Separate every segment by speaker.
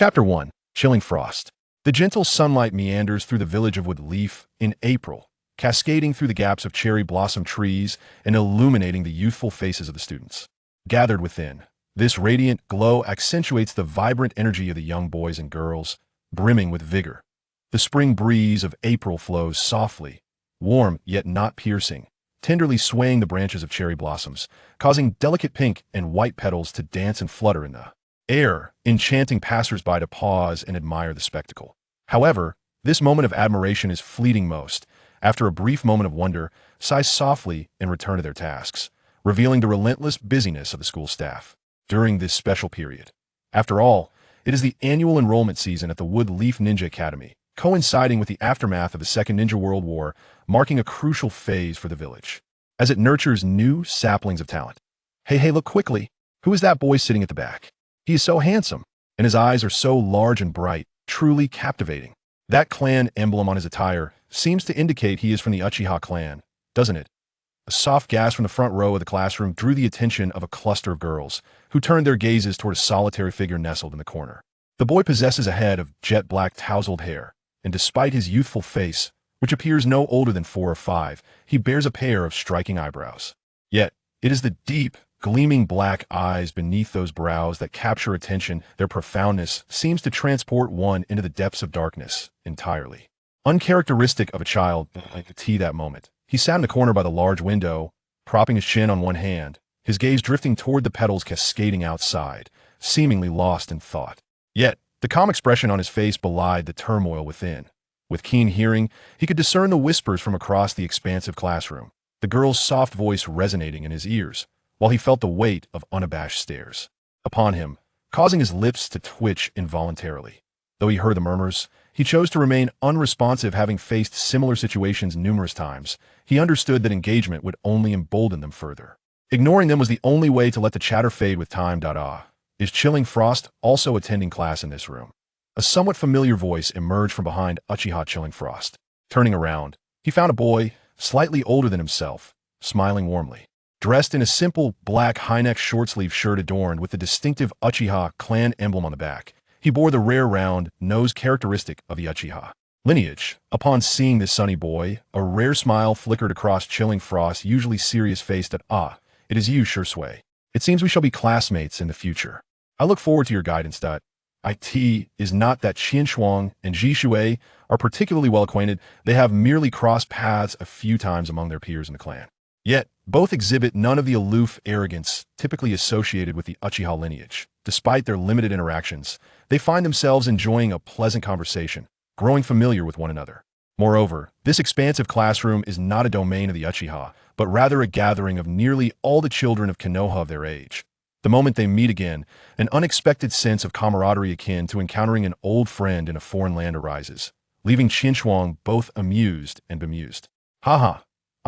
Speaker 1: Chapter 1. Chilling Frost. The gentle sunlight meanders through the village of Woodleaf in April, cascading through the gaps of cherry blossom trees and illuminating the youthful faces of the students. Gathered within, this radiant glow accentuates the vibrant energy of the young boys and girls, brimming with vigor. The spring breeze of April flows softly, warm yet not piercing, tenderly swaying the branches of cherry blossoms, causing delicate pink and white petals to dance and flutter in the air, enchanting passers-by to pause and admire the spectacle. However, this moment of admiration is fleeting. Most, after a brief moment of wonder, sigh softly and return to their tasks, revealing the relentless busyness of the school staff during this special period. After all, it is the annual enrollment season at the Woodleaf Ninja Academy, coinciding with the aftermath of the Second Ninja World War, marking a crucial phase for the village, as it nurtures new saplings of talent. Hey, look quickly. Who is that boy sitting at the back? He is so handsome, and his eyes are so large and bright, truly captivating. That clan emblem on his attire seems to indicate he is from the Uchiha clan, doesn't it? A soft gasp from the front row of the classroom drew the attention of a cluster of girls, who turned their gazes toward a solitary figure nestled in the corner. The boy possesses a head of jet-black tousled hair, and despite his youthful face, which appears no older than 4 or 5, he bears a pair of striking eyebrows. Yet, it is the deep, gleaming black eyes beneath those brows that capture attention. Their profoundness seems to transport one into the depths of darkness entirely. Uncharacteristic of a child like T that moment, he sat in the corner by the large window, propping his chin on one hand, his gaze drifting toward the petals cascading outside, seemingly lost in thought. Yet, the calm expression on his face belied the turmoil within. With keen hearing, he could discern the whispers from across the expansive classroom, the girl's soft voice resonating in his ears, while he felt the weight of unabashed stares upon him, causing his lips to twitch involuntarily. Though he heard the murmurs, he chose to remain unresponsive. Having faced similar situations numerous times, he understood that engagement would only embolden them further. Ignoring them was the only way to let the chatter fade with time. Is Chilling Frost also attending class in this room? A somewhat familiar voice emerged from behind Uchiha Chilling Frost. Turning around, he found a boy, slightly older than himself, smiling warmly. Dressed in a simple black high-neck short-sleeve shirt adorned with the distinctive Uchiha clan emblem on the back, he bore the rare round nose characteristic of the Uchiha lineage. Upon seeing this sunny boy, a rare smile flickered across Chilling Frost's usually serious face. It is you, Shursui. It seems we shall be classmates in the future. I look forward to your guidance. It is not that Qianshuang and Jishui are particularly well acquainted. They have merely crossed paths a few times among their peers in the clan. Yet, both exhibit none of the aloof arrogance typically associated with the Uchiha lineage. Despite their limited interactions, they find themselves enjoying a pleasant conversation, growing familiar with one another. Moreover, this expansive classroom is not a domain of the Uchiha, but rather a gathering of nearly all the children of Konoha of their age. The moment they meet again, an unexpected sense of camaraderie akin to encountering an old friend in a foreign land arises, leaving Qianshuang both amused and bemused. I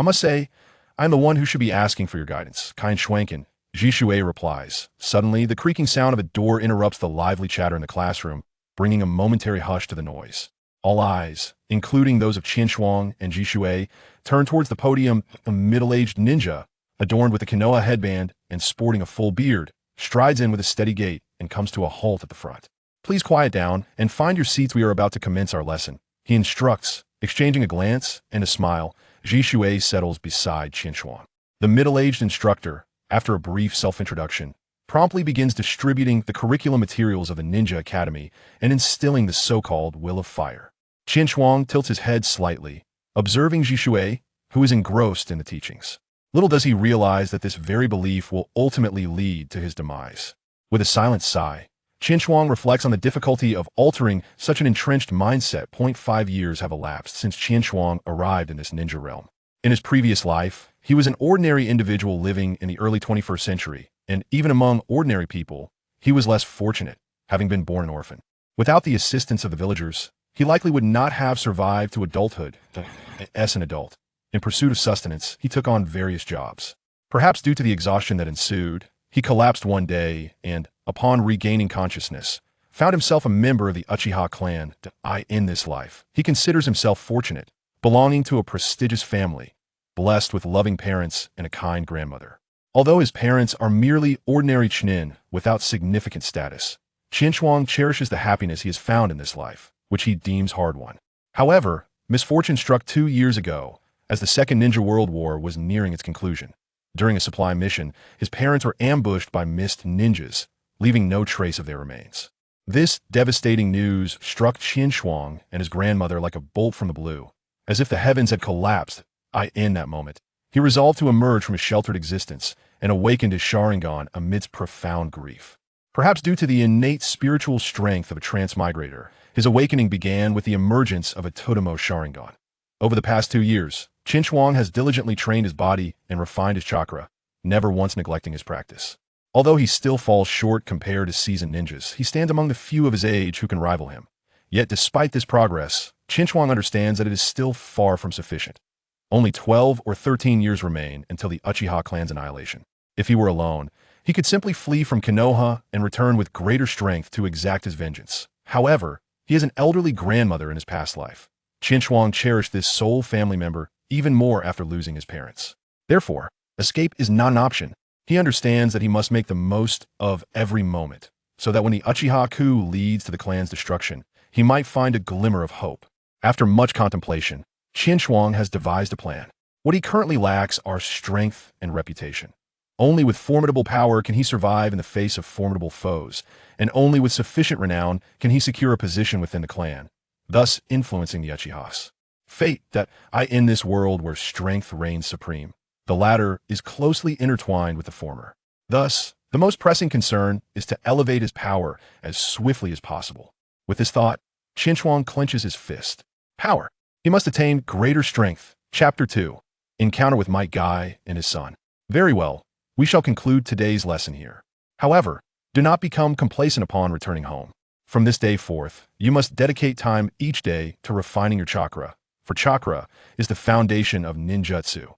Speaker 1: must say, I am the one who should be asking for your guidance, kind Schwanken, Jishui replies. Suddenly, the creaking sound of a door interrupts the lively chatter in the classroom, bringing a momentary hush to the noise. All eyes, including those of Qianshuang and Jishui, turn towards the podium. A middle-aged ninja, adorned with a Konoha headband and sporting a full beard, strides in with a steady gait and comes to a halt at the front. Please quiet down and find your seats. We are about to commence our lesson, he instructs. Exchanging a glance and a smile, Jishui settles beside Qianshuang. The middle-aged instructor, after a brief self-introduction, promptly begins distributing the curriculum materials of the Ninja Academy and instilling the so-called Will of Fire. Qianshuang tilts his head slightly, observing Jishui, who is engrossed in the teachings. Little does he realize that this very belief will ultimately lead to his demise. With a silent sigh, Qianshuang reflects on the difficulty of altering such an entrenched mindset. 5 years have elapsed since Qianshuang arrived in this ninja realm. In his previous life, he was an ordinary individual living in the early 21st century, and even among ordinary people, he was less fortunate, having been born an orphan. Without the assistance of the villagers, he likely would not have survived to adulthood. As an adult, in pursuit of sustenance, he took on various jobs. Perhaps due to the exhaustion that ensued, he collapsed one day and, upon regaining consciousness, found himself a member of the Uchiha clan. In this life, he considers himself fortunate, belonging to a prestigious family, blessed with loving parents and a kind grandmother. Although his parents are merely ordinary Chunin without significant status, Shuang cherishes the happiness he has found in this life, which he deems hard-won. However, misfortune struck 2 years ago, as the Second Ninja World War was nearing its conclusion. During a supply mission, his parents were ambushed by mist ninjas, leaving no trace of their remains. This devastating news struck Shuang and his grandmother like a bolt from the blue. As if the heavens had collapsed, in that moment, he resolved to emerge from his sheltered existence and awakened his Sharingan amidst profound grief. Perhaps due to the innate spiritual strength of a transmigrator, his awakening began with the emergence of a Totemo Sharingan. Over the past 2 years, Shuang has diligently trained his body and refined his chakra, never once neglecting his practice. Although he still falls short compared to seasoned ninjas, he stands among the few of his age who can rival him. Yet despite this progress, Shuang understands that it is still far from sufficient. Only 12 or 13 years remain until the Uchiha clan's annihilation. If he were alone, he could simply flee from Konoha and return with greater strength to exact his vengeance. However, he has an elderly grandmother in his past life. Shuang cherished this sole family member even more after losing his parents. Therefore, escape is not an option. He understands that he must make the most of every moment, so that when the Uchiha coup leads to the clan's destruction, he might find a glimmer of hope. After much contemplation, Shuang has devised a plan. What he currently lacks are strength and reputation. Only with formidable power can he survive in the face of formidable foes, and only with sufficient renown can he secure a position within the clan, thus influencing the Uchihas. Fate that in this world where strength reigns supreme. The latter is closely intertwined with the former. Thus, the most pressing concern is to elevate his power as swiftly as possible. With this thought, Shuang clenches his fist. Power. He must attain greater strength. Chapter 2. Encounter with Might Guy and his son. Very well. We shall conclude today's lesson here. However, do not become complacent upon returning home. From this day forth, you must dedicate time each day to refining your chakra, for chakra is the foundation of ninjutsu.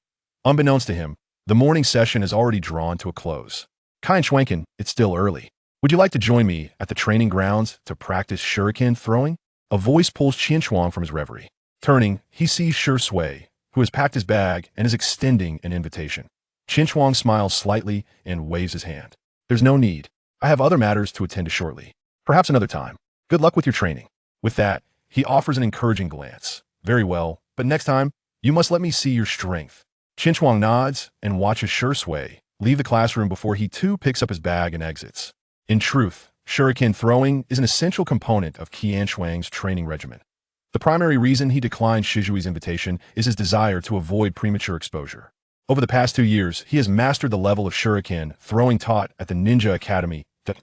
Speaker 1: Unbeknownst to him, the morning session is already drawn to a close. Kai and Schwenken, it's still early. Would you like to join me at the training grounds to practice shuriken throwing? A voice pulls Shuang from his reverie. Turning, he sees Shui, who has packed his bag and is extending an invitation. Shuang smiles slightly and waves his hand. There's no need. I have other matters to attend to shortly. Perhaps another time. Good luck with your training. With that, he offers an encouraging glance. Very well, but next time, you must let me see your strength. Shuang nods and watches Shui leave the classroom before he too picks up his bag and exits. In truth, shuriken throwing is an essential component of Shuang's training regimen. The primary reason he declined Shizui's invitation is his desire to avoid premature exposure. Over the past 2 years, he has mastered the level of shuriken throwing taught at the Ninja Academy. To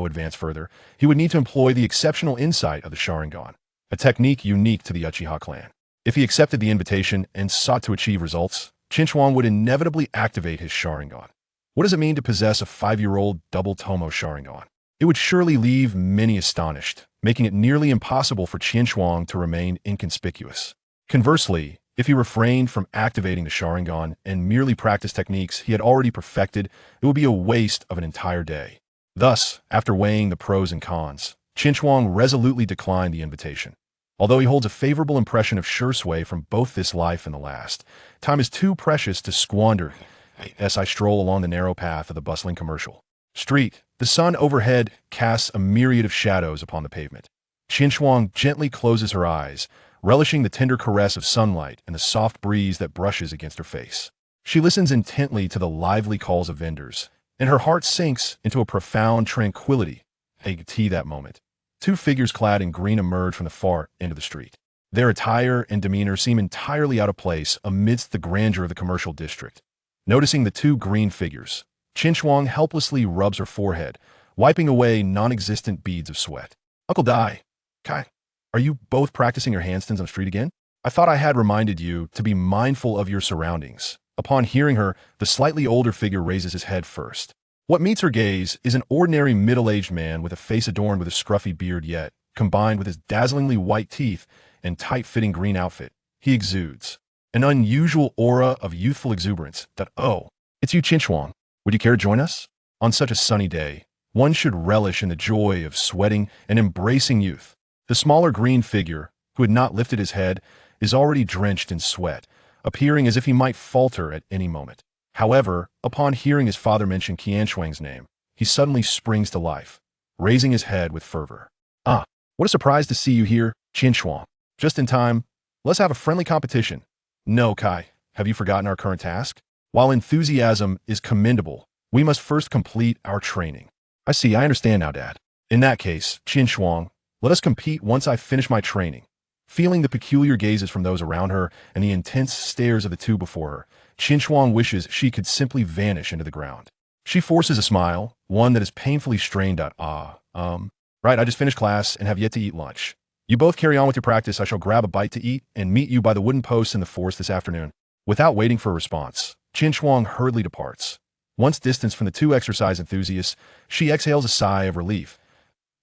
Speaker 1: advance further, he would need to employ the exceptional insight of the Sharingan, a technique unique to the Uchiha clan. If he accepted the invitation and sought to achieve results, Shuang would inevitably activate his Sharingan. What does it mean to possess a 5-year-old double Tomo Sharingan? It would surely leave many astonished, making it nearly impossible for Shuang to remain inconspicuous. Conversely, if he refrained from activating the Sharingan and merely practiced techniques he had already perfected, it would be a waste of an entire day. Thus, after weighing the pros and cons, Shuang resolutely declined the invitation. Although he holds a favorable impression of Shui from both this life and the last, time is too precious to squander as I stroll along the narrow path of the bustling commercial street. The sun overhead casts a myriad of shadows upon the pavement. Shuang gently closes her eyes, relishing the tender caress of sunlight and the soft breeze that brushes against her face. She listens intently to the lively calls of vendors, and her heart sinks into a profound tranquility. That moment, 2 figures clad in green emerge from the far end of the street. Their attire and demeanor seem entirely out of place amidst the grandeur of the commercial district. Noticing the 2 green figures, Shuang helplessly rubs her forehead, wiping away non-existent beads of sweat. Uncle Dai, Kai, are you both practicing your handstands on the street again? I thought I had reminded you to be mindful of your surroundings. Upon hearing her, the slightly older figure raises his head first. What meets her gaze is an ordinary middle-aged man with a face adorned with a scruffy beard, yet, combined with his dazzlingly white teeth and tight-fitting green outfit, he exudes an unusual aura of youthful exuberance that, it's you, Shuang. Would you care to join us? On such a sunny day, one should relish in the joy of sweating and embracing youth. The smaller green figure, who had not lifted his head, is already drenched in sweat, appearing as if he might falter at any moment. However, upon hearing his father mention Shuang's name, he suddenly springs to life. raising his head with fervor. "Ah, what a surprise to see you here, Qin Shuang. Just in time. Let's have a friendly competition." "No, Kai, have you forgotten our current task? While enthusiasm is commendable, we must first complete our training." "I see, I understand now, Dad." "In that case, Qin Shuang, let us compete once I finish my training." Feeling the peculiar gazes from those around her and the intense stares of the two before her, Qin Shuang wishes she could simply vanish into the ground. She forces a smile, one that is painfully strained at, right, I just finished class and have yet to eat lunch. You both carry on with your practice. I shall grab a bite to eat and meet you by the wooden posts in the forest this afternoon." Without waiting for a response, Qin Shuang hurriedly departs. Once distanced from the two exercise enthusiasts, she exhales a sigh of relief.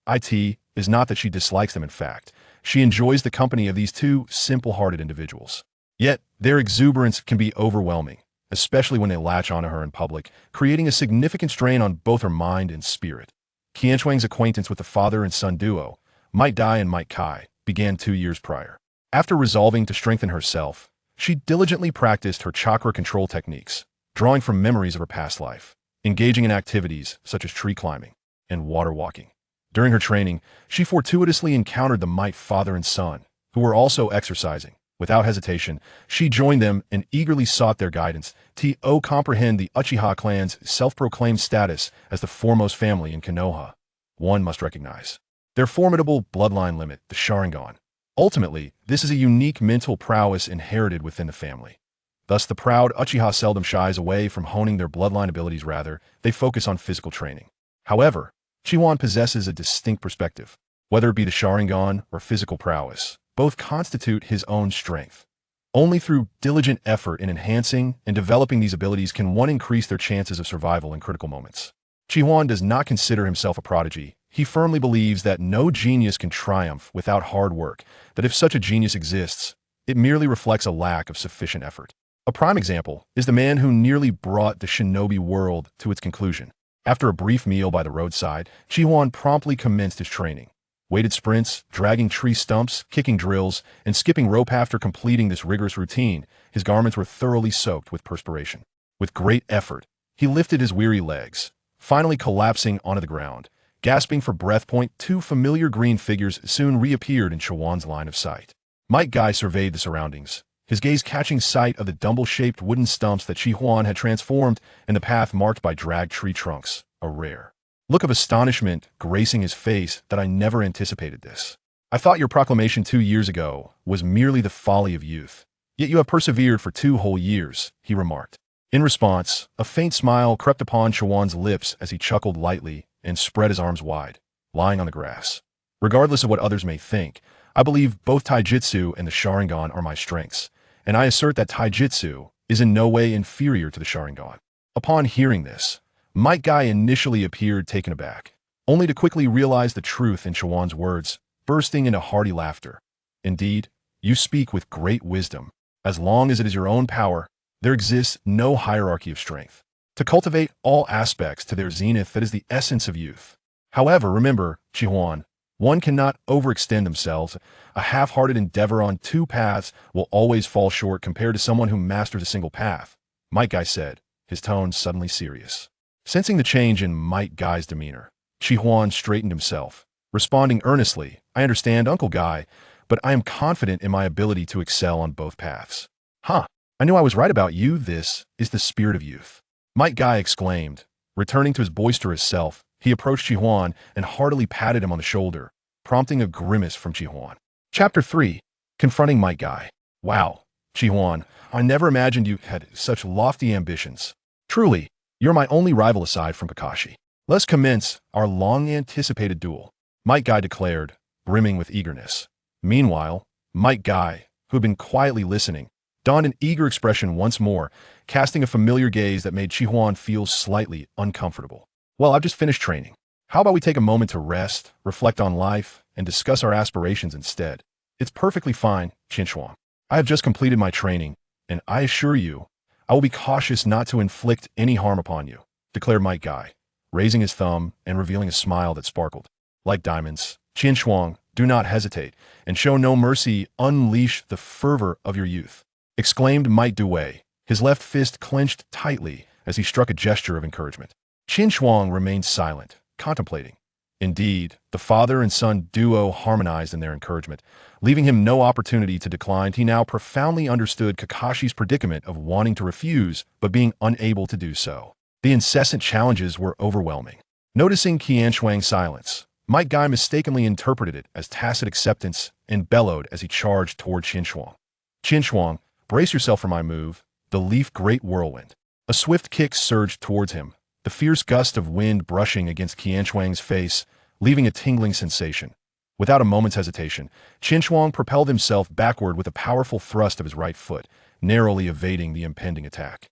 Speaker 1: It is not that she dislikes them, in fact. She enjoys the company of these two simple-hearted individuals. Yet, their exuberance can be overwhelming, especially when they latch onto her in public, creating a significant strain on both her mind and spirit. Qianshuang's acquaintance with the father and son duo, Might Dai and Might Kai, began 2 years prior. After resolving to strengthen herself, she diligently practiced her chakra control techniques, drawing from memories of her past life, engaging in activities such as tree climbing and water walking. During her training, she fortuitously encountered the Might father and son, who were also exercising. Without hesitation, she joined them and eagerly sought their guidance to comprehend the Uchiha clan's self-proclaimed status as the foremost family in Konoha. One must recognize their formidable bloodline limit, the Sharingan. Ultimately, this is a unique mental prowess inherited within the family. Thus, the proud Uchiha seldom shies away from honing their bloodline abilities. Rather, they focus on physical training. However, Chihuan possesses a distinct perspective. Whether it be the Sharingan or physical prowess, both constitute his own strength. Only through diligent effort in enhancing and developing these abilities can one increase their chances of survival in critical moments. Chihuan does not consider himself a prodigy. He firmly believes that no genius can triumph without hard work, that if such a genius exists, it merely reflects a lack of sufficient effort. A prime example is the man who nearly brought the shinobi world to its conclusion. After a brief meal by the roadside, Chihuan promptly commenced his training. Weighted sprints, dragging tree stumps, kicking drills, and skipping rope. After completing this rigorous routine, his garments were thoroughly soaked with perspiration. With great effort, he lifted his weary legs, finally collapsing onto the ground. Gasping for breath, two familiar green figures soon reappeared in Chihuan's line of sight. Might Guy surveyed the surroundings, his gaze catching sight of the dumbbell-shaped wooden stumps that Chihuan had transformed and the path marked by dragged tree trunks, a rare look of astonishment gracing his face. "That I never anticipated this. I thought your proclamation 2 years ago was merely the folly of youth. Yet you have persevered for 2 whole years," he remarked. In response, a faint smile crept upon Chihuan's lips as he chuckled lightly and spread his arms wide, lying on the grass. "Regardless of what others may think, I believe both Taijutsu and the Sharingan are my strengths, and I assert that Taijutsu is in no way inferior to the Sharingan." Upon hearing this, Might Guy initially appeared taken aback, only to quickly realize the truth in Chihuan's words, bursting into hearty laughter. "Indeed, you speak with great wisdom. As long as it is your own power, there exists no hierarchy of strength. To cultivate all aspects to their zenith, that is the essence of youth. However, remember, Chihuan, one cannot overextend themselves. A half-hearted endeavor on 2 paths will always fall short compared to someone who masters a single path," Might Guy said, his tone suddenly serious. Sensing the change in Might Guy's demeanor, Chihuan straightened himself, responding earnestly, "I understand, Uncle Guy, but I am confident in my ability to excel on both paths." "Huh, I knew I was right about you. This is the spirit of youth," Might Guy exclaimed. Returning to his boisterous self, he approached Chihuan and heartily patted him on the shoulder, prompting a grimace from Chihuan. Chapter 3. Confronting Might Guy. "Wow, Chihuan, I never imagined you had such lofty ambitions. Truly, you're my only rival aside from Kakashi. Let's commence our long-anticipated duel," Might Guy declared, brimming with eagerness. Meanwhile, Might Guy, who had been quietly listening, donned an eager expression once more, casting a familiar gaze that made Chihuan feel slightly uncomfortable. "Well, I've just finished training. How about we take a moment to rest, reflect on life, and discuss our aspirations instead?" "It's perfectly fine, Qinshuang. I have just completed my training, and I assure you, I will be cautious not to inflict any harm upon you," declared Might Guy, raising his thumb and revealing a smile that sparkled like diamonds. "Qinshuang, do not hesitate, and show no mercy. Unleash the fervor of your youth," exclaimed Might Dui, his left fist clenched tightly as he struck a gesture of encouragement. Qin Shuang remained silent, contemplating. Indeed, the father and son duo harmonized in their encouragement, leaving him no opportunity to decline. He now profoundly understood Kakashi's predicament of wanting to refuse, but being unable to do so. The incessant challenges were overwhelming. Noticing Qianshuang's silence, Might Guy mistakenly interpreted it as tacit acceptance and bellowed as he charged toward Qianshuang. Qianshuang, brace yourself for my move, the leaf great whirlwind. A swift kick surged towards him, the fierce gust of wind brushing against Qianshuang's face, leaving a tingling sensation. Without a moment's hesitation, Qianshuang propelled himself backward with a powerful thrust of his right foot, narrowly evading the impending attack.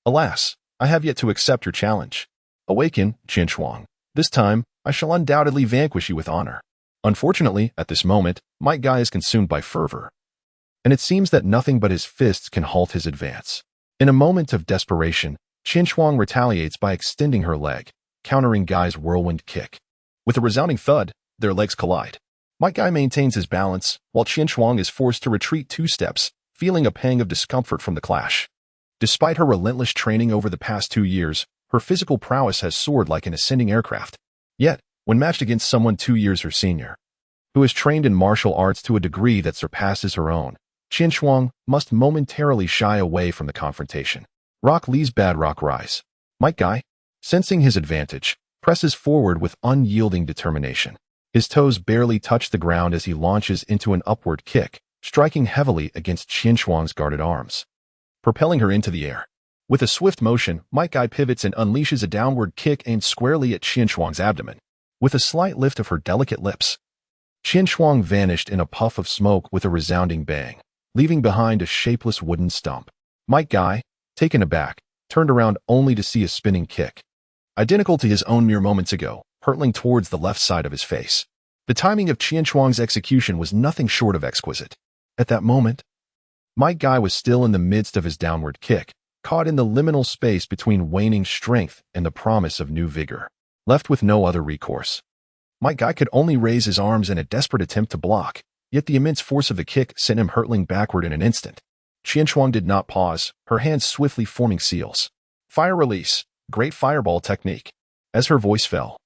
Speaker 1: Alas, I have yet to accept your challenge. Awaken, Qianshuang. This time, I shall undoubtedly vanquish you with honor. Unfortunately, at this moment, Might Guy is consumed by fervor, and it seems that nothing but his fists can halt his advance. In a moment of desperation, Qianshuang retaliates by extending her leg, countering Guy's whirlwind kick. With a resounding thud, their legs collide. Might Guy maintains his balance, while Qianshuang is forced to retreat 2 steps, feeling a pang of discomfort from the clash. Despite her relentless training over the past 2 years, her physical prowess has soared like an ascending aircraft. Yet, when matched against someone 2 years her senior, who is trained in martial arts to a degree that surpasses her own, Qianshuang must momentarily shy away from the confrontation. Rock Lee's bad rock rise. Might Guy, sensing his advantage, presses forward with unyielding determination. His toes barely touch the ground as he launches into an upward kick, striking heavily against Qianshuang's guarded arms, propelling her into the air. With a swift motion, Might Guy pivots and unleashes a downward kick aimed squarely at Qianshuang's abdomen. With a slight lift of her delicate lips, Qianshuang vanished in a puff of smoke with a resounding bang, leaving behind a shapeless wooden stump. Might Guy, taken aback, turned around only to see a spinning kick, identical to his own mere moments ago, hurtling towards the left side of his face. The timing of Qianshuang's execution was nothing short of exquisite. At that moment, Might Guy was still in the midst of his downward kick, caught in the liminal space between waning strength and the promise of new vigor. Left with no other recourse, Might Guy could only raise his arms in a desperate attempt to block, yet the immense force of the kick sent him hurtling backward in an instant. Qianshuang did not pause, her hands swiftly forming seals. Fire release, great fireball technique. As her voice fell,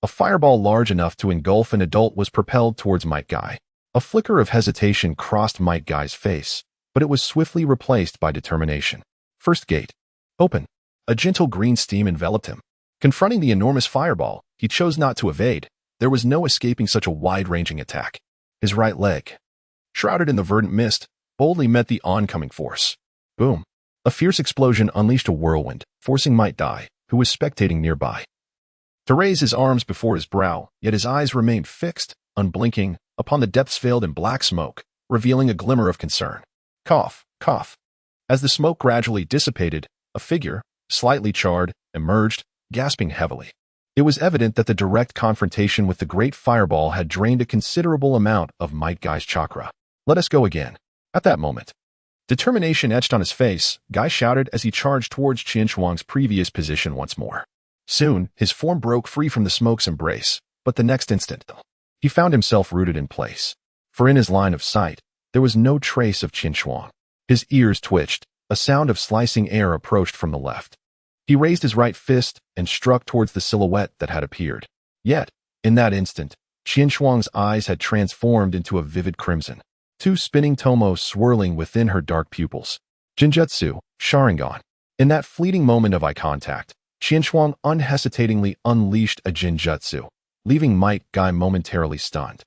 Speaker 1: a fireball large enough to engulf an adult was propelled towards Might Guy. A flicker of hesitation crossed Might Guy's face, but it was swiftly replaced by determination. First gate. Open. A gentle green steam enveloped him. Confronting the enormous fireball, he chose not to evade. There was no escaping such a wide-ranging attack. His right leg, shrouded in the verdant mist, boldly met the oncoming force. Boom. A fierce explosion unleashed a whirlwind, forcing Might Guy, who was spectating nearby, to raise his arms before his brow, yet his eyes remained fixed, unblinking, upon the depths veiled in black smoke, revealing a glimmer of concern. Cough, cough. As the smoke gradually dissipated, a figure, slightly charred, emerged, gasping heavily. It was evident that the direct confrontation with the great fireball had drained a considerable amount of Might Guy's chakra. Let us go again. At that moment, determination etched on his face, Guy shouted as he charged towards Qianshuang's previous position once more. Soon, his form broke free from the smoke's embrace, but the next instant, he found himself rooted in place. For in his line of sight, there was no trace of Qianshuang. His ears twitched, a sound of slicing air approached from the left. He raised his right fist and struck towards the silhouette that had appeared. Yet, in that instant, Qianshuang's eyes had transformed into a vivid crimson, 2 spinning tomos swirling within her dark pupils. Jinjutsu, Sharingan. In that fleeting moment of eye contact, Qianshuang unhesitatingly unleashed a Jinjutsu, leaving Might Guy momentarily stunned.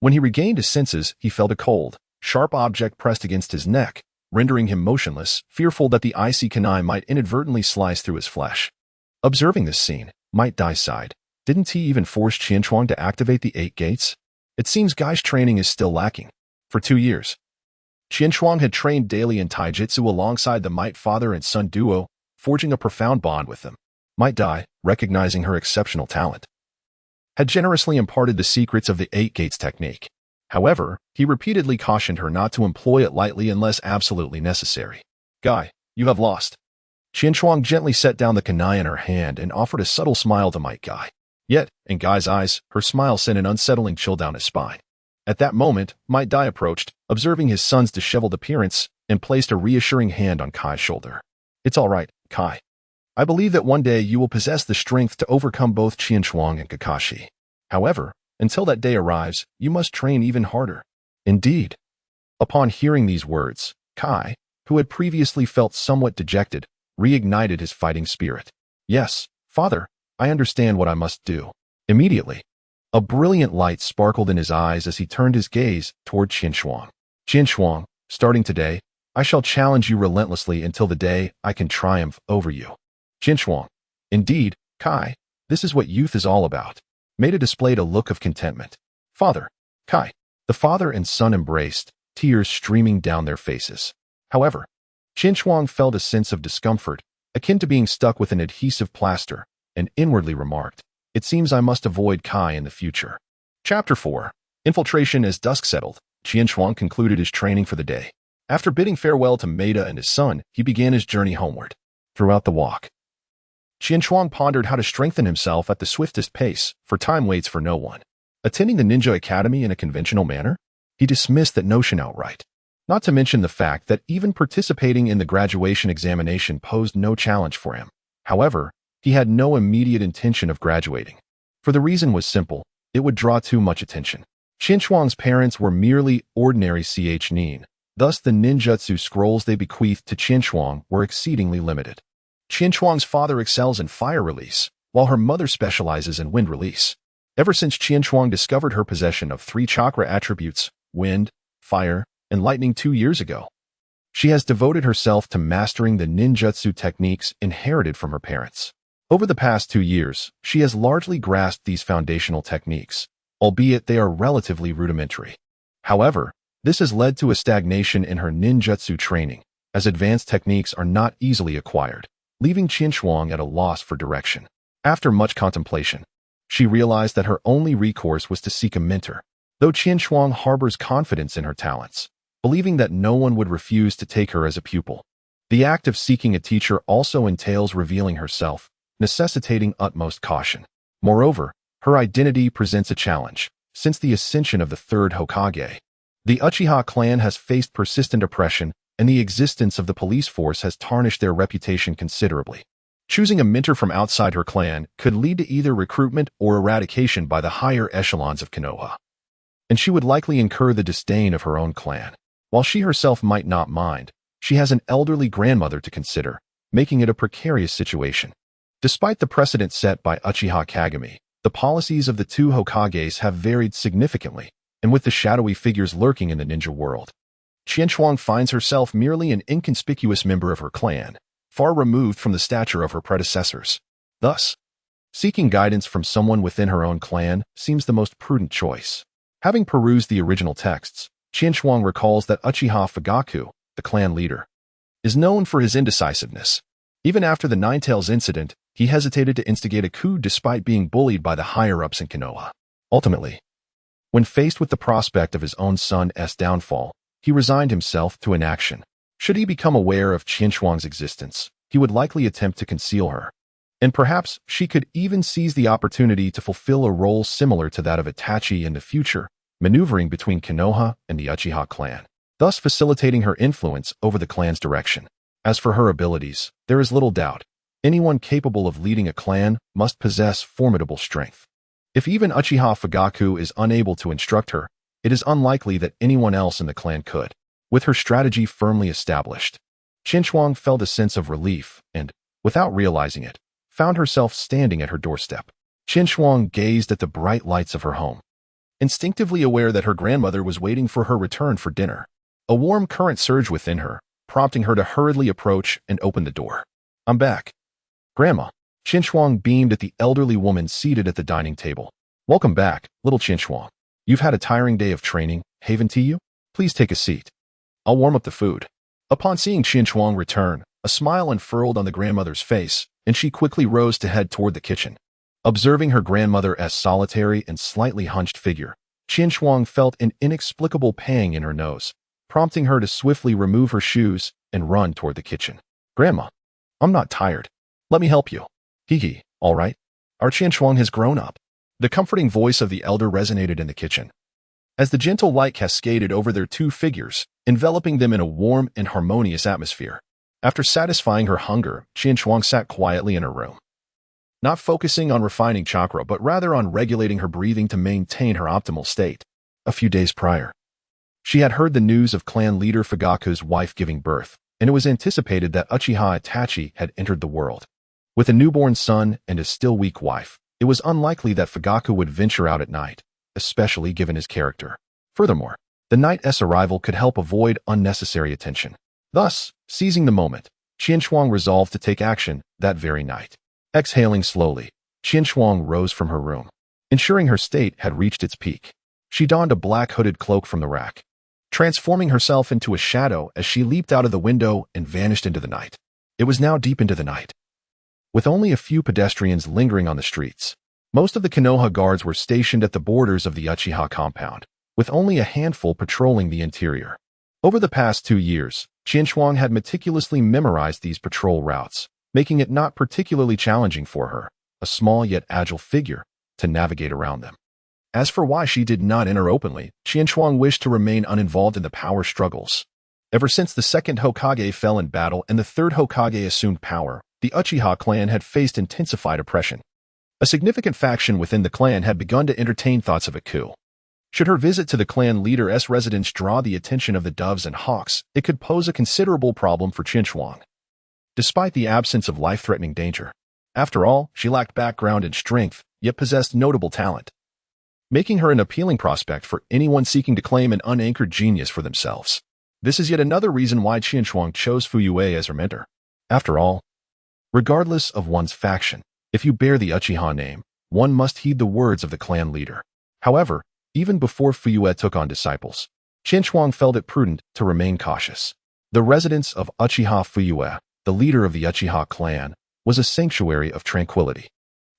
Speaker 1: When he regained his senses, he felt a cold, sharp object pressed against his neck, rendering him motionless, fearful that the icy kunai might inadvertently slice through his flesh. Observing this scene, Might Guy sighed. Didn't he even force Qianshuang to activate the 8 gates? It seems Guy's training is still lacking. For 2 years, Qianshuang had trained daily in taijutsu alongside the Might father and son duo, forging a profound bond with them. Might Guy, recognizing her exceptional talent, had generously imparted the secrets of the 8 gates technique. However, he repeatedly cautioned her not to employ it lightly unless absolutely necessary. Guy, you have lost. Qianshuang gently set down the kunai in her hand and offered a subtle smile to Might Guy. Yet, in Guy's eyes, her smile sent an unsettling chill down his spine. At that moment, Might Guy approached, observing his son's disheveled appearance, and placed a reassuring hand on Kai's shoulder. It's all right, Kai. I believe that one day you will possess the strength to overcome both Qianshuang and Kakashi. However, until that day arrives, you must train even harder. Indeed. Upon hearing these words, Kai, who had previously felt somewhat dejected, reignited his fighting spirit. Yes, father, I understand what I must do. Immediately, a brilliant light sparkled in his eyes as he turned his gaze toward Qinshuang. Qinshuang, starting today, I shall challenge you relentlessly until the day I can triumph over you. Qinshuang. Indeed, Kai, this is what youth is all about. Maida displayed a look of contentment. Father, Kai. The father and son embraced, tears streaming down their faces. However, Qinshuang felt a sense of discomfort, akin to being stuck with an adhesive plaster, and inwardly remarked, "It seems I must avoid Kai in the future." Chapter 4. Infiltration. As dusk settled, Qinshuang concluded his training for the day. After bidding farewell to Maida and his son, he began his journey homeward. Throughout the walk, Qinshuang pondered how to strengthen himself at the swiftest pace, for time waits for no one. Attending the ninja academy in a conventional manner, he dismissed that notion outright. Not to mention the fact that even participating in the graduation examination posed no challenge for him. However, he had no immediate intention of graduating. For the reason was simple, it would draw too much attention. Qinshuang's parents were merely ordinary nin, thus the ninjutsu scrolls they bequeathed to Qinshuang were exceedingly limited. Qinshuang's father excels in fire release, while her mother specializes in wind release. Ever since Qinshuang discovered her possession of 3 chakra attributes, wind, fire, and lightning 2 years ago, she has devoted herself to mastering the ninjutsu techniques inherited from her parents. Over the past 2 years, she has largely grasped these foundational techniques, albeit they are relatively rudimentary. However, this has led to a stagnation in her ninjutsu training, as advanced techniques are not easily acquired, leaving Qinshuang at a loss for direction. After much contemplation, she realized that her only recourse was to seek a mentor. Though Qinshuang harbors confidence in her talents, believing that no one would refuse to take her as a pupil, the act of seeking a teacher also entails revealing herself, necessitating utmost caution. Moreover, her identity presents a challenge. Since the ascension of the 3rd Hokage, the Uchiha clan has faced persistent oppression, and the existence of the police force has tarnished their reputation considerably. Choosing a mentor from outside her clan could lead to either recruitment or eradication by the higher echelons of Konoha, and she would likely incur the disdain of her own clan. While she herself might not mind, she has an elderly grandmother to consider, making it a precarious situation. Despite the precedent set by Uchiha Kagami, the policies of the 2 Hokages have varied significantly, and with the shadowy figures lurking in the ninja world, Qinshuang finds herself merely an inconspicuous member of her clan, far removed from the stature of her predecessors. Thus, seeking guidance from someone within her own clan seems the most prudent choice. Having perused the original texts, Qinshuang recalls that Uchiha Fugaku, the clan leader, is known for his indecisiveness. Even after the Ninetales incident, he hesitated to instigate a coup despite being bullied by the higher-ups in Konoha. Ultimately, when faced with the prospect of his own son's downfall, he resigned himself to inaction. Should he become aware of Qinshuang's existence, he would likely attempt to conceal her. And perhaps she could even seize the opportunity to fulfill a role similar to that of Itachi in the future, maneuvering between Konoha and the Uchiha clan, thus facilitating her influence over the clan's direction. As for her abilities, there is little doubt. Anyone capable of leading a clan must possess formidable strength. If even Uchiha Fugaku is unable to instruct her, it is unlikely that anyone else in the clan could. With her strategy firmly established, Qinshuang felt a sense of relief and, without realizing it, found herself standing at her doorstep. Qinshuang gazed at the bright lights of her home, instinctively aware that her grandmother was waiting for her return for dinner. A warm current surged within her, prompting her to hurriedly approach and open the door. "I'm back, Grandma." Qinshuang beamed at the elderly woman seated at the dining table. "Welcome back, little Qinshuang. You've had a tiring day of training, haven't you? Please take a seat. I'll warm up the food." Upon seeing Qinshuang return, a smile unfurled on the grandmother's face, and she quickly rose to head toward the kitchen. Observing her grandmother's solitary and slightly hunched figure, Qinshuang felt an inexplicable pang in her nose, prompting her to swiftly remove her shoes and run toward the kitchen. "Grandma, I'm not tired. Let me help you." "Hee, all right. Our Qinshuang has grown up." The comforting voice of the elder resonated in the kitchen, as the gentle light cascaded over their 2 figures, enveloping them in a warm and harmonious atmosphere. After satisfying her hunger, Qinshuang sat quietly in her room. not focusing on refining chakra but rather on regulating her breathing to maintain her optimal state. A few days prior, she had heard the news of clan leader Fugaku's wife giving birth, and it was anticipated that Uchiha Itachi had entered the world. With a newborn son and a still weak wife, it was unlikely that Fugaku would venture out at night, especially given his character. Furthermore, the night's arrival could help avoid unnecessary attention. Thus, seizing the moment, Qianshuang resolved to take action that very night. Exhaling slowly, Qianshuang rose from her room, ensuring her state had reached its peak. She donned a black hooded cloak from the rack, transforming herself into a shadow as she leaped out of the window and vanished into the night. It was now deep into the night, with only a few pedestrians lingering on the streets. Most of the Konoha guards were stationed at the borders of the Uchiha compound, with only a handful patrolling the interior. Over the past 2 years, Qianshuang had meticulously memorized these patrol routes, making it not particularly challenging for her, a small yet agile figure, to navigate around them. As for why she did not enter openly, Qianshuang wished to remain uninvolved in the power struggles. Ever since the second Hokage fell in battle and the third Hokage assumed power, the Uchiha clan had faced intensified oppression. A significant faction within the clan had begun to entertain thoughts of a coup. Should her visit to the clan leader's residence draw the attention of the Doves and Hawks, it could pose a considerable problem for Qianshuang. Despite the absence of life-threatening danger, after all, she lacked background and strength, yet possessed notable talent, making her an appealing prospect for anyone seeking to claim an unanchored genius for themselves. This is yet another reason why Qianshuang chose Fuyue as her mentor. After all, regardless of one's faction, if you bear the Uchiha name, one must heed the words of the clan leader. However, even before Fuyue took on disciples, Qianshuang felt it prudent to remain cautious. The residence of Uchiha Fuyue, the leader of the Uchiha clan, was a sanctuary of tranquility.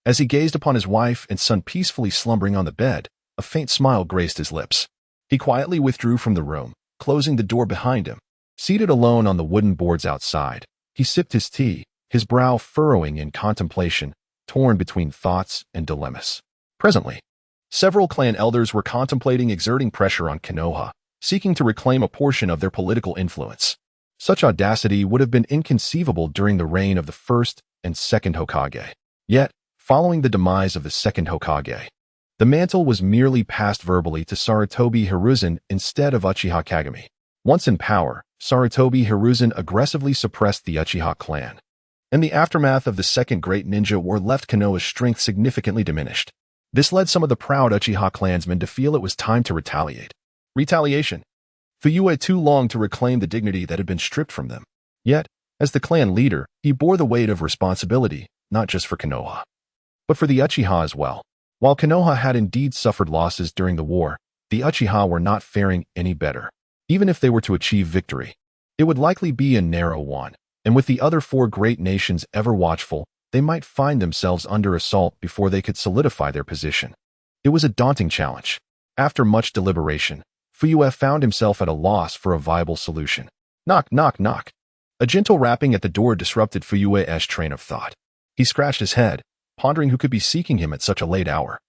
Speaker 1: As he gazed upon his wife and son peacefully slumbering on the bed, a faint smile graced his lips. He quietly withdrew from the room, closing the door behind him. Seated alone on the wooden boards outside, he sipped his tea, his brow furrowing in contemplation, torn between thoughts and dilemmas. Presently, several clan elders were contemplating exerting pressure on Konoha, seeking to reclaim a portion of their political influence. Such audacity would have been inconceivable during the reign of the first and second Hokage. Yet, following the demise of the second Hokage, the mantle was merely passed verbally to Sarutobi Hiruzen instead of Uchiha Kagami. Once in power, Sarutobi Hiruzen aggressively suppressed the Uchiha clan. In the aftermath of the second great ninja war left Konoha's strength significantly diminished. This led some of the proud Uchiha clansmen to feel it was time to retaliate. Retaliation. Fuyue too longed to reclaim the dignity that had been stripped from them. Yet, as the clan leader, he bore the weight of responsibility, not just for Konoha, but for the Uchiha as well. While Konoha had indeed suffered losses during the war, the Uchiha were not faring any better. Even if they were to achieve victory, it would likely be a narrow one, and with the other 4 great nations ever watchful, they might find themselves under assault before they could solidify their position. It was a daunting challenge. After much deliberation, Fuyue found himself at a loss for a viable solution. Knock, knock, knock. A gentle rapping at the door disrupted Fuyue's train of thought. He scratched his head, pondering who could be seeking him at such a late hour.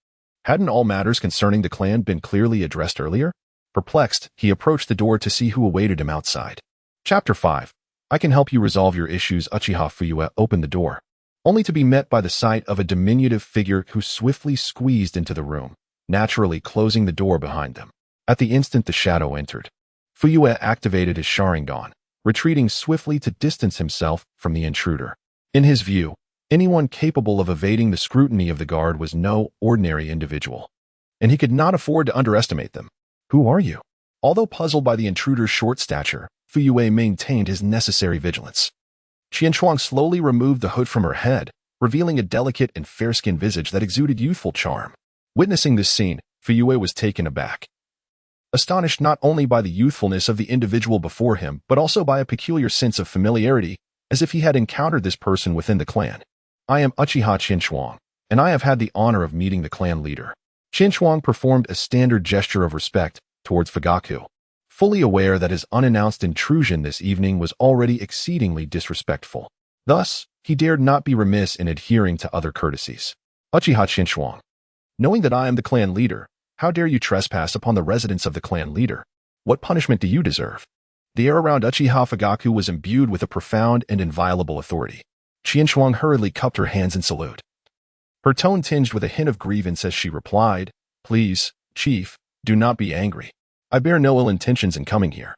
Speaker 1: Hadn't all matters concerning the clan been clearly addressed earlier? Perplexed, he approached the door to see who awaited him outside. Chapter 5. I can help you resolve your issues. Uchiha Fuyue opened the door, only to be met by the sight of a diminutive figure who swiftly squeezed into the room, naturally closing the door behind them. At the instant the shadow entered, Fuyue activated his Sharingan, retreating swiftly to distance himself from the intruder. In his view, anyone capable of evading the scrutiny of the guard was no ordinary individual, and he could not afford to underestimate them. Who are you? Although puzzled by the intruder's short stature, Fuyue maintained his necessary vigilance. Qianshuang slowly removed the hood from her head, revealing a delicate and fair-skinned visage that exuded youthful charm. Witnessing this scene, Fuyue was taken aback, astonished not only by the youthfulness of the individual before him, but also by a peculiar sense of familiarity, as if he had encountered this person within the clan. I am Uchiha Qianshuang, and I have had the honor of meeting the clan leader. Qianshuang performed a standard gesture of respect towards Fugaku, fully aware that his unannounced intrusion this evening was already exceedingly disrespectful. Thus, he dared not be remiss in adhering to other courtesies. Uchiha Qianshuang, knowing that I am the clan leader, how dare you trespass upon the residence of the clan leader? What punishment do you deserve? The air around Uchiha Fugaku was imbued with a profound and inviolable authority. Qianshuang hurriedly cupped her hands in salute. her tone tinged with a hint of grievance as she replied, "Please, Chief, do not be angry. I bear no ill intentions in coming here.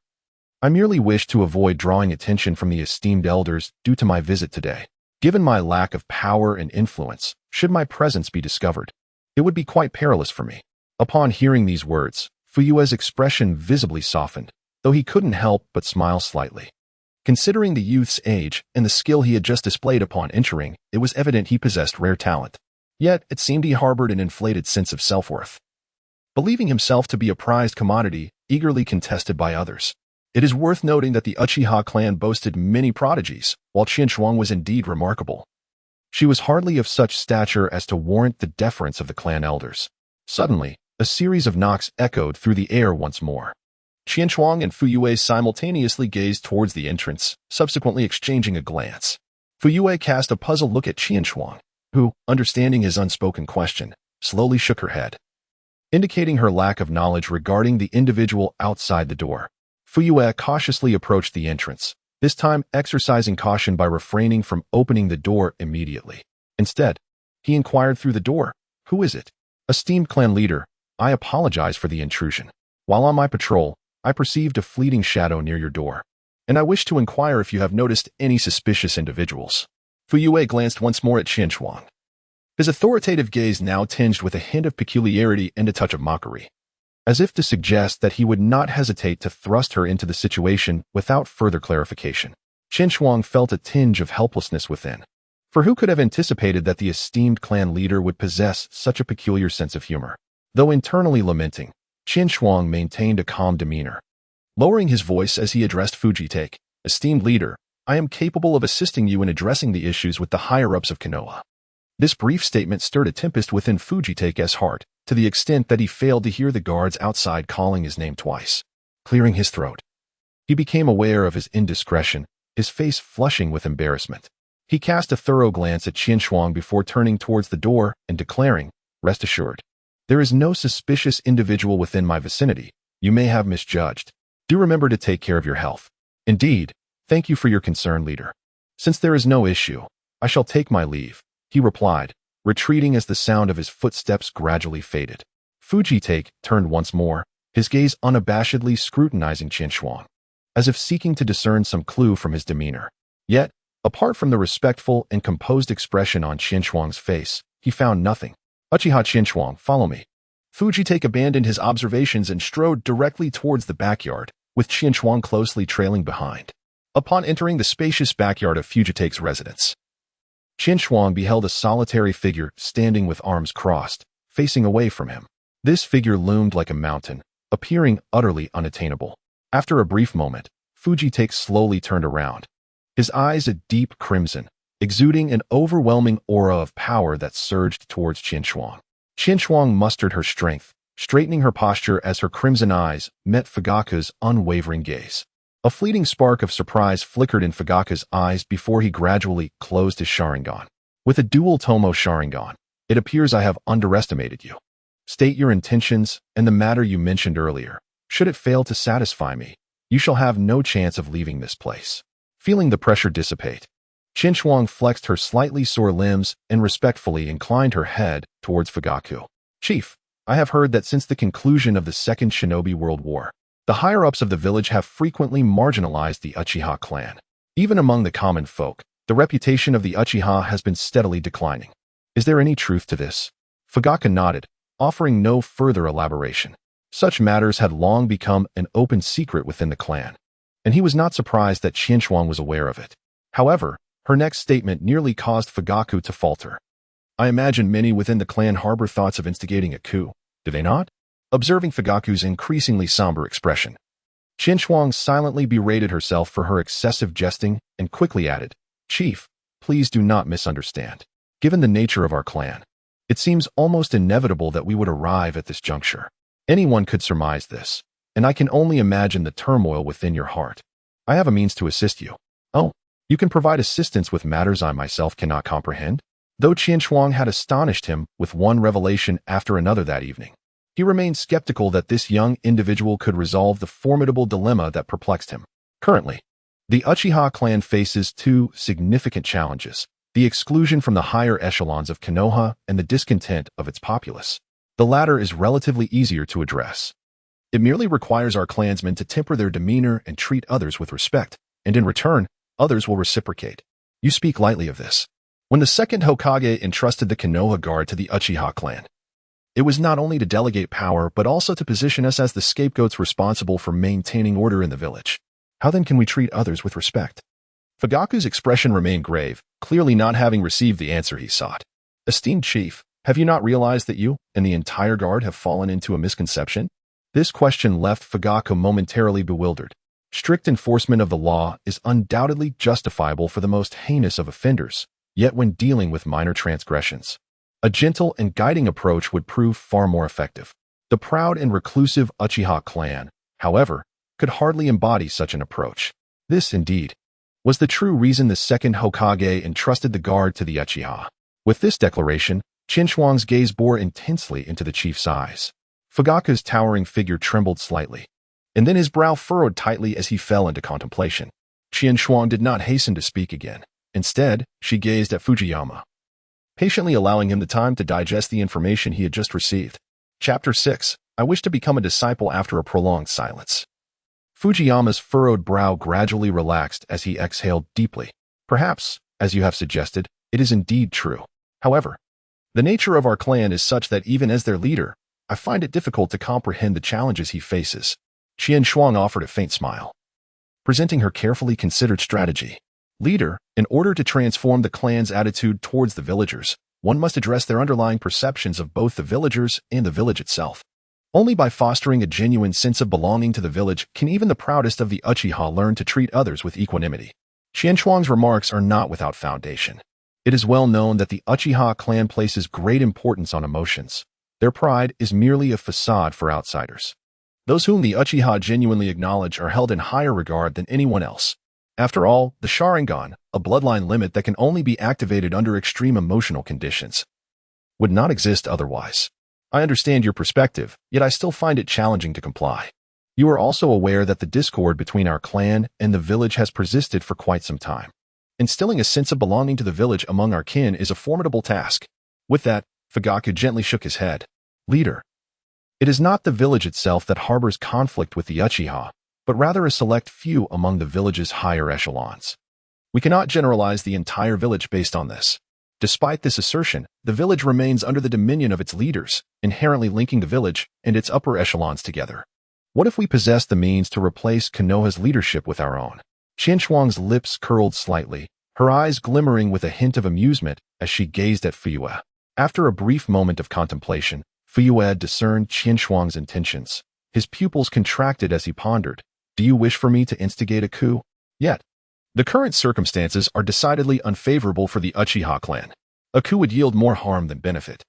Speaker 1: I merely wish to avoid drawing attention from the esteemed elders due to my visit today. Given my lack of power and influence, should my presence be discovered, it would be quite perilous for me." Upon hearing these words, Fuyue's expression visibly softened, though he couldn't help but smile slightly. Considering the youth's age and the skill he had just displayed upon entering, it was evident he possessed rare talent. Yet, it seemed he harbored an inflated sense of self-worth, believing himself to be a prized commodity, eagerly contested by others. It is worth noting that the Uchiha clan boasted many prodigies, while Qianshuang was indeed remarkable. She was hardly of such stature as to warrant the deference of the clan elders. Suddenly, a series of knocks echoed through the air once more. Qianshuang and Fuyue simultaneously gazed towards the entrance, subsequently exchanging a glance. Fuyue cast a puzzled look at Qianshuang, who, understanding his unspoken question, slowly shook her head, indicating her lack of knowledge regarding the individual outside the door. Fuyue cautiously approached the entrance, this time exercising caution by refraining from opening the door immediately. Instead, he inquired through the door, "Who is it?" "Esteemed clan leader, I apologize for the intrusion. While on my patrol, I perceived a fleeting shadow near your door, and I wish to inquire if you have noticed any suspicious individuals." Fuyue glanced once more at Qianshuang, his authoritative gaze now tinged with a hint of peculiarity and a touch of mockery, as if to suggest that he would not hesitate to thrust her into the situation without further clarification. Qianshuang felt a tinge of helplessness within, for who could have anticipated that the esteemed clan leader would possess such a peculiar sense of humor? Though internally lamenting, Qianshuang maintained a calm demeanor, lowering his voice as he addressed Fujitake. "Esteemed leader, I am capable of assisting you in addressing the issues with the higher-ups of Konoha." This brief statement stirred a tempest within Fujitake's heart, to the extent that he failed to hear the guards outside calling his name twice. Clearing his throat, he became aware of his indiscretion, his face flushing with embarrassment. He cast a thorough glance at Qianshuang before turning towards the door and declaring, "Rest assured, there is no suspicious individual within my vicinity. You may have misjudged. Do remember to take care of your health." "Indeed, thank you for your concern, leader. Since there is no issue, I shall take my leave," he replied, retreating as the sound of his footsteps gradually faded. Fujitake turned once more, his gaze unabashedly scrutinizing Qianshuang, as if seeking to discern some clue from his demeanor. Yet, apart from the respectful and composed expression on Qianshuang's face, he found nothing. "Uchiha Qianshuang, follow me." Fujitake abandoned his observations and strode directly towards the backyard, with Qianshuang closely trailing behind. Upon entering the spacious backyard of Fujitake's residence, Qianshuang beheld a solitary figure standing with arms crossed, facing away from him. This figure loomed like a mountain, appearing utterly unattainable. After a brief moment, Fujitake slowly turned around, his eyes a deep crimson, exuding an overwhelming aura of power that surged towards Qianshuang. Qianshuang mustered her strength, straightening her posture as her crimson eyes met Fugaku's unwavering gaze. A fleeting spark of surprise flickered in Fugaku's eyes before he gradually closed his Sharingan. "With a dual Tomo Sharingan, it appears I have underestimated you. State your intentions and the matter you mentioned earlier. Should it fail to satisfy me, you shall have no chance of leaving this place." Feeling the pressure dissipate, Qianshuang flexed her slightly sore limbs and respectfully inclined her head towards Fugaku. "Chief, I have heard that since the conclusion of the Second Shinobi World War, the higher-ups of the village have frequently marginalized the Uchiha clan. Even among the common folk, the reputation of the Uchiha has been steadily declining. Is there any truth to this?" Fugaku nodded, offering no further elaboration. Such matters had long become an open secret within the clan, and he was not surprised that Qianshuang was aware of it. However, her next statement nearly caused Fugaku to falter. "I imagine many within the clan harbor thoughts of instigating a coup, do they not?" Observing Fugaku's increasingly somber expression, Qianshuang silently berated herself for her excessive jesting and quickly added, "Chief, please do not misunderstand. Given the nature of our clan, it seems almost inevitable that we would arrive at this juncture. Anyone could surmise this, and I can only imagine the turmoil within your heart. I have a means to assist you." "Oh, you can provide assistance with matters I myself cannot comprehend?" Though Qianshuang had astonished him with one revelation after another that evening, he remained skeptical that this young individual could resolve the formidable dilemma that perplexed him. Currently, the Uchiha clan faces two significant challenges: the exclusion from the higher echelons of Konoha and the discontent of its populace. The latter is relatively easier to address. It merely requires our clansmen to temper their demeanor and treat others with respect, and in return, others will reciprocate. You speak lightly of this. When the second Hokage entrusted the Konoha Guard to the Uchiha clan, it was not only to delegate power, but also to position us as the scapegoats responsible for maintaining order in the village. How then can we treat others with respect? Fugaku's expression remained grave, clearly not having received the answer he sought. Esteemed chief, have you not realized that you and the entire guard have fallen into a misconception? This question left Fugaku momentarily bewildered. Strict enforcement of the law is undoubtedly justifiable for the most heinous of offenders, yet when dealing with minor transgressions, a gentle and guiding approach would prove far more effective. The proud and reclusive Uchiha clan, however, could hardly embody such an approach. This, indeed, was the true reason the second Hokage entrusted the guard to the Uchiha. With this declaration, Qian Shuang's gaze bore intensely into the chief's eyes. Fugaku's towering figure trembled slightly, and then his brow furrowed tightly as he fell into contemplation. Qian Shuang did not hasten to speak again. Instead, she gazed at Fujiyama, patiently allowing him the time to digest the information he had just received. Chapter 6. I wish to become a disciple after a prolonged silence. Fujiyama's furrowed brow gradually relaxed as he exhaled deeply. Perhaps, as you have suggested, it is indeed true. However, the nature of our clan is such that even as their leader, I find it difficult to comprehend the challenges he faces. Qian Shuang offered a faint smile, presenting her carefully considered strategy. Leader, in order to transform the clan's attitude towards the villagers, one must address their underlying perceptions of both the villagers and the village itself. Only by fostering a genuine sense of belonging to the village can even the proudest of the Uchiha learn to treat others with equanimity. Qian Shuang's remarks are not without foundation. It is well known that the Uchiha clan places great importance on emotions. Their pride is merely a facade for outsiders. Those whom the Uchiha genuinely acknowledge are held in higher regard than anyone else. After all, the Sharingan, a bloodline limit that can only be activated under extreme emotional conditions, would not exist otherwise. I understand your perspective, yet I still find it challenging to comply. You are also aware that the discord between our clan and the village has persisted for quite some time. Instilling a sense of belonging to the village among our kin is a formidable task. With that, Fugaku gently shook his head. Leader, it is not the village itself that harbors conflict with the Uchiha, but rather a select few among the village's higher echelons. We cannot generalize the entire village based on this. Despite this assertion, the village remains under the dominion of its leaders, inherently linking the village and its upper echelons together. What if we possess the means to replace Konoha's leadership with our own? Qian Shuang's lips curled slightly, her eyes glimmering with a hint of amusement as she gazed at Fuyue. After a brief moment of contemplation, Fuyue discerned Qian Shuang's intentions. His pupils contracted as he pondered. Do you wish for me to instigate a coup? Yet, the current circumstances are decidedly unfavorable for the Uchiha clan. A coup would yield more harm than benefit.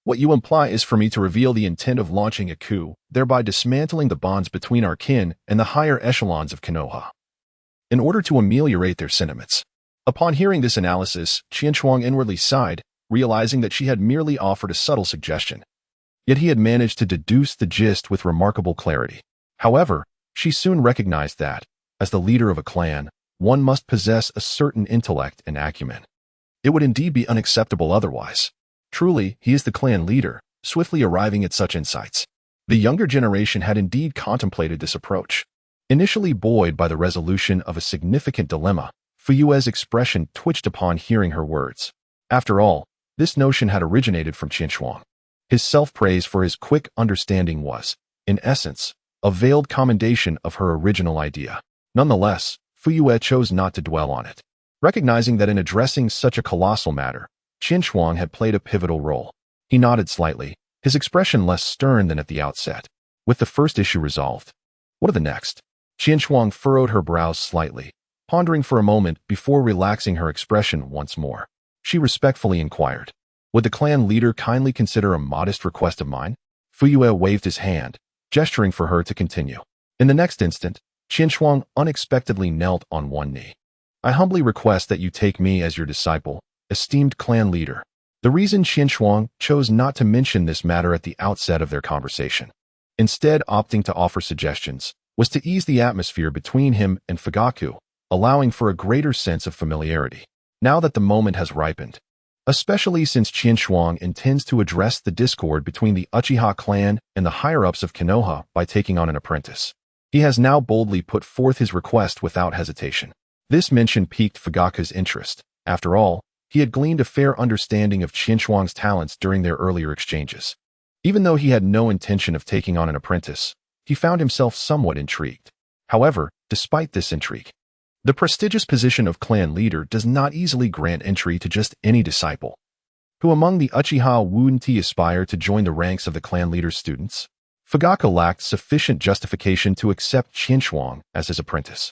Speaker 1: What you imply is for me to reveal the intent of launching a coup, thereby dismantling the bonds between our kin and the higher echelons of Konoha, in order to ameliorate their sentiments. Upon hearing this analysis, Qian Shuang inwardly sighed, realizing that she had merely offered a subtle suggestion. Yet he had managed to deduce the gist with remarkable clarity. However, she soon recognized that, as the leader of a clan, one must possess a certain intellect and acumen. It would indeed be unacceptable otherwise. Truly, he is the clan leader, swiftly arriving at such insights. The younger generation had indeed contemplated this approach. Initially buoyed by the resolution of a significant dilemma, Fuyue's expression twitched upon hearing her words. After all, this notion had originated from Qian Shuang. His self-praise for his quick understanding was, in essence, a veiled commendation of her original idea. Nonetheless, Fuyue chose not to dwell on it. Recognizing that in addressing such a colossal matter, Qian Shuang had played a pivotal role. He nodded slightly, his expression less stern than at the outset. With the first issue resolved, what of the next? Qian Shuang furrowed her brows slightly, pondering for a moment before relaxing her expression once more. She respectfully inquired, would the clan leader kindly consider a modest request of mine? Fuyue waved his hand, gesturing for her to continue. In the next instant, Qian Shuang unexpectedly knelt on one knee. I humbly request that you take me as your disciple, esteemed clan leader. The reason Qian Shuang chose not to mention this matter at the outset of their conversation, instead opting to offer suggestions, was to ease the atmosphere between him and Fugaku, allowing for a greater sense of familiarity. now that the moment has ripened. Especially since Qian Shuang intends to address the discord between the Uchiha clan and the higher-ups of Konoha by taking on an apprentice. He has now boldly put forth his request without hesitation. This mention piqued Fugaku's interest. After all, he had gleaned a fair understanding of Qian Shuang's talents during their earlier exchanges. Even though he had no intention of taking on an apprentice, he found himself somewhat intrigued. However, despite this intrigue, the prestigious position of clan leader does not easily grant entry to just any disciple. Who among the Uchiha wouldn't aspire to join the ranks of the clan leader's students? Fugaku lacked sufficient justification to accept Qian Shuang as his apprentice,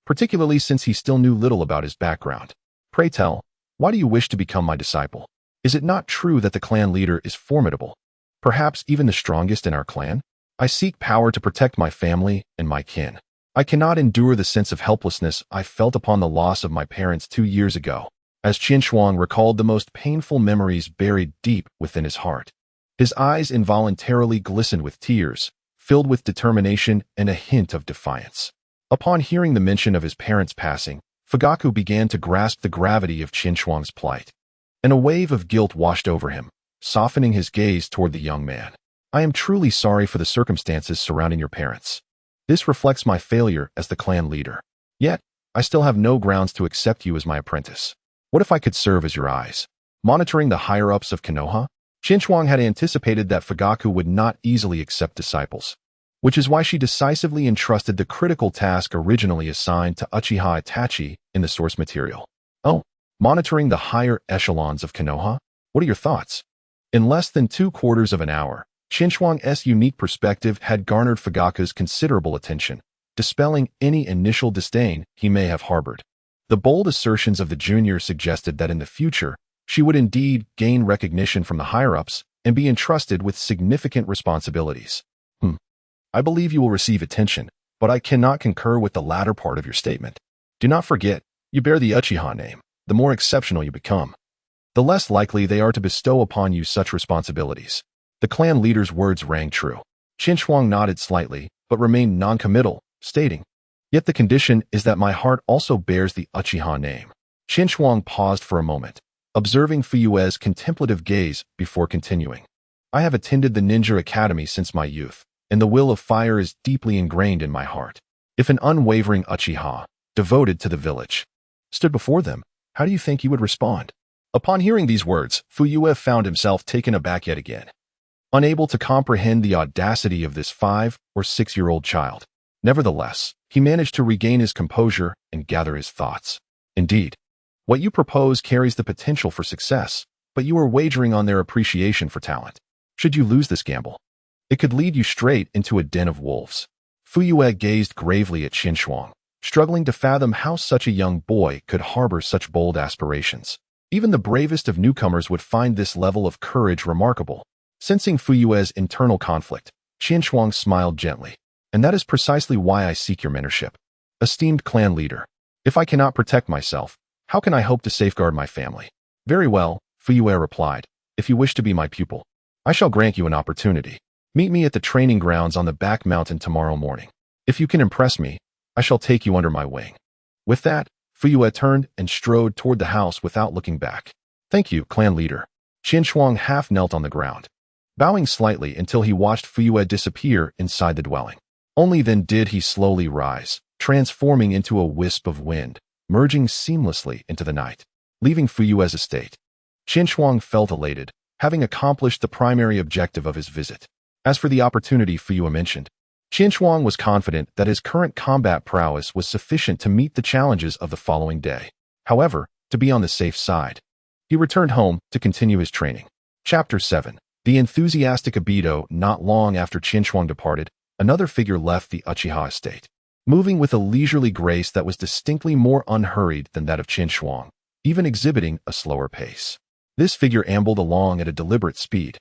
Speaker 1: particularly since he still knew little about his background. Pray tell, why do you wish to become my disciple? Is it not true that the clan leader is formidable, perhaps even the strongest in our clan? I seek power to protect my family and my kin. I cannot endure the sense of helplessness I felt upon the loss of my parents 2 years ago, as Qian Shuang recalled the most painful memories buried deep within his heart. His eyes involuntarily glistened with tears, filled with determination and a hint of defiance. Upon hearing the mention of his parents' passing, Fugaku began to grasp the gravity of Qian Shuang's plight, and a wave of guilt washed over him, softening his gaze toward the young man. I am truly sorry for the circumstances surrounding your parents. This reflects my failure as the clan leader. Yet, I still have no grounds to accept you as my apprentice. What if I could serve as your eyes, monitoring the higher-ups of Konoha? Qian Shuang had anticipated that Fugaku would not easily accept disciples, which is why she decisively entrusted the critical task originally assigned to Uchiha Itachi in the source material. Oh, monitoring the higher echelons of Konoha? What are your thoughts? In less than 2/4 of an hour, Qian Shuang's unique perspective had garnered Fugaku's considerable attention, dispelling any initial disdain he may have harbored. The bold assertions of the junior suggested that in the future, she would indeed gain recognition from the higher-ups and be entrusted with significant responsibilities. I believe you will receive attention, but I cannot concur with the latter part of your statement. Do not forget, you bear the Uchiha name. The more exceptional you become, the less likely they are to bestow upon you such responsibilities. The clan leader's words rang true. Qian Shuang nodded slightly, but remained non-committal, stating, "Yet the condition is that my heart also bears the Uchiha name." Qian Shuang paused for a moment, observing Fuyue's contemplative gaze before continuing. "I have attended the ninja academy since my youth, and the will of fire is deeply ingrained in my heart. If an unwavering Uchiha, devoted to the village, stood before them, how do you think he would respond?" Upon hearing these words, Fuyue found himself taken aback yet again, unable to comprehend the audacity of this 5 or 6-year-old child. Nevertheless, he managed to regain his composure and gather his thoughts. "Indeed, what you propose carries the potential for success, but you are wagering on their appreciation for talent. Should you lose this gamble, it could lead you straight into a den of wolves." Fuyue gazed gravely at Qian Shuang, struggling to fathom how such a young boy could harbor such bold aspirations. Even the bravest of newcomers would find this level of courage remarkable. Sensing Fuyue's internal conflict, Qian Shuang smiled gently. "And that is precisely why I seek your mentorship. Esteemed clan leader, if I cannot protect myself, how can I hope to safeguard my family?" "Very well," Fuyue replied. "If you wish to be my pupil, I shall grant you an opportunity. Meet me at the training grounds on the back mountain tomorrow morning. If you can impress me, I shall take you under my wing." With that, Fuyue turned and strode toward the house without looking back. "Thank you, clan leader." Qian Shuang half knelt on the ground, bowing slightly until he watched Fuyue disappear inside the dwelling. Only then did he slowly rise, transforming into a wisp of wind, merging seamlessly into the night, leaving Fuyue's estate. Qian Shuang felt elated, having accomplished the primary objective of his visit. As for the opportunity Fuyue mentioned, Qian Shuang was confident that his current combat prowess was sufficient to meet the challenges of the following day. However, to be on the safe side, he returned home to continue his training. Chapter 7. The enthusiastic Abido. Not long after Qian Shuang departed, another figure left the Uchiha estate, moving with a leisurely grace that was distinctly more unhurried than that of Qian Shuang, even exhibiting a slower pace. This figure ambled along at a deliberate speed,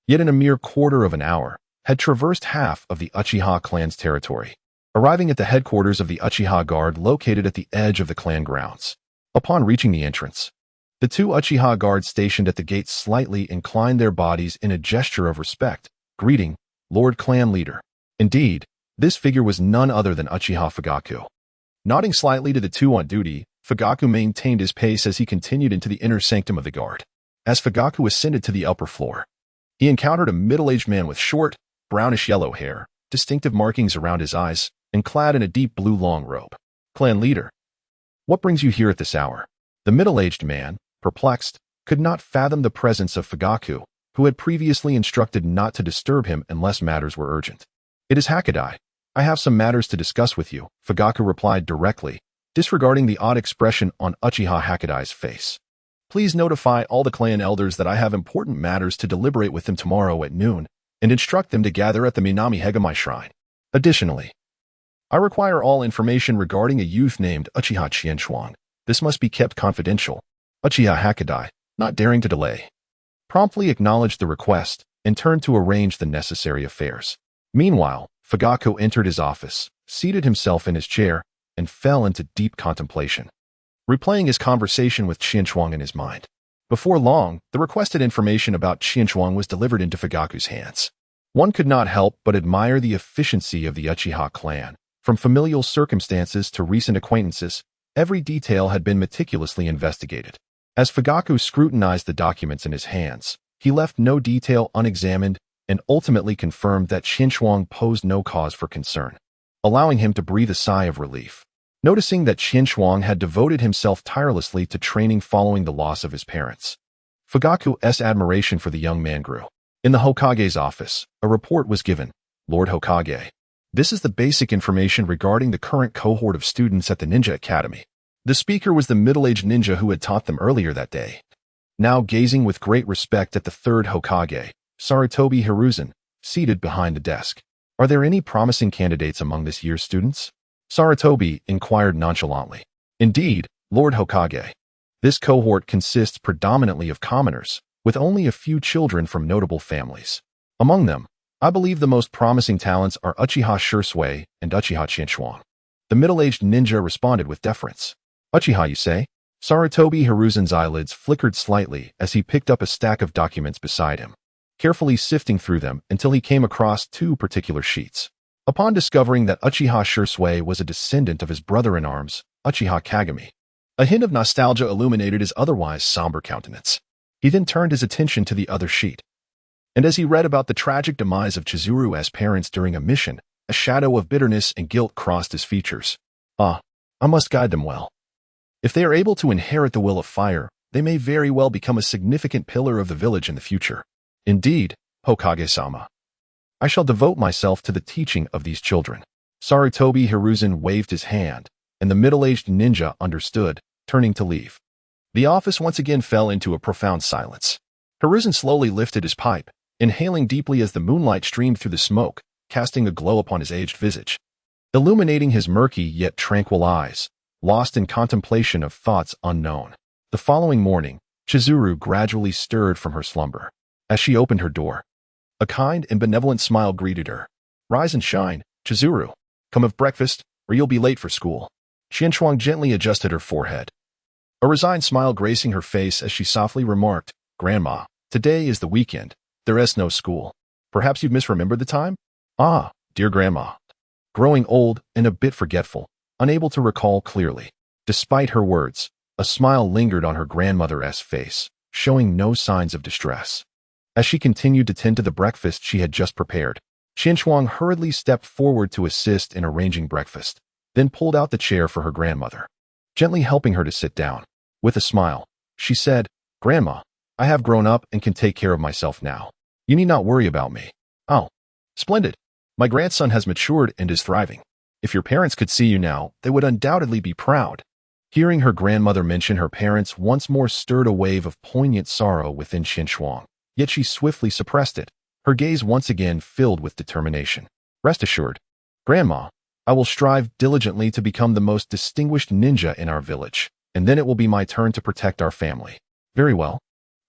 Speaker 1: yet in a mere quarter of an hour, had traversed half of the Uchiha clan's territory, arriving at the headquarters of the Uchiha Guard located at the edge of the clan grounds. Upon reaching the entrance, the 2 Uchiha guards stationed at the gate slightly inclined their bodies in a gesture of respect, greeting, "Lord Clan Leader." Indeed, this figure was none other than Uchiha Fugaku. Nodding slightly to the 2 on duty, Fugaku maintained his pace as he continued into the inner sanctum of the guard. As Fugaku ascended to the upper floor, he encountered a middle-aged man with short, brownish-yellow hair, distinctive markings around his eyes, and clad in a deep blue long robe. Clan leader, what brings you here at this hour? The middle-aged man, perplexed, could not fathom the presence of Fugaku, who had previously instructed not to disturb him unless matters were urgent. It is Hakadai. I have some matters to discuss with you, Fugaku replied directly, disregarding the odd expression on Uchiha Hakadai's face. Please notify all the clan elders that I have important matters to deliberate with them tomorrow at noon, and instruct them to gather at the Minami Hegemai Shrine. Additionally, I require all information regarding a youth named Uchiha Qianshuang. This must be kept confidential. Uchiha Hakadai, not daring to delay, promptly acknowledged the request and turned to arrange the necessary affairs. Meanwhile, Fugaku entered his office, seated himself in his chair, and fell into deep contemplation, replaying his conversation with Qianshuang in his mind. Before long, the requested information about Qianshuang was delivered into Fugaku's hands. One could not help but admire the efficiency of the Uchiha clan. From familial circumstances to recent acquaintances, every detail had been meticulously investigated. As Fugaku scrutinized the documents in his hands, he left no detail unexamined and ultimately confirmed that Qianshuang posed no cause for concern, allowing him to breathe a sigh of relief. Noticing that Qianshuang had devoted himself tirelessly to training following the loss of his parents, Fugaku's admiration for the young man grew. In the Hokage's office, a report was given. Lord Hokage, this is the basic information regarding the current cohort of students at the Ninja Academy. The speaker was the middle-aged ninja who had taught them earlier that day. Now gazing with great respect at the third Hokage, Sarutobi Hiruzen, seated behind the desk. Are there any promising candidates among this year's students? Sarutobi inquired nonchalantly. Indeed, Lord Hokage. This cohort consists predominantly of commoners, with only a few children from notable families. Among them, I believe the most promising talents are Uchiha Shursui and Uchiha Qianshuang. The middle-aged ninja responded with deference. Uchiha, you say? Sarutobi Hiruzen's eyelids flickered slightly as he picked up a stack of documents beside him, carefully sifting through them until he came across two particular sheets. Upon discovering that Uchiha Shursui was a descendant of his brother-in-arms, Uchiha Kagami, a hint of nostalgia illuminated his otherwise somber countenance. He then turned his attention to the other sheet. And as he read about the tragic demise of Chizuru's parents during a mission, a shadow of bitterness and guilt crossed his features. I must guide them well. If they are able to inherit the will of fire, they may very well become a significant pillar of the village in the future. Indeed, Hokage-sama, I shall devote myself to the teaching of these children. Sarutobi Hiruzen waved his hand, and the middle-aged ninja understood, turning to leave. The office once again fell into a profound silence. Hiruzen slowly lifted his pipe, inhaling deeply as the moonlight streamed through the smoke, casting a glow upon his aged visage, illuminating his murky yet tranquil eyes, lost in contemplation of thoughts unknown. The following morning, Chizuru gradually stirred from her slumber. As she opened her door, a kind and benevolent smile greeted her. Rise and shine, Chizuru. Come have breakfast, or you'll be late for school. Qianshuang gently adjusted her forehead, a resigned smile gracing her face as she softly remarked, Grandma, today is the weekend. There is no school. Perhaps you've misremembered the time? Ah, dear Grandma. Growing old and a bit forgetful, unable to recall clearly. Despite her words, a smile lingered on her grandmother's face, showing no signs of distress. As she continued to tend to the breakfast she had just prepared, Qianshuang hurriedly stepped forward to assist in arranging breakfast, then pulled out the chair for her grandmother, gently helping her to sit down. With a smile, she said, Grandma, I have grown up and can take care of myself now. You need not worry about me. Oh, splendid. My grandson has matured and is thriving. If your parents could see you now, they would undoubtedly be proud. Hearing her grandmother mention her parents once more stirred a wave of poignant sorrow within Qianshuang, yet she swiftly suppressed it, her gaze once again filled with determination. Rest assured, Grandma, I will strive diligently to become the most distinguished ninja in our village, and then it will be my turn to protect our family. Very well.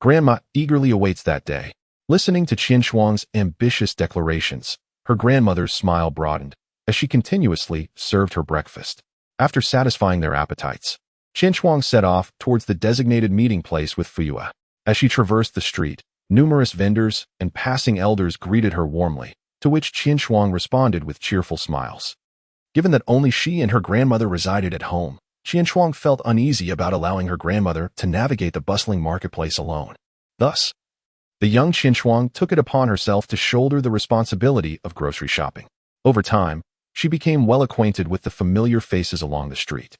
Speaker 1: Grandma eagerly awaits that day. Listening to Qianshuang's ambitious declarations, her grandmother's smile broadened as she continuously served her breakfast. After satisfying their appetites, Qianshuang set off towards the designated meeting place with Fuyue. As she traversed the street, numerous vendors and passing elders greeted her warmly, to which Qianshuang responded with cheerful smiles. Given that only she and her grandmother resided at home, Qianshuang felt uneasy about allowing her grandmother to navigate the bustling marketplace alone. Thus, the young Qianshuang took it upon herself to shoulder the responsibility of grocery shopping. Over time, she became well acquainted with the familiar faces along the street.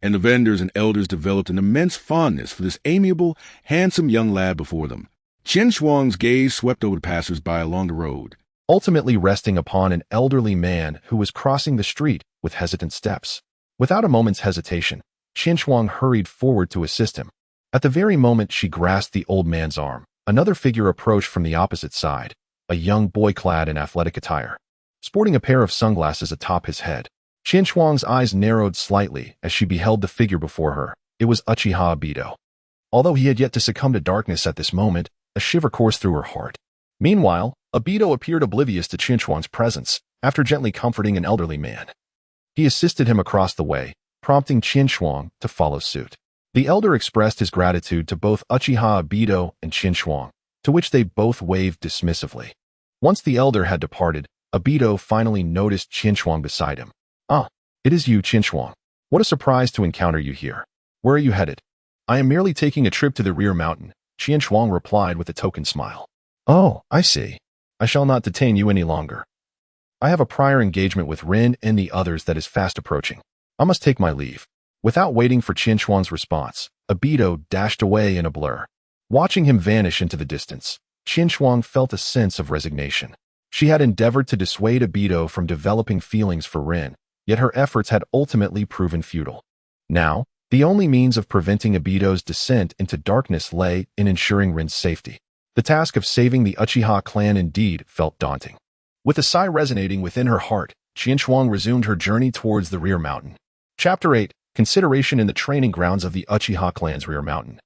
Speaker 2: And the vendors and elders developed an immense fondness for this amiable, handsome young lad before them. Qianshuang's gaze swept over the passers-by along the road,
Speaker 1: ultimately resting upon an elderly man who was crossing the street with hesitant steps. Without a moment's hesitation, Qianshuang hurried forward to assist him. At the very moment she grasped the old man's arm, another figure approached from the opposite side, a young boy clad in athletic attire, sporting a pair of sunglasses atop his head. Qianshuang's eyes narrowed slightly as she beheld the figure before her. It was Uchiha Obito. Although he had yet to succumb to darkness at this moment, a shiver coursed through her heart. Meanwhile, Obito appeared oblivious to Qianshuang's presence, after gently comforting an elderly man. He assisted him across the way, prompting Qianshuang to follow suit. The elder expressed his gratitude to both Uchiha Obito and Qianshuang, to which they both waved dismissively. Once the elder had departed, Obito finally noticed Qianshuang beside him. "Ah, it is you, Qianshuang. What a surprise to encounter you here. Where are you headed?" "I am merely taking a trip to the rear mountain," Qianshuang replied with a token smile. "Oh, I see. I shall not detain you any longer. I have a prior engagement with Rin and the others that is fast approaching. I must take my leave." Without waiting for Qianshuang's response, Obito dashed away in a blur. Watching him vanish into the distance, Qianshuang felt a sense of resignation. She had endeavored to dissuade Obito from developing feelings for Rin, yet her efforts had ultimately proven futile. Now, the only means of preventing Obito's descent into darkness lay in ensuring Rin's safety. The task of saving the Uchiha clan indeed felt daunting. With a sigh resonating within her heart, Qianshuang resumed her journey towards the rear mountain. Chapter 8. Consideration in the training grounds of the Uchiha clan's rear mountain.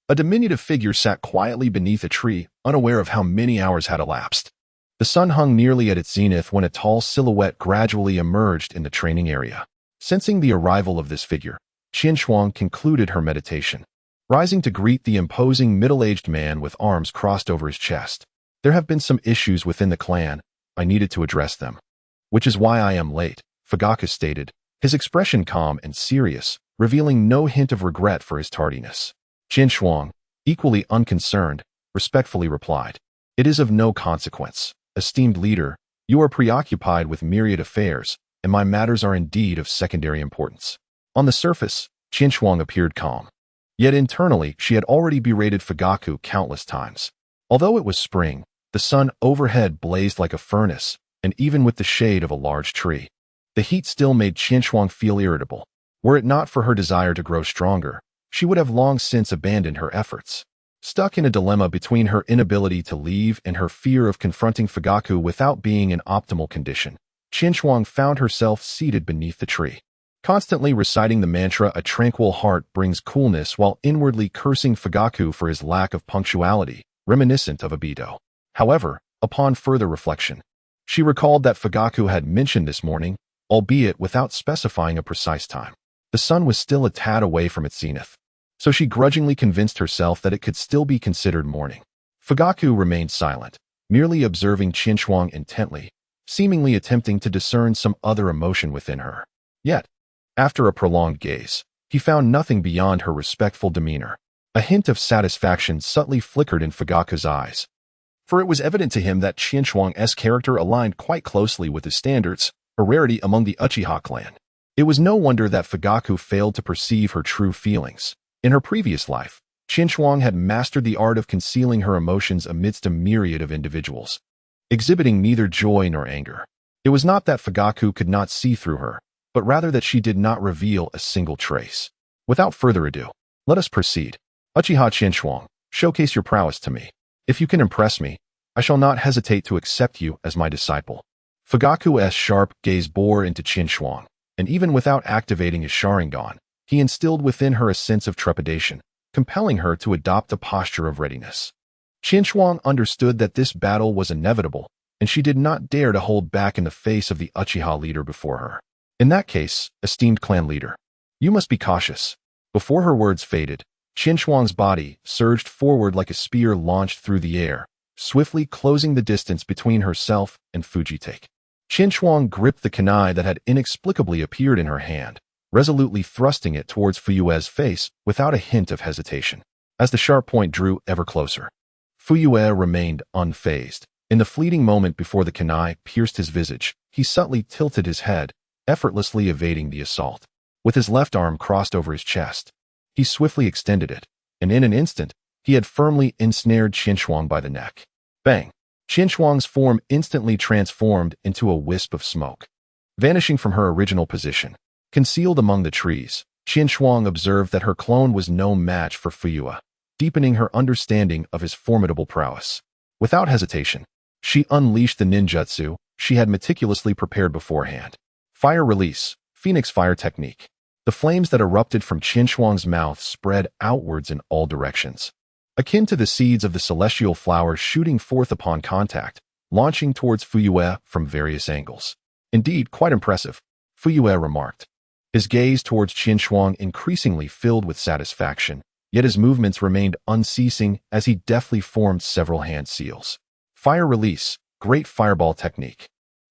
Speaker 1: A diminutive figure sat quietly beneath a tree, unaware of how many hours had elapsed. The sun hung nearly at its zenith when a tall silhouette gradually emerged in the training area. Sensing the arrival of this figure, Qianshuang concluded her meditation, rising to greet the imposing middle-aged man with arms crossed over his chest. "There have been some issues within the clan. I needed to address them. Which is why I am late," Fugaku stated, his expression calm and serious, revealing no hint of regret for his tardiness. Qianshuang, equally unconcerned, respectfully replied, "It is of no consequence. Esteemed leader, you are preoccupied with myriad affairs, and my matters are indeed of secondary importance." On the surface, Qianshuang appeared calm. Yet internally, she had already berated Fugaku countless times. Although it was spring, the sun overhead blazed like a furnace, and even with the shade of a large tree, the heat still made Qianshuang feel irritable. Were it not for her desire to grow stronger, she would have long since abandoned her efforts. Stuck in a dilemma between her inability to leave and her fear of confronting Fugaku without being in optimal condition, Qianshuang found herself seated beneath the tree, constantly reciting the mantra, "A tranquil heart brings coolness," while inwardly cursing Fugaku for his lack of punctuality, reminiscent of Obito. However, upon further reflection, she recalled that Fugaku had mentioned this morning, albeit without specifying a precise time. The sun was still a tad away from its zenith, so she grudgingly convinced herself that it could still be considered morning. Fugaku remained silent, merely observing Qianshuang intently, seemingly attempting to discern some other emotion within her. Yet, after a prolonged gaze, he found nothing beyond her respectful demeanor. A hint of satisfaction subtly flickered in Fugaku's eyes, for it was evident to him that Qianshuang's character aligned quite closely with his standards, a rarity among the Uchiha clan. It was no wonder that Fugaku failed to perceive her true feelings. In her previous life, Qianshuang had mastered the art of concealing her emotions amidst a myriad of individuals, exhibiting neither joy nor anger. It was not that Fugaku could not see through her, but rather that she did not reveal a single trace. Without further ado, let us proceed. Uchiha Qianshuang, showcase your prowess to me. If you can impress me, I shall not hesitate to accept you as my disciple. Fugaku's sharp gaze bore into Qianshuang, and even without activating his Sharingan, he instilled within her a sense of trepidation, compelling her to adopt a posture of readiness. Qianshuang understood that this battle was inevitable, and she did not dare to hold back in the face of the Uchiha leader before her. "In that case, esteemed clan leader, you must be cautious." Before her words faded, Qianshuang's body surged forward like a spear launched through the air, swiftly closing the distance between herself and Fujitake. Qianshuang gripped the kunai that had inexplicably appeared in her hand, resolutely thrusting it towards Fuyue's face without a hint of hesitation. As the sharp point drew ever closer, Fuyue remained unfazed. In the fleeting moment before the kunai pierced his visage, he subtly tilted his head, effortlessly evading the assault. With his left arm crossed over his chest, he swiftly extended it, and in an instant, he had firmly ensnared Qinshuang by the neck. Bang! Qinshuang's form instantly transformed into a wisp of smoke. Vanishing from her original position, concealed among the trees, Qinshuang observed that her clone was no match for Fuyue, deepening her understanding of his formidable prowess. Without hesitation, she unleashed the ninjutsu she had meticulously prepared beforehand. Fire release, Phoenix Fire technique. The flames that erupted from Qinshuang's mouth spread outwards in all directions, akin to the seeds of the celestial flower shooting forth upon contact, launching towards Fuyue from various angles. Indeed, quite impressive, Fuyue remarked, his gaze towards Qinshuang increasingly filled with satisfaction, yet his movements remained unceasing as he deftly formed several hand seals. Fire release, Great Fireball technique.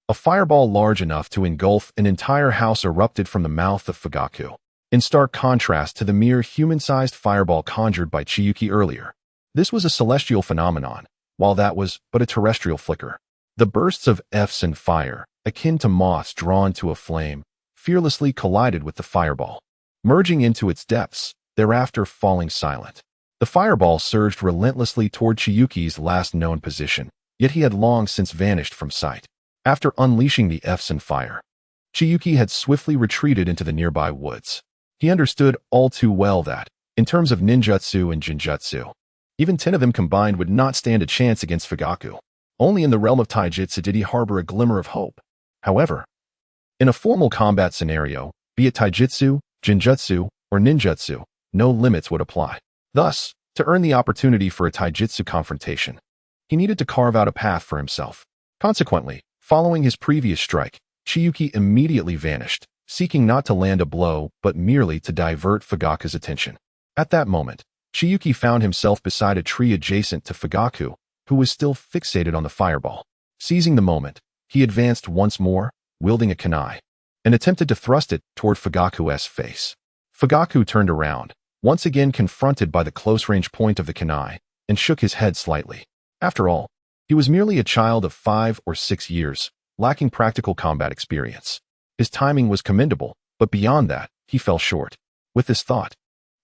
Speaker 1: A fireball large enough to engulf an entire house erupted from the mouth of Fugaku, in stark contrast to the mere human-sized fireball conjured by Chiyuki earlier. This was a celestial phenomenon, while that was but a terrestrial flicker. The bursts of F's and fire, akin to moths drawn to a flame, fearlessly collided with the fireball, merging into its depths, thereafter falling silent. The fireball surged relentlessly toward Chiyuki's last known position, yet he had long since vanished from sight. After unleashing the F's and fire, Chiyuki had swiftly retreated into the nearby woods. He understood all too well that, in terms of ninjutsu and jinjutsu, even 10 of them combined would not stand a chance against Fugaku. Only in the realm of taijutsu did he harbor a glimmer of hope. However, in a formal combat scenario, be it taijutsu, jinjutsu, or ninjutsu, no limits would apply. Thus, to earn the opportunity for a taijutsu confrontation, he needed to carve out a path for himself. Consequently, following his previous strike, Chiyuki immediately vanished, seeking not to land a blow but merely to divert Fugaku's attention. At that moment, Chiyuki found himself beside a tree adjacent to Fugaku, who was still fixated on the fireball. Seizing the moment, he advanced once more, wielding a kunai, and attempted to thrust it toward Fugaku's face. Fugaku turned around, once again confronted by the close-range point of the kunai, and shook his head slightly. After all, he was merely a child of 5 or 6 years, lacking practical combat experience. His timing was commendable, but beyond that, he fell short. With this thought,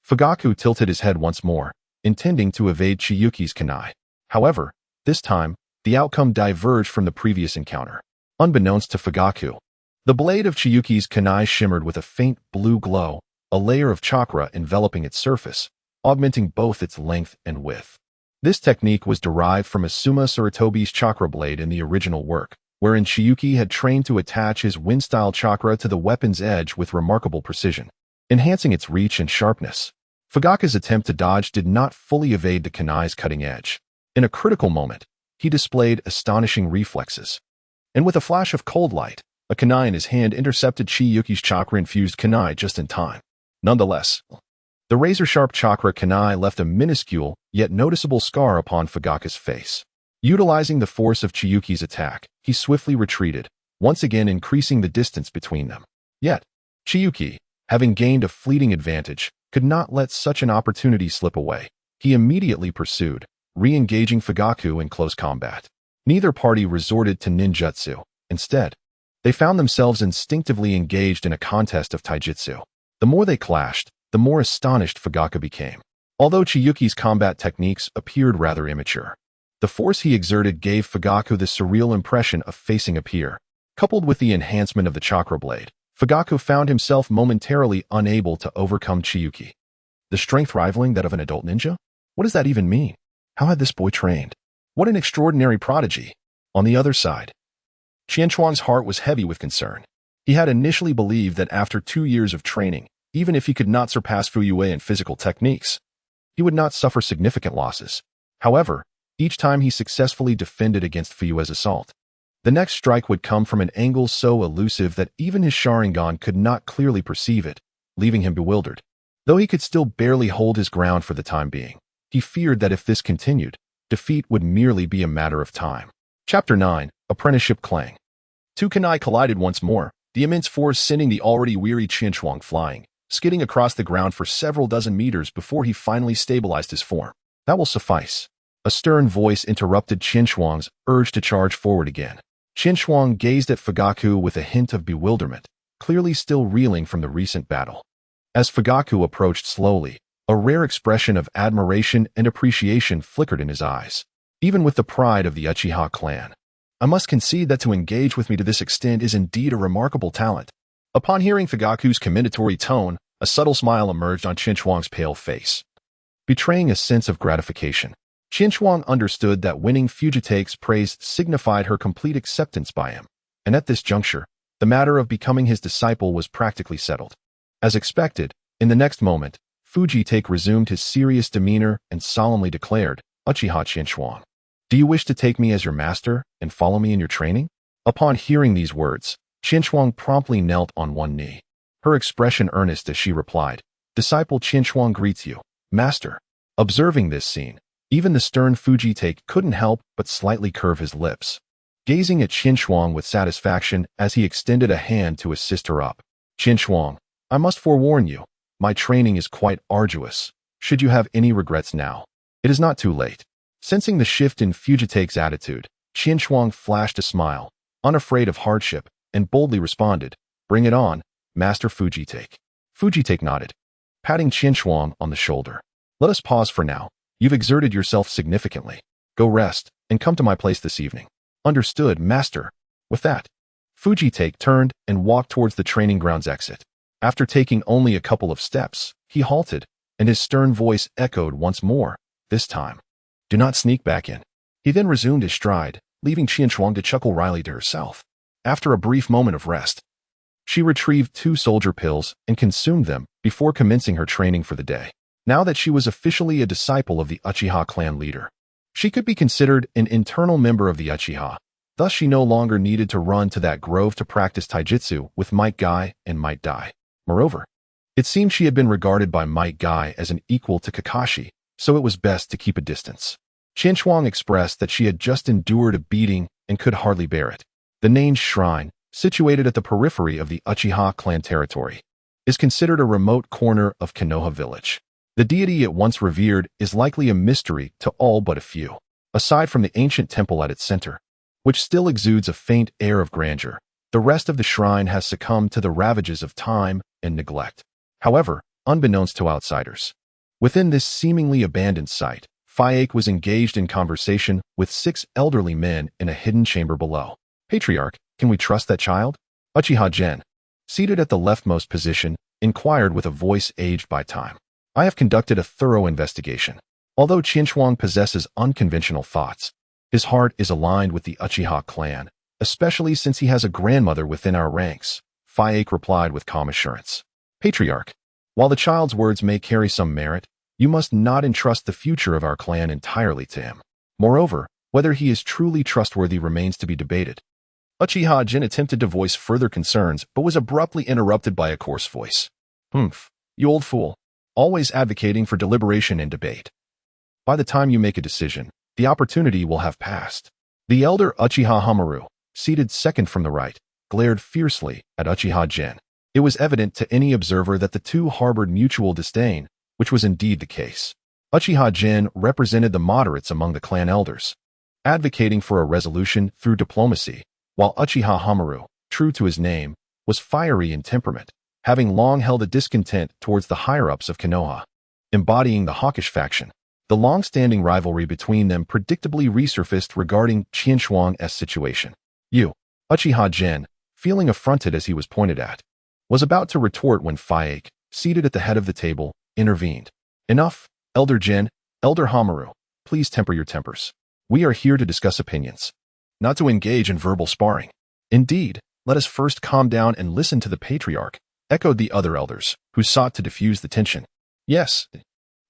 Speaker 1: Fugaku tilted his head once more, intending to evade Chiyuki's kunai. However, this time, the outcome diverged from the previous encounter. Unbeknownst to Fugaku, the blade of Chiyuki's kunai shimmered with a faint blue glow, a layer of chakra enveloping its surface, augmenting both its length and width. This technique was derived from Asuma Sarutobi's chakra blade in the original work, wherein Chiyuki had trained to attach his wind-style chakra to the weapon's edge with remarkable precision, enhancing its reach and sharpness. Fugaku's attempt to dodge did not fully evade the kunai's cutting edge. In a critical moment, he displayed astonishing reflexes, and with a flash of cold light, a kunai in his hand intercepted Chiyuki's chakra-infused kunai just in time. Nonetheless, the razor-sharp chakra kunai left a minuscule yet noticeable scar upon Fugaku's face. Utilizing the force of Chiyuki's attack, he swiftly retreated, once again increasing the distance between them. Yet, Chiyuki, having gained a fleeting advantage, could not let such an opportunity slip away. He immediately pursued, re-engaging Fugaku in close combat. Neither party resorted to ninjutsu. Instead, they found themselves instinctively engaged in a contest of taijutsu. The more they clashed, the more astonished Fugaku became. Although Chiyuki's combat techniques appeared rather immature, the force he exerted gave Fugaku the surreal impression of facing a peer. Coupled with the enhancement of the chakra blade, Fugaku found himself momentarily unable to overcome Chiyuki. The strength rivaling that of an adult ninja? What does that even mean? How had this boy trained? What an extraordinary prodigy! On the other side, Qinshuang's heart was heavy with concern. He had initially believed that after 2 years of training, even if he could not surpass Fuyue in physical techniques, he would not suffer significant losses. However, each time he successfully defended against Fuyue's assault, the next strike would come from an angle so elusive that even his Sharingan could not clearly perceive it, leaving him bewildered. Though he could still barely hold his ground for the time being, he feared that if this continued, defeat would merely be a matter of time. Chapter 9, Apprenticeship Clang. Two kunai collided once more, the immense force sending the already weary Qinshuang flying, skidding across the ground for several dozen meters before he finally stabilized his form. That will suffice. A stern voice interrupted Qinshuang's urge to charge forward again. Qinshuang gazed at Fugaku with a hint of bewilderment, clearly still reeling from the recent battle. As Fugaku approached slowly, a rare expression of admiration and appreciation flickered in his eyes. Even with the pride of the Uchiha clan, I must concede that to engage with me to this extent is indeed a remarkable talent. Upon hearing Fugaku's commendatory tone, a subtle smile emerged on Qinshuang's pale face, betraying a sense of gratification. Qinshuang understood that winning Fugitake's praise signified her complete acceptance by him, and at this juncture, the matter of becoming his disciple was practically settled. As expected, in the next moment, Fugitake resumed his serious demeanor and solemnly declared, "Uchiha Qinshuang, do you wish to take me as your master and follow me in your training?" Upon hearing these words, Qinshuang promptly knelt on one knee, her expression earnest as she replied, "Disciple Qinshuang greets you, master." Observing this scene, even the stern Fugitake couldn't help but slightly curve his lips, gazing at Qinshuang with satisfaction as he extended a hand to assist her up. "Qinshuang, I must forewarn you, my training is quite arduous. Should you have any regrets now, it is not too late." Sensing the shift in Fugitake's attitude, Qinshuang flashed a smile, unafraid of hardship, and boldly responded, "Bring it on, Master Fugitake." Fugitake nodded, patting Qinshuang on the shoulder. "Let us pause for now. You've exerted yourself significantly. Go rest, and come to my place this evening." "Understood, master." With that, Fugitake turned and walked towards the training ground's exit. After taking only a couple of steps, he halted, and his stern voice echoed once more, this time, "Do not sneak back in." He then resumed his stride, leaving Qinshuang to chuckle wryly to herself. After a brief moment of rest, she retrieved 2 soldier pills and consumed them before commencing her training for the day. Now that she was officially a disciple of the Uchiha clan leader, she could be considered an internal member of the Uchiha. Thus she no longer needed to run to that grove to practice taijutsu with Might Guy and Might Dai. Moreover, it seemed she had been regarded by Might Guy as an equal to Kakashi, so it was best to keep a distance. Qinshuang expressed that she had just endured a beating and could hardly bear it. The Nain's shrine, situated at the periphery of the Uchiha clan territory, is considered a remote corner of Konoha village. The deity it once revered is likely a mystery to all but a few. Aside from the ancient temple at its center, which still exudes a faint air of grandeur, the rest of the shrine has succumbed to the ravages of time and neglect. However, unbeknownst to outsiders, within this seemingly abandoned site, Fayake was engaged in conversation with 6 elderly men in a hidden chamber below. "Patriarch, can we trust that child?" Uchiha Gen, seated at the leftmost position, inquired with a voice aged by time. "I have conducted a thorough investigation. Although Qinshuang possesses unconventional thoughts, his heart is aligned with the Uchiha clan, especially since he has a grandmother within our ranks," Fayake replied with calm assurance. "Patriarch, while the child's words may carry some merit, you must not entrust the future of our clan entirely to him. Moreover, whether he is truly trustworthy remains to be debated." Uchiha Jin attempted to voice further concerns, but was abruptly interrupted by a coarse voice. "Humph, you old fool. Always advocating for deliberation and debate. By the time you make a decision, the opportunity will have passed." The elder Uchiha Hamaru, seated second from the right, glared fiercely at Uchiha Jin. It was evident to any observer that the two harbored mutual disdain, which was indeed the case. Uchiha Jin represented the moderates among the clan elders, advocating for a resolution through diplomacy, while Uchiha Hamaru, true to his name, was fiery in temperament, having long held a discontent towards the higher-ups of Konoha. Embodying the hawkish faction, the long-standing rivalry between them predictably resurfaced regarding Qinshuang's situation. Uchiha Jin, feeling affronted as he was pointed at, was about to retort when Fayake, seated at the head of the table, intervened. "Enough, Elder Jin, Elder Hamaru, please temper your tempers. We are here to discuss opinions, not to engage in verbal sparring." "Indeed, let us first calm down and listen to the patriarch," echoed the other elders, who sought to diffuse the tension. "Yes,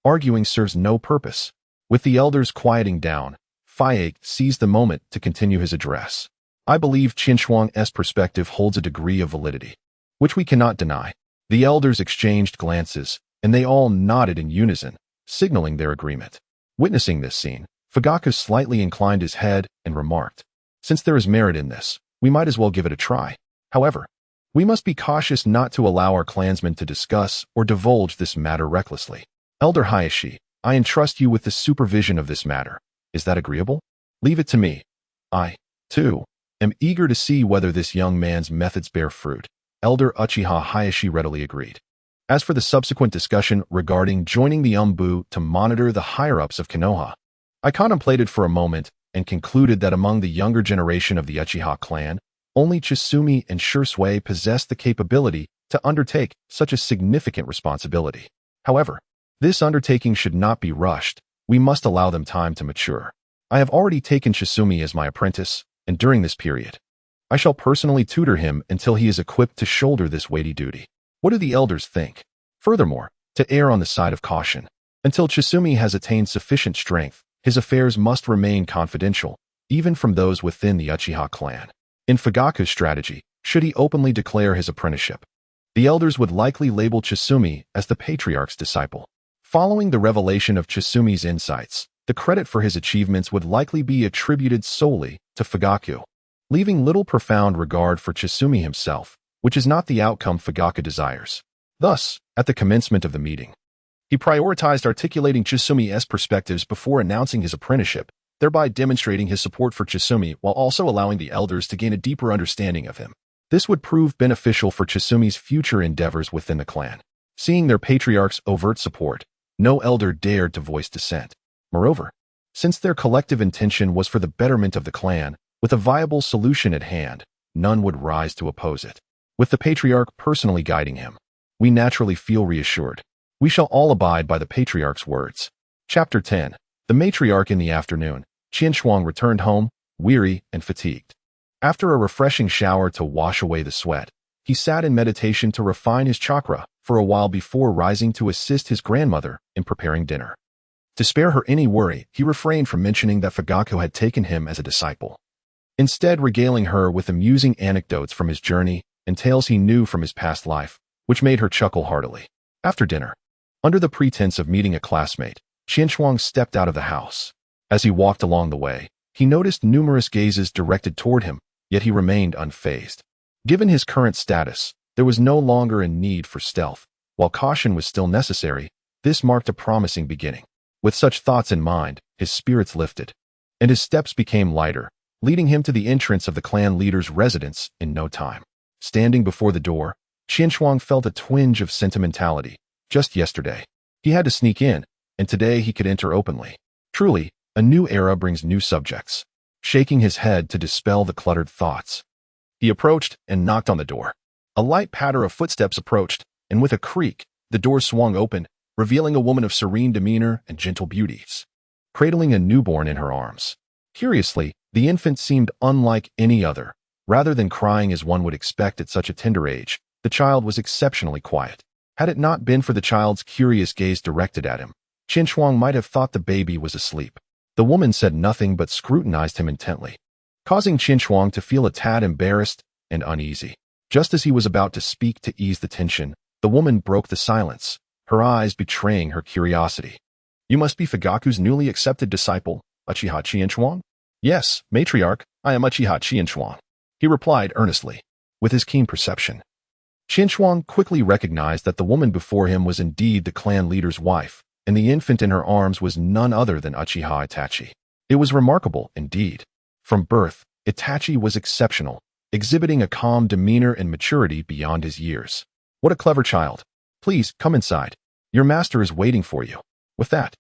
Speaker 1: arguing serves no purpose." With the elders quieting down, Fayake seized the moment to continue his address. "I believe Qinshuang's perspective holds a degree of validity, which we cannot deny." The elders exchanged glances, and they all nodded in unison, signaling their agreement. Witnessing this scene, Fugaku slightly inclined his head and remarked, "Since there is merit in this, we might as well give it a try. However, We must be cautious not to allow our clansmen to discuss or divulge this matter recklessly. Elder Hayashi, I entrust you with the supervision of this matter. Is that agreeable? Leave it to me. I, too, am eager to see whether this young man's methods bear fruit. Elder Uchiha Hayashi readily agreed. As for the subsequent discussion regarding joining the Umbu to monitor the higher-ups of Konoha, I contemplated for a moment and concluded that among the younger generation of the Uchiha clan, only Chisumi and Shursui possessed the capability to undertake such a significant responsibility. However, this undertaking should not be rushed. We must allow them time to mature. I have already taken Chisumi as my apprentice, and during this period, I shall personally tutor him until he is equipped to shoulder this weighty duty. What do the elders think? Furthermore, to err on the side of caution, until Chisumi has attained sufficient strength, his affairs must remain confidential, even from those within the Uchiha clan. In Fugaku's strategy, should he openly declare his apprenticeship, the elders would likely label Chisumi as the patriarch's disciple. Following the revelation of Chisumi's insights, the credit for his achievements would likely be attributed solely to Fugaku, leaving little profound regard for Chisumi himself, which is not the outcome Fugaku desires. Thus, at the commencement of the meeting, he prioritized articulating Chisumi's perspectives before announcing his apprenticeship, thereby demonstrating his support for Chisumi while also allowing the elders to gain a deeper understanding of him. This would prove beneficial for Chisumi's future endeavors within the clan. Seeing their patriarch's overt support, no elder dared to voice dissent. Moreover, since their collective intention was for the betterment of the clan, with a viable solution at hand, none would rise to oppose it. With the patriarch personally guiding him, we naturally feel reassured. We shall all abide by the patriarch's words. Chapter 10. The matriarch. In the afternoon, Qinshuang returned home, weary and fatigued. After a refreshing shower to wash away the sweat, he sat in meditation to refine his chakra for a while before rising to assist his grandmother in preparing dinner. To spare her any worry, he refrained from mentioning that Fugaku had taken him as a disciple, instead regaling her with amusing anecdotes from his journey and tales he knew from his past life, which made her chuckle heartily. After dinner, under the pretense of meeting a classmate, Qinshuang stepped out of the house. As he walked along the way, he noticed numerous gazes directed toward him, yet he remained unfazed. Given his current status, there was no longer a need for stealth. While caution was still necessary, this marked a promising beginning. With such thoughts in mind, his spirits lifted, and his steps became lighter, leading him to the entrance of the clan leader's residence in no time. Standing before the door, Qinshuang felt a twinge of sentimentality. Just yesterday, he had to sneak in, and today he could enter openly. Truly, a new era brings new subjects. Shaking his head to dispel the cluttered thoughts, he approached and knocked on the door. A light patter of footsteps approached, and with a creak, the door swung open, revealing a woman of serene demeanor and gentle beauties, cradling a newborn in her arms. Curiously, the infant seemed unlike any other. Rather than crying as one would expect at such a tender age, the child was exceptionally quiet. Had it not been for the child's curious gaze directed at him, Qinshuang might have thought the baby was asleep. The woman said nothing but scrutinized him intently, causing Qinshuang to feel a tad embarrassed and uneasy. Just as he was about to speak to ease the tension, the woman broke the silence, her eyes betraying her curiosity. You must be Fugaku's newly accepted disciple, Uchiha Qinshuang? Yes, matriarch, I am Uchiha Qinshuang, he replied earnestly. With his keen perception, Qinshuang quickly recognized that the woman before him was indeed the clan leader's wife, and the infant in her arms was none other than Uchiha Itachi. It was remarkable, indeed. From birth, Itachi was exceptional, exhibiting a calm demeanor and maturity beyond his years. What a clever child. Please, come inside. Your master is waiting for you. With that,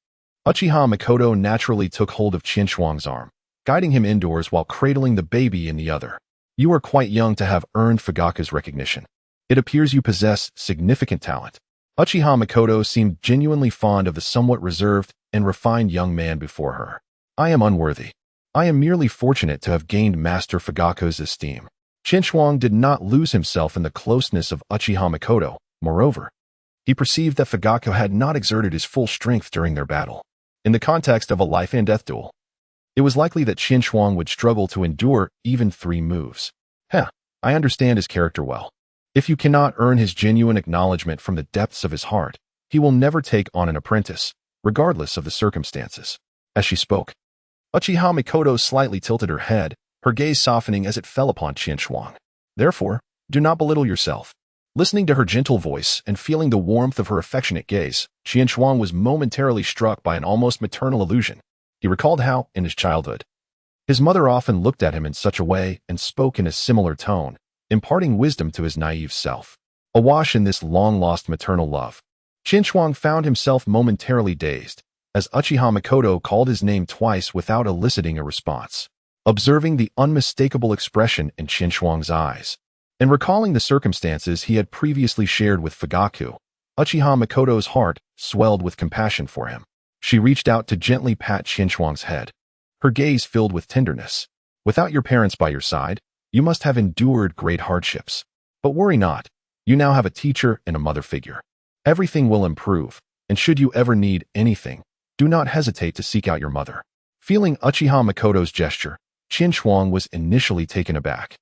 Speaker 1: Uchiha Makoto naturally took hold of Qinshuang's arm, guiding him indoors while cradling the baby in the other. You are quite young to have earned Fugaku's recognition. It appears you possess significant talent. Uchiha Makoto seemed genuinely fond of the somewhat reserved and refined young man before her. I am unworthy. I am merely fortunate to have gained Master Fugaku's esteem. Qinshuang did not lose himself in the closeness of Uchiha Makoto. Moreover, he perceived that Fugaku had not exerted his full strength during their battle. In the context of a life-and-death duel, it was likely that Qinshuang would struggle to endure even 3 moves. I understand his character well. If you cannot earn his genuine acknowledgement from the depths of his heart, he will never take on an apprentice, regardless of the circumstances. As she spoke, Uchiha Makoto slightly tilted her head, her gaze softening as it fell upon Qinshuang. Therefore, Do not belittle yourself. Listening to her gentle voice and feeling the warmth of her affectionate gaze, Qianshuang was momentarily struck by an almost maternal illusion. He recalled how, in his childhood, his mother often looked at him in such a way and spoke in a similar tone, imparting wisdom to his naive self. Awash in this long-lost maternal love, Qianshuang found himself momentarily dazed, as Uchiha Makoto called his name twice without eliciting a response. Observing the unmistakable expression in Qianshuang's eyes, and recalling the circumstances he had previously shared with Fugaku, Uchiha Makoto's heart swelled with compassion for him. She reached out to gently pat Qianshuang's head, her gaze filled with tenderness. Without your parents by your side, you must have endured great hardships. But worry not, you now have a teacher and a mother figure. Everything will improve, and should you ever need anything, do not hesitate to seek out your mother. Feeling Uchiha Makoto's gesture, Qianshuang was initially taken aback.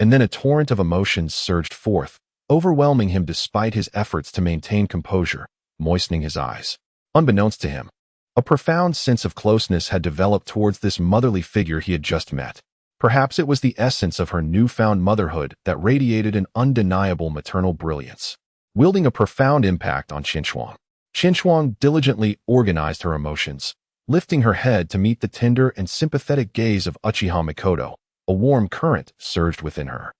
Speaker 1: And then a torrent of emotions surged forth, overwhelming him despite his efforts to maintain composure, moistening his eyes. Unbeknownst to him, a profound sense of closeness had developed towards this motherly figure he had just met. Perhaps it was the essence of her newfound motherhood that radiated an undeniable maternal brilliance, wielding a profound impact on Qianshuang. Qianshuang diligently organized her emotions, lifting her head to meet the tender and sympathetic gaze of Uchiha Makoto. A warm current surged within her.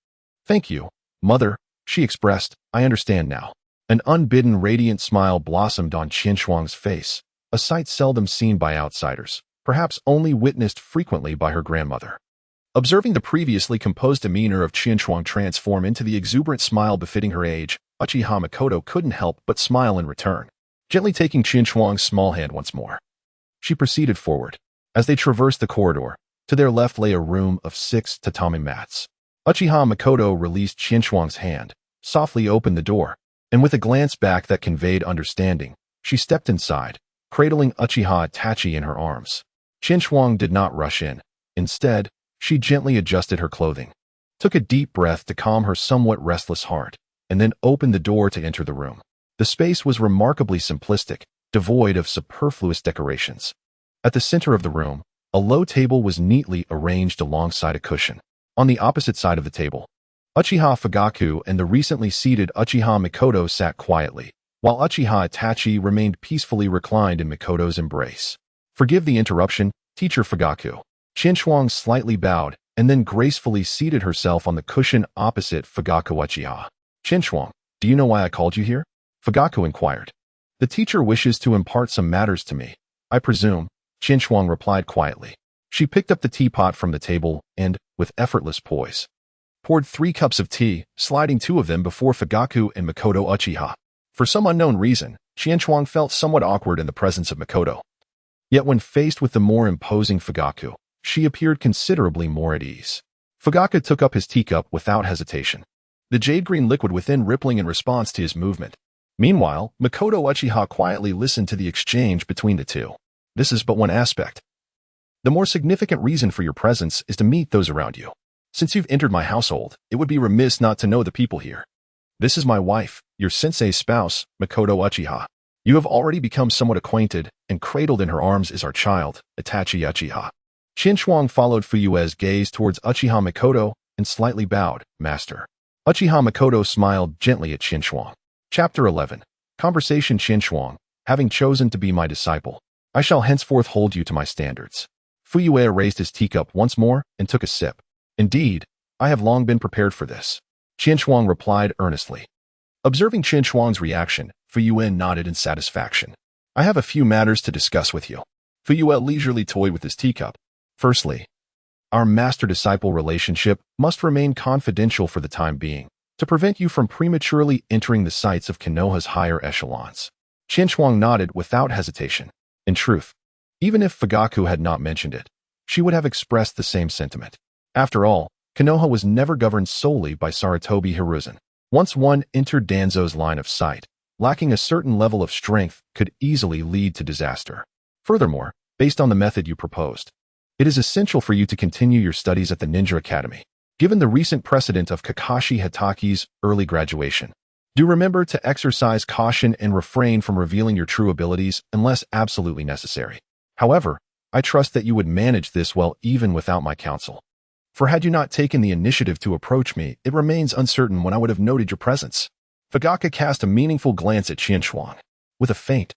Speaker 1: Thank you, mother, she expressed. I understand now. An unbidden radiant smile blossomed on Qianshuang's face, a sight seldom seen by outsiders, perhaps only witnessed frequently by her grandmother. Observing the previously composed demeanor of Qianshuang transform into the exuberant smile befitting her age, Uchiha Makoto couldn't help but smile in return, gently taking Qianshuang's small hand once more. She proceeded forward. As they traversed the corridor, to their left lay a room of 6 tatami mats. Uchiha Makoto released Qianshuang's hand, softly opened the door, and with a glance back that conveyed understanding, she stepped inside, cradling Uchiha Itachi in her arms. Qianshuang did not rush in. Instead, she gently adjusted her clothing, took a deep breath to calm her somewhat restless heart, and then opened the door to enter the room. The space was remarkably simplistic, devoid of superfluous decorations. At the center of the room, a low table was neatly arranged alongside a cushion. On the opposite side of the table, Uchiha Fugaku and the recently seated Uchiha Makoto sat quietly, while Uchiha Itachi remained peacefully reclined in Makoto's embrace. Forgive the interruption, Teacher Fugaku. Qianshuang slightly bowed and then gracefully seated herself on the cushion opposite Fugaku Uchiha. Qianshuang, do you know why I called you here? Fugaku inquired. The teacher wishes to impart some matters to me, I presume, Qianshuang replied quietly. She picked up the teapot from the table and, with effortless poise, poured 3 cups of tea, sliding 2 of them before Fugaku and Makoto Uchiha. For some unknown reason, Qianshuang felt somewhat awkward in the presence of Makoto. Yet when faced with the more imposing Fugaku, she appeared considerably more at ease. Fugaku took up his teacup without hesitation, the jade-green liquid within rippling in response to his movement. Meanwhile, Makoto Uchiha quietly listened to the exchange between the two. This is but one aspect. The more significant reason for your presence is to meet those around you. Since you've entered my household, it would be remiss not to know the people here. This is my wife, your sensei's spouse, Makoto Uchiha. You have already become somewhat acquainted, and cradled in her arms is our child, Itachi Uchiha. Qianshuang followed Fuyue's gaze towards Uchiha Makoto and slightly bowed, Master. Uchiha Makoto smiled gently at Qianshuang. Chapter 11. Conversation. Qianshuang, having chosen to be my disciple, I shall henceforth hold you to my standards. Fuyue raised his teacup once more and took a sip. Indeed, I have long been prepared for this, Qianshuang replied earnestly. Observing Qianshuang's reaction, Fuyue nodded in satisfaction. I have a few matters to discuss with you. Fuyue leisurely toyed with his teacup. Firstly, our master-disciple relationship must remain confidential for the time being, to prevent you from prematurely entering the sights of Konoha's higher echelons. Qianshuang nodded without hesitation. In truth, even if Fugaku had not mentioned it, she would have expressed the same sentiment. After all, Konoha was never governed solely by Sarutobi Hiruzen. Once one entered Danzo's line of sight, lacking a certain level of strength could easily lead to disaster. Furthermore, based on the method you proposed, it is essential for you to continue your studies at the Ninja Academy, given the recent precedent of Kakashi Hitaki's early graduation. Do remember to exercise caution and refrain from revealing your true abilities unless absolutely necessary. However, I trust that you would manage this well even without my counsel. For had you not taken the initiative to approach me, it remains uncertain when I would have noted your presence." Fugaku cast a meaningful glance at Qinshuang. With a faint,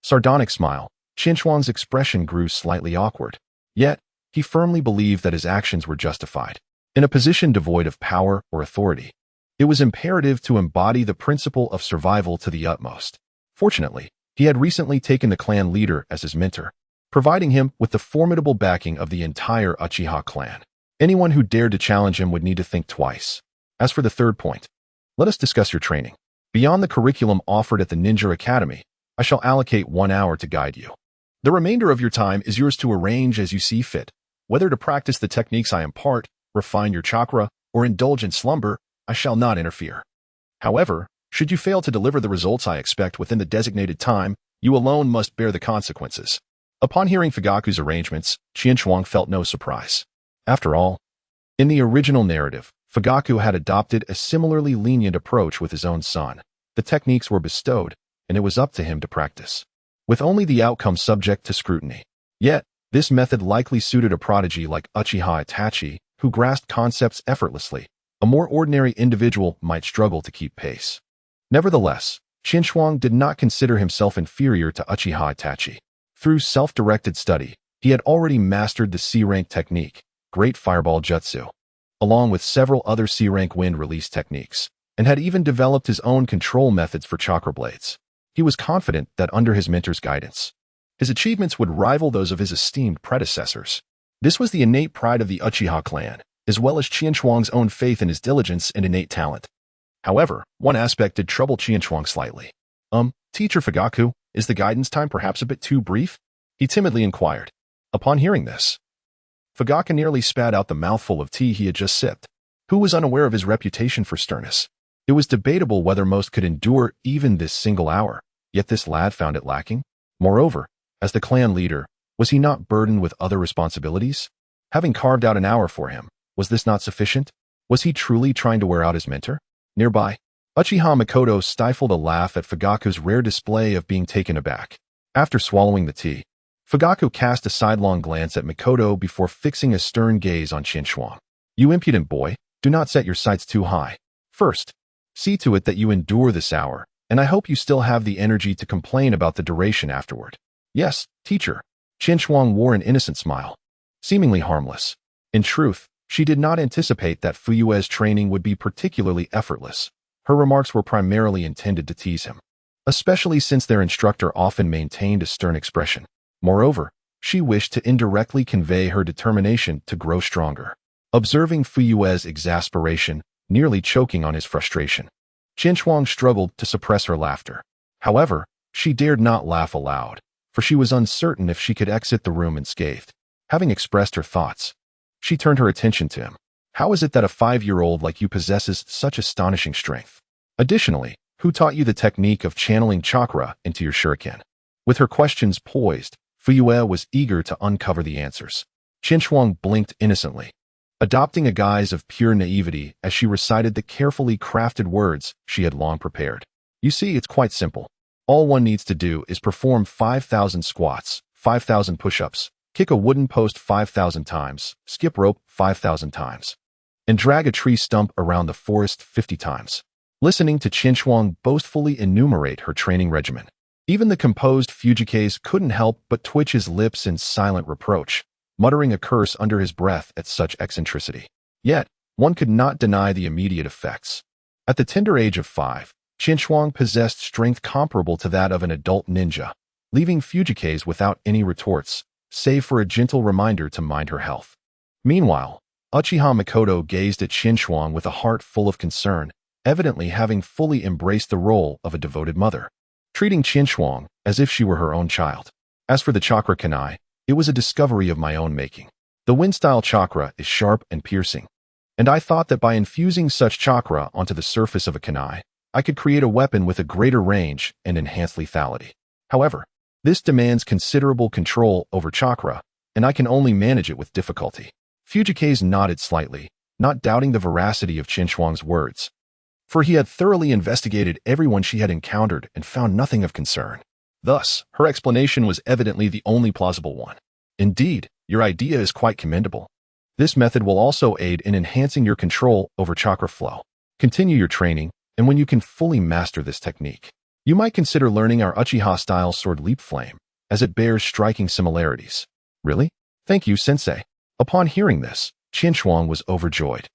Speaker 1: sardonic smile, Qinshuang's expression grew slightly awkward. Yet, he firmly believed that his actions were justified. In a position devoid of power or authority, it was imperative to embody the principle of survival to the utmost. Fortunately, he had recently taken the clan leader as his mentor, providing him with the formidable backing of the entire Uchiha clan. Anyone who dared to challenge him would need to think twice. As for the third point, let us discuss your training. Beyond the curriculum offered at the Ninja Academy, I shall allocate 1 hour to guide you. The remainder of your time is yours to arrange as you see fit. Whether to practice the techniques I impart, refine your chakra, or indulge in slumber, I shall not interfere. However, should you fail to deliver the results I expect within the designated time, you alone must bear the consequences. Upon hearing Fugaku's arrangements, Qinshuang felt no surprise. After all, in the original narrative, Fugaku had adopted a similarly lenient approach with his own son. The techniques were bestowed, and it was up to him to practice, with only the outcome subject to scrutiny. Yet, this method likely suited a prodigy like Uchiha Itachi, who grasped concepts effortlessly. A more ordinary individual might struggle to keep pace. Nevertheless, Qinshuang did not consider himself inferior to Uchiha Itachi. Through self-directed study, he had already mastered the C-rank technique, Great Fireball Jutsu, along with several other C-rank wind release techniques, and had even developed his own control methods for chakra blades. He was confident that under his mentor's guidance, his achievements would rival those of his esteemed predecessors. This was the innate pride of the Uchiha clan, as well as Qinshuang's own faith in his diligence and innate talent. However, one aspect did trouble Qinshuang slightly. Teacher Fugaku, is the guidance time perhaps a bit too brief?" he timidly inquired. Upon hearing this, Fugaku nearly spat out the mouthful of tea he had just sipped. Who was unaware of his reputation for sternness? It was debatable whether most could endure even this single hour, yet this lad found it lacking. Moreover, as the clan leader, was he not burdened with other responsibilities? Having carved out an hour for him, was this not sufficient? Was he truly trying to wear out his mentor? Nearby, Uchiha Makoto stifled a laugh at Fugaku's rare display of being taken aback. After swallowing the tea, Fugaku cast a sidelong glance at Makoto before fixing a stern gaze on Qinshuang. "You impudent boy, do not set your sights too high. First, see to it that you endure this hour, and I hope you still have the energy to complain about the duration afterward." "Yes, teacher." Qinshuang wore an innocent smile, seemingly harmless. In truth, she did not anticipate that Fuyue's training would be particularly effortless. Her remarks were primarily intended to tease him, especially since their instructor often maintained a stern expression. Moreover, she wished to indirectly convey her determination to grow stronger. Observing Fuyue's exasperation, nearly choking on his frustration, Qinshuang struggled to suppress her laughter. However, she dared not laugh aloud, for she was uncertain if she could exit the room unscathed. Having expressed her thoughts, she turned her attention to him. "How is it that a 5-year-old like you possesses such astonishing strength? Additionally, who taught you the technique of channeling chakra into your shuriken?" With her questions poised, Fuyue was eager to uncover the answers. Qinshuang blinked innocently, adopting a guise of pure naivety as she recited the carefully crafted words she had long prepared. "You see, it's quite simple. All one needs to do is perform 5,000 squats, 5,000 push-ups, kick a wooden post 5,000 times, skip rope 5,000 times, and drag a tree stump around the forest 50 times. Listening to Qinshuang boastfully enumerate her training regimen, even the composed Fugaku couldn't help but twitch his lips in silent reproach, muttering a curse under his breath at such eccentricity. Yet, one could not deny the immediate effects. At the tender age of 5, Qinshuang possessed strength comparable to that of an adult ninja, leaving Fugaku without any retorts, save for a gentle reminder to mind her health. Meanwhile, Uchiha Makoto gazed at Qinshuang with a heart full of concern, evidently having fully embraced the role of a devoted mother, treating Qinshuang as if she were her own child. As for the chakra kanai, it was a discovery of my own making. The wind-style chakra is sharp and piercing, and I thought that by infusing such chakra onto the surface of a kanai, I could create a weapon with a greater range and enhanced lethality. However, this demands considerable control over chakra, and I can only manage it with difficulty. Fugaku nodded slightly, not doubting the veracity of Qinshuang's words, for he had thoroughly investigated everyone she had encountered and found nothing of concern. Thus, her explanation was evidently the only plausible one. "Indeed, your idea is quite commendable. This method will also aid in enhancing your control over chakra flow. Continue your training, and when you can fully master this technique, you might consider learning our Uchiha-style sword leap flame, as it bears striking similarities. Really? Thank you, sensei. Upon hearing this, Qinshuang was overjoyed.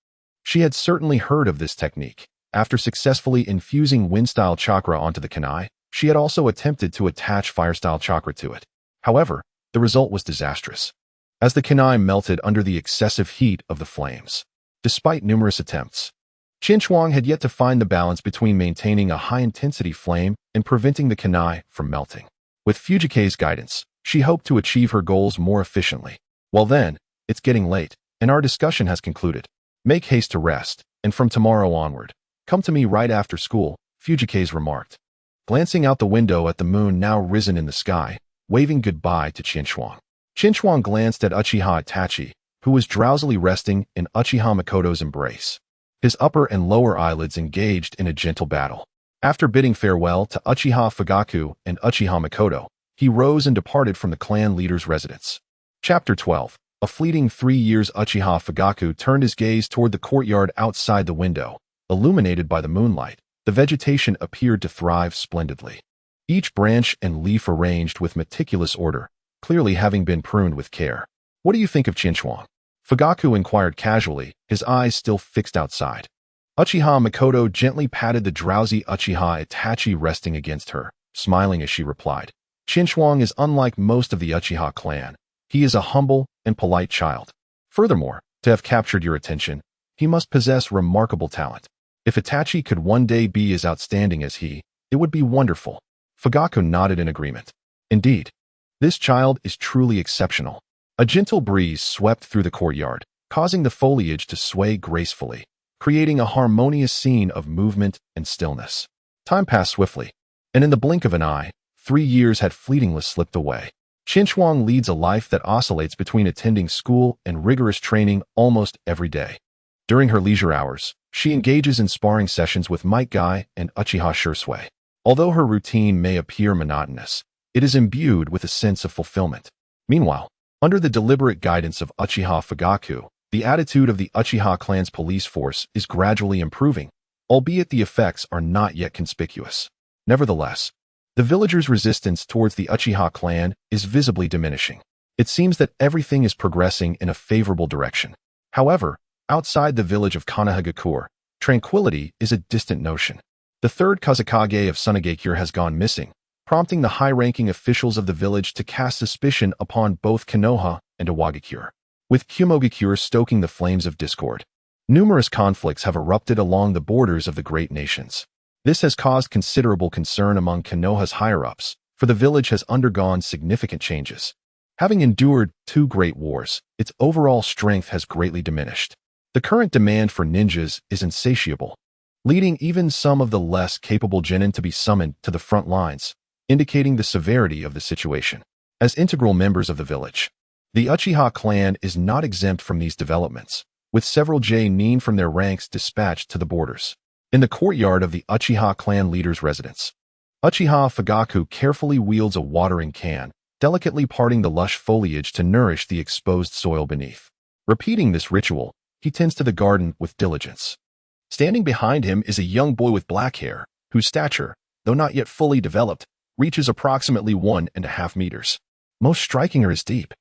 Speaker 1: She had certainly heard of this technique. After successfully infusing wind-style chakra onto the kunai, she had also attempted to attach fire-style chakra to it. However, the result was disastrous, as the kunai melted under the excessive heat of the flames. Despite numerous attempts, Qinshuang had yet to find the balance between maintaining a high-intensity flame and preventing the kunai from melting. With Fugaku's guidance, she hoped to achieve her goals more efficiently. Well then, it's getting late, and our discussion has concluded. Make haste to rest, and from tomorrow onward, come to me right after school, Fugaku remarked, glancing out the window at the moon now risen in the sky, waving goodbye to Qinshuang. Qinshuang glanced at Uchiha Itachi, who was drowsily resting in Uchiha Makoto's embrace. His upper and lower eyelids engaged in a gentle battle. After bidding farewell to Uchiha Fugaku and Uchiha Makoto, he rose and departed from the clan leader's residence. Chapter 12. A fleeting 3 years. Uchiha Fugaku turned his gaze toward the courtyard outside the window. Illuminated by the moonlight, the vegetation appeared to thrive splendidly. Each branch and leaf arranged with meticulous order, clearly having been pruned with care. What do you think of Qinshuang? Fugaku inquired casually, his eyes still fixed outside. Uchiha Makoto gently patted the drowsy Uchiha Itachi resting against her, smiling as she replied, Qinshuang is unlike most of the Uchiha clan. He is a humble and polite child. Furthermore, to have captured your attention, he must possess remarkable talent. If Itachi could one day be as outstanding as he, it would be wonderful. Fugaku nodded in agreement. Indeed, this child is truly exceptional. A gentle breeze swept through the courtyard, causing the foliage to sway gracefully, creating a harmonious scene of movement and stillness. Time passed swiftly, and in the blink of an eye, 3 years had fleetingly slipped away. Qinshuang leads a life that oscillates between attending school and rigorous training almost every day. During her leisure hours, she engages in sparring sessions with Might Guy and Uchiha Shursui. Although her routine may appear monotonous, it is imbued with a sense of fulfillment. Meanwhile, under the deliberate guidance of Uchiha Fugaku, the attitude of the Uchiha clan's police force is gradually improving, albeit the effects are not yet conspicuous. Nevertheless, the villagers' resistance towards the Uchiha clan is visibly diminishing. It seems that everything is progressing in a favorable direction. However, outside the village of Konoha, tranquility is a distant notion. The third Kazekage of Sunagakure has gone missing, prompting the high-ranking officials of the village to cast suspicion upon both Konoha and Iwagakure, with Kumogakure stoking the flames of discord. Numerous conflicts have erupted along the borders of the great nations. This has caused considerable concern among Konoha's higher-ups, for the village has undergone significant changes. Having endured 2 great wars, its overall strength has greatly diminished. The current demand for ninjas is insatiable, leading even some of the less capable genin to be summoned to the front lines, indicating the severity of the situation. As integral members of the village, the Uchiha clan is not exempt from these developments, with several genin from their ranks dispatched to the borders. In the courtyard of the Uchiha clan leader's residence, Uchiha Fugaku carefully wields a watering can, delicately parting the lush foliage to nourish the exposed soil beneath. Repeating this ritual, he tends to the garden with diligence. Standing behind him is a young boy with black hair, whose stature, though not yet fully developed, reaches approximately 1.5 meters. Most striking are his deep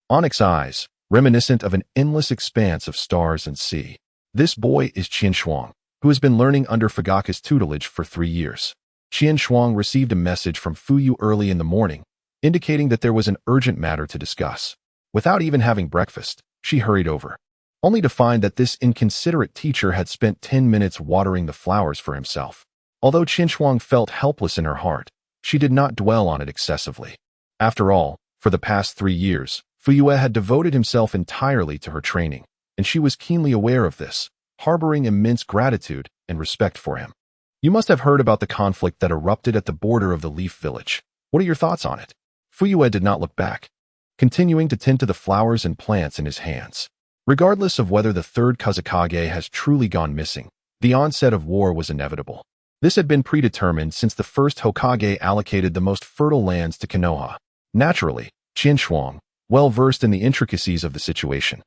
Speaker 1: onyx eyes, reminiscent of an endless expanse of stars and sea. This boy is Qinshuang, who has been learning under Fugaku's tutelage for 3 years. Qinshuang received a message from Fuyu early in the morning, indicating that there was an urgent matter to discuss. Without even having breakfast, she hurried over, only to find that this inconsiderate teacher had spent 10 minutes watering the flowers for himself. Although Qinshuang felt helpless in her heart, she did not dwell on it excessively. After all, for the past 3 years, Fuyue had devoted himself entirely to her training, and she was keenly aware of this, harboring immense gratitude and respect for him. You must have heard about the conflict that erupted at the border of the Leaf Village. What are your thoughts on it? Fuyue did not look back, continuing to tend to the flowers and plants in his hands. Regardless of whether the third Kazekage has truly gone missing, the onset of war was inevitable. This had been predetermined since the first Hokage allocated the most fertile lands to Konoha. Naturally, Qinshuang, well versed in the intricacies of the situation,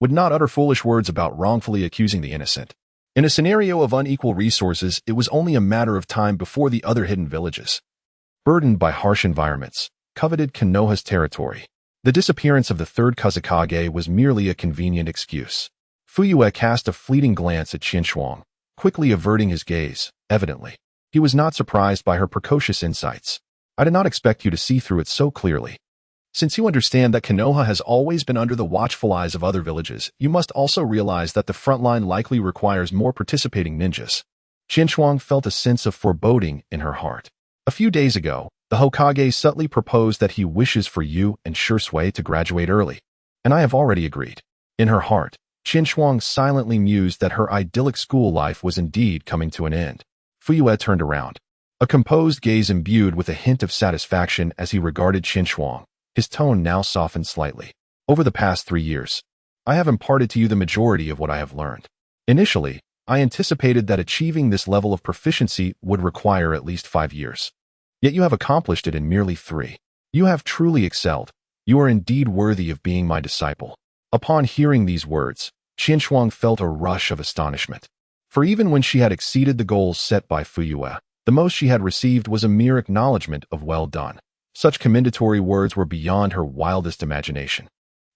Speaker 1: would not utter foolish words about wrongfully accusing the innocent. In a scenario of unequal resources, it was only a matter of time before the other hidden villages, burdened by harsh environments, coveted Konoha's territory. The disappearance of the third Kazekage was merely a convenient excuse. Fuyue cast a fleeting glance at Qinshuang, quickly averting his gaze. Evidently, he was not surprised by her precocious insights. I did not expect you to see through it so clearly. Since you understand that Konoha has always been under the watchful eyes of other villages, you must also realize that the front line likely requires more participating ninjas. Qinshuang felt a sense of foreboding in her heart. A few days ago, the Hokage subtly proposed that he wishes for you and Shisui to graduate early, and I have already agreed. In her heart, Qinshuang silently mused that her idyllic school life was indeed coming to an end. Fuyue turned around, a composed gaze imbued with a hint of satisfaction as he regarded Qinshuang. His tone now softened slightly. Over the past 3 years, I have imparted to you the majority of what I have learned. Initially, I anticipated that achieving this level of proficiency would require at least 5 years. Yet you have accomplished it in merely 3. You have truly excelled. You are indeed worthy of being my disciple. Upon hearing these words, Qinshuang felt a rush of astonishment. For even when she had exceeded the goals set by Fuyue, the most she had received was a mere acknowledgement of well done. Such commendatory words were beyond her wildest imagination.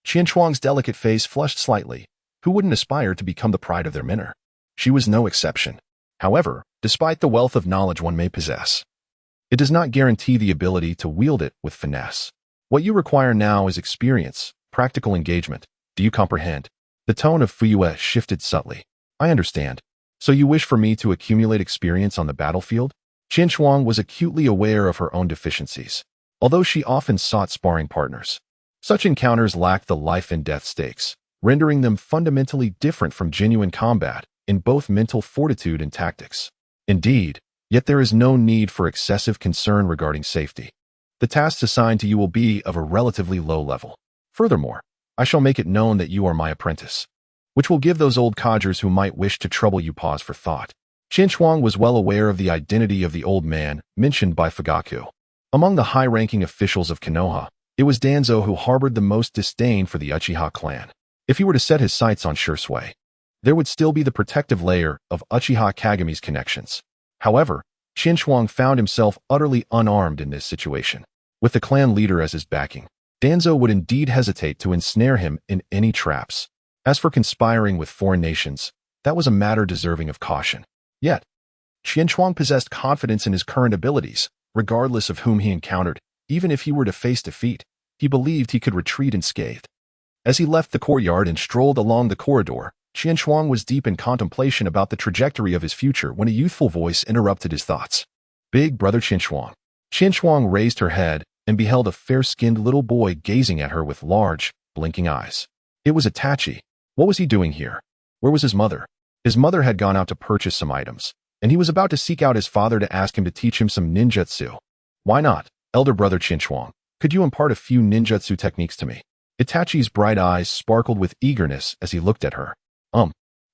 Speaker 1: Qinshuang's delicate face flushed slightly. Who wouldn't aspire to become the pride of their mentor? She was no exception. However, despite the wealth of knowledge one may possess, it does not guarantee the ability to wield it with finesse. What you require now is experience, practical engagement. Do you comprehend? The tone of Fuyue shifted subtly. I understand. So you wish for me to accumulate experience on the battlefield? Qinshuang was acutely aware of her own deficiencies. Although she often sought sparring partners, such encounters lacked the life and death stakes, rendering them fundamentally different from genuine combat in both mental fortitude and tactics. Indeed, yet there is no need for excessive concern regarding safety. The tasks assigned to you will be of a relatively low level. Furthermore, I shall make it known that you are my apprentice, which will give those old codgers who might wish to trouble you pause for thought. Qinshuang was well aware of the identity of the old man mentioned by Fugaku. Among the high-ranking officials of Konoha, it was Danzo who harbored the most disdain for the Uchiha clan. If he were to set his sights on Shisui, there would still be the protective layer of Uchiha Kagami's connections. However, Qinshuang found himself utterly unarmed in this situation. With the clan leader as his backing, Danzo would indeed hesitate to ensnare him in any traps. As for conspiring with foreign nations, that was a matter deserving of caution. Yet, Qinshuang possessed confidence in his current abilities. Regardless of whom he encountered, even if he were to face defeat, he believed he could retreat unscathed. As he left the courtyard and strolled along the corridor, Qinshuang was deep in contemplation about the trajectory of his future when a youthful voice interrupted his thoughts. Big brother Qinshuang. Qinshuang raised her head and beheld a fair-skinned little boy gazing at her with large, blinking eyes. It was Itachi. What was he doing here? Where was his mother? His mother had gone out to purchase some items, and he was about to seek out his father to ask him to teach him some ninjutsu. Why not, elder brother Qinshuang? Could you impart a few ninjutsu techniques to me? Itachi's bright eyes sparkled with eagerness as he looked at her.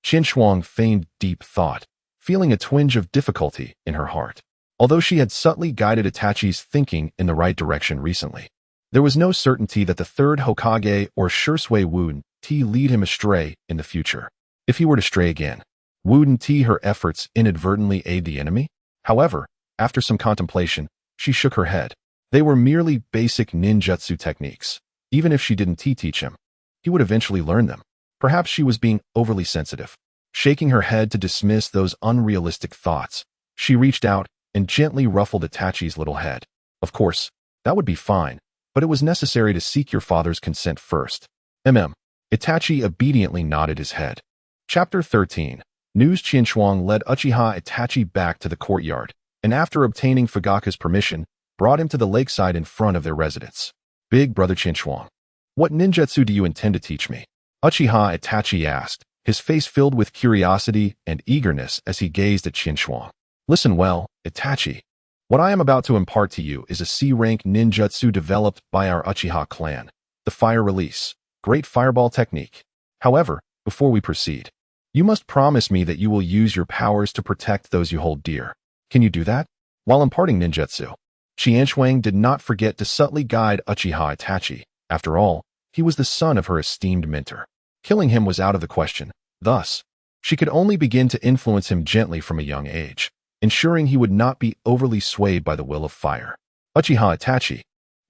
Speaker 1: Qinshuang feigned deep thought, feeling a twinge of difficulty in her heart. Although she had subtly guided Itachi's thinking in the right direction recently, there was no certainty that the third Hokage or Shisui would lead him astray in the future. If he were to stray again, wouldn't her efforts inadvertently aid the enemy? However, after some contemplation, she shook her head. They were merely basic ninjutsu techniques. Even if she didn't teach him, he would eventually learn them. Perhaps she was being overly sensitive. Shaking her head to dismiss those unrealistic thoughts, she reached out and gently ruffled Itachi's little head. Of course, that would be fine, but it was necessary to seek your father's consent first. Itachi obediently nodded his head. Chapter 13. News. Qinshuang led Uchiha Itachi back to the courtyard, and after obtaining Fugaku's permission, brought him to the lakeside in front of their residence. Big brother Qinshuang, what ninjutsu do you intend to teach me? Uchiha Itachi asked, his face filled with curiosity and eagerness as he gazed at Qinshuang. Listen well, Itachi. What I am about to impart to you is a C-rank ninjutsu developed by our Uchiha clan, the Fire Release, Great Fireball Technique. However, before we proceed, you must promise me that you will use your powers to protect those you hold dear. Can you do that? While imparting ninjutsu, Qinshuang did not forget to subtly guide Uchiha Itachi. After all, he was the son of her esteemed mentor. Killing him was out of the question. Thus, she could only begin to influence him gently from a young age, ensuring he would not be overly swayed by the will of fire. Uchiha Itachi,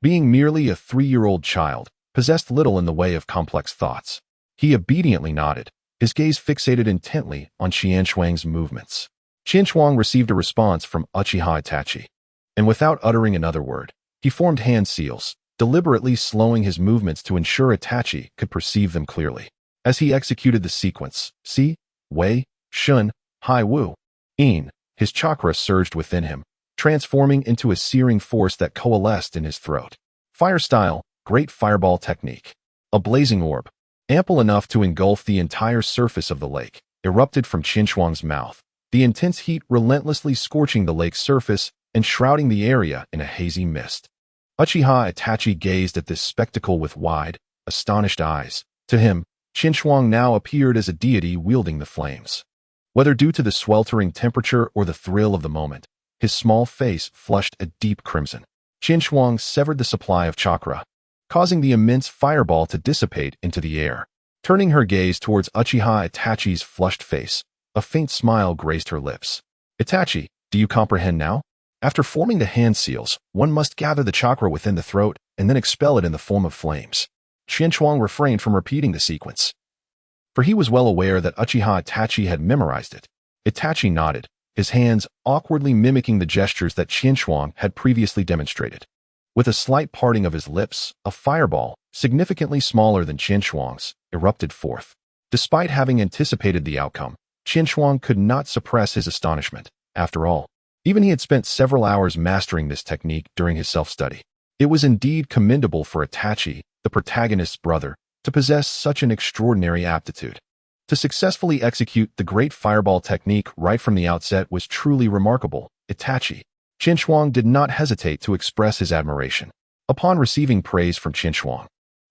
Speaker 1: being merely a 3-year-old child, possessed little in the way of complex thoughts. He obediently nodded, his gaze fixated intently on Qianshuang's movements. Qianshuang received a response from Uchiha Itachi, and without uttering another word, he formed hand seals, deliberately slowing his movements to ensure Itachi could perceive them clearly. As he executed the sequence, Si, Wei, Shun, Hai Wu, In, his chakra surged within him, transforming into a searing force that coalesced in his throat. Fire style, great fireball technique. A blazing orb, ample enough to engulf the entire surface of the lake, erupted from Qianshuang's mouth, the intense heat relentlessly scorching the lake's surface and shrouding the area in a hazy mist. Uchiha Itachi gazed at this spectacle with wide, astonished eyes. To him, Qianshuang now appeared as a deity wielding the flames. Whether due to the sweltering temperature or the thrill of the moment, his small face flushed a deep crimson. Qianshuang severed the supply of chakra, causing the immense fireball to dissipate into the air. Turning her gaze towards Uchiha Itachi's flushed face, a faint smile graced her lips. Itachi, do you comprehend now? After forming the hand seals, one must gather the chakra within the throat and then expel it in the form of flames. Qianshuang refrained from repeating the sequence, for he was well aware that Uchiha Itachi had memorized it. Itachi nodded, his hands awkwardly mimicking the gestures that Qianshuang had previously demonstrated. With a slight parting of his lips, a fireball, significantly smaller than Qianshuang's, erupted forth. Despite having anticipated the outcome, Qianshuang could not suppress his astonishment. After all, even he had spent several hours mastering this technique during his self-study. It was indeed commendable for Itachi, the protagonist's brother, to possess such an extraordinary aptitude. To successfully execute the great fireball technique right from the outset was truly remarkable. Itachi. Qianshuang did not hesitate to express his admiration. Upon receiving praise from Qianshuang,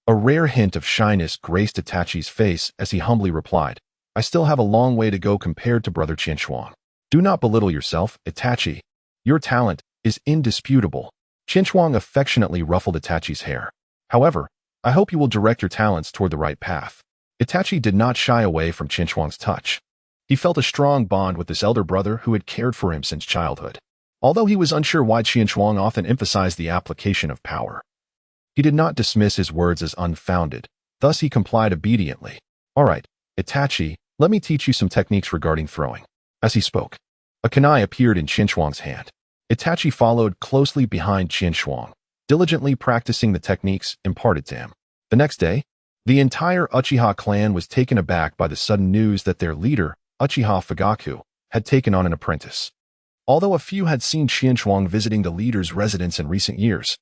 Speaker 1: a rare hint of shyness graced Itachi's face as he humbly replied, I still have a long way to go compared to brother Qianshuang. Do not belittle yourself, Itachi. Your talent is indisputable. Qianshuang affectionately ruffled Itachi's hair. However, I hope you will direct your talents toward the right path. Itachi did not shy away from Qianshuang's touch. He felt a strong bond with this elder brother who had cared for him since childhood. Although he was unsure why Qianshuang often emphasized the application of power, he did not dismiss his words as unfounded, thus he complied obediently. All right, Itachi, let me teach you some techniques regarding throwing. As he spoke, a kunai appeared in Qianshuang's hand. Itachi followed closely behind Qianshuang, diligently practicing the techniques imparted to him. The next day, the entire Uchiha clan was taken aback by the sudden news that their leader, Uchiha Fugaku, had taken on an apprentice. Although a few had seen Qianshuang visiting the leader's residence in recent years,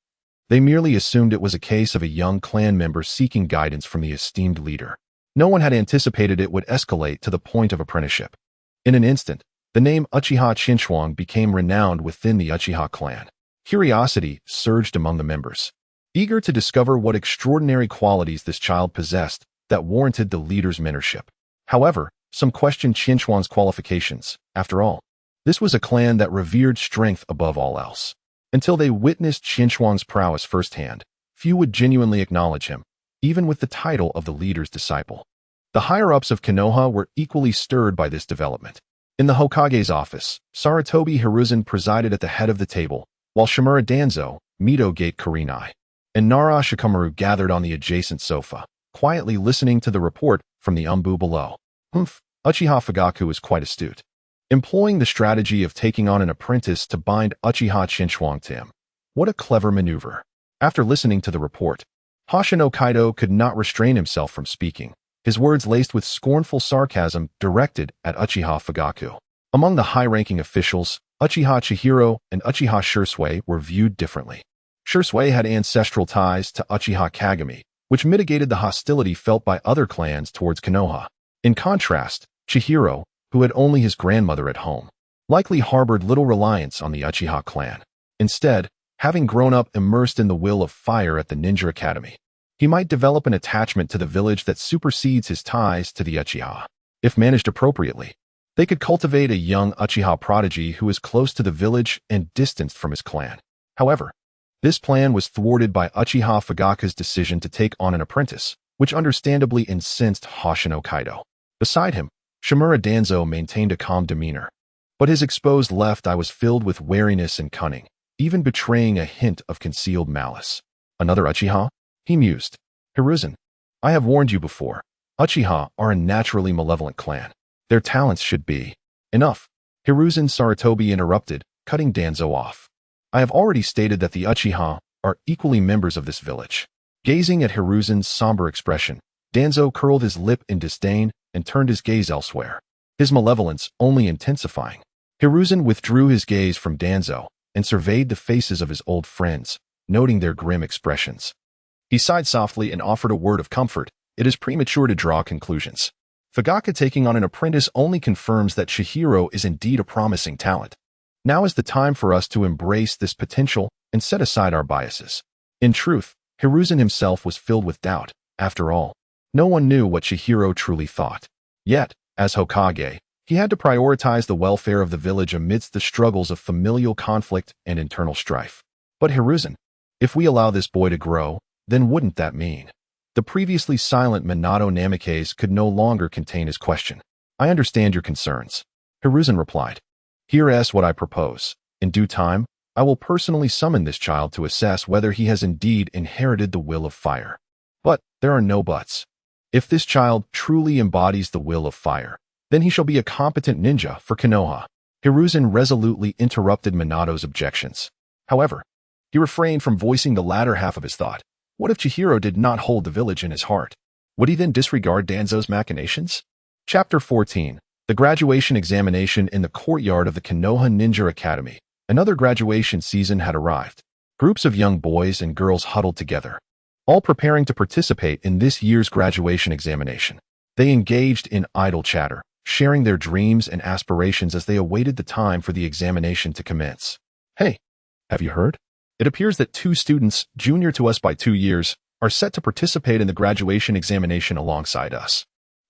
Speaker 1: they merely assumed it was a case of a young clan member seeking guidance from the esteemed leader. No one had anticipated it would escalate to the point of apprenticeship. In an instant, the name Uchiha Qianshuang became renowned within the Uchiha clan. Curiosity surged among the members, eager to discover what extraordinary qualities this child possessed that warranted the leader's mentorship. However, some questioned Qianshuang's qualifications. After all, this was a clan that revered strength above all else. Until they witnessed Qianshuang's prowess firsthand, few would genuinely acknowledge him, even with the title of the leader's disciple. The higher-ups of Konoha were equally stirred by this development. In the Hokage's office, Sarutobi Hiruzen presided at the head of the table, while Shimura Danzo, Mito Gate Kurenai, and Nara Shikamaru gathered on the adjacent sofa, quietly listening to the report from the umbu below. Uchiha Fugaku is quite astute, employing the strategy of taking on an apprentice to bind Uchiha Qianshuang to him. What a clever maneuver. After listening to the report, Hoshino Kaido could not restrain himself from speaking, his words laced with scornful sarcasm directed at Uchiha Fugaku. Among the high-ranking officials, Uchiha Chihiro and Uchiha Shisui were viewed differently. Shisui had ancestral ties to Uchiha Kagami, which mitigated the hostility felt by other clans towards Konoha. In contrast, Chihiro, who had only his grandmother at home, likely harbored little reliance on the Uchiha clan. Instead, having grown up immersed in the will of fire at the Ninja Academy, he might develop an attachment to the village that supersedes his ties to the Uchiha. If managed appropriately, they could cultivate a young Uchiha prodigy who is close to the village and distanced from his clan. However, this plan was thwarted by Uchiha Fugaku's decision to take on an apprentice, which understandably incensed Hoshino Kaido. Beside him, Shimura Danzo maintained a calm demeanor. But his exposed left eye was filled with wariness and cunning, even betraying a hint of concealed malice. Another Uchiha? He mused. Hiruzen, I have warned you before. Uchiha are a naturally malevolent clan. Their talents should be enough. Hiruzen Sarutobi interrupted, cutting Danzo off. I have already stated that the Uchiha are equally members of this village. Gazing at Hiruzen's somber expression, Danzo curled his lip in disdain and turned his gaze elsewhere, his malevolence only intensifying. Hiruzen withdrew his gaze from Danzo and surveyed the faces of his old friends, noting their grim expressions. He sighed softly and offered a word of comfort. It is premature to draw conclusions. Fugaku taking on an apprentice only confirms that Chihiro is indeed a promising talent. Now is the time for us to embrace this potential and set aside our biases. In truth, Hiruzen himself was filled with doubt. After all, no one knew what Chihiro truly thought. Yet, as Hokage, he had to prioritize the welfare of the village amidst the struggles of familial conflict and internal strife. But Hiruzen, if we allow this boy to grow, then wouldn't that mean? The previously silent Minato Namikaze could no longer contain his question. I understand your concerns. Hiruzen replied. Here is what I propose. In due time, I will personally summon this child to assess whether he has indeed inherited the will of fire. But there are no buts. If this child truly embodies the will of fire, then he shall be a competent ninja for Konoha. Hiruzen resolutely interrupted Minato's objections. However, he refrained from voicing the latter half of his thought. What if Chihiro did not hold the village in his heart? Would he then disregard Danzo's machinations? Chapter 14. The graduation examination in the courtyard of the Konoha Ninja Academy. Another graduation season had arrived. Groups of young boys and girls huddled together, all preparing to participate in this year's graduation examination. They engaged in idle chatter, sharing their dreams and aspirations as they awaited the time for the examination to commence. Hey, have you heard? It appears that 2 students, junior to us by 2 years, are set to participate in the graduation examination alongside us.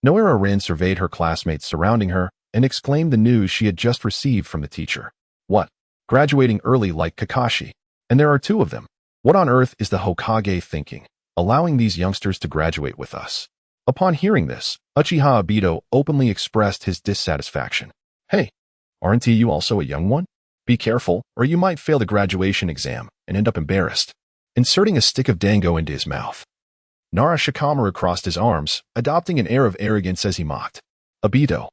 Speaker 1: Noera Rin surveyed her classmates surrounding her and exclaimed the news she had just received from the teacher. What? Graduating early like Kakashi? And there are 2 of them. What on earth is the Hokage thinking, allowing these youngsters to graduate with us? Upon hearing this, Uchiha Obito openly expressed his dissatisfaction. Hey, aren't you also a young one? Be careful, or you might fail the graduation exam and end up embarrassed. Inserting a stick of dango into his mouth, Nara Shikamaru crossed his arms, adopting an air of arrogance as he mocked. Obito,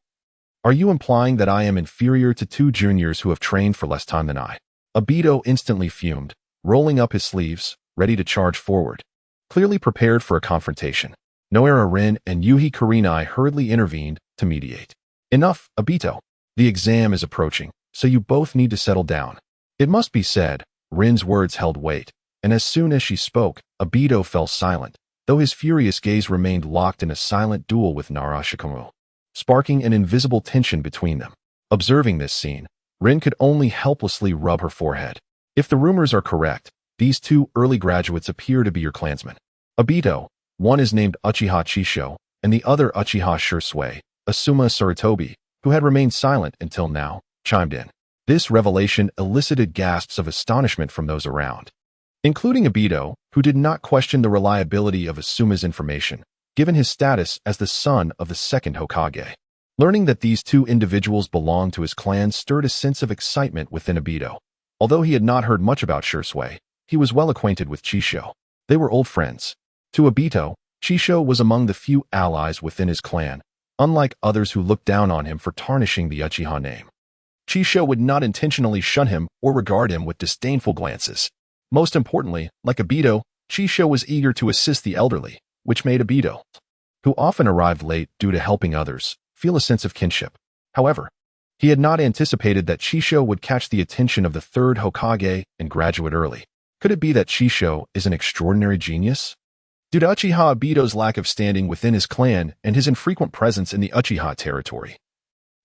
Speaker 1: are you implying that I am inferior to 2 juniors who have trained for less time than I? Obito instantly fumed, rolling up his sleeves, ready to charge forward. Clearly prepared for a confrontation, Noera Rin and Yuhi Kurenai hurriedly intervened to mediate. Enough, Obito. The exam is approaching, so you both need to settle down. It must be said, Rin's words held weight, and as soon as she spoke, Obito fell silent, though his furious gaze remained locked in a silent duel with Nara Shikamaru, sparking an invisible tension between them. Observing this scene, Rin could only helplessly rub her forehead. If the rumors are correct, these 2 early graduates appear to be your clansmen. Obito, one is named Uchiha Chisho, and the other Uchiha Shursui, Asuma Sarutobi, who had remained silent until now, chimed in. This revelation elicited gasps of astonishment from those around, including Obito, who did not question the reliability of Asuma's information, given his status as the son of the 2nd Hokage. Learning that these 2 individuals belonged to his clan stirred a sense of excitement within Obito. Although he had not heard much about Shursui, he was well acquainted with Chisho. They were old friends. To Obito, Chisho was among the few allies within his clan, unlike others who looked down on him for tarnishing the Uchiha name. Chisho would not intentionally shun him or regard him with disdainful glances. Most importantly, like Obito, Chisho was eager to assist the elderly, which made Obito, who often arrived late due to helping others, feel a sense of kinship. However, he had not anticipated that Chisho would catch the attention of the 3rd Hokage and graduate early. Could it be that Chisho is an extraordinary genius? Due to Uchiha Obito's lack of standing within his clan and his infrequent presence in the Uchiha territory,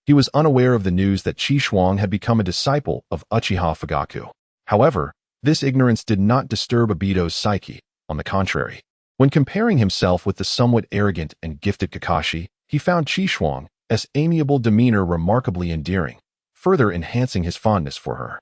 Speaker 1: he was unaware of the news that Chishuang had become a disciple of Uchiha Fugaku. However, this ignorance did not disturb Obito's psyche. On the contrary, when comparing himself with the somewhat arrogant and gifted Kakashi, he found Chishuang's amiable demeanor remarkably endearing, further enhancing his fondness for her.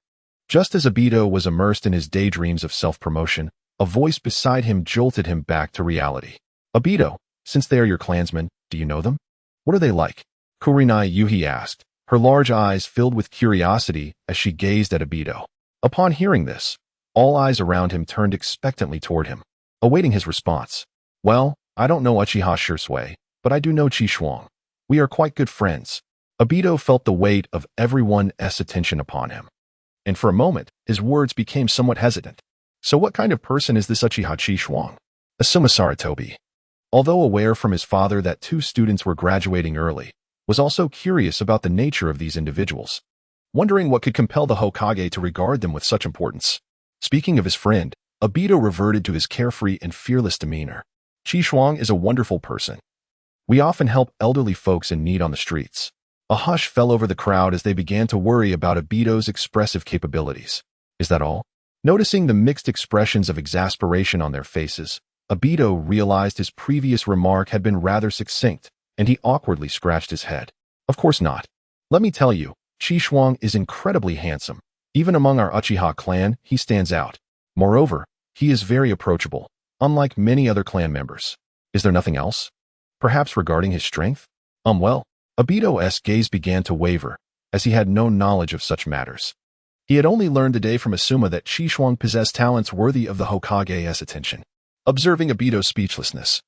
Speaker 1: Just as Obito was immersed in his daydreams of self-promotion, a voice beside him jolted him back to reality. Obito, since they are your clansmen, do you know them? What are they like? Kurenai Yuhi asked, her large eyes filled with curiosity as she gazed at Obito. Upon hearing this, all eyes around him turned expectantly toward him, awaiting his response. Well, I don't know Uchiha Shursui, but I do know Chi Shuang. We are quite good friends. Obito felt the weight of everyone's attention upon him, and for a moment, his words became somewhat hesitant. So what kind of person is this Uchiha Chi Shuang? Asuma Sarutobi, although aware from his father that 2 students were graduating early, was also curious about the nature of these individuals, wondering what could compel the Hokage to regard them with such importance. Speaking of his friend, Obito reverted to his carefree and fearless demeanor. Chi Shuang is a wonderful person. We often help elderly folks in need on the streets. A hush fell over the crowd as they began to worry about Obito's expressive capabilities. Is that all? Noticing the mixed expressions of exasperation on their faces, Obito realized his previous remark had been rather succinct, and he awkwardly scratched his head. Of course not. Let me tell you, Chi Shuang is incredibly handsome. Even among our Uchiha clan, he stands out. Moreover, he is very approachable, unlike many other clan members. Is there nothing else? Perhaps regarding his strength? Well, Obito's gaze began to waver, as he had no knowledge of such matters. He had only learned today from Asuma that Chi Shuang possessed talents worthy of the Hokage's attention. Observing Obito's speechlessness,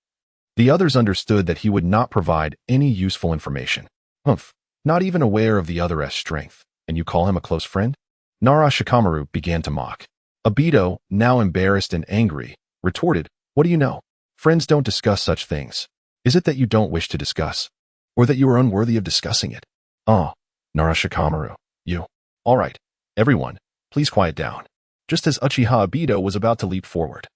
Speaker 1: the others understood that he would not provide any useful information. Humph, not even aware of the other's strength, and you call him a close friend? Nara Shikamaru began to mock. Obito, now embarrassed and angry, retorted, what do you know? Friends don't discuss such things. Is it that you don't wish to discuss? Or that you are unworthy of discussing it? Oh, Nara Shikamaru, you. All right, everyone, please quiet down. Just as Uchiha Obito was about to leap forward,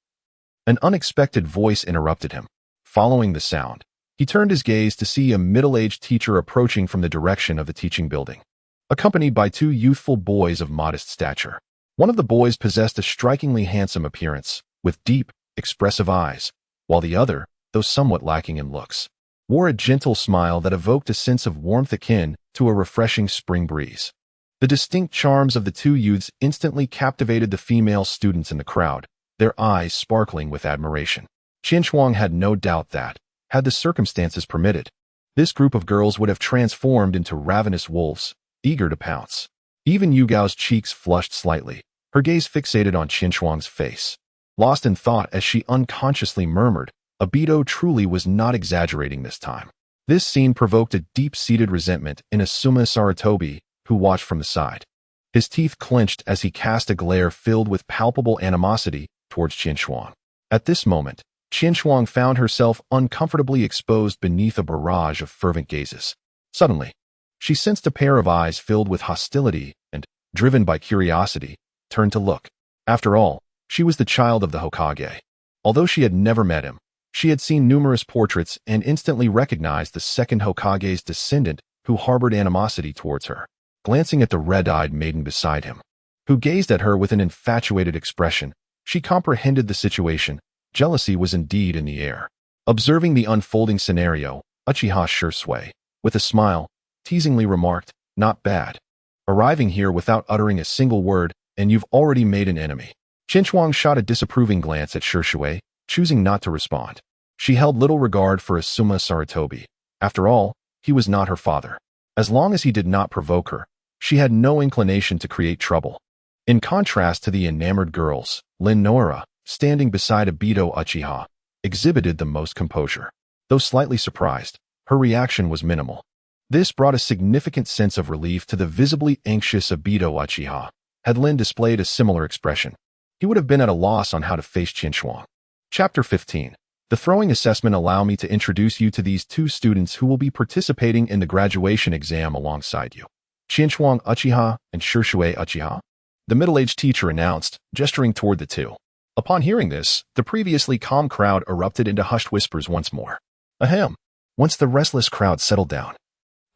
Speaker 1: an unexpected voice interrupted him. Following the sound, he turned his gaze to see a middle-aged teacher approaching from the direction of the teaching building, accompanied by 2 youthful boys of modest stature. One of the boys possessed a strikingly handsome appearance, with deep, expressive eyes, while the other, though somewhat lacking in looks, wore a gentle smile that evoked a sense of warmth akin to a refreshing spring breeze. The distinct charms of the 2 youths instantly captivated the female students in the crowd, their eyes sparkling with admiration. Qin Shuang had no doubt that, had the circumstances permitted, this group of girls would have transformed into ravenous wolves, eager to pounce. Even Yugao's cheeks flushed slightly, her gaze fixated on Qin Shuang's face. Lost in thought as she unconsciously murmured, Obito truly was not exaggerating this time. This scene provoked a deep-seated resentment in Asuma Sarutobi, who watched from the side. His teeth clenched as he cast a glare filled with palpable animosity towards Qin Shuang. At this moment, Qin Shuang found herself uncomfortably exposed beneath a barrage of fervent gazes. Suddenly, she sensed a pair of eyes filled with hostility and, driven by curiosity, turned to look. After all, she was the child of the Hokage. Although she had never met him, she had seen numerous portraits and instantly recognized the second Hokage's descendant who harbored animosity towards her. Glancing at the red-eyed maiden beside him, who gazed at her with an infatuated expression, she comprehended the situation. Jealousy was indeed in the air. Observing the unfolding scenario, Uchiha Shursui, with a smile, teasingly remarked, not bad. Arriving here without uttering a single word, and you've already made an enemy. Qin Shuang shot a disapproving glance at Shursui, choosing not to respond. She held little regard for Asuma Sarutobi. After all, he was not her father. As long as he did not provoke her, she had no inclination to create trouble. In contrast to the enamored girls, Lin Nora, standing beside Obito Uchiha, exhibited the most composure. Though slightly surprised, her reaction was minimal. This brought a significant sense of relief to the visibly anxious Obito Uchiha. Had Lin displayed a similar expression, he would have been at a loss on how to face Qin Shuang. Chapter 15. The throwing assessment. Allow me to introduce you to these 2 students who will be participating in the graduation exam alongside you. Qin Shuang Uchiha and Shursui Uchiha, the middle-aged teacher announced, gesturing toward the 2. Upon hearing this, the previously calm crowd erupted into hushed whispers once more. Ahem. Once the restless crowd settled down,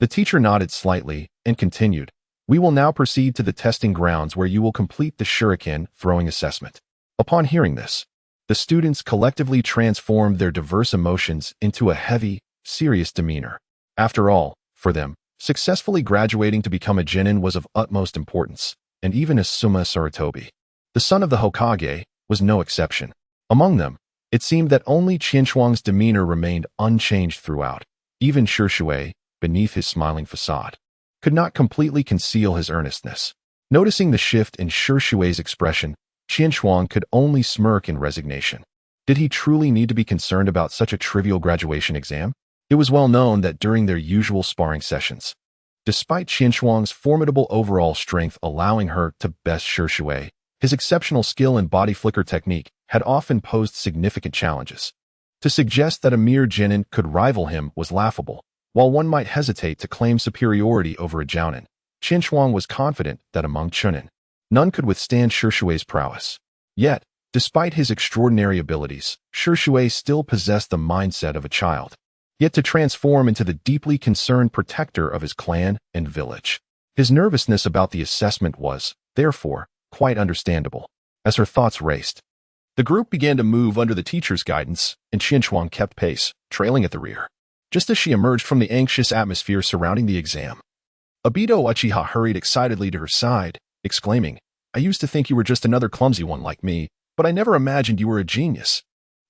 Speaker 1: the teacher nodded slightly and continued, we will now proceed to the testing grounds where you will complete the shuriken throwing assessment. Upon hearing this, the students collectively transformed their diverse emotions into a heavy, serious demeanor. After all, for them, successfully graduating to become a genin was of utmost importance, and even Asuma Sarutobi, the son of the Hokage, was no exception. Among them, It seemed that only Qinshuang's demeanor remained unchanged throughout. Even Shishui, beneath his smiling facade, could not completely conceal his earnestness. Noticing the shift in Shishui's expression, Qinshuang could only smirk in resignation. Did he truly need to be concerned about such a trivial graduation exam? It was well known that during their usual sparring sessions, despite Qinshuang's formidable overall strength allowing her to best Shishui, his exceptional skill in body flicker technique had often posed significant challenges. To suggest that a mere genin could rival him was laughable. While one might hesitate to claim superiority over a jounin, Qinshuang was confident that among chunin, none could withstand Shishui's prowess. Yet, despite his extraordinary abilities, Shishui still possessed the mindset of a child, yet to transform into the deeply concerned protector of his clan and village. His nervousness about the assessment was, therefore, quite understandable. As her thoughts raced, the group began to move under the teacher's guidance, and Qinshuang kept pace, trailing at the rear. Just as she emerged from the anxious atmosphere surrounding the exam, Obito Uchiha hurried excitedly to her side, exclaiming, "I used to think you were just another clumsy one like me, but I never imagined you were a genius."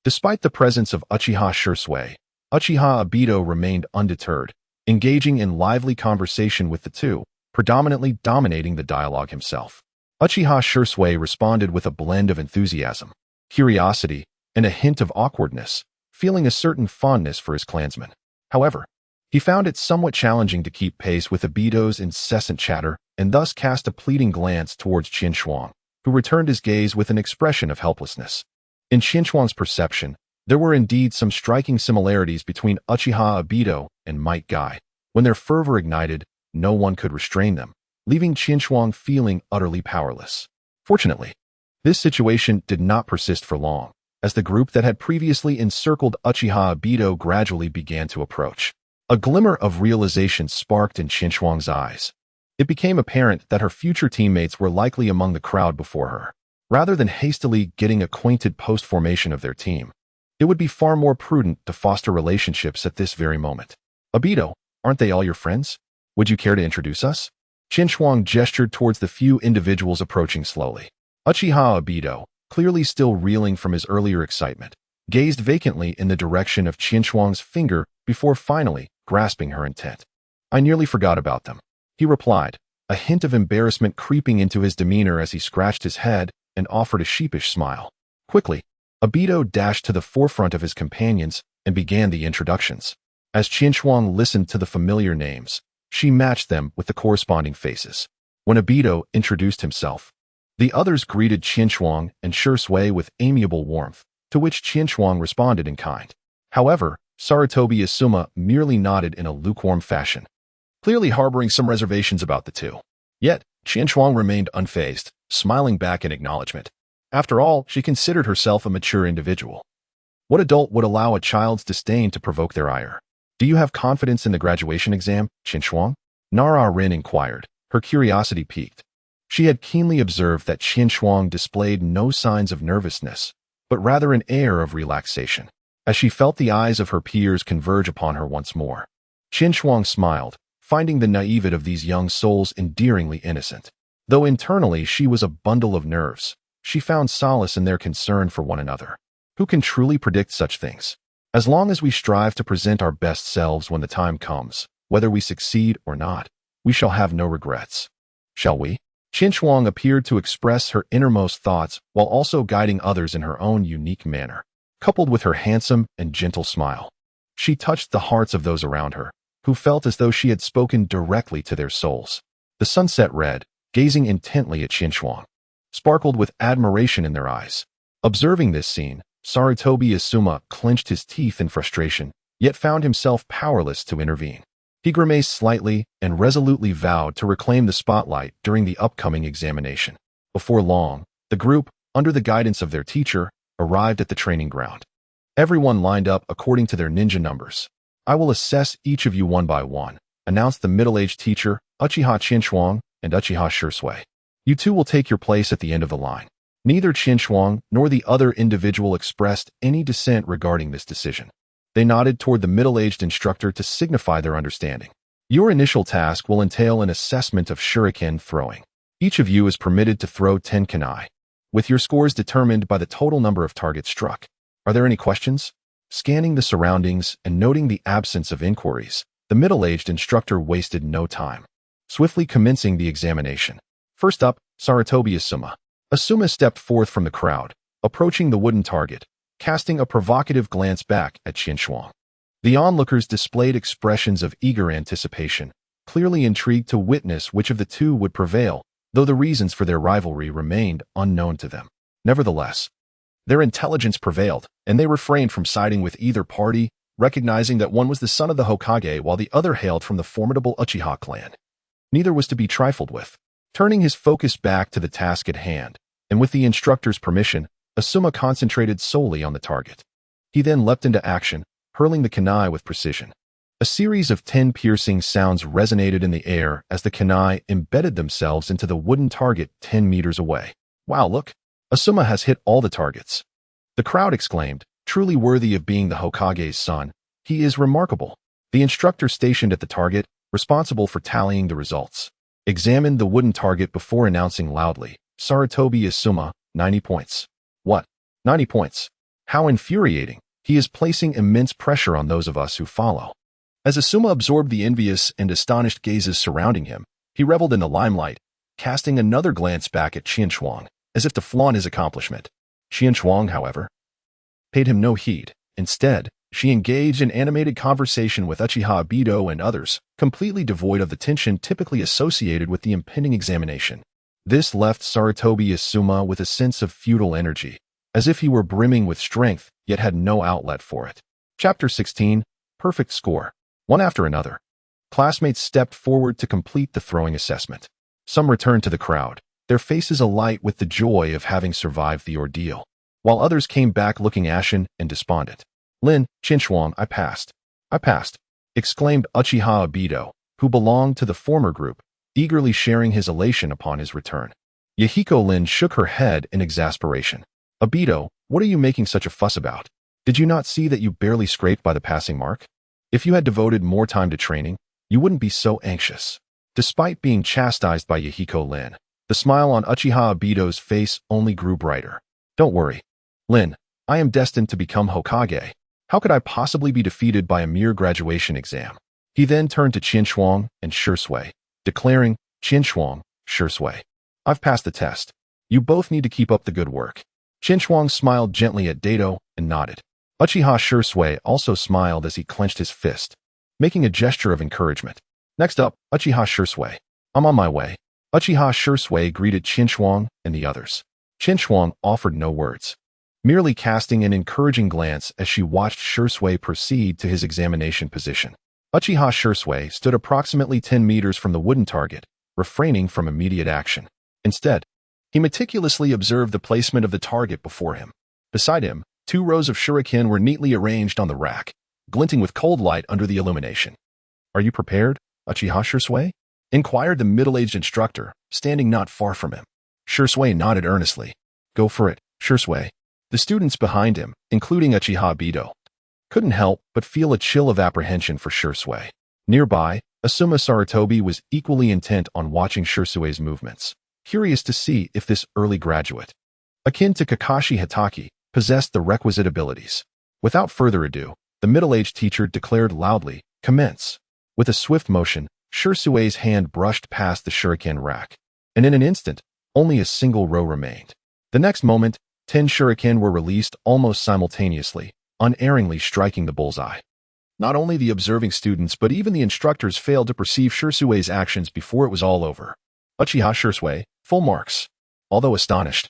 Speaker 1: Despite the presence of Uchiha Shisui, Uchiha Obito remained undeterred, engaging in lively conversation with the two, predominantly dominating the dialogue himself. Uchiha Shisui responded with a blend of enthusiasm, curiosity, and a hint of awkwardness, feeling a certain fondness for his clansmen. However, he found it somewhat challenging to keep pace with Obito's incessant chatter and thus cast a pleading glance towards Qinshuang, who returned his gaze with an expression of helplessness. In Qinshuang's perception, there were indeed some striking similarities between Uchiha Obito and Might Guy. When their fervor ignited, no one could restrain them, leaving Qinshuang feeling utterly powerless. Fortunately, this situation did not persist for long, as the group that had previously encircled Uchiha Obito gradually began to approach. A glimmer of realization sparked in Qinshuang's eyes. It became apparent that her future teammates were likely among the crowd before her. Rather than hastily getting acquainted post-formation of their team, it would be far more prudent to foster relationships at this very moment. "Obito, aren't they all your friends? Would you care to introduce us?" Qinshuang gestured towards the few individuals approaching slowly. Uchiha Obito, clearly still reeling from his earlier excitement, gazed vacantly in the direction of Qinshuang's finger before finally grasping her intent. "I nearly forgot about them," he replied, a hint of embarrassment creeping into his demeanor as he scratched his head and offered a sheepish smile. Quickly, Obito dashed to the forefront of his companions and began the introductions. As Qinshuang listened to the familiar names, she matched them with the corresponding faces. When Obito introduced himself, the others greeted Qinshuang and Shisui with amiable warmth, to which Qinshuang responded in kind. However, Sarutobi Asuma merely nodded in a lukewarm fashion, clearly harboring some reservations about the two. Yet, Qinshuang remained unfazed, smiling back in acknowledgement. After all, she considered herself a mature individual. What adult would allow a child's disdain to provoke their ire? "Do you have confidence in the graduation exam, Qinshuang?" Nara Rin inquired, her curiosity piqued. She had keenly observed that Qinshuang displayed no signs of nervousness, but rather an air of relaxation, as she felt the eyes of her peers converge upon her once more. Qinshuang smiled, finding the naivete of these young souls endearingly innocent. Though internally she was a bundle of nerves, she found solace in their concern for one another. Who can truly predict such things? As long as we strive to present our best selves when the time comes, whether we succeed or not, we shall have no regrets. Shall we? Qinshuang appeared to express her innermost thoughts while also guiding others in her own unique manner, coupled with her handsome and gentle smile. She touched the hearts of those around her, who felt as though she had spoken directly to their souls. The sunset red, gazing intently at Qinshuang, sparkled with admiration in their eyes. Observing this scene, Sarutobi Asuma clenched his teeth in frustration, yet found himself powerless to intervene. He grimaced slightly and resolutely vowed to reclaim the spotlight during the upcoming examination. Before long, the group, under the guidance of their teacher, arrived at the training ground. Everyone lined up according to their ninja numbers. "I will assess each of you one by one," announced the middle-aged teacher, Uchiha Qinshuang and Uchiha Shisui. "You two will take your place at the end of the line." Neither Qinshuang nor the other individual expressed any dissent regarding this decision. They nodded toward the middle-aged instructor to signify their understanding. "Your initial task will entail an assessment of shuriken throwing. Each of you is permitted to throw 10 kunai, with your scores determined by the total number of targets struck. Are there any questions? Scanning the surroundings and noting the absence of inquiries, the middle-aged instructor wasted no time, swiftly commencing the examination. First up, Sarutobi Asuma. Asuma stepped forth from the crowd, approaching the wooden target, casting a provocative glance back at Qinshuang. The onlookers displayed expressions of eager anticipation, clearly intrigued to witness which of the two would prevail, though the reasons for their rivalry remained unknown to them. Nevertheless, their intelligence prevailed, and they refrained from siding with either party, recognizing that one was the son of the Hokage while the other hailed from the formidable Uchiha clan. Neither was to be trifled with. Turning his focus back to the task at hand, and with the instructor's permission, Asuma concentrated solely on the target. He then leapt into action, hurling the kunai with precision. A series of 10 piercing sounds resonated in the air as the kunai embedded themselves into the wooden target 10 meters away. Wow, look! Asuma has hit all the targets. The crowd exclaimed, truly worthy of being the Hokage's son. He is remarkable. The instructor stationed at the target, responsible for tallying the results, examined the wooden target before announcing loudly, Sarutobi Asuma, 90 points. What? 90 points. How infuriating. He is placing immense pressure on those of us who follow. As Asuma absorbed the envious and astonished gazes surrounding him, he reveled in the limelight, casting another glance back at Qinshuang, as if to flaunt his accomplishment. Qinshuang, however, paid him no heed. Instead, she engaged in animated conversation with Uchiha Ibido and others, completely devoid of the tension typically associated with the impending examination. This left Sarutobi Asuma with a sense of futile energy, as if he were brimming with strength, yet had no outlet for it. Chapter 16, Perfect Score. One after another, classmates stepped forward to complete the throwing assessment. Some returned to the crowd, their faces alight with the joy of having survived the ordeal, while others came back looking ashen and despondent. Lin, Qinshuang, I passed, exclaimed Uchiha Ibido, who belonged to the former group, eagerly sharing his elation upon his return. Yahiko Lin shook her head in exasperation. Ibido, what are you making such a fuss about? Did you not see that you barely scraped by the passing mark? If you had devoted more time to training, you wouldn't be so anxious. Despite being chastised by Yahiko Lin, the smile on Uchiha Ibido's face only grew brighter. Don't worry, Lin, I am destined to become Hokage. How could I possibly be defeated by a mere graduation exam? He then turned to Qinshuang and Shisui, declaring, Qinshuang, Shisui, I've passed the test. You both need to keep up the good work. Qinshuang smiled gently at Dato and nodded. Uchiha Shisui also smiled as he clenched his fist, making a gesture of encouragement. Next up, Uchiha Shisui. I'm on my way. Uchiha Shisui greeted Qinshuang and the others. Qinshuang offered no words, merely casting an encouraging glance as she watched Shisui proceed to his examination position. Uchiha Shisui stood approximately 10 meters from the wooden target, refraining from immediate action. Instead, he meticulously observed the placement of the target before him. Beside him, 2 rows of shuriken were neatly arranged on the rack, glinting with cold light under the illumination. Are you prepared, Uchiha Shisui? Inquired the middle-aged instructor, standing not far from him. Shisui nodded earnestly. Go for it, Shisui. The students behind him, including Uchiha Ibido, couldn't help but feel a chill of apprehension for Shisui. Nearby, Asuma Sarutobi was equally intent on watching Shisui's movements, curious to see if this early graduate, akin to Kakashi Hitaki, possessed the requisite abilities. Without further ado, the middle-aged teacher declared loudly, Commence. With a swift motion, Shisui's hand brushed past the shuriken rack, and in an instant, only a single row remained. The next moment, 10 shuriken were released almost simultaneously, unerringly striking the bullseye. Not only the observing students but even the instructors failed to perceive Shisui's actions before it was all over. Uchiha Shisui, full marks. Although astonished,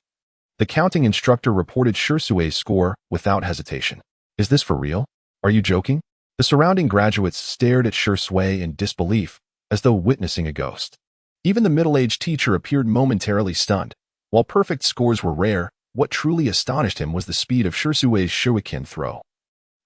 Speaker 1: the counting instructor reported Shisui's score without hesitation. Is this for real? Are you joking? The surrounding graduates stared at Shisui in disbelief, as though witnessing a ghost. Even the middle-aged teacher appeared momentarily stunned. While perfect scores were rare, what truly astonished him was the speed of Shisui's shuriken throw,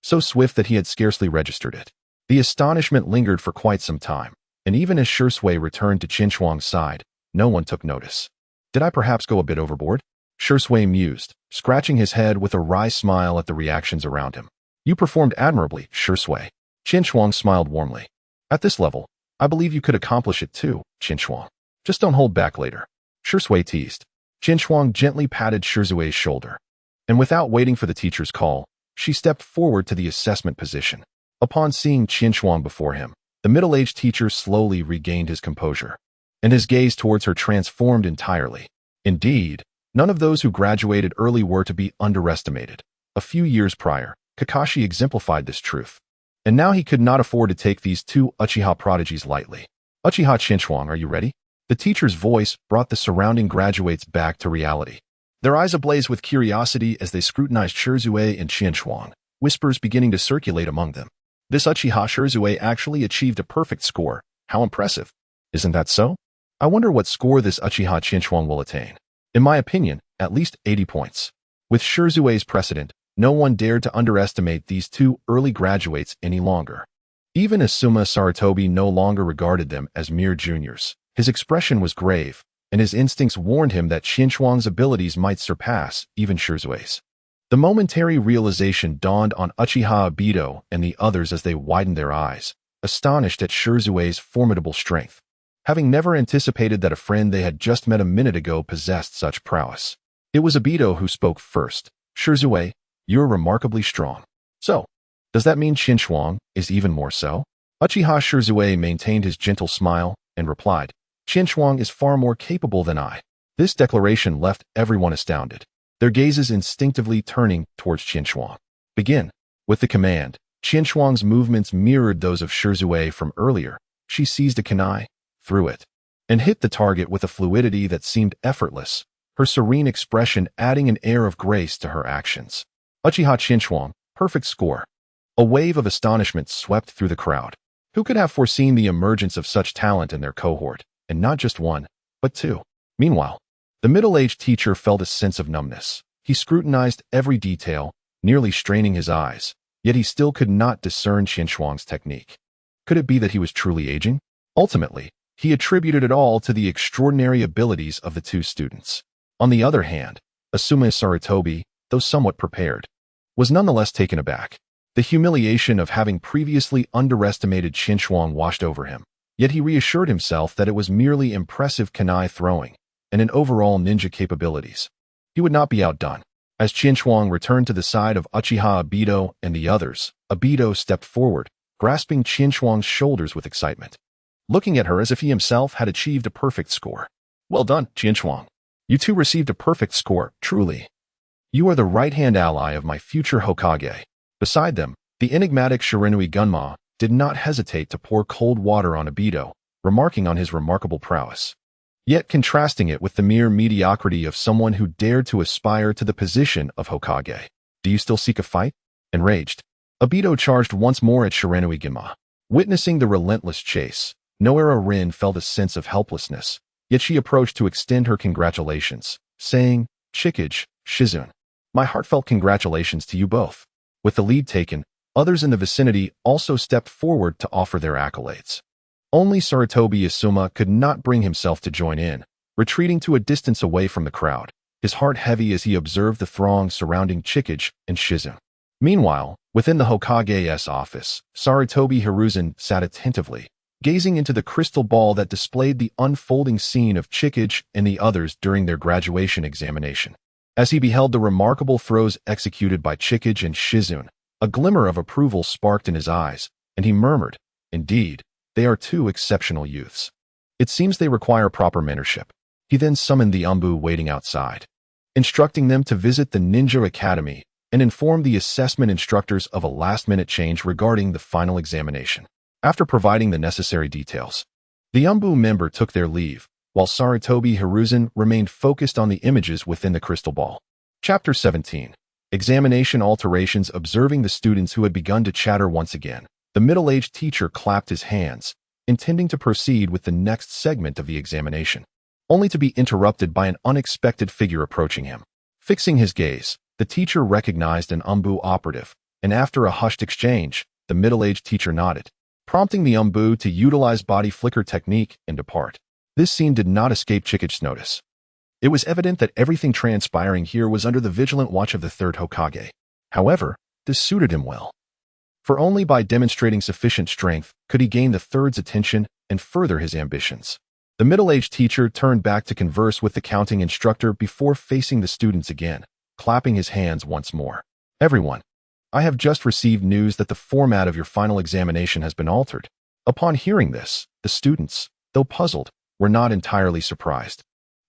Speaker 1: so swift that he had scarcely registered it. The astonishment lingered for quite some time, and even as Shisui returned to Qinshuang's side, no one took notice. Did I perhaps go a bit overboard? Shisui mused, scratching his head with a wry smile at the reactions around him. You performed admirably, Shisui. Qinshuang smiled warmly. At this level, I believe you could accomplish it too, Qinshuang. Just don't hold back later. Shisui teased. Qinshuang gently patted Shisui's shoulder, and without waiting for the teacher's call, She stepped forward to the assessment position. Upon seeing Qinshuang before him, the middle-aged teacher slowly regained his composure, and his gaze towards her transformed entirely. Indeed, none of those who graduated early were to be underestimated. A few years prior, Kakashi exemplified this truth, and now he could not afford to take these two Uchiha prodigies lightly. Uchiha Qinshuang, are you ready? The teacher's voice brought the surrounding graduates back to reality. Their eyes ablaze with curiosity as they scrutinized Shirzue and Qinshuang, whispers beginning to circulate among them. This Uchiha Shirzue actually achieved a perfect score. How impressive. Isn't that so? I wonder what score this Uchiha Qinshuang will attain. In my opinion, at least 80 points. With Shirzue's precedent, no one dared to underestimate these two early graduates any longer. Even Asuma Sarutobi no longer regarded them as mere juniors. His expression was grave, and his instincts warned him that Qinshuang's abilities might surpass even Shirzue's. The momentary realization dawned on Uchiha Obito and the others as they widened their eyes, astonished at Shirzue's formidable strength, having never anticipated that a friend they had just met a minute ago possessed such prowess. It was Obito who spoke first. Shirzue, you're remarkably strong. So, does that mean Qinshuang is even more so? Uchiha Shirzue maintained his gentle smile and replied, Qinshuang is far more capable than I. This declaration left everyone astounded, their gazes instinctively turning towards Qinshuang. Begin. With the command, Qinshuang's movements mirrored those of Shirzue from earlier. She seized a kunai, threw it, and hit the target with a fluidity that seemed effortless, her serene expression adding an air of grace to her actions. Uchiha Qinshuang, perfect score. A wave of astonishment swept through the crowd. Who could have foreseen the emergence of such talent in their cohort, and not just one, but two? Meanwhile, the middle-aged teacher felt a sense of numbness. He scrutinized every detail, nearly straining his eyes, yet he still could not discern Qinshuang's technique. Could it be that he was truly aging? Ultimately, he attributed it all to the extraordinary abilities of the two students. On the other hand, Asuma Sarutobi, though somewhat prepared, was nonetheless taken aback. The humiliation of having previously underestimated Qinshuang washed over him, yet he reassured himself that it was merely impressive kunai throwing and in overall ninja capabilities. He would not be outdone. As Qinshuang returned to the side of Uchiha Obito and the others, Obito stepped forward, grasping Qinshuang's shoulders with excitement, looking at her as if he himself had achieved a perfect score. Well done, Qinshuang. You two received a perfect score, truly. You are the right-hand ally of my future Hokage. Beside them, the enigmatic Shirinui Gunma did not hesitate to pour cold water on Obito, remarking on his remarkable prowess, yet contrasting it with the mere mediocrity of someone who dared to aspire to the position of Hokage. Do you still seek a fight? Enraged, Obito charged once more at Shirinui Gunma. Witnessing the relentless chase, Noara Rin felt a sense of helplessness, yet she approached to extend her congratulations, saying, Chikage, Shizune, my heartfelt congratulations to you both. With the lead taken, others in the vicinity also stepped forward to offer their accolades. Only Sarutobi Asuma could not bring himself to join in, retreating to a distance away from the crowd, his heart heavy as he observed the throng surrounding Chikage and Shizune. Meanwhile, within the Hokage's office, Sarutobi Hiruzen sat attentively, gazing into the crystal ball that displayed the unfolding scene of Chikage and the others during their graduation examination. As he beheld the remarkable throws executed by Chikage and Shizune, a glimmer of approval sparked in his eyes, and he murmured, Indeed, they are two exceptional youths. It seems they require proper mentorship. He then summoned the Umbu waiting outside, instructing them to visit the Ninja Academy and inform the assessment instructors of a last-minute change regarding the final examination. After providing the necessary details, the Umbu member took their leave, while Sarutobi Hiruzen remained focused on the images within the crystal ball. Chapter 17. Examination Alterations. Observing the students who had begun to chatter once again, the middle-aged teacher clapped his hands, intending to proceed with the next segment of the examination, only to be interrupted by an unexpected figure approaching him. Fixing his gaze, the teacher recognized an Umbu operative, and after a hushed exchange, the middle-aged teacher nodded, prompting the Umbu to utilize body flicker technique and depart. This scene did not escape Chikage's notice. It was evident that everything transpiring here was under the vigilant watch of the third Hokage. However, this suited him well, for only by demonstrating sufficient strength could he gain the third's attention and further his ambitions. The middle-aged teacher turned back to converse with the counting instructor before facing the students again, clapping his hands once more. Everyone, I have just received news that the format of your final examination has been altered. Upon hearing this, the students, though puzzled, were not entirely surprised.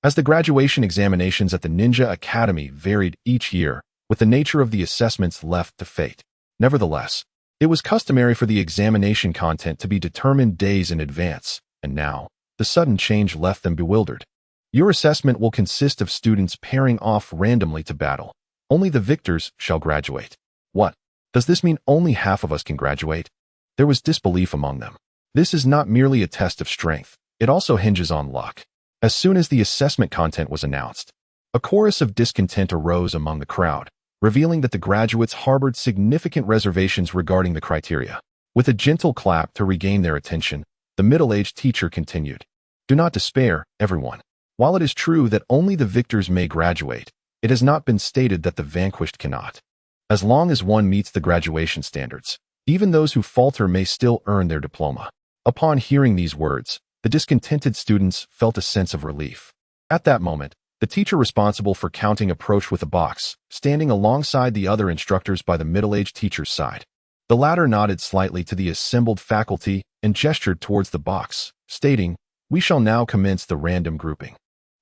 Speaker 1: As the graduation examinations at the Ninja Academy varied each year, with the nature of the assessments left to fate. Nevertheless, it was customary for the examination content to be determined days in advance, and now, the sudden change left them bewildered. Your assessment will consist of students pairing off randomly to battle. Only the victors shall graduate. What? Does this mean only half of us can graduate? There was disbelief among them. This is not merely a test of strength, it also hinges on luck. As soon as the assessment content was announced, a chorus of discontent arose among the crowd, revealing that the graduates harbored significant reservations regarding the criteria. With a gentle clap to regain their attention, the middle-aged teacher continued. Do not despair, everyone. While it is true that only the victors may graduate, it has not been stated that the vanquished cannot. As long as one meets the graduation standards, even those who falter may still earn their diploma. Upon hearing these words, the discontented students felt a sense of relief. At that moment, the teacher responsible for counting approached with a box, standing alongside the other instructors by the middle-aged teacher's side. The latter nodded slightly to the assembled faculty and gestured towards the box, stating, "We shall now commence the random grouping.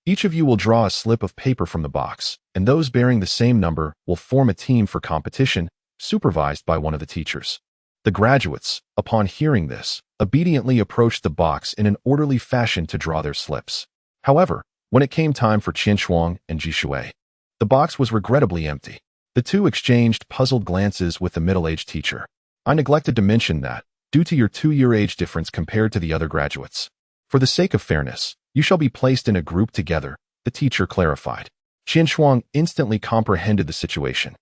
Speaker 1: Each of you will draw a slip of paper from the box, and those bearing the same number will form a team for competition, supervised by one of the teachers." The graduates, upon hearing this, obediently approached the box in an orderly fashion to draw their slips. However, when it came time for Qinshuang and Jishui, the box was regrettably empty. The two exchanged puzzled glances with the middle-aged teacher. I neglected to mention that, due to your 2-year age difference compared to the other graduates, for the sake of fairness, you shall be placed in a group together, the teacher clarified. Qinshuang instantly comprehended the situation.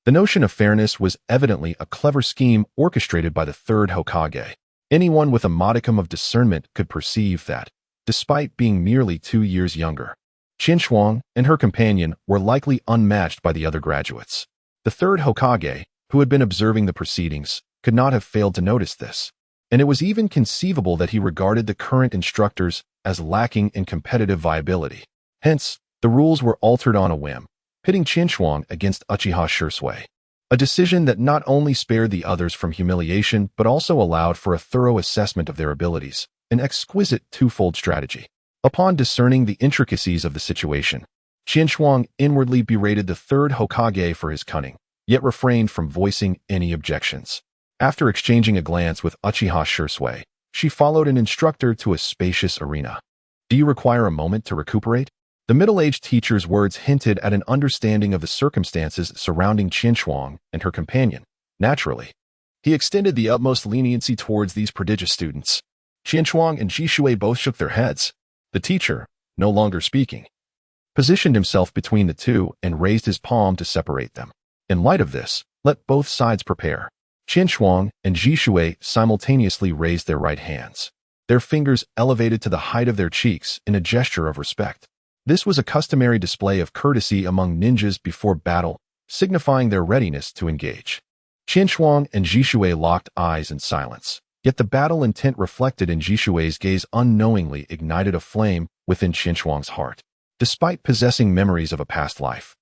Speaker 1: The notion of fairness was evidently a clever scheme orchestrated by the third Hokage. Anyone with a modicum of discernment could perceive that, despite being merely 2 years younger, Qinshuang and her companion were likely unmatched by the other graduates. The third Hokage, who had been observing the proceedings, could not have failed to notice this, and it was even conceivable that he regarded the current instructors as lacking in competitive viability. Hence, the rules were altered on a whim, pitting Qinshuang against Uchiha Shursui. A decision that not only spared the others from humiliation but also allowed for a thorough assessment of their abilities, an exquisite twofold strategy. Upon discerning the intricacies of the situation, Qinshuang inwardly berated the third Hokage for his cunning, yet refrained from voicing any objections. After exchanging a glance with Uchiha Shursui, she followed an instructor to a spacious arena. Do you require a moment to recuperate? The middle-aged teacher's words hinted at an understanding of the circumstances surrounding Qinshuang and her companion. Naturally, he extended the utmost leniency towards these prodigious students. Qinshuang and Jishui both shook their heads. The teacher, no longer speaking, positioned himself between the two and raised his palm to separate them. In light of this, let both sides prepare. Qinshuang and Jishui simultaneously raised their right hands, their fingers elevated to the height of their cheeks in a gesture of respect. This was a customary display of courtesy among ninjas before battle, signifying their readiness to engage. Qinshuang and Jishui locked eyes in silence, yet the battle intent reflected in Jishui's gaze unknowingly ignited a flame within Qinshuang's heart. Despite possessing memories of a past life,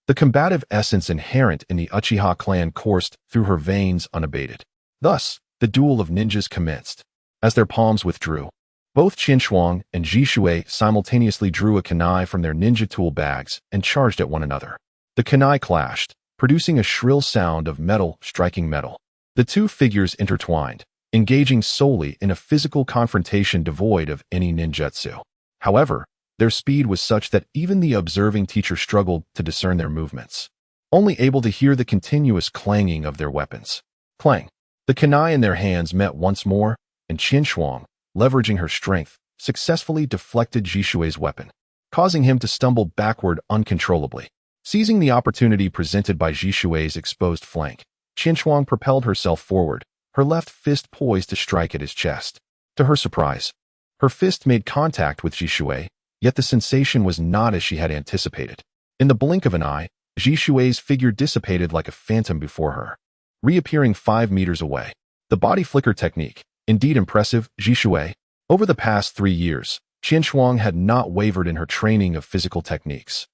Speaker 1: the combative essence inherent in the Uchiha clan coursed through her veins unabated. Thus, the duel of ninjas commenced. As their palms withdrew, both Qinshuang and Jishui simultaneously drew a kunai from their ninja tool bags and charged at one another. The kunai clashed, producing a shrill sound of metal striking metal. The two figures intertwined, engaging solely in a physical confrontation devoid of any ninjutsu. However, their speed was such that even the observing teacher struggled to discern their movements, only able to hear the continuous clanging of their weapons. Clang! The kunai in their hands met once more, and Qinshuang, leveraging her strength, successfully deflected Jishui's weapon, causing him to stumble backward uncontrollably. Seizing the opportunity presented by Jishui's exposed flank, Qinshuang propelled herself forward, her left fist poised to strike at his chest. To her surprise, her fist made contact with Jishui, yet the sensation was not as she had anticipated. In the blink of an eye, Jishui's figure dissipated like a phantom before her, reappearing 5 meters away. The body flicker technique, indeed impressive, Jishui. Over the past 3 years, Qinshuang had not wavered in her training of physical techniques.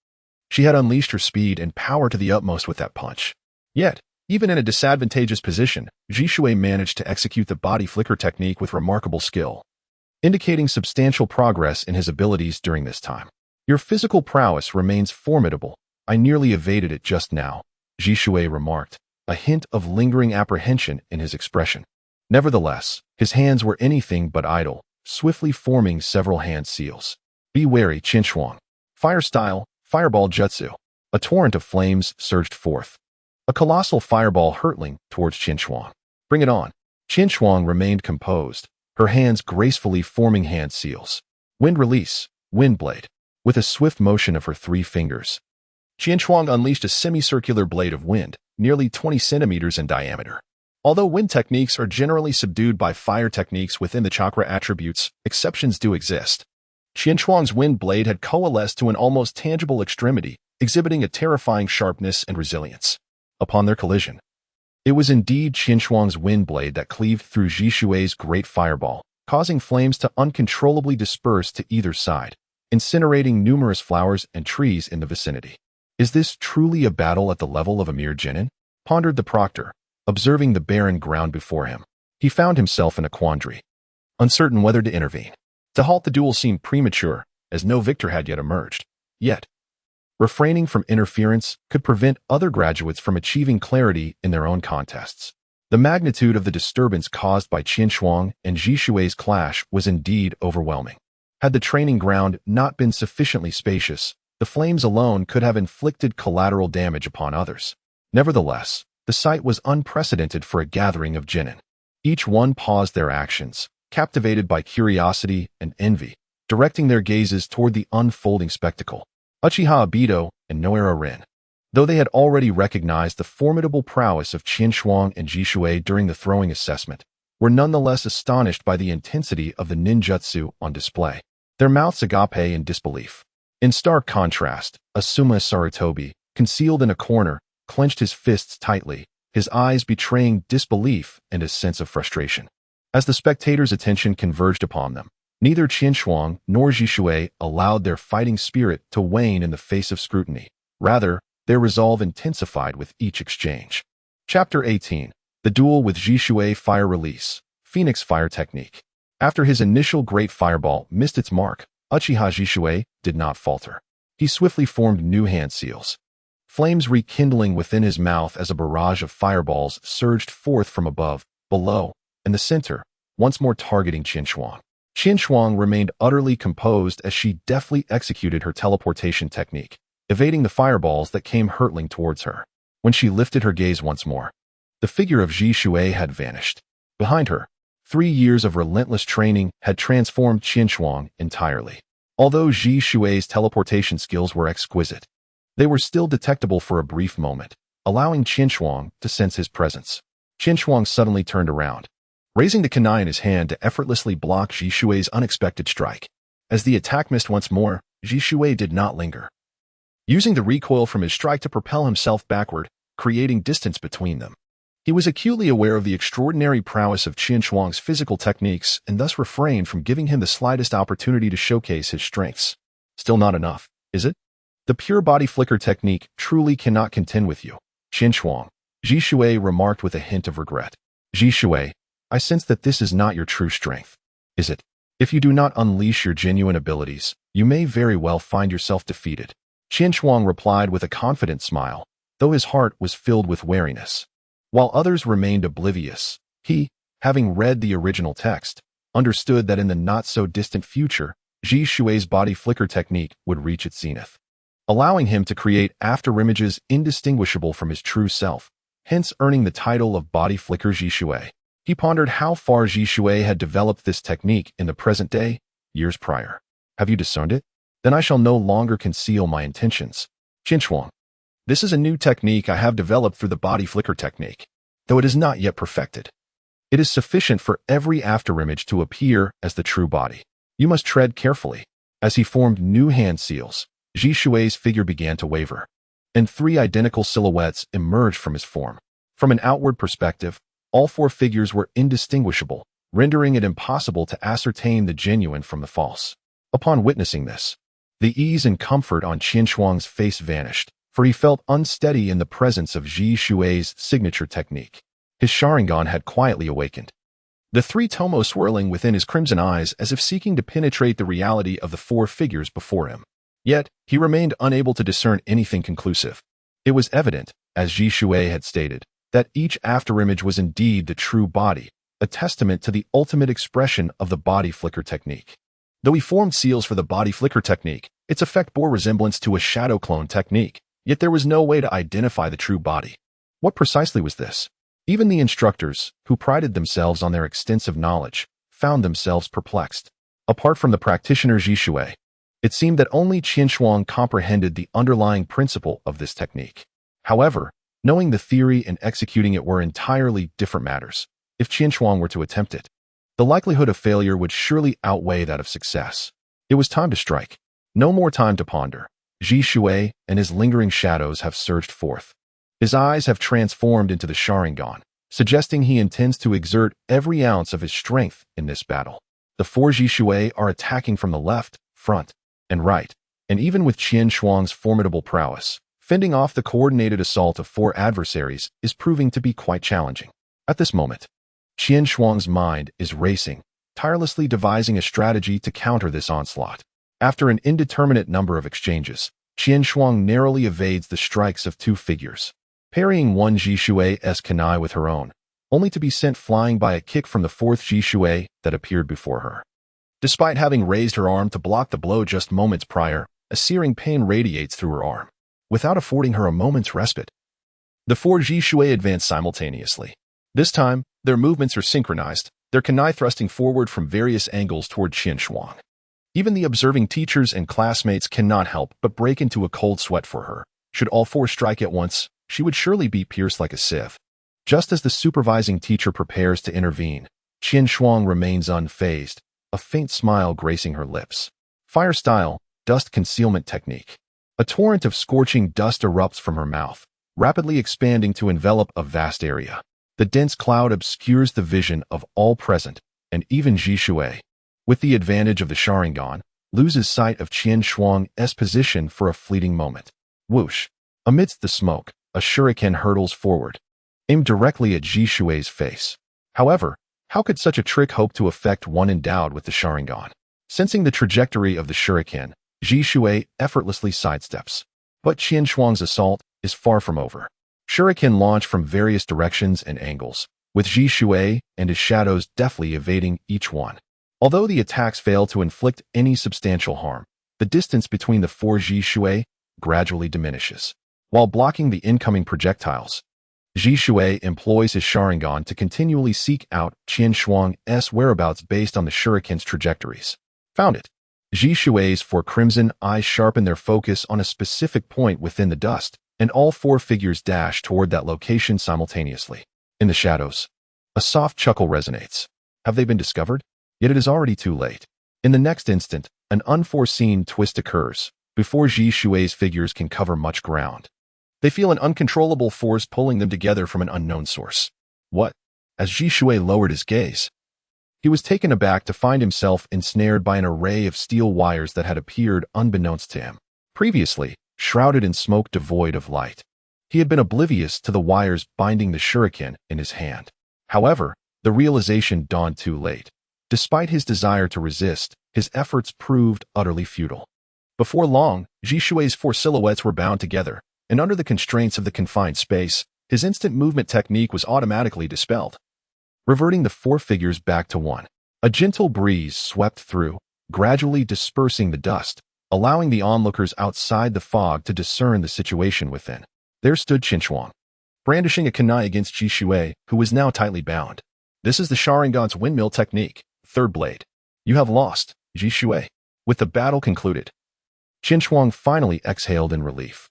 Speaker 1: She had unleashed her speed and power to the utmost with that punch. Yet, Even in a disadvantageous position, Jishui managed to execute the body flicker technique with remarkable skill, indicating substantial progress in his abilities during this time. Your physical prowess remains formidable. I nearly evaded it just now, Jishui remarked, a hint of lingering apprehension in his expression. Nevertheless, his hands were anything but idle, swiftly forming several hand seals. Be wary, Qinshuang. Fire style, fireball jutsu. A torrent of flames surged forth, a colossal fireball hurtling towards Qinshuang. Bring it on. Qinshuang remained composed, her hands gracefully forming hand seals. Wind release, wind blade. With a swift motion of her 3 fingers, Qinshuang unleashed a semicircular blade of wind, nearly 20 centimeters in diameter. Although wind techniques are generally subdued by fire techniques within the chakra attributes, exceptions do exist. Qinshuang's wind blade had coalesced to an almost tangible extremity, exhibiting a terrifying sharpness and resilience. Upon their collision, it was indeed Qinshuang's wind blade that cleaved through Jishui's great fireball, causing flames to uncontrollably disperse to either side, incinerating numerous flowers and trees in the vicinity. Is this truly a battle at the level of a mere genin? Pondered the proctor, observing the barren ground before him. He found himself in a quandary, uncertain whether to intervene. To halt the duel seemed premature, as no victor had yet emerged. Yet, refraining from interference could prevent other graduates from achieving clarity in their own contests. The magnitude of the disturbance caused by Qinshuang and Jishui's clash was indeed overwhelming. Had the training ground not been sufficiently spacious, the flames alone could have inflicted collateral damage upon others. Nevertheless, the sight was unprecedented for a gathering of genin. Each one paused their actions, captivated by curiosity and envy, directing their gazes toward the unfolding spectacle. Uchiha Obito and Noera Rin, though they had already recognized the formidable prowess of Qinshuang and Jishui during the throwing assessment, were nonetheless astonished by the intensity of the ninjutsu on display, their mouths agape in disbelief. In stark contrast, Asuma Sarutobi, concealed in a corner, clenched his fists tightly, his eyes betraying disbelief and a sense of frustration. As the spectators' attention converged upon them, neither Qinshuang nor Jishui allowed their fighting spirit to wane in the face of scrutiny. Rather, their resolve intensified with each exchange. Chapter 18. The Duel with Jishui Fire Release, Phoenix Fire Technique. After his initial great fireball missed its mark, Uchiha Jishui did not falter. He swiftly formed new hand seals, flames rekindling within his mouth as a barrage of fireballs surged forth from above, below, and the center, once more targeting Qinshuang. Qinshuang remained utterly composed as she deftly executed her teleportation technique, evading the fireballs that came hurtling towards her. When she lifted her gaze once more, the figure of Jishui had vanished. Behind her, 3 years of relentless training had transformed Qinshuang entirely. Although Jishui's teleportation skills were exquisite, they were still detectable for a brief moment, allowing Qinshuang to sense his presence. Qinshuang suddenly turned around, raising the kunai in his hand to effortlessly block Jishui's unexpected strike. As the attack missed once more, Jishui did not linger, using the recoil from his strike to propel himself backward, creating distance between them. He was acutely aware of the extraordinary prowess of Qinshuang's physical techniques and thus refrained from giving him the slightest opportunity to showcase his strengths. Still not enough, is it? The pure body flicker technique truly cannot contend with you, Qinshuang, Jishui remarked with a hint of regret. Jishui, I sense that this is not your true strength, is it? If you do not unleash your genuine abilities, you may very well find yourself defeated. Qinshuang replied with a confident smile, though his heart was filled with wariness. While others remained oblivious, he, having read the original text, understood that in the not-so-distant future, Jishui's body flicker technique would reach its zenith, allowing him to create afterimages indistinguishable from his true self, hence earning the title of body flicker Jishui. He pondered how far Jishui had developed this technique in the present day, years prior. Have you discerned it? Then I shall no longer conceal my intentions. Qinshuang, this is a new technique I have developed through the body flicker technique, though it is not yet perfected. It is sufficient for every afterimage to appear as the true body. You must tread carefully. As he formed new hand seals, Jishui's figure began to waver, and 3 identical silhouettes emerged from his form. From an outward perspective, all 4 figures were indistinguishable, rendering it impossible to ascertain the genuine from the false. Upon witnessing this, the ease and comfort on Qinshuang's face vanished, for he felt unsteady in the presence of Ji Shui's signature technique. His Sharingan had quietly awakened, the three tomo swirling within his crimson eyes as if seeking to penetrate the reality of the four figures before him. Yet, he remained unable to discern anything conclusive. It was evident, as Ji Shui had stated, that each afterimage was indeed the true body, a testament to the ultimate expression of the body flicker technique. Though he formed seals for the body flicker technique, its effect bore resemblance to a shadow clone technique, yet there was no way to identify the true body. What precisely was this? Even the instructors, who prided themselves on their extensive knowledge, found themselves perplexed. Apart from the practitioner Ji Shui, it seemed that only Qianshuang comprehended the underlying principle of this technique. However, knowing the theory and executing it were entirely different matters. If Qianshuang were to attempt it, the likelihood of failure would surely outweigh that of success. It was time to strike. No more time to ponder. Ji Shui and his lingering shadows have surged forth. His eyes have transformed into the Sharingan, suggesting he intends to exert every ounce of his strength in this battle. The four Ji Shui are attacking from the left, front, and right, and even with Qianshuang's formidable prowess, fending off the coordinated assault of four adversaries is proving to be quite challenging. At this moment, Qianshuang's mind is racing, tirelessly devising a strategy to counter this onslaught. After an indeterminate number of exchanges, Qianshuang narrowly evades the strikes of two figures, parrying one Ji Shui's kunai with her own, only to be sent flying by a kick from the fourth Ji Shui that appeared before her. Despite having raised her arm to block the blow just moments prior, a searing pain radiates through her arm, without affording her a moment's respite. The four Ji Shui advance simultaneously. This time, their movements are synchronized, their kunai thrusting forward from various angles toward Qianshuang. Even the observing teachers and classmates cannot help but break into a cold sweat for her. Should all four strike at once, she would surely be pierced like a sieve. Just as the supervising teacher prepares to intervene, Qianshuang remains unfazed, a faint smile gracing her lips. Fire style, dust concealment technique. A torrent of scorching dust erupts from her mouth, rapidly expanding to envelop a vast area. The dense cloud obscures the vision of all present, and even Ji Shui, with the advantage of the Sharingan, loses sight of Qianshuang's position for a fleeting moment. Whoosh! Amidst the smoke, a shuriken hurtles forward, aimed directly at Ji Shui's face. However, how could such a trick hope to affect one endowed with the Sharingan? Sensing the trajectory of the shuriken, Ji Shui effortlessly sidesteps. But Qianshuang's assault is far from over. Shuriken launch from various directions and angles, with Ji Shui and his shadows deftly evading each one. Although the attacks fail to inflict any substantial harm, the distance between the four Ji Shui gradually diminishes. While blocking the incoming projectiles, Ji Shui employs his Sharingan to continually seek out Qianshuang's whereabouts based on the shuriken's trajectories. Found it. Ji Shui's four crimson eyes sharpen their focus on a specific point within the dust, and all four figures dash toward that location simultaneously. In the shadows, a soft chuckle resonates. Have they been discovered? Yet it is already too late. In the next instant, an unforeseen twist occurs, before Ji Shui's figures can cover much ground. They feel an uncontrollable force pulling them together from an unknown source. What? As Ji Shui lowered his gaze, he was taken aback to find himself ensnared by an array of steel wires that had appeared unbeknownst to him. Previously, shrouded in smoke devoid of light, he had been oblivious to the wires binding the shuriken in his hand. However, the realization dawned too late. Despite his desire to resist, his efforts proved utterly futile. Before long, Ji Shui's four silhouettes were bound together, and under the constraints of the confined space, his instant movement technique was automatically dispelled, reverting the four figures back to one. A gentle breeze swept through, gradually dispersing the dust, allowing the onlookers outside the fog to discern the situation within. There stood Qianshuang, brandishing a kunai against Ji Shui, who was now tightly bound. This is the Sharingan's windmill technique, third blade. You have lost, Ji Shui. With the battle concluded, Qianshuang finally exhaled in relief.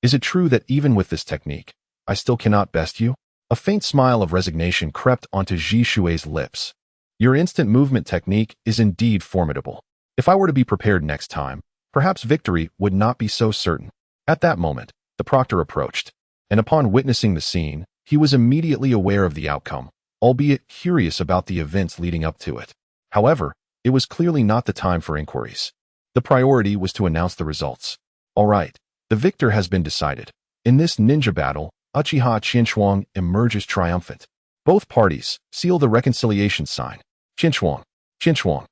Speaker 1: Is it true that even with this technique, I still cannot best you? A faint smile of resignation crept onto Ji Shui's lips. Your instant movement technique is indeed formidable. If I were to be prepared next time, perhaps victory would not be so certain. At that moment, the proctor approached, and upon witnessing the scene, he was immediately aware of the outcome, albeit curious about the events leading up to it. However, it was clearly not the time for inquiries. The priority was to announce the results. All right, The victor has been decided. In this ninja battle, Uchiha Qinshuang emerges triumphant. Both parties seal the reconciliation sign. Qinshuang, Qinshuang.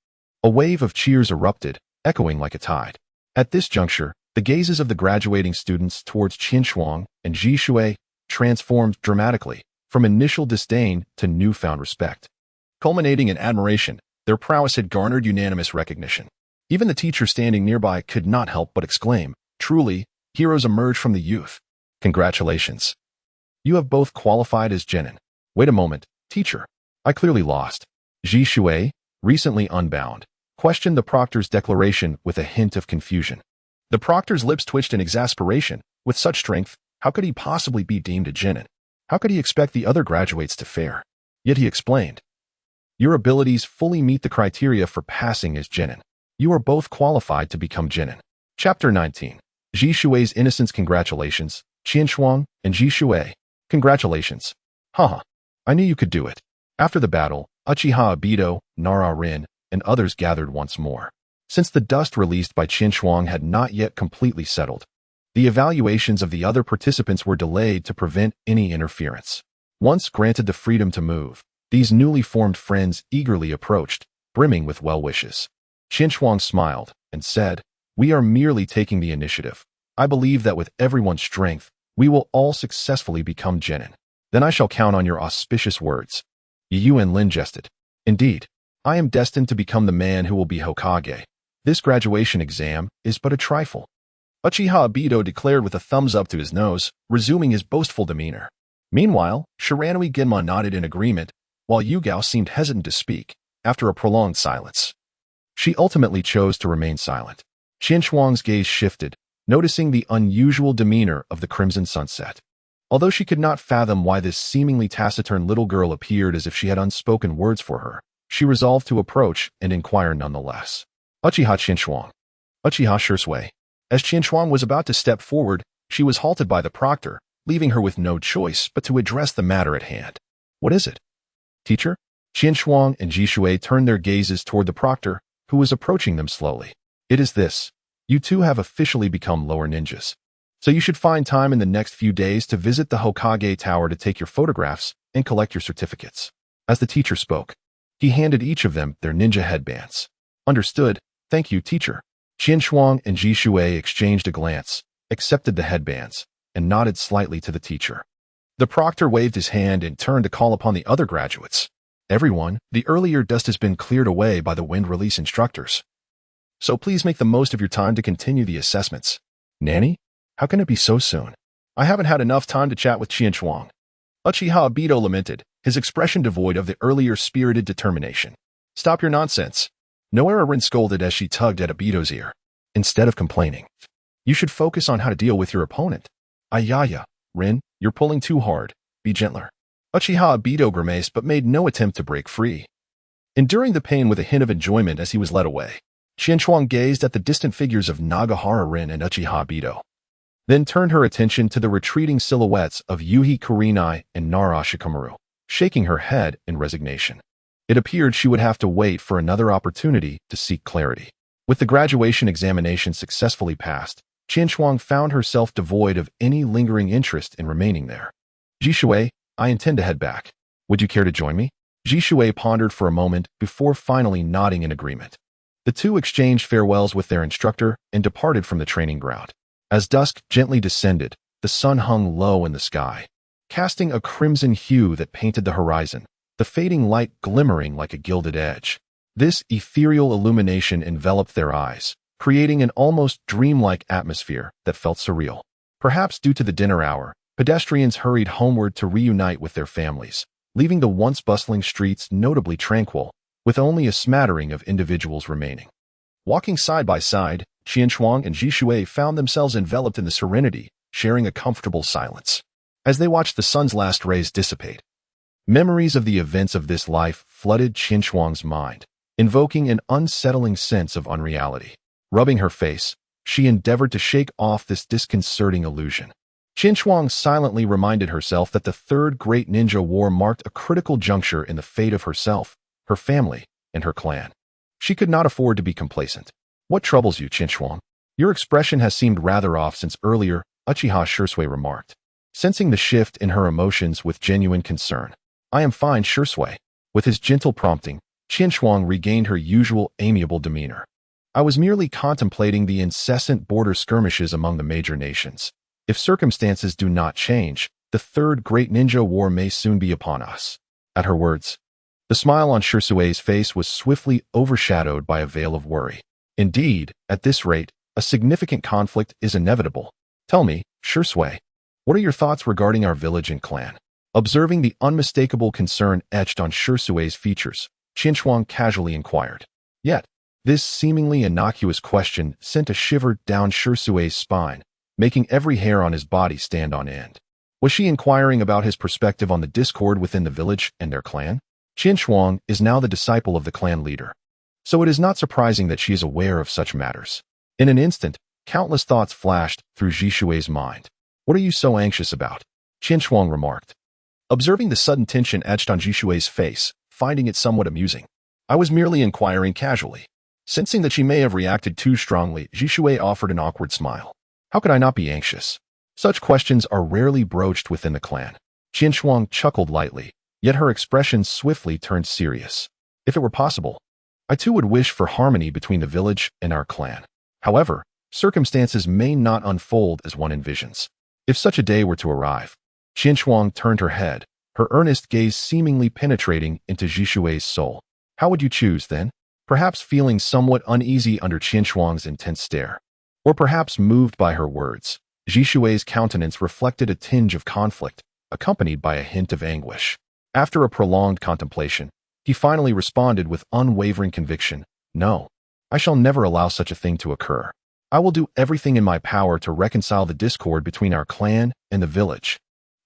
Speaker 1: A wave of cheers erupted, echoing like a tide. At this juncture, the gazes of the graduating students towards Qinshuang and Zhishui transformed dramatically, from initial disdain to newfound respect. Culminating in admiration, their prowess had garnered unanimous recognition. Even the teacher standing nearby could not help but exclaim, "Truly, heroes emerge from the youth. Congratulations. You have both qualified as genin." "Wait a moment, teacher. I clearly lost." Zhishui, recently unbound, questioned the proctor's declaration with a hint of confusion. The proctor's lips twitched in exasperation. With such strength, how could he possibly be deemed a genin? How could he expect the other graduates to fare? Yet he explained, "Your abilities fully meet the criteria for passing as genin. You are both qualified to become genin." Chapter 19. Zhishui's innocence. Congratulations, Qinshuang and Zhishui. Congratulations. Haha. I knew you could do it. After the battle, Uchiha Obito, Nara Rin, and others gathered once more. Since the dust released by Qinshuang had not yet completely settled, the evaluations of the other participants were delayed to prevent any interference. Once granted the freedom to move, these newly formed friends eagerly approached, brimming with well wishes. Qinshuang smiled and said, "We are merely taking the initiative. I believe that with everyone's strength, we will all successfully become genin. Then I shall count on your auspicious words." Yu and Lin jested. "Indeed, I am destined to become the man who will be Hokage. This graduation exam is but a trifle." Uchiha Obito declared with a thumbs up to his nose, resuming his boastful demeanor. Meanwhile, Shiranui Genma nodded in agreement, while Yugao seemed hesitant to speak, after a prolonged silence. She ultimately chose to remain silent. Qinshuang's gaze shifted, noticing the unusual demeanor of the Crimson Sunset. Although she could not fathom why this seemingly taciturn little girl appeared as if she had unspoken words for her, she resolved to approach and inquire nonetheless. "Uchiha Qinshuang." "Uchiha Shisui." As Qinshuang was about to step forward, she was halted by the proctor, leaving her with no choice but to address the matter at hand. "What is it?" "Teacher?" Qinshuang and Zhishui turned their gazes toward the proctor, who was approaching them slowly. "It is this. You two have officially become lower ninjas. So you should find time in the next few days to visit the Hokage Tower to take your photographs and collect your certificates." As the teacher spoke, he handed each of them their ninja headbands. "Understood. Thank you, teacher." Qinshuang and Zhishui exchanged a glance, accepted the headbands, and nodded slightly to the teacher. The proctor waved his hand and turned to call upon the other graduates. "Everyone, the earlier dust has been cleared away by the wind release instructors. So please make the most of your time to continue the assessments." "Nanny? How can it be so soon? I haven't had enough time to chat with Qinshuang." Uchiha Obito lamented, his expression devoid of the earlier spirited determination. "Stop your nonsense." Noera Rin scolded as she tugged at Obito's ear. "Instead of complaining, you should focus on how to deal with your opponent." "Ayaya, Rin, you're pulling too hard. Be gentler." Uchiha Obito grimaced but made no attempt to break free, enduring the pain with a hint of enjoyment as he was led away. Qinshuang gazed at the distant figures of Nagahara Rin and Uchiha Obito, then turned her attention to the retreating silhouettes of Yuhi Kurenai and Nara Shikamaru, shaking her head in resignation. It appeared she would have to wait for another opportunity to seek clarity. With the graduation examination successfully passed, Qinshuang found herself devoid of any lingering interest in remaining there. "Zhishui, I intend to head back. Would you care to join me?" Zhishui pondered for a moment before finally nodding in agreement. The two exchanged farewells with their instructor and departed from the training ground. As dusk gently descended, the sun hung low in the sky, casting a crimson hue that painted the horizon, the fading light glimmering like a gilded edge. This ethereal illumination enveloped their eyes, creating an almost dreamlike atmosphere that felt surreal. Perhaps due to the dinner hour, pedestrians hurried homeward to reunite with their families, leaving the once bustling streets notably tranquil, with only a smattering of individuals remaining. Walking side by side, Qinshuang and Zhishui found themselves enveloped in the serenity, sharing a comfortable silence. As they watched the sun's last rays dissipate, memories of the events of this life flooded Qinshuang's mind, invoking an unsettling sense of unreality. Rubbing her face, she endeavored to shake off this disconcerting illusion. Qinshuang silently reminded herself that the Third Great Ninja War marked a critical juncture in the fate of herself, her family, and her clan. She could not afford to be complacent. "What troubles you, Qinshuang?" Your expression has seemed rather off since earlier, Uchiha Shursui remarked, sensing the shift in her emotions with genuine concern. I am fine, Shursui. With his gentle prompting, Qinshuang regained her usual amiable demeanor. I was merely contemplating the incessant border skirmishes among the major nations. If circumstances do not change, the third great ninja war may soon be upon us. At her words, the smile on Shursui's face was swiftly overshadowed by a veil of worry. Indeed, at this rate, a significant conflict is inevitable. Tell me, Shursui, what are your thoughts regarding our village and clan? Observing the unmistakable concern etched on Shursui's features, Qinshuang casually inquired. Yet, this seemingly innocuous question sent a shiver down Shursui's spine, making every hair on his body stand on end. Was she inquiring about his perspective on the discord within the village and their clan? Qinshuang is now the disciple of the clan leader, so it is not surprising that she is aware of such matters. In an instant, countless thoughts flashed through Jishui's mind. What are you so anxious about? Qinshuang remarked, observing the sudden tension etched on Jishui's face, finding it somewhat amusing. I was merely inquiring casually. Sensing that she may have reacted too strongly, Jishui offered an awkward smile. How could I not be anxious? Such questions are rarely broached within the clan. Qinshuang chuckled lightly, yet her expression swiftly turned serious. If it were possible, I too would wish for harmony between the village and our clan. However, circumstances may not unfold as one envisions. If such a day were to arrive, Qinshuang turned her head, her earnest gaze seemingly penetrating into Jishui's soul. How would you choose, then? Perhaps feeling somewhat uneasy under Qinshuang's intense stare, or perhaps moved by her words, Jishui's countenance reflected a tinge of conflict, accompanied by a hint of anguish. After a prolonged contemplation, he finally responded with unwavering conviction, No, I shall never allow such a thing to occur. I will do everything in my power to reconcile the discord between our clan and the village.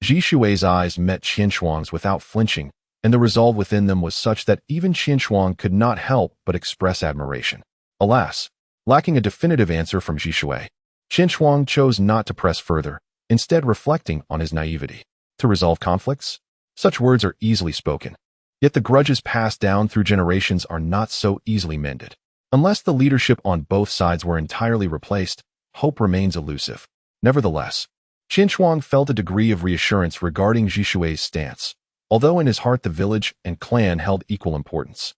Speaker 1: Jishui's eyes met Qinshuang's without flinching, and the resolve within them was such that even Qinshuang could not help but express admiration. Alas, lacking a definitive answer from Jishui, Qinshuang chose not to press further, instead reflecting on his naivety. To resolve conflicts? Such words are easily spoken. Yet the grudges passed down through generations are not so easily mended. Unless the leadership on both sides were entirely replaced, hope remains elusive. Nevertheless, Qinshuang felt a degree of reassurance regarding Jishui's stance. Although in his heart the village and clan held equal importance,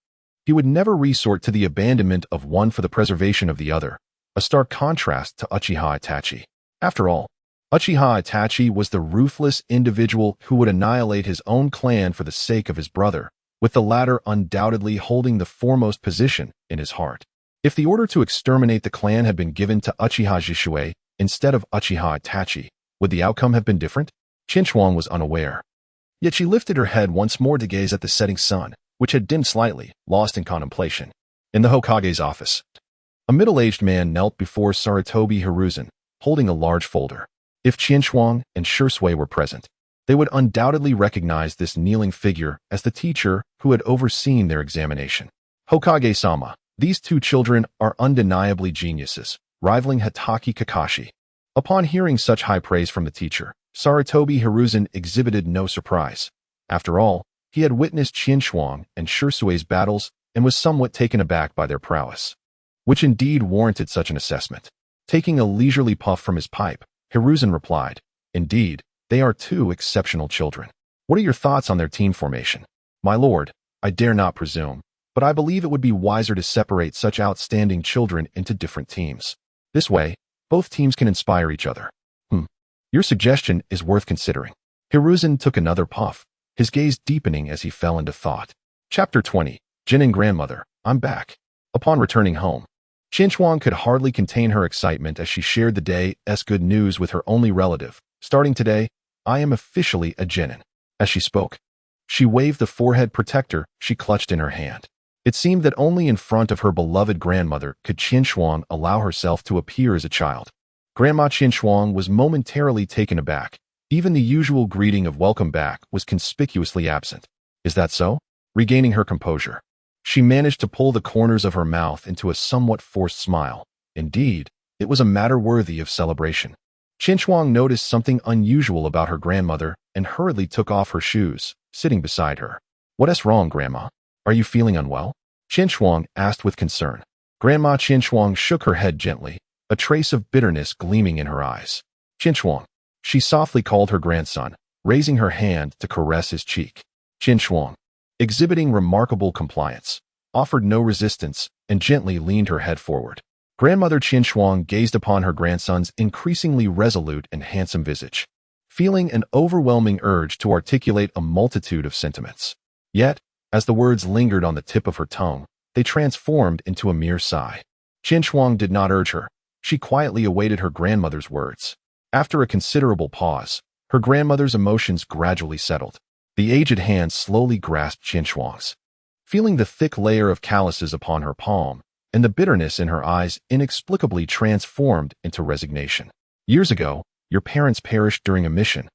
Speaker 1: he would never resort to the abandonment of one for the preservation of the other, a stark contrast to Uchiha Itachi. After all, Uchiha Itachi was the ruthless individual who would annihilate his own clan for the sake of his brother, with the latter undoubtedly holding the foremost position in his heart. If the order to exterminate the clan had been given to Uchiha Jishui instead of Uchiha Itachi, would the outcome have been different? Qinshuang was unaware. Yet she lifted her head once more to gaze at the setting sun, which had dimmed slightly, lost in contemplation. In the Hokage's office, a middle-aged man knelt before Sarutobi Hiruzen, holding a large folder. If Qinshuang and Shursui were present, they would undoubtedly recognize this kneeling figure as the teacher who had overseen their examination. Hokage-sama, these two children are undeniably geniuses, rivaling Hatake Kakashi. Upon hearing such high praise from the teacher, Sarutobi Hiruzen exhibited no surprise. After all, he had witnessed Qinshuang and Shursui's battles and was somewhat taken aback by their prowess, which indeed warranted such an assessment. Taking a leisurely puff from his pipe, Hiruzen replied, Indeed, they are two exceptional children. What are your thoughts on their team formation? My lord, I dare not presume, but I believe it would be wiser to separate such outstanding children into different teams. This way, both teams can inspire each other. Your suggestion is worth considering. Hiruzen took another puff, his gaze deepening as he fell into thought. Chapter 20, Jin and Grandmother, I'm back. Upon returning home, Qinshuang could hardly contain her excitement as she shared the day's good news with her only relative. Starting today, I am officially a genin. As she spoke, she waved the forehead protector she clutched in her hand. It seemed that only in front of her beloved grandmother could Qinshuang allow herself to appear as a child. Grandma Qinshuang was momentarily taken aback. Even the usual greeting of welcome back was conspicuously absent. Is that so? Regaining her composure, she managed to pull the corners of her mouth into a somewhat forced smile. Indeed, it was a matter worthy of celebration. Qinshuang noticed something unusual about her grandmother and hurriedly took off her shoes, sitting beside her. What's wrong, Grandma? Are you feeling unwell? Qinshuang asked with concern. Grandma Qinshuang shook her head gently, a trace of bitterness gleaming in her eyes. Qin, she softly called her grandson, raising her hand to caress his cheek. Qin, exhibiting remarkable compliance, offered no resistance and gently leaned her head forward. Grandmother Qin gazed upon her grandson's increasingly resolute and handsome visage, feeling an overwhelming urge to articulate a multitude of sentiments. Yet, as the words lingered on the tip of her tongue, they transformed into a mere sigh. Qin did not urge her. She quietly awaited her grandmother's words. After a considerable pause, her grandmother's emotions gradually settled. The aged hand slowly grasped Qin. Feeling the thick layer of calluses upon her palm, and the bitterness in her eyes inexplicably transformed into resignation. Years ago, your parents perished during a mission,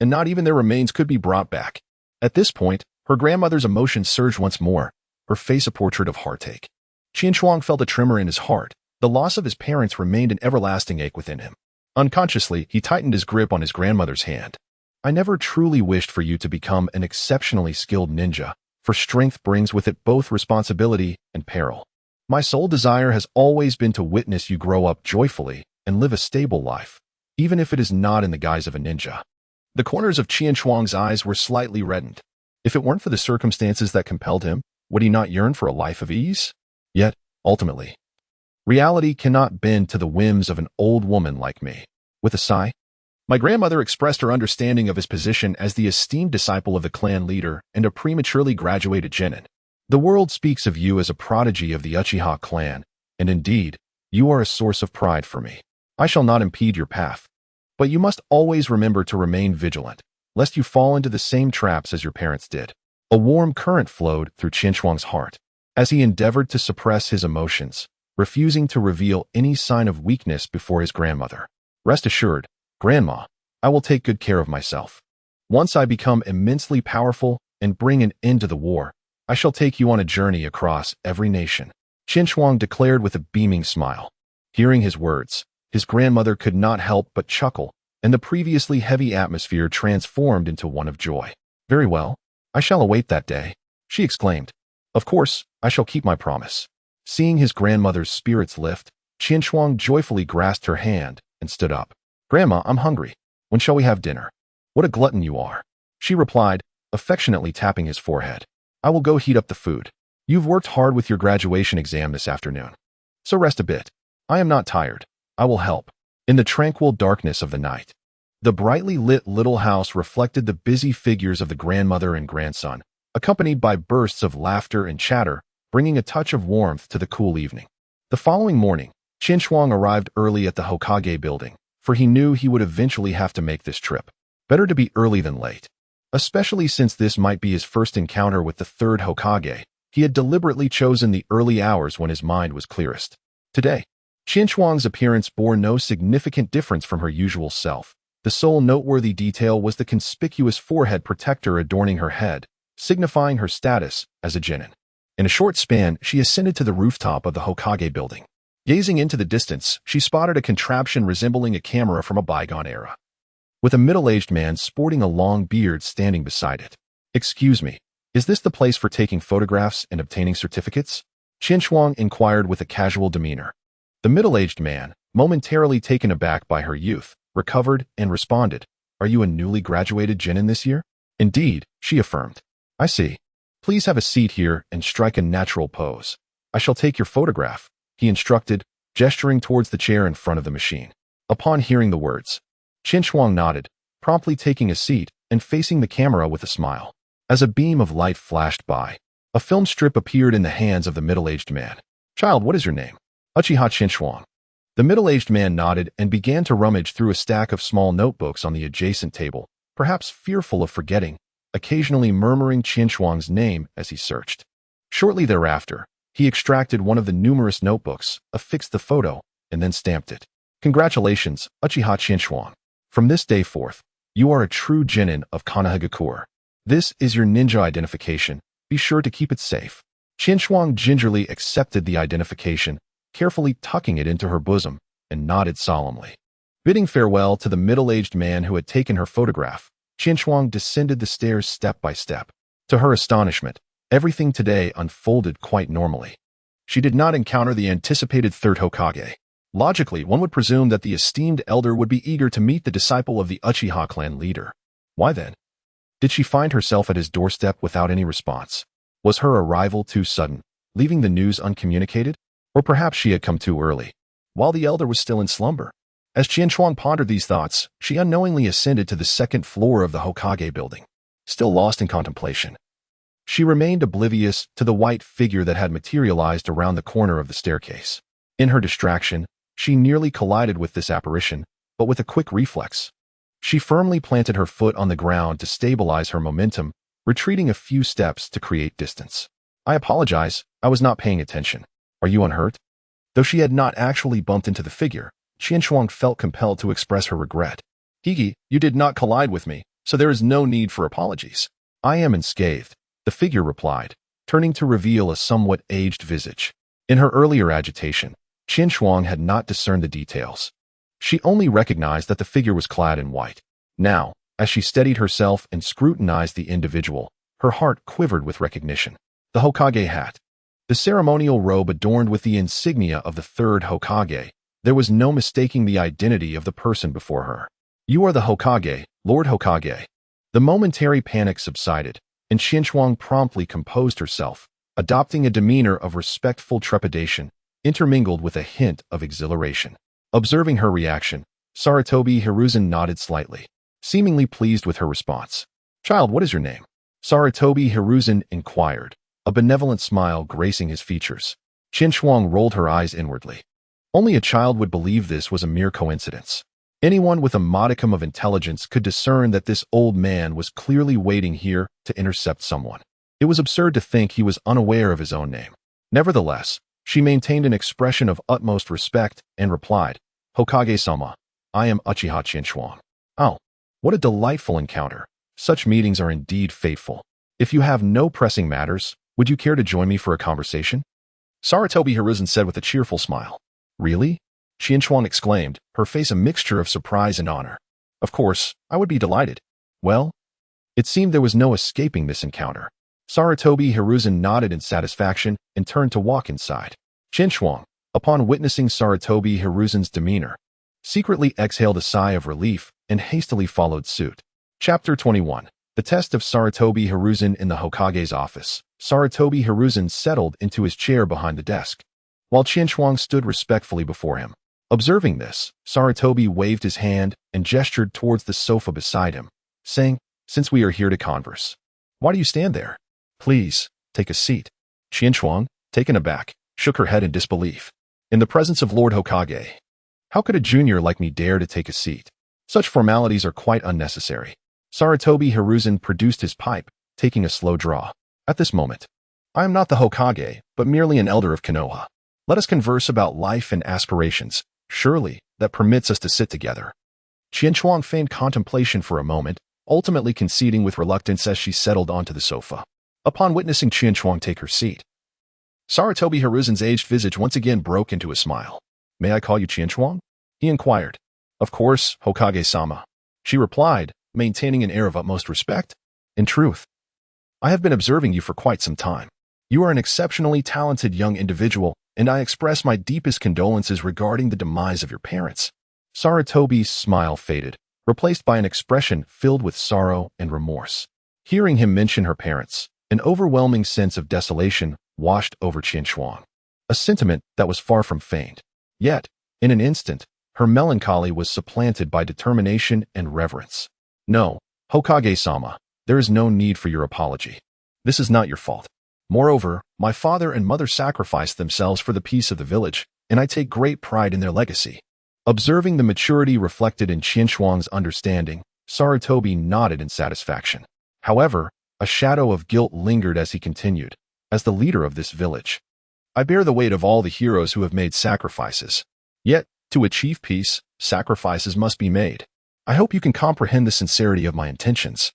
Speaker 1: and not even their remains could be brought back. At this point, her grandmother's emotions surged once more, her face a portrait of heartache. Qin felt a tremor in his heart. The loss of his parents remained an everlasting ache within him. Unconsciously, he tightened his grip on his grandmother's hand. I never truly wished for you to become an exceptionally skilled ninja, for strength brings with it both responsibility and peril. My sole desire has always been to witness you grow up joyfully and live a stable life, even if it is not in the guise of a ninja. The corners of Qin eyes were slightly reddened. If it weren't for the circumstances that compelled him, would he not yearn for a life of ease? Yet, ultimately, reality cannot bend to the whims of an old woman like me. With a sigh, my grandmother expressed her understanding of his position as the esteemed disciple of the clan leader and a prematurely graduated genin. The world speaks of you as a prodigy of the Uchiha clan, and indeed, you are a source of pride for me. I shall not impede your path, but you must always remember to remain vigilant, lest you fall into the same traps as your parents did. A warm current flowed through Qin heart, as he endeavored to suppress his emotions, refusing to reveal any sign of weakness before his grandmother. Rest assured, Grandma, I will take good care of myself. Once I become immensely powerful and bring an end to the war, I shall take you on a journey across every nation, Qin declared with a beaming smile. Hearing his words, his grandmother could not help but chuckle, and the previously heavy atmosphere transformed into one of joy. Very well, I shall await that day, she exclaimed. Of course, I shall keep my promise. Seeing his grandmother's spirits lift, Qin joyfully grasped her hand and stood up. Grandma, I'm hungry. When shall we have dinner? What a glutton you are, she replied, affectionately tapping his forehead. I will go heat up the food. You've worked hard with your graduation exam this afternoon, so rest a bit. I am not tired. I will help. In the tranquil darkness of the night, the brightly lit little house reflected the busy figures of the grandmother and grandson, accompanied by bursts of laughter and chatter, bringing a touch of warmth to the cool evening. The following morning, Qin arrived early at the Hokage building, for he knew he would eventually have to make this trip. Better to be early than late. Especially since this might be his first encounter with the third Hokage, he had deliberately chosen the early hours when his mind was clearest. Today, Qin appearance bore no significant difference from her usual self. The sole noteworthy detail was the conspicuous forehead protector adorning her head, signifying her status as a genin. In a short span, she ascended to the rooftop of the Hokage building. Gazing into the distance, she spotted a contraption resembling a camera from a bygone era, with a middle-aged man sporting a long beard standing beside it. Excuse me, is this the place for taking photographs and obtaining certificates? Qin inquired with a casual demeanor. The middle-aged man, momentarily taken aback by her youth, recovered and responded, Are you a newly graduated genin this year? Indeed, she affirmed. I see. Please have a seat here and strike a natural pose. I shall take your photograph, he instructed, gesturing towards the chair in front of the machine. Upon hearing the words, Qin nodded, promptly taking a seat and facing the camera with a smile. As a beam of light flashed by, a film strip appeared in the hands of the middle-aged man. Child, what is your name? Uchiha Qin. The middle-aged man nodded and began to rummage through a stack of small notebooks on the adjacent table, perhaps fearful of forgetting, occasionally murmuring Qin name as he searched. Shortly thereafter, he extracted one of the numerous notebooks, affixed the photo, and then stamped it. Congratulations, Uchiha Qin. From this day forth, you are a true genin of Konoha. This is your ninja identification. Be sure to keep it safe. Qin gingerly accepted the identification, carefully tucking it into her bosom, and nodded solemnly. Bidding farewell to the middle-aged man who had taken her photograph, Qin descended the stairs step by step. To her astonishment, everything today unfolded quite normally. She did not encounter the anticipated third Hokage. Logically, one would presume that the esteemed elder would be eager to meet the disciple of the Uchiha clan leader. Why then? Did she find herself at his doorstep without any response? Was her arrival too sudden, leaving the news uncommunicated? Or perhaps she had come too early, while the elder was still in slumber? As Qianchuan pondered these thoughts, she unknowingly ascended to the second floor of the Hokage building. Still lost in contemplation, she remained oblivious to the white figure that had materialized around the corner of the staircase. In her distraction, she nearly collided with this apparition, but with a quick reflex, she firmly planted her foot on the ground to stabilize her momentum, retreating a few steps to create distance. I apologize, I was not paying attention. Are you unhurt? Though she had not actually bumped into the figure, Qianchuan felt compelled to express her regret. Higi, you did not collide with me, so there is no need for apologies. I am unscathed, the figure replied, turning to reveal a somewhat aged visage. In her earlier agitation, Qianchuan had not discerned the details. She only recognized that the figure was clad in white. Now, as she steadied herself and scrutinized the individual, her heart quivered with recognition. The Hokage hat. The ceremonial robe adorned with the insignia of the third Hokage. There was no mistaking the identity of the person before her. You are the Hokage, Lord Hokage. The momentary panic subsided, and Qianchuan promptly composed herself, adopting a demeanor of respectful trepidation, intermingled with a hint of exhilaration. Observing her reaction, Sarutobi Hiruzen nodded slightly, seemingly pleased with her response. Child, what is your name? Sarutobi Hiruzen inquired, a benevolent smile gracing his features. Qianchuan rolled her eyes inwardly. Only a child would believe this was a mere coincidence. Anyone with a modicum of intelligence could discern that this old man was clearly waiting here to intercept someone. It was absurd to think he was unaware of his own name. Nevertheless, she maintained an expression of utmost respect and replied, Hokage-sama, I am Uchiha Qianchuan. Oh, what a delightful encounter. Such meetings are indeed fateful. If you have no pressing matters, would you care to join me for a conversation? Sarutobi Hiruzen said with a cheerful smile. Really? Qianchuan exclaimed, her face a mixture of surprise and honor. Of course, I would be delighted. Well? It seemed there was no escaping this encounter. Sarutobi Hiruzen nodded in satisfaction and turned to walk inside. Qianchuan, upon witnessing Sarutobi Hiruzen's demeanor, secretly exhaled a sigh of relief and hastily followed suit. Chapter 21. The test of Sarutobi Hiruzen in the Hokage's office. Sarutobi Hiruzen settled into his chair behind the desk, while Qianchuan stood respectfully before him. Observing this, Sarutobi waved his hand and gestured towards the sofa beside him, saying, Since we are here to converse, why do you stand there? Please, take a seat. Qianchuan, taken aback, shook her head in disbelief. In the presence of Lord Hokage, how could a junior like me dare to take a seat? Such formalities are quite unnecessary. Sarutobi Hiruzen produced his pipe, taking a slow draw. At this moment, I am not the Hokage, but merely an elder of Konoha. Let us converse about life and aspirations. Surely, that permits us to sit together. Qianchuan feigned contemplation for a moment, ultimately conceding with reluctance as she settled onto the sofa. Upon witnessing Qianchuan take her seat, Sarutobi Hiruzen's aged visage once again broke into a smile. May I call you Qianchuan? He inquired. Of course, Hokage-sama. She replied, maintaining an air of utmost respect. In truth, I have been observing you for quite some time. You are an exceptionally talented young individual, and I express my deepest condolences regarding the demise of your parents. Sarutobi's smile faded, replaced by an expression filled with sorrow and remorse. Hearing him mention her parents, an overwhelming sense of desolation washed over Qianchuan, a sentiment that was far from feigned. Yet, in an instant, her melancholy was supplanted by determination and reverence. No, Hokage-sama, there is no need for your apology. This is not your fault. Moreover, my father and mother sacrificed themselves for the peace of the village, and I take great pride in their legacy. Observing the maturity reflected in Qianchuan's understanding, Sarutobi nodded in satisfaction. However, a shadow of guilt lingered as he continued. As the leader of this village, I bear the weight of all the heroes who have made sacrifices. Yet, to achieve peace, sacrifices must be made. I hope you can comprehend the sincerity of my intentions.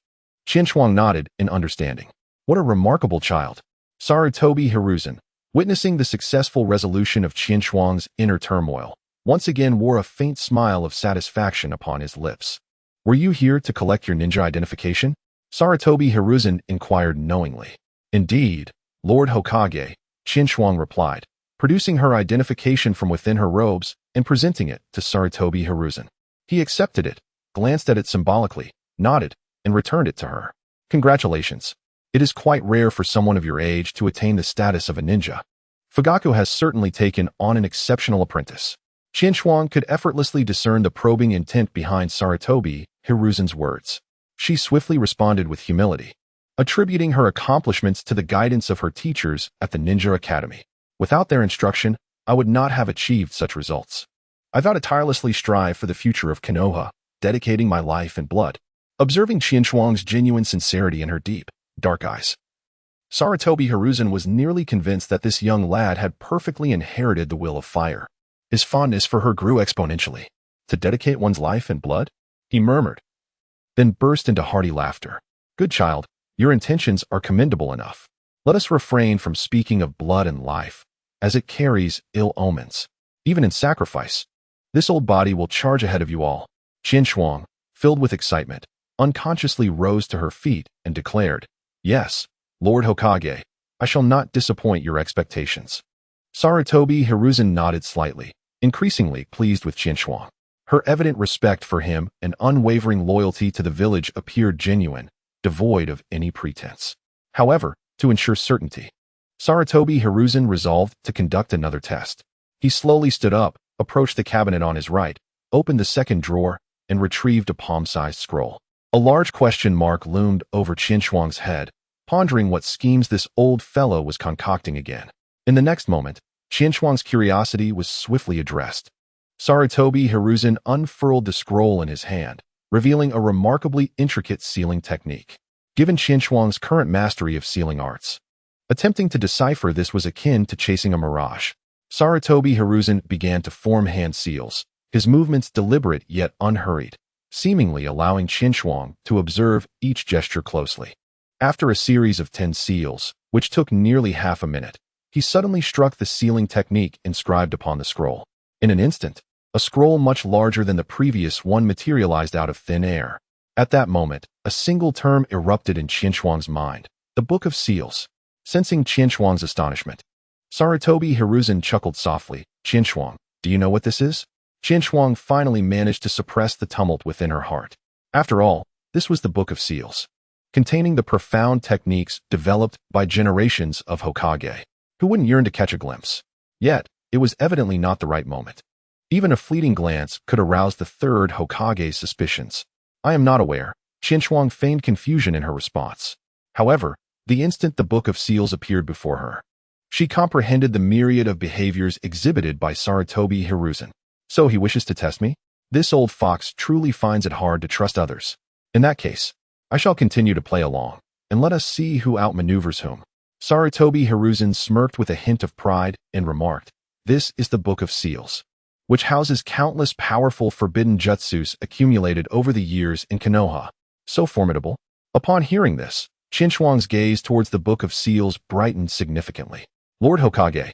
Speaker 1: Qianchuan nodded in understanding. What a remarkable child. Sarutobi Hiruzen, witnessing the successful resolution of Qianchuan's inner turmoil, once again wore a faint smile of satisfaction upon his lips. Were you here to collect your ninja identification? Sarutobi Hiruzen inquired knowingly. Indeed, Lord Hokage, Qianchuan replied, producing her identification from within her robes and presenting it to Sarutobi Hiruzen. He accepted it, glanced at it symbolically, nodded, and returned it to her. Congratulations. It is quite rare for someone of your age to attain the status of a ninja. Fugaku has certainly taken on an exceptional apprentice. Qinshuang could effortlessly discern the probing intent behind Sarutobi Hiruzen's words. She swiftly responded with humility, attributing her accomplishments to the guidance of her teachers at the Ninja Academy. Without their instruction, I would not have achieved such results. I vow to tirelessly strive for the future of Konoha, dedicating my life and blood. Observing Qinshuang's genuine sincerity in her deep, dark eyes, Sarutobi Hiruzen was nearly convinced that this young lad had perfectly inherited the will of fire. His fondness for her grew exponentially. To dedicate one's life and blood? He murmured, then burst into hearty laughter. Good child, your intentions are commendable enough. Let us refrain from speaking of blood and life, as it carries ill omens. Even in sacrifice, this old body will charge ahead of you all. Qinshuang, filled with excitement, unconsciously rose to her feet and declared, Yes, Lord Hokage, I shall not disappoint your expectations. Sarutobi Hiruzen nodded slightly, increasingly pleased with Qinshuang. Her evident respect for him and unwavering loyalty to the village appeared genuine, devoid of any pretense. However, to ensure certainty, Sarutobi Hiruzen resolved to conduct another test. He slowly stood up, approached the cabinet on his right, opened the second drawer, and retrieved a palm-sized scroll. A large question mark loomed over Qinshuang's head, pondering what schemes this old fellow was concocting again. In the next moment, Qinshuang's curiosity was swiftly addressed. Sarutobi Hiruzen unfurled the scroll in his hand, revealing a remarkably intricate sealing technique. Given Qinshuang's current mastery of sealing arts, attempting to decipher this was akin to chasing a mirage. Sarutobi Hiruzen began to form hand seals, his movements deliberate yet unhurried, seemingly allowing Qinshuang to observe each gesture closely. After a series of 10 seals, which took nearly half a minute, he suddenly struck the sealing technique inscribed upon the scroll. In an instant, a scroll much larger than the previous one materialized out of thin air. At that moment, a single term erupted in Qinshuang's mind, the Book of Seals. Sensing Qinshuang's astonishment, Sarutobi Hiruzen chuckled softly. Qinshuang, do you know what this is? Qinshuang finally managed to suppress the tumult within her heart. After all, this was the Book of Seals, containing the profound techniques developed by generations of Hokage. Who wouldn't yearn to catch a glimpse? Yet, it was evidently not the right moment. Even a fleeting glance could arouse the third Hokage's suspicions. I am not aware. Qinshuang feigned confusion in her response. However, the instant the Book of Seals appeared before her, she comprehended the myriad of behaviors exhibited by Sarutobi Hiruzen. So he wishes to test me? This old fox truly finds it hard to trust others. In that case, I shall continue to play along, and let us see who outmaneuvers whom. Sarutobi Hiruzen smirked with a hint of pride and remarked, This is the Book of Seals, which houses countless powerful forbidden jutsus accumulated over the years in Konoha. So formidable. Upon hearing this, Qinshuang's gaze towards the Book of Seals brightened significantly. Lord Hokage,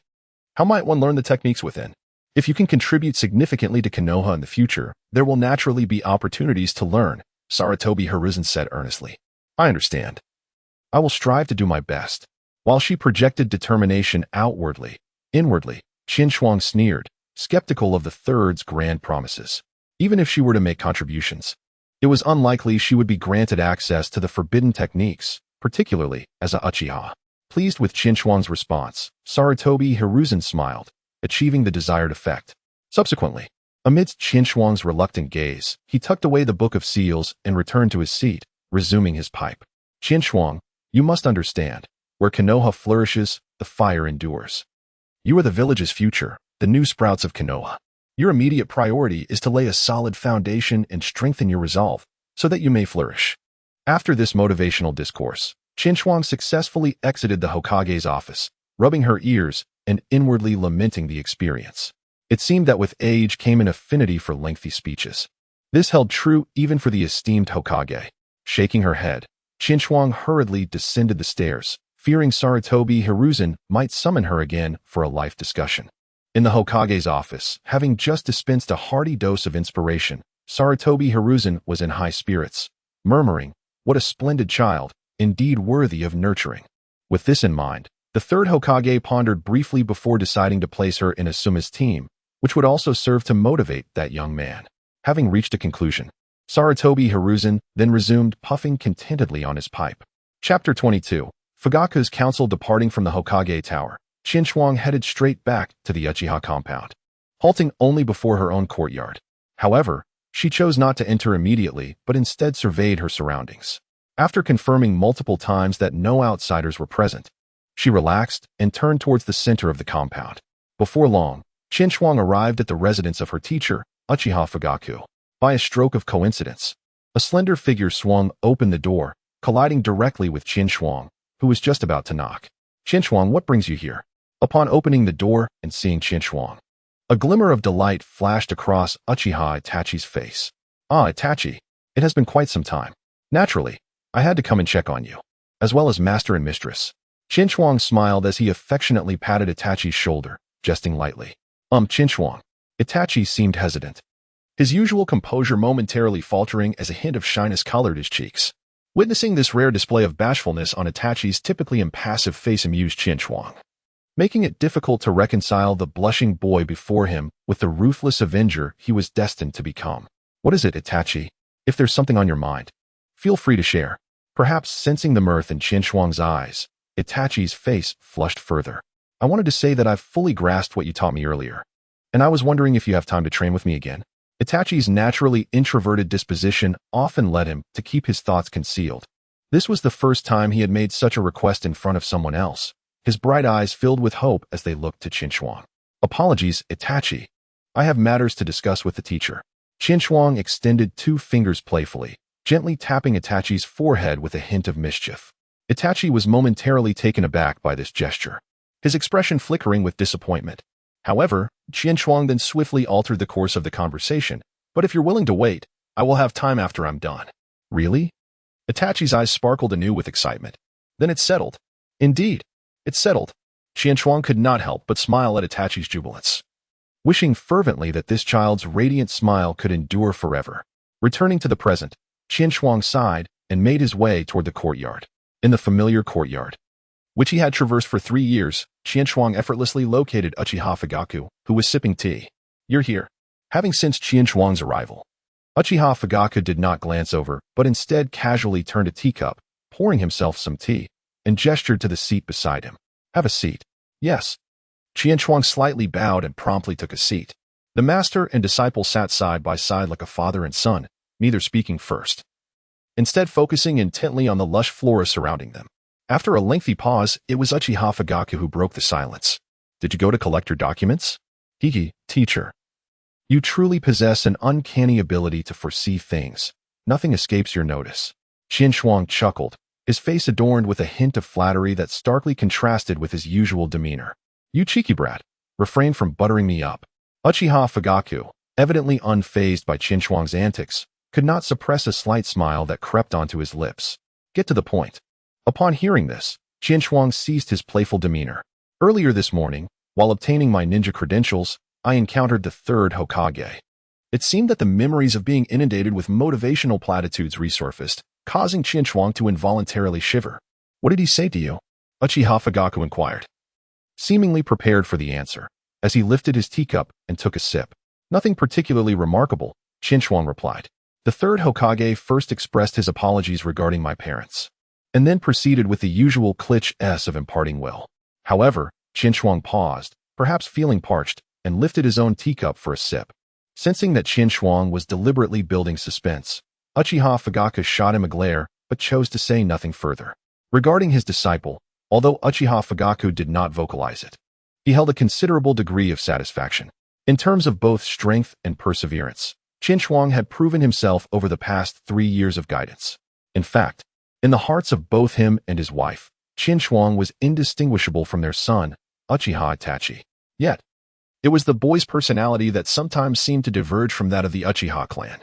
Speaker 1: how might one learn the techniques within? If you can contribute significantly to Konoha in the future, there will naturally be opportunities to learn, Sarutobi Hiruzen said earnestly. I understand. I will strive to do my best. While she projected determination outwardly, inwardly, Qinshuang sneered, skeptical of the third's grand promises. Even if she were to make contributions, it was unlikely she would be granted access to the forbidden techniques, particularly as a Uchiha. Pleased with Qinshuang's response, Sarutobi Hiruzen smiled, achieving the desired effect. Subsequently, amidst Qinshuang's reluctant gaze, he tucked away the Book of Seals and returned to his seat, resuming his pipe. Qinshuang, you must understand, where Konoha flourishes, the fire endures. You are the village's future, the new sprouts of Konoha. Your immediate priority is to lay a solid foundation and strengthen your resolve, so that you may flourish. After this motivational discourse, Qinshuang successfully exited the Hokage's office, rubbing her ears and inwardly lamenting the experience. It seemed that with age came an affinity for lengthy speeches. This held true even for the esteemed Hokage. Shaking her head, Qinshuang hurriedly descended the stairs, fearing Sarutobi Hiruzen might summon her again for a life discussion. In the Hokage's office, having just dispensed a hearty dose of inspiration, Sarutobi Hiruzen was in high spirits, murmuring, "What a splendid child, indeed worthy of nurturing." With this in mind, the third Hokage pondered briefly before deciding to place her in Asuma's team, which would also serve to motivate that young man. Having reached a conclusion, Sarutobi Hiruzen then resumed puffing contentedly on his pipe. Chapter 22. Fugaku's council departing from the Hokage Tower, Qin headed straight back to the Uchiha compound, halting only before her own courtyard. However, she chose not to enter immediately, but instead surveyed her surroundings. After confirming multiple times that no outsiders were present, she relaxed and turned towards the center of the compound. Before long, Qin arrived at the residence of her teacher, Uchiha Fugaku. By a stroke of coincidence, a slender figure swung open the door, colliding directly with Qin, who was just about to knock. Qin, what brings you here? Upon opening the door and seeing Qin, a glimmer of delight flashed across Uchiha Itachi's face. Ah, Itachi, it has been quite some time. Naturally, I had to come and check on you, as well as master and mistress. Qin smiled as he affectionately patted Itachi's shoulder, jesting lightly. Qin. Itachi seemed hesitant, his usual composure momentarily faltering as a hint of shyness colored his cheeks. Witnessing this rare display of bashfulness on Itachi's typically impassive face amused Qin, making it difficult to reconcile the blushing boy before him with the ruthless avenger he was destined to become. What is it, Itachi? If there's something on your mind, feel free to share. Perhaps sensing the mirth in Qin's eyes, Itachi's face flushed further. I wanted to say that I've fully grasped what you taught me earlier, and I was wondering if you have time to train with me again. Itachi's naturally introverted disposition often led him to keep his thoughts concealed. This was the first time he had made such a request in front of someone else. His bright eyes filled with hope as they looked to Qin. Apologies, Itachi. I have matters to discuss with the teacher. Qin extended 2 fingers playfully, gently tapping Itachi's forehead with a hint of mischief. Itachi was momentarily taken aback by this gesture, his expression flickering with disappointment. However, Qin then swiftly altered the course of the conversation. But if you're willing to wait, I will have time after I'm done. Really? Itachi's eyes sparkled anew with excitement. Then it's settled. Indeed, it's settled. Qin could not help but smile at Itachi's jubilance, wishing fervently that this child's radiant smile could endure forever. Returning to the present, Qin sighed and made his way toward the courtyard. In the familiar courtyard, which he had traversed for 3 years, Qin effortlessly located Uchiha Fugaku, who was sipping tea. You're here. Having sensed Qin's arrival, Uchiha Fugaku did not glance over, but instead casually turned a teacup, pouring himself some tea, and gestured to the seat beside him. Have a seat. Yes. Qin slightly bowed and promptly took a seat. The master and disciple sat side by side like a father and son, neither speaking first, instead focusing intently on the lush flora surrounding them. After a lengthy pause, it was Uchiha Fugaku who broke the silence. Did you go to collect your documents? Hiki, teacher. You truly possess an uncanny ability to foresee things. Nothing escapes your notice. Qin chuckled, his face adorned with a hint of flattery that starkly contrasted with his usual demeanor. You cheeky brat, refrain from buttering me up. Uchiha Fugaku, evidently unfazed by Qin's antics, could not suppress a slight smile that crept onto his lips. Get to the point. Upon hearing this, Qin ceased his playful demeanor. Earlier this morning, while obtaining my ninja credentials, I encountered the 3rd Hokage. It seemed that the memories of being inundated with motivational platitudes resurfaced, causing Qin to involuntarily shiver. What did he say to you? Uchiha Fugaku inquired, seemingly prepared for the answer, as he lifted his teacup and took a sip. Nothing particularly remarkable, Qin replied. The 3rd Hokage first expressed his apologies regarding my parents, and then proceeded with the usual cliché of imparting will. However, Qin paused, perhaps feeling parched, and lifted his own teacup for a sip. Sensing that Qin was deliberately building suspense, Uchiha Fugaku shot him a glare, but chose to say nothing further. Regarding his disciple, although Uchiha Fugaku did not vocalize it, he held a considerable degree of satisfaction. In terms of both strength and perseverance, Qin had proven himself over the past 3 years of guidance. In fact, in the hearts of both him and his wife, Qin was indistinguishable from their son, Uchiha Itachi. Yet, it was the boy's personality that sometimes seemed to diverge from that of the Uchiha clan.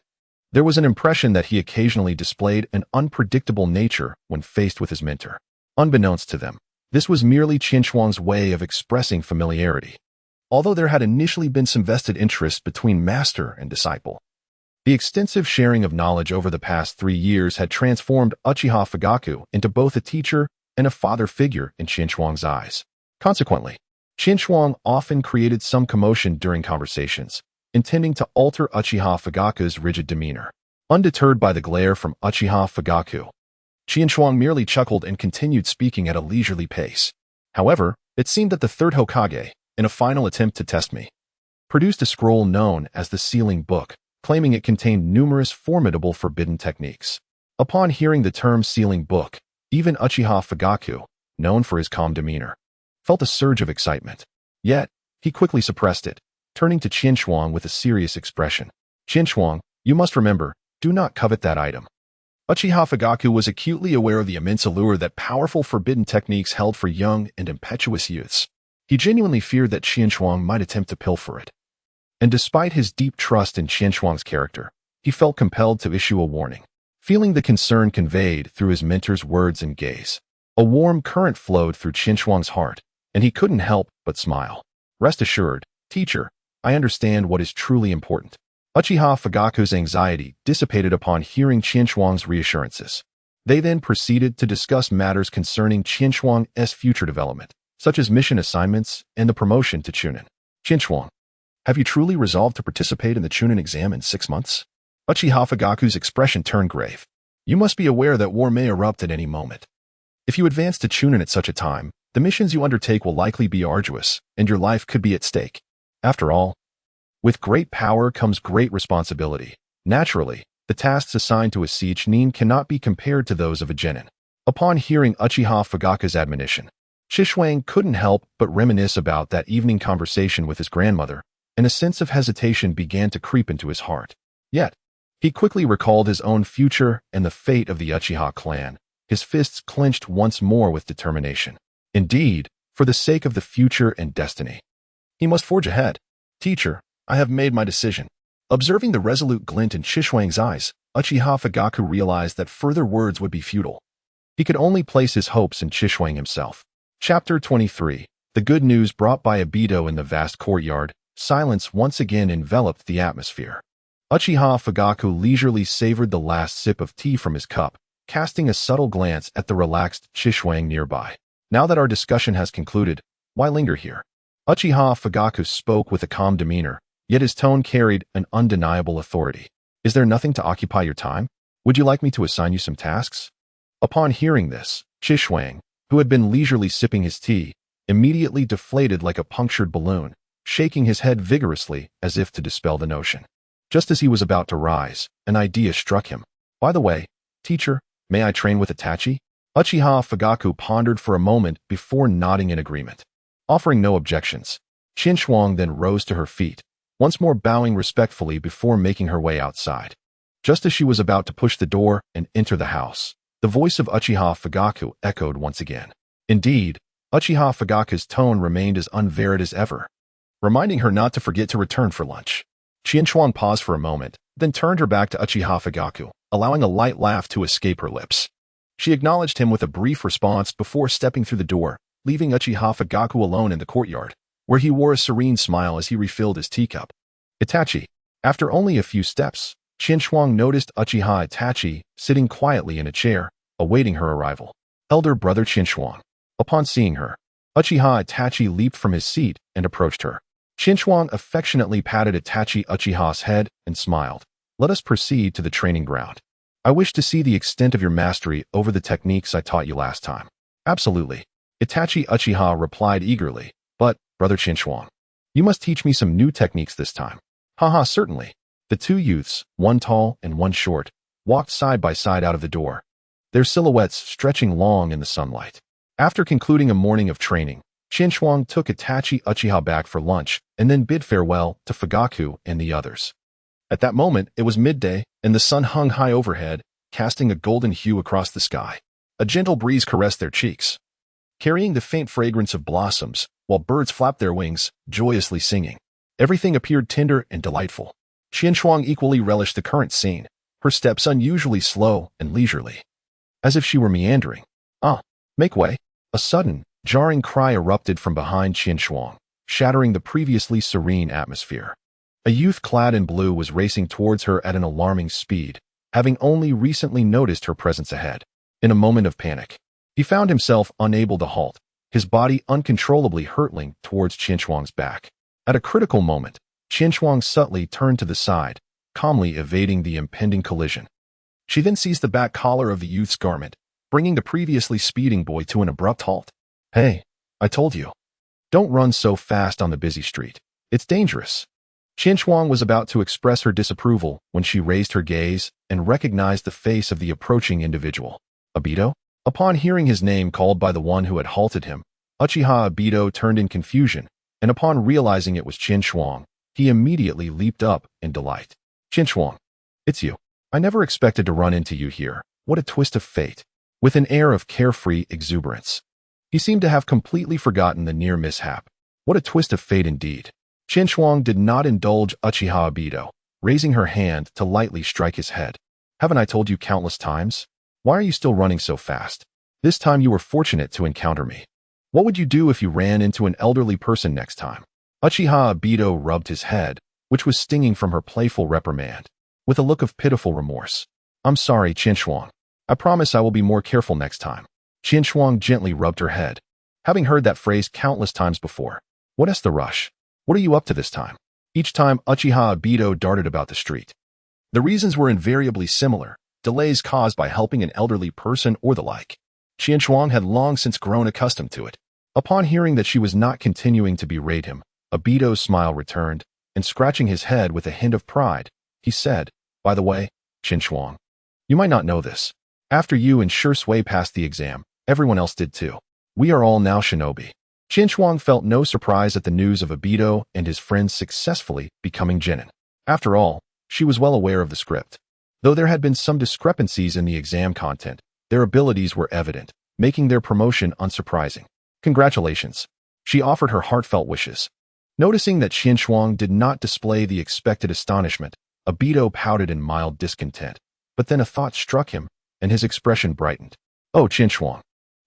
Speaker 1: There was an impression that he occasionally displayed an unpredictable nature when faced with his mentor. Unbeknownst to them, this was merely Qin's way of expressing familiarity. Although there had initially been some vested interest between master and disciple, the extensive sharing of knowledge over the past 3 years had transformed Uchiha Fugaku into both a teacher and a father figure in Qin's eyes. Consequently, Shuang often created some commotion during conversations, intending to alter Uchiha Fugaku's rigid demeanor. Undeterred by the glare from Uchiha Fugaku, Shuang merely chuckled and continued speaking at a leisurely pace. However, it seemed that the third Hokage, in a final attempt to test me, produced a scroll known as the Sealing Book, claiming it contained numerous formidable forbidden techniques. Upon hearing the term Sealing Book, even Uchiha Fugaku, known for his calm demeanor, felt a surge of excitement. Yet, he quickly suppressed it, turning to Shuang with a serious expression. Shuang, you must remember, do not covet that item. Uchiha Fugaku was acutely aware of the immense allure that powerful forbidden techniques held for young and impetuous youths. He genuinely feared that Shuang might attempt to pilfer it. And despite his deep trust in Shuang's character, he felt compelled to issue a warning. Feeling the concern conveyed through his mentor's words and gaze, a warm current flowed through Shuang's heart, and he couldn't help but smile. Rest assured, teacher, I understand what is truly important. Uchiha Fugaku's anxiety dissipated upon hearing Shuang's reassurances. They then proceeded to discuss matters concerning Shuang's future development, such as mission assignments and the promotion to Chunin. Shuang, have you truly resolved to participate in the Chunin exam in 6 months? Uchiha Fugaku's expression turned grave. You must be aware that war may erupt at any moment. If you advance to Chunin at such a time, the missions you undertake will likely be arduous, and your life could be at stake. After all, with great power comes great responsibility. Naturally, the tasks assigned to a siege nin cannot be compared to those of a genin. Upon hearing Uchiha Fugaku's admonition, Shuang couldn't help but reminisce about that evening conversation with his grandmother, and a sense of hesitation began to creep into his heart. Yet, he quickly recalled his own future and the fate of the Uchiha clan, his fists clenched once more with determination. Indeed, for the sake of the future and destiny, he must forge ahead. Teacher, I have made my decision. Observing the resolute glint in Shuang's eyes, Uchiha Fugaku realized that further words would be futile. He could only place his hopes in Shuang himself. Chapter 23. The good news brought by Obito in the vast courtyard. Silence once again enveloped the atmosphere. Uchiha Fugaku leisurely savored the last sip of tea from his cup, casting a subtle glance at the relaxed Shuang nearby. Now that our discussion has concluded, why linger here? Uchiha Fugaku spoke with a calm demeanor, yet his tone carried an undeniable authority. Is there nothing to occupy your time? Would you like me to assign you some tasks? Upon hearing this, Shuang, who had been leisurely sipping his tea, immediately deflated like a punctured balloon, shaking his head vigorously as if to dispel the notion. Just as he was about to rise, an idea struck him. By the way, teacher, may I train with Itachi? Uchiha Fugaku pondered for a moment before nodding in agreement. Offering no objections, Shuang then rose to her feet, once more bowing respectfully before making her way outside. Just as she was about to push the door and enter the house, the voice of Uchiha Fugaku echoed once again. Indeed, Uchiha Fugaku's tone remained as unvaried as ever, reminding her not to forget to return for lunch. Shuang paused for a moment, then turned her back to Uchiha Fugaku, allowing a light laugh to escape her lips. She acknowledged him with a brief response before stepping through the door, leaving Uchiha Fugaku alone in the courtyard, where he wore a serene smile as he refilled his teacup. Itachi. After only a few steps, Shuang noticed Uchiha Itachi sitting quietly in a chair, awaiting her arrival. Elder brother Shuang. Upon seeing her, Uchiha Itachi leaped from his seat and approached her. Shuang affectionately patted Uchiha's head and smiled. Let us proceed to the training ground. I wish to see the extent of your mastery over the techniques I taught you last time. Absolutely. Uchiha replied eagerly. But, brother Shuang, you must teach me some new techniques this time. Haha, certainly. The two youths, one tall and one short, walked side by side out of the door, their silhouettes stretching long in the sunlight. After concluding a morning of training, Shuang took Uchiha back for lunch and then bid farewell to Fugaku and the others. At that moment, it was midday, and the sun hung high overhead, casting a golden hue across the sky. A gentle breeze caressed their cheeks, carrying the faint fragrance of blossoms, while birds flapped their wings, joyously singing. Everything appeared tender and delightful. Shuang equally relished the current scene, her steps unusually slow and leisurely, as if she were meandering. Make way. A sudden, jarring cry erupted from behind Shuang, shattering the previously serene atmosphere. A youth clad in blue was racing towards her at an alarming speed, having only recently noticed her presence ahead. In a moment of panic, he found himself unable to halt, his body uncontrollably hurtling towards Qinshuang's back. At a critical moment, Qinshuang subtly turned to the side, calmly evading the impending collision. She then seized the back collar of the youth's garment, bringing the previously speeding boy to an abrupt halt. "Hey, I told you. Don't run so fast on the busy street. It's dangerous." Qinshuang was about to express her disapproval when she raised her gaze and recognized the face of the approaching individual. Obito? Upon hearing his name called by the one who had halted him, Uchiha Obito turned in confusion, and upon realizing it was Qinshuang, he immediately leaped up in delight. "Qinshuang, it's you. I never expected to run into you here. What a twist of fate." With an air of carefree exuberance, he seemed to have completely forgotten the near mishap. What a twist of fate indeed. Qinshuang did not indulge Uchiha Obito, raising her hand to lightly strike his head. "Haven't I told you countless times? Why are you still running so fast? This time you were fortunate to encounter me. What would you do if you ran into an elderly person next time?" Uchiha Obito rubbed his head, which was stinging from her playful reprimand, with a look of pitiful remorse. "I'm sorry, Qinshuang. I promise I will be more careful next time." Qinshuang gently rubbed her head. Having heard that phrase countless times before, "What's the rush? What are you up to this time?" Each time Uchiha Obito darted about the street. The reasons were invariably similar: delays caused by helping an elderly person or the like. Qinshuang had long since grown accustomed to it. Upon hearing that she was not continuing to berate him, Obito's smile returned, and scratching his head with a hint of pride, he said, "By the way, Qinshuang, you might not know this. After you and Shui passed the exam, everyone else did too. We are all now shinobi." Qinshuang felt no surprise at the news of Obito and his friends successfully becoming genin. After all, she was well aware of the script. Though there had been some discrepancies in the exam content, their abilities were evident, making their promotion unsurprising. "Congratulations." She offered her heartfelt wishes. Noticing that Qinshuang did not display the expected astonishment, Obito pouted in mild discontent, but then a thought struck him, and his expression brightened. "Oh, Qinshuang,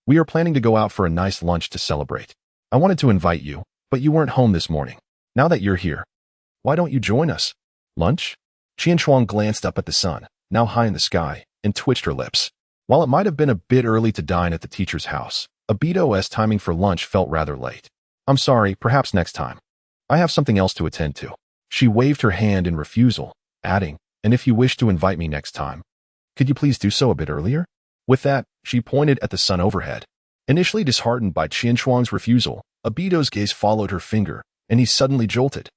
Speaker 1: we are planning to go out for a nice lunch to celebrate. I wanted to invite you, but you weren't home this morning. Now that you're here, why don't you join us?" "Lunch?" Qinshuang glanced up at the sun, now high in the sky, and twitched her lips. While it might have been a bit early to dine at the teacher's house, Obito's timing for lunch felt rather late. "I'm sorry, perhaps next time. I have something else to attend to." She waved her hand in refusal, adding, "And if you wish to invite me next time, could you please do so a bit earlier?" With that, she pointed at the sun overhead. Initially disheartened by Qinshuang's refusal, Obito's gaze followed her finger, and he suddenly jolted,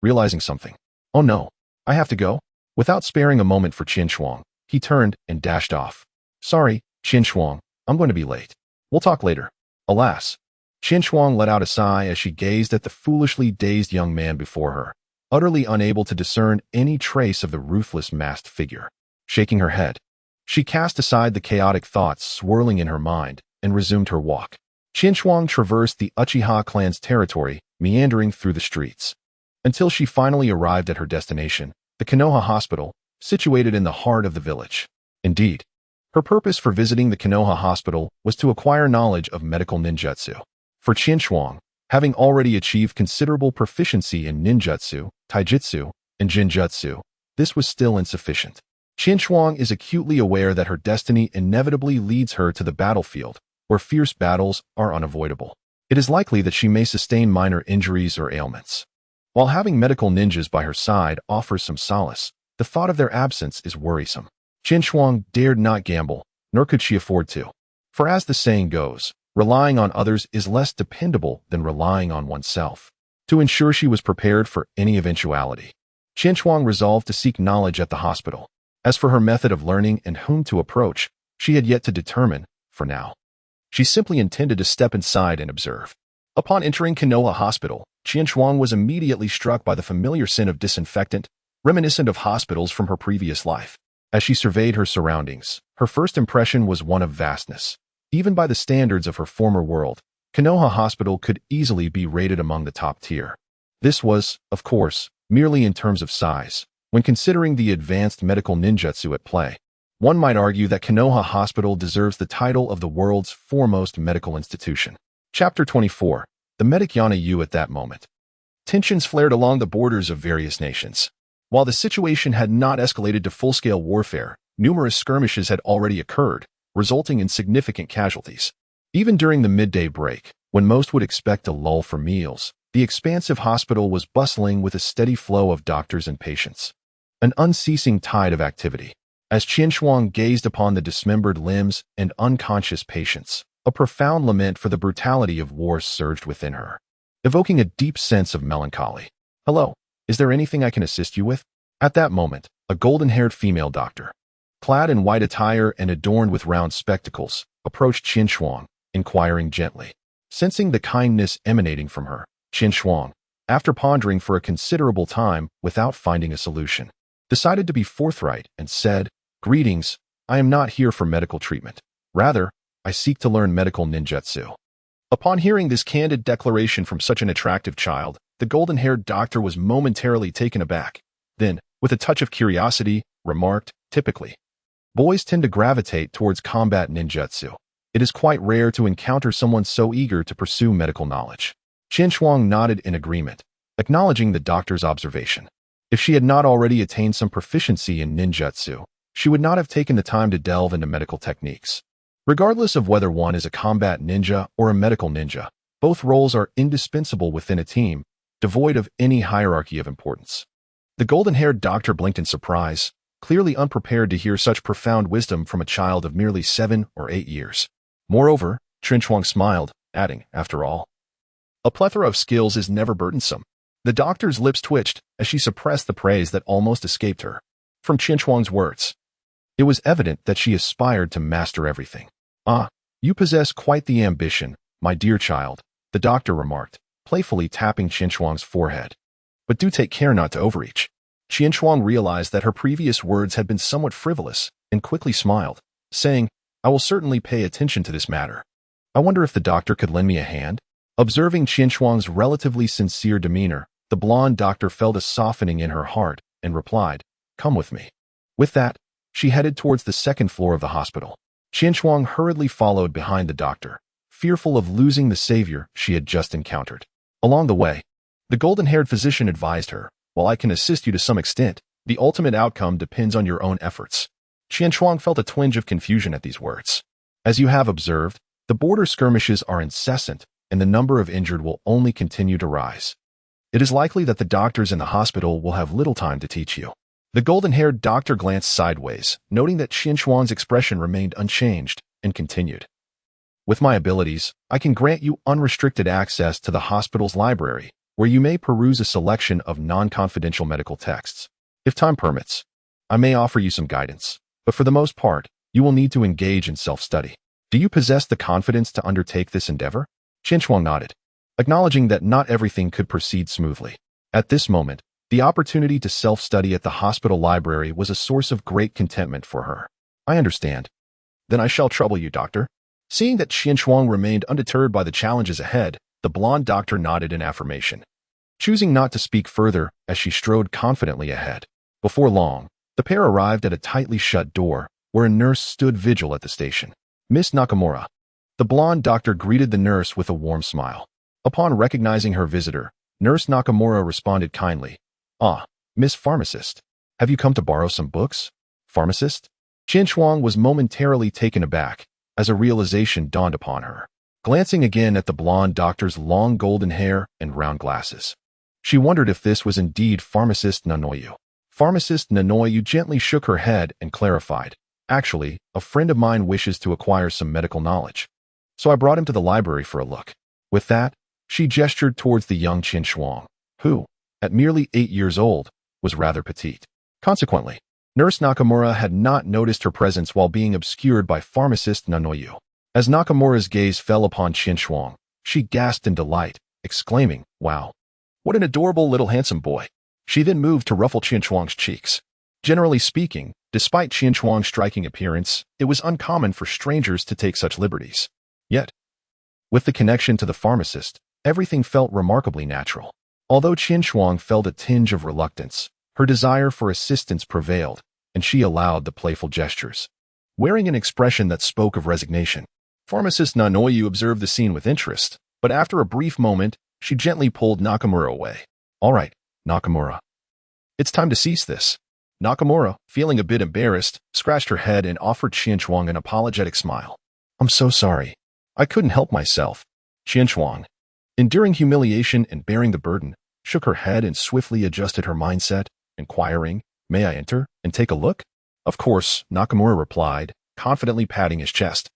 Speaker 1: realizing something. "Oh no, I have to go." Without sparing a moment for Qinshuang, he turned and dashed off. "Sorry, Qinshuang, I'm going to be late. We'll talk later." Alas, Qinshuang let out a sigh as she gazed at the foolishly dazed young man before her, utterly unable to discern any trace of the ruthless masked figure. Shaking her head, she cast aside the chaotic thoughts swirling in her mind and resumed her walk. Qinshuang traversed the Uchiha clan's territory, meandering through the streets, until she finally arrived at her destination, the Konoha Hospital, situated in the heart of the village. Indeed, her purpose for visiting the Konoha Hospital was to acquire knowledge of medical ninjutsu. For Qinshuang, having already achieved considerable proficiency in ninjutsu, taijutsu, and jinjutsu, this was still insufficient. Qinshuang is acutely aware that her destiny inevitably leads her to the battlefield, where fierce battles are unavoidable. It is likely that she may sustain minor injuries or ailments. While having medical ninjas by her side offers some solace, the thought of their absence is worrisome. Qinshuang dared not gamble, nor could she afford to. For as the saying goes, relying on others is less dependable than relying on oneself. To ensure she was prepared for any eventuality, Qinshuang resolved to seek knowledge at the hospital. As for her method of learning and whom to approach, she had yet to determine, for now. She simply intended to step inside and observe. Upon entering Konoha Hospital, Qinshuang was immediately struck by the familiar scent of disinfectant, reminiscent of hospitals from her previous life. As she surveyed her surroundings, her first impression was one of vastness. Even by the standards of her former world, Konoha Hospital could easily be rated among the top tier. This was, of course, merely in terms of size. When considering the advanced medical ninjutsu at play, one might argue that Konoha Hospital deserves the title of the world's foremost medical institution. Chapter 24. The medic Yana Yu at that moment. Tensions flared along the borders of various nations. While the situation had not escalated to full-scale warfare, numerous skirmishes had already occurred, resulting in significant casualties. Even during the midday break, When most would expect a lull for meals, the expansive hospital was bustling with a steady flow of doctors and patients. An unceasing tide of activity. As Qin Shuang gazed upon the dismembered limbs and unconscious patients, a profound lament for the brutality of war surged within her, evoking a deep sense of melancholy. "Hello, is there anything I can assist you with?" At that moment, a golden-haired female doctor, clad in white attire and adorned with round spectacles, approached Qin Shuang, inquiring gently. Sensing the kindness emanating from her, Qin Shuang, after pondering for a considerable time without finding a solution, decided to be forthright and said, "Greetings, I am not here for medical treatment. Rather, I seek to learn medical ninjutsu." Upon hearing this candid declaration from such an attractive child, the golden-haired doctor was momentarily taken aback. Then, with a touch of curiosity, remarked, "Typically, boys tend to gravitate towards combat ninjutsu. It is quite rare to encounter someone so eager to pursue medical knowledge." Qin Shuang nodded in agreement, acknowledging the doctor's observation. If she had not already attained some proficiency in ninjutsu, she would not have taken the time to delve into medical techniques. Regardless of whether one is a combat ninja or a medical ninja, both roles are indispensable within a team, devoid of any hierarchy of importance. The golden-haired doctor blinked in surprise, clearly unprepared to hear such profound wisdom from a child of merely 7 or 8 years. Moreover, Qin Shuang smiled, adding, "After all, a plethora of skills is never burdensome." The doctor's lips twitched as she suppressed the praise that almost escaped her. From Qin Shuang's words, it was evident that she aspired to master everything. "Ah, you possess quite the ambition, my dear child," the doctor remarked, playfully tapping Qin Shuang's forehead. "But do take care not to overreach." Qin Shuang realized that her previous words had been somewhat frivolous and quickly smiled, saying, "I will certainly pay attention to this matter. I wonder if the doctor could lend me a hand?" Observing Qin Shuang's relatively sincere demeanor, the blonde doctor felt a softening in her heart and replied, "Come with me." With that, she headed towards the second floor of the hospital. Qin Shuang hurriedly followed behind the doctor, fearful of losing the savior she had just encountered. Along the way, the golden-haired physician advised her, "While I can assist you to some extent, the ultimate outcome depends on your own efforts." Qin Shuang felt a twinge of confusion at these words. As you have observed, the border skirmishes are incessant, and the number of injured will only continue to rise. It is likely that the doctors in the hospital will have little time to teach you. The golden-haired doctor glanced sideways, noting that Qin Shuang's expression remained unchanged, and continued, "With my abilities, I can grant you unrestricted access to the hospital's library, where you may peruse a selection of non-confidential medical texts. If time permits, I may offer you some guidance, but for the most part, you will need to engage in self-study. Do you possess the confidence to undertake this endeavor?" Qin Shuang nodded, acknowledging that not everything could proceed smoothly. At this moment, the opportunity to self-study at the hospital library was a source of great contentment for her. "I understand. Then I shall trouble you, doctor." Seeing that Qin Shuang remained undeterred by the challenges ahead, the blonde doctor nodded in affirmation, choosing not to speak further as she strode confidently ahead. Before long, the pair arrived at a tightly shut door, where a nurse stood vigil at the station. "Miss Nakamura." The blonde doctor greeted the nurse with a warm smile. Upon recognizing her visitor, Nurse Nakamura responded kindly, "Ah, Miss Pharmacist. Have you come to borrow some books?" "Pharmacist?" Qin Shuang was momentarily taken aback, as a realization dawned upon her, glancing again at the blonde doctor's long golden hair and round glasses. She wondered if this was indeed Pharmacist Nanoyu. Pharmacist Nanoyu gently shook her head and clarified, "Actually, a friend of mine wishes to acquire some medical knowledge, so I brought him to the library for a look." With that, she gestured towards the young Qin Shuang, who, at merely 8 years old, was rather petite. Consequently, Nurse Nakamura had not noticed her presence while being obscured by Pharmacist Nanoyu. As Nakamura's gaze fell upon Qin Shuang, she gasped in delight, exclaiming, "Wow, what an adorable little handsome boy." She then moved to ruffle Qin Shuang's cheeks. Generally speaking, despite Qin Shuang's striking appearance, it was uncommon for strangers to take such liberties. Yet, with the connection to the pharmacist, everything felt remarkably natural. Although Qin Shuang felt a tinge of reluctance, her desire for assistance prevailed, and she allowed the playful gestures. Wearing an expression that spoke of resignation, Pharmacist Nanoyu observed the scene with interest, but after a brief moment, she gently pulled Nakamura away. "All right, Nakamura. It's time to cease this." Nakamura, feeling a bit embarrassed, scratched her head and offered Qin Shuang an apologetic smile. "I'm so sorry. I couldn't help myself." Qianshuang, enduring humiliation and bearing the burden, shook her head and swiftly adjusted her mindset, inquiring, "May I enter and take a look?" "Of course," Nakamura replied, confidently patting his chest.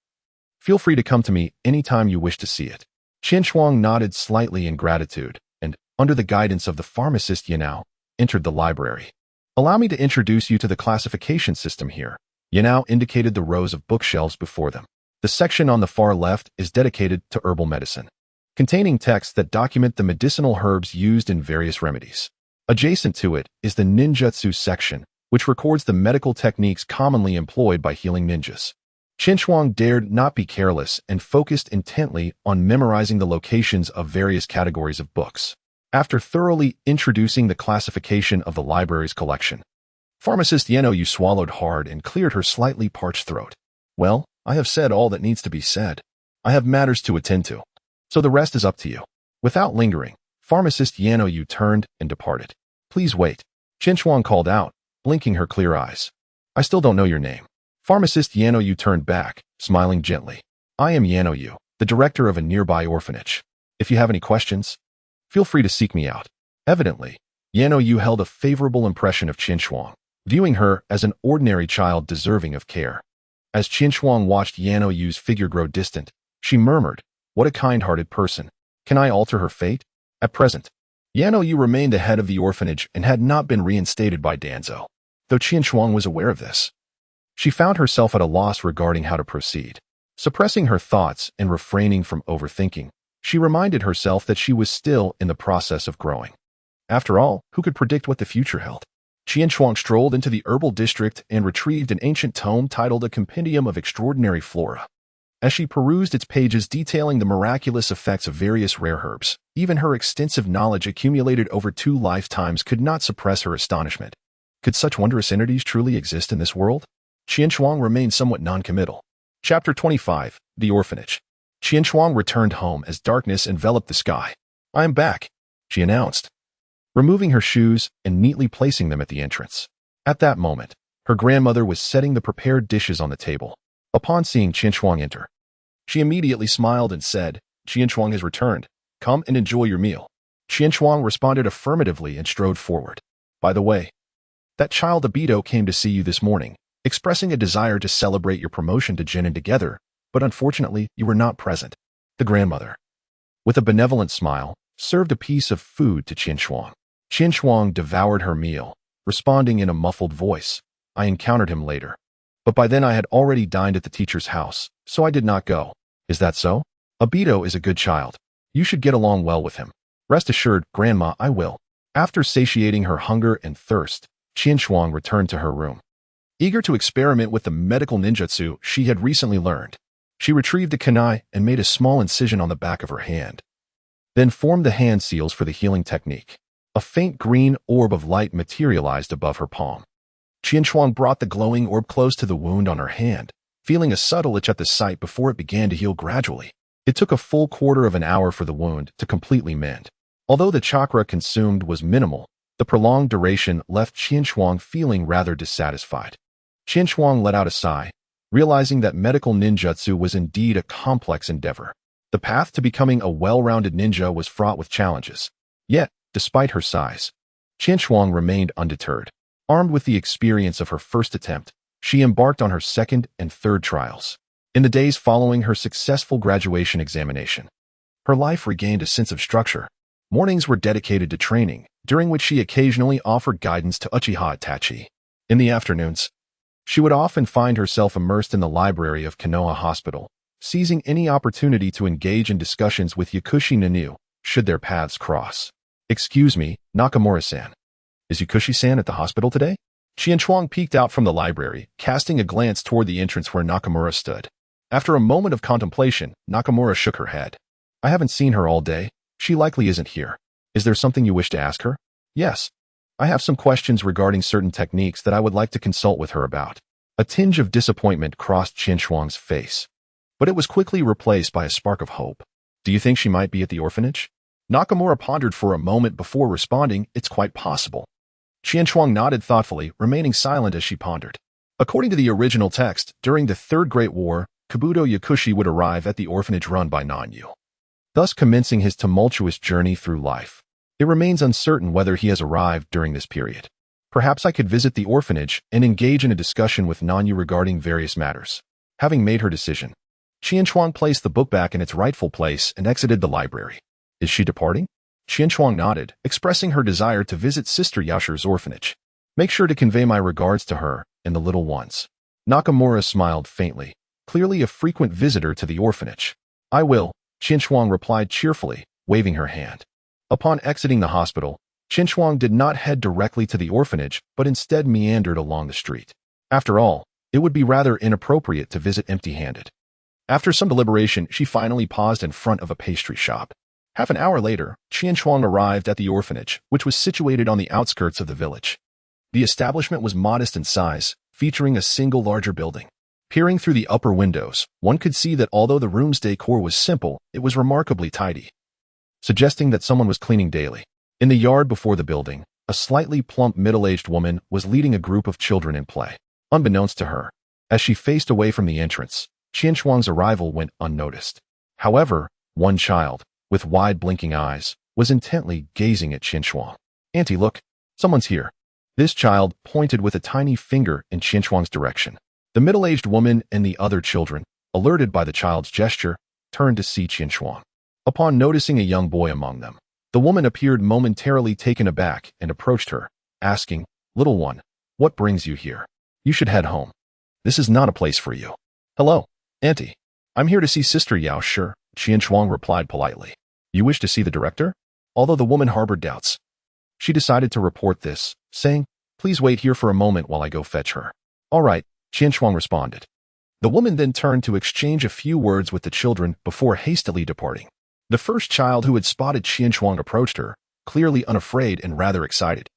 Speaker 1: "Feel free to come to me anytime you wish to see it." Qianshuang nodded slightly in gratitude and, under the guidance of the pharmacist Yanao, entered the library. "Allow me to introduce you to the classification system here." Yanao indicated the rows of bookshelves before them. The section on the far left is dedicated to herbal medicine, containing texts that document the medicinal herbs used in various remedies. Adjacent to it is the ninjutsu section, which records the medical techniques commonly employed by healing ninjas. Qianshuang dared not be careless and focused intently on memorizing the locations of various categories of books. After thoroughly introducing the classification of the library's collection, pharmacist Yeno swallowed hard and cleared her slightly parched throat. "Well, I have said all that needs to be said. I have matters to attend to, so the rest is up to you." Without lingering, pharmacist Yeno turned and departed. "Please wait," Qianshuang called out, blinking her clear eyes. "I still don't know your name." Pharmacist Yeno turned back, smiling gently. "I am Yeno, the director of a nearby orphanage. If you have any questions, feel free to seek me out." Evidently, Yeno held a favorable impression of Qianshuang, viewing her as an ordinary child deserving of care. As Qianshuang watched Yeno's figure grow distant, she murmured, "What a kind-hearted person. Can I alter her fate?" At present, Yeno remained the head of the orphanage and had not been reinstated by Danzo, though Qianshuang was aware of this. She found herself at a loss regarding how to proceed. Suppressing her thoughts and refraining from overthinking, she reminded herself that she was still in the process of growing. After all, who could predict what the future held? Qianshuang strolled into the herbal district and retrieved an ancient tome titled A Compendium of Extraordinary Flora. As she perused its pages detailing the miraculous effects of various rare herbs, even her extensive knowledge accumulated over 2 lifetimes could not suppress her astonishment. Could such wondrous entities truly exist in this world? Qianshuang remained somewhat non-committal. Chapter 25, The Orphanage. Qianshuang returned home as darkness enveloped the sky. "I am back," she announced, removing her shoes and neatly placing them at the entrance. At that moment, her grandmother was setting the prepared dishes on the table. Upon seeing Qianshuang enter, she immediately smiled and said, "Qianshuang has returned. Come and enjoy your meal." Qianshuang responded affirmatively and strode forward. "By the way, that child Abito came to see you this morning, expressing a desire to celebrate your promotion to Genin together, but unfortunately you were not present." The grandmother, with a benevolent smile, served a piece of food to Qianshuang. Qianshuang devoured her meal, responding in a muffled voice, "I encountered him later. But by then I had already dined at the teacher's house, so I did not go." "Is that so? Abito is a good child. You should get along well with him." "Rest assured, Grandma, I will." After satiating her hunger and thirst, Qianshuang returned to her room. Eager to experiment with the medical ninjutsu she had recently learned, she retrieved a kunai and made a small incision on the back of her hand, then formed the hand seals for the healing technique. A faint green orb of light materialized above her palm. Qianshuang brought the glowing orb close to the wound on her hand, feeling a subtle itch at the site before it began to heal gradually. It took a full quarter of an hour for the wound to completely mend. Although the chakra consumed was minimal, the prolonged duration left Qianshuang feeling rather dissatisfied. Qianshuang let out a sigh, realizing that medical ninjutsu was indeed a complex endeavor. The path to becoming a well-rounded ninja was fraught with challenges. Yet, despite her size, Qianshuang remained undeterred. Armed with the experience of her first attempt, she embarked on her second and third trials. In the days following her successful graduation examination, her life regained a sense of structure. Mornings were dedicated to training, during which she occasionally offered guidance to Uchiha Itachi. In the afternoons, she would often find herself immersed in the library of Konoha Hospital, seizing any opportunity to engage in discussions with Yakushi Nanu, should their paths cross. "Excuse me, Nakamura-san. Is Yakushi-san at the hospital today?" Qianshuang peeked out from the library, casting a glance toward the entrance where Nakamura stood. After a moment of contemplation, Nakamura shook her head. "I haven't seen her all day. She likely isn't here. Is there something you wish to ask her?" "Yes. I have some questions regarding certain techniques that I would like to consult with her about." A tinge of disappointment crossed Qianshuang's face, but it was quickly replaced by a spark of hope. "Do you think she might be at the orphanage?" Nakamura pondered for a moment before responding, "It's quite possible." Qianshuang nodded thoughtfully, remaining silent as she pondered. According to the original text, during the Third Great War, Kabuto Yakushi would arrive at the orphanage run by Nanyu. thus commencing his tumultuous journey through life. It remains uncertain whether he has arrived during this period. Perhaps I could visit the orphanage and engage in a discussion with Nanyu regarding various matters. Having made her decision, Qianchuang placed the book back in its rightful place and exited the library. Is she departing? Qianchuang nodded, expressing her desire to visit Sister Yaoshi's orphanage. Make sure to convey my regards to her and the little ones. Nakamura smiled faintly, clearly a frequent visitor to the orphanage. I will, Qianchuang replied cheerfully, waving her hand. Upon exiting the hospital, Qianchuang did not head directly to the orphanage, but instead meandered along the street. After all, it would be rather inappropriate to visit empty-handed. After some deliberation, she finally paused in front of a pastry shop. Half an hour later, Qianchuang arrived at the orphanage, which was situated on the outskirts of the village. The establishment was modest in size, featuring a single larger building. Peering through the upper windows, one could see that although the room's decor was simple, it was remarkably tidy, suggesting that someone was cleaning daily. In the yard before the building, a slightly plump middle-aged woman was leading a group of children in play. Unbeknownst to her, as she faced away from the entrance, Qianchuang's arrival went unnoticed. However, one child, with wide blinking eyes, was intently gazing at Qianchuang. Auntie, look, someone's here. This child pointed with a tiny finger in Qianchuang's direction. The middle-aged woman and the other children, alerted by the child's gesture, turned to see Qianchuang. Upon noticing a young boy among them, the woman appeared momentarily taken aback and approached her, asking, "Little one, what brings you here? You should head home. This is not a place for you." "Hello, Auntie. I'm here to see Sister Yaoshi," Qianchuang replied politely. "You wish to see the director?" Although the woman harbored doubts, she decided to report this, saying, "Please wait here for a moment while I go fetch her." "All right," Qianchuang responded. The woman then turned to exchange a few words with the children before hastily departing. The first child who had spotted Qianchuang approached her, clearly unafraid and rather excited.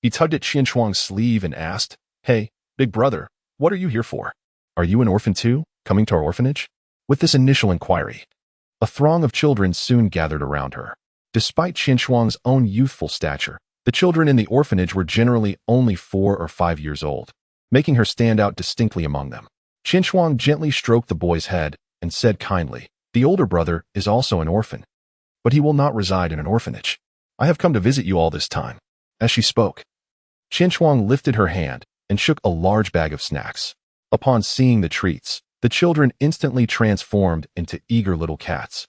Speaker 1: He tugged at Qianchuang's sleeve and asked, "Hey, big brother, what are you here for? Are you an orphan too, coming to our orphanage?" With this initial inquiry, a throng of children soon gathered around her. Despite Qianchuang's own youthful stature, the children in the orphanage were generally only 4 or 5 years old, making her stand out distinctly among them. Qianchuang gently stroked the boy's head and said kindly, "The older brother is also an orphan, but he will not reside in an orphanage. I have come to visit you all this time." As she spoke, Qianchuang lifted her hand and shook a large bag of snacks. Upon seeing the treats, the children instantly transformed into eager little cats,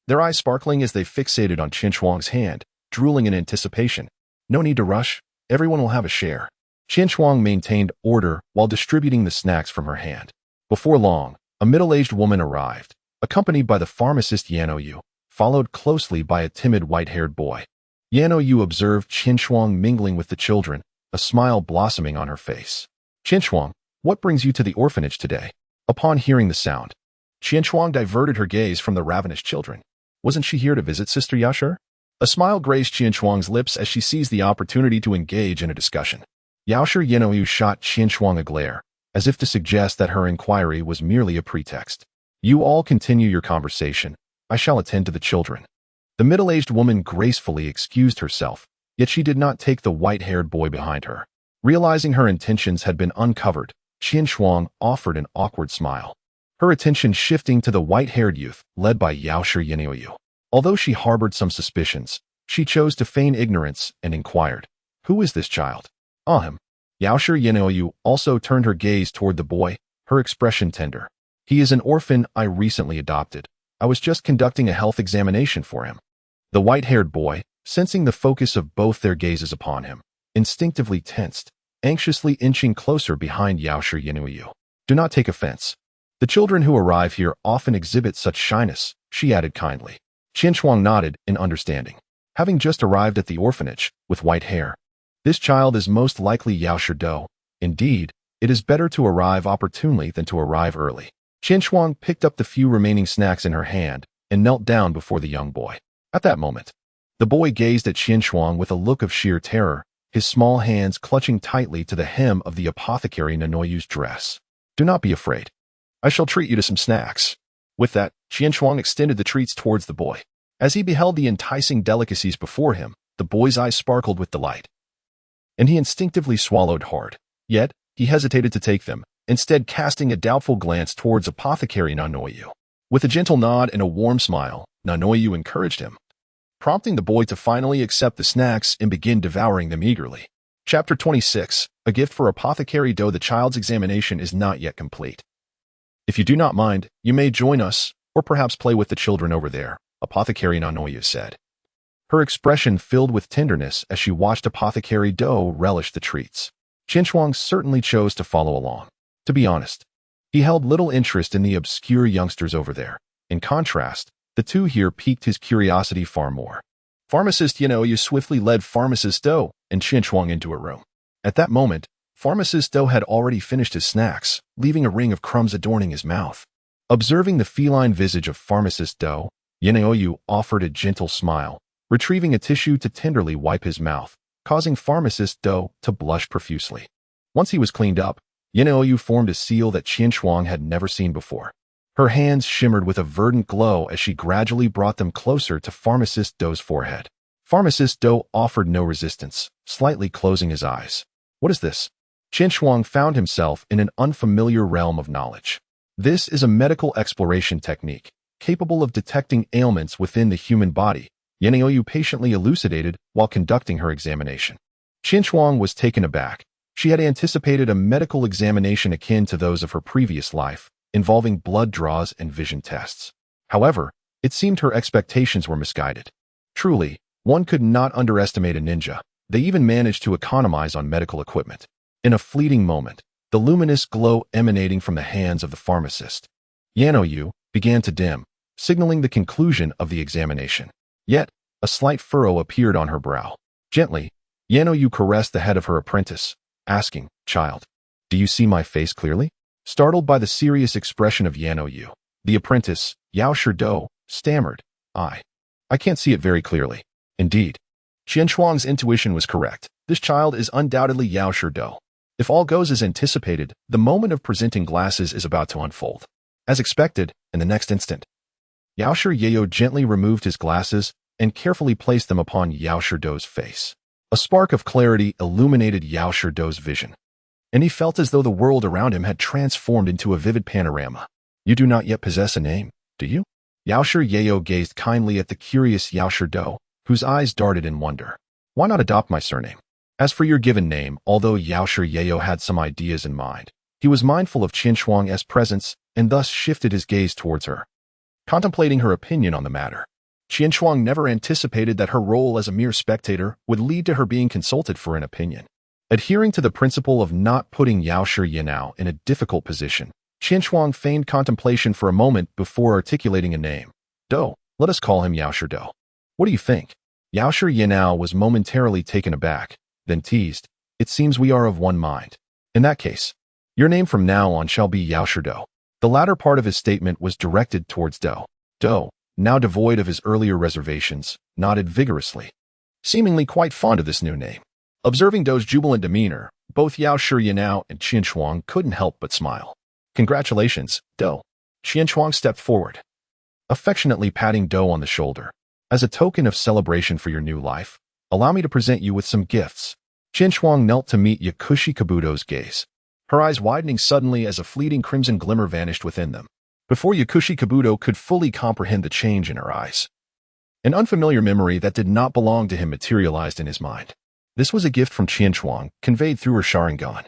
Speaker 1: their eyes sparkling as they fixated on Qianchuang's hand, drooling in anticipation. "No need to rush. Everyone will have a share." Qianchuang maintained order while distributing the snacks from her hand. Before long, a middle-aged woman arrived, accompanied by the pharmacist Yanoyu, followed closely by a timid white-haired boy. Yanoyu observed Qianchuang mingling with the children, a smile blossoming on her face. "Qianchuang, what brings you to the orphanage today?" Upon hearing the sound, Qianchuang diverted her gaze from the ravenous children. Wasn't she here to visit Sister Yaoshi? A smile graced Qianchuang's lips as she seized the opportunity to engage in a discussion. Yaoshi Yanoyu shot Qianchuang a glare, as if to suggest that her inquiry was merely a pretext. "You all continue your conversation. I shall attend to the children." The middle-aged woman gracefully excused herself, yet she did not take the white-haired boy behind her. Realizing her intentions had been uncovered, Qianchuang offered an awkward smile, her attention shifting to the white-haired youth led by Yaoshi Yanoyu. Although she harbored some suspicions, she chose to feign ignorance and inquired, "Who is this child?" "Him." Yaoshi Yanoyu also turned her gaze toward the boy, her expression tender. "He is an orphan I recently adopted. I was just conducting a health examination for him." The white-haired boy, sensing the focus of both their gazes upon him, instinctively tensed, anxiously inching closer behind Yaoshi Yanoyu. "Do not take offense. The children who arrive here often exhibit such shyness," she added kindly. Qianchuang nodded in understanding. Having just arrived at the orphanage, with white hair, this child is most likely Yaoshi Do. Indeed, it is better to arrive opportunely than to arrive early. Qianchuang picked up the few remaining snacks in her hand and knelt down before the young boy. At that moment, the boy gazed at Qianchuang with a look of sheer terror, his small hands clutching tightly to the hem of the apothecary Nanoyu's dress. "Do not be afraid. I shall treat you to some snacks." With that, Qianchuang extended the treats towards the boy. As he beheld the enticing delicacies before him, the boy's eyes sparkled with delight, and he instinctively swallowed hard. Yet, he hesitated to take them, instead casting a doubtful glance towards apothecary Nanoyu. With a gentle nod and a warm smile, Nanoyu encouraged him, prompting the boy to finally accept the snacks and begin devouring them eagerly. Chapter 26. A gift for Apothecary Do. The child's examination is not yet complete. If you do not mind, you may join us, or perhaps play with the children over there, Apothecary Nanoyu said. Her expression filled with tenderness as she watched Apothecary Do relish the treats. Qinchuang certainly chose to follow along. To be honest, he held little interest in the obscure youngsters over there. In contrast, the two here piqued his curiosity far more. Pharmacist Nanoyu swiftly led Pharmacist Do and Qinchuang into a room. At that moment, Pharmacist Do had already finished his snacks, leaving a ring of crumbs adorning his mouth. Observing the feline visage of Pharmacist Do, Nanoyu offered a gentle smile, retrieving a tissue to tenderly wipe his mouth, causing Pharmacist Do to blush profusely. Once he was cleaned up, Nanoyu formed a seal that Qinchuang had never seen before. Her hands shimmered with a verdant glow as she gradually brought them closer to Pharmacist Do's forehead. Pharmacist Do offered no resistance, slightly closing his eyes. What is this? Qinchuang found himself in an unfamiliar realm of knowledge. This is a medical exploration technique, capable of detecting ailments within the human body, Nanoyu patiently elucidated while conducting her examination. Qinchuang was taken aback. She had anticipated a medical examination akin to those of her previous life, involving blood draws and vision tests. However, it seemed her expectations were misguided. Truly, one could not underestimate a ninja. They even managed to economize on medical equipment. In a fleeting moment, the luminous glow emanating from the hands of the pharmacist, Nanoyu, began to dim, signaling the conclusion of the examination. Yet, a slight furrow appeared on her brow. Gently, Nanoyu caressed the head of her apprentice, asking, "Child, do you see my face clearly?" Startled by the serious expression of Nanoyu, the apprentice, Do, stammered, I can't see it very clearly." Indeed, Qinchuang's intuition was correct. This child is undoubtedly Do. If all goes as anticipated, the moment of presenting glasses is about to unfold. As expected, in the next instant, Yaoshe gently removed his glasses and carefully placed them upon Do's face. A spark of clarity illuminated Do's vision, and he felt as though the world around him had transformed into a vivid panorama. You do not yet possess a name, do you? Yaoshe gazed kindly at the curious Do, whose eyes darted in wonder. Why not adopt my surname? As for your given name, although Yaoshe had some ideas in mind, he was mindful of Qinchuang's presence and thus shifted his gaze towards her, contemplating her opinion on the matter. Qinchuang never anticipated that her role as a mere spectator would lead to her being consulted for an opinion. Adhering to the principle of not putting Yaoshe in a difficult position, Qinchuang feigned contemplation for a moment before articulating a name. Do, let us call him Yaoshe Do. What do you think? Yaoshe was momentarily taken aback, then teased, it seems we are of one mind. In that case, your name from now on shall be Yaoshe Do. The latter part of his statement was directed towards Do. Do, now devoid of his earlier reservations, nodded vigorously, seemingly quite fond of this new name. Observing Do's jubilant demeanor, both Yaoshe and Qinchuang couldn't help but smile. Congratulations, Do. Qinchuang stepped forward, affectionately patting Do on the shoulder. As a token of celebration for your new life, allow me to present you with some gifts. Qinchuang knelt to meet Yakushi Kabuto's gaze, her eyes widening suddenly as a fleeting crimson glimmer vanished within them. Before Yakushi Kabuto could fully comprehend the change in her eyes, an unfamiliar memory that did not belong to him materialized in his mind. This was a gift from Qinchuang, conveyed through her Sharingan.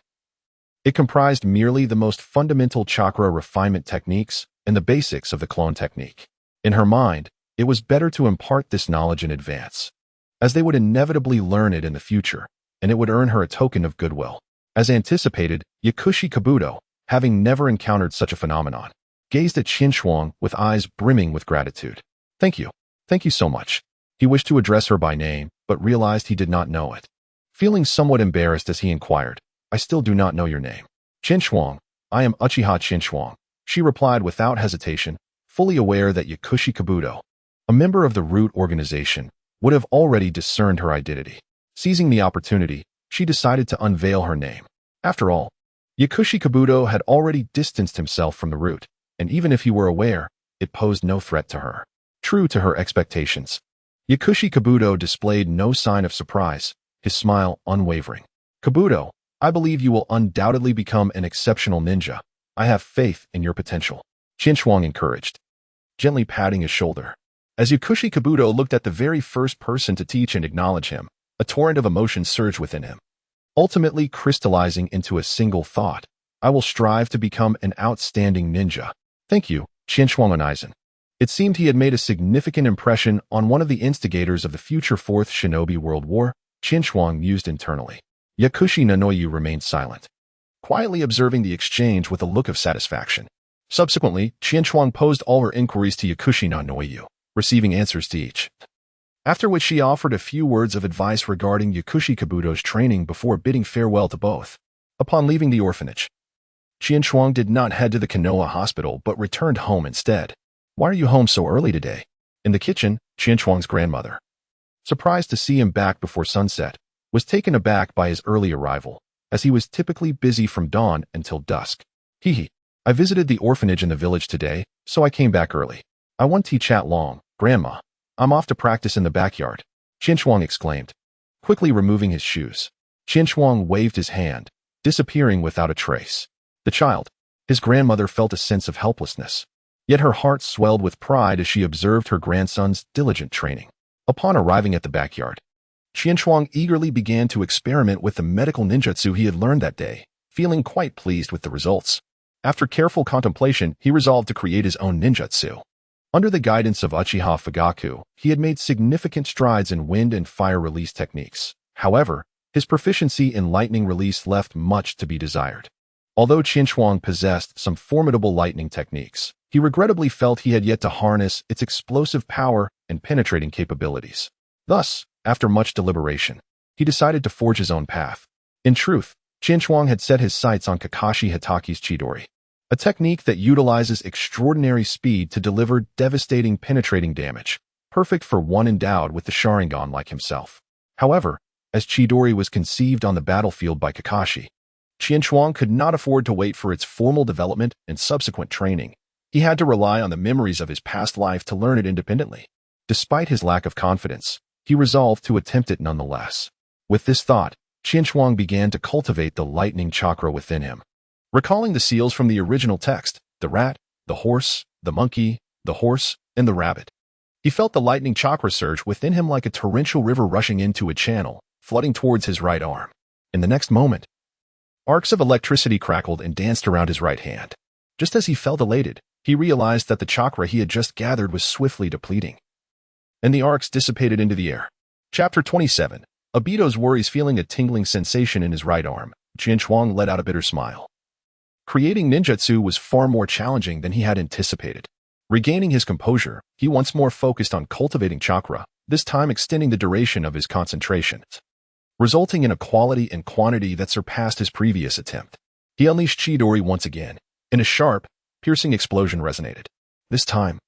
Speaker 1: It comprised merely the most fundamental chakra refinement techniques and the basics of the clone technique. In her mind, it was better to impart this knowledge in advance, as they would inevitably learn it in the future, and it would earn her a token of goodwill. As anticipated, Yakushi Kabuto, having never encountered such a phenomenon, gazed at Qinchuang with eyes brimming with gratitude. Thank you. Thank you so much. He wished to address her by name, but realized he did not know it. Feeling somewhat embarrassed as he inquired, I still do not know your name. Qinchuang, I am Uchiha Qinchuang, she replied without hesitation, fully aware that Yakushi Kabuto, a member of the root organization, would have already discerned her identity. Seizing the opportunity, she decided to unveil her name. After all, Yakushi Kabuto had already distanced himself from the root, and even if he were aware, it posed no threat to her. True to her expectations, Yakushi Kabuto displayed no sign of surprise, his smile unwavering. Kabuto, I believe you will undoubtedly become an exceptional ninja. I have faith in your potential. Qinchuang encouraged, gently patting his shoulder. As Yakushi Kabuto looked at the very first person to teach and acknowledge him, a torrent of emotion surged within him, ultimately crystallizing into a single thought. I will strive to become an outstanding ninja. Thank you, Qianchuan Aizen. It seemed he had made a significant impression on one of the instigators of the future Fourth Shinobi World War. Qianchuan mused internally. Yakushi Nanoyu remained silent, quietly observing the exchange with a look of satisfaction. Subsequently, Qianchuan posed all her inquiries to Yakushi Nanoyu, receiving answers to each. After which she offered a few words of advice regarding Yakushi Kabuto's training before bidding farewell to both. Upon leaving the orphanage, Qianchuan did not head to the Konoha hospital but returned home instead. Why are you home so early today? In the kitchen, Qianchuan's grandmother, surprised to see him back before sunset, was taken aback by his early arrival, as he was typically busy from dawn until dusk. Hee. I visited the orphanage in the village today, so I came back early. I won't chat long, Grandma. I'm off to practice in the backyard, Qianchuan exclaimed, quickly removing his shoes. Qianchuan waved his hand, disappearing without a trace. The child, his grandmother, felt a sense of helplessness, yet her heart swelled with pride as she observed her grandson's diligent training. Upon arriving at the backyard, Qianchuan eagerly began to experiment with the medical ninjutsu he had learned that day, feeling quite pleased with the results. After careful contemplation, he resolved to create his own ninjutsu. Under the guidance of Uchiha Fugaku, he had made significant strides in wind and fire release techniques. However, his proficiency in lightning release left much to be desired. Although Qianchuan possessed some formidable lightning techniques, he regrettably felt he had yet to harness its explosive power and penetrating capabilities. Thus, after much deliberation, he decided to forge his own path. In truth, Qianchuan had set his sights on Kakashi Hitaki's Chidori, a technique that utilizes extraordinary speed to deliver devastating penetrating damage, perfect for one endowed with the Sharingan like himself. However, as Chidori was conceived on the battlefield by Kakashi, Qianchuan could not afford to wait for its formal development and subsequent training. He had to rely on the memories of his past life to learn it independently. Despite his lack of confidence, he resolved to attempt it nonetheless. With this thought, Qianchuan began to cultivate the lightning chakra within him. Recalling the seals from the original text, the rat, the horse, the monkey, the horse, and the rabbit, he felt the lightning chakra surge within him like a torrential river rushing into a channel, flooding towards his right arm. In the next moment, arcs of electricity crackled and danced around his right hand. Just as he felt elated, he realized that the chakra he had just gathered was swiftly depleting, and the arcs dissipated into the air. Chapter 27. Obito's worries. Feeling a tingling sensation in his right arm, Qianchuan let out a bitter smile. Creating ninjutsu was far more challenging than he had anticipated. Regaining his composure, he once more focused on cultivating chakra, this time extending the duration of his concentration, resulting in a quality and quantity that surpassed his previous attempt. He unleashed Chidori once again, and a sharp, piercing explosion resonated. This time,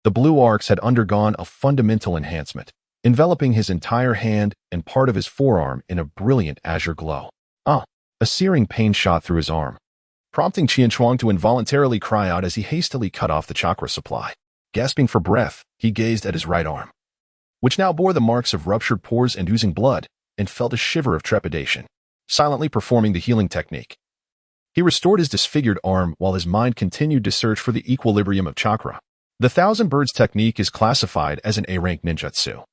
Speaker 1: the blue arcs had undergone a fundamental enhancement, enveloping his entire hand and part of his forearm in a brilliant azure glow. A searing pain shot through his arm, prompting Qianchuan to involuntarily cry out as he hastily cut off the chakra supply. Gasping for breath, he gazed at his right arm, which now bore the marks of ruptured pores and oozing blood, and felt a shiver of trepidation. Silently performing the healing technique, he restored his disfigured arm while his mind continued to search for the equilibrium of chakra. The Thousand Birds technique is classified as an A-rank ninjutsu,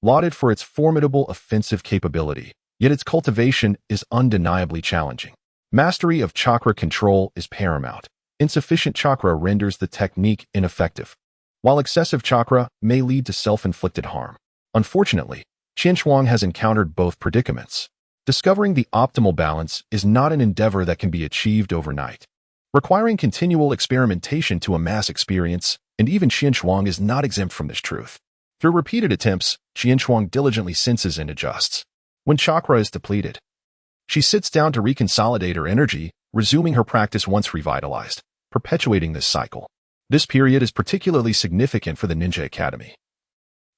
Speaker 1: lauded for its formidable offensive capability, yet its cultivation is undeniably challenging. Mastery of chakra control is paramount. Insufficient chakra renders the technique ineffective, while excessive chakra may lead to self-inflicted harm. Unfortunately, Qianchuan has encountered both predicaments. Discovering the optimal balance is not an endeavor that can be achieved overnight, requiring continual experimentation to amass experience, and even Qianchuan is not exempt from this truth. Through repeated attempts, Qianchuan diligently senses and adjusts. When chakra is depleted, she sits down to reconsolidate her energy, resuming her practice once revitalized, perpetuating this cycle. This period is particularly significant for the Ninja Academy,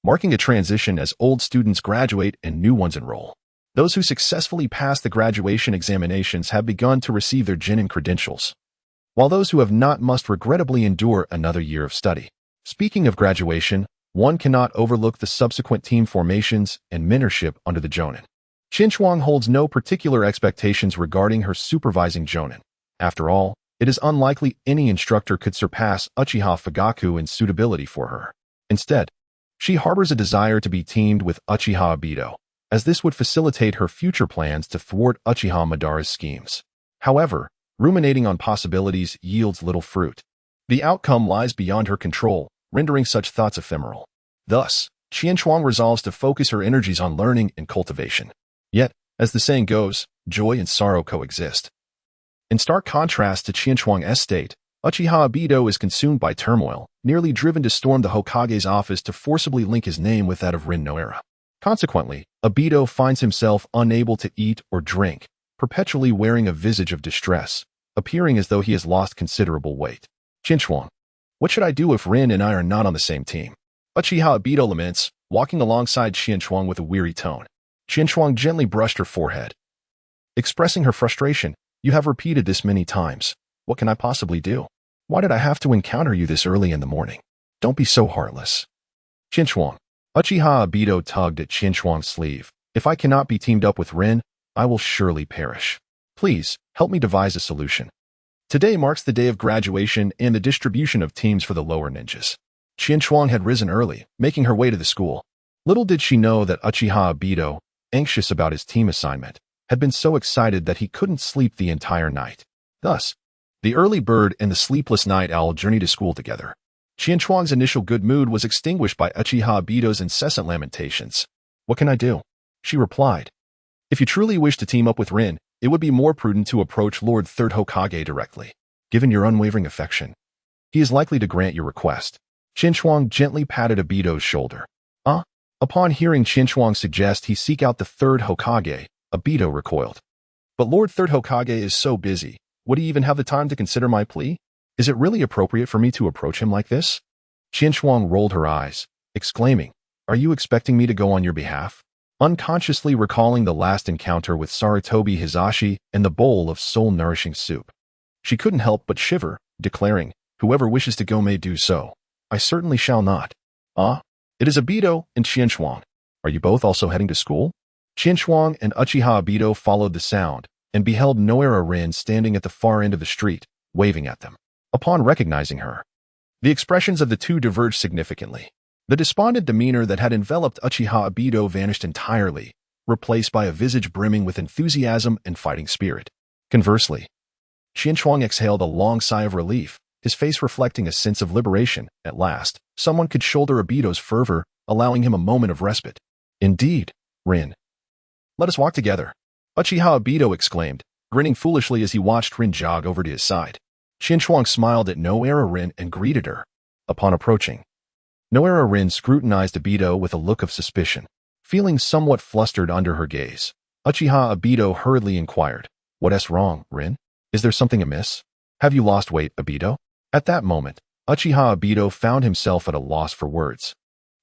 Speaker 1: marking a transition as old students graduate and new ones enroll. Those who successfully pass the graduation examinations have begun to receive their Genin credentials, while those who have not must regrettably endure another year of study. Speaking of graduation, one cannot overlook the subsequent team formations and mentorship under the Jonin. Qianchuan holds no particular expectations regarding her supervising Jonin. After all, it is unlikely any instructor could surpass Uchiha Fugaku in suitability for her. Instead, She harbors a desire to be teamed with Uchiha Obito, as this would facilitate her future plans to thwart Uchiha Madara's schemes. However, ruminating on possibilities yields little fruit. The outcome lies beyond her control, rendering such thoughts ephemeral. Thus, Qianchuang resolves to focus her energies on learning and cultivation. Yet, as the saying goes, joy and sorrow coexist. In stark contrast to Qianchuang's state, Uchiha Obito is consumed by turmoil, nearly driven to storm the Hokage's office to forcibly link his name with that of Rin Noera. Consequently, Obito finds himself unable to eat or drink, perpetually wearing a visage of distress, appearing as though he has lost considerable weight. Qianchuang, what should I do if Rin and I are not on the same team? Uchiha Obito laments, walking alongside Qianchuang with a weary tone. Qianchuang gently brushed her forehead, expressing her frustration. You have repeated this many times. What can I possibly do? Why did I have to encounter you this early in the morning? Don't be so heartless. Qianchuang. Uchiha Obito tugged at Qianchuang's sleeve. If I cannot be teamed up with Rin, I will surely perish. Please, help me devise a solution. Today marks the day of graduation and the distribution of teams for the lower ninjas. Qianchuang had risen early, making her way to the school. Little did she know that Uchiha Obito, anxious about his team assignment, had been so excited that he couldn't sleep the entire night. Thus, the early bird and the sleepless night owl journeyed to school together. Qianchuang's initial good mood was extinguished by Uchiha Obito's incessant lamentations. What can I do? She replied. If you truly wish to team up with Rin, it would be more prudent to approach Lord Third Hokage directly. Given your unwavering affection, he is likely to grant your request. Qianchuang gently patted Obito's shoulder. Upon hearing Qianchuang suggest he seek out the Third Hokage, Obito recoiled. But Lord Third Hokage is so busy. Would he even have the time to consider my plea? Is it really appropriate for me to approach him like this? Qianchuang rolled her eyes, exclaiming, Are you expecting me to go on your behalf? Unconsciously recalling the last encounter with Sarutobi Hizashi and the bowl of soul-nourishing soup. She couldn't help but shiver, declaring, Whoever wishes to go may do so. I certainly shall not. It is Obito and Qianchuang. Are you both also heading to school? Qianchuang and Uchiha Obito followed the sound and beheld Noera Rin standing at the far end of the street, waving at them. Upon recognizing her, the expressions of the two diverged significantly. The despondent demeanor that had enveloped Uchiha Obito vanished entirely, replaced by a visage brimming with enthusiasm and fighting spirit. Conversely, Qianchuang exhaled a long sigh of relief, his face reflecting a sense of liberation. At last, someone could shoulder Obito's fervor, allowing him a moment of respite. Indeed, Rin. Let us walk together. Uchiha Obito exclaimed, grinning foolishly as he watched Rin jog over to his side. Qianchuang smiled at Noera Rin and greeted her. Upon approaching, Noera Rin scrutinized Obito with a look of suspicion. Feeling somewhat flustered under her gaze, Uchiha Obito hurriedly inquired, What's wrong, Rin? Is there something amiss? Have you lost weight, Obito? At that moment, Uchiha Obito found himself at a loss for words.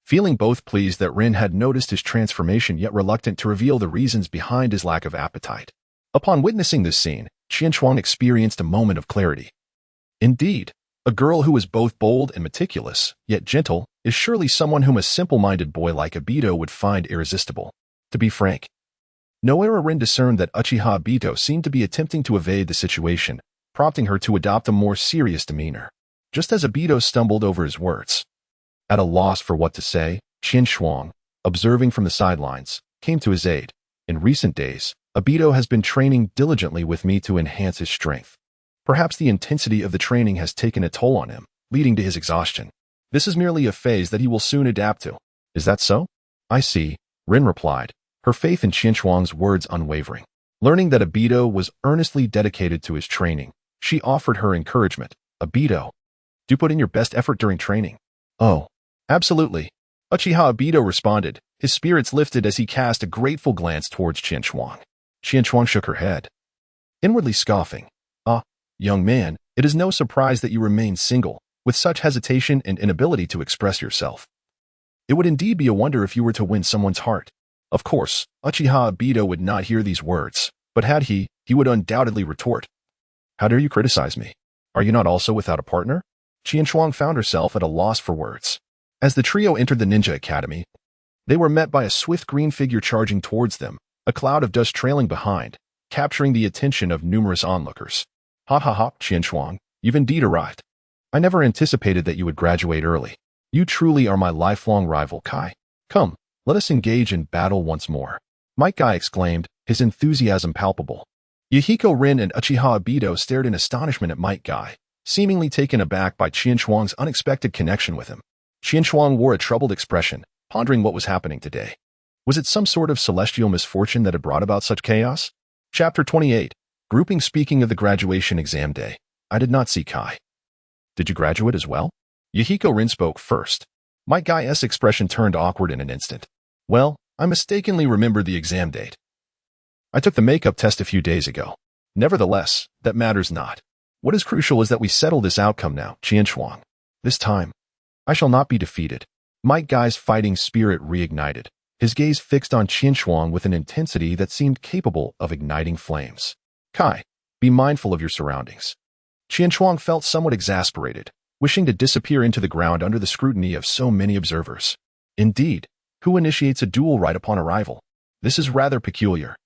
Speaker 1: Feeling both pleased that Rin had noticed his transformation yet reluctant to reveal the reasons behind his lack of appetite. Upon witnessing this scene, Qianchuang experienced a moment of clarity. Indeed, a girl who is both bold and meticulous, yet gentle, is surely someone whom a simple-minded boy like Obito would find irresistible. To be frank, Noera Rin discerned that Uchiha Obito seemed to be attempting to evade the situation, prompting her to adopt a more serious demeanor. Just as Obito stumbled over his words, at a loss for what to say, Qianchuang, observing from the sidelines, came to his aid. In recent days, Obito has been training diligently with me to enhance his strength. Perhaps the intensity of the training has taken a toll on him, leading to his exhaustion. This is merely a phase that he will soon adapt to. Is that so? I see, Rin replied, her faith in Qianchuang's words unwavering. Learning that Obito was earnestly dedicated to his training, she offered her encouragement. Obito, do put in your best effort during training. Oh, absolutely. Uchiha Obito responded, his spirits lifted as he cast a grateful glance towards Qianchuang. Qianchuang shook her head, inwardly scoffing. Young man, it is no surprise that you remain single, with such hesitation and inability to express yourself. It would indeed be a wonder if you were to win someone's heart. Of course, Uchiha Obito would not hear these words, but had he would undoubtedly retort. How dare you criticize me? Are you not also without a partner? Qianchuang found herself at a loss for words. As the trio entered the ninja academy, they were met by a swift green figure charging towards them, a cloud of dust trailing behind, capturing the attention of numerous onlookers. Ha ha ha, Qianchuang, you've indeed arrived. I never anticipated that you would graduate early. You truly are my lifelong rival, Kai. Come, let us engage in battle once more. Might Guy exclaimed, his enthusiasm palpable. Yahiko Rin and Uchiha Obito stared in astonishment at Might Guy, seemingly taken aback by Qian Shuang's unexpected connection with him. Qian Shuang wore a troubled expression, pondering what was happening today. Was it some sort of celestial misfortune that had brought about such chaos? Chapter 28. Grouping. Speaking of the graduation exam day, I did not see Kai. Did you graduate as well? Yahiko Rin spoke first. Might Guy's expression turned awkward in an instant. Well, I mistakenly remembered the exam date. I took the makeup test a few days ago. Nevertheless, that matters not. What is crucial is that we settle this outcome now, Qian Shuang. This time, I shall not be defeated. Might Guy's fighting spirit reignited, his gaze fixed on Qian Shuang with an intensity that seemed capable of igniting flames. Kai, be mindful of your surroundings. Qian Shuang felt somewhat exasperated, wishing to disappear into the ground under the scrutiny of so many observers. Indeed, who initiates a duel right upon arrival? This is rather peculiar.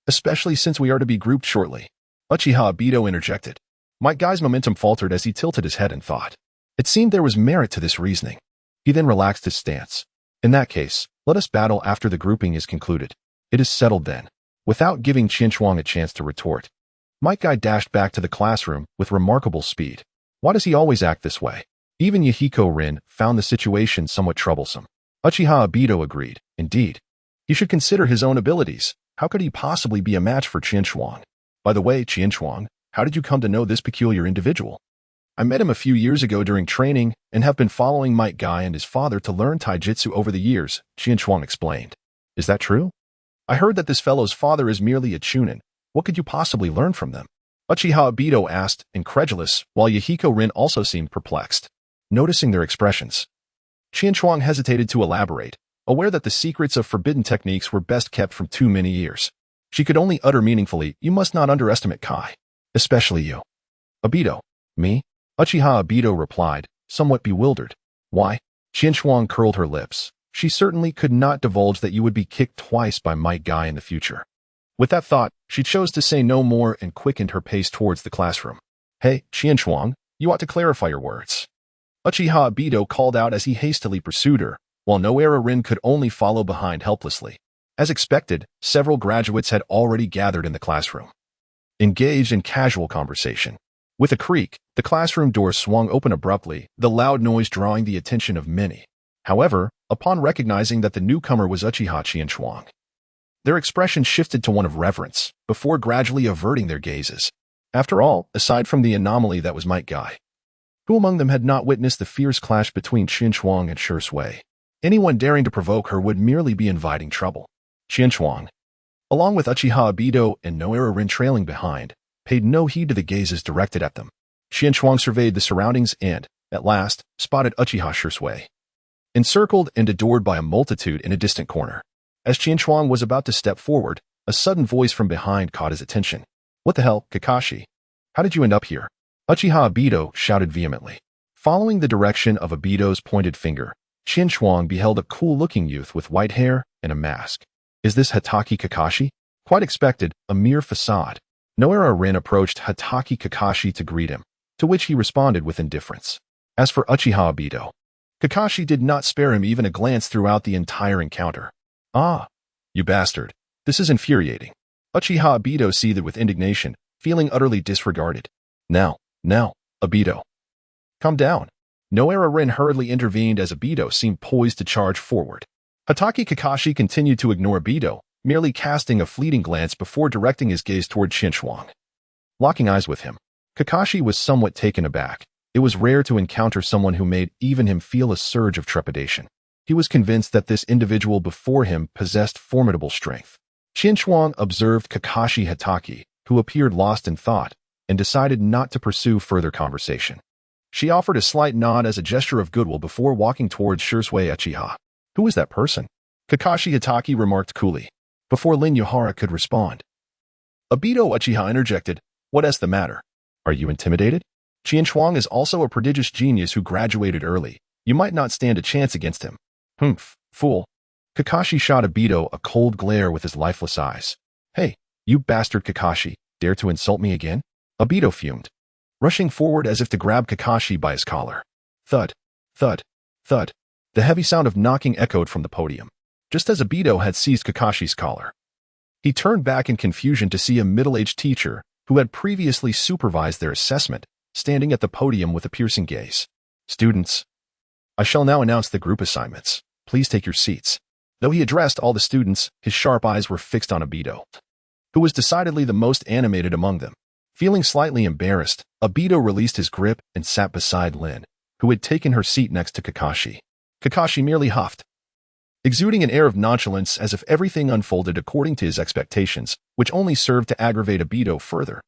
Speaker 1: Especially since we are to be grouped shortly. Uchiha Obito interjected. Might Guy's momentum faltered as he tilted his head in thought. It seemed there was merit to this reasoning. He then relaxed his stance. In that case, let us battle after the grouping is concluded. It is settled then. Without giving Qian Shuang a chance to retort, Might Guy dashed back to the classroom with remarkable speed. Why does he always act this way? Even Yahiko Rin found the situation somewhat troublesome. Uchiha Obito agreed. Indeed. He should consider his own abilities. How could he possibly be a match for Qian Shuang? By the way, Qian Shuang, how did you come to know this peculiar individual? I met him a few years ago during training and have been following Might Guy and his father to learn taijutsu over the years, Qian Shuang explained. Is that true? I heard that this fellow's father is merely a chunin. What could you possibly learn from them? Uchiha Obito asked, incredulous, while Yahiko Rin also seemed perplexed. Noticing their expressions, Qian Shuang hesitated to elaborate, aware that the secrets of forbidden techniques were best kept from too many ears. She could only utter meaningfully, you must not underestimate Kai. Especially you. Obito. Me? Uchiha Obito replied, somewhat bewildered. Why? Qian Shuang curled her lips. She certainly could not divulge that you would be kicked twice by Might Guy in the future. With that thought, she chose to say no more and quickened her pace towards the classroom. Hey, Qian Shuang, you ought to clarify your words. Uchiha Obito called out as he hastily pursued her, while Noera Rin could only follow behind helplessly. As expected, several graduates had already gathered in the classroom, engaged in casual conversation. With a creak, the classroom door swung open abruptly, the loud noise drawing the attention of many. However, upon recognizing that the newcomer was Uchiha Qian Shuang, their expression shifted to one of reverence, before gradually averting their gazes. After all, aside from the anomaly that was Might Guy, who among them had not witnessed the fierce clash between Qian Shuang and Shi Sui? Anyone daring to provoke her would merely be inviting trouble. Qian Shuang, along with Uchiha Obito and Noera Rin trailing behind, paid no heed to the gazes directed at them. Qian Shuang surveyed the surroundings and, at last, spotted Uchiha Shi Sui, encircled and adored by a multitude in a distant corner. As Qian Shuang was about to step forward, a sudden voice from behind caught his attention. What the hell, Kakashi? How did you end up here? Uchiha Obito shouted vehemently. Following the direction of Obito's pointed finger, Qian Shuang beheld a cool-looking youth with white hair and a mask. Is this Hatake Kakashi? Quite expected, a mere facade. Noera Rin approached Hatake Kakashi to greet him, to which he responded with indifference. As for Uchiha Obito, Kakashi did not spare him even a glance throughout the entire encounter. Ah, you bastard. This is infuriating. Uchiha Obito seethed with indignation, feeling utterly disregarded. Now, Obito. Calm down. Noera Rin hurriedly intervened as Obito seemed poised to charge forward. Hatake Kakashi continued to ignore Obito, merely casting a fleeting glance before directing his gaze toward Qian Shuang. Locking eyes with him, Kakashi was somewhat taken aback. It was rare to encounter someone who made even him feel a surge of trepidation. He was convinced that this individual before him possessed formidable strength. Qian Shuang observed Kakashi Hatake, who appeared lost in thought, and decided not to pursue further conversation. She offered a slight nod as a gesture of goodwill before walking towards Shi Sui Uchiha. Who is that person? Kakashi Hatake remarked coolly, before Lin Yohara could respond. Obito Uchiha interjected, What's the matter? Are you intimidated? Qian Shuang is also a prodigious genius who graduated early. You might not stand a chance against him. Humph, fool. Kakashi shot Obito a cold glare with his lifeless eyes. Hey, you bastard Kakashi, dare to insult me again? Obito fumed, rushing forward as if to grab Kakashi by his collar. Thud, thud, Thud. The heavy sound of knocking echoed from the podium, just as Obito had seized Kakashi's collar. He turned back in confusion to see a middle-aged teacher, who had previously supervised their assessment, standing at the podium with a piercing gaze. Students, I shall now announce the group assignments. Please take your seats. Though he addressed all the students, his sharp eyes were fixed on Obito, who was decidedly the most animated among them. Feeling slightly embarrassed, Obito released his grip and sat beside Lin, who had taken her seat next to Kakashi. Kakashi merely huffed, exuding an air of nonchalance as if everything unfolded according to his expectations, which only served to aggravate Obito further.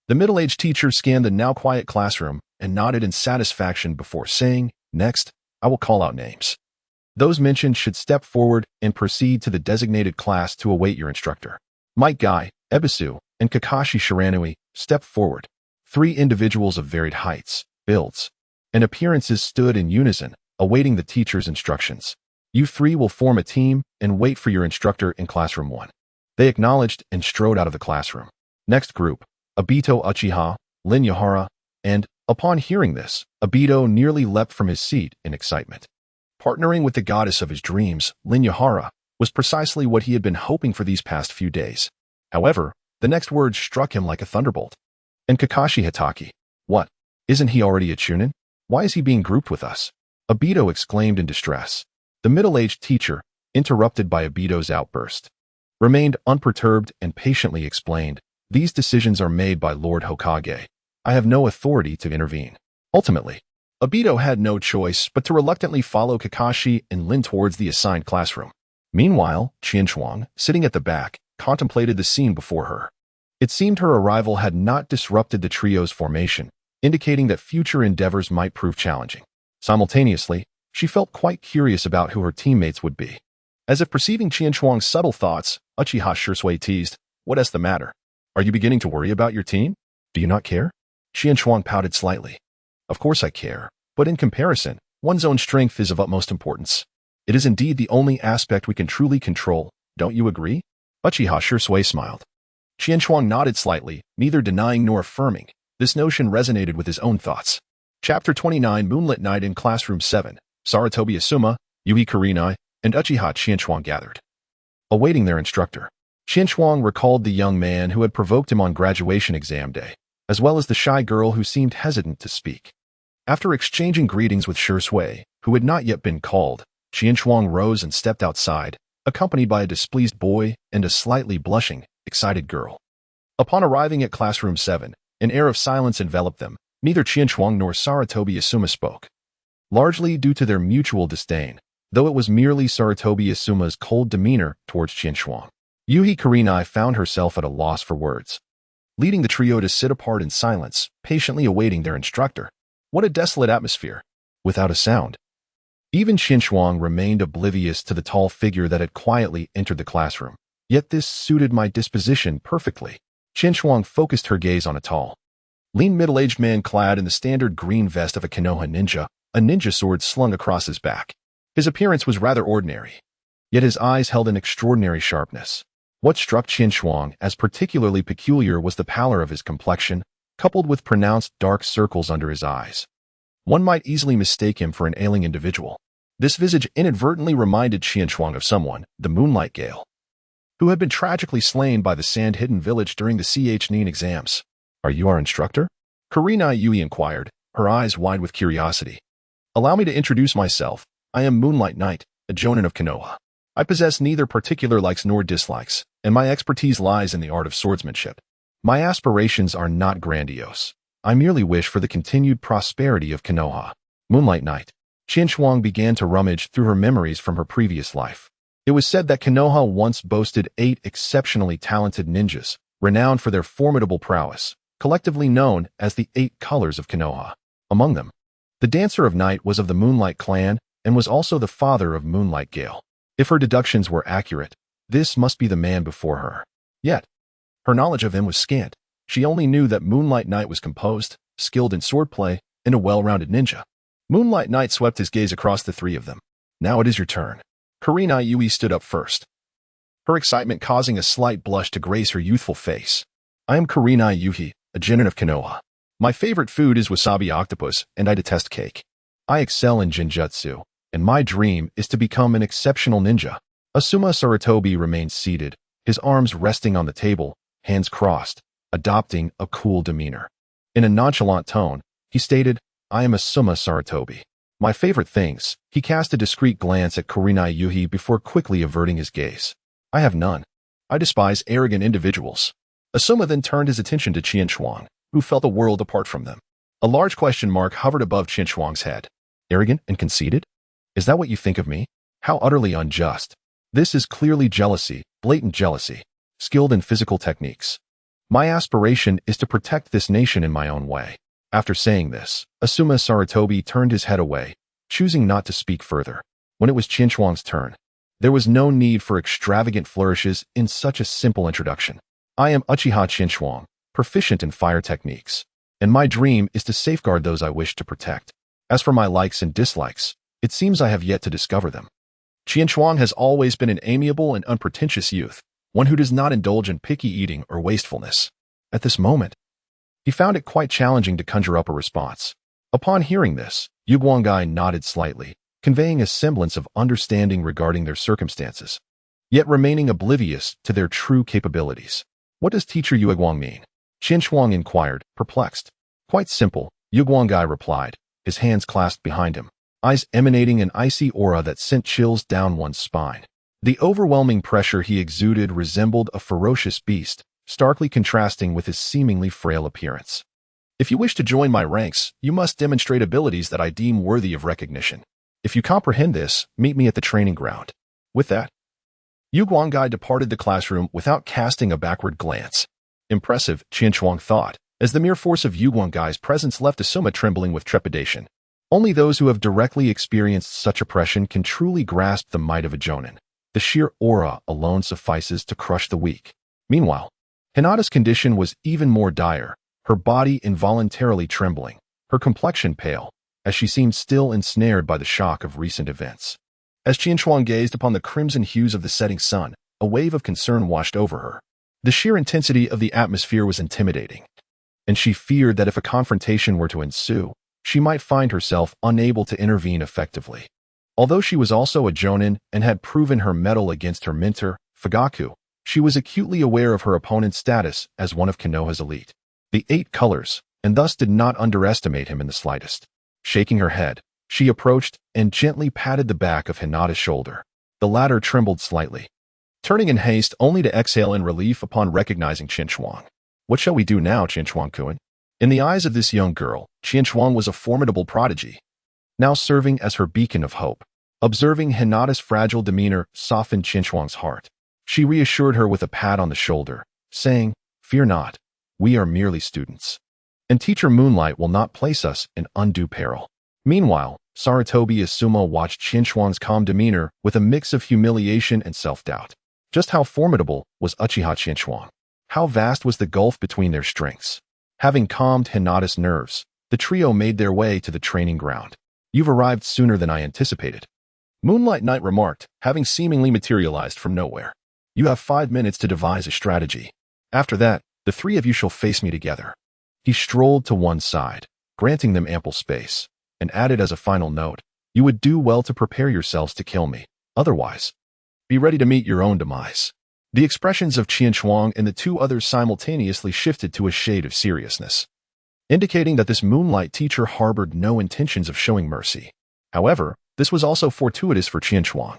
Speaker 1: The middle-aged teacher scanned the now quiet classroom and nodded in satisfaction before saying, "Next, I will call out names. Those mentioned should step forward and proceed to the designated class to await your instructor." Might Guy, Ebisu, and Kakashi Shiranui stepped forward. 3 individuals of varied heights, builds, and appearances stood in unison, awaiting the teacher's instructions. You 3 will form a team and wait for your instructor in classroom 1. They acknowledged and strode out of the classroom. Next group, Obito Uchiha, Lin Yahara, and, upon hearing this, Obito nearly leapt from his seat in excitement. Partnering with the goddess of his dreams, Lin Yahara, was precisely what he had been hoping for these past few days. However, the next words struck him like a thunderbolt. And Kakashi Hitaki. What? Isn't he already a Chunin? Why is he being grouped with us? Obito exclaimed in distress. The middle-aged teacher, interrupted by Obito's outburst, remained unperturbed and patiently explained, "These decisions are made by Lord Hokage. I have no authority to intervene." Ultimately, Obito had no choice but to reluctantly follow Kakashi and Lin towards the assigned classroom. Meanwhile, Qianchuang, sitting at the back, contemplated the scene before her. It seemed her arrival had not disrupted the trio's formation, indicating that future endeavors might prove challenging. Simultaneously, she felt quite curious about who her teammates would be. As if perceiving Qianchuang's subtle thoughts, Uchiha Shursui teased, "What's the matter? Are you beginning to worry about your team? Do you not care?" Qianchuang pouted slightly. "Of course I care, but in comparison, one's own strength is of utmost importance. It is indeed the only aspect we can truly control, don't you agree?" Uchiha Shursui smiled. Qianchuang nodded slightly, neither denying nor affirming. This notion resonated with his own thoughts. Chapter 29 Moonlit Night in Classroom 7. Sarutobi Asuma, Yui Kurenai, and Uchiha Qianchuang gathered, awaiting their instructor. Qianchuang recalled the young man who had provoked him on graduation exam day, as well as the shy girl who seemed hesitant to speak. After exchanging greetings with Shursui, who had not yet been called, Qianchuang rose and stepped outside, accompanied by a displeased boy and a slightly blushing, excited girl. Upon arriving at Classroom 7, an air of silence enveloped them. Neither Qianchuang nor Sarutobi Asuma spoke, largely due to their mutual disdain, though it was merely Sarutobi Asuma's cold demeanor towards Qianchuang. Yui Kurenai found herself at a loss for words, leading the trio to sit apart in silence, patiently awaiting their instructor. What a desolate atmosphere, without a sound. Even Qianchuang remained oblivious to the tall figure that had quietly entered the classroom. Yet this suited my disposition perfectly. Qianchuang focused her gaze on a tall, lean middle-aged man clad in the standard green vest of a Konoha ninja, a ninja sword slung across his back. His appearance was rather ordinary, yet his eyes held an extraordinary sharpness. What struck Qianchuang as particularly peculiar was the pallor of his complexion, coupled with pronounced dark circles under his eyes. One might easily mistake him for an ailing individual. This visage inadvertently reminded Qianchuang of someone, the Moonlight Gale, who had been tragically slain by the Sand-Hidden Village during the Nin exams. "Are you our instructor?" Kurenai Yui inquired, her eyes wide with curiosity. "Allow me to introduce myself. I am Moonlight Knight, a jonin of Konoha. I possess neither particular likes nor dislikes, and my expertise lies in the art of swordsmanship. My aspirations are not grandiose. I merely wish for the continued prosperity of Konoha." Moonlight Knight. Qianchuang began to rummage through her memories from her previous life. It was said that Konoha once boasted 8 exceptionally talented ninjas, renowned for their formidable prowess, collectively known as the 8 Colors of Konoha. Among them, the Dancer of Night was of the Moonlight Clan and was also the father of Moonlight Gale. If her deductions were accurate, this must be the man before her. Yet, her knowledge of him was scant. She only knew that Moonlight Knight was composed, skilled in swordplay, and a well-rounded ninja. Moonlight Knight swept his gaze across the 3 of them. "Now it is your turn." Kurenai Yui stood up first, her excitement causing a slight blush to grace her youthful face. "I am Kurenai Yui, a genin of Konoha. My favorite food is wasabi octopus, and I detest cake. I excel in genjutsu, and my dream is to become an exceptional ninja. Asuma Sarutobi remained seated, his arms resting on the table, hands crossed, adopting a cool demeanor. In a nonchalant tone, he stated, I am Asuma Sarutobi. My favorite things. He cast a discreet glance at Kurenai Yuhi before quickly averting his gaze. I have none. I despise arrogant individuals. Asuma then turned his attention to Qian Shuang, who felt a world apart from them. A large question mark hovered above Qian Shuang's head. Arrogant and conceited? Is that what you think of me? How utterly unjust. This is clearly jealousy, blatant jealousy, skilled in physical techniques. My aspiration is to protect this nation in my own way. After saying this, Asuma Sarutobi turned his head away, choosing not to speak further. When it was Qian Shuang's turn, there was no need for extravagant flourishes in such a simple introduction. I am Uchiha Qian Shuang, proficient in fire techniques, and my dream is to safeguard those I wish to protect. As for my likes and dislikes, it seems I have yet to discover them. Qian Shuang has always been an amiable and unpretentious youth, one who does not indulge in picky eating or wastefulness. At this moment, he found it quite challenging to conjure up a response. Upon hearing this, Yu Guanggai nodded slightly, conveying a semblance of understanding regarding their circumstances, yet remaining oblivious to their true capabilities. What does teacher Yu Guang mean? Qian Shuang inquired, perplexed. Quite simple, Yu Guanggai replied, his hands clasped behind him, eyes emanating an icy aura that sent chills down one's spine. The overwhelming pressure he exuded resembled a ferocious beast, starkly contrasting with his seemingly frail appearance. If you wish to join my ranks, you must demonstrate abilities that I deem worthy of recognition. If you comprehend this, meet me at the training ground. With that, Yu Guanggai departed the classroom without casting a backward glance. Impressive, Qian Shuang thought, as the mere force of Yu Guanggai's presence left Asuma trembling with trepidation. Only those who have directly experienced such oppression can truly grasp the might of a jonin. The sheer aura alone suffices to crush the weak. Meanwhile, Hinata's condition was even more dire, her body involuntarily trembling, her complexion pale, as she seemed still ensnared by the shock of recent events. As Qian Shuang gazed upon the crimson hues of the setting sun, a wave of concern washed over her. The sheer intensity of the atmosphere was intimidating, and she feared that if a confrontation were to ensue, she might find herself unable to intervene effectively. Although she was also a jonin and had proven her mettle against her mentor, Fugaku, she was acutely aware of her opponent's status as one of Konoha's elite, the 8 colors, and thus did not underestimate him in the slightest. Shaking her head, she approached and gently patted the back of Hinata's shoulder. The latter trembled slightly, turning in haste only to exhale in relief upon recognizing Qian Shuang. What shall we do now, Qian Shuang-kun? In the eyes of this young girl, Qian Shuang was a formidable prodigy, now serving as her beacon of hope. Observing Hinata's fragile demeanor softened Qian Shuang's heart. She reassured her with a pat on the shoulder, saying, Fear not, we are merely students, and Teacher Moonlight will not place us in undue peril. Meanwhile, Sarutobi Asuma watched Qian Shuang's calm demeanor with a mix of humiliation and self-doubt. Just how formidable was Uchiha Qian Shuang? How vast was the gulf between their strengths? Having calmed Hinata's nerves, the trio made their way to the training ground. You've arrived sooner than I anticipated, Moonlight Knight remarked, having seemingly materialized from nowhere. You have 5 minutes to devise a strategy. After that, the 3 of you shall face me together. He strolled to one side, granting them ample space, and added as a final note, You would do well to prepare yourselves to kill me. Otherwise, be ready to meet your own demise. The expressions of Qian Shuang and the 2 others simultaneously shifted to a shade of seriousness, indicating that this Moonlight teacher harbored no intentions of showing mercy. However, this was also fortuitous for Qian Shuang,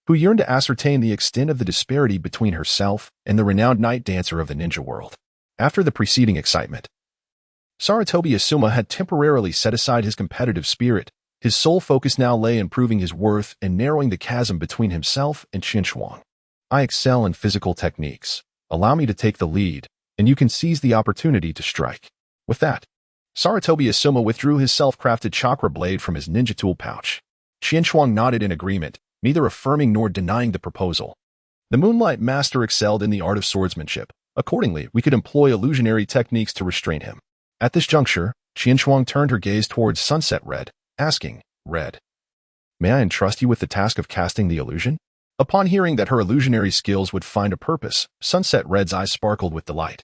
Speaker 1: who yearned to ascertain the extent of the disparity between herself and the renowned night dancer of the ninja world. After the preceding excitement, Sarutobi Asuma had temporarily set aside his competitive spirit. His sole focus now lay in proving his worth and narrowing the chasm between himself and Qian Shuang. I excel in physical techniques. Allow me to take the lead, and you can seize the opportunity to strike. With that, Sarutobi Asuma withdrew his self-crafted chakra blade from his ninja tool pouch. Qian Shuang nodded in agreement, neither affirming nor denying the proposal. The Moonlight Master excelled in the art of swordsmanship. Accordingly, we could employ illusionary techniques to restrain him. At this juncture, Qian Shuang turned her gaze towards Sunset Red, asking, Red, may I entrust you with the task of casting the illusion? Upon hearing that her illusionary skills would find a purpose, Sunset Red's eyes sparkled with delight,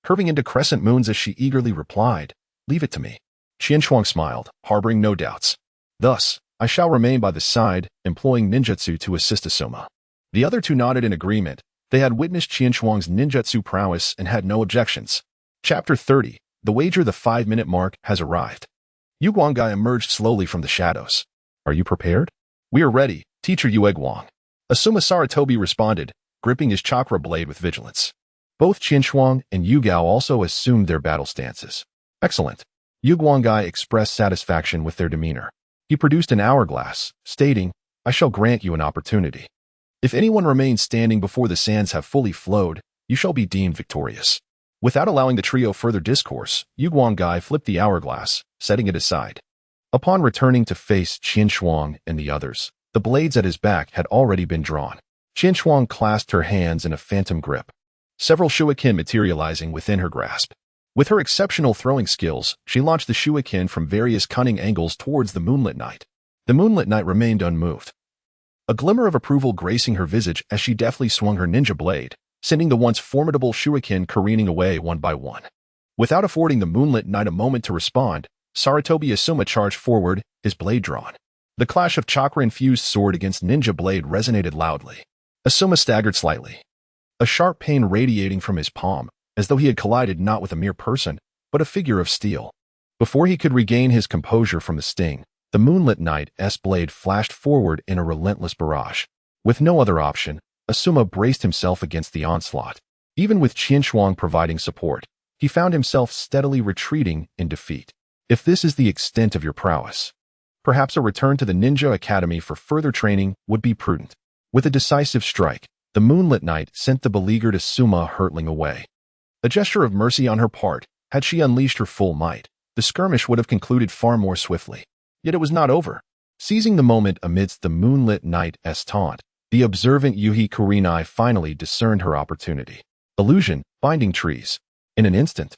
Speaker 1: curving into crescent moons as she eagerly replied, Leave it to me. Qian Shuang smiled, harboring no doubts. Thus, I shall remain by the side, employing ninjutsu to assist Asuma. The other two nodded in agreement. They had witnessed Qianchuang's ninjutsu prowess and had no objections. Chapter 30. The wager. The 5-minute mark has arrived. Yu Guanggai emerged slowly from the shadows. Are you prepared? We are ready, Teacher Yue Guang. Asuma Saratobi responded, gripping his chakra blade with vigilance. Both Qianchuang and Yu Gao also assumed their battle stances. Excellent. Yu Guanggai expressed satisfaction with their demeanor. He produced an hourglass, stating, I shall grant you an opportunity. If anyone remains standing before the sands have fully flowed, you shall be deemed victorious. Without allowing the trio further discourse, Yu Guanggai flipped the hourglass, setting it aside. Upon returning to face Qianchuang and the others, the blades at his back had already been drawn. Qianchuang clasped her hands in a phantom grip, several shuriken materializing within her grasp. With her exceptional throwing skills, she launched the shuriken from various cunning angles towards the Moonlit Knight. The Moonlit Knight remained unmoved, a glimmer of approval gracing her visage as she deftly swung her ninja blade, sending the once formidable shuriken careening away one by one. Without affording the Moonlit Knight a moment to respond, Saratobi Asuma charged forward, his blade drawn. The clash of chakra-infused sword against ninja blade resonated loudly. Asuma staggered slightly, a sharp pain radiating from his palm, as though he had collided not with a mere person, but a figure of steel. Before he could regain his composure from the sting, the Moonlit Knight's blade flashed forward in a relentless barrage. With no other option, Asuma braced himself against the onslaught. Even with Qianchuang providing support, he found himself steadily retreating in defeat. If this is the extent of your prowess, perhaps a return to the Ninja Academy for further training would be prudent. With a decisive strike, the Moonlit Knight sent the beleaguered Asuma hurtling away. A gesture of mercy on her part. Had she unleashed her full might, the skirmish would have concluded far more swiftly. Yet it was not over. Seizing the moment amidst the Moonlit Knight's taunt, the observant Yuhi Kurenai finally discerned her opportunity. Illusion, binding trees. In an instant,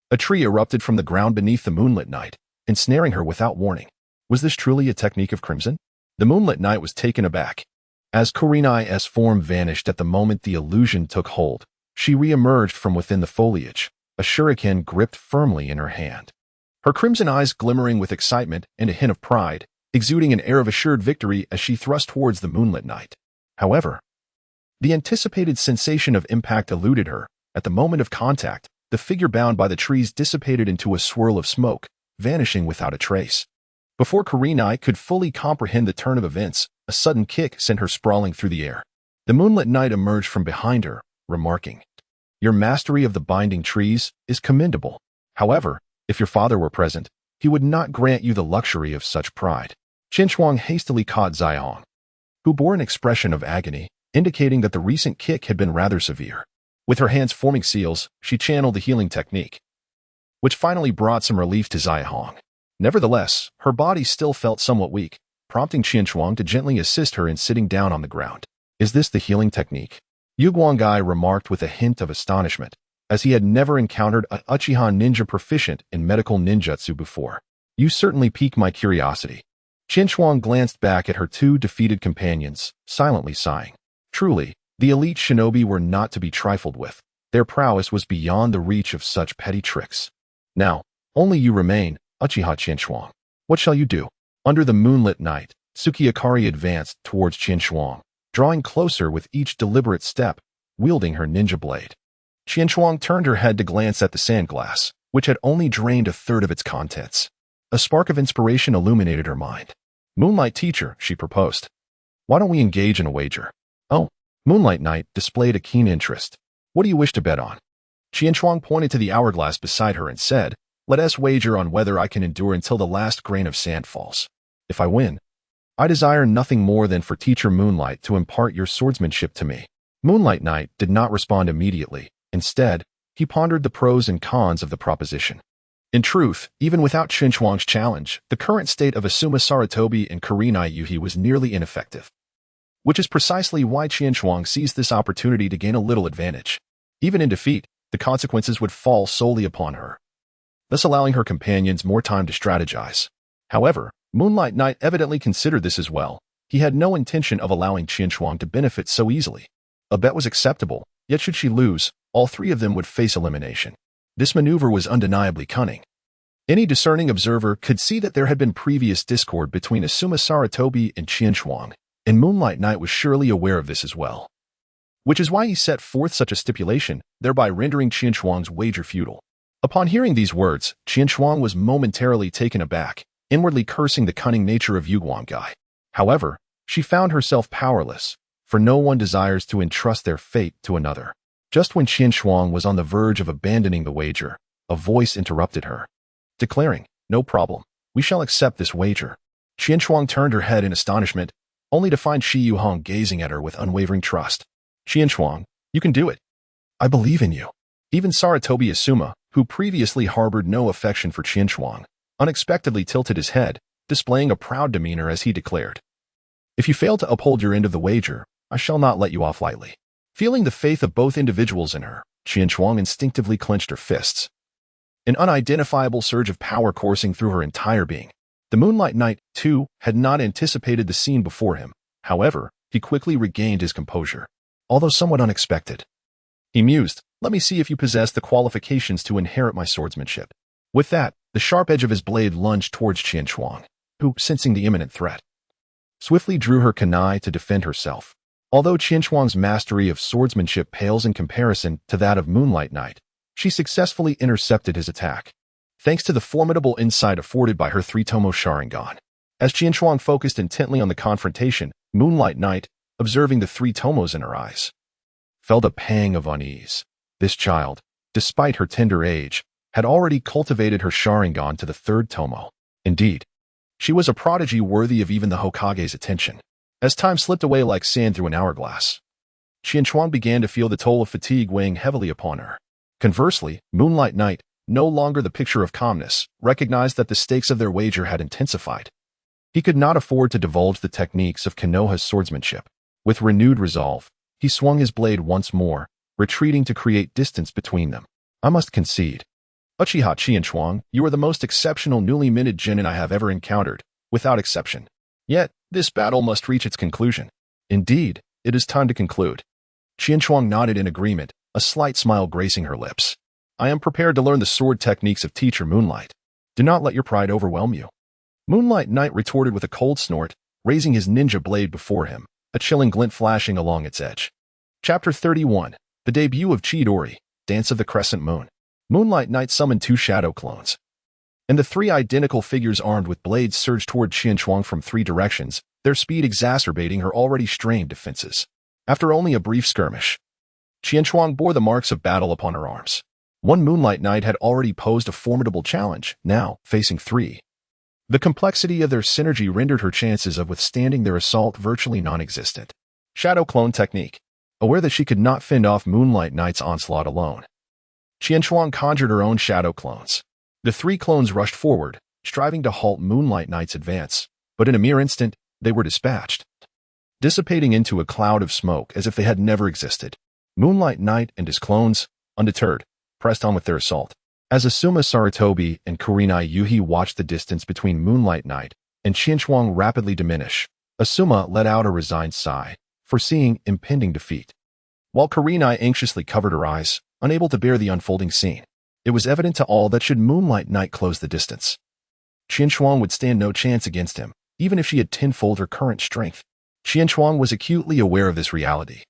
Speaker 1: a tree erupted from the ground beneath the Moonlit Knight, ensnaring her without warning. Was this truly a technique of crimson? The Moonlit Knight was taken aback. As Kurenai's form vanished at the moment the illusion took hold, she re-emerged from within the foliage, a shuriken gripped firmly in her hand. Her crimson eyes glimmering with excitement and a hint of pride, exuding an air of assured victory as she thrust towards the Moonlit Knight. However, the anticipated sensation of impact eluded her. At the moment of contact, the figure bound by the trees dissipated into a swirl of smoke, vanishing without a trace. Before Kurenai could fully comprehend the turn of events, a sudden kick sent her sprawling through the air. The Moonlit Knight emerged from behind her, remarking, Your mastery of the binding trees is commendable. However, if your father were present, he would not grant you the luxury of such pride. Qianchuang hastily caught Ziyang, who bore an expression of agony, indicating that the recent kick had been rather severe. With her hands forming seals, she channeled the healing technique, which finally brought some relief to Ziyang. Nevertheless, her body still felt somewhat weak, prompting Qianchuang to gently assist her in sitting down on the ground. Is this the healing technique? Yu Guanggai remarked with a hint of astonishment, as he had never encountered an Uchiha ninja proficient in medical ninjutsu before. You certainly pique my curiosity. Qianchuang glanced back at her two defeated companions, silently sighing. Truly, the elite shinobi were not to be trifled with. Their prowess was beyond the reach of such petty tricks. Now, only you remain, Uchiha Qianchuang. What shall you do? Under the Moonlit Knight, Tsukiyakari advanced towards Qianchuang, drawing closer with each deliberate step, wielding her ninja blade. Qianchuang turned her head to glance at the sandglass, which had only drained a third of its contents. A spark of inspiration illuminated her mind. Moonlight teacher, she proposed. Why don't we engage in a wager? Oh, Moonlight Knight displayed a keen interest. What do you wish to bet on? Qianchuang pointed to the hourglass beside her and said, Let us wager on whether I can endure until the last grain of sand falls. If I win, I desire nothing more than for Teacher Moonlight to impart your swordsmanship to me. Moonlight Knight did not respond immediately. Instead, he pondered the pros and cons of the proposition. In truth, even without Qianchuang's challenge, the current state of Asuma Saratobi and Kurenai Yuhi was nearly ineffective. Which is precisely why Qianchuang seized this opportunity to gain a little advantage. Even in defeat, the consequences would fall solely upon her, thus allowing her companions more time to strategize. However, Moonlight Knight evidently considered this as well. He had no intention of allowing Qianchuang to benefit so easily. A bet was acceptable, yet should she lose, all three of them would face elimination. This maneuver was undeniably cunning. Any discerning observer could see that there had been previous discord between Asuma Saratobi and Qianshuang, and Moonlight Knight was surely aware of this as well. Which is why he set forth such a stipulation, thereby rendering Qianshuang's wager futile. Upon hearing these words, Qianshuang was momentarily taken aback, inwardly cursing the cunning nature of Yuguangai. However, she found herself powerless, for no one desires to entrust their fate to another. Just when Qianshuang was on the verge of abandoning the wager, a voice interrupted her, declaring, "No problem, we shall accept this wager." Qianshuang turned her head in astonishment, only to find Shi Yuhong gazing at her with unwavering trust. "Qianshuang, you can do it. I believe in you." Even Saratobi Asuma, who previously harbored no affection for Qianshuang, unexpectedly tilted his head, displaying a proud demeanor as he declared, "If you fail to uphold your end of the wager, I shall not let you off lightly." Feeling the faith of both individuals in her, Qianshuang instinctively clenched her fists. An unidentifiable surge of power coursing through her entire being. The Moonlight Knight, too, had not anticipated the scene before him. However, he quickly regained his composure, although somewhat unexpected. He mused, "Let me see if you possess the qualifications to inherit my swordsmanship." With that, the sharp edge of his blade lunged towards Qianshuang, who, sensing the imminent threat, swiftly drew her kunai to defend herself. Although Qianshuang's mastery of swordsmanship pales in comparison to that of Moonlight Knight, she successfully intercepted his attack, thanks to the formidable insight afforded by her three-tomo Sharingan. As Qianshuang focused intently on the confrontation, Moonlight Knight, observing the three tomos in her eyes, felt a pang of unease. This child, despite her tender age, had already cultivated her Sharingan to the third tomo. Indeed, she was a prodigy worthy of even the Hokage's attention. As time slipped away like sand through an hourglass, Qianshuang began to feel the toll of fatigue weighing heavily upon her. Conversely, Moonlight Knight, no longer the picture of calmness, recognized that the stakes of their wager had intensified. He could not afford to divulge the techniques of Konoha's swordsmanship. With renewed resolve, he swung his blade once more, retreating to create distance between them. "I must concede. Uchiha Qianshuang, you are the most exceptional newly minted genin I have ever encountered, without exception. Yet, this battle must reach its conclusion. Indeed, it is time to conclude." Qianshuang nodded in agreement, a slight smile gracing her lips. "I am prepared to learn the sword techniques of teacher Moonlight. Do not let your pride overwhelm you." Moonlight Knight retorted with a cold snort, raising his ninja blade before him, a chilling glint flashing along its edge. Chapter 31. The Debut of Chidori, Dance of the Crescent Moon. Moonlight Knight summoned two shadow clones, and the three identical figures armed with blades surged toward Qianshuang from three directions, their speed exacerbating her already strained defenses. After only a brief skirmish, Qianshuang bore the marks of battle upon her arms. One Moonlight Knight had already posed a formidable challenge, now facing three. The complexity of their synergy rendered her chances of withstanding their assault virtually non-existent. Shadow Clone Technique. Aware that she could not fend off Moonlight Knight's onslaught alone, Qianshuang conjured her own shadow clones. The three clones rushed forward, striving to halt Moonlight Knight's advance, but in a mere instant, they were dispatched, dissipating into a cloud of smoke as if they had never existed. Moonlight Knight and his clones, undeterred, pressed on with their assault. As Asuma Saratobi and Kurenai Yuhi watched the distance between Moonlight Knight and Qianshuang rapidly diminish, Asuma let out a resigned sigh, foreseeing impending defeat, while Kurenai anxiously covered her eyes, unable to bear the unfolding scene. It was evident to all that should Moonlight Knight close the distance, Qianshuang would stand no chance against him, even if she had tenfold her current strength. Qianshuang was acutely aware of this reality.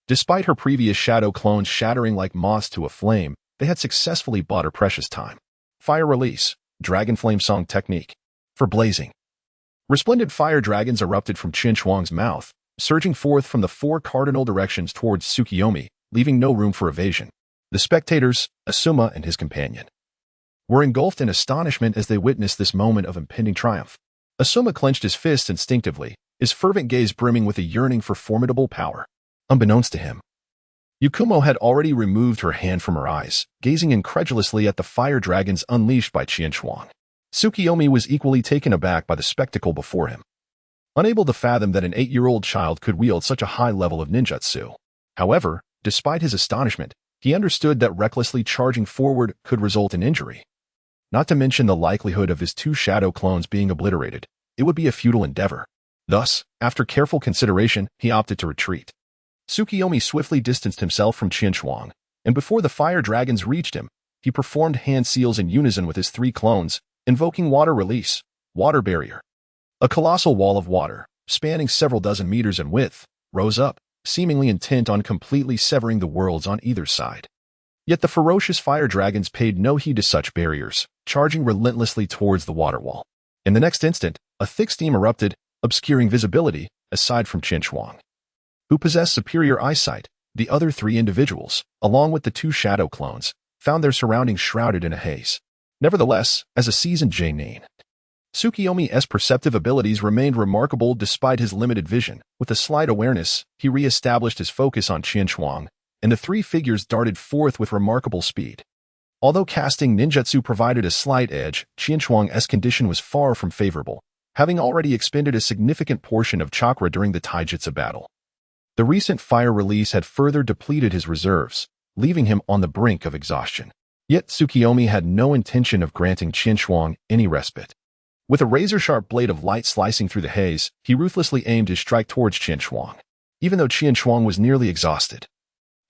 Speaker 1: Despite her previous shadow clones shattering like moths to a flame, they had successfully bought her precious time. Fire Release, Dragon Flame Song Technique. For blazing. Resplendent fire dragons erupted from Qianshuang's mouth, surging forth from the four cardinal directions towards Tsukiyomi, leaving no room for evasion. The spectators, Asuma and his companion, were engulfed in astonishment as they witnessed this moment of impending triumph. Asuma clenched his fists instinctively, his fervent gaze brimming with a yearning for formidable power. Unbeknownst to him, Yukumo had already removed her hand from her eyes, gazing incredulously at the fire dragons unleashed by Qianshuang. Tsukiyomi was equally taken aback by the spectacle before him, unable to fathom that an 8-year-old child could wield such a high level of ninjutsu. However, despite his astonishment, he understood that recklessly charging forward could result in injury. Not to mention the likelihood of his two shadow clones being obliterated, it would be a futile endeavor. Thus, after careful consideration, he opted to retreat. Tsukiyomi swiftly distanced himself from Qianshuang, and before the fire dragons reached him, he performed hand seals in unison with his 3 clones, invoking water release, water barrier. A colossal wall of water, spanning several dozen meters in width, rose up, seemingly intent on completely severing the worlds on either side. Yet the ferocious fire dragons paid no heed to such barriers, charging relentlessly towards the water wall. In the next instant, a thick steam erupted, obscuring visibility, aside from Qinshuang, who possessed superior eyesight. The other 3 individuals, along with the 2 shadow clones, found their surroundings shrouded in a haze. Nevertheless, as a seasoned Jainin, Tsukiyomi's perceptive abilities remained remarkable despite his limited vision. With a slight awareness, he re-established his focus on Qinshuang, and the 3 figures darted forth with remarkable speed. Although casting ninjutsu provided a slight edge, Qinshuang's condition was far from favorable, having already expended a significant portion of chakra during the taijutsu battle. The recent fire release had further depleted his reserves, leaving him on the brink of exhaustion. Yet Tsukiyomi had no intention of granting Qinshuang any respite. With a razor-sharp blade of light slicing through the haze, he ruthlessly aimed his strike towards Qinshuang. Even though Qinshuang was nearly exhausted,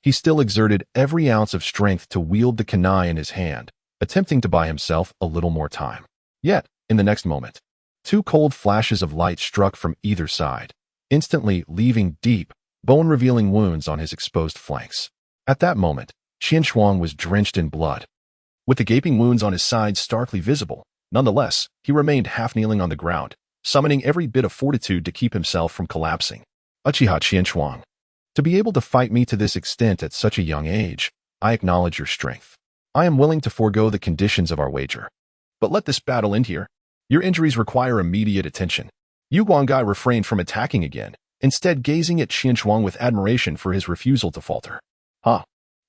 Speaker 1: he still exerted every ounce of strength to wield the kunai in his hand, attempting to buy himself a little more time. Yet, in the next moment, 2 cold flashes of light struck from either side, instantly leaving deep, bone-revealing wounds on his exposed flanks. At that moment, Qinshuang was drenched in blood. With the gaping wounds on his sides starkly visible, nonetheless, he remained half-kneeling on the ground, summoning every bit of fortitude to keep himself from collapsing. Uchiha Qinshuang, to be able to fight me to this extent at such a young age, I acknowledge your strength. I am willing to forego the conditions of our wager. But let this battle end here. Your injuries require immediate attention. Yu Guanggai refrained from attacking again, instead gazing at Qinshuang with admiration for his refusal to falter.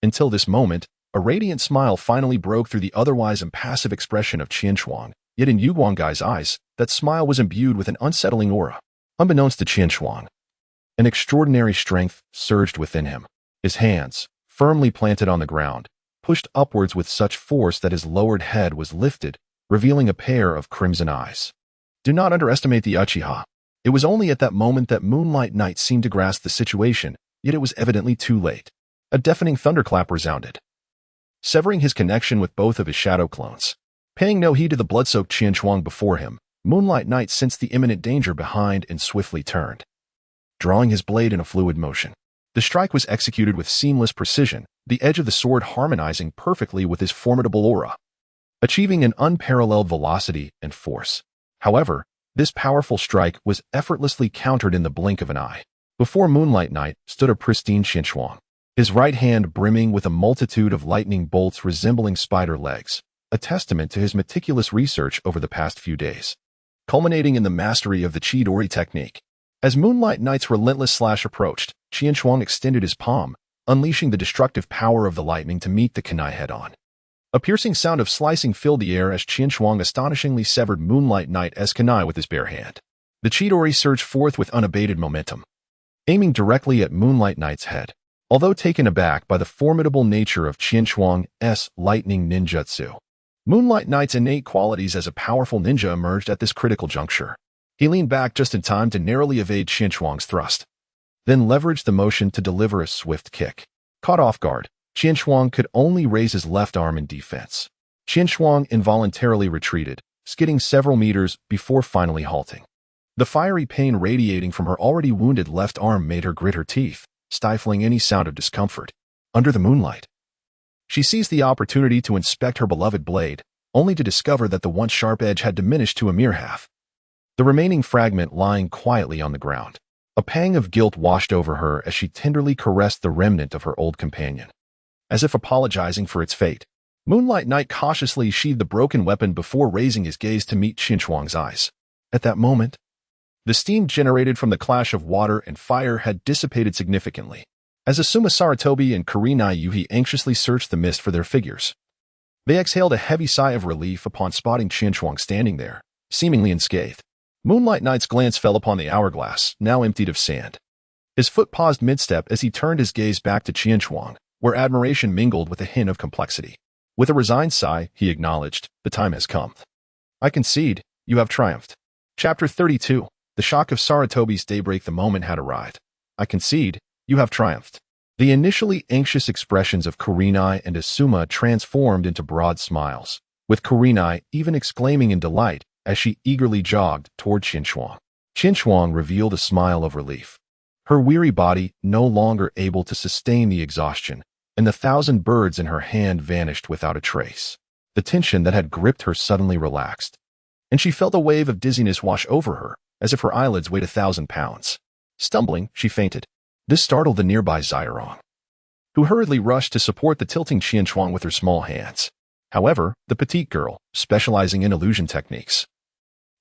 Speaker 1: Until this moment, a radiant smile finally broke through the otherwise impassive expression of Qinshuang, yet in Yu Guanggai's eyes, that smile was imbued with an unsettling aura. Unbeknownst to Qinshuang, an extraordinary strength surged within him. His hands, firmly planted on the ground, pushed upwards with such force that his lowered head was lifted, revealing a pair of crimson eyes. Do not underestimate the Uchiha. It was only at that moment that Moonlight Knight seemed to grasp the situation, yet it was evidently too late. A deafening thunderclap resounded, severing his connection with both of his shadow clones. Paying no heed to the blood-soaked Qinshuang before him, Moonlight Knight sensed the imminent danger behind and swiftly turned, drawing his blade in a fluid motion. The strike was executed with seamless precision, the edge of the sword harmonizing perfectly with his formidable aura, achieving an unparalleled velocity and force. However, this powerful strike was effortlessly countered in the blink of an eye. Before Moonlight Knight stood a pristine Qinshuang, his right hand brimming with a multitude of lightning bolts resembling spider legs, a testament to his meticulous research over the past few days, culminating in the mastery of the Chidori technique. As Moonlight Knight's relentless slash approached, Qinshuang extended his palm, unleashing the destructive power of the lightning to meet the kunai head-on. A piercing sound of slicing filled the air as Qinshuang astonishingly severed Moonlight Knight's kunai with his bare hand. The Chidori surged forth with unabated momentum, aiming directly at Moonlight Knight's head. Although taken aback by the formidable nature of Qinshuang's lightning ninjutsu, Moonlight Knight's innate qualities as a powerful ninja emerged at this critical juncture. He leaned back just in time to narrowly evade Qinshuang's thrust, then leveraged the motion to deliver a swift kick. Caught off guard, Qinshuang could only raise his left arm in defense. Qinshuang involuntarily retreated, skidding several meters before finally halting. The fiery pain radiating from her already wounded left arm made her grit her teeth, stifling any sound of discomfort. Under the moonlight, she seized the opportunity to inspect her beloved blade, only to discover that the once sharp edge had diminished to a mere half, the remaining fragment lying quietly on the ground. A pang of guilt washed over her as she tenderly caressed the remnant of her old companion. As if apologizing for its fate, Moonlight Knight cautiously sheathed the broken weapon before raising his gaze to meet Qinshuang's eyes. At that moment, the steam generated from the clash of water and fire had dissipated significantly, as Asuma Saratobi and Kurenai Yuhi anxiously searched the mist for their figures. They exhaled a heavy sigh of relief upon spotting Qinshuang standing there, seemingly unscathed. Moonlight Knight's glance fell upon the hourglass, now emptied of sand. His foot paused mid-step as he turned his gaze back to Qinshuang, where admiration mingled with a hint of complexity. With a resigned sigh, he acknowledged, "The time has come. I concede, you have triumphed." Chapter 32. The shock of Saratobi's daybreak. The moment had arrived. I concede, you have triumphed. The initially anxious expressions of Kurenai and Asuma transformed into broad smiles, with Kurenai even exclaiming in delight as she eagerly jogged toward Qinchuan. Qinchuan revealed a smile of relief, her weary body no longer able to sustain the exhaustion, and the 1,000 birds in her hand vanished without a trace. The tension that had gripped her suddenly relaxed, and she felt a wave of dizziness wash over her, as if her eyelids weighed 1,000 pounds. Stumbling, she fainted. This startled the nearby Zairong, who hurriedly rushed to support the tilting Qianchuan with her small hands. However, the petite girl, specializing in illusion techniques,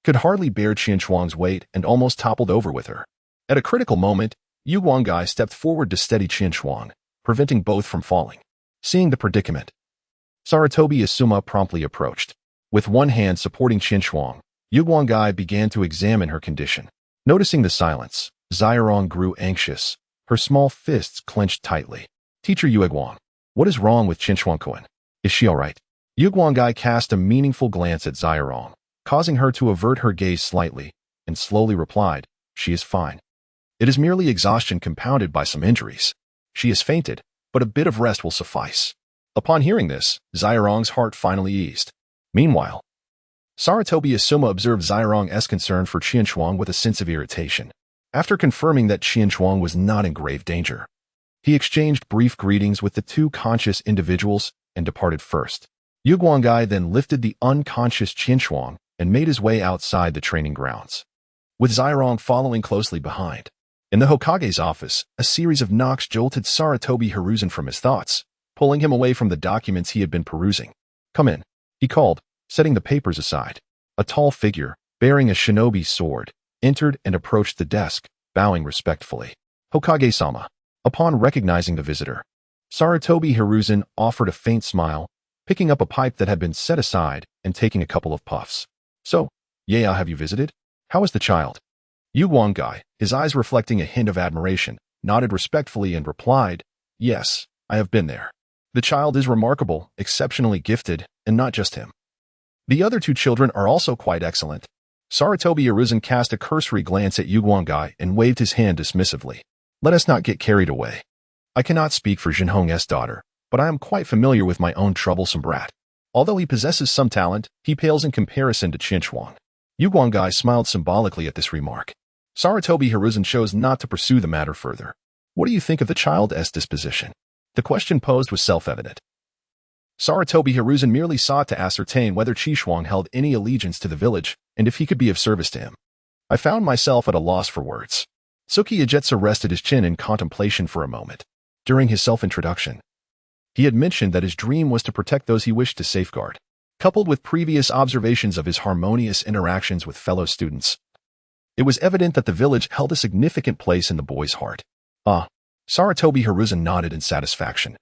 Speaker 1: could hardly bear Qianchuan's weight and almost toppled over with her. At a critical moment, Yu Guanggai stepped forward to steady Qianchuan, preventing both from falling. Seeing the predicament, Sarutobi Asuma promptly approached. With one hand supporting Qianchuan, Yu Guanggai began to examine her condition. Noticing the silence, Zairong grew anxious, her small fists clenched tightly. Teacher Yueguang, what is wrong with Qianchuan-kun? Is she all right? Yu Guanggai cast a meaningful glance at Zairong, causing her to avert her gaze slightly, and slowly replied, she is fine. It is merely exhaustion compounded by some injuries. She has fainted, but a bit of rest will suffice. Upon hearing this, Zairong's heart finally eased. Meanwhile, Sarutobi Asuma observed Zairong's concern for Qianchuan with a sense of irritation. After confirming that Qianchuan was not in grave danger, he exchanged brief greetings with the two conscious individuals and departed first. Yu Guanggai then lifted the unconscious Qianchuan and made his way outside the training grounds, with Zairong following closely behind. In the Hokage's office, a series of knocks jolted Sarutobi Hiruzen from his thoughts, pulling him away from the documents he had been perusing. Come in, he called, setting the papers aside. A tall figure, bearing a shinobi sword, entered and approached the desk, bowing respectfully. Hokage-sama. Upon recognizing the visitor, Sarutobi Hiruzen offered a faint smile, picking up a pipe that had been set aside and taking a couple of puffs. So, yeah, have you visited? How is the child? Yu Guanggai, his eyes reflecting a hint of admiration, nodded respectfully and replied, yes, I have been there. The child is remarkable, exceptionally gifted, and not just him. The other two children are also quite excellent. Sarutobi Hiruzen cast a cursory glance at Yu Guanggai and waved his hand dismissively. Let us not get carried away. I cannot speak for Jinhong's daughter, but I am quite familiar with my own troublesome brat. Although he possesses some talent, he pales in comparison to Qianchuan. Yu Guanggai smiled symbolically at this remark. Sarutobi Hiruzen chose not to pursue the matter further. What do you think of the child's disposition? The question posed was self-evident. Sarutobi Hiruzen merely sought to ascertain whether Qishuang held any allegiance to the village and if he could be of service to him. I found myself at a loss for words. Tsukiyajetsu rested his chin in contemplation for a moment. During his self-introduction, he had mentioned that his dream was to protect those he wished to safeguard. Coupled with previous observations of his harmonious interactions with fellow students, it was evident that the village held a significant place in the boy's heart. Sarutobi Hiruzen nodded in satisfaction.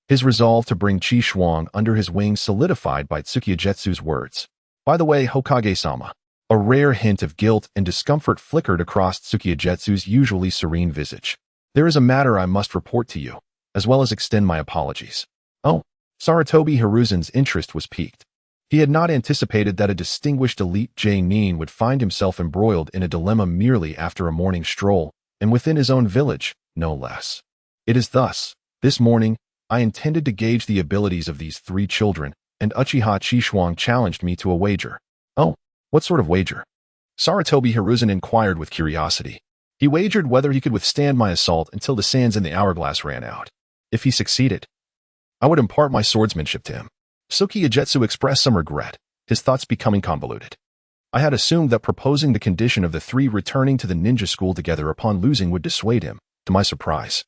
Speaker 1: His resolve to bring Qishuang under his wing solidified by Tsukiyajetsu's words. By the way, Hokage-sama, a rare hint of guilt and discomfort flickered across Tsukiyajetsu's usually serene visage. There is a matter I must report to you, as well as extend my apologies. Oh, Sarutobi Hiruzen's interest was piqued. He had not anticipated that a distinguished elite J-nin would find himself embroiled in a dilemma merely after a morning stroll, and within his own village, no less. It is thus, this morning, I intended to gauge the abilities of these three children, and Uchiha Qishuang challenged me to a wager. Oh, what sort of wager? Sarutobi Hiruzen inquired with curiosity. He wagered whether he could withstand my assault until the sands in the hourglass ran out. If he succeeded, I would impart my swordsmanship to him. Tsukiyajetsu expressed some regret, his thoughts becoming convoluted. I had assumed that proposing the condition of the three returning to the ninja school together upon losing would dissuade him. To my surprise,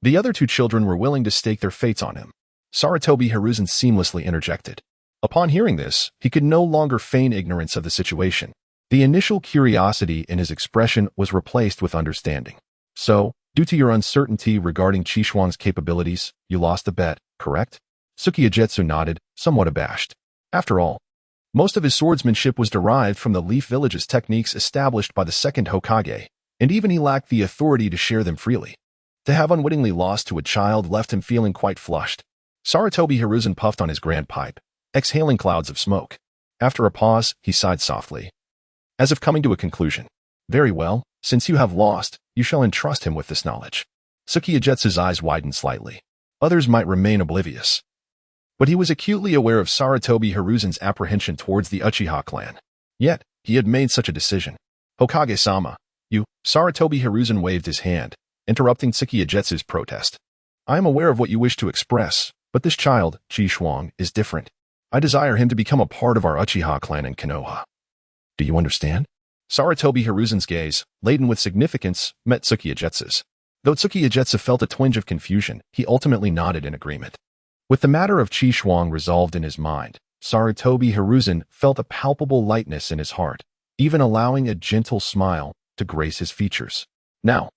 Speaker 1: the other two children were willing to stake their fates on him. Sarutobi Hiruzen seamlessly interjected. Upon hearing this, he could no longer feign ignorance of the situation. The initial curiosity in his expression was replaced with understanding. So, due to your uncertainty regarding Qishuang's capabilities, you lost the bet, correct? Tsukiyajetsu nodded, somewhat abashed. After all, most of his swordsmanship was derived from the Leaf Village's techniques established by the second Hokage, and even he lacked the authority to share them freely. To have unwittingly lost to a child left him feeling quite flushed. Sarutobi Hiruzen puffed on his grand pipe, exhaling clouds of smoke. After a pause, he sighed softly, as if coming to a conclusion. Very well, since you have lost, you shall entrust him with this knowledge. Tsukiyajetsu's eyes widened slightly. Others might remain oblivious, but he was acutely aware of Sarutobi Hiruzen's apprehension towards the Uchiha clan. Yet, he had made such a decision. Hokage-sama, Sarutobi Hiruzen waved his hand, interrupting Tsukiyajetsu's protest. I am aware of what you wish to express, but this child, Ji Shuang, is different. I desire him to become a part of our Uchiha clan in Konoha. Do you understand? Sarutobi Hiruzen's gaze, laden with significance, met Tsukiyajetsu's. Though Tsukiyajetsu felt a twinge of confusion, he ultimately nodded in agreement. With the matter of Ji Shuang resolved in his mind, Sarutobi Hiruzen felt a palpable lightness in his heart, even allowing a gentle smile to grace his features. Now,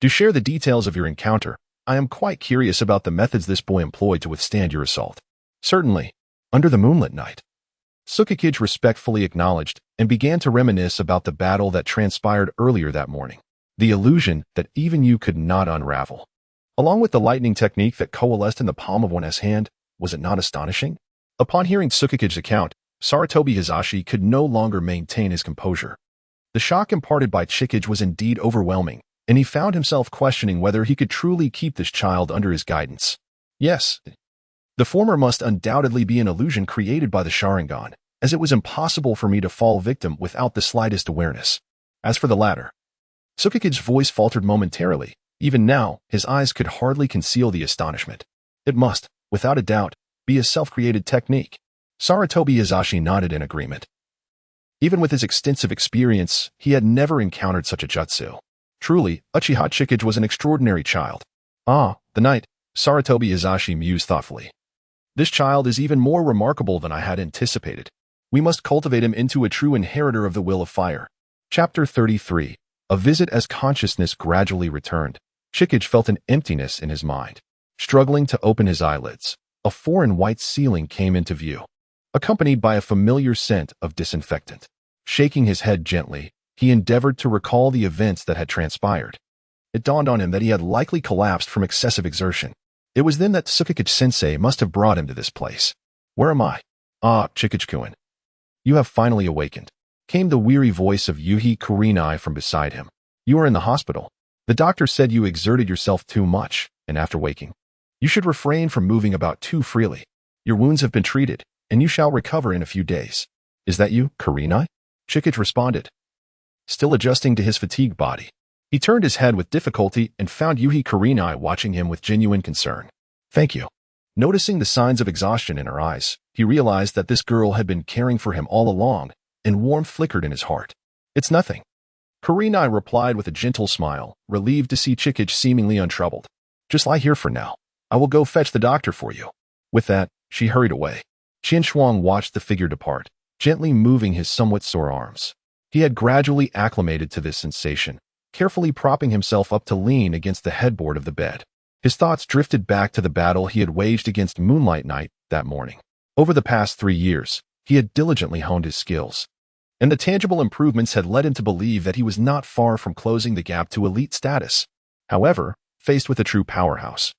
Speaker 1: to share the details of your encounter, I am quite curious about the methods this boy employed to withstand your assault. Certainly, under the moonlit night. Tsukikage respectfully acknowledged and began to reminisce about the battle that transpired earlier that morning. The illusion that even you could not unravel. Along with the lightning technique that coalesced in the palm of one's hand, was it not astonishing? Upon hearing Tsukikage's account, Sarutobi Hizashi could no longer maintain his composure. The shock imparted by Chikage was indeed overwhelming, and he found himself questioning whether he could truly keep this child under his guidance. Yes, the former must undoubtedly be an illusion created by the Sharingan, as it was impossible for me to fall victim without the slightest awareness. As for the latter, Tsukikage's voice faltered momentarily. Even now, his eyes could hardly conceal the astonishment. It must, without a doubt, be a self-created technique. Sarutobi Hizashi nodded in agreement. Even with his extensive experience, he had never encountered such a jutsu. Truly, Uchiha Chikage was an extraordinary child. Ah, the night, Sarutobi Hizashi mused thoughtfully. This child is even more remarkable than I had anticipated. We must cultivate him into a true inheritor of the will of fire. Chapter 33. A visit as consciousness gradually returned. Chikage felt an emptiness in his mind. Struggling to open his eyelids, a foreign white ceiling came into view, accompanied by a familiar scent of disinfectant. Shaking his head gently, he endeavored to recall the events that had transpired. It dawned on him that he had likely collapsed from excessive exertion. It was then that Tsukikage-sensei must have brought him to this place. Where am I? Ah, Chikage-kun. You have finally awakened. Came the weary voice of Yuhi Kurenai from beside him. You are in the hospital. The doctor said you exerted yourself too much, and after waking, you should refrain from moving about too freely. Your wounds have been treated, and you shall recover in a few days. Is that you, Kurenai? Chikage responded, still adjusting to his fatigued body. He turned his head with difficulty and found Yuhi Kurenai watching him with genuine concern. Thank you. Noticing the signs of exhaustion in her eyes, he realized that this girl had been caring for him all along, and warmth flickered in his heart. It's nothing. Kurenai replied with a gentle smile, relieved to see Chikage seemingly untroubled. Just lie here for now. I will go fetch the doctor for you. With that, she hurried away. Qian Shuang watched the figure depart, gently moving his somewhat sore arms. He had gradually acclimated to this sensation, carefully propping himself up to lean against the headboard of the bed. His thoughts drifted back to the battle he had waged against Moonlight Knight that morning. Over the past 3 years, he had diligently honed his skills, and the tangible improvements had led him to believe that he was not far from closing the gap to elite status. However, faced with a true powerhouse,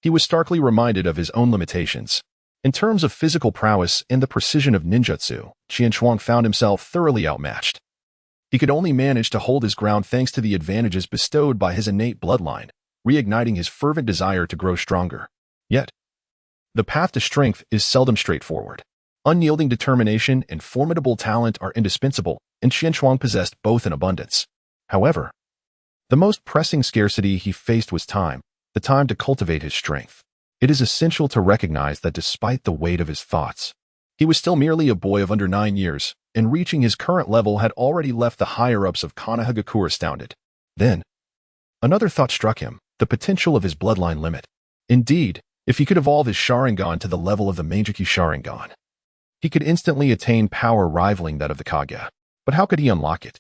Speaker 1: he was starkly reminded of his own limitations. In terms of physical prowess and the precision of ninjutsu, Qian Shuang found himself thoroughly outmatched. He could only manage to hold his ground thanks to the advantages bestowed by his innate bloodline, reigniting his fervent desire to grow stronger. Yet, the path to strength is seldom straightforward. Unyielding determination and formidable talent are indispensable, and Qian Shuang possessed both in abundance. However, the most pressing scarcity he faced was time, the time to cultivate his strength. It is essential to recognize that despite the weight of his thoughts, he was still merely a boy of under 9 years, and reaching his current level had already left the higher-ups of Konoha astounded. Then, another thought struck him, the potential of his bloodline limit. Indeed, if he could evolve his Sharingan to the level of the Mangekyou Sharingan, he could instantly attain power rivaling that of the Kage. But how could he unlock it?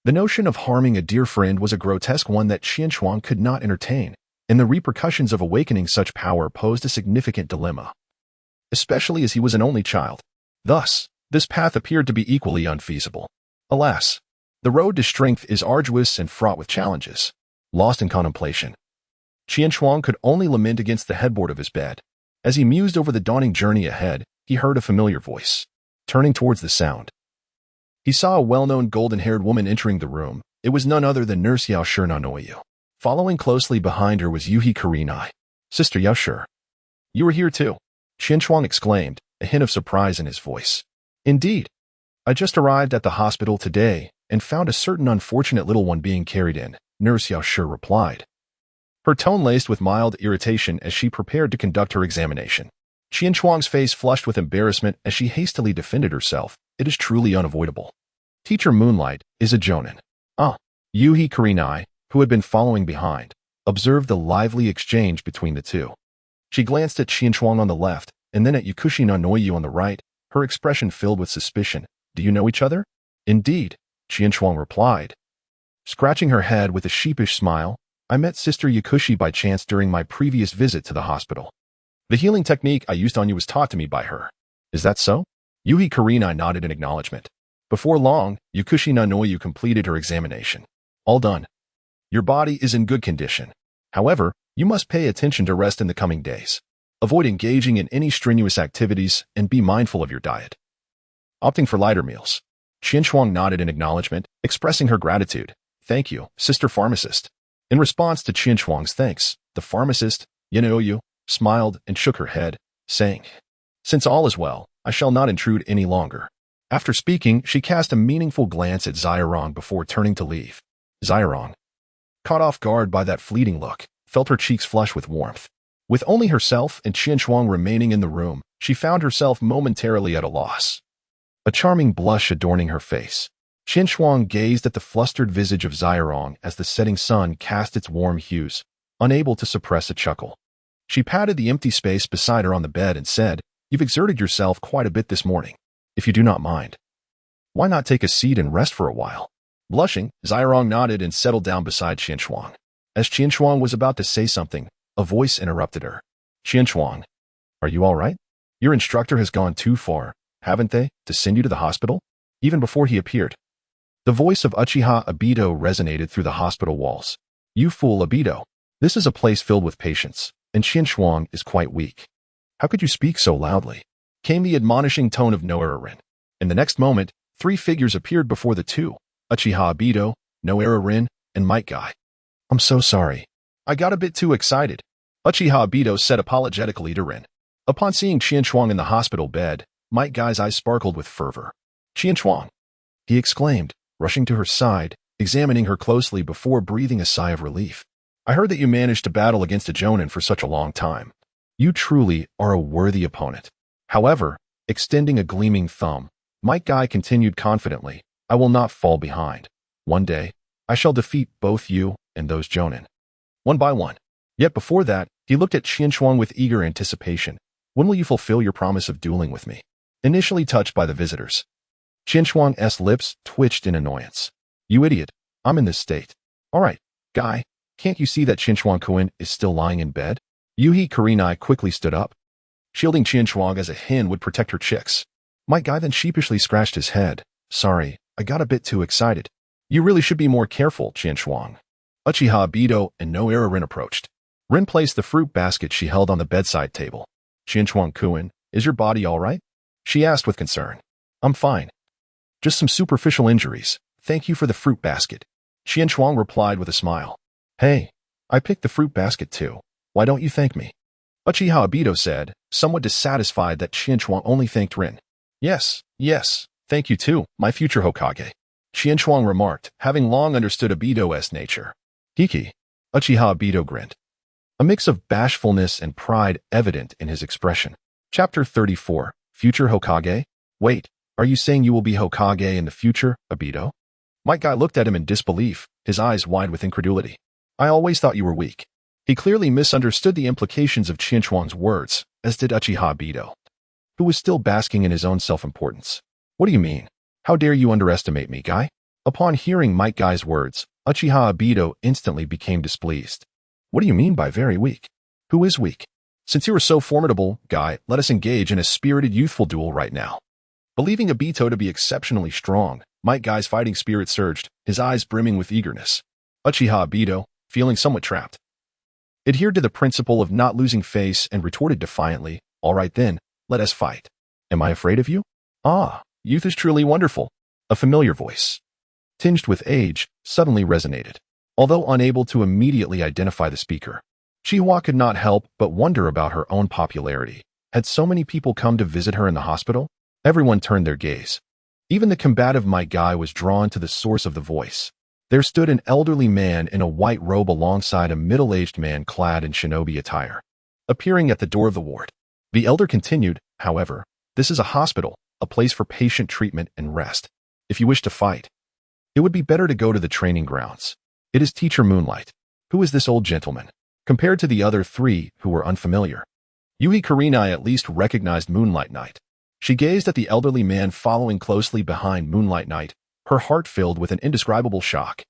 Speaker 1: The notion of harming a dear friend was a grotesque one that Qian Shuang could not entertain, and the repercussions of awakening such power posed a significant dilemma, especially as he was an only child. Thus, this path appeared to be equally unfeasible. Alas, the road to strength is arduous and fraught with challenges. Lost in contemplation, Qian Shuang could only lament against the headboard of his bed. As he mused over the dawning journey ahead, he heard a familiar voice. Turning towards the sound, he saw a well-known golden-haired woman entering the room. It was none other than Nurse Yao Shernanoyu. Following closely behind her was Yuhi Kurenai. Sister Yashur. You were here too, Qinshuang exclaimed, a hint of surprise in his voice. Indeed. I just arrived at the hospital today and found a certain unfortunate little one being carried in, Nurse Yashur replied. Her tone laced with mild irritation as she prepared to conduct her examination. Qinshuang's face flushed with embarrassment as she hastily defended herself. It is truly unavoidable. Teacher Moonlight is a jonin. Yuhi Kurenai, who had been following behind, observed the lively exchange between the two. She glanced at Qinshuang on the left and then at Yukushi no Noyu on the right, her expression filled with suspicion. Do you know each other? Indeed, Qinshuang replied. Scratching her head with a sheepish smile, I met Sister Yukushi by chance during my previous visit to the hospital. The healing technique I used on you was taught to me by her. Is that so? Yuhi Kurenai nodded in acknowledgement. Before long, Yukushi no Noyu completed her examination. All done. Your body is in good condition. However, you must pay attention to rest in the coming days. Avoid engaging in any strenuous activities and be mindful of your diet. Opting for lighter meals. Qinshuang nodded in acknowledgement, expressing her gratitude. Thank you, Sister Pharmacist. In response to Qinshuang's thanks, the pharmacist, Yanoyu, smiled and shook her head, saying, Since all is well, I shall not intrude any longer. After speaking, she cast a meaningful glance at Zairong before turning to leave. Zairong, caught off guard by that fleeting look, felt her cheeks flush with warmth. With only herself and Qinshuang remaining in the room, she found herself momentarily at a loss. A charming blush adorning her face. Qinshuang gazed at the flustered visage of Zairong as the setting sun cast its warm hues, unable to suppress a chuckle. She patted the empty space beside her on the bed and said, You've exerted yourself quite a bit this morning. If you do not mind, why not take a seat and rest for a while? Blushing, Zairong nodded and settled down beside Qinshuang. As Qinshuang was about to say something, a voice interrupted her. Qinshuang, are you all right? Your instructor has gone too far, haven't they, to send you to the hospital? Even before he appeared. The voice of Uchiha Obito resonated through the hospital walls. You fool Obito. This is a place filled with patients, and Qinshuang is quite weak. How could you speak so loudly? Came the admonishing tone of Noerin. In the next moment, 3 figures appeared before the two, Uchiha Obito, Noerin, and Might Guy. I'm so sorry. I got a bit too excited, Uchiha Obito said apologetically to Rin. Upon seeing Qinshuang in the hospital bed, Might Guy's eyes sparkled with fervor. Qinshuang, he exclaimed, rushing to her side, examining her closely before breathing a sigh of relief. I heard that you managed to battle against a jonin for such a long time. You truly are a worthy opponent. However, extending a gleaming thumb, Might Guy continued confidently, I will not fall behind. One day, I shall defeat both you and those jonin. One by one. Yet before that, he looked at Qinshuang with eager anticipation. When will you fulfill your promise of dueling with me? Initially touched by the visitors, Qinshuang's lips twitched in annoyance. You idiot, I'm in this state. All right, Guy, can't you see that Qinshuang-kun is still lying in bed? Yuhi Kurenai quickly stood up, shielding Qinshuang as a hen would protect her chicks. Might Guy then sheepishly scratched his head. Sorry, I got a bit too excited. You really should be more careful, Qinshuang. Uchiha Obito and Noerin approached. Rin placed the fruit basket she held on the bedside table. Qinshuang-kun, is your body all right? She asked with concern. I'm fine. Just some superficial injuries. Thank you for the fruit basket. Qinshuang replied with a smile. Hey, I picked the fruit basket too. Why don't you thank me? Uchiha Obito said, somewhat dissatisfied that Qinshuang only thanked Rin. Yes, thank you too, my future Hokage. Qinshuang remarked, having long understood Obito's nature. Hiki. Uchiha Obito grinned. A mix of bashfulness and pride evident in his expression. Chapter 34, Future Hokage? Wait, are you saying you will be Hokage in the future, Obito? Might Guy looked at him in disbelief, his eyes wide with incredulity. I always thought you were weak. He clearly misunderstood the implications of Qinshuang's words, as did Uchiha Obito, who was still basking in his own self-importance. What do you mean? How dare you underestimate me, Guy? Upon hearing Might Guy's words, Uchiha Obito instantly became displeased. What do you mean by very weak? Who is weak? Since you are so formidable, Guy, let us engage in a spirited youthful duel right now. Believing Obito to be exceptionally strong, Might Guy's fighting spirit surged, his eyes brimming with eagerness. Uchiha Obito, feeling somewhat trapped, adhered to the principle of not losing face and retorted defiantly, all right then, let us fight. Am I afraid of you? Ah, youth is truly wonderful. A familiar voice, tinged with age, suddenly resonated. Although unable to immediately identify the speaker, Chihua could not help but wonder about her own popularity. Had so many people come to visit her in the hospital? Everyone turned their gaze. Even the combative Might Guy was drawn to the source of the voice. There stood an elderly man in a white robe alongside a middle-aged man clad in shinobi attire, appearing at the door of the ward. The elder continued, however, this is a hospital, a place for patient treatment and rest. If you wish to fight, it would be better to go to the training grounds. It is Teacher Moonlight. Who is this old gentleman? Compared to the other three who were unfamiliar, Yui Kurenai at least recognized Moonlight Knight. She gazed at the elderly man following closely behind Moonlight Knight, her heart filled with an indescribable shock.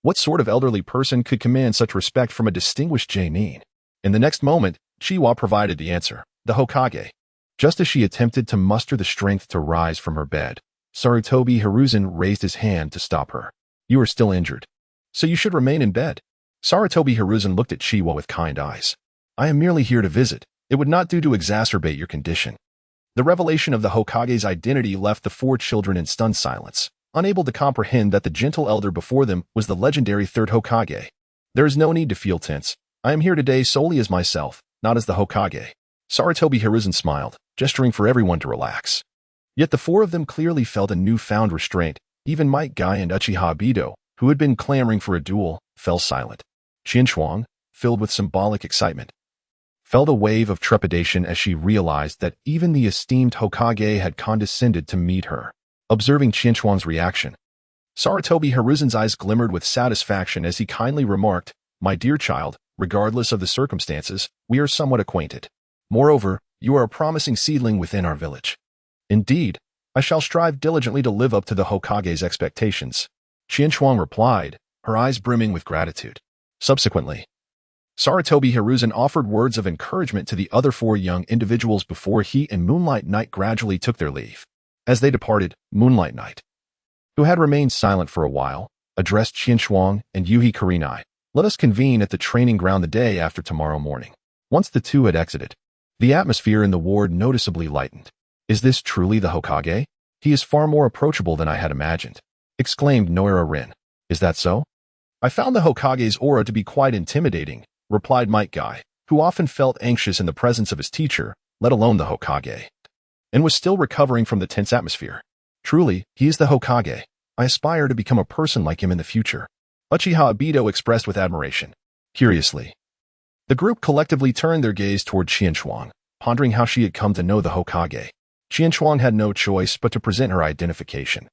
Speaker 1: What sort of elderly person could command such respect from a distinguished Genin? In the next moment, Chihua provided the answer, the Hokage. Just as she attempted to muster the strength to rise from her bed, Sarutobi Hiruzen raised his hand to stop her. You are still injured, so you should remain in bed. Sarutobi Hiruzen looked at Chihua with kind eyes. I am merely here to visit. It would not do to exacerbate your condition. The revelation of the Hokage's identity left the four children in stunned silence, unable to comprehend that the gentle elder before them was the legendary third Hokage. There is no need to feel tense. I am here today solely as myself, not as the Hokage. Sarutobi Hiruzen smiled, gesturing for everyone to relax. Yet the four of them clearly felt a newfound restraint. Even Might Guy and Uchiha Bido, who had been clamoring for a duel, fell silent. Qianchuang, filled with symbolic excitement, felt a wave of trepidation as she realized that even the esteemed Hokage had condescended to meet her. Observing Qianchuang's reaction, Sarutobi Hiruzen's eyes glimmered with satisfaction as he kindly remarked, My dear child, regardless of the circumstances, we are somewhat acquainted. Moreover, you are a promising seedling within our village. Indeed, I shall strive diligently to live up to the Hokage's expectations. Qianchuang replied, her eyes brimming with gratitude. Subsequently, Sarutobi Hiruzen offered words of encouragement to the other four young individuals before he and Moonlight Knight gradually took their leave. As they departed, Moonlight Knight, who had remained silent for a while, addressed Qianchuang and Yui Kurenai. Let us convene at the training ground the day after tomorrow morning. Once the two had exited, the atmosphere in the ward noticeably lightened. Is this truly the Hokage? He is far more approachable than I had imagined, exclaimed Noira Rin. Is that so? I found the Hokage's aura to be quite intimidating, replied Might Guy, who often felt anxious in the presence of his teacher, let alone the Hokage, and was still recovering from the tense atmosphere. Truly, he is the Hokage. I aspire to become a person like him in the future. Uchiha Bido expressed with admiration. Curiously, the group collectively turned their gaze toward Qianchuang, pondering how she had come to know the Hokage. Qianchuang had no choice but to present her identification,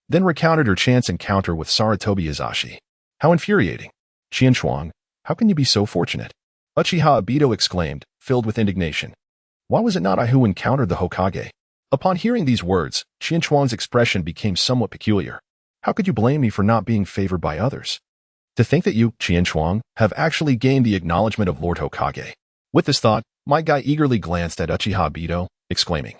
Speaker 1: then recounted her chance encounter with Sarutobi Izashi. How infuriating. Qianchuang, how can you be so fortunate? Uchiha Bido exclaimed, filled with indignation. Why was it not I who encountered the Hokage? Upon hearing these words, Qianchuang's expression became somewhat peculiar. How could you blame me for not being favored by others? To think that you, Qianchuang, have actually gained the acknowledgement of Lord Hokage. With this thought, Might Guy eagerly glanced at Uchiha Bido, exclaiming,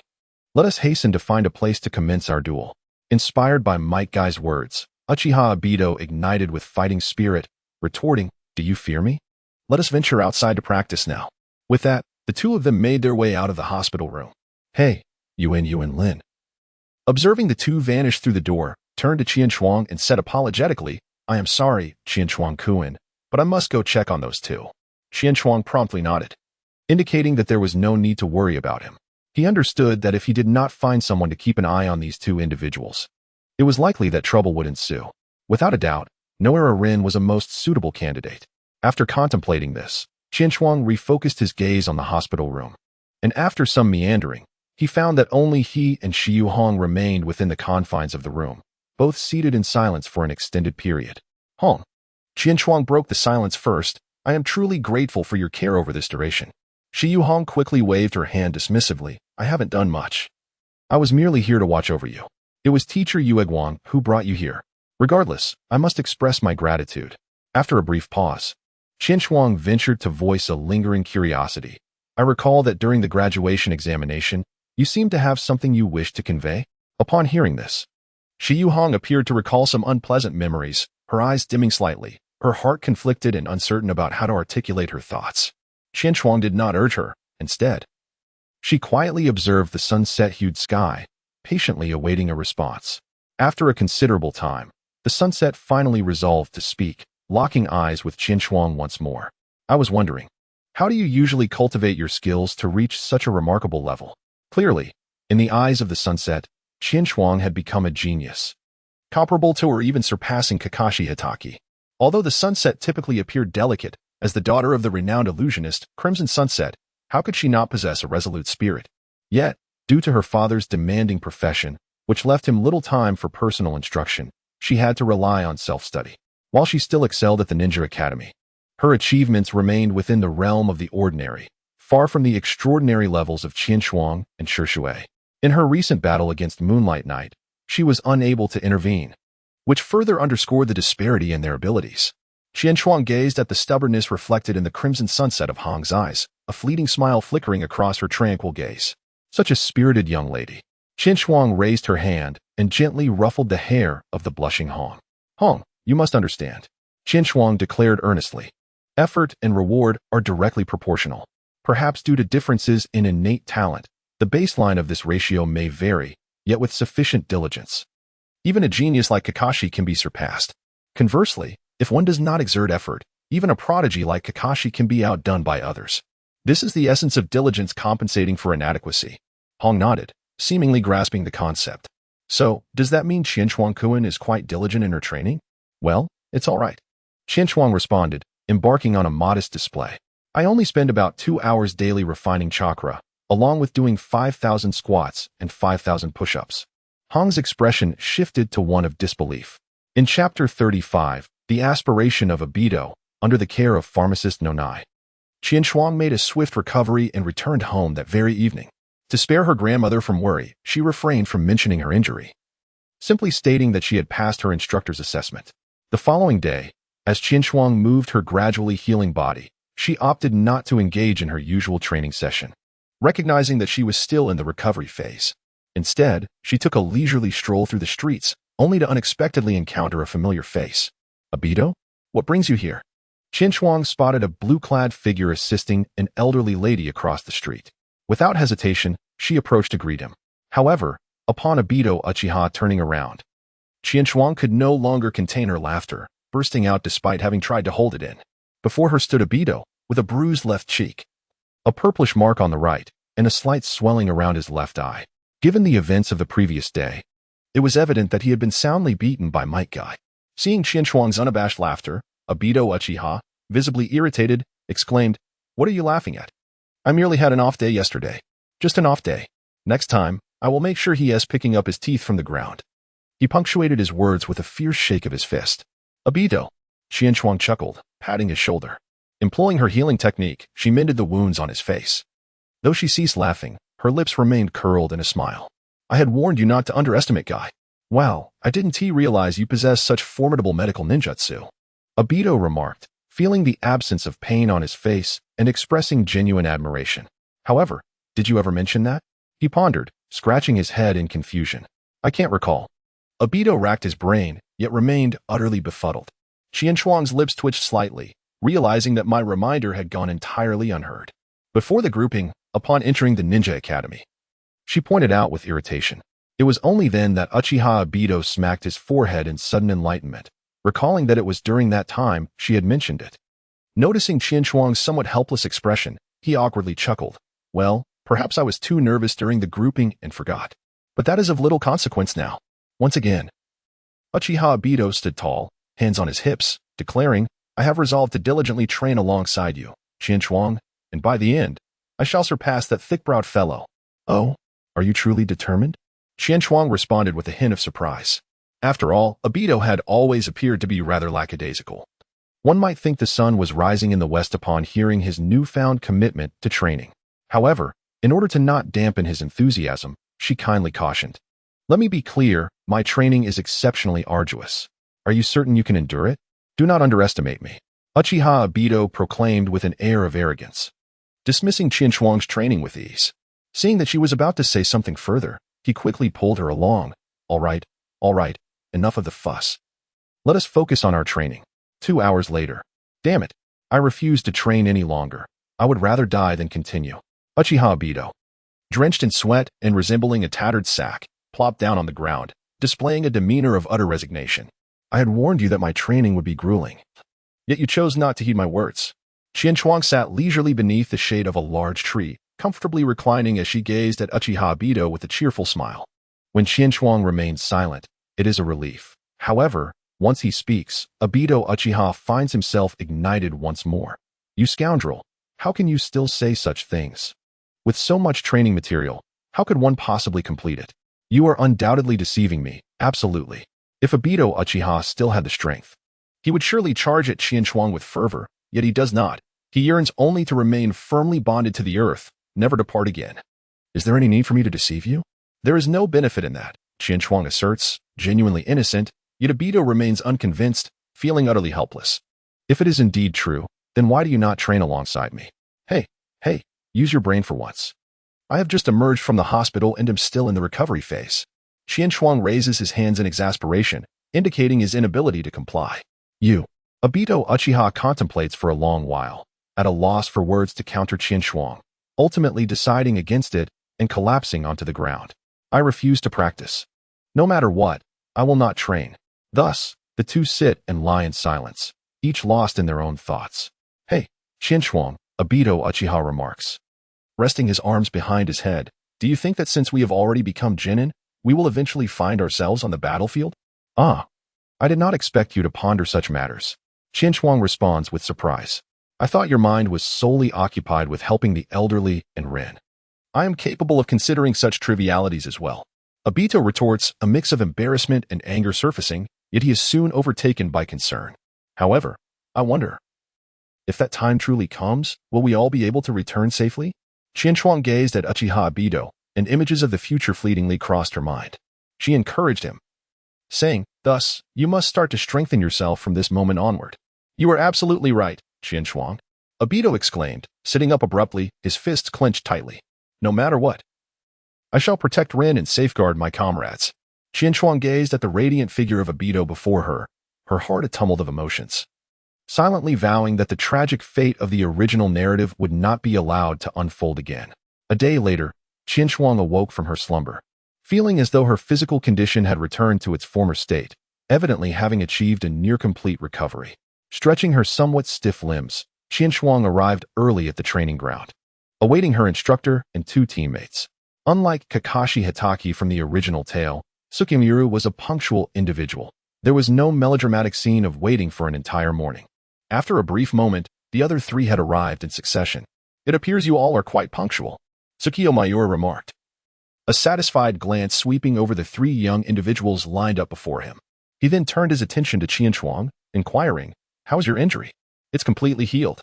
Speaker 1: Let us hasten to find a place to commence our duel. Inspired by Might Guy's words, Uchiha Bido ignited with fighting spirit, retorting, Do you fear me? Let us venture outside to practice now. With that, the two of them made their way out of the hospital room. Hey, Yuan Lin. Observing the two vanish through the door, turned to Qianchuang and said apologetically, I am sorry, Qianchuang-kun, but I must go check on those two. Qianchuang promptly nodded, indicating that there was no need to worry about him. He understood that if he did not find someone to keep an eye on these two individuals, it was likely that trouble would ensue. Without a doubt, Noira Rin was a most suitable candidate. After contemplating this, Qianchuang refocused his gaze on the hospital room, and after some meandering, he found that only he and Shiyu Hong remained within the confines of the room, both seated in silence for an extended period. Hong. Qianchuang broke the silence first. I am truly grateful for your care over this duration. Shiyu Hong quickly waved her hand dismissively. I haven't done much. I was merely here to watch over you. It was teacher Yue Guang who brought you here. Regardless, I must express my gratitude. After a brief pause, Qianchuang ventured to voice a lingering curiosity. I recall that during the graduation examination, you seemed to have something you wished to convey. Upon hearing this, Shiyu Hong appeared to recall some unpleasant memories, her eyes dimming slightly, her heart conflicted and uncertain about how to articulate her thoughts. Qianchuang did not urge her. Instead, she quietly observed the sunset-hued sky, patiently awaiting a response. After a considerable time, the sunset finally resolved to speak. locking eyes with Qin Shuang once more. I was wondering, how do you usually cultivate your skills to reach such a remarkable level? Clearly, in the eyes of the sunset, Qin Shuang had become a genius, comparable to or even surpassing Kakashi Hitaki. Although the sunset typically appeared delicate, as the daughter of the renowned illusionist, Crimson Sunset, how could she not possess a resolute spirit? Yet, due to her father's demanding profession, which left him little time for personal instruction, she had to rely on self-study. While she still excelled at the Ninja Academy, her achievements remained within the realm of the ordinary, far from the extraordinary levels of Qin Shuang and Shi Shui. In her recent battle against Moonlight Knight, she was unable to intervene, which further underscored the disparity in their abilities. Qin Shuang gazed at the stubbornness reflected in the crimson sunset of Hong's eyes, a fleeting smile flickering across her tranquil gaze. Such a spirited young lady. Qin Shuang raised her hand and gently ruffled the hair of the blushing Hong. Hong, you must understand, Qin Shuang declared earnestly. Effort and reward are directly proportional. Perhaps due to differences in innate talent, the baseline of this ratio may vary, yet with sufficient diligence, even a genius like Kakashi can be surpassed. Conversely, if one does not exert effort, even a prodigy like Kakashi can be outdone by others. This is the essence of diligence compensating for inadequacy. Hong nodded, seemingly grasping the concept. So, does that mean Qin Shuang-kun is quite diligent in her training? Well, it's all right. Qin Shuang responded, embarking on a modest display. I only spend about 2 hours daily refining chakra, along with doing 5,000 squats and 5,000 push-ups. Hong's expression shifted to one of disbelief. In Chapter 35, The Aspiration of Abido, under the care of pharmacist Nonai, Qin Shuang made a swift recovery and returned home that very evening. To spare her grandmother from worry, she refrained from mentioning her injury, simply stating that she had passed her instructor's assessment. The following day, as Qin Shuang moved her gradually healing body, she opted not to engage in her usual training session, recognizing that she was still in the recovery phase. Instead, she took a leisurely stroll through the streets, only to unexpectedly encounter a familiar face. Abido? What brings you here? Qin Shuang spotted a blue-clad figure assisting an elderly lady across the street. Without hesitation, she approached to greet him. However, upon Abido Uchiha turning around, Qin Shuang could no longer contain her laughter, bursting out despite having tried to hold it in. Before her stood Abido, with a bruised left cheek, a purplish mark on the right, and a slight swelling around his left eye. Given the events of the previous day, it was evident that he had been soundly beaten by Might Guy. Seeing Qin Shuang's unabashed laughter, Abido Uchiha, visibly irritated, exclaimed, "What are you laughing at? I merely had an off day yesterday. Just an off day. Next time, I will make sure he is picking up his teeth from the ground." He punctuated his words with a fierce shake of his fist. "Abido," Qin Shuang chuckled, patting his shoulder. Employing her healing technique, she mended the wounds on his face. Though she ceased laughing, her lips remained curled in a smile. "I had warned you not to underestimate Guy. Wow, I didn't realize you possess such formidable medical ninjutsu," Abido remarked, feeling the absence of pain on his face and expressing genuine admiration. "However, did you ever mention that?" He pondered, scratching his head in confusion. "I can't recall." Abido racked his brain, yet remained utterly befuddled. Qin Shuang's lips twitched slightly, realizing that my reminder had gone entirely unheard. Before the grouping, upon entering the Ninja Academy, she pointed out with irritation. It was only then that Uchiha Abido smacked his forehead in sudden enlightenment, recalling that it was during that time she had mentioned it. Noticing Qin Shuang's somewhat helpless expression, he awkwardly chuckled. "Well, perhaps I was too nervous during the grouping and forgot. But that is of little consequence now." Once again, Uchiha Abido stood tall, hands on his hips, declaring, "I have resolved to diligently train alongside you, Qin Shuang, and by the end, I shall surpass that thick-browed fellow." "Oh, are you truly determined?" Qin Shuang responded with a hint of surprise. After all, Abido had always appeared to be rather lackadaisical. One might think the sun was rising in the west upon hearing his newfound commitment to training. However, in order to not dampen his enthusiasm, she kindly cautioned, "Let me be clear, my training is exceptionally arduous. Are you certain you can endure it? Do not underestimate me," Uchiha Abido proclaimed with an air of arrogance, dismissing Qin Shuang's training with ease. Seeing that she was about to say something further, he quickly pulled her along. All right, enough of the fuss. Let us focus on our training." 2 hours later. "Damn it, I refuse to train any longer. I would rather die than continue." Uchiha Abido, drenched in sweat and resembling a tattered sack, plopped down on the ground, displaying a demeanor of utter resignation. "I had warned you that my training would be grueling. Yet you chose not to heed my words. Qianchuang sat leisurely beneath the shade of a large tree, comfortably reclining as she gazed at Uchiha Ibito with a cheerful smile. When Qianchuang remains silent, it is a relief. However, once he speaks, Ibito Uchiha finds himself ignited once more. You scoundrel, how can you still say such things? With so much training material, how could one possibly complete it? You are undoubtedly deceiving me, absolutely. If Ibito Uchiha still had the strength, he would surely charge at Qianchuang with fervor, yet he does not. He yearns only to remain firmly bonded to the earth, never to part again. Is there any need for me to deceive you? There is no benefit in that, Qianchuang asserts, genuinely innocent, yet Ibito remains unconvinced, feeling utterly helpless. If it is indeed true, then why do you not train alongside me? Hey, use your brain for once. I have just emerged from the hospital and am still in the recovery phase. Qianchuang raises his hands in exasperation, indicating his inability to comply. Ibito Uchiha contemplates for a long while, at a loss for words to counter Qianchuang, ultimately deciding against it and collapsing onto the ground. I refuse to practice. No matter what, I will not train. Thus, the two sit and lie in silence, each lost in their own thoughts. Hey, Qianchuang, Ibito Uchiha remarks, resting his arms behind his head, do you think that since we have already become Genin, we will eventually find ourselves on the battlefield? I did not expect you to ponder such matters. Qianchuang responds with surprise. I thought your mind was solely occupied with helping the elderly and Ren. I am capable of considering such trivialities as well. Ibito retorts, a mix of embarrassment and anger surfacing, yet he is soon overtaken by concern. However, I wonder, if that time truly comes, will we all be able to return safely? Qianchuang gazed at Uchiha Ibito, and images of the future fleetingly crossed her mind. She encouraged him, saying, thus, you must start to strengthen yourself from this moment onward. You are absolutely right, Qianchuang. Ibito exclaimed, sitting up abruptly, his fists clenched tightly. No matter what, I shall protect Ren and safeguard my comrades. Qianchuang gazed at the radiant figure of Ibito before her, her heart a tumult of emotions, silently vowing that the tragic fate of the original narrative would not be allowed to unfold again. A day later, Qianchuang awoke from her slumber, feeling as though her physical condition had returned to its former state, evidently having achieved a near-complete recovery. Stretching her somewhat stiff limbs, Qianchuang arrived early at the training ground, awaiting her instructor and two teammates. Unlike Kakashi Hitaki from the original tale, Tsukimiru was a punctual individual. There was no melodramatic scene of waiting for an entire morning. After a brief moment, the other three had arrived in succession. It appears you all are quite punctual, Tsukio Mayura remarked, a satisfied glance sweeping over the three young individuals lined up before him. He then turned his attention to Qianchuang, inquiring, how's your injury? It's completely healed.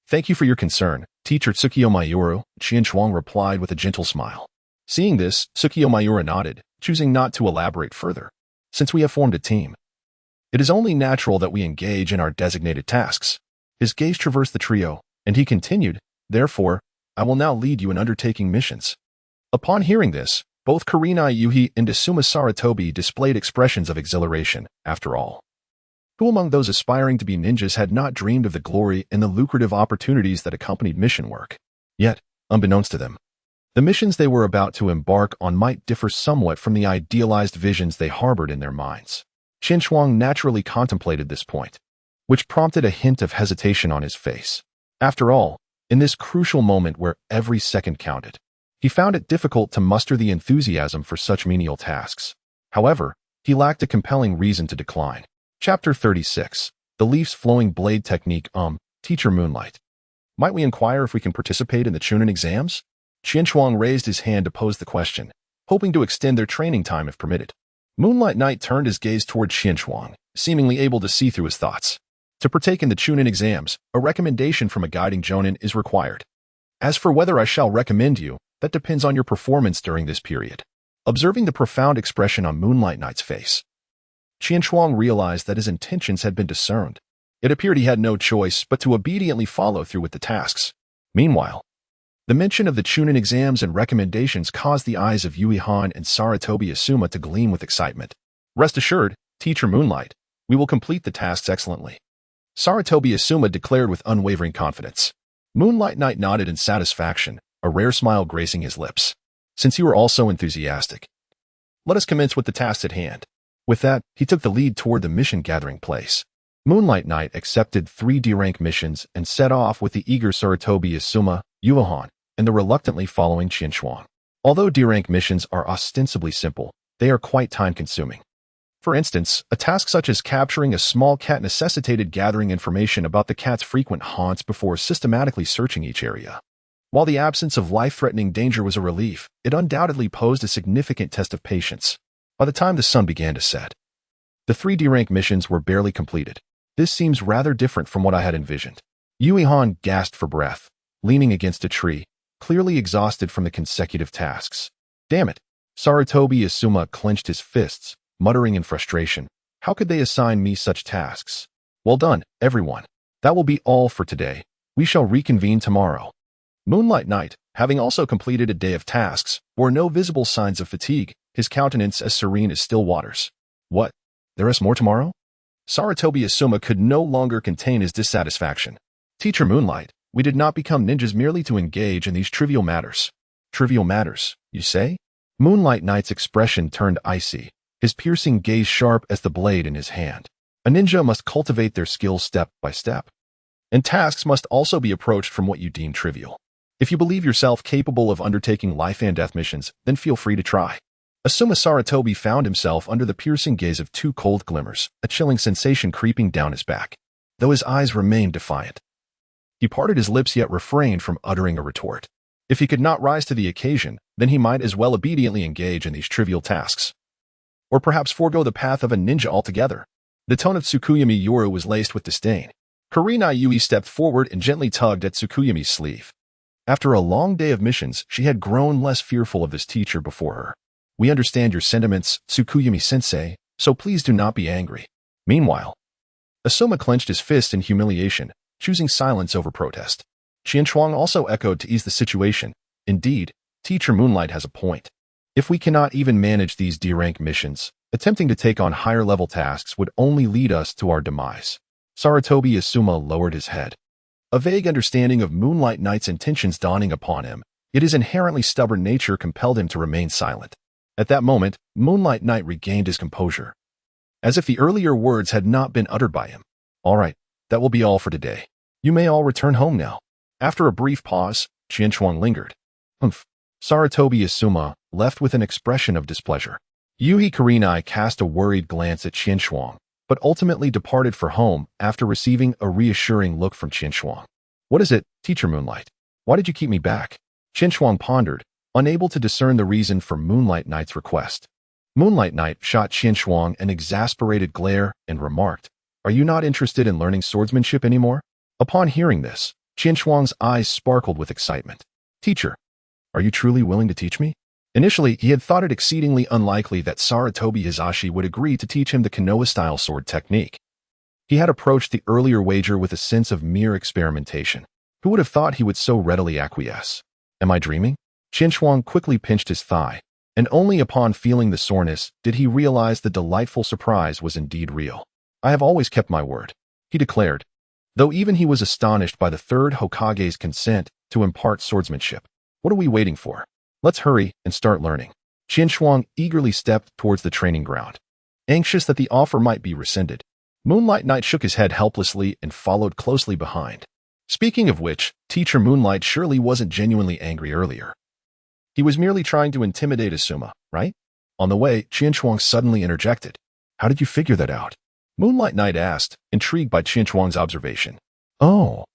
Speaker 1: Thank you for your concern, Teacher Tsukio Mayura, Qianchuang replied with a gentle smile. Seeing this, Tsukio Mayura nodded, choosing not to elaborate further. Since we have formed a team, it is only natural that we engage in our designated tasks. His gaze traversed the trio, and he continued, therefore, I will now lead you in undertaking missions. Upon hearing this, both Kurenai Yuhi and Asuma Saratobi displayed expressions of exhilaration. After all, who among those aspiring to be ninjas had not dreamed of the glory and the lucrative opportunities that accompanied mission work? Yet, unbeknownst to them, the missions they were about to embark on might differ somewhat from the idealized visions they harbored in their minds. Qianchuang naturally contemplated this point, which prompted a hint of hesitation on his face. After all, in this crucial moment where every second counted, he found it difficult to muster the enthusiasm for such menial tasks. However, he lacked a compelling reason to decline. Chapter 36. The Leaf's Flowing Blade Technique. Teacher Moonlight. Might we inquire if we can participate in the Chunin exams? Qianchuang raised his hand to pose the question, hoping to extend their training time if permitted. Moonlight Knight turned his gaze toward Qianchuang, seemingly able to see through his thoughts. To partake in the Chunin exams, a recommendation from a guiding jonin is required. As for whether I shall recommend you, that depends on your performance during this period. Observing the profound expression on Moonlight Knight's face, Qianchuang realized that his intentions had been discerned. It appeared he had no choice but to obediently follow through with the tasks. Meanwhile, the mention of the Chunin exams and recommendations caused the eyes of Yui Han and Saratobi Asuma to gleam with excitement. Rest assured, Teacher Moonlight, we will complete the tasks excellently, Saratobi Asuma declared with unwavering confidence. Moonlight Knight nodded in satisfaction, a rare smile gracing his lips. Since you are all so enthusiastic, let us commence with the tasks at hand. With that, he took the lead toward the mission-gathering place. Moonlight Knight accepted 3 D-rank missions and set off with the eager Sarutobi Asuma, Yuihan, and the reluctantly following Qinshuang. Although D-rank missions are ostensibly simple, they are quite time-consuming. For instance, a task such as capturing a small cat necessitated gathering information about the cat's frequent haunts before systematically searching each area. While the absence of life-threatening danger was a relief, it undoubtedly posed a significant test of patience. By the time the sun began to set, the 3 D-rank missions were barely completed. This seems rather different from what I had envisioned. Yuihan gasped for breath, leaning against a tree, clearly exhausted from the consecutive tasks. Damn it! Sarutobi Asuma clenched his fists, muttering in frustration. How could they assign me such tasks? Well done, everyone. That will be all for today. We shall reconvene tomorrow. Moonlight Knight, having also completed a day of tasks, bore no visible signs of fatigue, his countenance as serene as still waters. What? There is more tomorrow? Sarutobi Asuma could no longer contain his dissatisfaction. Teacher Moonlight, we did not become ninjas merely to engage in these trivial matters. Trivial matters, you say? Moonlight Knight's expression turned icy, his piercing gaze sharp as the blade in his hand. A ninja must cultivate their skills step by step. And tasks must also be approached from what you deem trivial. If you believe yourself capable of undertaking life and death missions, then feel free to try. Asuma Sarutobi found himself under the piercing gaze of 2 cold glimmers, a chilling sensation creeping down his back. Though his eyes remained defiant, he parted his lips yet refrained from uttering a retort. If he could not rise to the occasion, then he might as well obediently engage in these trivial tasks. Or perhaps forego the path of a ninja altogether. The tone of Tsukuyami Yoru was laced with disdain. Kurenai Yui stepped forward and gently tugged at Tsukuyami's sleeve. After a long day of missions, she had grown less fearful of this teacher before her. We understand your sentiments, Tsukuyami-sensei, so please do not be angry. Meanwhile, Asuma clenched his fist in humiliation, choosing silence over protest. Qinshuang also echoed to ease the situation. Indeed, Teacher Moonlight has a point. If we cannot even manage these D-rank missions, attempting to take on higher-level tasks would only lead us to our demise. Sarutobi Asuma lowered his head. A vague understanding of Moonlight Knight's intentions dawning upon him, yet his inherently stubborn nature compelled him to remain silent. At that moment, Moonlight Knight regained his composure, as if the earlier words had not been uttered by him. All right, that will be all for today. You may all return home now. After a brief pause, Qinshuang lingered. Sarutobi Asuma left with an expression of displeasure. Yuhi Kurenai cast a worried glance at Qinshuang, but ultimately departed for home after receiving a reassuring look from Qinshuang. What is it, Teacher Moonlight? Why did you keep me back? Qinshuang pondered, unable to discern the reason for Moonlight Knight's request. Moonlight Knight shot Qinshuang an exasperated glare and remarked, "Are you not interested in learning swordsmanship anymore?" Upon hearing this, Qinshuang's eyes sparkled with excitement. "Teacher, are you truly willing to teach me?" Initially, he had thought it exceedingly unlikely that Sarutobi Hisashi would agree to teach him the Konoha-style sword technique. He had approached the earlier wager with a sense of mere experimentation. Who would have thought he would so readily acquiesce? Am I dreaming? Qinshuang quickly pinched his thigh, and only upon feeling the soreness did he realize the delightful surprise was indeed real. "I have always kept my word," he declared, though even he was astonished by the 3rd Hokage's consent to impart swordsmanship. "What are we waiting for? Let's hurry and start learning." Qinshuang eagerly stepped towards the training ground, anxious that the offer might be rescinded. Moonlight Knight shook his head helplessly and followed closely behind. Speaking of which, Teacher Moonlight surely wasn't genuinely angry earlier. He was merely trying to intimidate Asuma, right? On the way, Qinshuang suddenly interjected. "How did you figure that out?" Moonlight Knight asked, intrigued by Qinshuang's observation. "Oh,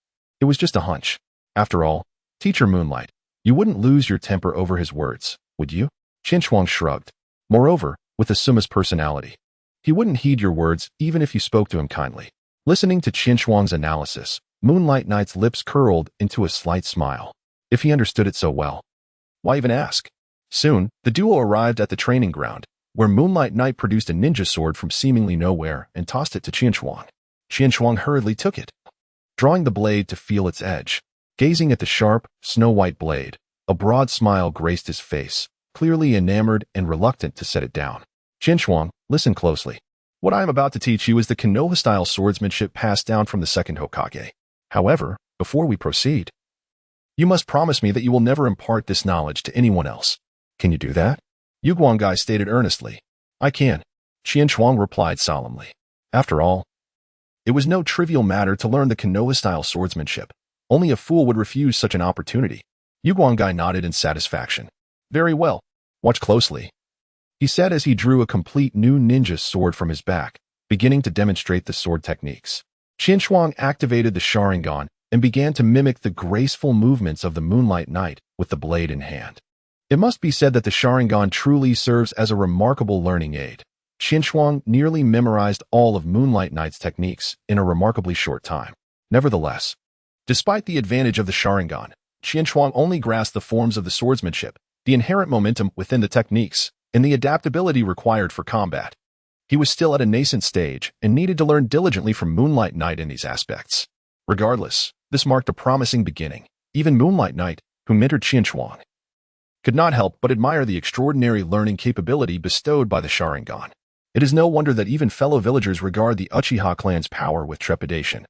Speaker 1: it was just a hunch. After all, Teacher Moonlight, you wouldn't lose your temper over his words, would you?" Qinshuang shrugged. Moreover, with Asuma's personality, he wouldn't heed your words even if you spoke to him kindly. Listening to Qinshuang's analysis, Moonlight Knight's lips curled into a slight smile. If he understood it so well, why even ask? Soon, the duo arrived at the training ground, where Moonlight Knight produced a ninja sword from seemingly nowhere and tossed it to Qinshuang. Qinshuang hurriedly took it, drawing the blade to feel its edge. Gazing at the sharp, snow-white blade, a broad smile graced his face, clearly enamored and reluctant to set it down. "Qinshuang, listen closely. What I am about to teach you is the Konoha-style swordsmanship passed down from the 2nd Hokage. However, before we proceed, you must promise me that you will never impart this knowledge to anyone else. Can you do that?" Yu Guanggai stated earnestly. "I can," Qinshuang replied solemnly. After all, It was no trivial matter to learn the Konoha-style swordsmanship. Only a fool would refuse such an opportunity. Guy nodded in satisfaction. Very well. Watch closely, he said as he drew a complete new ninja sword from his back, beginning to demonstrate the sword techniques. Shuang activated the Sharingan and began to mimic the graceful movements of the Moonlight Knight with the blade in hand. It must be said that the Sharingan truly serves as a remarkable learning aid. Shuang nearly memorized all of Moonlight Knight's techniques in a remarkably short time. Nevertheless, despite the advantage of the Sharingan, Shuang only grasped the forms of the swordsmanship, the inherent momentum within the techniques, and the adaptability required for combat. He was still at a nascent stage and needed to learn diligently from Moonlight Knight in these aspects. Regardless, this marked a promising beginning. Even Moonlight Knight, who mentored Shuang, could not help but admire the extraordinary learning capability bestowed by the Sharingan. It is no wonder that even fellow villagers regard the Uchiha clan's power with trepidation,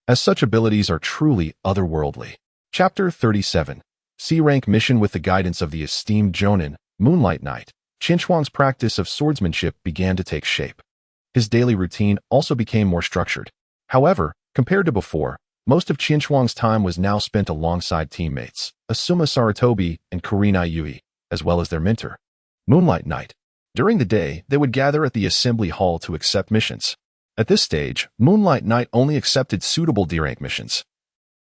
Speaker 1: as such abilities are truly otherworldly. Chapter 37. C-Rank Mission. With the guidance of the esteemed Jonin, Moonlight Knight, Shuang's practice of swordsmanship began to take shape. His daily routine also became more structured. However, compared to before, most of Shuang's time was now spent alongside teammates, Asuma Saratobi and Kurenai Yui, as well as their mentor, Moonlight Knight. During the day, they would gather at the assembly hall to accept missions. At this stage, Moonlight Knight only accepted suitable D-rank missions.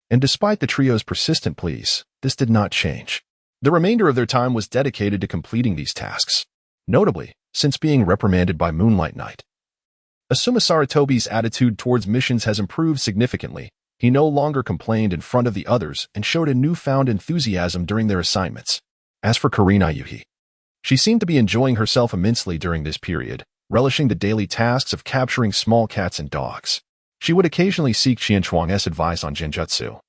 Speaker 1: And despite the trio's persistent pleas, this did not change. The remainder of their time was dedicated to completing these tasks. Notably, since being reprimanded by Moonlight Knight, Asuma Saratobi's attitude towards missions has improved significantly. He no longer complained in front of the others and showed a newfound enthusiasm during their assignments. As for Kurenai Yui, she seemed to be enjoying herself immensely during this period, relishing the daily tasks of capturing small cats and dogs. She would occasionally seek Shuang's advice on genjutsu,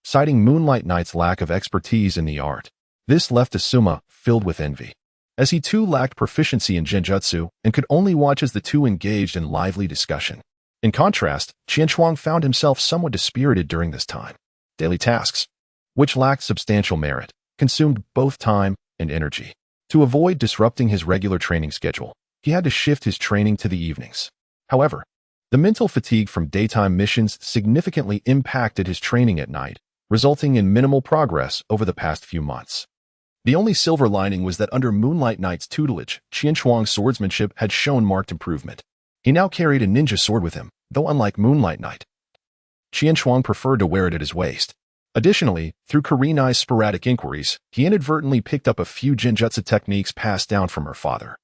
Speaker 1: citing Moonlight Knight's lack of expertise in the art. This left Asuma filled with envy, as he too lacked proficiency in genjutsu and could only watch as the two engaged in lively discussion. In contrast, Shuang found himself somewhat dispirited during this time. Daily tasks, which lacked substantial merit, consumed both time and energy. To avoid disrupting his regular training schedule, he had to shift his training to the evenings. However, the mental fatigue from daytime missions significantly impacted his training at night, resulting in minimal progress over the past few months. The only silver lining was that under Moonlight Knight's tutelage, Shuang's swordsmanship had shown marked improvement. He now carried a ninja sword with him, though unlike Moonlight Knight, Shuang preferred to wear it at his waist. Additionally, through Kurenai's sporadic inquiries, he inadvertently picked up a few genjutsu techniques passed down from her father,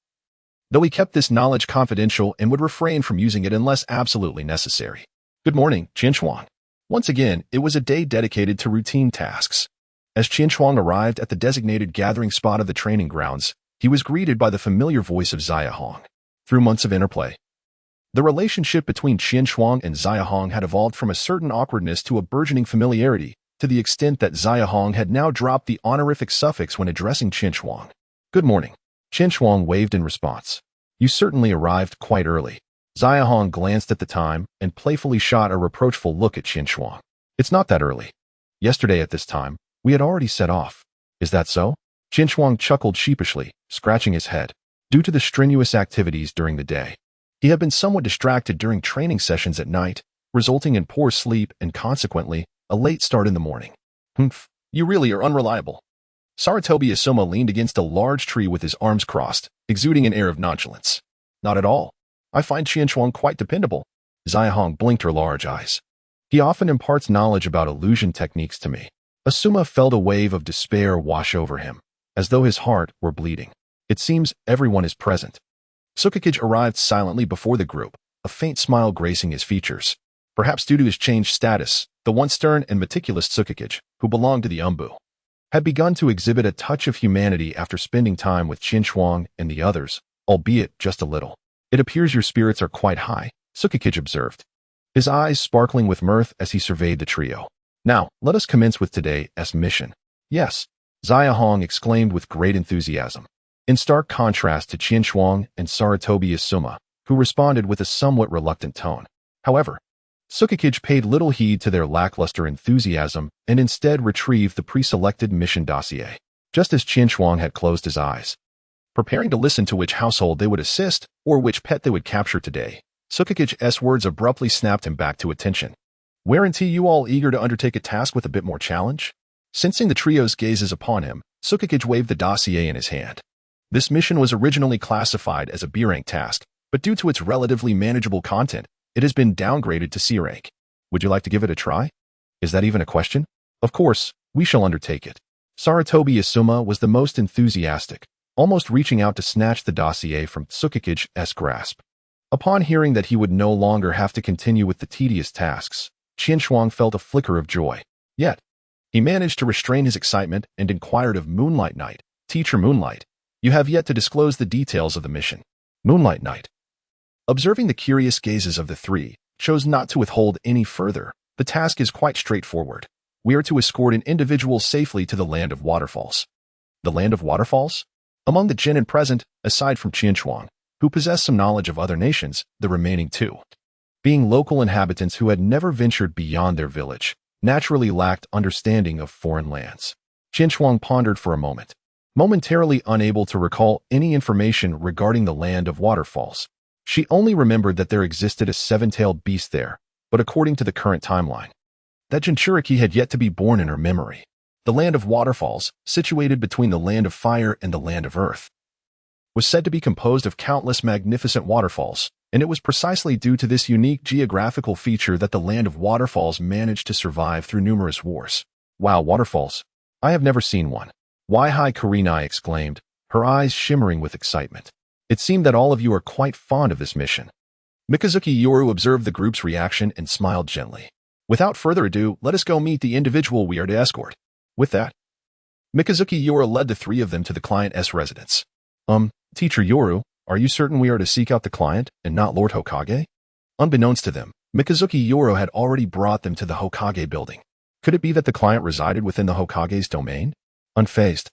Speaker 1: though he kept this knowledge confidential and would refrain from using it unless absolutely necessary. Good morning, Shuang. Once again, it was a day dedicated to routine tasks. As Shuang arrived at the designated gathering spot of the training grounds, he was greeted by the familiar voice of Xiahong. Through months of interplay, the relationship between Shuang and Xiahong had evolved from a certain awkwardness to a burgeoning familiarity, to the extent that Xiahong had now dropped the honorific suffix when addressing Shuang. Good morning. Shuang waved in response. You certainly arrived quite early. Xiahong glanced at the time and playfully shot a reproachful look at Shuang. It's not that early. Yesterday at this time, we had already set off. Is that so? Shuang chuckled sheepishly, scratching his head. Due to the strenuous activities during the day, he had been somewhat distracted during training sessions at night, resulting in poor sleep and consequently, a late start in the morning. Humph, you really are unreliable. Saratobi Asuma leaned against a large tree with his arms crossed, exuding an air of nonchalance. Not at all. I find Shuang quite dependable. Xiahong blinked her large eyes. He often imparts knowledge about illusion techniques to me. Asuma felt a wave of despair wash over him, as though his heart were bleeding. It seems everyone is present. Tsukikage arrived silently before the group, a faint smile gracing his features. Perhaps due to his changed status, the once stern and meticulous Tsukikage, who belonged to the Umbu, had begun to exhibit a touch of humanity after spending time with Shuang and the others, albeit just a little. It appears your spirits are quite high, Tsukikage observed, his eyes sparkling with mirth as he surveyed the trio. Now, let us commence with today's mission. Yes, Xiahong exclaimed with great enthusiasm, in stark contrast to Shuang and Saratobi Asuma, who responded with a somewhat reluctant tone. However, Tsukikage paid little heed to their lackluster enthusiasm and instead retrieved the pre-selected mission dossier, just as Shuang had closed his eyes. Preparing to listen to which household they would assist or which pet they would capture today, Sukakich's words abruptly snapped him back to attention. Weren't you all eager to undertake a task with a bit more challenge? Sensing the trio's gazes upon him, Sukakich waved the dossier in his hand. This mission was originally classified as a B rank task, but due to its relatively manageable content, it has been downgraded to C rank. Would you like to give it a try? Is that even a question? Of course, we shall undertake it. Sarutobi Asuma was the most enthusiastic, almost reaching out to snatch the dossier from Sukakich's grasp. Upon hearing that he would no longer have to continue with the tedious tasks, Qianshuang felt a flicker of joy. Yet, he managed to restrain his excitement and inquired of Moonlight Knight, Teacher Moonlight, you have yet to disclose the details of the mission. Moonlight Knight, observing the curious gazes of the three, chose not to withhold any further. The task is quite straightforward. We are to escort an individual safely to the Land of Waterfalls. The Land of Waterfalls? Among the genin present, aside from Qianshuang, who possessed some knowledge of other nations, the remaining two, being local inhabitants who had never ventured beyond their village, naturally lacked understanding of foreign lands. Qianshuang pondered for a moment, momentarily unable to recall any information regarding the Land of Waterfalls. She only remembered that there existed a seven-tailed beast there, but according to the current timeline, that Jinchuriki had yet to be born in her memory. The Land of Waterfalls, situated between the Land of Fire and the Land of Earth, was said to be composed of countless magnificent waterfalls, and it was precisely due to this unique geographical feature that the Land of Waterfalls managed to survive through numerous wars. Wow, waterfalls! I have never seen one. Why-hi Kurenai exclaimed, her eyes shimmering with excitement. It seemed that all of you are quite fond of this mission. Mikazuki Yoru observed the group's reaction and smiled gently. Without further ado, let us go meet the individual we are to escort. With that, Mikazuki Yoru led the three of them to the client's residence. Teacher Yoru, are you certain we are to seek out the client and not Lord Hokage? Unbeknownst to them, Mikazuki Yoru had already brought them to the Hokage building. Could it be that the client resided within the Hokage's domain? Unfazed,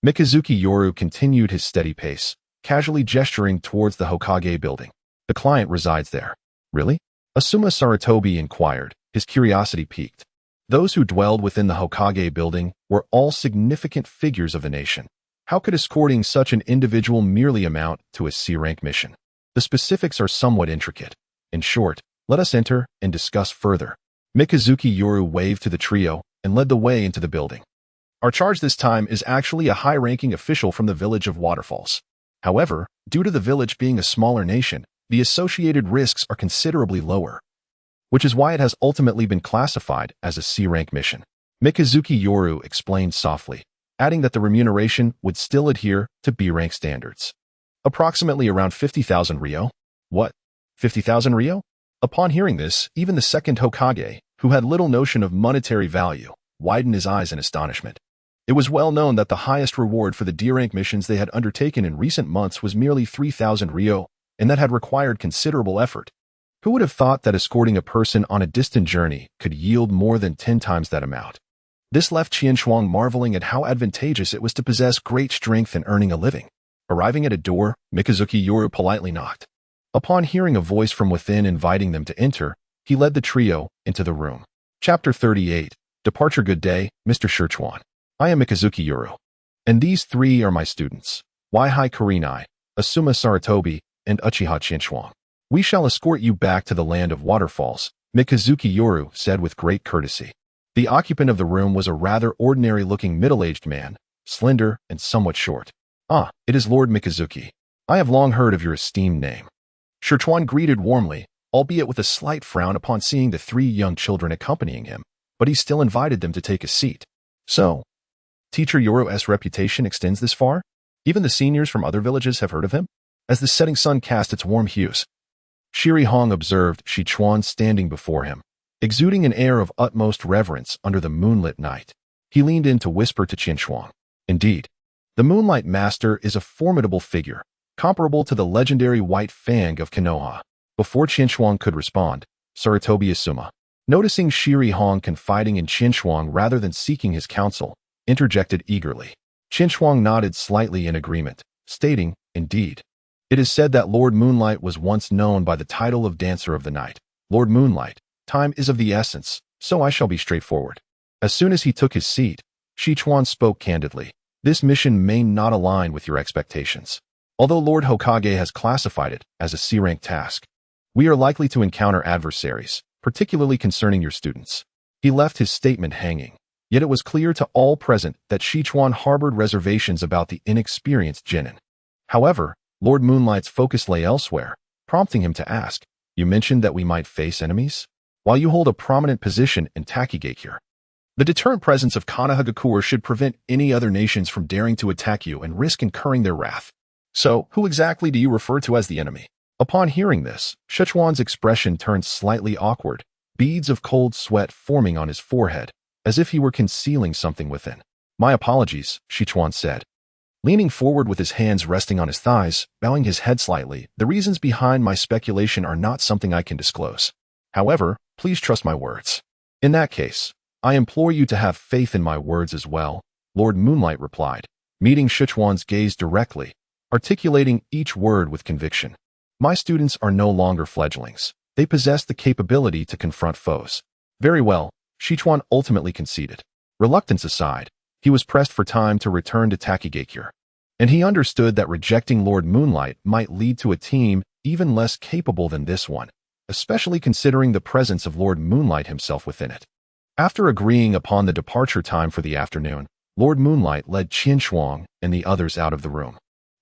Speaker 1: Mikazuki Yoru continued his steady pace, casually gesturing towards the Hokage building. The client resides there. Really? Asuma Sarutobi inquired, his curiosity piqued. Those who dwelled within the Hokage building were all significant figures of the nation. How could escorting such an individual merely amount to a C-rank mission? The specifics are somewhat intricate. In short, let us enter and discuss further. Mikazuki Yoru waved to the trio and led the way into the building. Our charge this time is actually a high-ranking official from the village of Waterfalls. However, due to the village being a smaller nation, the associated risks are considerably lower, which is why it has ultimately been classified as a C-rank mission. Mikazuki Yoru explained softly, adding that the remuneration would still adhere to B-rank standards. Approximately around 50,000 ryo. What? 50,000 ryo? Upon hearing this, even the second Hokage, who had little notion of monetary value, widened his eyes in astonishment. It was well known that the highest reward for the D-rank missions they had undertaken in recent months was merely 3,000 ryo, and that had required considerable effort. Who would have thought that escorting a person on a distant journey could yield more than 10 times that amount? This left Qianshuang marveling at how advantageous it was to possess great strength in earning a living. Arriving at a door, Mikazuki Yoru politely knocked. Upon hearing a voice from within inviting them to enter, he led the trio into the room. Chapter 38. Departure. Good day, Mr. Shirchuan. I am Mikazuki Yoru, and these three are my students, Wai-Hai Kurenai, Asuma Sarutobi, and Uchiha Qianshuang. We shall escort you back to the Land of Waterfalls, Mikazuki Yoru said with great courtesy. The occupant of the room was a rather ordinary-looking middle-aged man, slender and somewhat short. Ah, it is Lord Mikazuki. I have long heard of your esteemed name. Shirchuan greeted warmly, albeit with a slight frown upon seeing the three young children accompanying him, but he still invited them to take a seat. So, Teacher Yoru's reputation extends this far? Even the seniors from other villages have heard of him? As the setting sun cast its warm hues, Shiri Hong observed Shichuan standing before him, exuding an air of utmost reverence under the moonlit night. He leaned in to whisper to Qianshuang. Indeed, the Moonlight Master is a formidable figure, comparable to the legendary White Fang of Konoha. Before Qianshuang could respond, Sarutobi Asuma, noticing Shiri Hong confiding in Qianshuang rather than seeking his counsel, interjected eagerly. Qianshuang nodded slightly in agreement, stating, indeed. It is said that Lord Moonlight was once known by the title of Dancer of the Night. Lord Moonlight, time is of the essence, so I shall be straightforward. As soon as he took his seat, Shichuan spoke candidly. This mission may not align with your expectations. Although Lord Hokage has classified it as a C-rank task, We are likely to encounter adversaries, particularly concerning your students. He left his statement hanging, yet it was clear to all present that Sichuan harbored reservations about the inexperienced Jinin. However, Lord Moonlight's focus lay elsewhere, prompting him to ask, "You mentioned that we might face enemies? While you hold a prominent position in Takigakure, the deterrent presence of Konoha Gakure should prevent any other nations from daring to attack you and risk incurring their wrath. So, who exactly do you refer to as the enemy?" Upon hearing this, Sichuan's expression turned slightly awkward, beads of cold sweat forming on his forehead, as if he were concealing something within. "My apologies," Sichuan said. Leaning forward with his hands resting on his thighs, bowing his head slightly, "The reasons behind my speculation are not something I can disclose. However, please trust my words." "In that case, I implore you to have faith in my words as well," Lord Moonlight replied, meeting Sichuan's gaze directly, articulating each word with conviction. "My students are no longer fledglings. They possess the capability to confront foes." "Very well," Sichuan ultimately conceded. Reluctance aside, he was pressed for time to return to Takigakure, and he understood that rejecting Lord Moonlight might lead to a team even less capable than this one, especially considering the presence of Lord Moonlight himself within it. After agreeing upon the departure time for the afternoon, Lord Moonlight led Qian Shuang and the others out of the room.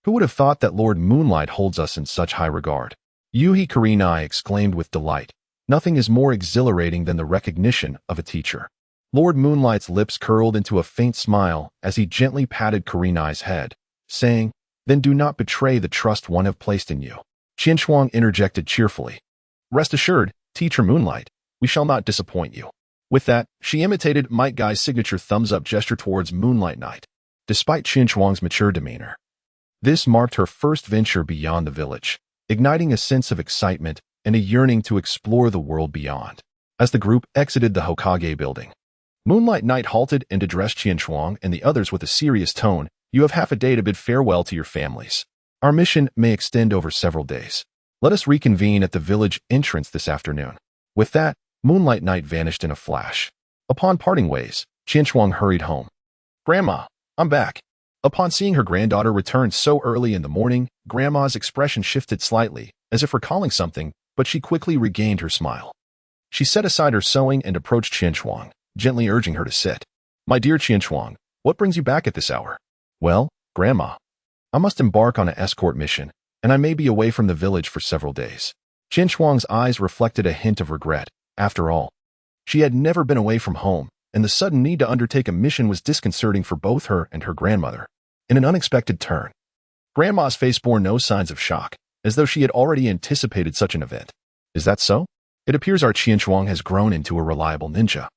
Speaker 1: "Who would have thought that Lord Moonlight holds us in such high regard?" Yuhi Kurenai exclaimed with delight. Nothing is more exhilarating than the recognition of a teacher. Lord Moonlight's lips curled into a faint smile as he gently patted Kurenai's head, saying, "Then do not betray the trust one have placed in you." Qian Shuang interjected cheerfully, "Rest assured, Teacher Moonlight, we shall not disappoint you." With that, she imitated Might Guy's signature thumbs-up gesture towards Moonlight Knight. Despite Qian Shuang's mature demeanor, this marked her first venture beyond the village, igniting a sense of excitement and a yearning to explore the world beyond. As the group exited the Hokage building, Moonlight Knight halted and addressed Qian Shuang and the others with a serious tone. "You have half a day to bid farewell to your families. Our mission may extend over several days. Let us reconvene at the village entrance this afternoon." With that, Moonlight Knight vanished in a flash. Upon parting ways, Qian Shuang hurried home. "Grandma, I'm back." Upon seeing her granddaughter return so early in the morning, Grandma's expression shifted slightly, as if recalling something, but she quickly regained her smile. She set aside her sewing and approached Qian Shuang, gently urging her to sit. "My dear Qian Shuang, what brings you back at this hour?" "Well, Grandma, I must embark on an escort mission, and I may be away from the village for several days." Qian Shuang's eyes reflected a hint of regret. After all, she had never been away from home, and the sudden need to undertake a mission was disconcerting for both her and her grandmother. In an unexpected turn, Grandma's face bore no signs of shock, as though she had already anticipated such an event. "Is that so? It appears our Qian Shuang has grown into a reliable ninja.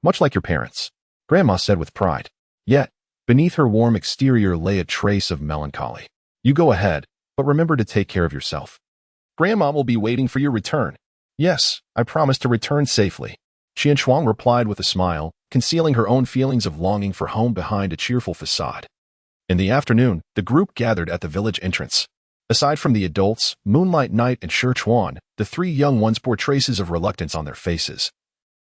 Speaker 1: Much like your parents," Grandma said with pride. Yet, beneath her warm exterior lay a trace of melancholy. "You go ahead, but remember to take care of yourself. Grandma will be waiting for your return." "Yes, I promise to return safely," Qian Shuang replied with a smile, concealing her own feelings of longing for home behind a cheerful facade. In the afternoon, the group gathered at the village entrance. Aside from the adults, Moonlight Knight and Shi Chuan, the three young ones bore traces of reluctance on their faces,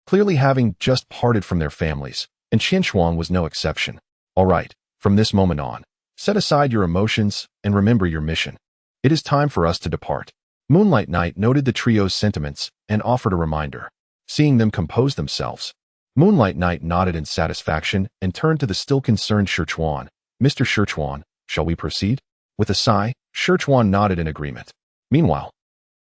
Speaker 1: clearly having just parted from their families, and Qian Shuang was no exception. "All right, from this moment on, set aside your emotions and remember your mission. It is time for us to depart." Moonlight Knight noted the trio's sentiments and offered a reminder. Seeing them compose themselves, Moonlight Knight nodded in satisfaction and turned to the still concerned Shi Chuan. "Mr. Shi Chuan, shall we proceed?" With a sigh, Shi Chuan nodded in agreement. Meanwhile,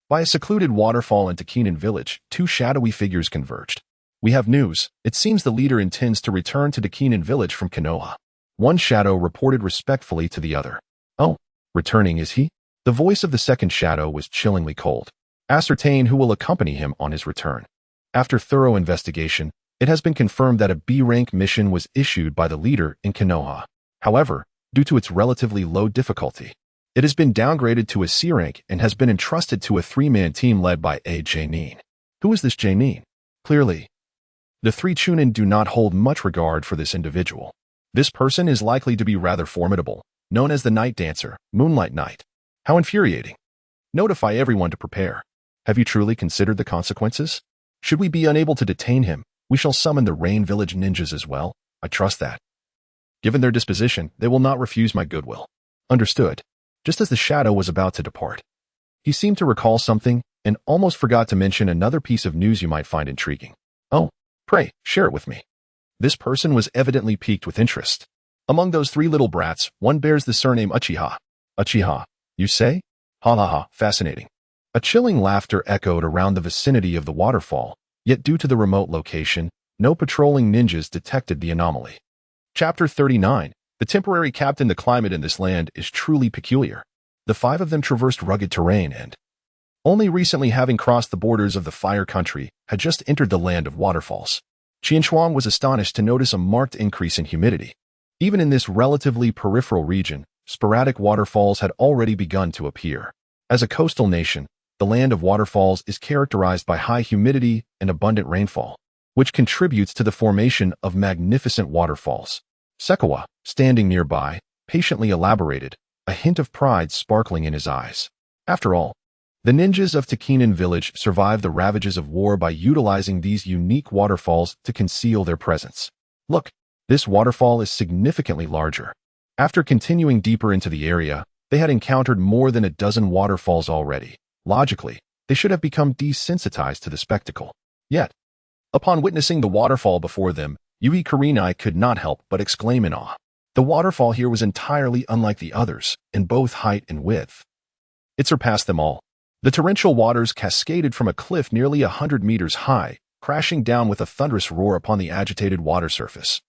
Speaker 1: by a secluded waterfall in Takinen village, two shadowy figures converged. "We have news. It seems the leader intends to return to Takinen village from Konoha." One shadow reported respectfully to the other. "Oh, returning is he?" The voice of the second shadow was chillingly cold. "Ascertain who will accompany him on his return." After thorough investigation, it has been confirmed that a B-rank mission was issued by the leader in Konoha. However, due to its relatively low difficulty, it has been downgraded to a C rank and has been entrusted to a three-man team led by a Jainin. Who is this Jainin? Clearly, the three Chunin do not hold much regard for this individual. This person is likely to be rather formidable, known as the Night Dancer, Moonlight Knight. How infuriating. Notify everyone to prepare. Have you truly considered the consequences? Should we be unable to detain him, we shall summon the Rain Village ninjas as well. I trust that, given their disposition, they will not refuse my goodwill. Understood. Just as the shadow was about to depart, he seemed to recall something, and almost forgot to mention another piece of news you might find intriguing. Oh, pray, share it with me. This person was evidently piqued with interest. Among those three little brats, one bears the surname Uchiha. Uchiha, you say? Ha ha ha, fascinating. A chilling laughter echoed around the vicinity of the waterfall, yet due to the remote location, no patrolling ninjas detected the anomaly. Chapter 39. The temporary captain. The climate in this land is truly peculiar. The five of them traversed rugged terrain and, only recently having crossed the borders of the fire country, had just entered the land of waterfalls. Qianchuang was astonished to notice a marked increase in humidity. Even in this relatively peripheral region, sporadic waterfalls had already begun to appear. As a coastal nation, the land of waterfalls is characterized by high humidity and abundant rainfall, which contributes to the formation of magnificent waterfalls. Sekawa, standing nearby, patiently elaborated, a hint of pride sparkling in his eyes. After all, the ninjas of Takinan village survived the ravages of war by utilizing these unique waterfalls to conceal their presence. Look, this waterfall is significantly larger. After continuing deeper into the area, they had encountered more than a dozen waterfalls already. Logically, they should have become desensitized to the spectacle. Yet, upon witnessing the waterfall before them, Yui Kurenai could not help but exclaim in awe. The waterfall here was entirely unlike the others, in both height and width. It surpassed them all. The torrential waters cascaded from a cliff nearly 100 meters high, crashing down with a thunderous roar upon the agitated water surface,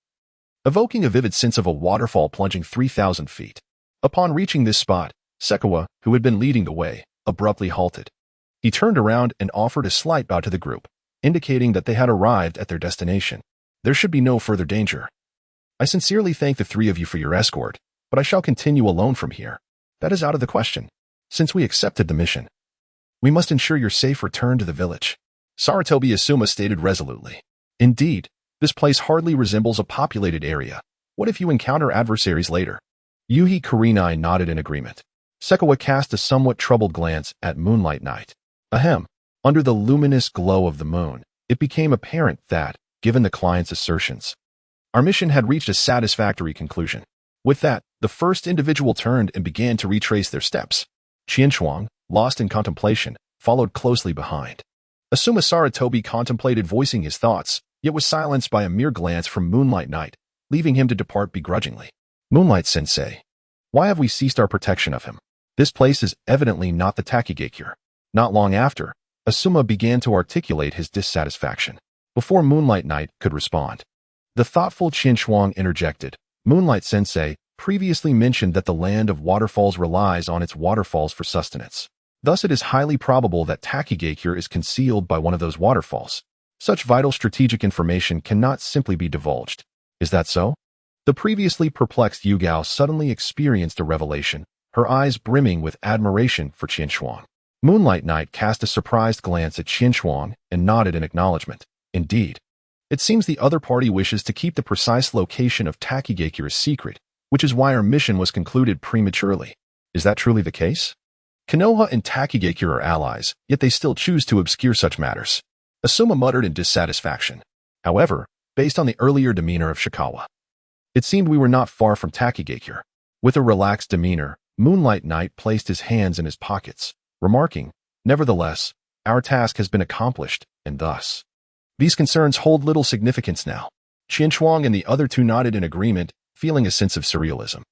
Speaker 1: evoking a vivid sense of a waterfall plunging 3,000 feet. Upon reaching this spot, Sekawa, who had been leading the way, abruptly halted. He turned around and offered a slight bow to the group, indicating that they had arrived at their destination. There should be no further danger. I sincerely thank the three of you for your escort, but I shall continue alone from here. That is out of the question. Since we accepted the mission, we must ensure your safe return to the village. Saratobi Asuma stated resolutely. Indeed, this place hardly resembles a populated area. What if you encounter adversaries later? Yui Kurenai nodded in agreement. Sekawa cast a somewhat troubled glance at Moonlight Night. Ahem. Under the luminous glow of the moon, it became apparent that, given the client's assertions, our mission had reached a satisfactory conclusion. With that, the first individual turned and began to retrace their steps. Qianchuang, lost in contemplation, followed closely behind. Asuma Saratobi contemplated voicing his thoughts, yet was silenced by a mere glance from Moonlight Night, leaving him to depart begrudgingly. Moonlight Sensei, why have we ceased our protection of him? This place is evidently not the Takigakure. Not long after, Asuma began to articulate his dissatisfaction. Before Moonlight Night could respond, the thoughtful Qianchuang interjected. Moonlight Sensei previously mentioned that the land of waterfalls relies on its waterfalls for sustenance. Thus it is highly probable that Takigakure is concealed by one of those waterfalls. Such vital strategic information cannot simply be divulged. Is that so? The previously perplexed Yugao suddenly experienced a revelation, her eyes brimming with admiration for Qianchuang. Moonlight Night cast a surprised glance at Qianchuang and nodded in acknowledgement. Indeed. It seems the other party wishes to keep the precise location of Takigakure a secret, which is why our mission was concluded prematurely. Is that truly the case? Konoha and Takigakure are allies, yet they still choose to obscure such matters. Asuma muttered in dissatisfaction. However, based on the earlier demeanor of Shikawa, it seemed we were not far from Takigakure. With a relaxed demeanor, Moonlight Night placed his hands in his pockets, remarking, nevertheless, our task has been accomplished, and thus, these concerns hold little significance now. Qianchuang and the other two nodded in agreement, feeling a sense of surrealism.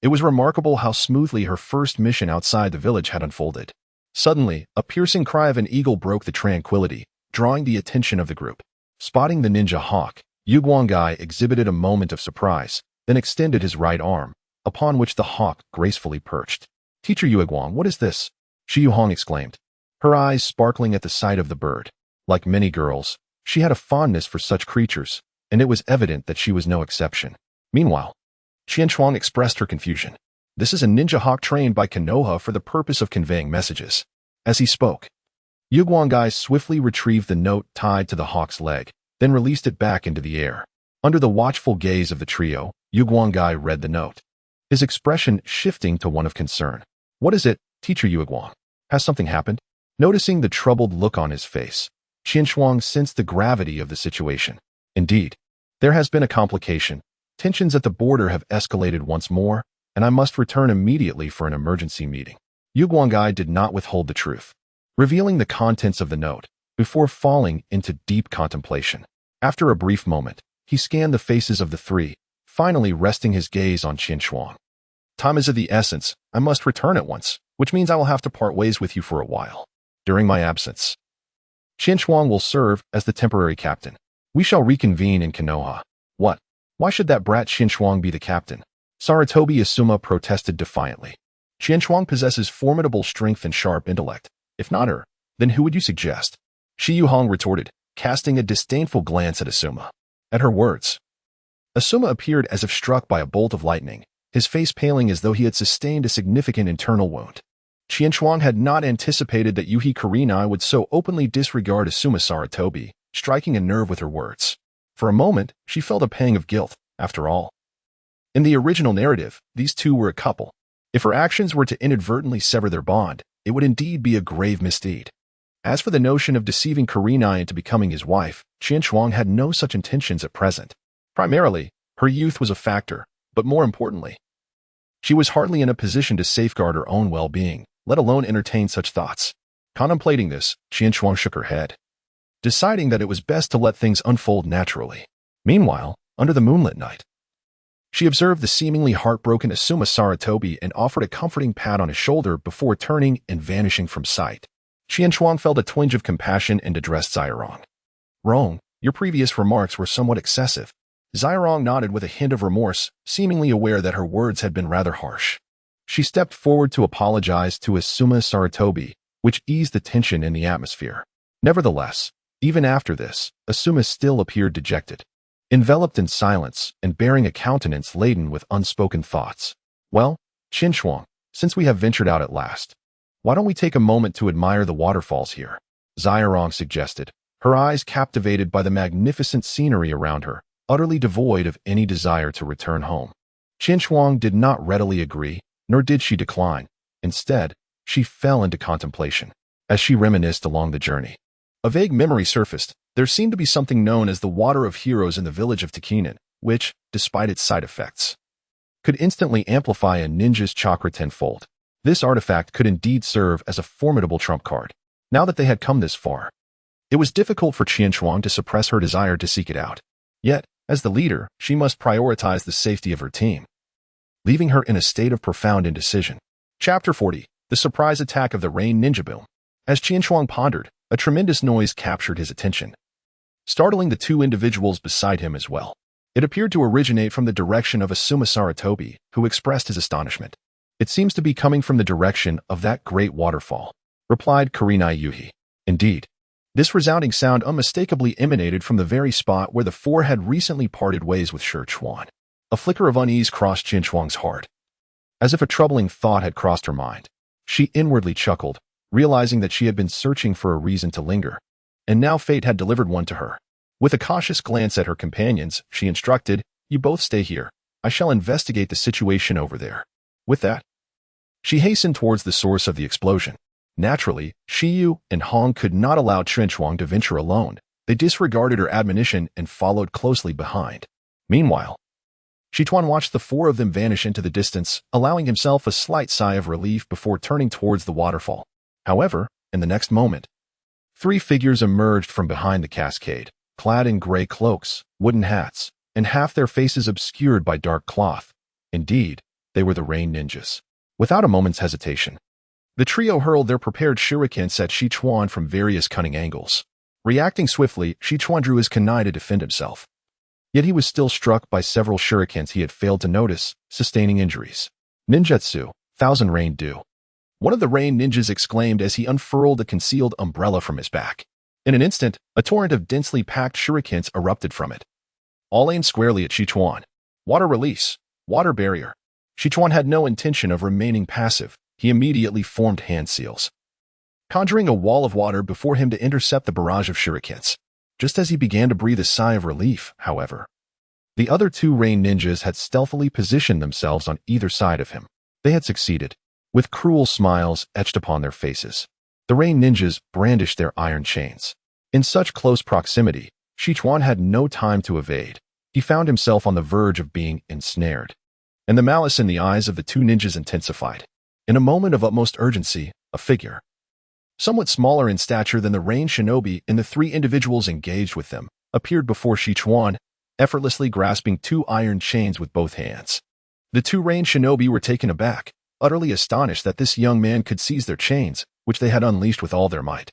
Speaker 1: It was remarkable how smoothly her first mission outside the village had unfolded. Suddenly, a piercing cry of an eagle broke the tranquility, drawing the attention of the group. Spotting the ninja hawk, Yuguangai exhibited a moment of surprise, then extended his right arm, upon which the hawk gracefully perched. Teacher Yuguang, what is this? Shi Yuhong exclaimed, her eyes sparkling at the sight of the bird. Like many girls, she had a fondness for such creatures, and it was evident that she was no exception. Meanwhile, Qianchuang expressed her confusion. This is a ninja hawk trained by Konoha for the purpose of conveying messages. As he spoke, Yuguangai swiftly retrieved the note tied to the hawk's leg, then released it back into the air. Under the watchful gaze of the trio, Yuguangai read the note, his expression shifting to one of concern. What is it, Teacher Yuguang? Has something happened? Noticing the troubled look on his face, Qianchuang sensed the gravity of the situation. Indeed, there has been a complication. Tensions at the border have escalated once more, and I must return immediately for an emergency meeting. Yuguangai did not withhold the truth. revealing the contents of the note, before falling into deep contemplation. After a brief moment, he scanned the faces of the three, finally resting his gaze on Qinshuang. Time is of the essence. I must return at once, which means I will have to part ways with you for a while. During my absence, Qinshuang will serve as the temporary captain. We shall reconvene in Konoha. What? Why should that brat Qinshuang be the captain? Sarutobi Asuma protested defiantly. Qinshuang possesses formidable strength and sharp intellect. If not her, then who would you suggest? Shi Yuhong retorted, casting a disdainful glance at Asuma. At her words, Asuma appeared as if struck by a bolt of lightning, his face paling as though he had sustained a significant internal wound. Qinshuang had not anticipated that Yuhi Kurenai would so openly disregard Asuma Sarutobi, striking a nerve with her words. For a moment, she felt a pang of guilt, after all. In the original narrative, these two were a couple. If her actions were to inadvertently sever their bond, it would indeed be a grave misdeed. As for the notion of deceiving Kurenai into becoming his wife, Qinshuang had no such intentions at present. Primarily, her youth was a factor, but more importantly, she was hardly in a position to safeguard her own well-being, let alone entertain such thoughts. Contemplating this, Qinshuang shook her head, deciding that it was best to let things unfold naturally. Meanwhile, under the moonlit night, she observed the seemingly heartbroken Asuma Sarutobi and offered a comforting pat on his shoulder before turning and vanishing from sight. Qinshuang felt a twinge of compassion and addressed Zairong. Rong, your previous remarks were somewhat excessive. Zairong nodded with a hint of remorse, seemingly aware that her words had been rather harsh. She stepped forward to apologize to Asuma Sarutobi, which eased the tension in the atmosphere. Nevertheless, even after this, Asuma still appeared dejected, enveloped in silence and bearing a countenance laden with unspoken thoughts. Well, Qinshuang, since we have ventured out at last, why don't we take a moment to admire the waterfalls here? Zairong suggested, her eyes captivated by the magnificent scenery around her, utterly devoid of any desire to return home. Qinshuang did not readily agree, nor did she decline. Instead, she fell into contemplation. As she reminisced along the journey, a vague memory surfaced. There seemed to be something known as the Water of Heroes in the village of Takinen, which, despite its side effects, could instantly amplify a ninja's chakra tenfold. This artifact could indeed serve as a formidable trump card. Now that they had come this far, it was difficult for Qinshuang to suppress her desire to seek it out. Yet, as the leader, she must prioritize the safety of her team, leaving her in a state of profound indecision. Chapter 40. The Surprise Attack of the Rain Ninja Boom. As Qinshuang pondered, a tremendous noise captured his attention, startling the two individuals beside him as well. It appeared to originate from the direction of Asuma Sarutobi, who expressed his astonishment. It seems to be coming from the direction of that great waterfall, replied Kurenai Yuhi. Indeed, this resounding sound unmistakably emanated from the very spot where the four had recently parted ways with Shi Chuan. A flicker of unease crossed Qinshuang's heart. As if a troubling thought had crossed her mind, she inwardly chuckled, realizing that she had been searching for a reason to linger, and now fate had delivered one to her. With a cautious glance at her companions, she instructed, "You both stay here. I shall investigate the situation over there." With that, she hastened towards the source of the explosion. Naturally, Shiyu and Hong could not allow Qinshuang to venture alone. They disregarded her admonition and followed closely behind. Meanwhile, Shituan watched the four of them vanish into the distance, allowing himself a slight sigh of relief before turning towards the waterfall. However, in the next moment, three figures emerged from behind the cascade, clad in gray cloaks, wooden hats, and half their faces obscured by dark cloth. Indeed, they were the Rain Ninjas. Without a moment's hesitation, the trio hurled their prepared shurikens at Shichuan from various cunning angles. Reacting swiftly, Shichuan drew his kunai to defend himself. Yet he was still struck by several shurikens he had failed to notice, sustaining injuries. Ninjutsu, Thousand Rain Dew. One of the Rain Ninjas exclaimed as he unfurled a concealed umbrella from his back. In an instant, a torrent of densely packed shurikens erupted from it, all aimed squarely at Shichuan. Water release. Water barrier. Shichuan had no intention of remaining passive. He immediately formed hand seals, conjuring a wall of water before him to intercept the barrage of shurikens. Just as he began to breathe a sigh of relief, however, the other two Rain Ninjas had stealthily positioned themselves on either side of him. They had succeeded, with cruel smiles etched upon their faces. The Rain Ninjas brandished their iron chains. In such close proximity, Shichuan had no time to evade. He found himself on the verge of being ensnared, and the malice in the eyes of the two ninjas intensified. In a moment of utmost urgency, a figure somewhat smaller in stature than the ranged shinobi, and the three individuals engaged with them appeared before Sichuan, effortlessly grasping two iron chains with both hands. The two ranged shinobi were taken aback, utterly astonished that this young man could seize their chains, which they had unleashed with all their might.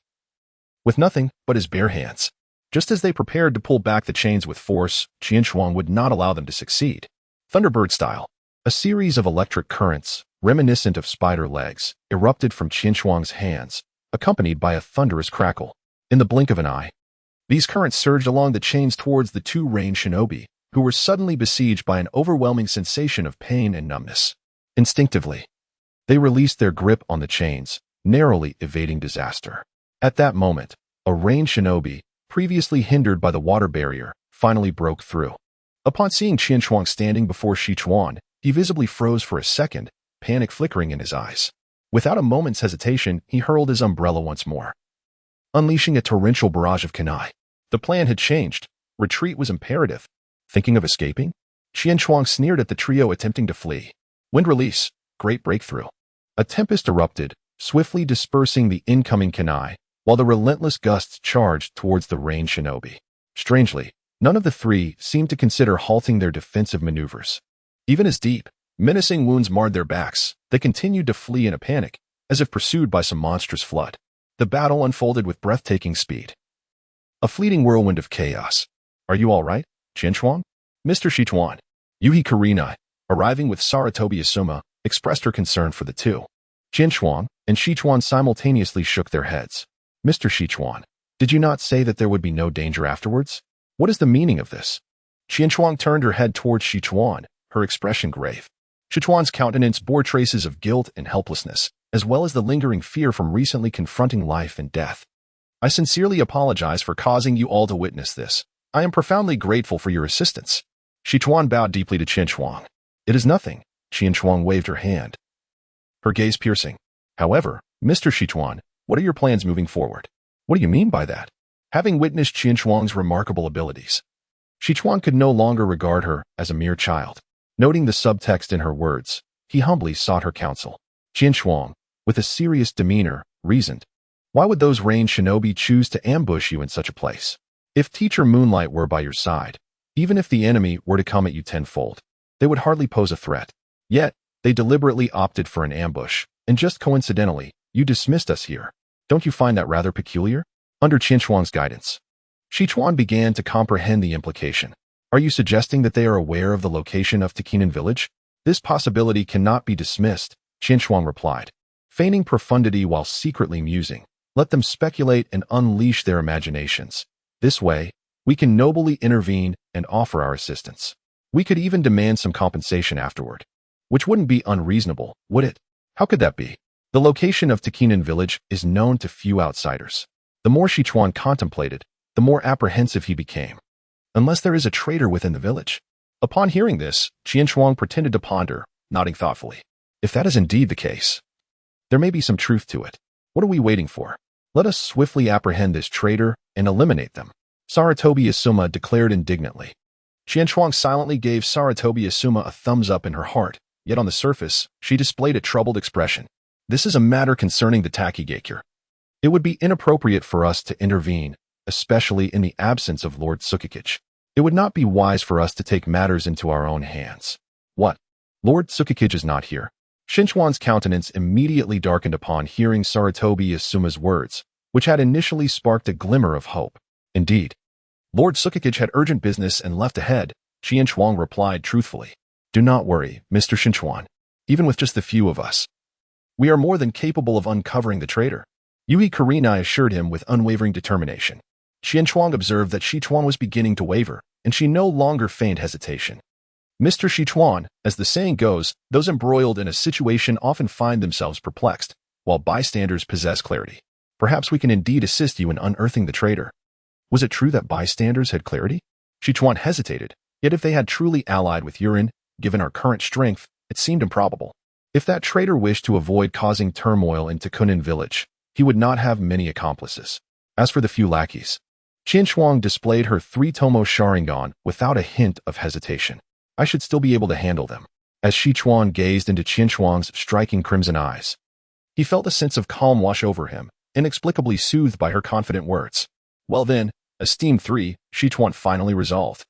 Speaker 1: With nothing but his bare hands. Just as they prepared to pull back the chains with force, Qianshuang would not allow them to succeed. Thunderbird style, a series of electric currents, reminiscent of spider legs, erupted from Qianshuang's hands, accompanied by a thunderous crackle. In the blink of an eye, these currents surged along the chains towards the two ranged shinobi, who were suddenly besieged by an overwhelming sensation of pain and numbness. Instinctively, they released their grip on the chains, narrowly evading disaster. At that moment, a ranged shinobi, previously hindered by the water barrier, finally broke through. Upon seeing Qianshuang standing before Sichuan, he visibly froze for a second, panic flickering in his eyes. Without a moment's hesitation, he hurled his umbrella once more, unleashing a torrential barrage of kunai. The plan had changed. Retreat was imperative. Thinking of escaping? Qianshuang sneered at the trio attempting to flee. Wind release. Great breakthrough. A tempest erupted, swiftly dispersing the incoming kunai, while the relentless gusts charged towards the ranged shinobi. Strangely, none of the three seemed to consider halting their defensive maneuvers. Even as deep, menacing wounds marred their backs, they continued to flee in a panic, as if pursued by some monstrous flood. The battle unfolded with breathtaking speed. A fleeting whirlwind of chaos. Are you all right, Qianshuang? Mr. Sichuan. Yuhi Kurenai, arriving with Saratobi Asuma, expressed her concern for the two. Qianshuang and Sichuan simultaneously shook their heads. Mr. Sichuan, did you not say that there would be no danger afterwards? What is the meaning of this? Qianshuang turned her head towards Sichuan, her expression grave. Sichuan's countenance bore traces of guilt and helplessness, as well as the lingering fear from recently confronting life and death. I sincerely apologize for causing you all to witness this. I am profoundly grateful for your assistance. Sichuan bowed deeply to Qianshuang. It is nothing. Qianshuang waved her hand, her gaze piercing. However, Mr. Sichuan, what are your plans moving forward? What do you mean by that? Having witnessed Qianshuang's remarkable abilities, Sichuan could no longer regard her as a mere child. Noting the subtext in her words, he humbly sought her counsel. Qianshuang, with a serious demeanor, reasoned. Why would those ranged shinobi choose to ambush you in such a place? If Teacher Moonlight were by your side, even if the enemy were to come at you tenfold, they would hardly pose a threat. Yet, they deliberately opted for an ambush, and just coincidentally, you dismissed us here. Don't you find that rather peculiar? Under Qianshuang's guidance, Sichuan began to comprehend the implication. Are you suggesting that they are aware of the location of Takinan village? This possibility cannot be dismissed, Qianshuang replied, feigning profundity while secretly musing. Let them speculate and unleash their imaginations. This way, we can nobly intervene and offer our assistance. We could even demand some compensation afterward. Which wouldn't be unreasonable, would it? How could that be? The location of Takinan village is known to few outsiders. The more Sichuan contemplated, the more apprehensive he became. Unless there is a traitor within the village. Upon hearing this, Qianshuang pretended to ponder, nodding thoughtfully. If that is indeed the case, there may be some truth to it. What are we waiting for? Let us swiftly apprehend this traitor and eliminate them. Saratobi Asuma declared indignantly. Qianshuang silently gave Saratobi Asuma a thumbs up in her heart, yet on the surface, she displayed a troubled expression. This is a matter concerning the Takigakure. It would be inappropriate for us to intervene, especially in the absence of Lord Tsukikage. It would not be wise for us to take matters into our own hands. What? Lord Tsukikage is not here. Qianshuan's countenance immediately darkened upon hearing Saratobi Asuma's words, which had initially sparked a glimmer of hope. Indeed, Lord Tsukikage had urgent business and left ahead, Qianshuang replied truthfully. Do not worry, Mr. Qianshuan. Even with just the few of us, we are more than capable of uncovering the traitor. Yuhi Kurenai assured him with unwavering determination. Qianshuang observed that Sichuan was beginning to waver, and she no longer feigned hesitation. Mr. Sichuan, as the saying goes, those embroiled in a situation often find themselves perplexed, while bystanders possess clarity. Perhaps we can indeed assist you in unearthing the traitor. Was it true that bystanders had clarity? Sichuan hesitated, yet if they had truly allied with Yurin, given our current strength, it seemed improbable. If that traitor wished to avoid causing turmoil in Takunin village, he would not have many accomplices. As for the few lackeys, Qianshuang displayed her three-tomo Sharingan without a hint of hesitation. I should still be able to handle them. As Sichuan gazed into Qianshuang's striking crimson eyes, he felt a sense of calm wash over him, inexplicably soothed by her confident words. Well then, esteemed 3, Shichuan finally resolved.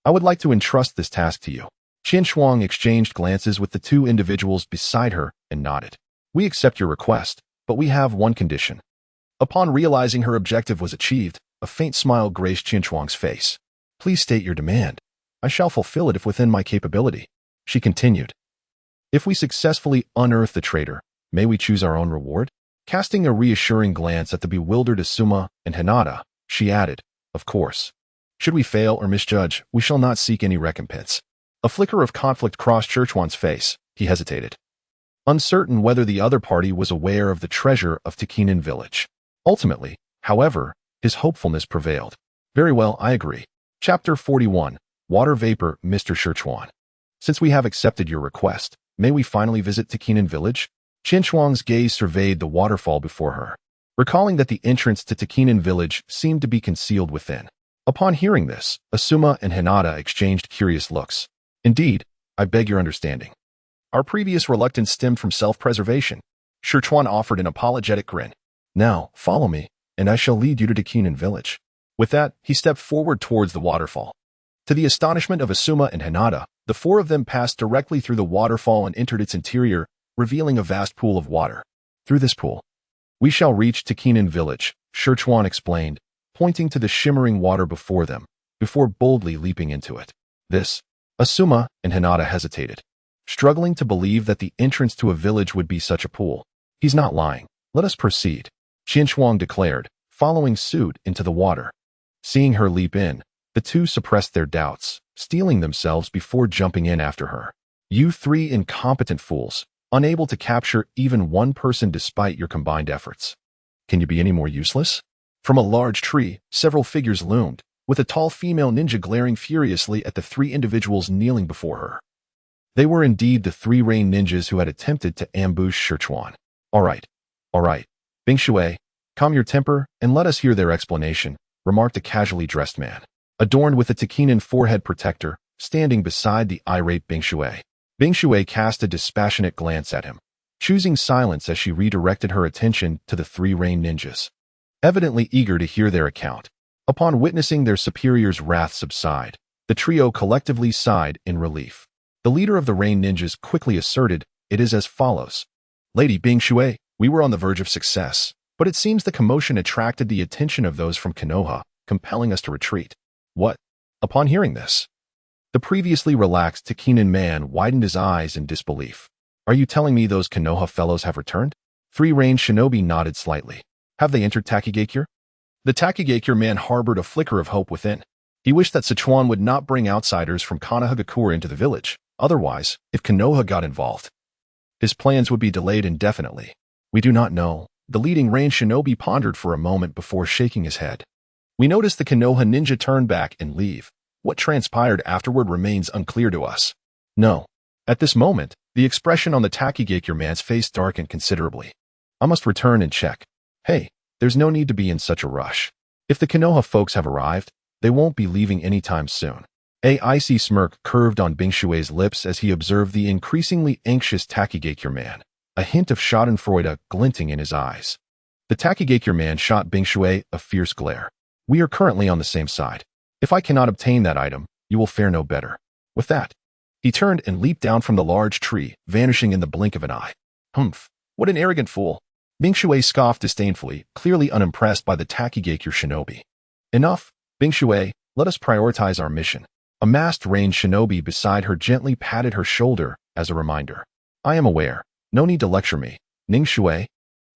Speaker 1: I would like to entrust this task to you. Qin Shuang exchanged glances with the two individuals beside her and nodded. We accept your request, but we have one condition. Upon realizing her objective was achieved, a faint smile graced Qin Shuang's face. Please state your demand. I shall fulfill it if within my capability. She continued. If we successfully unearth the traitor, may we choose our own reward? Casting a reassuring glance at the bewildered Asuma and Hinata, she added, of course. Should we fail or misjudge, we shall not seek any recompense. A flicker of conflict crossed Churchwan's face. He hesitated, uncertain whether the other party was aware of the treasure of Tekinen village. Ultimately, however, his hopefulness prevailed. Very well, I agree. Chapter 41, Water Vapor, Mr. Churchwan. Since we have accepted your request, may we finally visit Tekinen village? Qin Shuang's gaze surveyed the waterfall before her, recalling that the entrance to Tekinen village seemed to be concealed within. Upon hearing this, Asuma and Hinata exchanged curious looks. Indeed, I beg your understanding. Our previous reluctance stemmed from self-preservation. Shichuan offered an apologetic grin. Now, follow me, and I shall lead you to Tekinen village. With that, he stepped forward towards the waterfall. To the astonishment of Asuma and Hinata, the four of them passed directly through the waterfall and entered its interior, revealing a vast pool of water. Through this pool, we shall reach Tekinen village, Shichuan explained, pointing to the shimmering water before them, before boldly leaping into it. This, Asuma and Hinata hesitated, struggling to believe that the entrance to a village would be such a pool. He's not lying. Let us proceed, Qin Shuang declared, following suit into the water. Seeing her leap in, the two suppressed their doubts, steeling themselves before jumping in after her. You three incompetent fools, unable to capture even one person despite your combined efforts. Can you be any more useless? From a large tree, several figures loomed, with a tall female ninja glaring furiously at the three individuals kneeling before her. They were indeed the three rain ninjas who had attempted to ambush Shichuan. All right, Bing Shui, calm your temper and let us hear their explanation, remarked a casually dressed man, adorned with a Tekinen forehead protector, standing beside the irate Bing Shui. Bing Shui cast a dispassionate glance at him, choosing silence as she redirected her attention to the three rain ninjas, evidently eager to hear their account. Upon witnessing their superior's wrath subside, the trio collectively sighed in relief. The leader of the rain ninjas quickly asserted, it is as follows. Lady Bing Shui, we were on the verge of success, but it seems the commotion attracted the attention of those from Konoha, compelling us to retreat. What? Upon hearing this, the previously relaxed Tekinen man widened his eyes in disbelief. Are you telling me those Konoha fellows have returned? Three-range shinobi nodded slightly. Have they entered Takigakure? The Takigakure man harbored a flicker of hope within. He wished that Sichuan would not bring outsiders from Konohagakure into the village. Otherwise, if Konoha got involved, his plans would be delayed indefinitely. We do not know. The leading range shinobi pondered for a moment before shaking his head. We noticed the Konoha ninja turn back and leave. What transpired afterward remains unclear to us. No. At this moment, the expression on the Takigakure man's face darkened considerably. I must return and check. Hey, there's no need to be in such a rush. If the Konoha folks have arrived, they won't be leaving anytime soon. A icy smirk curved on Bing Shui's lips as he observed the increasingly anxious Takigakure man, a hint of schadenfreude glinting in his eyes. The Takigakure man shot Bing Shui a fierce glare. We are currently on the same side. If I cannot obtain that item, you will fare no better. With that, he turned and leaped down from the large tree, vanishing in the blink of an eye. Humph, what an arrogant fool. Bing Shui scoffed disdainfully, clearly unimpressed by the Takigakure shinobi. Enough, Bing Shui, let us prioritize our mission. A masked range shinobi beside her gently patted her shoulder as a reminder. I am aware. No need to lecture me. Ning Shui?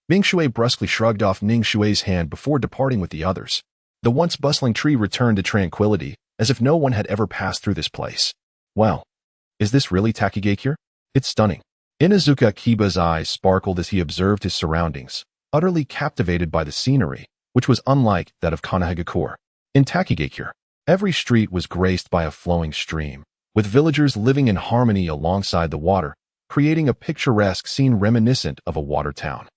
Speaker 1: Bing Shui brusquely shrugged off Ning Shui's hand before departing with the others. The once bustling tree returned to tranquility, as if no one had ever passed through this place. Well, is this really Takigakure? It's stunning. Inazuka Kiba's eyes sparkled as he observed his surroundings, utterly captivated by the scenery, which was unlike that of Konohagakure. In Takigakure, every street was graced by a flowing stream, with villagers living in harmony alongside the water, creating a picturesque scene reminiscent of a water town.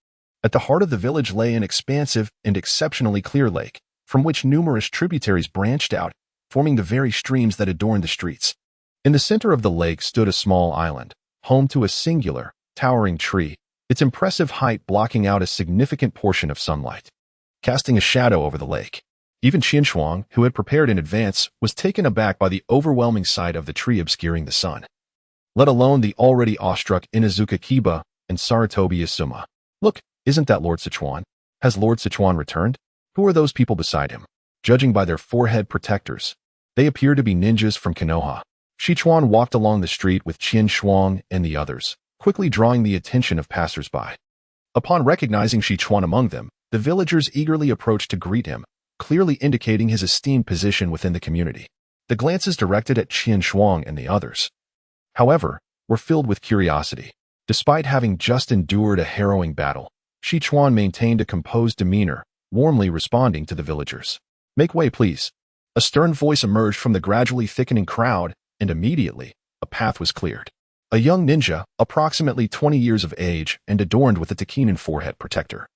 Speaker 1: At the heart of the village lay an expansive and exceptionally clear lake, from which numerous tributaries branched out, forming the very streams that adorned the streets. In the center of the lake stood a small island, home to a singular, towering tree, its impressive height blocking out a significant portion of sunlight, casting a shadow over the lake. Even Qianshuang, who had prepared in advance, was taken aback by the overwhelming sight of the tree obscuring the sun, let alone the already awestruck Inuzuka Kiba and Saratobi Isuma. Look, isn't that Lord Sichuan? Has Lord Sichuan returned? Who are those people beside him? Judging by their forehead protectors, they appear to be ninjas from Konoha. Sichuan walked along the street with Qianshuang and the others, quickly drawing the attention of passers-by. Upon recognizing Sichuan among them, the villagers eagerly approached to greet him, clearly indicating his esteemed position within the community. The glances directed at Qianshuang and the others, however, were filled with curiosity. Despite having just endured a harrowing battle, Sichuan maintained a composed demeanor, warmly responding to the villagers. "Make way, please." A stern voice emerged from the gradually thickening crowd, and immediately, a path was cleared. A young ninja, approximately 20 years of age and adorned with a Takinan forehead protector,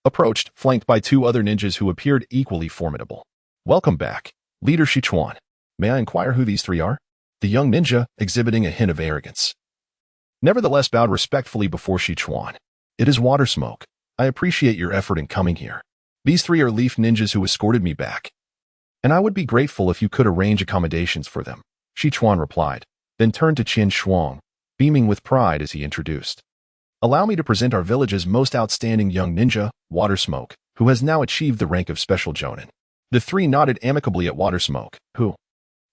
Speaker 1: approached, flanked by two other ninjas who appeared equally formidable. "Welcome back, Leader Sichuan. May I inquire who these three are?" The young ninja, exhibiting a hint of arrogance, nevertheless bowed respectfully before Sichuan. "It is Water Smoke. I appreciate your effort in coming here. These three are Leaf ninjas who escorted me back, and I would be grateful if you could arrange accommodations for them," Sichuan replied, then turned to Qianshuang, beaming with pride as he introduced. "Allow me to present our village's most outstanding young ninja, Water Smoke, who has now achieved the rank of Special Jonin." The three nodded amicably at Water Smoke, who,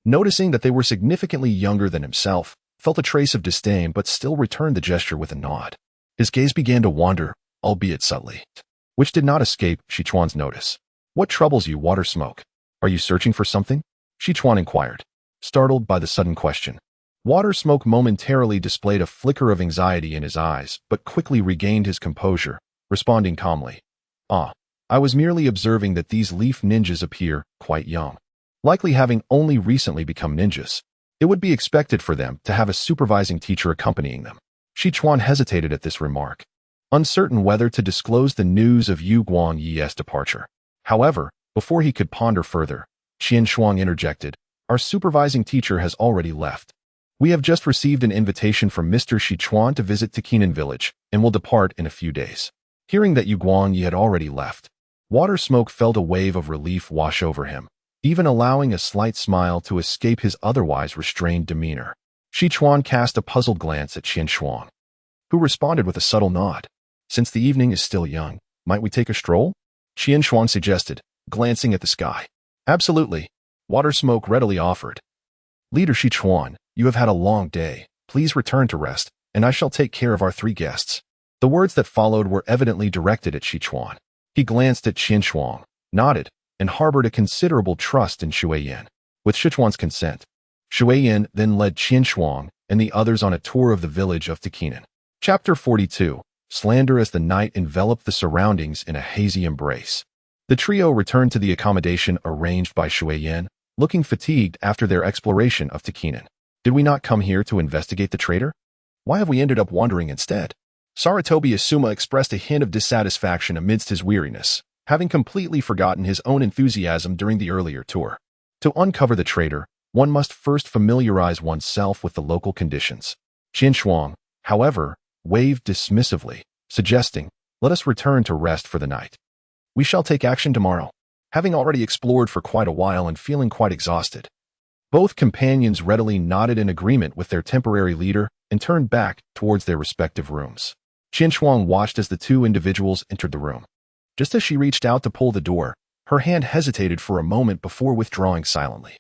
Speaker 1: noticing that they were significantly younger than himself, felt a trace of disdain but still returned the gesture with a nod. His gaze began to wander, albeit subtly, which did not escape Sichuan's notice. "What troubles you, Water Smoke? Are you searching for something?" Sichuan inquired, startled by the sudden question. Water Smoke momentarily displayed a flicker of anxiety in his eyes, but quickly regained his composure, responding calmly. I was merely observing that these Leaf ninjas appear quite young, likely having only recently become ninjas. It would be expected for them to have a supervising teacher accompanying them." Sichuan hesitated at this remark, uncertain whether to disclose the news of Yu Guangye's departure. However, before he could ponder further, Qianshuang interjected, "Our supervising teacher has already left. We have just received an invitation from Mr. Sichuan to visit Takinan village and will depart in a few days." Hearing that Yu Guangye had already left, Water Smoke felt a wave of relief wash over him, even allowing a slight smile to escape his otherwise restrained demeanor. Sichuan cast a puzzled glance at Qianshuang, who responded with a subtle nod. "Since the evening is still young, might we take a stroll?" Qianshuang suggested, glancing at the sky. "Absolutely," Water Smoke readily offered. "Leader Sichuan, you have had a long day. Please return to rest, and I shall take care of our three guests." The words that followed were evidently directed at Sichuan. He glanced at Qianshuang, nodded, and harbored a considerable trust in Shuiyan. With Sichuan's consent, Shuiyan then led Qianshuang and the others on a tour of the village of Takinan. Chapter 42. Slander. As the night enveloped the surroundings in a hazy embrace, the trio returned to the accommodation arranged by Shuiyan, looking fatigued after their exploration of Takinan. "Did we not come here to investigate the traitor? Why have we ended up wandering instead?" Saratobi Isuma expressed a hint of dissatisfaction amidst his weariness, having completely forgotten his own enthusiasm during the earlier tour. To uncover the traitor, one must first familiarize oneself with the local conditions. Qianshuang, however, waved dismissively, suggesting, "Let us return to rest for the night. We shall take action tomorrow." Having already explored for quite a while and feeling quite exhausted, both companions readily nodded in agreement with their temporary leader and turned back towards their respective rooms. Qianshuang watched as the two individuals entered the room. Just as she reached out to pull the door, her hand hesitated for a moment before withdrawing silently.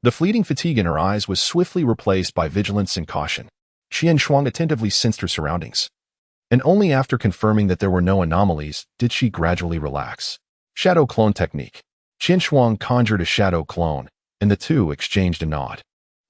Speaker 1: The fleeting fatigue in her eyes was swiftly replaced by vigilance and caution. Qianshuang attentively sensed her surroundings, and only after confirming that there were no anomalies did she gradually relax. Shadow clone technique. Qianshuang conjured a shadow clone, and the two exchanged a nod.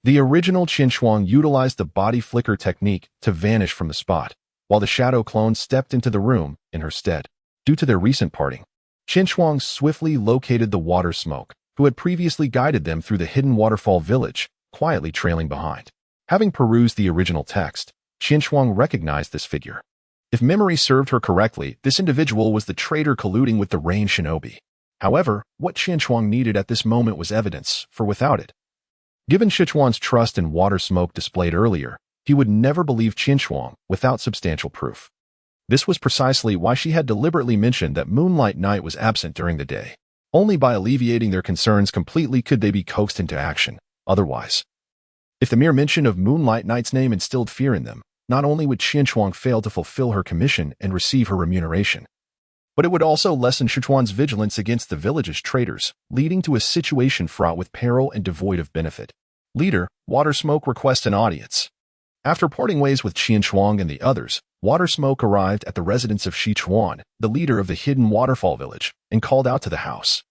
Speaker 1: The original Qianshuang utilized the body flicker technique to vanish from the spot, while the shadow clone stepped into the room in her stead. Due to their recent parting, Qianshuang swiftly located the Water Smoke, who had previously guided them through the hidden waterfall village, quietly trailing behind. Having perused the original text, Qianshuang recognized this figure. If memory served her correctly, this individual was the traitor colluding with the Rain Shinobi. However, what Qianshuang needed at this moment was evidence, for without it, given Sichuan's trust in Water Smoke displayed earlier, he would never believe Qianshuang without substantial proof. This was precisely why she had deliberately mentioned that Moonlight Knight was absent during the day. Only by alleviating their concerns completely could they be coaxed into action. Otherwise, if the mere mention of Moonlight Knight's name instilled fear in them, not only would Qianchuan fail to fulfill her commission and receive her remuneration, but it would also lessen Sichuan's vigilance against the village's traitors, leading to a situation fraught with peril and devoid of benefit. Leader, Water Smoke requests an audience. After parting ways with Qianchuan and the others, Water Smoke arrived at the residence of Sichuan, the leader of the hidden waterfall village, and called out to the house.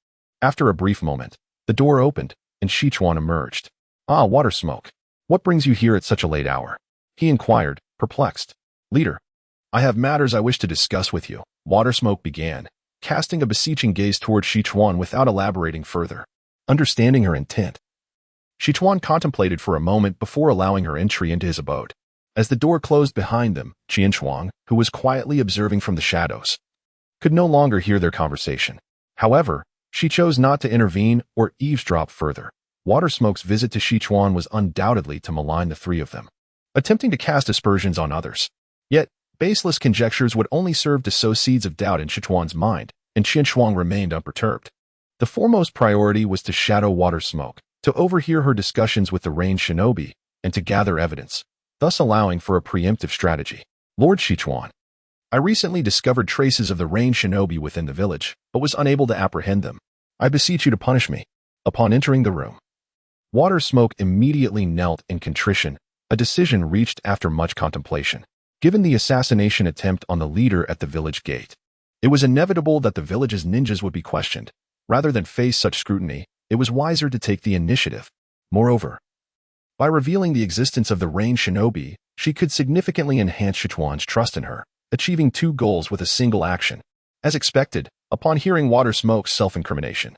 Speaker 1: After a brief moment, the door opened, and Sichuan emerged. "Ah, Water Smoke, what brings you here at such a late hour?" he inquired, perplexed. "Leader, I have matters I wish to discuss with you," Water Smoke began, casting a beseeching gaze toward Sichuan without elaborating further. Understanding her intent, Sichuan contemplated for a moment before allowing her entry into his abode. As the door closed behind them, Qianchuan, who was quietly observing from the shadows, could no longer hear their conversation. However, she chose not to intervene or eavesdrop further. Water Smoke's visit to Sichuan was undoubtedly to malign the three of them, attempting to cast aspersions on others. Yet, baseless conjectures would only serve to sow seeds of doubt in Sichuan's mind, and Qianchuan remained unperturbed. The foremost priority was to shadow Water Smoke, to overhear her discussions with the range shinobi, and to gather evidence, thus allowing for a preemptive strategy. "Lord Sichuan, I recently discovered traces of the range shinobi within the village, but was unable to apprehend them. I beseech you to punish me." Upon entering the room, Water Smoke immediately knelt in contrition, a decision reached after much contemplation. Given the assassination attempt on the leader at the village gate, it was inevitable that the village's ninjas would be questioned. Rather than face such scrutiny, it was wiser to take the initiative. Moreover, by revealing the existence of the range shinobi, she could significantly enhance Sichuan's trust in her, achieving two goals with a single action. As expected, upon hearing Water Smoke's self-incrimination,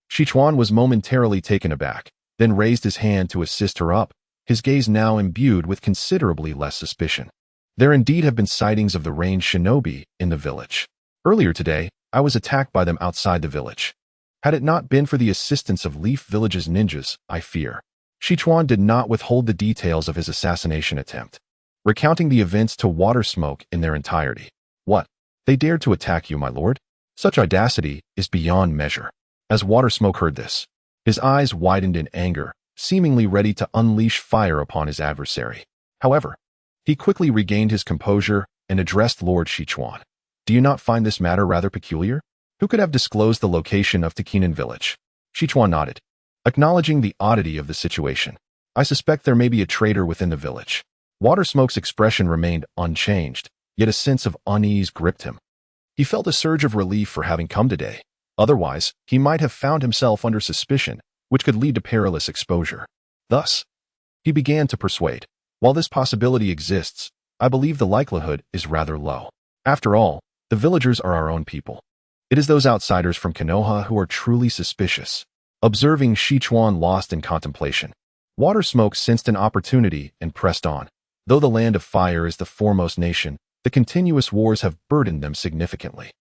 Speaker 1: Sichuan was momentarily taken aback, then raised his hand to assist her up, his gaze now imbued with considerably less suspicion. There indeed have been sightings of the range shinobi in the village. Earlier today, I was attacked by them outside the village. Had it not been for the assistance of Leaf Village's ninjas, I fear. Sichuan did not withhold the details of his assassination attempt, recounting the events to Water Smoke in their entirety. "What? They dared to attack you, my lord? Such audacity is beyond measure." As Water Smoke heard this, his eyes widened in anger, seemingly ready to unleash fire upon his adversary. However, he quickly regained his composure and addressed Lord Sichuan. "Do you not find this matter rather peculiar? Who could have disclosed the location of Tekinan village?" Sichuan nodded, acknowledging the oddity of the situation. "I suspect there may be a traitor within the village." Water Smoke's expression remained unchanged, yet a sense of unease gripped him. He felt a surge of relief for having come today. Otherwise, he might have found himself under suspicion, which could lead to perilous exposure. Thus, he began to persuade. "While this possibility exists, I believe the likelihood is rather low. After all, the villagers are our own people. It is those outsiders from Konoha who are truly suspicious." Observing Sichuan lost in contemplation, Water Smoke sensed an opportunity and pressed on. Though the Land of Fire is the foremost nation, the continuous wars have burdened them significantly.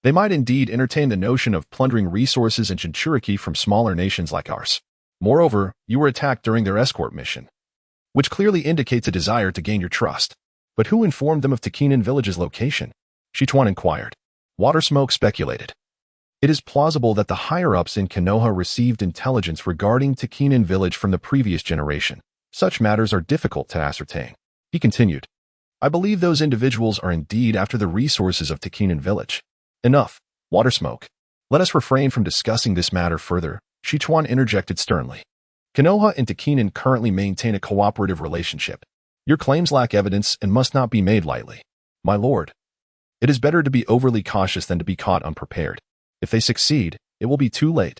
Speaker 1: They might indeed entertain the notion of plundering resources and Jinchuriki from smaller nations like ours. Moreover, you were attacked during their escort mission, which clearly indicates a desire to gain your trust. But who informed them of Tekinan village's location? Sichuan inquired. Water Smoke speculated. It is plausible that the higher-ups in Konoha received intelligence regarding Tekinan village from the previous generation. Such matters are difficult to ascertain. He continued. I believe those individuals are indeed after the resources of Tekinan village. Enough, Water Smoke. Let us refrain from discussing this matter further, Sichuan interjected sternly. Konoha and Tekinan currently maintain a cooperative relationship. Your claims lack evidence and must not be made lightly. My lord, it is better to be overly cautious than to be caught unprepared. If they succeed, it will be too late.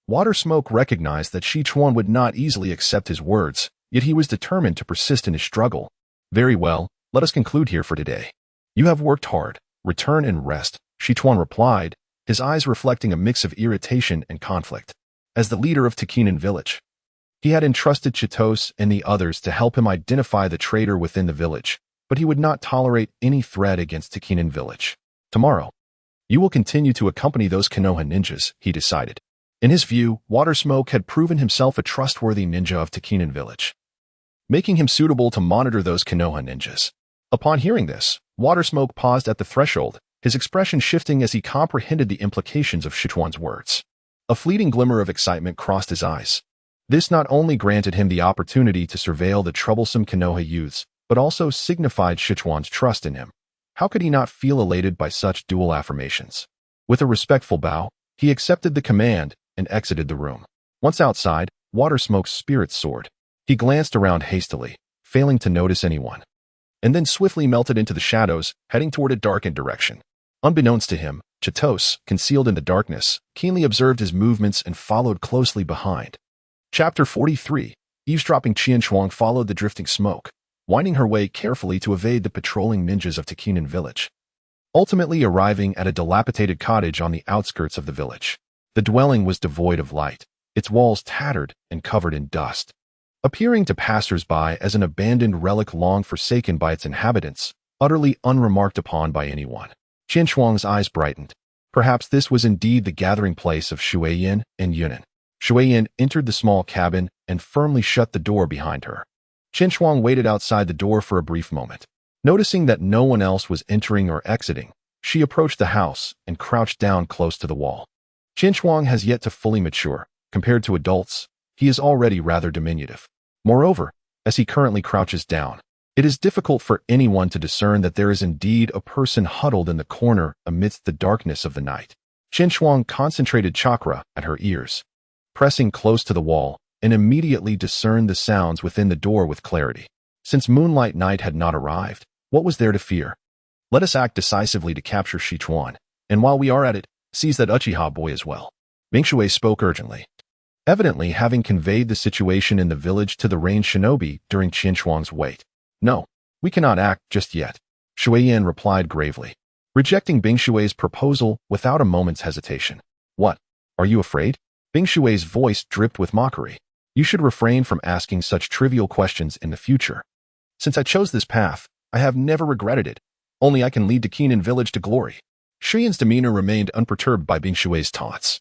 Speaker 1: Water Smoke recognized that Sichuan would not easily accept his words, yet he was determined to persist in his struggle. Very well, let us conclude here for today. You have worked hard. Return and rest, Sichuan replied, his eyes reflecting a mix of irritation and conflict. As the leader of Tekinan village, he had entrusted Chitos and the others to help him identify the traitor within the village, but he would not tolerate any threat against Tekinan village. Tomorrow, you will continue to accompany those Konoha ninjas, he decided. In his view, Water Smoke had proven himself a trustworthy ninja of Tekinan village, making him suitable to monitor those Konoha ninjas. Upon hearing this, Water Smoke paused at the threshold, his expression shifting as he comprehended the implications of Sichuan's words. A fleeting glimmer of excitement crossed his eyes. This not only granted him the opportunity to surveil the troublesome Konoha youths, but also signified Sichuan's trust in him. How could he not feel elated by such dual affirmations? With a respectful bow, he accepted the command and exited the room. Once outside, Water Smoke's spirits soared. He glanced around hastily, failing to notice anyone, and then swiftly melted into the shadows, heading toward a darkened direction. Unbeknownst to him, Chitos, concealed in the darkness, keenly observed his movements and followed closely behind. Chapter 43. Eavesdropping. Qian followed the drifting smoke, winding her way carefully to evade the patrolling ninjas of Takinan village, ultimately arriving at a dilapidated cottage on the outskirts of the village. The dwelling was devoid of light, its walls tattered and covered in dust, appearing to passers-by as an abandoned relic long forsaken by its inhabitants, utterly unremarked upon by anyone. Qian eyes brightened. Perhaps this was indeed the gathering place of Shuiyin and Yunan. Shuiyin entered the small cabin and firmly shut the door behind her. Qian waited outside the door for a brief moment. Noticing that no one else was entering or exiting, she approached the house and crouched down close to the wall. Qian has yet to fully mature. Compared to adults, he is already rather diminutive. Moreover, as he currently crouches down, it is difficult for anyone to discern that there is indeed a person huddled in the corner amidst the darkness of the night. Qian concentrated chakra at her ears, pressing close to the wall, and immediately discerned the sounds within the door with clarity. Since Moonlight Night had not arrived, what was there to fear? Let us act decisively to capture Sichuan, and while we are at it, seize that Uchiha boy as well. Mingshui spoke urgently, evidently having conveyed the situation in the village to the ranged shinobi during Qian wait. No, we cannot act just yet, Shuiyin replied gravely, rejecting Bingshui's proposal without a moment's hesitation. What? Are you afraid? Bingshui's voice dripped with mockery. You should refrain from asking such trivial questions in the future. Since I chose this path, I have never regretted it. Only I can lead Takinan village to glory. Shuyin's demeanor remained unperturbed by Bingshui's taunts,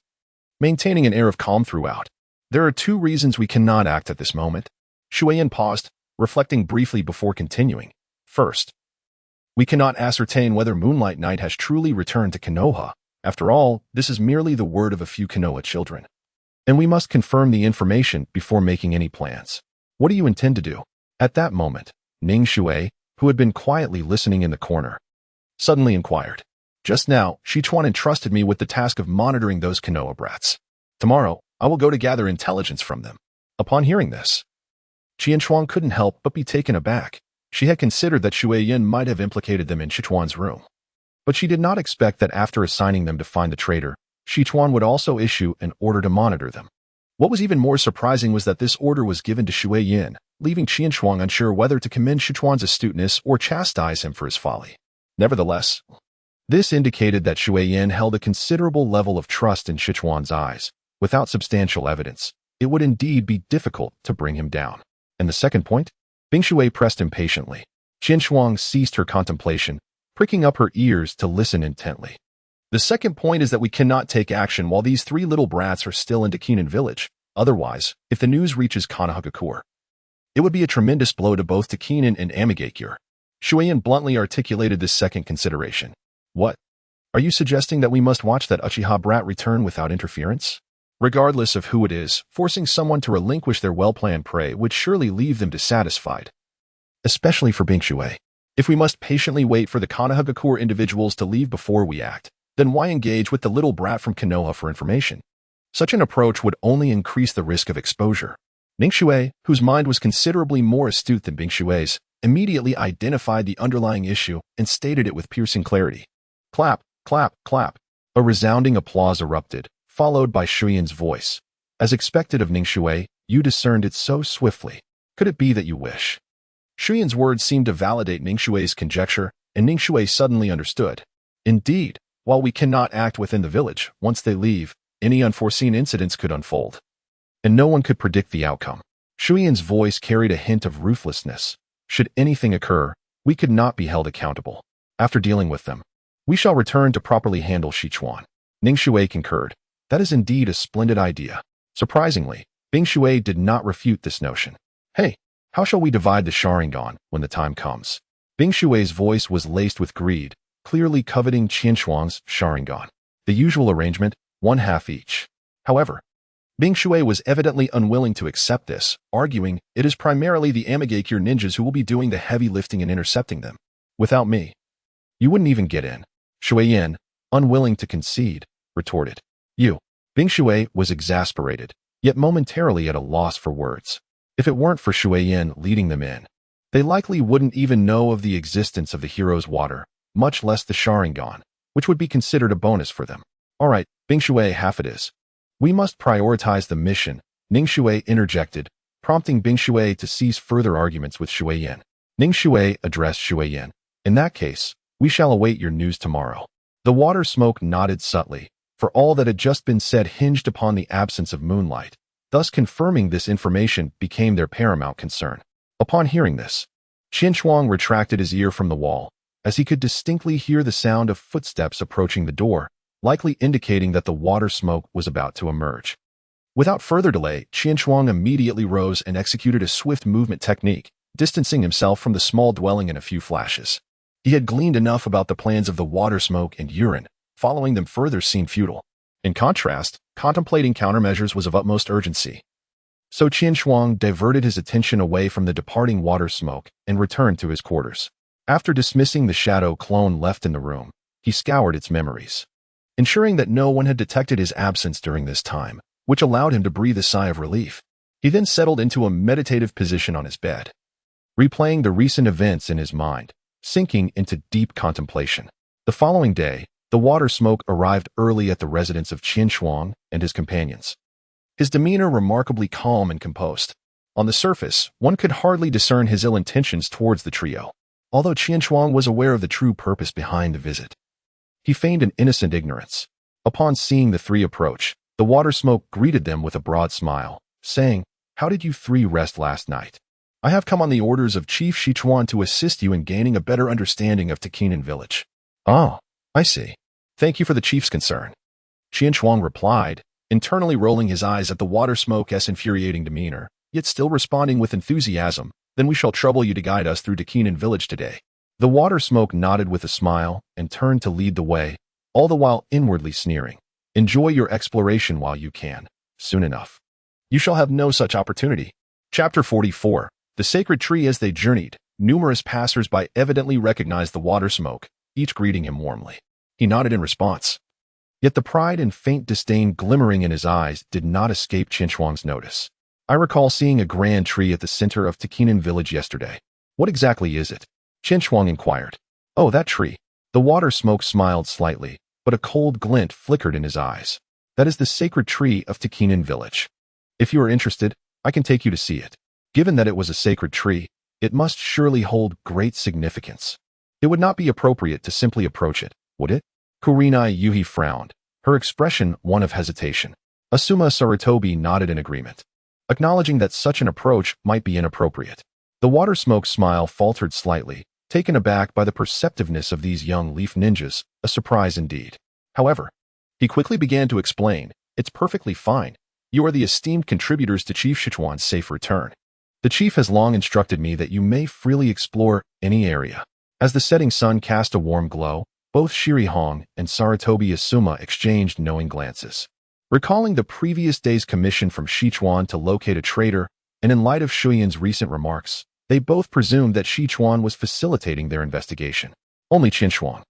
Speaker 1: maintaining an air of calm throughout. There are two reasons we cannot act at this moment. Shuiyin paused, reflecting briefly before continuing. First, we cannot ascertain whether Moonlight Night has truly returned to Konoha. After all, this is merely the word of a few Konoha children, and we must confirm the information before making any plans. What do you intend to do? At that moment, Ning Shui, who had been quietly listening in the corner, suddenly inquired. Just now, Sichuan entrusted me with the task of monitoring those Konoha brats. Tomorrow, I will go to gather intelligence from them. Upon hearing this, Qian couldn't help but be taken aback. She had considered that Shuiyin might have implicated them in Sichuan's room, but she did not expect that after assigning them to find the traitor, Sichuan would also issue an order to monitor them. What was even more surprising was that this order was given to Shuiyin, leaving Qian unsure whether to commend Sichuan's astuteness or chastise him for his folly. Nevertheless, this indicated that Shuiyin held a considerable level of trust in Sichuan's eyes. Without substantial evidence, it would indeed be difficult to bring him down. And the second point? Bingshui pressed impatiently. Qian ceased her contemplation, pricking up her ears to listen intently. The second point is that we cannot take action while these three little brats are still in Takinan village. Otherwise, if the news reaches Konoha, it would be a tremendous blow to both Takinan and Amigakure. Shuiyin bluntly articulated this second consideration. What? Are you suggesting that we must watch that Uchiha brat return without interference? Regardless of who it is, forcing someone to relinquish their well-planned prey would surely leave them dissatisfied. Especially for Bingshui. If we must patiently wait for the Konoha individuals to leave before we act, then why engage with the little brat from Konoha for information? Such an approach would only increase the risk of exposure. Ningshui, whose mind was considerably more astute than Bingshui's, immediately identified the underlying issue and stated it with piercing clarity. Clap, clap, clap. A resounding applause erupted, followed by Shuyin's voice. As expected of Ningshui, you discerned it so swiftly. Could it be that you wish? Shuyin's words seemed to validate Ningshui's conjecture, and Ningshui suddenly understood. Indeed, while we cannot act within the village, once they leave, any unforeseen incidents could unfold, and no one could predict the outcome. Shuyin's voice carried a hint of ruthlessness. Should anything occur, we could not be held accountable. After dealing with them, we shall return to properly handle Sichuan. Ningshui concurred. That is indeed a splendid idea. Surprisingly, Bingshui did not refute this notion. Hey, how shall we divide the Sharingan when the time comes? Bing Shui's voice was laced with greed, clearly coveting Qian Shuang's Sharingan. The usual arrangement, 1/2 each. However, Bing Shui was evidently unwilling to accept this, arguing, it is primarily the Amigakure ninjas who will be doing the heavy lifting and intercepting them. Without me, you wouldn't even get in. Shui Yin, unwilling to concede, retorted. You. Bing Shui was exasperated, yet momentarily at a loss for words. If it weren't for Shui Yin leading them in, they likely wouldn't even know of the existence of the hero's water, much less the Sharingan, which would be considered a bonus for them. All right, Bing Shui, half it is. We must prioritize the mission, Ning Shui interjected, prompting Bing Shui to cease further arguments with Shui Yin. Ning Shui addressed Shui Yin. In that case, we shall await your news tomorrow. The water smoke nodded subtly, for all that had just been said hinged upon the absence of moonlight. Thus confirming this information became their paramount concern. Upon hearing this, Qian Shuang retracted his ear from the wall, as he could distinctly hear the sound of footsteps approaching the door, likely indicating that the water smoke was about to emerge. Without further delay, Qian Shuang immediately rose and executed a swift movement technique, distancing himself from the small dwelling in a few flashes. He had gleaned enough about the plans of the water smoke and urine, following them further seemed futile. In contrast, contemplating countermeasures was of utmost urgency. So Qian Shuang diverted his attention away from the departing water smoke and returned to his quarters. After dismissing the shadow clone left in the room, he scoured its memories, ensuring that no one had detected his absence during this time, which allowed him to breathe a sigh of relief. He then settled into a meditative position on his bed, replaying the recent events in his mind, sinking into deep contemplation. The following day, the water smoke arrived early at the residence of Qian Shuang and his companions. His demeanor remarkably calm and composed. On the surface, one could hardly discern his ill intentions towards the trio, although Qian Shuang was aware of the true purpose behind the visit. He feigned an innocent ignorance. Upon seeing the three approach, the water smoke greeted them with a broad smile, saying, "How did you three rest last night? I have come on the orders of Chief Shichuan to assist you in gaining a better understanding of Tekinan village." "Oh, I see. Thank you for the chief's concern," Qian Shuang replied, internally rolling his eyes at the water smoke's infuriating demeanor, yet still responding with enthusiasm. "Then we shall trouble you to guide us through Tekinan village today." The water smoke nodded with a smile and turned to lead the way, all the while inwardly sneering. "Enjoy your exploration while you can. Soon enough, you shall have no such opportunity." Chapter 44. The Sacred Tree. As they journeyed, numerous passers-by evidently recognized the water smoke, each greeting him warmly. He nodded in response. Yet the pride and faint disdain glimmering in his eyes did not escape Qian Shuang's notice. "I recall seeing a grand tree at the center of Tekinan village yesterday. What exactly is it?" Qian Shuang inquired. "Oh, that tree." The water smoke smiled slightly, but a cold glint flickered in his eyes. "That is the sacred tree of Tekinan village. If you are interested, I can take you to see it." Given that it was a sacred tree, it must surely hold great significance. It would not be appropriate to simply approach it, would it? Kurenai Yuhi frowned, her expression one of hesitation. Asuma Sarutobi nodded in agreement, acknowledging that such an approach might be inappropriate. The water smoke smile faltered slightly, taken aback by the perceptiveness of these young leaf ninjas, a surprise indeed. However, he quickly began to explain, "It's perfectly fine. You are the esteemed contributors to Chief Sichuan's safe return. The chief has long instructed me that you may freely explore any area." As the setting sun cast a warm glow, both Shiri Hong and Sarutobi Asuma exchanged knowing glances. Recalling the previous day's commission from Shichuan to locate a traitor, and in light of Shuyan's recent remarks, they both presumed that Shichuan was facilitating their investigation. Only Qian Shuang,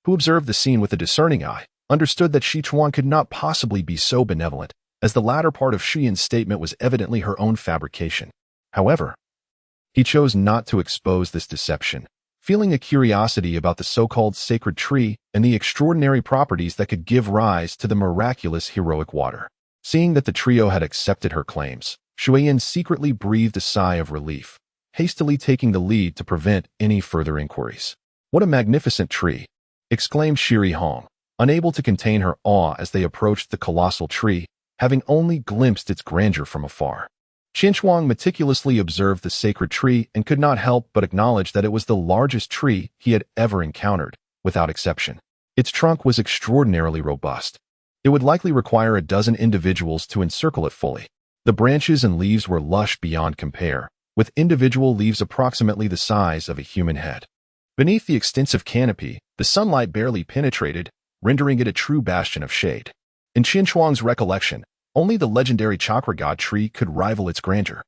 Speaker 1: who observed the scene with a discerning eye, understood that Shichuan could not possibly be so benevolent, as the latter part of Shuyan's statement was evidently her own fabrication. However, he chose not to expose this deception, feeling a curiosity about the so-called sacred tree and the extraordinary properties that could give rise to the miraculous heroic water. Seeing that the trio had accepted her claims, Shuyan secretly breathed a sigh of relief, hastily taking the lead to prevent any further inquiries. "What a magnificent tree!" exclaimed Shiri Hong, unable to contain her awe as they approached the colossal tree, having only glimpsed its grandeur from afar. Qian Shuang meticulously observed the sacred tree and could not help but acknowledge that it was the largest tree he had ever encountered, without exception. Its trunk was extraordinarily robust. It would likely require a dozen individuals to encircle it fully. The branches and leaves were lush beyond compare, with individual leaves approximately the size of a human head. Beneath the extensive canopy, the sunlight barely penetrated, rendering it a true bastion of shade. In Qinchuang's recollection, only the legendary chakra god tree could rival its grandeur.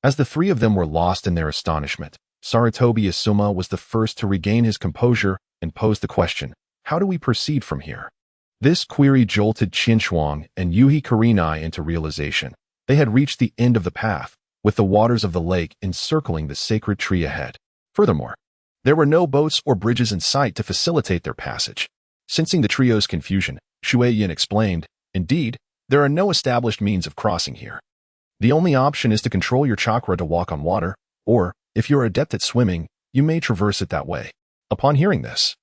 Speaker 1: As the three of them were lost in their astonishment, Sarutobi Asuma was the first to regain his composure and posed the question, how do we proceed from here? This query jolted Qinchuang and Yuhi Kurenai into realization. They had reached the end of the path, with the waters of the lake encircling the sacred tree ahead. Furthermore, there were no boats or bridges in sight to facilitate their passage. Sensing the trio's confusion, Shui Yin explained, indeed, there are no established means of crossing here. The only option is to control your chakra to walk on water, or, if you're adept at swimming, you may traverse it that way. Upon hearing this,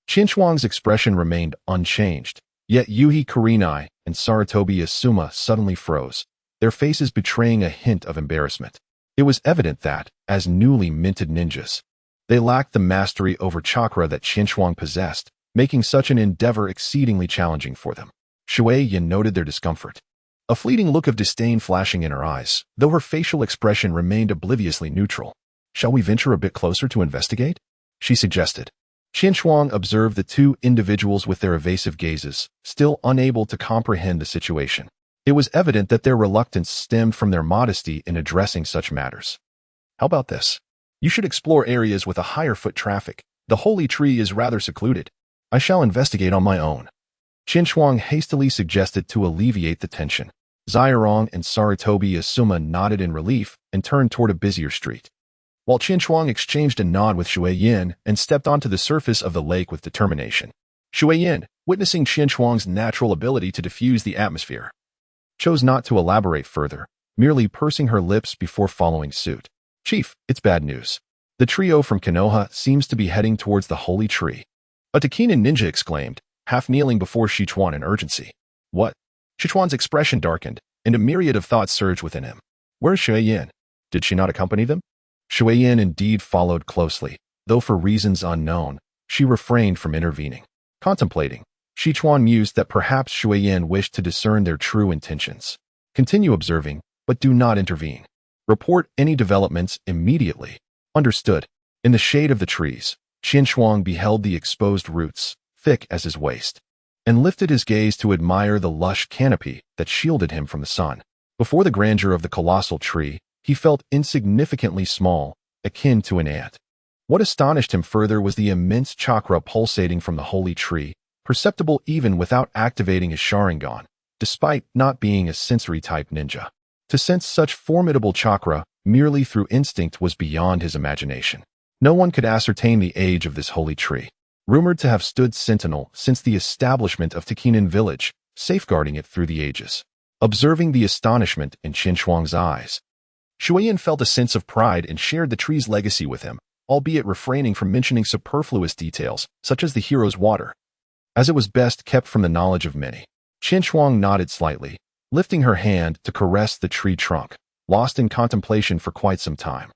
Speaker 1: Qinchuang's expression remained unchanged, yet Yuhi Kurenai and Sarutobi Asuma suddenly froze, their faces betraying a hint of embarrassment. It was evident that, as newly minted ninjas, they lacked the mastery over chakra that Qinchuang possessed, making such an endeavor exceedingly challenging for them. Shui Yin noted their discomfort, a fleeting look of disdain flashing in her eyes, though her facial expression remained obliviously neutral. Shall we venture a bit closer to investigate? She suggested. Qinchuang observed the two individuals with their evasive gazes, still unable to comprehend the situation. It was evident that their reluctance stemmed from their modesty in addressing such matters. How about this? You should explore areas with a higher foot traffic. The holy tree is rather secluded. I shall investigate on my own. Qinchuang hastily suggested to alleviate the tension. Zairong and Sarutobi Asuma nodded in relief and turned toward a busier street, while Qinchuang exchanged a nod with Shui Yin and stepped onto the surface of the lake with determination. Shui Yin, witnessing Qinchuang's natural ability to diffuse the atmosphere, chose not to elaborate further, merely pursing her lips before following suit. Chief, it's bad news. The trio from Konoha seems to be heading towards the holy tree. A Takinen ninja exclaimed, half kneeling before Sichuan in urgency. What? Sichuan's expression darkened, and a myriad of thoughts surged within him. Where's Shui Yin? Did she not accompany them? Shui Yin indeed followed closely, though for reasons unknown, she refrained from intervening. Contemplating, Sichuan mused that perhaps Shui Yin wished to discern their true intentions. Continue observing, but do not intervene. Report any developments immediately. Understood. In the shade of the trees, Qinchuang beheld the exposed roots, thick as his waist, and lifted his gaze to admire the lush canopy that shielded him from the sun. Before the grandeur of the colossal tree, he felt insignificantly small, akin to an ant. What astonished him further was the immense chakra pulsating from the holy tree, perceptible even without activating his Sharingan, despite not being a sensory-type ninja. To sense such formidable chakra merely through instinct was beyond his imagination. No one could ascertain the age of this holy tree, rumored to have stood sentinel since the establishment of Takinen village, safeguarding it through the ages. Observing the astonishment in Qinchuang's eyes, Shuiyin felt a sense of pride and shared the tree's legacy with him, albeit refraining from mentioning superfluous details, such as the hero's water, as it was best kept from the knowledge of many. Qinchuang nodded slightly, lifting her hand to caress the tree trunk, lost in contemplation for quite some time,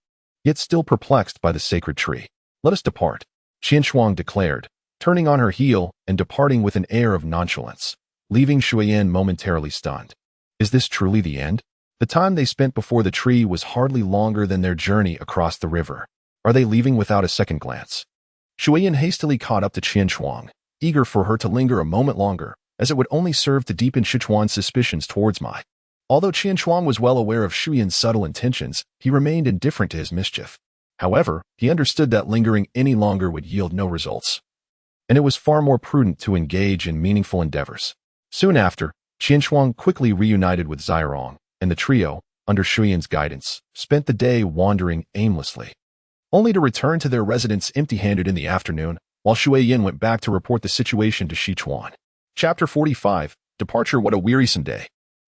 Speaker 1: yet still perplexed by the sacred tree. Let us depart, Qinchuang declared, turning on her heel and departing with an air of nonchalance, leaving Shuiyin momentarily stunned. Is this truly the end? The time they spent before the tree was hardly longer than their journey across the river. Are they leaving without a second glance? Shuiyin hastily caught up to Qinchuang, eager for her to linger a moment longer, as it would only serve to deepen Sichuan's suspicions towards Mai. Although Qinchuang was well aware of Shuyin's subtle intentions, he remained indifferent to his mischief. However, he understood that lingering any longer would yield no results, and it was far more prudent to engage in meaningful endeavors. Soon after, Qinchuang quickly reunited with Zairong, and the trio, under Shuyin's guidance, spent the day wandering aimlessly, only to return to their residence empty-handed in the afternoon, while Shuiyin went back to report the situation to Sichuan. Chapter 45, Departure. What a wearisome day.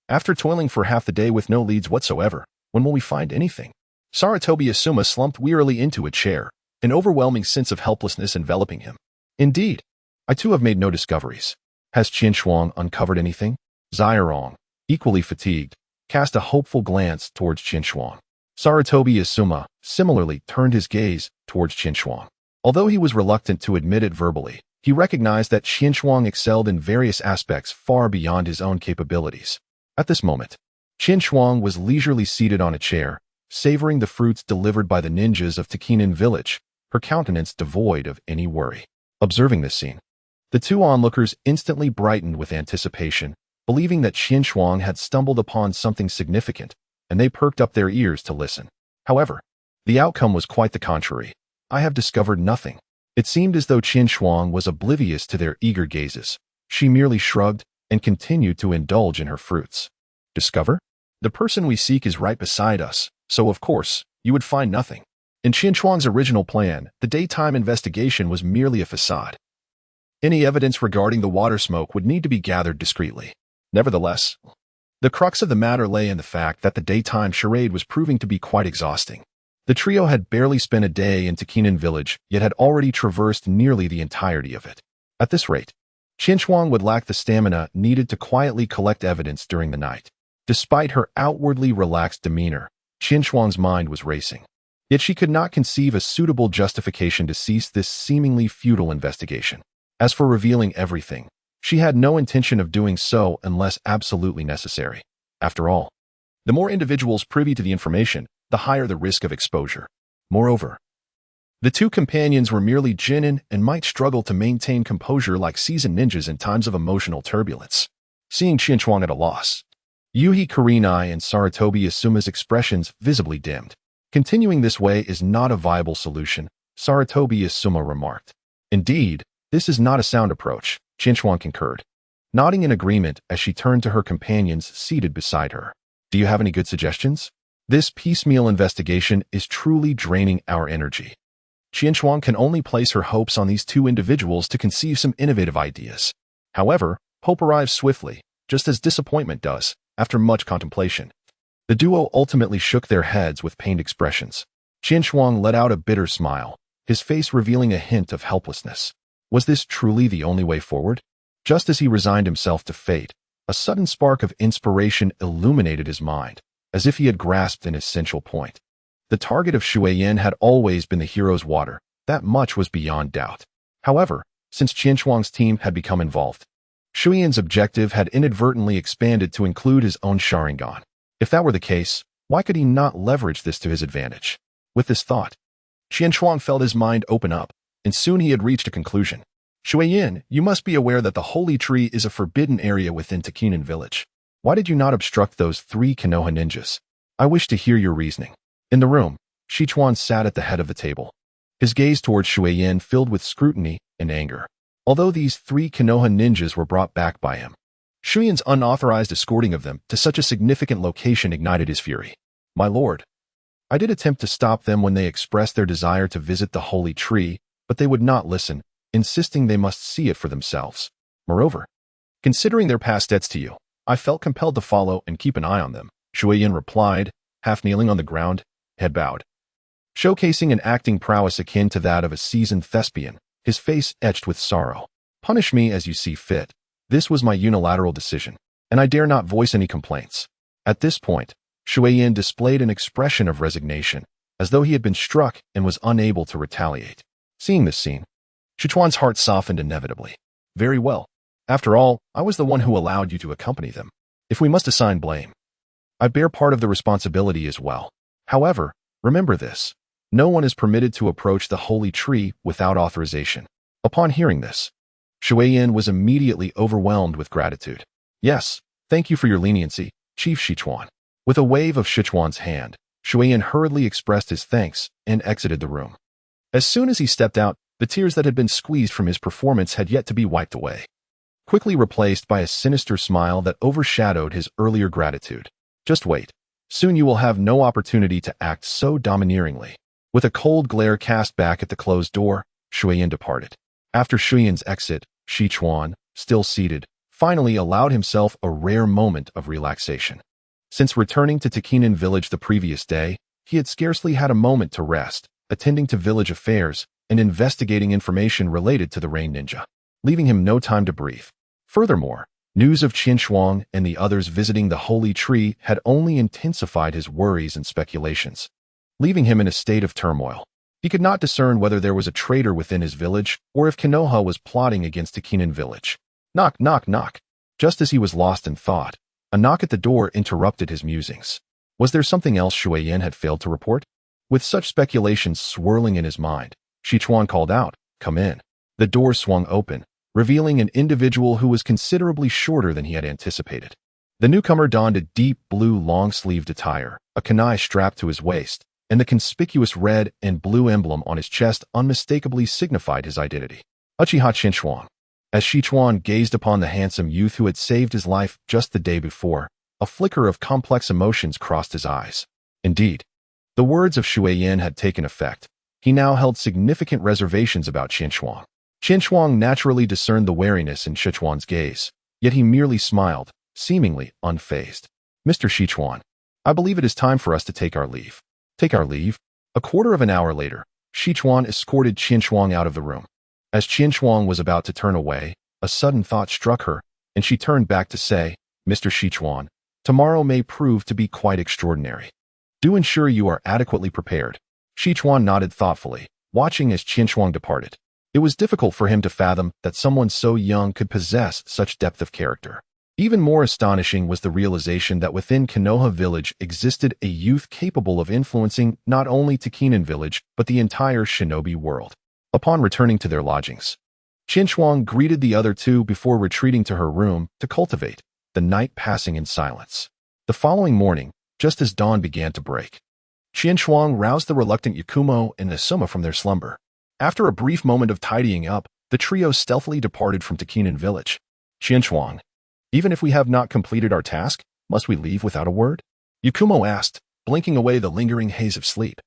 Speaker 1: After toiling for half the day with no leads whatsoever, when will we find anything? Sarutobi Asuma slumped wearily into a chair, an overwhelming sense of helplessness enveloping him. Indeed, I too have made no discoveries. Has Qinchuang uncovered anything? Zairong, equally fatigued, cast a hopeful glance towards Qinchuang. Sarutobi Asuma similarly turned his gaze towards Qinchuang. Although he was reluctant to admit it verbally, he recognized that Qinchuang excelled in various aspects far beyond his own capabilities. At this moment, Qinchuang was leisurely seated on a chair, savoring the fruits delivered by the ninjas of Takinen village, her countenance devoid of any worry. Observing this scene, the two onlookers instantly brightened with anticipation, believing that Qinshuang had stumbled upon something significant, and they perked up their ears to listen. However, the outcome was quite the contrary. I have discovered nothing. It seemed as though Qinshuang was oblivious to their eager gazes. She merely shrugged and continued to indulge in her fruits. Discover? The person we seek is right beside us, so of course, you would find nothing. In Qinshuang's original plan, the daytime investigation was merely a facade. Any evidence regarding the water smoke would need to be gathered discreetly. Nevertheless, the crux of the matter lay in the fact that the daytime charade was proving to be quite exhausting. The trio had barely spent a day in Takinan village, yet had already traversed nearly the entirety of it. At this rate, Qinshuang would lack the stamina needed to quietly collect evidence during the night. Despite her outwardly relaxed demeanor, Qinshuang's mind was racing. Yet she could not conceive a suitable justification to cease this seemingly futile investigation. As for revealing everything, she had no intention of doing so unless absolutely necessary. After all, the more individuals privy to the information, the higher the risk of exposure. Moreover, the two companions were merely genin and might struggle to maintain composure like seasoned ninjas in times of emotional turbulence. Seeing Qinshuang at a loss, Yuhi Kurenai and Sarutobi Asuma's expressions visibly dimmed. Continuing this way is not a viable solution, Sarutobi Asuma remarked. Indeed, this is not a sound approach, Qinshuang concurred, nodding in agreement as she turned to her companions seated beside her. Do you have any good suggestions? This piecemeal investigation is truly draining our energy. Qinshuang can only place her hopes on these two individuals to conceive some innovative ideas. However, hope arrives swiftly, just as disappointment does, after much contemplation. The duo ultimately shook their heads with pained expressions. Qinshuang let out a bitter smile, his face revealing a hint of helplessness. Was this truly the only way forward? Just as he resigned himself to fate, a sudden spark of inspiration illuminated his mind, as if he had grasped an essential point. The target of Shuiyin had always been the hero's water, that much was beyond doubt. However, since Qinshuang's team had become involved, Shuiyin's objective had inadvertently expanded to include his own Sharingan. If that were the case, why could he not leverage this to his advantage? With this thought, Qinshuang felt his mind open up, and soon he had reached a conclusion. Shuiyin, you must be aware that the holy tree is a forbidden area within Takinan village. Why did you not obstruct those 3 Konoha ninjas? I wish to hear your reasoning. In the room, Shichuan sat at the head of the table, his gaze towards Shuiyin filled with scrutiny and anger. Although these 3 Konoha ninjas were brought back by him, Shuiyin's unauthorized escorting of them to such a significant location ignited his fury. My lord, I did attempt to stop them when they expressed their desire to visit the holy tree, but they would not listen, insisting they must see it for themselves. Moreover, considering their past debts to you, I felt compelled to follow and keep an eye on them, Shuiyin replied, half kneeling on the ground, head bowed. Showcasing an acting prowess akin to that of a seasoned thespian, his face etched with sorrow. Punish me as you see fit. This was my unilateral decision, and I dare not voice any complaints. At this point, Shuiyin displayed an expression of resignation, as though he had been struck and was unable to retaliate. Seeing this scene, Sichuan's heart softened inevitably. Very well. After all, I was the one who allowed you to accompany them. If we must assign blame, I bear part of the responsibility as well. However, remember this. No one is permitted to approach the holy tree without authorization. Upon hearing this, Shuiyin was immediately overwhelmed with gratitude. Yes, thank you for your leniency, Chief Sichuan. With a wave of Sichuan's hand, Shuiyin hurriedly expressed his thanks and exited the room. As soon as he stepped out, the tears that had been squeezed from his performance had yet to be wiped away, quickly replaced by a sinister smile that overshadowed his earlier gratitude. Just wait. Soon you will have no opportunity to act so domineeringly. With a cold glare cast back at the closed door, Shuiyin departed. After Shuyin's exit, Sichuan, still seated, finally allowed himself a rare moment of relaxation. Since returning to Takinan village the previous day, he had scarcely had a moment to rest, attending to village affairs and investigating information related to the Rain Ninja, leaving him no time to breathe. Furthermore, news of Qinshuang and the others visiting the holy tree had only intensified his worries and speculations, leaving him in a state of turmoil. He could not discern whether there was a traitor within his village or if Konoha was plotting against Takinan village. Knock, knock, knock. Just as he was lost in thought, a knock at the door interrupted his musings. Was there something else Shuiyin had failed to report? With such speculations swirling in his mind, Shichuan called out, "Come in." The door swung open, revealing an individual who was considerably shorter than he had anticipated. The newcomer donned a deep blue long-sleeved attire, a kunai strapped to his waist, and the conspicuous red and blue emblem on his chest unmistakably signified his identity. Uchiha Shichuan. As Shichuan gazed upon the handsome youth who had saved his life just the day before, a flicker of complex emotions crossed his eyes. Indeed, the words of Shuiyan had taken effect. He now held significant reservations about Shichuan. Shichuan naturally discerned the wariness in Shichuan's gaze, yet he merely smiled, seemingly unfazed. "Mr. Shichuan, I believe it is time for us to take our leave." "Take our leave?" A quarter of an hour later, Shichuan escorted Shichuan out of the room. As Shichuan was about to turn away, a sudden thought struck her, and she turned back to say, "Mr. Shichuan, tomorrow may prove to be quite extraordinary. Do ensure you are adequately prepared." Shichuan nodded thoughtfully, watching as Shichuan departed. It was difficult for him to fathom that someone so young could possess such depth of character. Even more astonishing was the realization that within Konoha village existed a youth capable of influencing not only Tekinen village, but the entire shinobi world. Upon returning to their lodgings, Shichuan greeted the other two before retreating to her room to cultivate, the night passing in silence. The following morning, just as dawn began to break, Shichuan roused the reluctant Yakumo and Asuma from their slumber. After a brief moment of tidying up, the trio stealthily departed from Tekinen village. "Shichuan, even if we have not completed our task, must we leave without a word?" Yakumo asked, blinking away the lingering haze of sleep.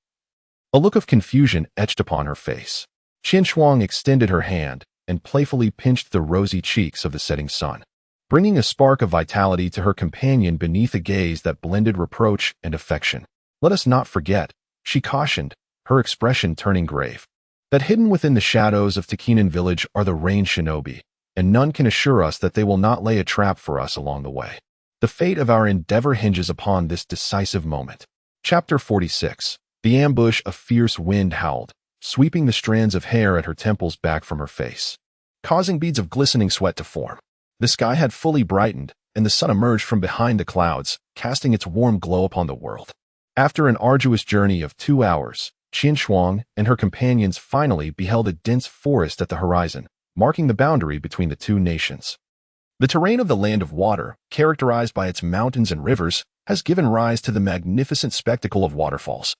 Speaker 1: A look of confusion etched upon her face. Shichuan extended her hand and playfully pinched the rosy cheeks of the setting sun, bringing a spark of vitality to her companion beneath a gaze that blended reproach and affection. "Let us not forget," she cautioned, her expression turning grave, "that hidden within the shadows of Tekinen village are the Rain Shinobi, and none can assure us that they will not lay a trap for us along the way. The fate of our endeavor hinges upon this decisive moment." Chapter 46. The ambush. A fierce wind howled, sweeping the strands of hair at her temples back from her face, causing beads of glistening sweat to form. The sky had fully brightened, and the sun emerged from behind the clouds, casting its warm glow upon the world. After an arduous journey of 2 hours, Shichuan and her companions finally beheld a dense forest at the horizon, marking the boundary between the two nations. The terrain of the Land of Water, characterized by its mountains and rivers, has given rise to the magnificent spectacle of waterfalls,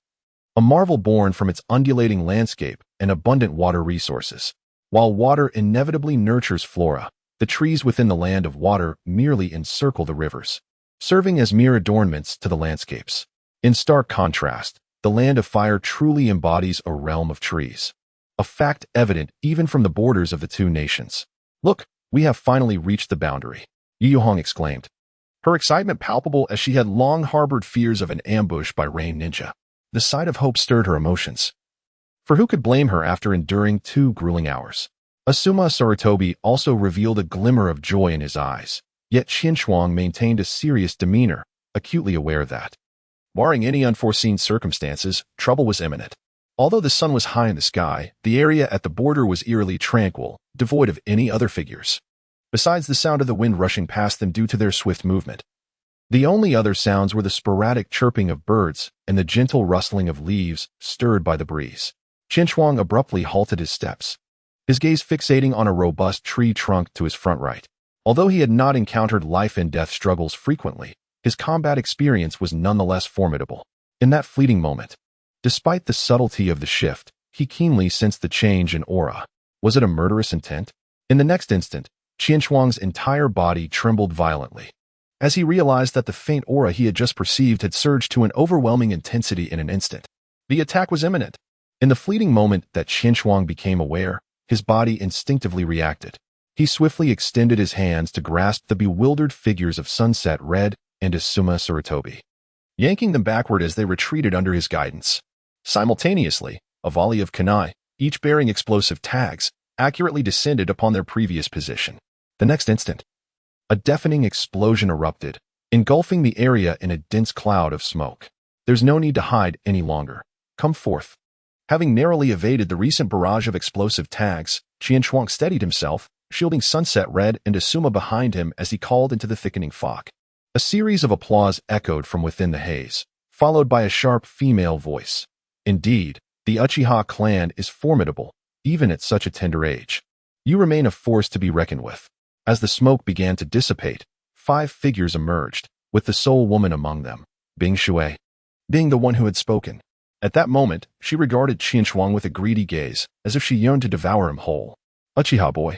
Speaker 1: a marvel born from its undulating landscape and abundant water resources. While water inevitably nurtures flora, the trees within the Land of Water merely encircle the rivers, serving as mere adornments to the landscapes. In stark contrast, the Land of Fire truly embodies a realm of trees, a fact evident even from the borders of the two nations. "Look, we have finally reached the boundary," Yuhong exclaimed, her excitement palpable as she had long harbored fears of an ambush by Rain Ninja. The sight of hope stirred her emotions. For who could blame her after enduring 2 grueling hours? Asuma Sarutobi also revealed a glimmer of joy in his eyes, yet Shichuan maintained a serious demeanor, acutely aware that, barring any unforeseen circumstances, trouble was imminent. Although the sun was high in the sky, the area at the border was eerily tranquil, devoid of any other figures, besides the sound of the wind rushing past them due to their swift movement. The only other sounds were the sporadic chirping of birds and the gentle rustling of leaves stirred by the breeze. Shichuan abruptly halted his steps, his gaze fixating on a robust tree trunk to his front right. Although he had not encountered life-and-death struggles frequently, his combat experience was nonetheless formidable. In that fleeting moment, despite the subtlety of the shift, he keenly sensed the change in aura. Was it a murderous intent? In the next instant, Shichuan's entire body trembled violently, as he realized that the faint aura he had just perceived had surged to an overwhelming intensity in an instant. The attack was imminent. In the fleeting moment that Shichuan became aware, his body instinctively reacted. He swiftly extended his hands to grasp the bewildered figures of Sunset Red and Asuma Sarutobi, yanking them backward as they retreated under his guidance. Simultaneously, a volley of kunai, each bearing explosive tags, accurately descended upon their previous position. The next instant, a deafening explosion erupted, engulfing the area in a dense cloud of smoke. "There's no need to hide any longer. Come forth." Having narrowly evaded the recent barrage of explosive tags, Shichuan steadied himself, shielding Sunset Red and Asuma behind him as he called into the thickening fog. A series of applause echoed from within the haze, followed by a sharp female voice. Indeed, The Uchiha clan is formidable, even at such a tender age. You remain a force to be reckoned with. As the smoke began to dissipate, 5 figures emerged, with the sole woman among them, Bing Shui, being the one who had spoken. At that moment, she regarded Qianchuang with a greedy gaze, as if she yearned to devour him whole. Uchiha boy,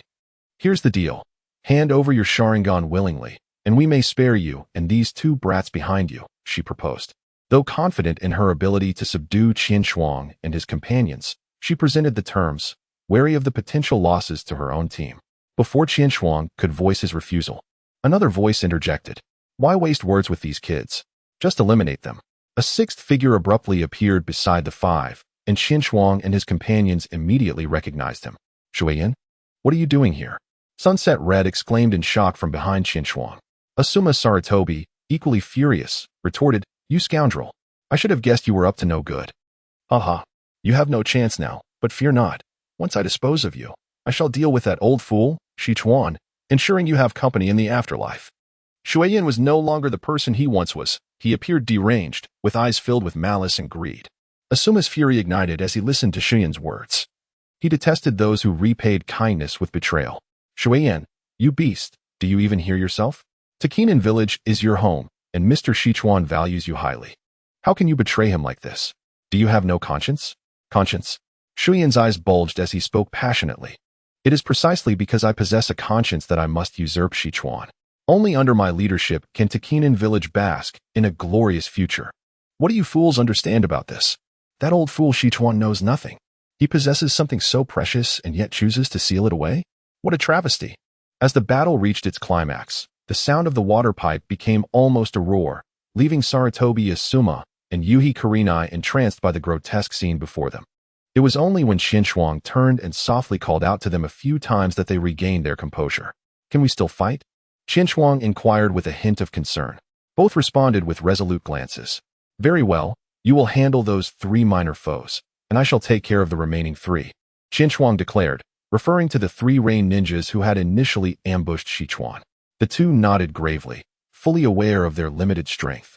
Speaker 1: here's the deal. Hand over your Sharingan willingly, and we may spare you and these 2 brats behind you, she proposed. Though confident in her ability to subdue Qianchuang and his companions, she presented the terms, wary of the potential losses to her own team. Before Qianchuang could voice his refusal, another voice interjected. Why waste words with these kids? Just eliminate them. A 6th figure abruptly appeared beside the 5, and Qianchuang and his companions immediately recognized him. Shuiyan, what are you doing here? Sunset Red exclaimed in shock from behind Qianchuang. Asuma Saratobi, equally furious, retorted, You scoundrel. I should have guessed you were up to no good. Haha. You have no chance now, but fear not. Once I dispose of you, I shall deal with that old fool, Shichuan, ensuring you have company in the afterlife. Shuiyan was no longer the person he once was. He appeared deranged, with eyes filled with malice and greed. Asuma's fury ignited as he listened to Shuiyan's words. He detested those who repaid kindness with betrayal. Shuiyan, you beast, do you even hear yourself? Takinen Village is your home, and Mr. Shichuan values you highly. How can you betray him like this? Do you have no conscience? Conscience? Shuiyan's eyes bulged as he spoke passionately. It is precisely because I possess a conscience that I must usurp Shichuan. Only under my leadership can Takinen Village bask in a glorious future. What do you fools understand about this? That old fool Shichuan knows nothing. He possesses something so precious and yet chooses to seal it away? What a travesty! As the battle reached its climax, the sound of the water pipe became almost a roar, leaving Saratobi Asuma and Yuhi Kurenai entranced by the grotesque scene before them. It was only when Qianchuang turned and softly called out to them a few times that they regained their composure. Can we still fight? Qianchuang inquired with a hint of concern. Both responded with resolute glances. Very well, you will handle those 3 minor foes, and I shall take care of the remaining 3, Qianchuang declared, referring to the 3 rain ninjas who had initially ambushed Shichuan. The 2 nodded gravely, fully aware of their limited strength.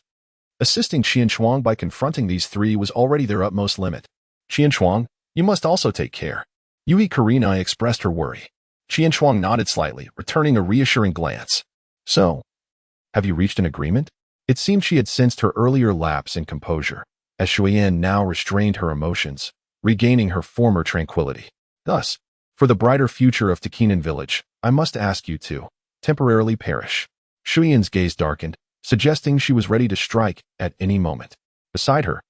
Speaker 1: Assisting Qianchuang by confronting these 3 was already their utmost limit. Qianchuang, you must also take care. Yuhi Kurenai expressed her worry. Qianchuang nodded slightly, returning a reassuring glance. So, have you reached an agreement? It seemed she had sensed her earlier lapse in composure, as Shuiyan now restrained her emotions, regaining her former tranquility. Thus, for the brighter future of Takinen Village, I must ask you to temporarily perish. Shuiyan's gaze darkened, suggesting she was ready to strike at any moment. Beside her,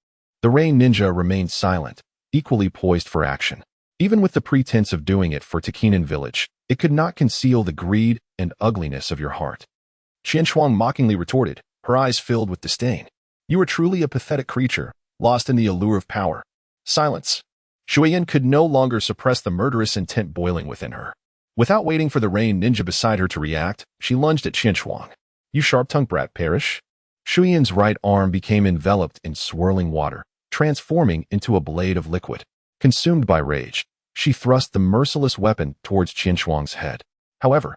Speaker 1: the Rain Ninja remained silent, equally poised for action. Even with the pretense of doing it for Takinen Village, it could not conceal the greed and ugliness of your heart. Qianchuang mockingly retorted, her eyes filled with disdain. You are truly a pathetic creature, lost in the allure of power. Silence. Shuiyan could no longer suppress the murderous intent boiling within her. Without waiting for the Rain Ninja beside her to react, she lunged at Qianchuang. You sharp-tongued brat, perish. Shuiyan's right arm became enveloped in swirling water, transforming into a blade of liquid. Consumed by rage, she thrust the merciless weapon towards Qianchuang's head. However,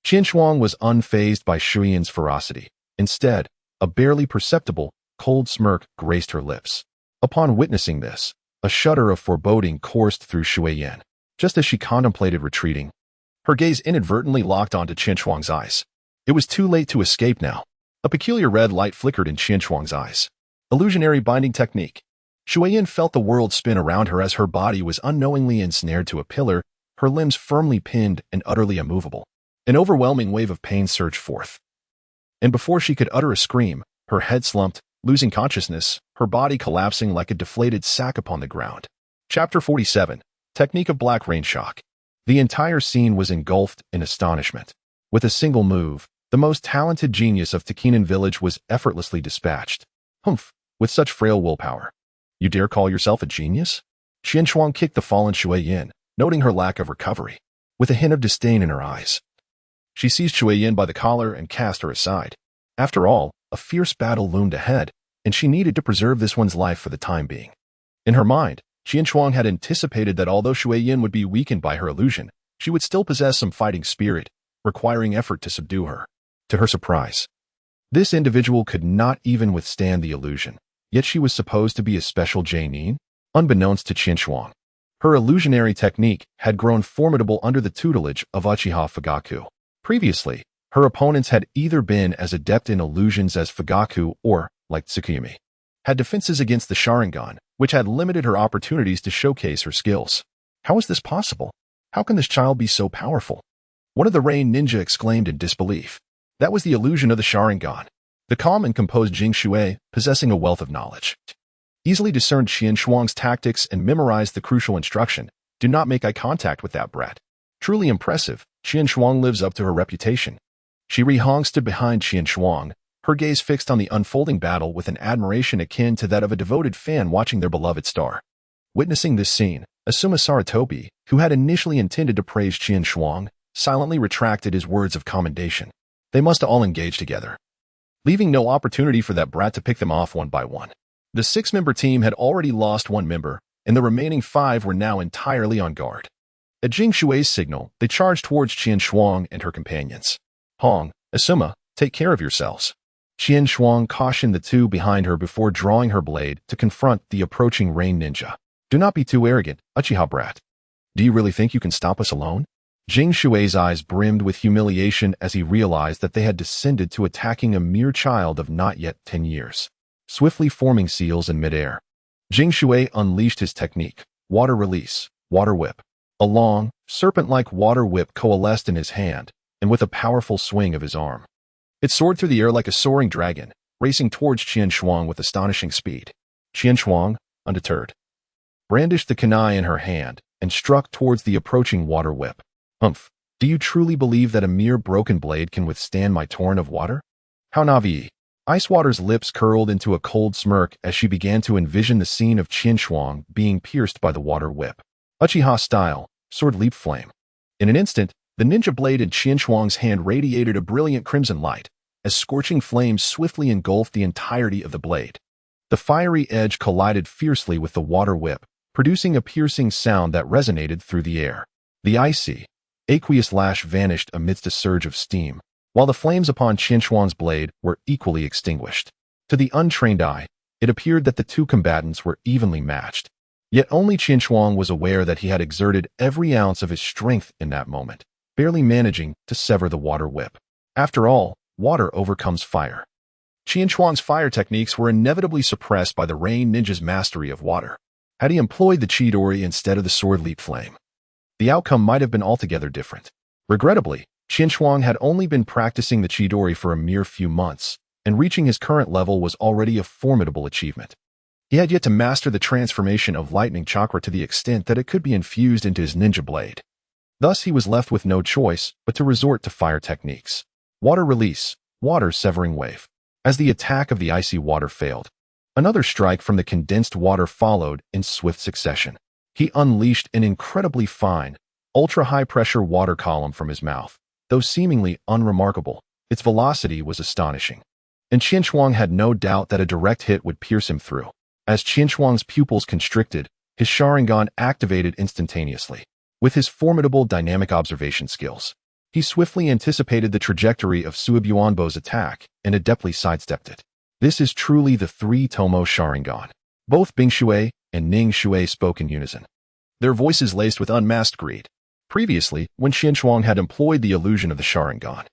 Speaker 1: Qianchuang was unfazed by Shuiyan's ferocity. Instead, a barely perceptible, cold smirk graced her lips. Upon witnessing this, a shudder of foreboding coursed through Shuiyan. Just as she contemplated retreating, her gaze inadvertently locked onto Qianchuang's eyes. It was too late to escape now. A peculiar red light flickered in Qianchuang's eyes. Illusionary binding technique. Shuiyan felt the world spin around her as her body was unknowingly ensnared to a pillar, her limbs firmly pinned and utterly immovable. An overwhelming wave of pain surged forth. And before she could utter a scream, her head slumped, losing consciousness, her body collapsing like a deflated sack upon the ground. Chapter 47. Technique of Black Rain Shock. The entire scene was engulfed in astonishment. With a single move, the most talented genius of Takinen Village was effortlessly dispatched. Humph, with such frail willpower. You dare call yourself a genius? Qianchuang kicked the fallen Shuiyan, noting her lack of recovery, with a hint of disdain in her eyes. She seized Shuiyan by the collar and cast her aside. After all, a fierce battle loomed ahead, and she needed to preserve this one's life for the time being. In her mind, Qianchuang had anticipated that although Shuiyan would be weakened by her illusion, she would still possess some fighting spirit, requiring effort to subdue her. To her surprise, this individual could not even withstand the illusion, yet she was supposed to be a special Jainin? Unbeknownst to Qian Shuang, her illusionary technique had grown formidable under the tutelage of Uchiha Fugaku. Previously, her opponents had either been as adept in illusions as Fugaku or, like Tsukuyumi, had defenses against the Sharingan, which had limited her opportunities to showcase her skills. How is this possible? How can this child be so powerful? One of the Rain ninja exclaimed in disbelief. That was the illusion of the Sharingan. The calm and composed Jing Shui, possessing a wealth of knowledge, easily discerned Qian Shuang's tactics and memorized the crucial instruction: do not make eye contact with that brat. Truly impressive, Qian Shuang lives up to her reputation. Shi Hong stood behind Qian Shuang, her gaze fixed on the unfolding battle with an admiration akin to that of a devoted fan watching their beloved star. Witnessing this scene, Asuma Saratobi, who had initially intended to praise Qian Shuang, silently retracted his words of commendation. They must all engage together, leaving no opportunity for that brat to pick them off one by one. The 6-member team had already lost 1 member, and the remaining 5 were now entirely on guard. At Jing Shui's signal, they charged towards Qian Shuang and her companions. Hong, Asuma, take care of yourselves. Qian Shuang cautioned the 2 behind her before drawing her blade to confront the approaching Rain ninja. Do not be too arrogant, Uchiha brat. Do you really think you can stop us alone? Jing Shui's eyes brimmed with humiliation as he realized that they had descended to attacking a mere child of not yet 10 years. Swiftly forming seals in midair, Jing Shui unleashed his technique, water release, water whip. A long, serpent-like water whip coalesced in his hand, and with a powerful swing of his arm, it soared through the air like a soaring dragon, racing towards Qian Shuang with astonishing speed. Qian Shuang, undeterred, brandished the kunai in her hand and struck towards the approaching water whip. Humph, do you truly believe that a mere broken blade can withstand my torrent of water? How naive. Icewater's lips curled into a cold smirk as she began to envision the scene of Qian Shuang being pierced by the water whip. Uchiha style, sword leap flame. In an instant, the ninja blade in Qian Shuang's hand radiated a brilliant crimson light, as scorching flames swiftly engulfed the entirety of the blade. The fiery edge collided fiercely with the water whip, producing a piercing sound that resonated through the air. The icy, aqueous lash vanished amidst a surge of steam, while the flames upon Qian Shuang's blade were equally extinguished. To the untrained eye, it appeared that the 2 combatants were evenly matched. Yet only Qian Shuang was aware that he had exerted every ounce of his strength in that moment, barely managing to sever the water whip. After all, water overcomes fire. Qian Shuang's fire techniques were inevitably suppressed by the Rain ninja's mastery of water. Had he employed the Chidori instead of the sword leap flame, the outcome might have been altogether different. Regrettably, Qian Shuang had only been practicing the Chidori for a mere few months, and reaching his current level was already a formidable achievement. He had yet to master the transformation of lightning chakra to the extent that it could be infused into his ninja blade. Thus, he was left with no choice but to resort to fire techniques. Water release, water severing wave. As the attack of the icy water failed, another strike from the condensed water followed in swift succession. He unleashed an incredibly fine, ultra-high-pressure water column from his mouth. Though seemingly unremarkable, its velocity was astonishing. And Qian Shuang had no doubt that a direct hit would pierce him through. As Qian Shuang's pupils constricted, his Sharingan activated instantaneously. With his formidable dynamic observation skills, he swiftly anticipated the trajectory of Suibuanbo's attack and adeptly sidestepped it. This is truly the 3-tomo Sharingan. Both Bing Shui and Ning Shui spoke in unison, their voices laced with unmasked greed. Previously, when Qian Shuang had employed the illusion of the Sharingan,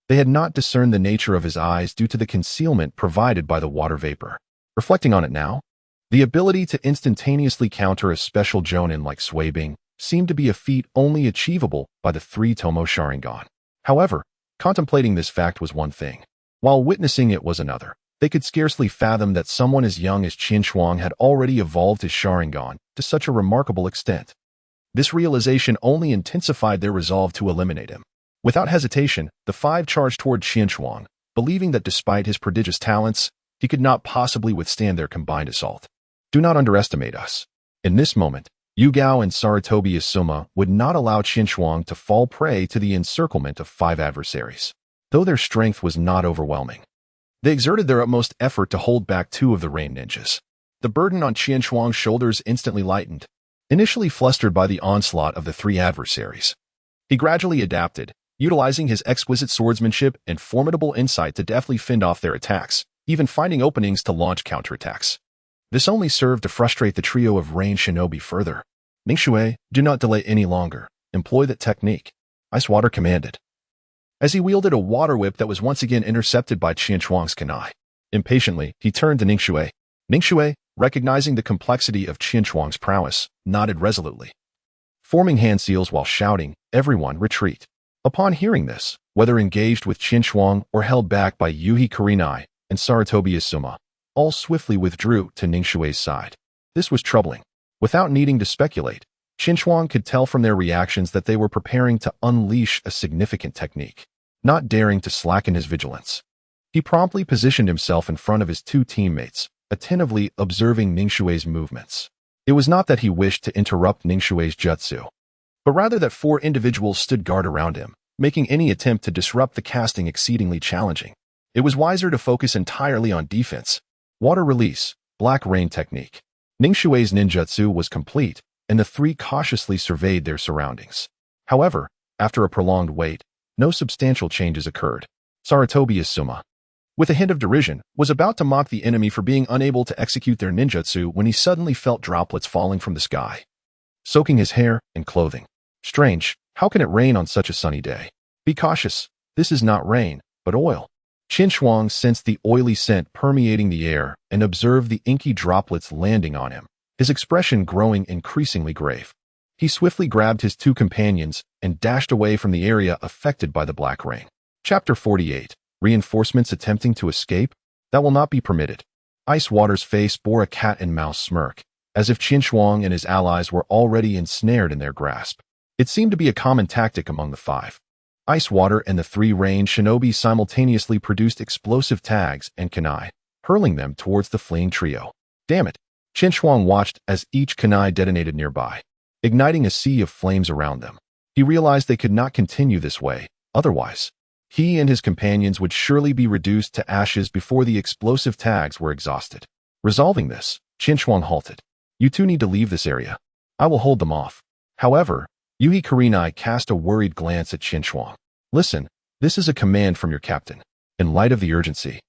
Speaker 1: they had not discerned the nature of his eyes due to the concealment provided by the water vapor. Reflecting on it now, the ability to instantaneously counter a special Jonin like Sui Bing seemed to be a feat only achievable by the 3-tomo Sharingan. However, contemplating this fact was one thing, while witnessing it was another. They could scarcely fathom that someone as young as Qian Shuang had already evolved his Sharingan to such a remarkable extent. This realization only intensified their resolve to eliminate him. Without hesitation, the 5 charged toward Qian Shuang, believing that despite his prodigious talents, he could not possibly withstand their combined assault. Do not underestimate us. In this moment, Yu Gao and Saratobi Asuma would not allow Qian Shuang to fall prey to the encirclement of 5 adversaries. Though their strength was not overwhelming, they exerted their utmost effort to hold back 2 of the Rain ninjas. The burden on Qian Shuang's shoulders instantly lightened. Initially flustered by the onslaught of the 3 adversaries, he gradually adapted, utilizing his exquisite swordsmanship and formidable insight to deftly fend off their attacks, even finding openings to launch counterattacks. This only served to frustrate the trio of ranged shinobi further. Ningxue, do not delay any longer. Employ that technique. Ice Water commanded, as he wielded a water whip that was once again intercepted by Qianchuang's kunai. Impatiently, he turned to Ningxue. Ningxue, recognizing the complexity of Qianchuang's prowess, nodded resolutely, forming hand seals while shouting, "Everyone, retreat." Upon hearing this, whether engaged with Qianchuang or held back by Yuhi Kurenai and Saratobi Isuma, all swiftly withdrew to Ningxue's side. This was troubling. Without needing to speculate, Qianchuang could tell from their reactions that they were preparing to unleash a significant technique. Not daring to slacken his vigilance, he promptly positioned himself in front of his two teammates, attentively observing Ningxue's movements. It was not that he wished to interrupt Ningxue's jutsu, but rather that 4 individuals stood guard around him, making any attempt to disrupt the casting exceedingly challenging. It was wiser to focus entirely on defense. Water release, black rain technique. Ningxue's ninjutsu was complete, and the 3 cautiously surveyed their surroundings. However, after a prolonged wait, no substantial changes occurred. Saratobi Isuma, with a hint of derision, was about to mock the enemy for being unable to execute their ninjutsu when he suddenly felt droplets falling from the sky, soaking his hair and clothing. Strange, how can it rain on such a sunny day? Be cautious, this is not rain, but oil. Qianchuang sensed the oily scent permeating the air and observed the inky droplets landing on him, his expression growing increasingly grave. He swiftly grabbed his 2 companions and dashed away from the area affected by the black rain. Chapter 48. Reinforcements attempting to escape? That will not be permitted. Ice Water's face bore a cat-and-mouse smirk, as if Qianchuang and his allies were already ensnared in their grasp. It seemed to be a common tactic among the 5. Ice Water and the 3 ranged shinobi simultaneously produced explosive tags and kunai, hurling them towards the fleeing trio. Damn it! Qianchuang watched as each kunai detonated nearby, igniting a sea of flames around them. He realized they could not continue this way, otherwise, he and his companions would surely be reduced to ashes before the explosive tags were exhausted. Resolving this, Qianchuang halted. You 2 need to leave this area. I will hold them off. However, Yuhi Kurenai cast a worried glance at Qianchuang. Listen, this is a command from your captain. In light of the urgency,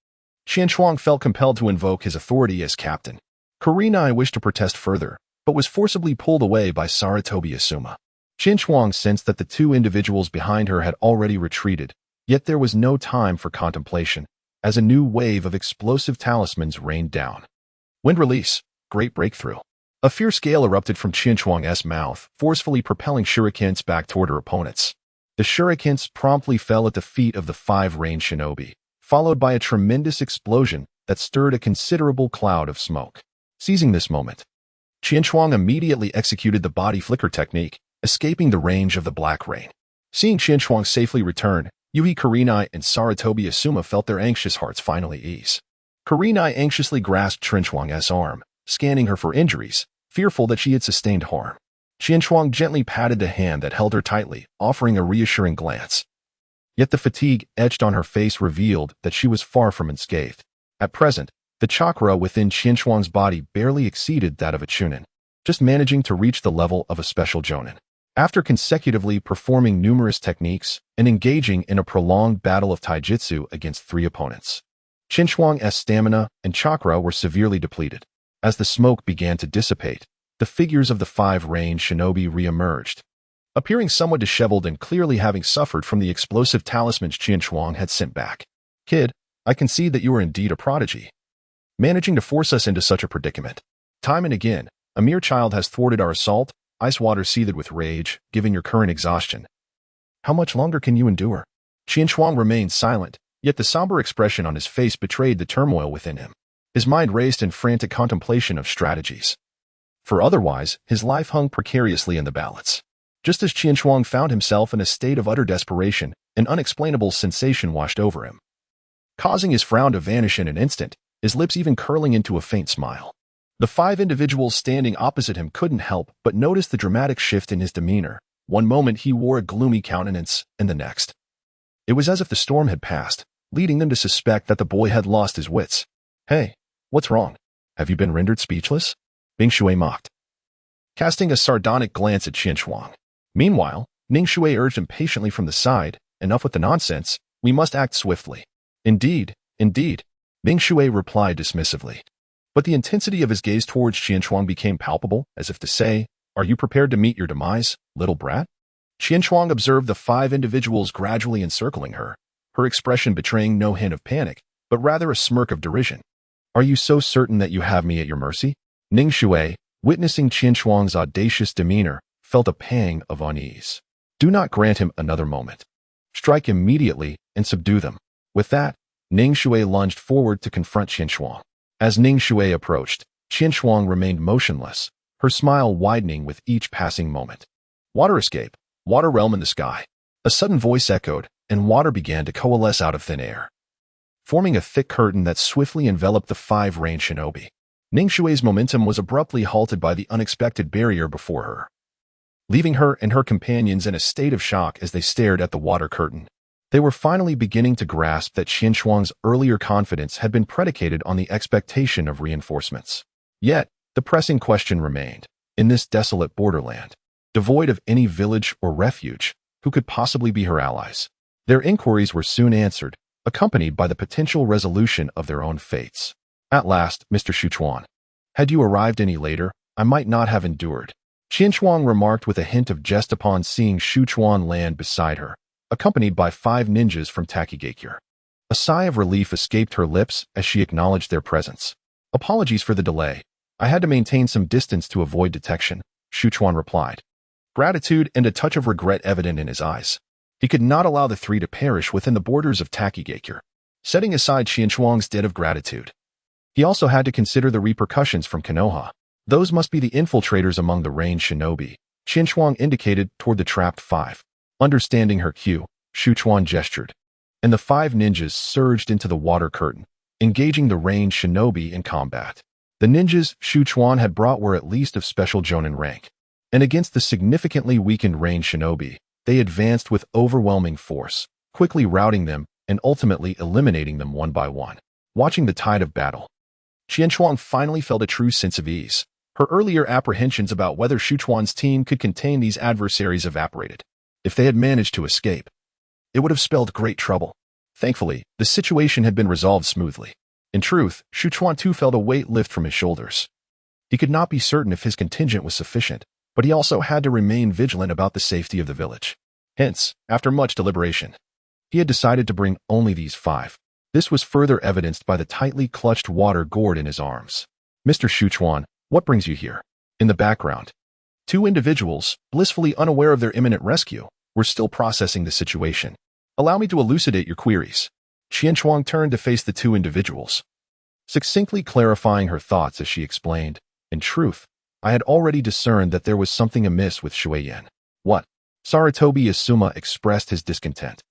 Speaker 1: Qianchuang felt compelled to invoke his authority as captain. Kurenai wished to protest further, but was forcibly pulled away by Saratobi Isuma. Qianchuang sensed that the 2 individuals behind her had already retreated, yet there was no time for contemplation, as a new wave of explosive talismans rained down. Wind release, great breakthrough. A fierce gale erupted from Qianchuang's mouth, forcefully propelling shurikens back toward her opponents. The shurikens promptly fell at the feet of the 5 ranged shinobi, followed by a tremendous explosion that stirred a considerable cloud of smoke. Seizing this moment, Qianchuang immediately executed the body flicker technique, escaping the range of the black rain. Seeing Qianchuang safely return, Yuhi Kurenai and Saratobi Isuma felt their anxious hearts finally ease. Kurenai anxiously grasped Qianchuang's arm, scanning her for injuries, fearful that she had sustained harm. Qianchuang gently patted the hand that held her tightly, offering a reassuring glance. Yet the fatigue etched on her face revealed that she was far from unscathed. At present, the chakra within Qianchuang's body barely exceeded that of a chunin, just managing to reach the level of a special jonin. After consecutively performing numerous techniques and engaging in a prolonged battle of taijutsu against 3 opponents, Qianchuang's stamina and chakra were severely depleted. As the smoke began to dissipate, the figures of the 5 ranged shinobi re-emerged, appearing somewhat disheveled and clearly having suffered from the explosive talismans Qianchuang had sent back. Kid, I can see that you are indeed a prodigy, managing to force us into such a predicament. Time and again, a mere child has thwarted our assault. Ice Water seethed with rage, given your current exhaustion. How much longer can you endure? Qianchuang remained silent, yet the somber expression on his face betrayed the turmoil within him. His mind raced in frantic contemplation of strategies. For otherwise, his life hung precariously in the balance. Just as Qianchuang found himself in a state of utter desperation, an unexplainable sensation washed over him, causing his frown to vanish in an instant, his lips even curling into a faint smile. The 5 individuals standing opposite him couldn't help but notice the dramatic shift in his demeanor. One moment he wore a gloomy countenance, and the next, it was as if the storm had passed, leading them to suspect that the boy had lost his wits. Hey, what's wrong? Have you been rendered speechless? Ningxue mocked, casting a sardonic glance at Qianchuang. Meanwhile, Ningxue urged impatiently from the side, enough with the nonsense, we must act swiftly. Indeed, Ningxue replied dismissively. But the intensity of his gaze towards Qianchuang became palpable, as if to say, "Are you prepared to meet your demise, little brat?" Qianchuang observed the 5 individuals gradually encircling her, her expression betraying no hint of panic, but rather a smirk of derision. "Are you so certain that you have me at your mercy?" Ning Shui, witnessing Qianchuang's audacious demeanor, felt a pang of unease. "Do not grant him another moment. Strike immediately and subdue them." With that, Ning Shui lunged forward to confront Qianchuang. As Ning Shui approached, Qianchuang remained motionless, her smile widening with each passing moment. "Water escape, water realm in the sky." A sudden voice echoed, and water began to coalesce out of thin air, forming a thick curtain that swiftly enveloped the 5 rain shinobi. Ning Shui's momentum was abruptly halted by the unexpected barrier before her, leaving her and her companions in a state of shock as they stared at the water curtain. They were finally beginning to grasp that Qianchuang's earlier confidence had been predicated on the expectation of reinforcements. Yet, the pressing question remained. In this desolate borderland, devoid of any village or refuge, who could possibly be her allies? Their inquiries were soon answered, accompanied by the potential resolution of their own fates. "At last, Mr. Shuchuan. Had you arrived any later, I might not have endured," Qianchuang remarked with a hint of jest upon seeing Shuchuan land beside her, accompanied by 5 ninjas from Takigakure. A sigh of relief escaped her lips as she acknowledged their presence. "Apologies for the delay. I had to maintain some distance to avoid detection," Shuchuan replied, gratitude and a touch of regret evident in his eyes. He could not allow the 3 to perish within the borders of Takigakure. Setting aside Qianchuang's debt of gratitude, he also had to consider the repercussions from Konoha. Those must be the infiltrators among the rain shinobi. Qianchuang indicated toward the trapped 5. Understanding her cue, Shuchuan gestured, and the 5 ninjas surged into the water curtain, engaging the rain shinobi in combat. The ninjas Shuchuan had brought were at least of special jonin rank, and against the significantly weakened rain shinobi, they advanced with overwhelming force, quickly routing them and ultimately eliminating them one by one. Watching the tide of battle, Qianchuang finally felt a true sense of ease. Her earlier apprehensions about whether Shuchuan's team could contain these adversaries evaporated. If they had managed to escape, it would have spelled great trouble. Thankfully, the situation had been resolved smoothly. In truth, Shuchuan too felt a weight lift from his shoulders. He could not be certain if his contingent was sufficient, but he also had to remain vigilant about the safety of the village. Hence, after much deliberation, he had decided to bring only these 5. This was further evidenced by the tightly clutched water gourd in his arms. "Mr. Shuchuan, what brings you here?" In the background, 2 individuals, blissfully unaware of their imminent rescue, were still processing the situation. "Allow me to elucidate your queries." Qianchuang turned to face the 2 individuals, succinctly clarifying her thoughts as she explained, "In truth, I had already discerned that there was something amiss with Shuiyan." "What?" Saratobi Asuma expressed his discontent.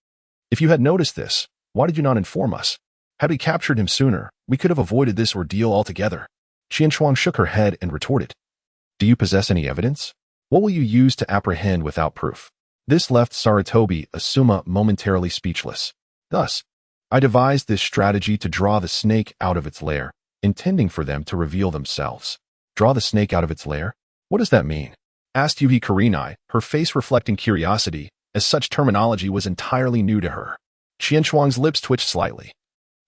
Speaker 1: "If you had noticed this, why did you not inform us? Had we captured him sooner, we could have avoided this ordeal altogether." Qianchuang shook her head and retorted, "Do you possess any evidence? What will you use to apprehend without proof?" This left Saratobi Asuma momentarily speechless. "Thus, I devised this strategy to draw the snake out of its lair, intending for them to reveal themselves." "Draw the snake out of its lair? What does that mean?" asked Yuhi Kurenai, her face reflecting curiosity, as such terminology was entirely new to her. Qianchuang's lips twitched slightly,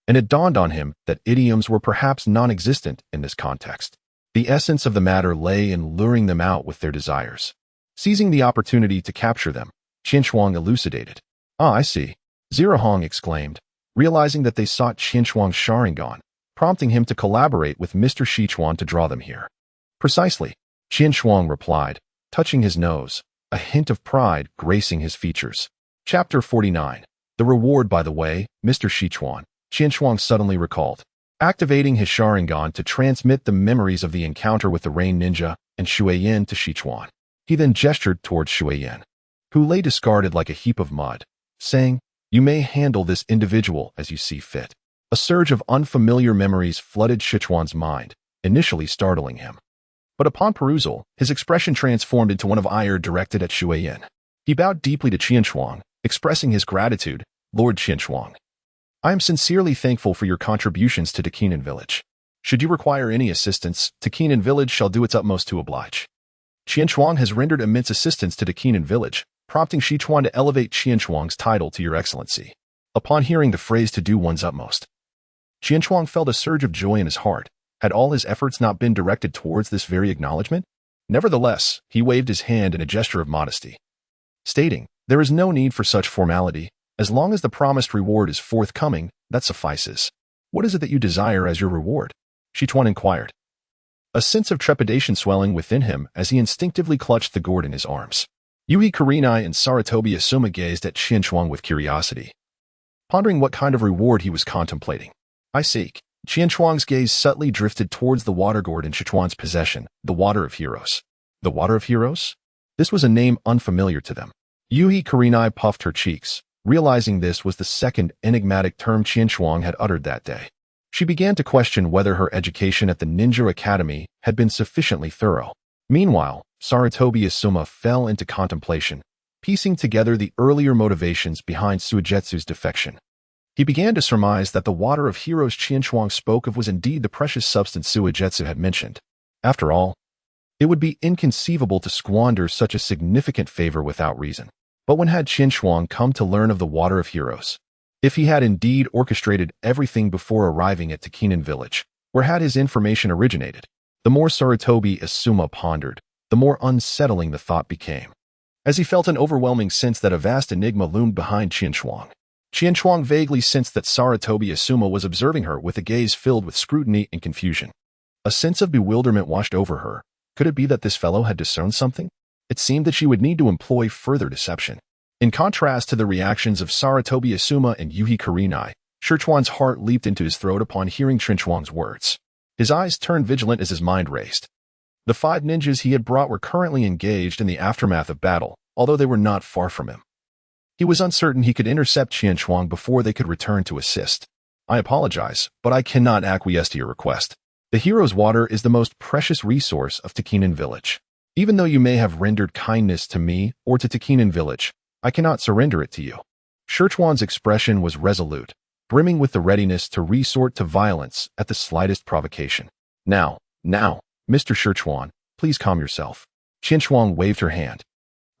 Speaker 1: and it dawned on him that idioms were perhaps non-existent in this context. The essence of the matter lay in luring them out with their desires. Seizing the opportunity to capture them, Qianchuang elucidated. "Ah, I see," Zirahong exclaimed, realizing that they sought Qianchuang's Sharingan, prompting him to collaborate with Mr. Shichuan to draw them here. "Precisely," Qianchuang replied, touching his nose, a hint of pride gracing his features. Chapter 49. The reward, by the way, Mr. Shichuan, Qianchuang suddenly recalled, activating his Sharingan to transmit the memories of the encounter with the Rain Ninja and Shuiyan to Shichuan. He then gestured towards Shuiyan, who lay discarded like a heap of mud, saying, "You may handle this individual as you see fit." A surge of unfamiliar memories flooded Shichuan's mind, initially startling him. But upon perusal, his expression transformed into one of ire directed at Shuiyan. He bowed deeply to Qianchuang, expressing his gratitude. "Lord Qianchuang, I am sincerely thankful for your contributions to Dakinan Village. Should you require any assistance, Dakinan Village shall do its utmost to oblige." Qianchuang has rendered immense assistance to Dakinan Village, prompting Shichuan to elevate Qianchuang's title to Your Excellency. Upon hearing the phrase "to do one's utmost," Qianchuang felt a surge of joy in his heart, Had all his efforts not been directed towards this very acknowledgement? Nevertheless, he waved his hand in a gesture of modesty, stating, "There is no need for such formality. As long as the promised reward is forthcoming, that suffices." "What is it that you desire as your reward?" Sichuan inquired, a sense of trepidation swelling within him as he instinctively clutched the gourd in his arms. Yui Kurenai and Sarutobi Asuma gazed at Qianchuang with curiosity, pondering what kind of reward he was contemplating. "I seek." Qianchuang's gaze subtly drifted towards the water gourd in Sichuan's possession, the Water of Heroes. The Water of Heroes? This was a name unfamiliar to them. Yui Kurenai puffed her cheeks, realizing this was the second enigmatic term Qianchuang had uttered that day. She began to question whether her education at the Ninja Academy had been sufficiently thorough. Meanwhile, Sarutobi Asuma fell into contemplation, piecing together the earlier motivations behind Suigetsu's defection. He began to surmise that the Water of Heroes Qianchuang spoke of was indeed the precious substance Suigetsu had mentioned. After all, it would be inconceivable to squander such a significant favor without reason. But when had Qianchuang come to learn of the Water of Heroes? If he had indeed orchestrated everything before arriving at Takinen village, where had his information originated? The more Sarutobi Asuma pondered, the more unsettling the thought became, as he felt an overwhelming sense that a vast enigma loomed behind Qianchuang. Qianchuang vaguely sensed that Sarutobi Asuma was observing her with a gaze filled with scrutiny and confusion. A sense of bewilderment washed over her. Could it be that this fellow had discerned something? It seemed that she would need to employ further deception. In contrast to the reactions of Sarutobi Asuma and Yui Kurenai, Sichuan's heart leaped into his throat upon hearing Qianchuang's words. His eyes turned vigilant as his mind raced. The 5 ninjas he had brought were currently engaged in the aftermath of battle, although they were not far from him. He was uncertain he could intercept Qianchuang before they could return to assist. "I apologize, but I cannot acquiesce to your request. The hero's water is the most precious resource of Takinen village. Even though you may have rendered kindness to me or to Takinen village, I cannot surrender it to you." Sichuan's expression was resolute, brimming with the readiness to resort to violence at the slightest provocation. Now, Mr. Sichuan, please calm yourself." Qianchuang waved her hand.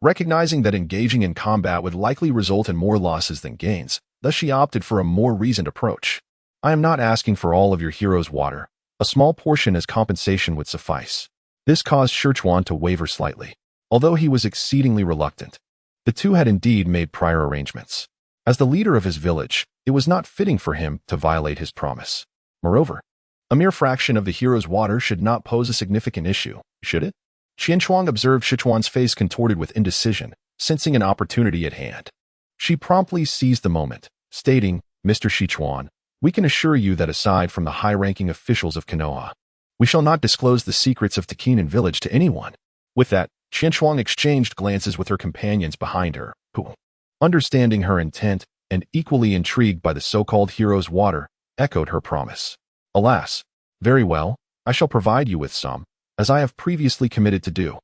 Speaker 1: Recognizing that engaging in combat would likely result in more losses than gains, thus she opted for a more reasoned approach. "I am not asking for all of your hero's water. A small portion as compensation would suffice." This caused Sichuan to waver slightly, although he was exceedingly reluctant. The two had indeed made prior arrangements. As the leader of his village, it was not fitting for him to violate his promise. Moreover, a mere fraction of the hero's water should not pose a significant issue, should it? Qianchuang observed Sichuan's face contorted with indecision, sensing an opportunity at hand. She promptly seized the moment, stating, "Mr. Sichuan, we can assure you that aside from the high-ranking officials of Konoha, we shall not disclose the secrets of Takinen village to anyone." With that, Qianchuang exchanged glances with her companions behind her, who, understanding her intent and equally intrigued by the so-called hero's water, echoed her promise. "Alas, very well, I shall provide you with some, as I have previously committed to do."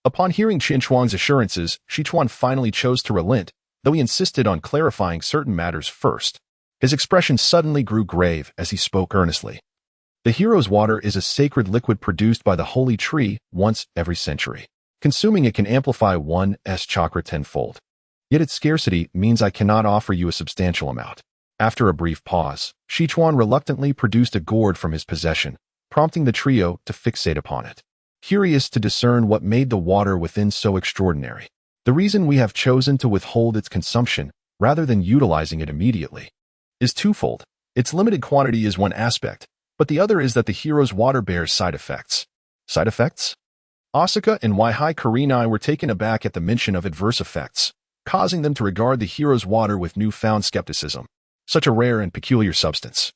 Speaker 1: Upon hearing Qianchuang's assurances, Sichuan finally chose to relent, though he insisted on clarifying certain matters first. His expression suddenly grew grave as he spoke earnestly. "The hero's water is a sacred liquid produced by the holy tree once every century. Consuming it can amplify one's chakra tenfold. Yet its scarcity means I cannot offer you a substantial amount." After a brief pause, Sichuan reluctantly produced a gourd from his possession, prompting the trio to fixate upon it, curious to discern what made the water within so extraordinary. "The reason we have chosen to withhold its consumption, rather than utilizing it immediately, is twofold. Its limited quantity is one aspect, but the other is that the hero's water bears side effects." Side effects? Asuka and Yui Kurenai were taken aback at the mention of adverse effects, causing them to regard the hero's water with newfound skepticism. Such a rare and peculiar substance,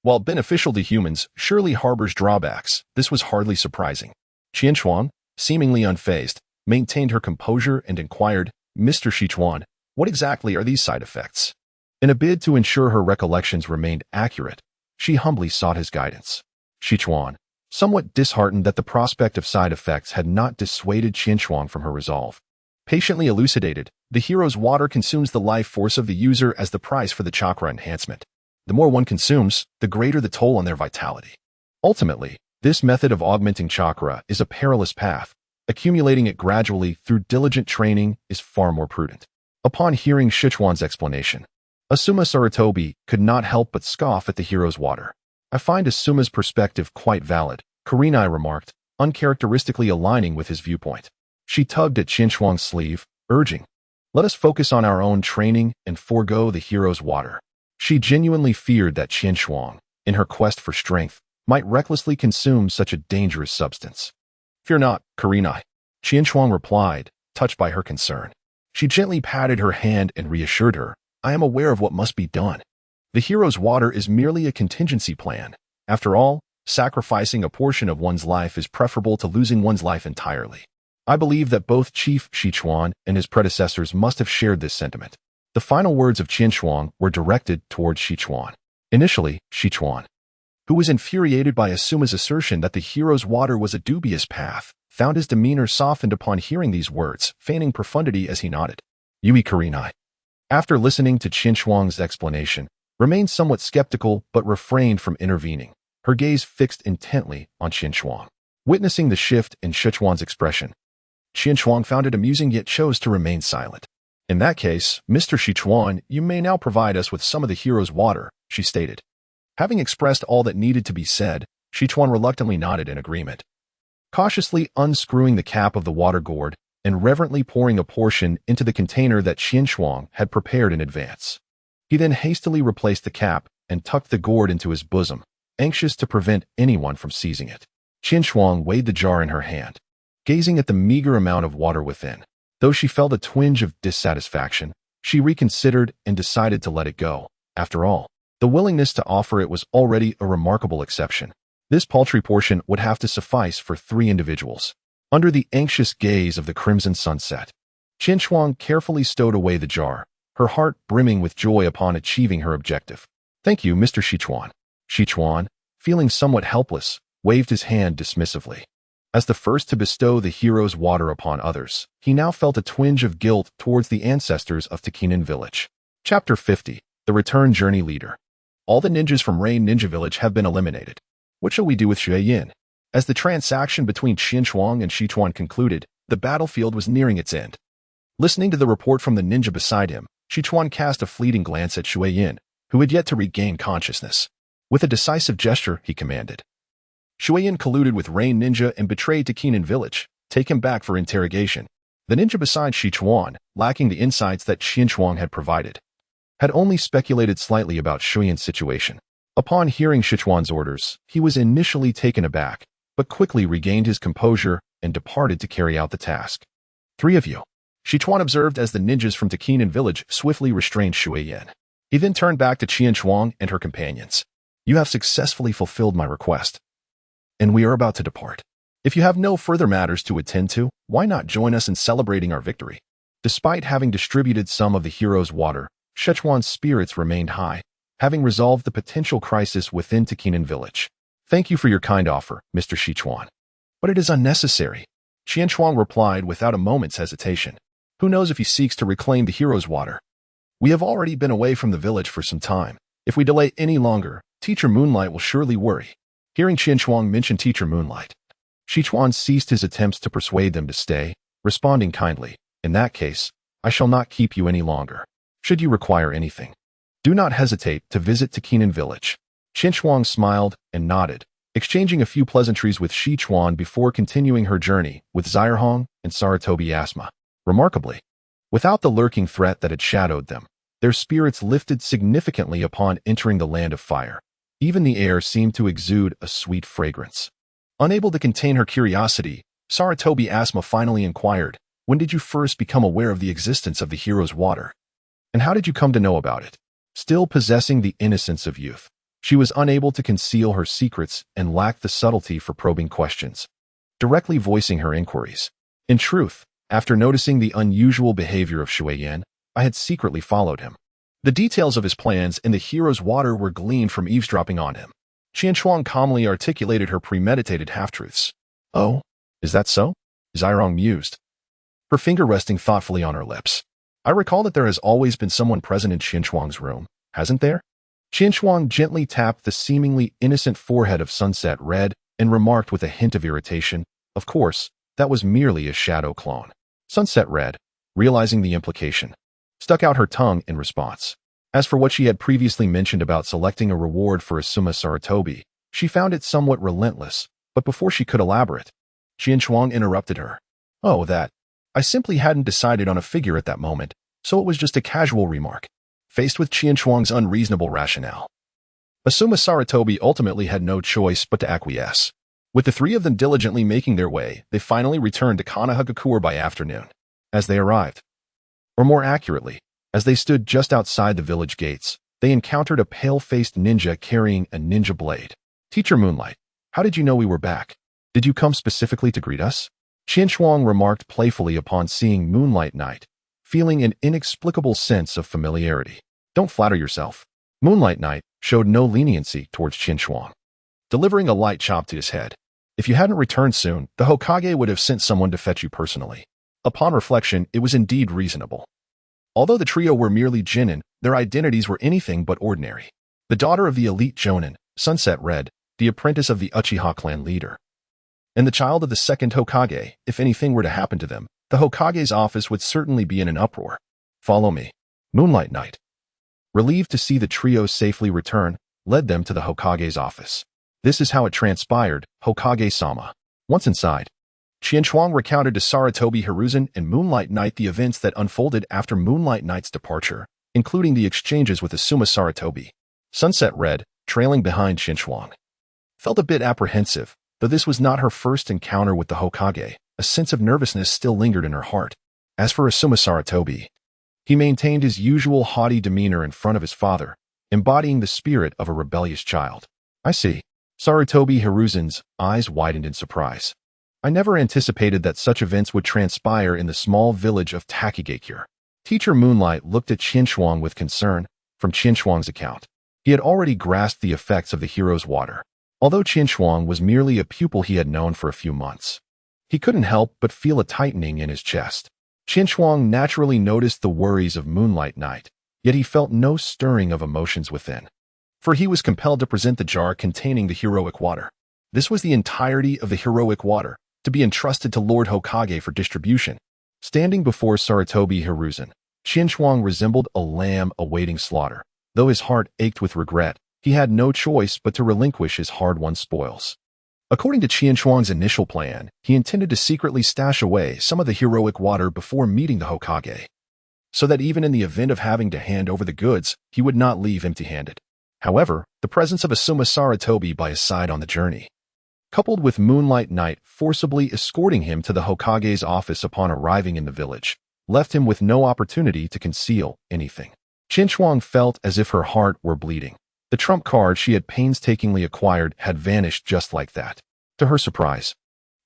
Speaker 1: while beneficial to humans, surely harbors drawbacks. This was hardly surprising. Qianchuang, seemingly unfazed, maintained her composure and inquired, "Mr. Sichuan, what exactly are these side effects?" In a bid to ensure her recollections remained accurate, she humbly sought his guidance. Sichuan, somewhat disheartened that the prospect of side effects had not dissuaded Qianchuang from her resolve, patiently elucidated, "The hero's water consumes the life force of the user as the price for the chakra enhancement. The more one consumes, the greater the toll on their vitality. Ultimately, this method of augmenting chakra is a perilous path. Accumulating it gradually through diligent training is far more prudent." Upon hearing Sichuan's explanation, Asuma Sarutobi could not help but scoff at the hero's water. I find Asuma's perspective quite valid, Kurenai remarked, uncharacteristically aligning with his viewpoint. She tugged at Qinchuang's sleeve, urging, "Let us focus on our own training and forego the hero's water." She genuinely feared that Qinchuang, in her quest for strength, might recklessly consume such a dangerous substance. "Fear not, Kurenai," Qinchuang replied, touched by her concern. She gently patted her hand and reassured her, "I am aware of what must be done. The hero's water is merely a contingency plan. After all, sacrificing a portion of one's life is preferable to losing one's life entirely." I believe that both Chief Sichuan and his predecessors must have shared this sentiment. The final words of Qinchuang were directed towards Sichuan. Initially, Sichuan, who was infuriated by Asuma's assertion that the hero's water was a dubious path, found his demeanor softened upon hearing these words, feigning profundity as he nodded. Yui Kurenai, after listening to Qinchuang's explanation, remained somewhat skeptical but refrained from intervening, her gaze fixed intently on Qinchuang. Witnessing the shift in Sichuan's expression, Qinchuang found it amusing yet chose to remain silent. "In that case, Mr. Sichuan, you may now provide us with some of the hero's water," she stated. Having expressed all that needed to be said, Sichuan reluctantly nodded in agreement. Cautiously unscrewing the cap of the water gourd and reverently pouring a portion into the container that Qinchuang had prepared in advance. He then hastily replaced the cap and tucked the gourd into his bosom, anxious to prevent anyone from seizing it. Qinchuang weighed the jar in her hand, gazing at the meager amount of water within. Though she felt a twinge of dissatisfaction, she reconsidered and decided to let it go. After all, the willingness to offer it was already a remarkable exception. This paltry portion would have to suffice for 3 individuals. Under the anxious gaze of the crimson sunset, Qinchuang carefully stowed away the jar, her heart brimming with joy upon achieving her objective. "Thank you, Mr. Sichuan." Sichuan, feeling somewhat helpless, waved his hand dismissively. As the first to bestow the hero's water upon others, he now felt a twinge of guilt towards the ancestors of Tekinan Village. Chapter 50. The Return Journey Leader. All the ninjas from Rain Ninja Village have been eliminated. What shall we do with Xue Yin? As the transaction between Qinchuang and Sichuan concluded, the battlefield was nearing its end. Listening to the report from the ninja beside him, Sichuan cast a fleeting glance at Xue Yin, who had yet to regain consciousness. With a decisive gesture, he commanded, "Xue Yin colluded with Rain Ninja and betrayed Tekinan Village. Take him back for interrogation." The ninja beside Sichuan, lacking the insights that Qinchuang had provided, had only speculated slightly about Xue Yin's situation. Upon hearing Sichuan's orders, he was initially taken aback, but quickly regained his composure and departed to carry out the task. "3 of you," Sichuan observed as the ninjas from Tekinan Village swiftly restrained Xue Yin. He then turned back to Qinchuang and her companions. "You have successfully fulfilled my request, and we are about to depart. If you have no further matters to attend to, why not join us in celebrating our victory?" Despite having distributed some of the hero's water, Sichuan's spirits remained high, having resolved the potential crisis within Tekinan Village. "Thank you for your kind offer, Mr. Sichuan. But it is unnecessary," Qinchuang replied without a moment's hesitation. "Who knows if he seeks to reclaim the hero's water? We have already been away from the village for some time. If we delay any longer, Teacher Moonlight will surely worry." Hearing Qinchuang mention Teacher Moonlight, Sichuan ceased his attempts to persuade them to stay, responding kindly, "In that case, I shall not keep you any longer. Should you require anything, do not hesitate to visit Tekinan Village." Qinchuang smiled and nodded, exchanging a few pleasantries with Sichuan before continuing her journey with Zirhong and Saratobi Asma. Remarkably, without the lurking threat that had shadowed them, their spirits lifted significantly upon entering the land of fire. Even the air seemed to exude a sweet fragrance. Unable to contain her curiosity, Saratobi Asma finally inquired, "When did you first become aware of the existence of the hero's water? And how did you come to know about it?" Still possessing the innocence of youth, she was unable to conceal her secrets and lacked the subtlety for probing questions, directly voicing her inquiries. "In truth, after noticing the unusual behavior of Xue Yin, I had secretly followed him. The details of his plans and the hero's water were gleaned from eavesdropping on him." Qinchuang calmly articulated her premeditated half-truths. "Oh, is that so?" Zirong mused, her finger resting thoughtfully on her lips. "I recall that there has always been someone present in Qinchuang's room, hasn't there?" Qinchuang gently tapped the seemingly innocent forehead of Sunset Red and remarked with a hint of irritation, "Of course, that was merely a shadow clone." Sunset Red, realizing the implication, stuck out her tongue in response. As for what she had previously mentioned about selecting a reward for Asuma Saratobi, she found it somewhat relentless, but before she could elaborate, Qianchuang interrupted her. Oh, that. I simply hadn't decided on a figure at that moment, so it was just a casual remark. Faced with Qianchuang's unreasonable rationale, Asuma Saratobi ultimately had no choice but to acquiesce. With the three of them diligently making their way, they finally returned to Konoha by afternoon. As they arrived, or more accurately, as they stood just outside the village gates, they encountered a pale-faced ninja carrying a ninja blade. Teacher Moonlight, how did you know we were back? Did you come specifically to greet us? Qianchuang remarked playfully upon seeing Moonlight Knight, feeling an inexplicable sense of familiarity. Don't flatter yourself. Moonlight Knight showed no leniency towards Qianchuang, delivering a light chop to his head. If you hadn't returned soon, the Hokage would have sent someone to fetch you personally. Upon reflection, it was indeed reasonable. Although the trio were merely genin, their identities were anything but ordinary. The daughter of the elite jonin, Sunset Red, the apprentice of the Uchiha clan leader, and the child of the second Hokage. If anything were to happen to them, the Hokage's office would certainly be in an uproar. Follow me. Moonlight Knight, relieved to see the trio safely return, led them to the Hokage's office. This is how it transpired, Hokage-sama. Once inside, Qianchuang recounted to Saratobi Hiruzen and Moonlight Knight the events that unfolded after Moonlight Knight's departure, including the exchanges with Asuma Saratobi. Sunset Red, trailing behind Qianchuang, felt a bit apprehensive. Though this was not her first encounter with the Hokage, a sense of nervousness still lingered in her heart. As for Asuma Saratobi, he maintained his usual haughty demeanor in front of his father, embodying the spirit of a rebellious child. I see. Saratobi Hiruzen's eyes widened in surprise. I never anticipated that such events would transpire in the small village of Takigakure. Teacher Moonlight looked at Qianchuang with concern. From Qianchuang's account, he had already grasped the effects of the hero's water. Although Qianchuang was merely a pupil he had known for a few months, he couldn't help but feel a tightening in his chest. Qianchuang naturally noticed the worries of Moonlight Knight, yet he felt no stirring of emotions within, for he was compelled to present the jar containing the heroic water. This was the entirety of the heroic water, to be entrusted to Lord Hokage for distribution. Standing before Saratobi Hiruzen, Qianchuang resembled a lamb awaiting slaughter. Though his heart ached with regret, he had no choice but to relinquish his hard-won spoils. According to Qianchuang's initial plan, he intended to secretly stash away some of the heroic water before meeting the Hokage, so that even in the event of having to hand over the goods, he would not leave empty-handed. However, the presence of Asuma Saratobi by his side on the journey, coupled with Moonlight Knight forcibly escorting him to the Hokage's office upon arriving in the village, left him with no opportunity to conceal anything. Qianchuang felt as if her heart were bleeding. The trump card she had painstakingly acquired had vanished just like that. To her surprise,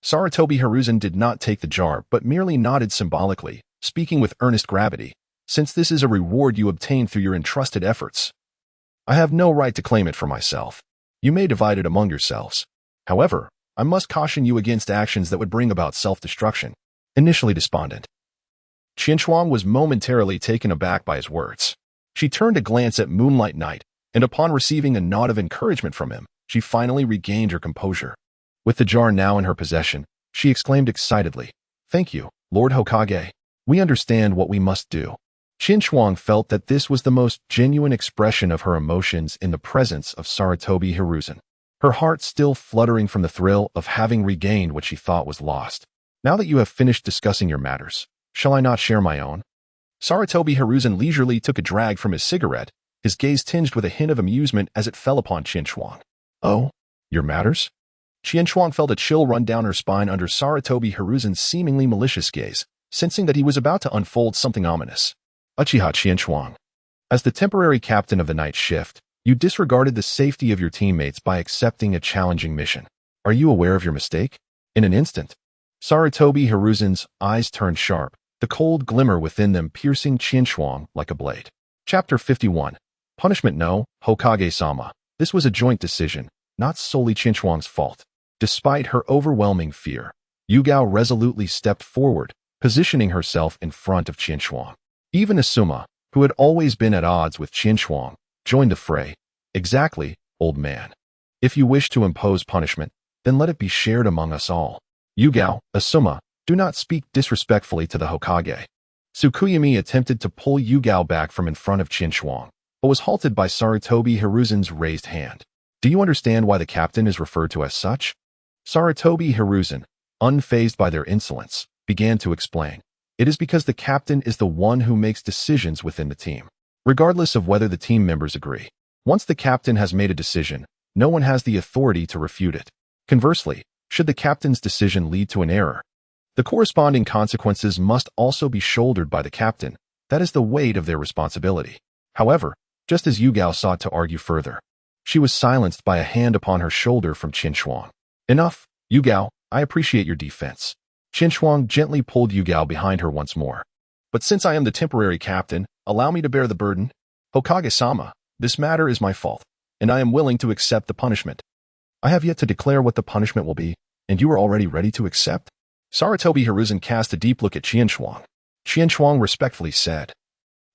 Speaker 1: Saratobi Hiruzen did not take the jar but merely nodded symbolically, speaking with earnest gravity. Since this is a reward you obtained through your entrusted efforts, I have no right to claim it for myself. You may divide it among yourselves. However, I must caution you against actions that would bring about self-destruction. Initially despondent, Qianchuang was momentarily taken aback by his words. She turned to glance at Moonlight Knight, and upon receiving a nod of encouragement from him, she finally regained her composure. With the jar now in her possession, she exclaimed excitedly, "Thank you, Lord Hokage. We understand what we must do." Qianchuang felt that this was the most genuine expression of her emotions in the presence of Saratobi Hiruzen, her heart still fluttering from the thrill of having regained what she thought was lost. Now that you have finished discussing your matters, shall I not share my own? Saratobi Hiruzen leisurely took a drag from his cigarette, his gaze tinged with a hint of amusement as it fell upon Qianchuang. Oh, your matters? Qianchuang felt a chill run down her spine under Saratobi Hiruzen's seemingly malicious gaze, sensing that he was about to unfold something ominous. Uchiha Qianchuang, as the temporary captain of the night shift, you disregarded the safety of your teammates by accepting a challenging mission. Are you aware of your mistake? In an instant, Saratobi Hiruzen's eyes turned sharp, the cold glimmer within them piercing Qianchuang like a blade. Chapter 51. Punishment. No, Hokage-sama. This was a joint decision, not solely Qianchuang's fault. Despite her overwhelming fear, Yugao resolutely stepped forward, positioning herself in front of Qianchuang. Even Asuma, who had always been at odds with Qianchuang, joined the fray. Exactly, old man. If you wish to impose punishment, then let it be shared among us all. Yugao, Asuma, do not speak disrespectfully to the Hokage. Tsukuyami attempted to pull Yugao back from in front of Qianchuang, but was halted by Sarutobi Hiruzen's raised hand. Do you understand why the captain is referred to as such? Sarutobi Hiruzen, unfazed by their insolence, began to explain. It is because the captain is the one who makes decisions within the team, regardless of whether the team members agree. Once the captain has made a decision, no one has the authority to refute it. Conversely, should the captain's decision lead to an error, the corresponding consequences must also be shouldered by the captain. That is the weight of their responsibility. However, just as Yugao sought to argue further, she was silenced by a hand upon her shoulder from Qin Shuang. Enough, Yugao, I appreciate your defense. Qin Shuang gently pulled Yugao behind her once more. But since I am the temporary captain, allow me to bear the burden. Hokage-sama, this matter is my fault, and I am willing to accept the punishment. I have yet to declare what the punishment will be, and you are already ready to accept? Sarutobi Hiruzen cast a deep look at Qin Shuang. Qin Shuang respectfully said,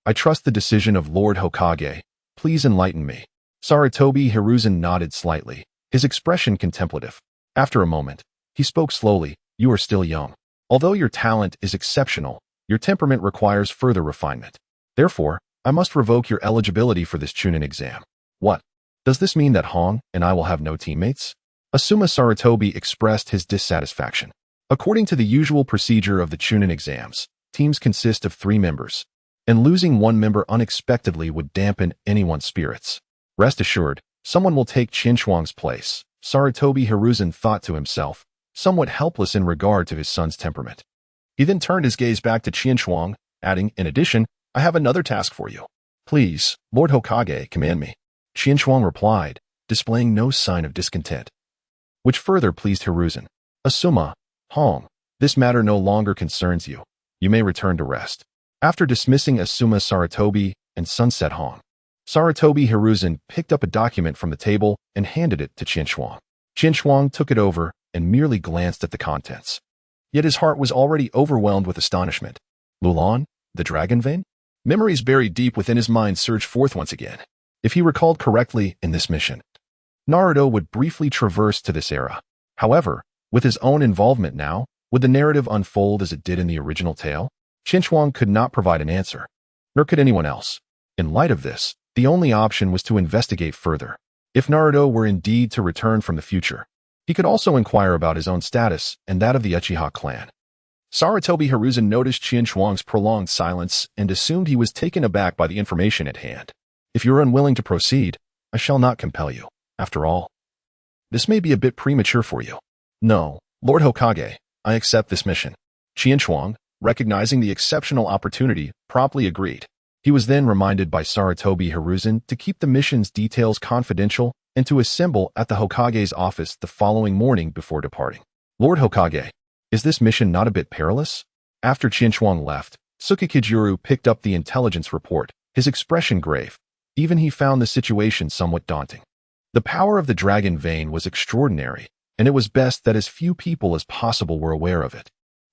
Speaker 1: I trust the decision of Lord Hokage. Please enlighten me. Sarutobi Hiruzen nodded slightly, his expression contemplative. After a moment, he spoke slowly. You are still young. Although your talent is exceptional, your temperament requires further refinement. Therefore, I must revoke your eligibility for this Chunin exam. What? Does this mean that Hong and I will have no teammates? Asuma Sarutobi expressed his dissatisfaction. According to the usual procedure of the Chunin exams, teams consist of 3 members, and losing one member unexpectedly would dampen anyone's spirits. Rest assured, someone will take Qin Shuang's place, Sarutobi Hiruzen thought to himself, somewhat helpless in regard to his son's temperament. He then turned his gaze back to Qin Shuang, adding, in addition, I have another task for you. Please, Lord Hokage, command me. Qin Shuang replied, displaying no sign of discontent, which further pleased Hiruzen. Asuma, Hong, this matter no longer concerns you. You may return to rest. After dismissing Asuma Sarutobi and Sunset Hong, Sarutobi Hiruzen picked up a document from the table and handed it to Qin Shuang. Qin Shuang took it over and merely glanced at the contents. Yet his heart was already overwhelmed with astonishment. Lulan, the dragon vein? Memories buried deep within his mind surged forth once again. If he recalled correctly in this mission, Naruto would briefly traverse to this era. However, with his own involvement now, would the narrative unfold as it did in the original tale? Qin Shuang could not provide an answer, nor could anyone else. In light of this, the only option was to investigate further. If Naruto were indeed to return from the future, he could also inquire about his own status and that of the Uchiha clan. Sarutobi Hiruzen noticed Qin Shuang's prolonged silence and assumed he was taken aback by the information at hand. If you are unwilling to proceed, I shall not compel you. After all, this may be a bit premature for you. No, Lord Hokage, I accept this mission. Qin Shuang, recognizing the exceptional opportunity, promptly agreed. He was then reminded by Sarutobi Hiruzen to keep the mission's details confidential and to assemble at the Hokage's office the following morning before departing. Lord Hokage, is this mission not a bit perilous? After Qin Shuang left, Tsukikijuru picked up the intelligence report, his expression grave. Even he found the situation somewhat daunting. The power of the dragon vein was extraordinary, and it was best that as few people as possible were aware of it.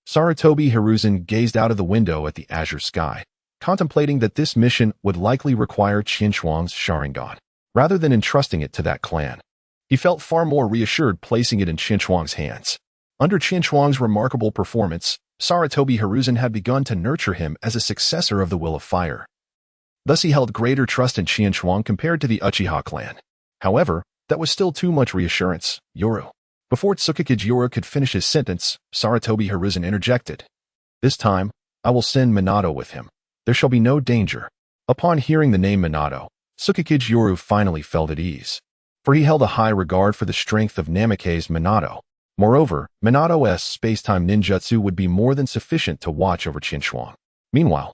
Speaker 1: Sarutobi Hiruzen gazed out of the window at the azure sky, contemplating that this mission would likely require Qin Shuang's Sharingan, rather than entrusting it to that clan. He felt far more reassured placing it in Qin Shuang's hands. Under Qin Shuang's remarkable performance, Sarutobi Hiruzen had begun to nurture him as a successor of the Will of Fire. Thus he held greater trust in Qin Shuang compared to the Uchiha clan. However, that was still too much reassurance. Yoru. Before Tsukikijuru could finish his sentence, Sarutobi Hiruzen interjected. This time, I will send Minato with him. There shall be no danger. Upon hearing the name Minato, Tsukikijuru finally felt at ease, for he held a high regard for the strength of Namake's Minato. Moreover, Minato's space-time ninjutsu would be more than sufficient to watch over Qin Shuang. Meanwhile,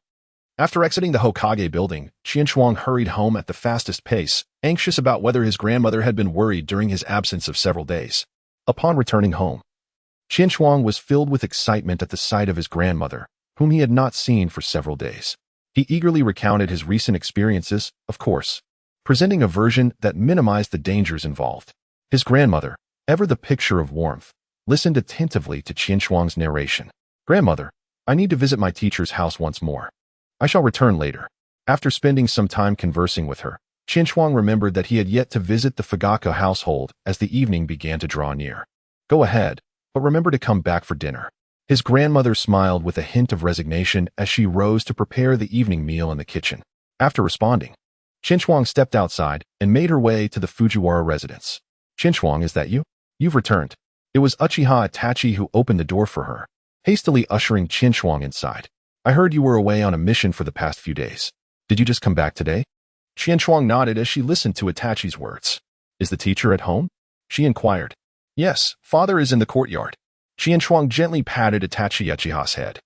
Speaker 1: after exiting the Hokage building, Qin Shuang hurried home at the fastest pace, anxious about whether his grandmother had been worried during his absence of several days. Upon returning home, Qin Shuang was filled with excitement at the sight of his grandmother, whom he had not seen for several days. He eagerly recounted his recent experiences, of course, presenting a version that minimized the dangers involved. His grandmother, ever the picture of warmth, listened attentively to Qin Shuang's narration. Grandmother, I need to visit my teacher's house once more. I shall return later. After spending some time conversing with her, Qin Shuang remembered that he had yet to visit the Fugaku household as the evening began to draw near. Go ahead, but remember to come back for dinner. His grandmother smiled with a hint of resignation as she rose to prepare the evening meal in the kitchen. After responding, Qinshuang stepped outside and made her way to the Fujiwara residence. Qinshuang, is that you? You've returned. It was Uchiha Itachi who opened the door for her, hastily ushering Qinshuang inside. I heard you were away on a mission for the past few days. Did you just come back today? Qinshuang nodded as she listened to Itachi's words. Is the teacher at home? She inquired. Yes, father is in the courtyard. Qinshuang gently patted Itachi Uchiha's head,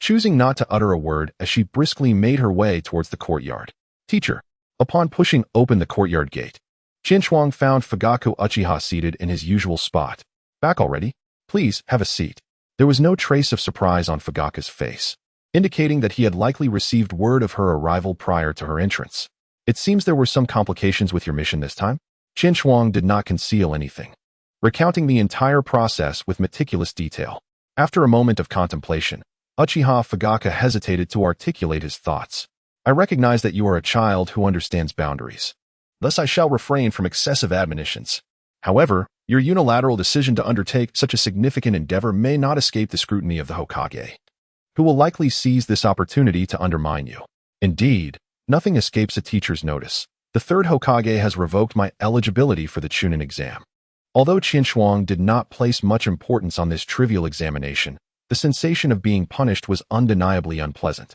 Speaker 1: choosing not to utter a word as she briskly made her way towards the courtyard. Teacher. Upon pushing open the courtyard gate, Qinshuang found Fugaku Uchiha seated in his usual spot. Back already? Please, have a seat. There was no trace of surprise on Fugaku's face, indicating that he had likely received word of her arrival prior to her entrance. It seems there were some complications with your mission this time? Qinshuang did not conceal anything, recounting the entire process with meticulous detail. After a moment of contemplation, Uchiha Fugaku hesitated to articulate his thoughts. I recognize that you are a child who understands boundaries. Thus I shall refrain from excessive admonitions. However, your unilateral decision to undertake such a significant endeavor may not escape the scrutiny of the Hokage, who will likely seize this opportunity to undermine you. Indeed, nothing escapes a teacher's notice. The third Hokage has revoked my eligibility for the Chunin exam. Although Qinshuang did not place much importance on this trivial examination, the sensation of being punished was undeniably unpleasant.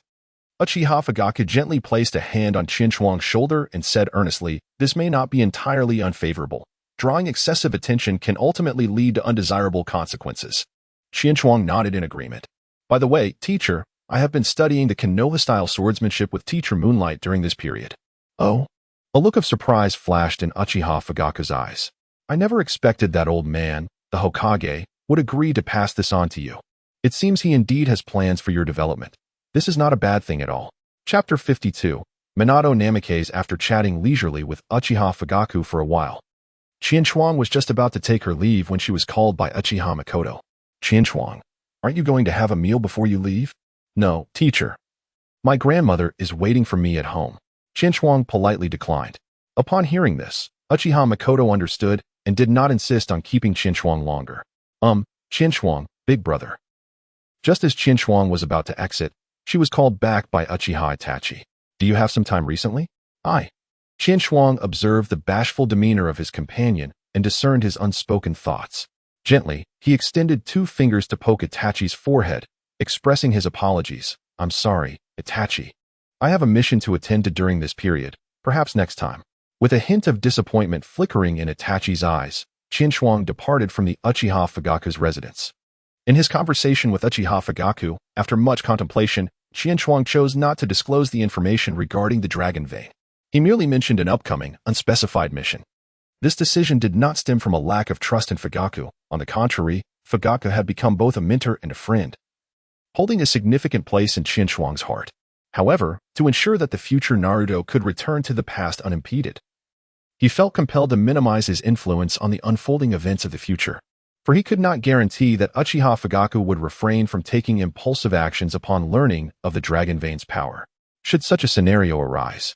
Speaker 1: Uchiha Fugaku gently placed a hand on Qinshuang's shoulder and said earnestly, this may not be entirely unfavorable. Drawing excessive attention can ultimately lead to undesirable consequences. Qinshuang nodded in agreement. By the way, teacher, I have been studying the Konoha-style swordsmanship with teacher Moonlight during this period. Oh? A look of surprise flashed in Uchiha Fugaku's eyes. I never expected that old man, the Hokage, would agree to pass this on to you. It seems he indeed has plans for your development. This is not a bad thing at all. Chapter 52. Minato Namikaze. After chatting leisurely with Uchiha Fugaku for a while, Qinshuang was just about to take her leave when she was called by Uchiha Makoto. Qinshuang, aren't you going to have a meal before you leave? No, teacher. My grandmother is waiting for me at home. Qinshuang politely declined. Upon hearing this, Uchiha Makoto understood and did not insist on keeping Qinshuang longer. Qinshuang, big brother. Just as Qinshuang was about to exit, she was called back by Uchiha Itachi. Do you have some time recently? Aye. Qinshuang observed the bashful demeanor of his companion and discerned his unspoken thoughts. Gently, he extended 2 fingers to poke Itachi's forehead, expressing his apologies. I'm sorry, Itachi. I have a mission to attend to during this period, perhaps next time. With a hint of disappointment flickering in Itachi's eyes, Qinshuang departed from the Uchiha Fugaku's residence. In his conversation with Uchiha Fugaku, after much contemplation, Qinshuang chose not to disclose the information regarding the dragon vein. He merely mentioned an upcoming, unspecified mission. This decision did not stem from a lack of trust in Fugaku. On the contrary, Fugaku had become both a mentor and a friend, holding a significant place in Qinshuang's heart. However, to ensure that the future Naruto could return to the past unimpeded, he felt compelled to minimize his influence on the unfolding events of the future. For he could not guarantee that Uchiha Fugaku would refrain from taking impulsive actions upon learning of the Dragon Vein's power. Should such a scenario arise,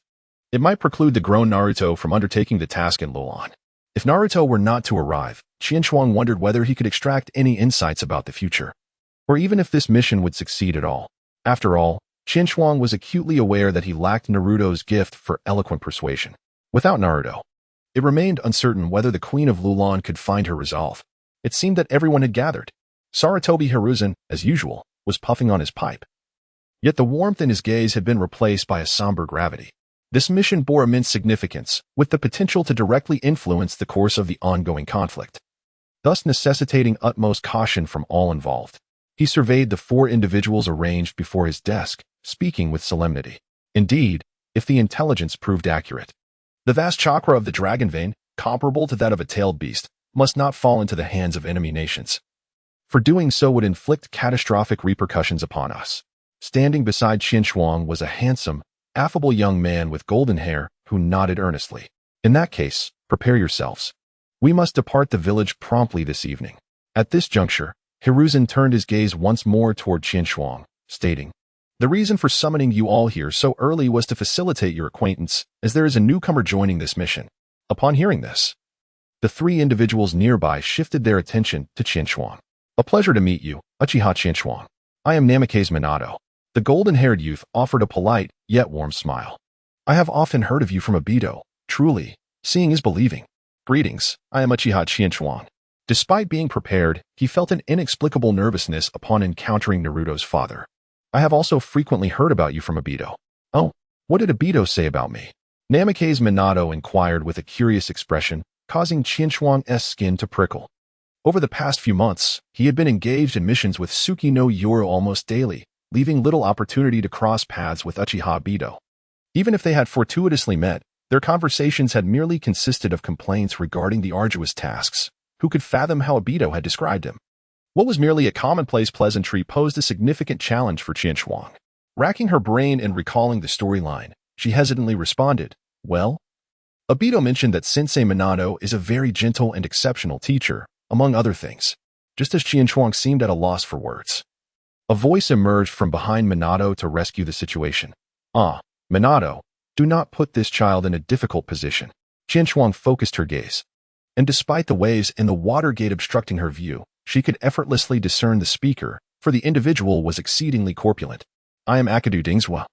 Speaker 1: it might preclude the grown Naruto from undertaking the task in Lulan. If Naruto were not to arrive, Qinshuang wondered whether he could extract any insights about the future, or even if this mission would succeed at all. After all, Qinshuang was acutely aware that he lacked Naruto's gift for eloquent persuasion. Without Naruto, it remained uncertain whether the Queen of Lulan could find her resolve. It seemed that everyone had gathered. Sarutobi Hiruzen, as usual, was puffing on his pipe. Yet the warmth in his gaze had been replaced by a somber gravity. This mission bore immense significance, with the potential to directly influence the course of the ongoing conflict, thus necessitating utmost caution from all involved. He surveyed the 4 individuals arranged before his desk, speaking with solemnity. Indeed, if the intelligence proved accurate, the vast chakra of the dragon vein, comparable to that of a tailed beast, must not fall into the hands of enemy nations. For doing so would inflict catastrophic repercussions upon us. Standing beside Qinshuang was a handsome, affable young man with golden hair who nodded earnestly. In that case, prepare yourselves. We must depart the village promptly this evening. At this juncture, Hiruzen turned his gaze once more toward Qinshuang, stating, the reason for summoning you all here so early was to facilitate your acquaintance, as there is a newcomer joining this mission. Upon hearing this, the 3 individuals nearby shifted their attention to Qinshuang. A pleasure to meet you, Uchiha Qinshuang. I am Namikaze Minato. The golden-haired youth offered a polite, yet warm smile. I have often heard of you from Obito. Truly, seeing is believing. Greetings, I am Uchiha Qianchuan. Despite being prepared, he felt an inexplicable nervousness upon encountering Naruto's father. I have also frequently heard about you from Obito. Oh, what did Obito say about me? Namake's Minato inquired with a curious expression, causing Qianchuang's skin to prickle. Over the past few months, he had been engaged in missions with Suki no Yoro almost daily, leaving little opportunity to cross paths with Uchiha Obito. Even if they had fortuitously met, their conversations had merely consisted of complaints regarding the arduous tasks. Who could fathom how Obito had described him? What was merely a commonplace pleasantry posed a significant challenge for Qianchuang. Racking her brain and recalling the storyline, she hesitantly responded, well, Obito mentioned that Sensei Minato is a very gentle and exceptional teacher, among other things, just as Qianchuang seemed at a loss for words. A voice emerged from behind Minato to rescue the situation. Minato, do not put this child in a difficult position. Qianchuang focused her gaze. And despite the waves and the water gate obstructing her view, she could effortlessly discern the speaker, for the individual was exceedingly corpulent. I am Akadu Dingswa.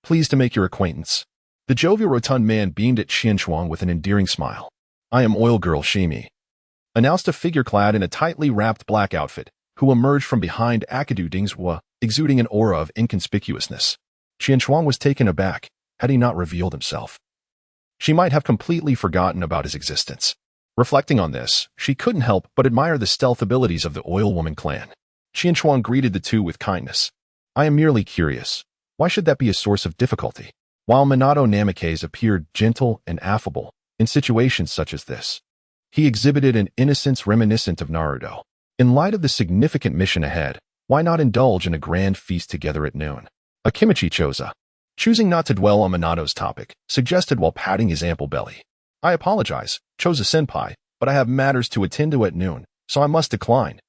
Speaker 1: Pleased to make your acquaintance. The jovial rotund man beamed at Qianchuang with an endearing smile. I am Oil Girl Shimi, announced a figure clad in a tightly wrapped black outfit, who emerged from behind Akadu Dingswa, exuding an aura of inconspicuousness. Qianchuang was taken aback, had he not revealed himself. She might have completely forgotten about his existence. Reflecting on this, she couldn't help but admire the stealth abilities of the Oil Woman clan. Qianchuang greeted the two with kindness. I am merely curious. Why should that be a source of difficulty? While Minato Namake's appeared gentle and affable in situations such as this, he exhibited an innocence reminiscent of Naruto. In light of the significant mission ahead, why not indulge in a grand feast together at noon? Akimichi Choza, choosing not to dwell on Minato's topic, suggested while patting his ample belly. I apologize, Choza-senpai, but I have matters to attend to at noon, so I must decline.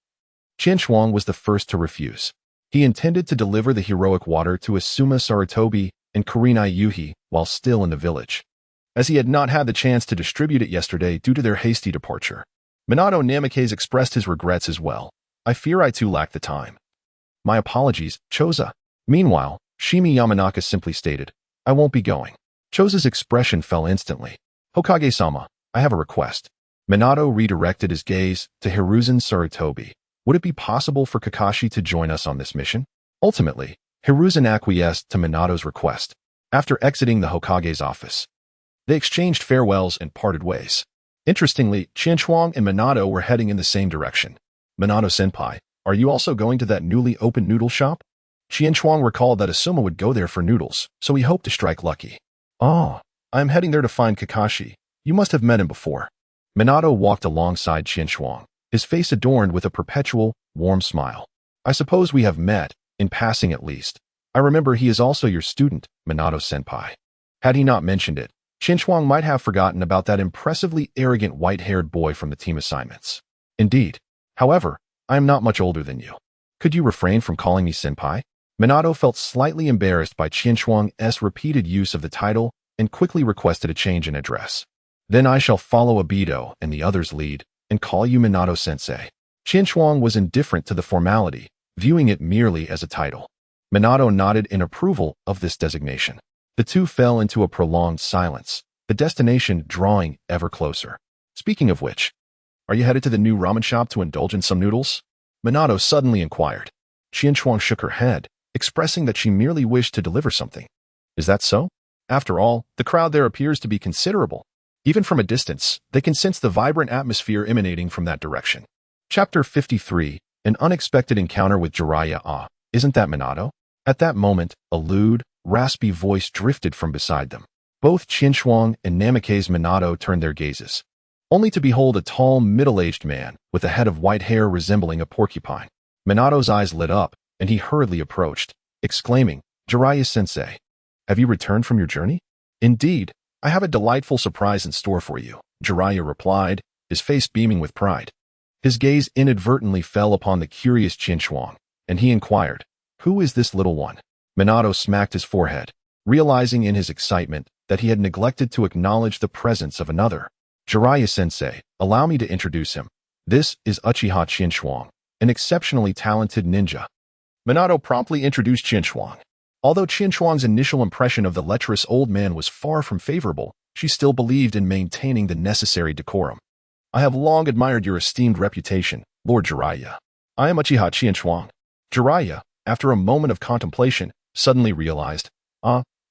Speaker 1: Qianchuang was the first to refuse. He intended to deliver the heroic water to Asuma Sarutobi and Kurenai Yuhi while still in the village, as he had not had the chance to distribute it yesterday due to their hasty departure. Minato Namake's expressed his regrets as well. I fear I too lack the time. My apologies, Choza. Meanwhile, Shimi Yamanaka simply stated, I won't be going. Choza's expression fell instantly. Hokage-sama, I have a request. Minato redirected his gaze to Hiruzen Sarutobi. Would it be possible for Kakashi to join us on this mission? Ultimately, Hiruzen acquiesced to Minato's request. After exiting the Hokage's office, they exchanged farewells and parted ways. Interestingly, Qianchuang and Minato were heading in the same direction. Minato-senpai, are you also going to that newly opened noodle shop? Qianchuang recalled that Asuma would go there for noodles, so he hoped to strike lucky. I am heading there to find Kakashi. You must have met him before. Minato walked alongside Qianchuang, his face adorned with a perpetual, warm smile. I suppose we have met, in passing at least. I remember he is also your student, Minato-senpai. Had he not mentioned it, Qianchuang might have forgotten about that impressively arrogant white-haired boy from the team assignments. Indeed. However, I am not much older than you. Could you refrain from calling me senpai? Minato felt slightly embarrassed by Qianchuang's repeated use of the title and quickly requested a change in address. Then I shall follow Obito and the others' lead and call you Minato-sensei. Qianchuang was indifferent to the formality, viewing it merely as a title. Minato nodded in approval of this designation. The two fell into a prolonged silence, the destination drawing ever closer. Speaking of which, are you headed to the new ramen shop to indulge in some noodles? Minato suddenly inquired. Qianchuang shook her head, expressing that she merely wished to deliver something. Is that so? After all, the crowd there appears to be considerable. Even from a distance, they can sense the vibrant atmosphere emanating from that direction. Chapter 53, An Unexpected Encounter with Jiraiya. Isn't that Minato? At that moment, a lewd, raspy voice drifted from beside them. Both Qianchuang and Namake's Minato turned their gazes, only to behold a tall, middle-aged man with a head of white hair resembling a porcupine. Minato's eyes lit up, and he hurriedly approached, exclaiming, Jiraiya-sensei, have you returned from your journey? Indeed, I have a delightful surprise in store for you, Jiraiya replied, his face beaming with pride. His gaze inadvertently fell upon the curious Qianchuang, and he inquired, who is this little one? Minato smacked his forehead, realizing in his excitement that he had neglected to acknowledge the presence of another. Jiraiya-sensei, allow me to introduce him. This is Uchiha Qianchuang, an exceptionally talented ninja. Minato promptly introduced Qianchuang. Although Qian Shuang's initial impression of the lecherous old man was far from favorable, she still believed in maintaining the necessary decorum. I have long admired your esteemed reputation, Lord Jiraiya. I am Uchiha Qian Shuang. Jiraiya, after a moment of contemplation, suddenly realized,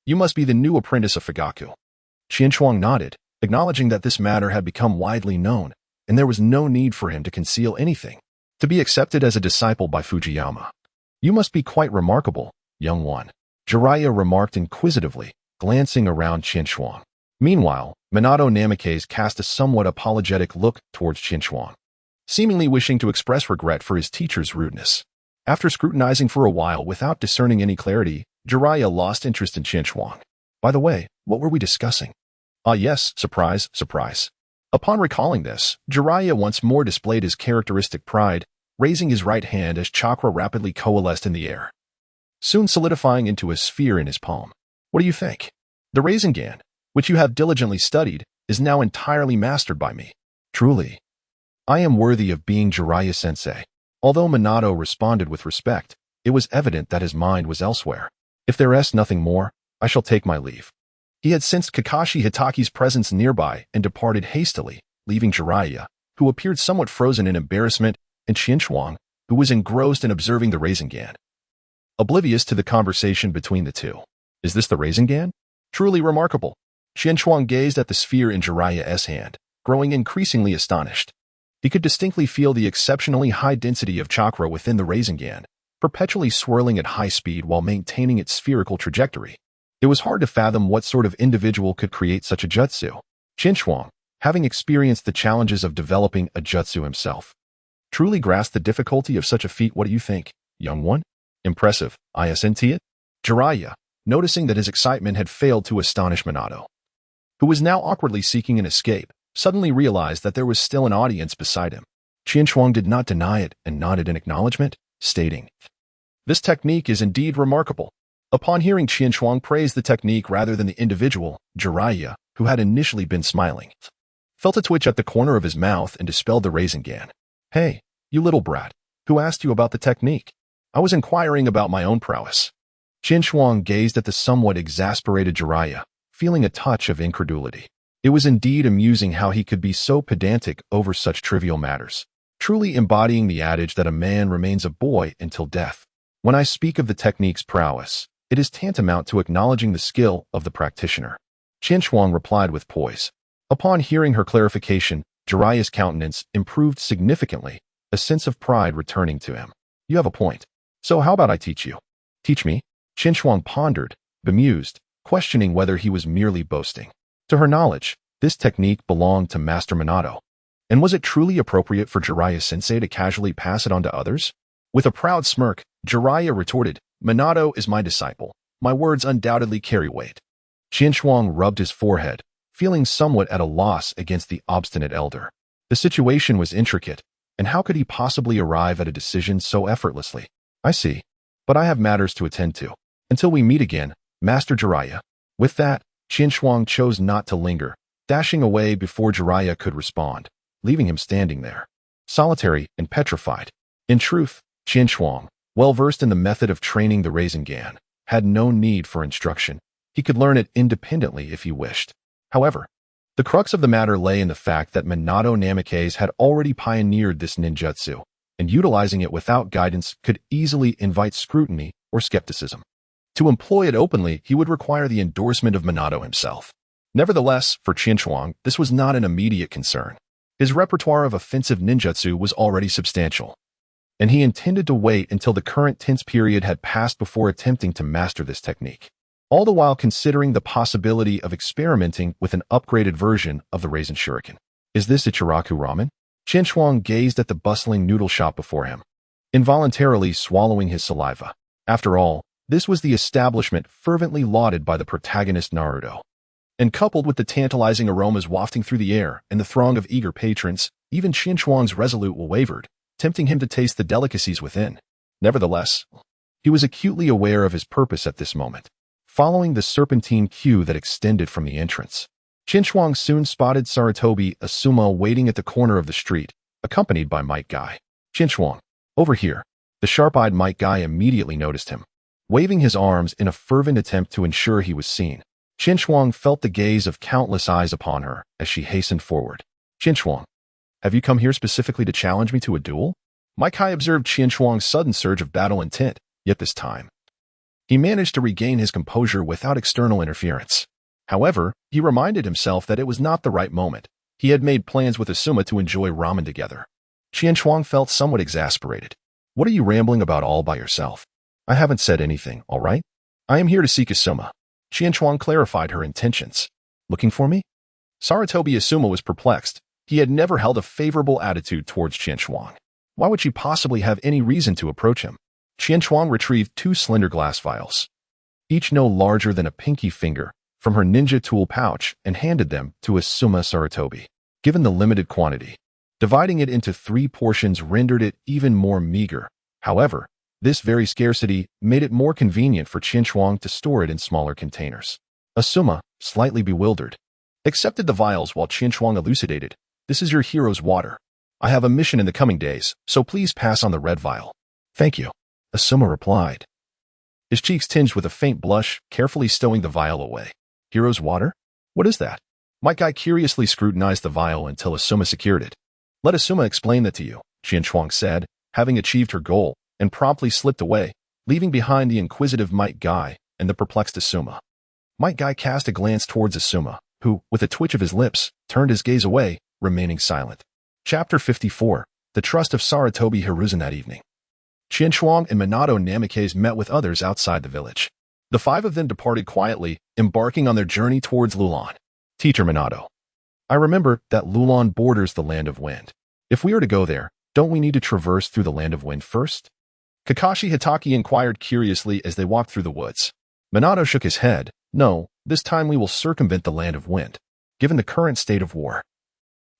Speaker 1: you must be the new apprentice of Fugaku. Qian Shuang nodded, acknowledging that this matter had become widely known, and there was no need for him to conceal anything. To be accepted as a disciple by Fujiyama. You must be quite remarkable, young one. Jiraiya remarked inquisitively, glancing around Qian Shuang. Meanwhile, Minato Namikaze cast a somewhat apologetic look towards Qian Shuang, seemingly wishing to express regret for his teacher's rudeness. After scrutinizing for a while without discerning any clarity, Jiraiya lost interest in Qian Shuang. By the way, what were we discussing? Ah yes, surprise, surprise. Upon recalling this, Jiraiya once more displayed his characteristic pride, raising his right hand as chakra rapidly coalesced in the air, soon solidifying into a sphere in his palm. What do you think? The Rasengan, which you have diligently studied, is now entirely mastered by me. Truly, I am worthy of being Jiraiya-sensei. Although Minato responded with respect, it was evident that his mind was elsewhere. If there is nothing more, I shall take my leave. He had sensed Kakashi Hitaki's presence nearby and departed hastily, leaving Jiraiya, who appeared somewhat frozen in embarrassment, and Qian Shuang, who was engrossed in observing the Rasengan, oblivious to the conversation between the two. Is this the Rasengan? Truly remarkable. Qian Shuang gazed at the sphere in Jiraiya's hand, growing increasingly astonished. He could distinctly feel the exceptionally high density of chakra within the Rasengan, perpetually swirling at high speed while maintaining its spherical trajectory. It was hard to fathom what sort of individual could create such a jutsu. Qian Shuang, having experienced the challenges of developing a jutsu himself, truly grasped the difficulty of such a feat. What do you think, young one? Impressive, isn't it? Jiraiya, noticing that his excitement had failed to astonish Minato, who was now awkwardly seeking an escape, suddenly realized that there was still an audience beside him. Qian Shuang did not deny it and nodded in acknowledgement, stating, "This technique is indeed remarkable." Upon hearing Qian Shuang praise the technique rather than the individual, Jiraiya, who had initially been smiling, felt a twitch at the corner of his mouth and dispelled the Rasengan. Hey, you little brat, who asked you about the technique? I was inquiring about my own prowess. Qian Shuang gazed at the somewhat exasperated Jiraiya, feeling a touch of incredulity. It was indeed amusing how he could be so pedantic over such trivial matters, truly embodying the adage that a man remains a boy until death. When I speak of the technique's prowess, it is tantamount to acknowledging the skill of the practitioner. Qian Shuang replied with poise. Upon hearing her clarification, Jiraiya's countenance improved significantly, a sense of pride returning to him. You have a point. So how about I teach you? Teach me? Qian Shuang pondered, bemused, questioning whether he was merely boasting. To her knowledge, this technique belonged to Master Minato. And was it truly appropriate for Jiraiya-sensei to casually pass it on to others? With a proud smirk, Jiraiya retorted, Minato is my disciple. My words undoubtedly carry weight. Qian Shuang rubbed his forehead, feeling somewhat at a loss against the obstinate elder. The situation was intricate, and how could he possibly arrive at a decision so effortlessly? I see. But I have matters to attend to. Until we meet again, Master Jiraiya. With that, Qian Shuang chose not to linger, dashing away before Jiraiya could respond, leaving him standing there, solitary and petrified. In truth, Qian Shuang, well-versed in the method of training the Rasengan, had no need for instruction. He could learn it independently if he wished. However, the crux of the matter lay in the fact that Minato Namikaze had already pioneered this ninjutsu, and utilizing it without guidance could easily invite scrutiny or skepticism. To employ it openly, he would require the endorsement of Minato himself. Nevertheless, for Qian Shuang, this was not an immediate concern. His repertoire of offensive ninjutsu was already substantial, and he intended to wait until the current tense period had passed before attempting to master this technique, all the while considering the possibility of experimenting with an upgraded version of the Rasen Shuriken. Is this Ichiraku ramen? Qian Shuang gazed at the bustling noodle shop before him, involuntarily swallowing his saliva. After all, this was the establishment fervently lauded by the protagonist Naruto. And coupled with the tantalizing aromas wafting through the air and the throng of eager patrons, even Qian Shuang's resolute will wavered, tempting him to taste the delicacies within. Nevertheless, he was acutely aware of his purpose at this moment, following the serpentine queue that extended from the entrance. Qian Shuang soon spotted Sarutobi Asuma waiting at the corner of the street, accompanied by Might Guy. Qian Shuang, over here. The sharp-eyed Might Guy immediately noticed him, waving his arms in a fervent attempt to ensure he was seen. Qinshuang felt the gaze of countless eyes upon her as she hastened forward. Qinshuang, have you come here specifically to challenge me to a duel? Mai Kai observed Qinshuang's sudden surge of battle intent, yet this time he managed to regain his composure without external interference. However, he reminded himself that it was not the right moment. He had made plans with Asuma to enjoy ramen together. Qinshuang felt somewhat exasperated. What are you rambling about all by yourself? I haven't said anything, all right? I am here to seek Asuma. Qinshuang clarified her intentions. Looking for me? Sarutobi Asuma was perplexed. He had never held a favorable attitude towards Qinshuang. Why would she possibly have any reason to approach him? Qinshuang retrieved 2 slender glass vials, each no larger than a pinky finger, from her ninja tool pouch and handed them to Asuma Sarutobi. Given the limited quantity, dividing it into 3 portions rendered it even more meager. However, this very scarcity made it more convenient for Qinshuang to store it in smaller containers. Asuma, slightly bewildered, accepted the vials while Qinshuang elucidated. This is your hero's water. I have a mission in the coming days, so please pass on the red vial. Thank you, Asuma replied, his cheeks tinged with a faint blush, carefully stowing the vial away. Hero's water? What is that? Mai Kai curiously scrutinized the vial until Asuma secured it. Let Asuma explain that to you, Qinshuang said, having achieved her goal, and promptly slipped away, leaving behind the inquisitive Might Guy and the perplexed Asuma. Might Guy cast a glance towards Asuma, who, with a twitch of his lips, turned his gaze away, remaining silent. Chapter 54. The Trust of Sarutobi Hiruzen that evening. Qinshuang and Minato Namikaze met with others outside the village. The 5 of them departed quietly, embarking on their journey towards Lulon. Teacher Minato, I remember that Lulon borders the Land of Wind. If we are to go there, don't we need to traverse through the Land of Wind first? Kakashi Hitaki inquired curiously as they walked through the woods. Minato shook his head. No, this time we will circumvent the Land of Wind. Given the current state of war,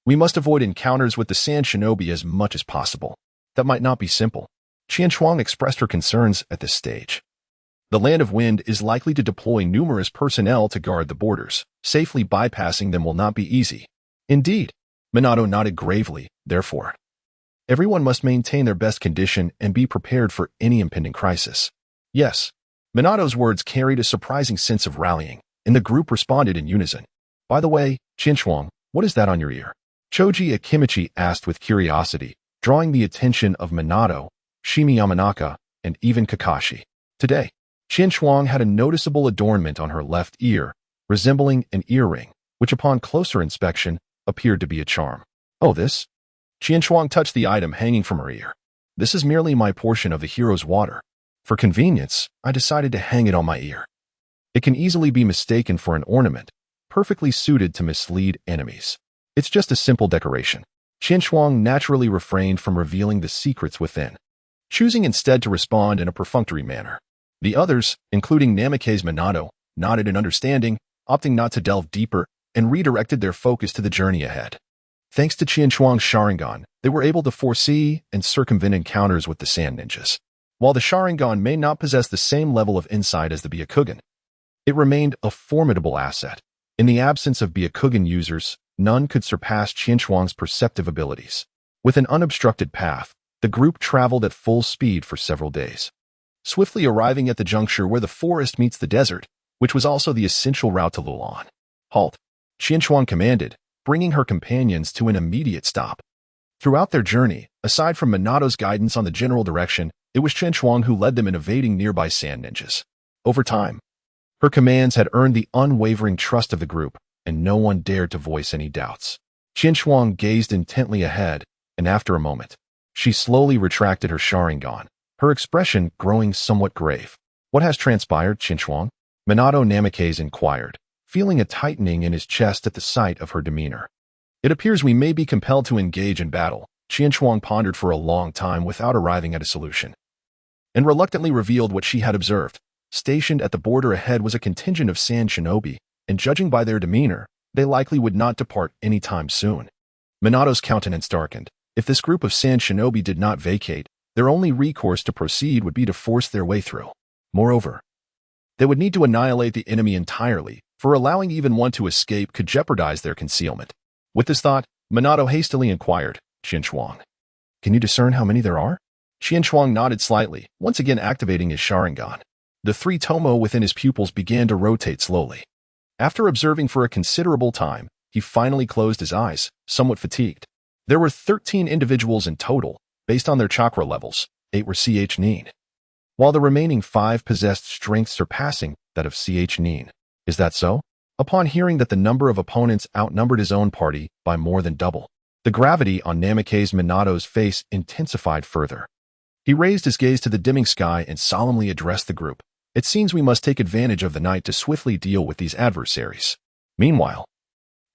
Speaker 1: we must avoid encounters with the Sand Shinobi as much as possible. That might not be simple. Qinshuang expressed her concerns at this stage. The Land of Wind is likely to deploy numerous personnel to guard the borders. Safely bypassing them will not be easy. Indeed, Minato nodded gravely. Therefore, everyone must maintain their best condition and be prepared for any impending crisis. Yes, Minato's words carried a surprising sense of rallying, and the group responded in unison. By the way, Qinshuang, what is that on your ear? Choji Akimichi asked with curiosity, drawing the attention of Minato, Shimi Yamanaka, and even Kakashi. Today, Qinshuang had a noticeable adornment on her left ear, resembling an earring, which upon closer inspection appeared to be a charm. Oh, this? Qinshuang touched the item hanging from her ear. This is merely my portion of the hero's water. For convenience, I decided to hang it on my ear. It can easily be mistaken for an ornament, perfectly suited to mislead enemies. It's just a simple decoration. Qinshuang naturally refrained from revealing the secrets within, choosing instead to respond in a perfunctory manner. The others, including Namikaze Minato, nodded in understanding, opting not to delve deeper, and redirected their focus to the journey ahead. Thanks to Qinshuang's Sharingan, they were able to foresee and circumvent encounters with the Sand Ninjas. While the Sharingan may not possess the same level of insight as the Byakugan, it remained a formidable asset. In the absence of Byakugan users, none could surpass Qinshuang's perceptive abilities. With an unobstructed path, the group traveled at full speed for several days, swiftly arriving at the juncture where the forest meets the desert, which was also the essential route to Lulon. Halt! Qinshuang commanded, bringing her companions to an immediate stop. Throughout their journey, aside from Minato's guidance on the general direction, it was Qinshuang who led them in evading nearby sand ninjas. Over time, her commands had earned the unwavering trust of the group, and no one dared to voice any doubts. Qinshuang gazed intently ahead, and after a moment, she slowly retracted her Sharingan, her expression growing somewhat grave. What has transpired, Qinshuang? Minato Namikaze inquired, feeling a tightening in his chest at the sight of her demeanor. It appears we may be compelled to engage in battle. Qinshuang pondered for a long time without arriving at a solution, and reluctantly revealed what she had observed. Stationed at the border ahead was a contingent of sand shinobi, and judging by their demeanor, they likely would not depart any time soon. Minato's countenance darkened. If this group of sand shinobi did not vacate, their only recourse to proceed would be to force their way through. Moreover, they would need to annihilate the enemy entirely, for allowing even one to escape could jeopardize their concealment. With this thought, Minato hastily inquired, Qinshuang, can you discern how many there are? Qinshuang nodded slightly, once again activating his Sharingan. The three tomo within his pupils began to rotate slowly. After observing for a considerable time, he finally closed his eyes, somewhat fatigued. There were 13 individuals in total, based on their chakra levels. 8 were CH Nin, while the remaining 5 possessed strength surpassing that of CH Nin. Is that so? Upon hearing that the number of opponents outnumbered his own party by more than double, the gravity on Namikaze Minato's face intensified further. He raised his gaze to the dimming sky and solemnly addressed the group. It seems we must take advantage of the night to swiftly deal with these adversaries. Meanwhile,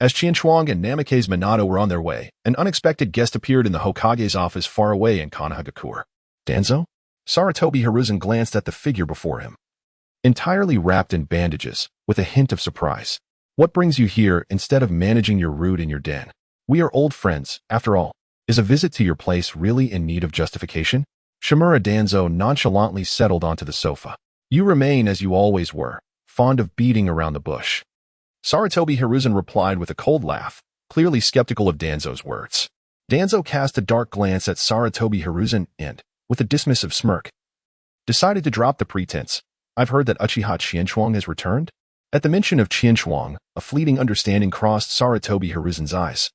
Speaker 1: as Qianchuang and Namikaze Minato were on their way, an unexpected guest appeared in the Hokage's office far away in Konoha. Danzo? Sarutobi Hiruzen glanced at the figure before him. Entirely wrapped in bandages, with a hint of surprise. What brings you here instead of managing your route in your den? We are old friends, after all. Is a visit to your place really in need of justification? Shimura Danzo nonchalantly settled onto the sofa. You remain as you always were, fond of beating around the bush. Sarutobi Hiruzen replied with a cold laugh, clearly skeptical of Danzo's words. Danzo cast a dark glance at Sarutobi Hiruzen and, with a dismissive smirk, decided to drop the pretense. I've heard that Uchiha Qianchuang has returned? At the mention of Qianchuang, a fleeting understanding crossed Sarutobi Hiruzen's eyes.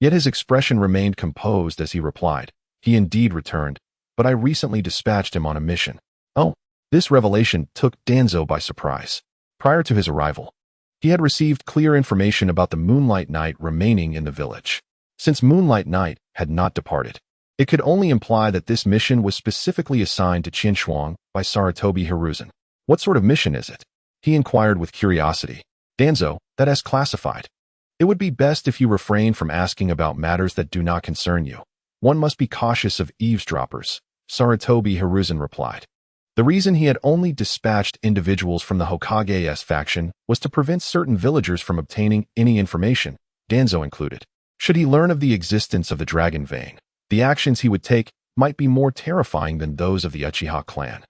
Speaker 1: Yet his expression remained composed as he replied, he indeed returned, but I recently dispatched him on a mission. Oh, this revelation took Danzo by surprise. Prior to his arrival, he had received clear information about the Moonlight Knight remaining in the village. Since Moonlight Knight had not departed, it could only imply that this mission was specifically assigned to Qianchuang by Sarutobi Hiruzen. What sort of mission is it? He inquired with curiosity. Danzo, that is classified. It would be best if you refrain from asking about matters that do not concern you. One must be cautious of eavesdroppers, Sarutobi Hiruzen replied. The reason he had only dispatched individuals from the Hokage's faction was to prevent certain villagers from obtaining any information, Danzo included. Should he learn of the existence of the Dragon Vein, the actions he would take might be more terrifying than those of the Uchiha clan.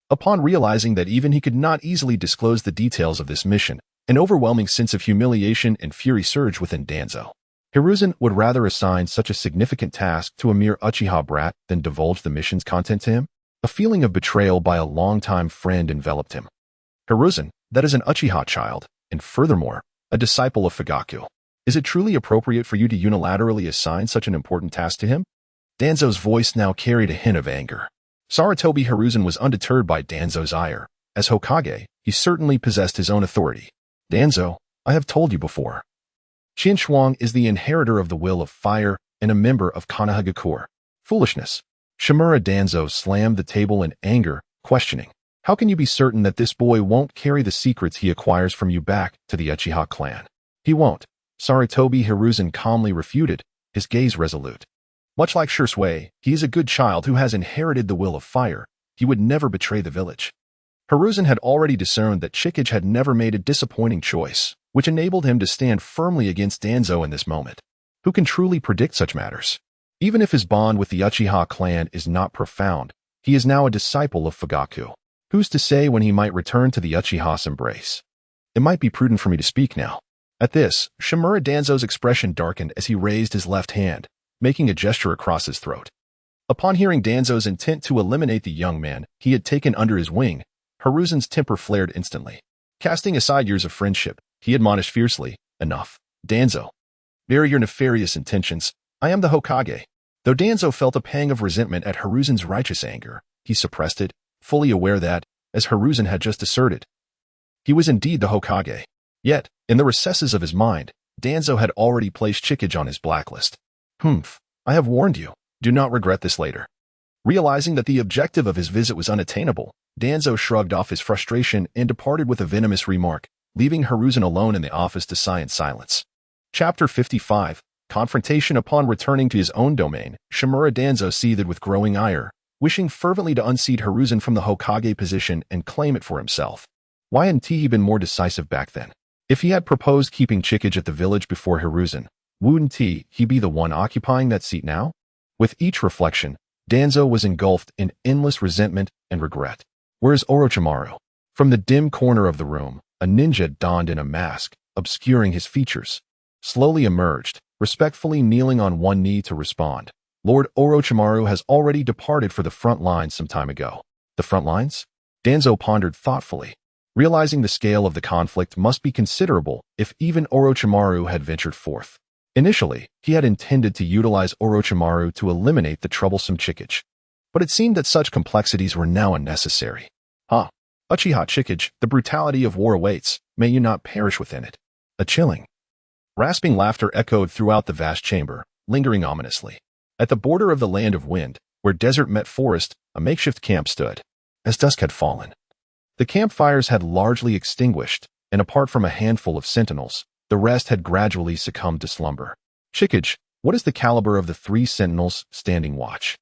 Speaker 1: Upon realizing that even he could not easily disclose the details of this mission, an overwhelming sense of humiliation and fury surged within Danzo. Hiruzen would rather assign such a significant task to a mere Uchiha brat than divulge the mission's content to him. A feeling of betrayal by a longtime friend enveloped him. Hiruzen, that is an Uchiha child, and furthermore, a disciple of Fugaku. Is it truly appropriate for you to unilaterally assign such an important task to him? Danzo's voice now carried a hint of anger. Sarutobi Hiruzen was undeterred by Danzo's ire. As Hokage, he certainly possessed his own authority. Danzo, I have told you before. Qianchuang is the inheritor of the will of fire and a member of Konoha. Foolishness. Shimura Danzo slammed the table in anger, questioning, how can you be certain that this boy won't carry the secrets he acquires from you back to the Uchiha clan? He won't. Sarutobi Hiruzen calmly refuted, his gaze resolute. Much like Shursui, he is a good child who has inherited the will of fire. He would never betray the village. Hiruzen had already discerned that Chikage had never made a disappointing choice, which enabled him to stand firmly against Danzo in this moment. Who can truly predict such matters? Even if his bond with the Uchiha clan is not profound, he is now a disciple of Fugaku. Who's to say when he might return to the Uchiha's embrace? It might be prudent for me to speak now. At this, Shimura Danzo's expression darkened as he raised his left hand, making a gesture across his throat. Upon hearing Danzo's intent to eliminate the young man he had taken under his wing, Hiruzen's temper flared instantly. Casting aside years of friendship, he admonished fiercely, enough. Danzo, bury your nefarious intentions. I am the Hokage. Though Danzo felt a pang of resentment at Hiruzen's righteous anger, he suppressed it, fully aware that, as Hiruzen had just asserted, he was indeed the Hokage. Yet, in the recesses of his mind, Danzo had already placed Chikage on his blacklist. I have warned you. Do not regret this later. Realizing that the objective of his visit was unattainable, Danzo shrugged off his frustration and departed with a venomous remark, leaving Hiruzen alone in the office to sigh in silence. Chapter 55. Confrontation. Upon returning to his own domain, Shimura Danzo seethed with growing ire, wishing fervently to unseat Hiruzen from the Hokage position and claim it for himself. Why hadn't he been more decisive back then? If he had proposed keeping Chikage at the village before Hiruzen, wouldn't he be the one occupying that seat now? With each reflection, Danzo was engulfed in endless resentment and regret. Where is Orochimaru? From the dim corner of the room, a ninja donned in a mask, obscuring his features, slowly emerged, respectfully kneeling on one knee to respond. Lord Orochimaru has already departed for the front lines some time ago. The front lines? Danzo pondered thoughtfully, realizing the scale of the conflict must be considerable if even Orochimaru had ventured forth. Initially, he had intended to utilize Orochimaru to eliminate the troublesome Chikage, but it seemed that such complexities were now unnecessary. Uchiha Chikage, the brutality of war awaits, may you not perish within it. A chilling, rasping laughter echoed throughout the vast chamber, lingering ominously. At the border of the land of wind, where desert met forest, a makeshift camp stood. As dusk had fallen, the campfires had largely extinguished, and apart from a handful of sentinels, the rest had gradually succumbed to slumber. Chikage, what is the caliber of the 3 sentinels standing watch?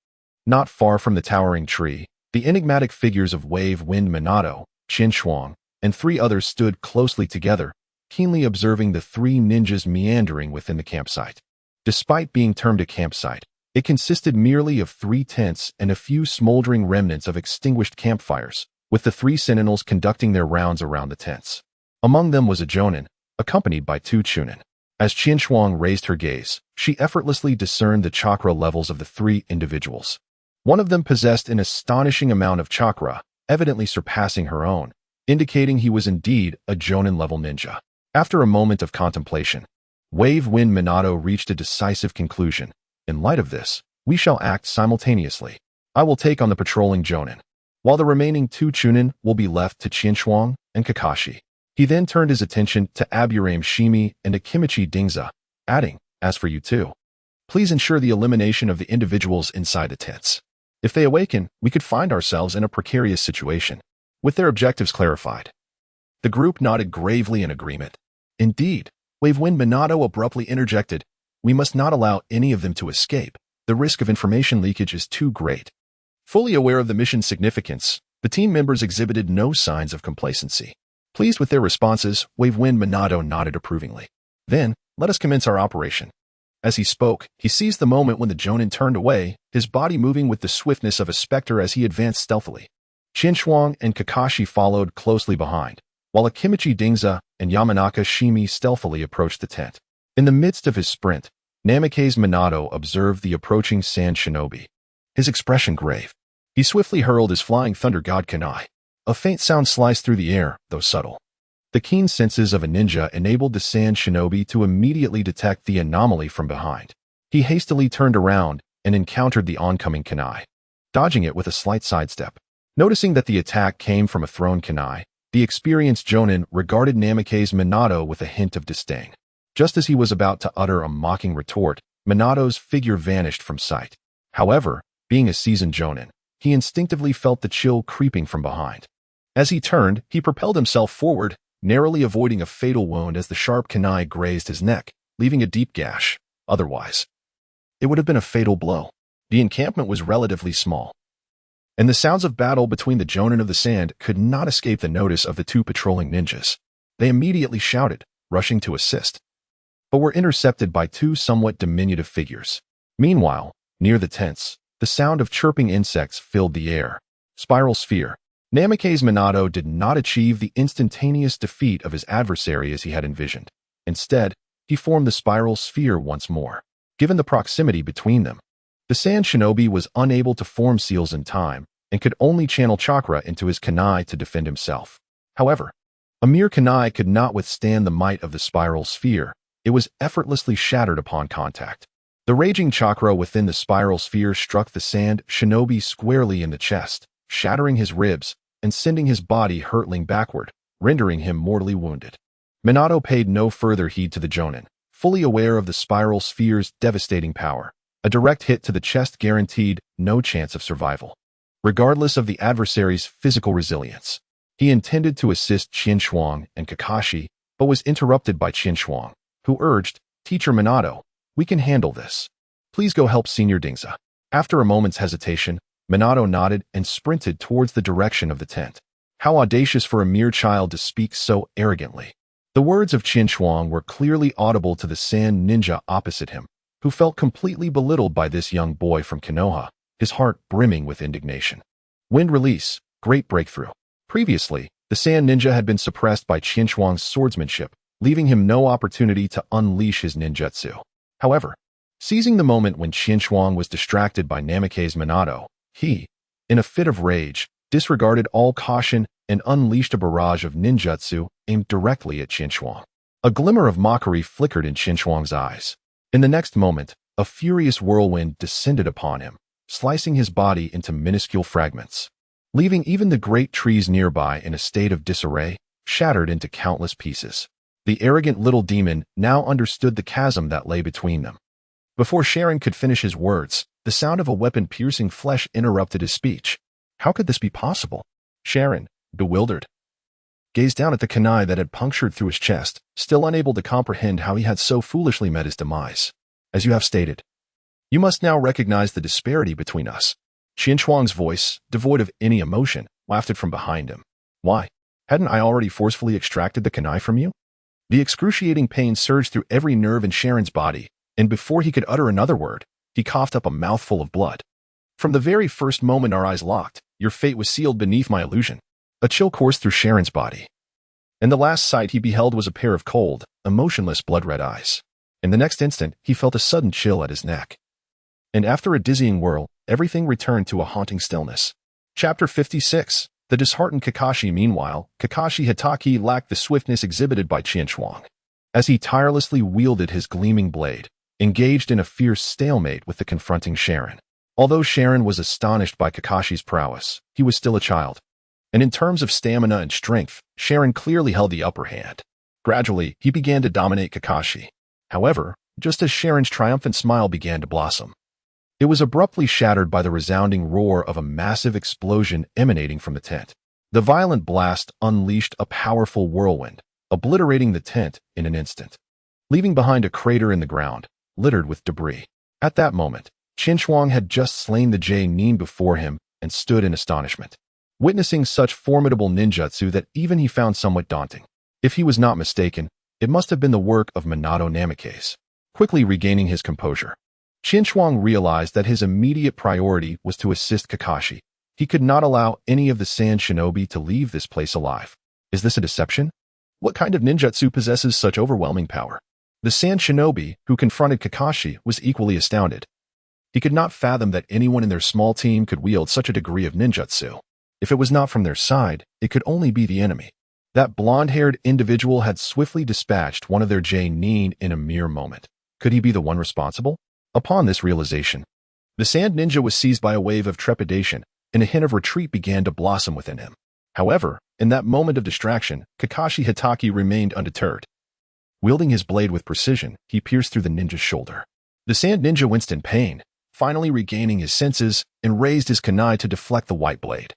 Speaker 1: Not far from the towering tree, the enigmatic figures of Wave Wind Minato, Qin Shuang, and 3 others stood closely together, keenly observing the 3 ninjas meandering within the campsite. Despite being termed a campsite, it consisted merely of 3 tents and a few smoldering remnants of extinguished campfires, with the 3 sentinels conducting their rounds around the tents. Among them was a jonin, accompanied by 2 chunin. As Qin Shuang raised her gaze, she effortlessly discerned the chakra levels of the 3 individuals. One of them possessed an astonishing amount of chakra, evidently surpassing her own, indicating he was indeed a jonin-level ninja. After a moment of contemplation, Wave Wind Minato reached a decisive conclusion. In light of this, we shall act simultaneously. I will take on the patrolling jonin, while the remaining 2 chunin will be left to Qin Shuang and Kakashi. He then turned his attention to Aburame Shimi and Akimichi Dingza, adding, as for you 2, please ensure the elimination of the individuals inside the tents. If they awaken, we could find ourselves in a precarious situation. With their objectives clarified, the group nodded gravely in agreement. Indeed, Wave Wind Minato abruptly interjected, we must not allow any of them to escape. The risk of information leakage is too great. Fully aware of the mission's significance, the team members exhibited no signs of complacency. Pleased with their responses, Wave Wind Minato nodded approvingly. Then, let us commence our operation. As he spoke, he seized the moment when the jonin turned away, his body moving with the swiftness of a specter as he advanced stealthily. Qin Shuang and Kakashi followed closely behind, while Akimichi Dingza and Yamanaka Shimi stealthily approached the tent. In the midst of his sprint, Namikaze Minato observed the approaching sand shinobi. His expression grave. He swiftly hurled his flying thunder god kunai. A faint sound sliced through the air, though subtle. The keen senses of a ninja enabled the sand shinobi to immediately detect the anomaly from behind. He hastily turned around and encountered the oncoming kunai, dodging it with a slight sidestep. Noticing that the attack came from a thrown kunai, the experienced jonin regarded Namikaze Minato with a hint of disdain. Just as he was about to utter a mocking retort, Minato's figure vanished from sight. However, being a seasoned jonin, he instinctively felt the chill creeping from behind. As he turned, he propelled himself forward, narrowly avoiding a fatal wound as the sharp kunai grazed his neck, leaving a deep gash. Otherwise, it would have been a fatal blow. The encampment was relatively small, and the sounds of battle between the jonin of the sand could not escape the notice of the 2 patrolling ninjas. They immediately shouted, rushing to assist, but were intercepted by 2 somewhat diminutive figures. Meanwhile, near the tents, the sound of chirping insects filled the air. Spiral Sphere. Namikaze Minato did not achieve the instantaneous defeat of his adversary as he had envisioned. Instead, he formed the Spiral Sphere once more. Given the proximity between them, the sand shinobi was unable to form seals in time and could only channel chakra into his kunai to defend himself. However, a mere kunai could not withstand the might of the Spiral Sphere. It was effortlessly shattered upon contact. The raging chakra within the Spiral Sphere struck the sand shinobi squarely in the chest, shattering his ribs and sending his body hurtling backward, rendering him mortally wounded. Minato paid no further heed to the jonin, fully aware of the Spiral Sphere's devastating power. A direct hit to the chest guaranteed no chance of survival, regardless of the adversary's physical resilience. He intended to assist Qin Shuang and Kakashi, but was interrupted by Qin Shuang, who urged, Teacher Minato, we can handle this. Please go help Senior Dingza. After a moment's hesitation, Minato nodded and sprinted towards the direction of the tent. How audacious for a mere child to speak so arrogantly. The words of Qin Shuang were clearly audible to the sand ninja opposite him, who felt completely belittled by this young boy from Konoha, his heart brimming with indignation. Wind release, great breakthrough. Previously, the sand ninja had been suppressed by Qin Shuang's swordsmanship, leaving him no opportunity to unleash his ninjutsu. However, seizing the moment when Qin Shuang was distracted by Namikaze Minato, he, in a fit of rage, disregarded all caution and unleashed a barrage of ninjutsu aimed directly at Qinshuang. A glimmer of mockery flickered in Qinshuang's eyes. In the next moment, a furious whirlwind descended upon him, slicing his body into minuscule fragments, leaving even the great trees nearby in a state of disarray, shattered into countless pieces. The arrogant little demon now understood the chasm that lay between them. Before Sharon could finish his words, the sound of a weapon piercing flesh interrupted his speech. How could this be possible? Sharon, bewildered, gazed down at the kunai that had punctured through his chest, still unable to comprehend how he had so foolishly met his demise. As you have stated, you must now recognize the disparity between us. Qinshuang's voice, devoid of any emotion, wafted from behind him. Why? Hadn't I already forcefully extracted the kunai from you? The excruciating pain surged through every nerve in Sharon's body, and before he could utter another word, he coughed up a mouthful of blood. From the very first moment our eyes locked, your fate was sealed beneath my illusion. A chill coursed through Sharon's body, and the last sight he beheld was a pair of cold, emotionless blood-red eyes. In the next instant, he felt a sudden chill at his neck. And after a dizzying whirl, everything returned to a haunting stillness. Chapter 56. The disheartened Kakashi. Meanwhile, Kakashi Hitaki lacked the swiftness exhibited by Qinshuang. As he tirelessly wielded his gleaming blade, engaged in a fierce stalemate with the confronting Sharon. Although Sharon was astonished by Kakashi's prowess, he was still a child. And in terms of stamina and strength, Sharon clearly held the upper hand. Gradually, he began to dominate Kakashi. However, just as Sharon's triumphant smile began to blossom, it was abruptly shattered by the resounding roar of a massive explosion emanating from the tent. The violent blast unleashed a powerful whirlwind, obliterating the tent in an instant, leaving behind a crater in the ground, littered with debris. At that moment, Qinshuang had just slain the J-nin before him and stood in astonishment, witnessing such formidable ninjutsu that even he found somewhat daunting. If he was not mistaken, it must have been the work of Minato Namikaze. Quickly regaining his composure, Qinshuang realized that his immediate priority was to assist Kakashi. He could not allow any of the sand shinobi to leave this place alive. Is this a deception? What kind of ninjutsu possesses such overwhelming power? The sand shinobi who confronted Kakashi was equally astounded. He could not fathom that anyone in their small team could wield such a degree of ninjutsu. If it was not from their side, it could only be the enemy. That blonde-haired individual had swiftly dispatched one of their J-nin in a mere moment. Could he be the one responsible? Upon this realization, the sand ninja was seized by a wave of trepidation, and a hint of retreat began to blossom within him. However, in that moment of distraction, Kakashi Hitaki remained undeterred. Wielding his blade with precision, he pierced through the ninja's shoulder. The sand ninja winced in pain, finally regaining his senses, and raised his kunai to deflect the white blade,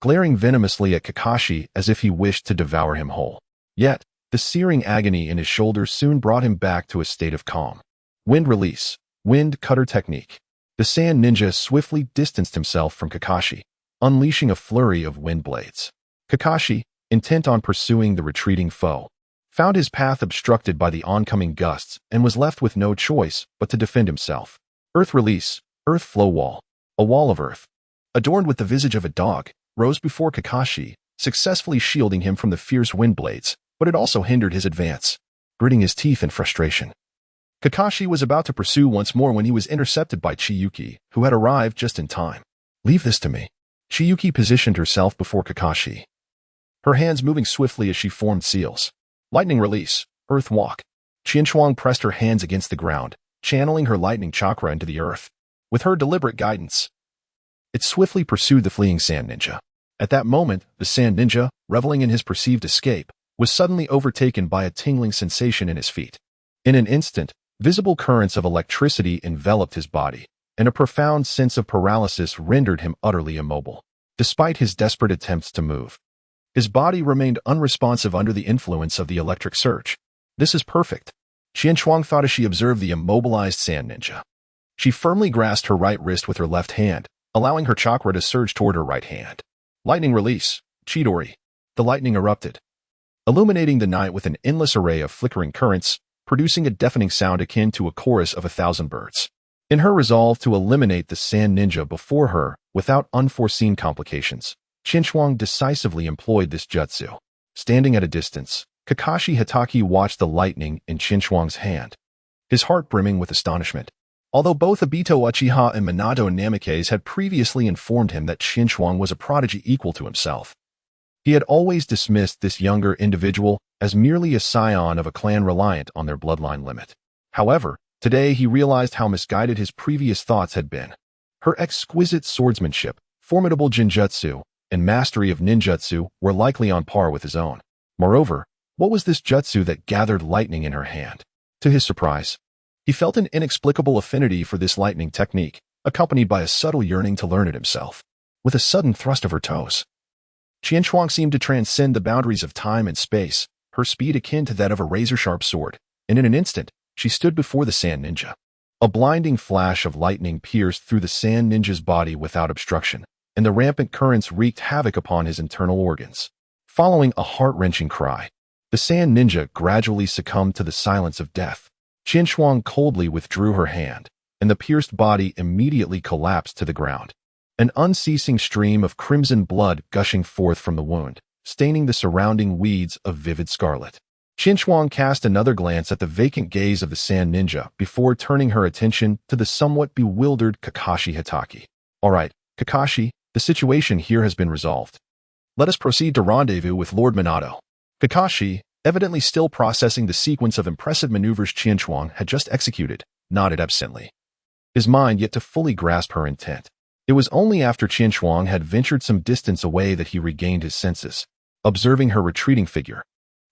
Speaker 1: glaring venomously at Kakashi as if he wished to devour him whole. Yet, the searing agony in his shoulders soon brought him back to a state of calm. Wind release, wind cutter technique. The sand ninja swiftly distanced himself from Kakashi, unleashing a flurry of wind blades. Kakashi, intent on pursuing the retreating foe, found his path obstructed by the oncoming gusts and was left with no choice but to defend himself. Earth release, earth flow wall. A wall of earth, adorned with the visage of a dog, rose before Kakashi, successfully shielding him from the fierce wind blades, but it also hindered his advance. Gritting his teeth in frustration, Kakashi was about to pursue once more when he was intercepted by Chiyuki, who had arrived just in time. Leave this to me. Chiyuki positioned herself before Kakashi, her hands moving swiftly as she formed seals. Lightning release, earth walk. Qinshuang pressed her hands against the ground, channeling her lightning chakra into the earth. With her deliberate guidance, it swiftly pursued the fleeing sand ninja. At that moment, the sand ninja, reveling in his perceived escape, was suddenly overtaken by a tingling sensation in his feet. In an instant, visible currents of electricity enveloped his body, and a profound sense of paralysis rendered him utterly immobile. Despite his desperate attempts to move, his body remained unresponsive under the influence of the electric surge. This is perfect, Qinshuang thought as she observed the immobilized sand ninja. She firmly grasped her right wrist with her left hand, allowing her chakra to surge toward her right hand. Lightning release, Chidori. The lightning erupted, illuminating the night with an endless array of flickering currents, producing a deafening sound akin to a chorus of 1,000 birds. In her resolve to eliminate the sand ninja before her without unforeseen complications, Qinshuang decisively employed this jutsu. Standing at a distance, Kakashi Hitaki watched the lightning in Qinshuang's hand, his heart brimming with astonishment. Although both Obito Uchiha and Minato Namikaze had previously informed him that Shinchuang was a prodigy equal to himself, he had always dismissed this younger individual as merely a scion of a clan reliant on their bloodline limit. However, today he realized how misguided his previous thoughts had been. Her exquisite swordsmanship, formidable jinjutsu, and mastery of ninjutsu were likely on par with his own. Moreover, what was this jutsu that gathered lightning in her hand? To his surprise, he felt an inexplicable affinity for this lightning technique, accompanied by a subtle yearning to learn it himself. With a sudden thrust of her toes, Qianchuang seemed to transcend the boundaries of time and space, her speed akin to that of a razor-sharp sword, and in an instant, she stood before the Sand Ninja. A blinding flash of lightning pierced through the Sand Ninja's body without obstruction, and the rampant currents wreaked havoc upon his internal organs. Following a heart-wrenching cry, the Sand Ninja gradually succumbed to the silence of death. Qianchuang coldly withdrew her hand, and the pierced body immediately collapsed to the ground. An unceasing stream of crimson blood gushing forth from the wound, staining the surrounding weeds of vivid scarlet. Qianchuang cast another glance at the vacant gaze of the Sand Ninja before turning her attention to the somewhat bewildered Kakashi Hatake. All right, Kakashi, the situation here has been resolved. Let us proceed to rendezvous with Lord Minato. Kakashi, evidently still processing the sequence of impressive maneuvers Qianchuang had just executed, nodded absently, his mind yet to fully grasp her intent. It was only after Qianchuang had ventured some distance away that he regained his senses. Observing her retreating figure,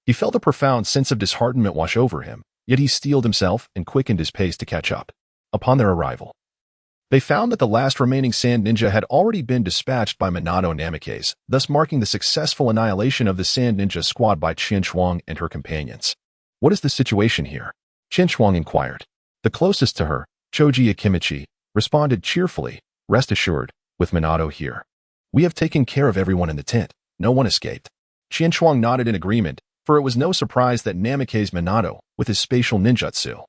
Speaker 1: he felt a profound sense of disheartenment wash over him, yet he steeled himself and quickened his pace to catch up. Upon their arrival, they found that the last remaining Sand Ninja had already been dispatched by Minato Namikaze, thus marking the successful annihilation of the Sand Ninja squad by Qianchuang and her companions. What is the situation here? Qianchuang inquired. The closest to her, Choji Akimichi, responded cheerfully, rest assured, with Minato here, we have taken care of everyone in the tent. No one escaped. Qianchuang nodded in agreement, for it was no surprise that Namikaze Minato, with his spatial ninjutsu,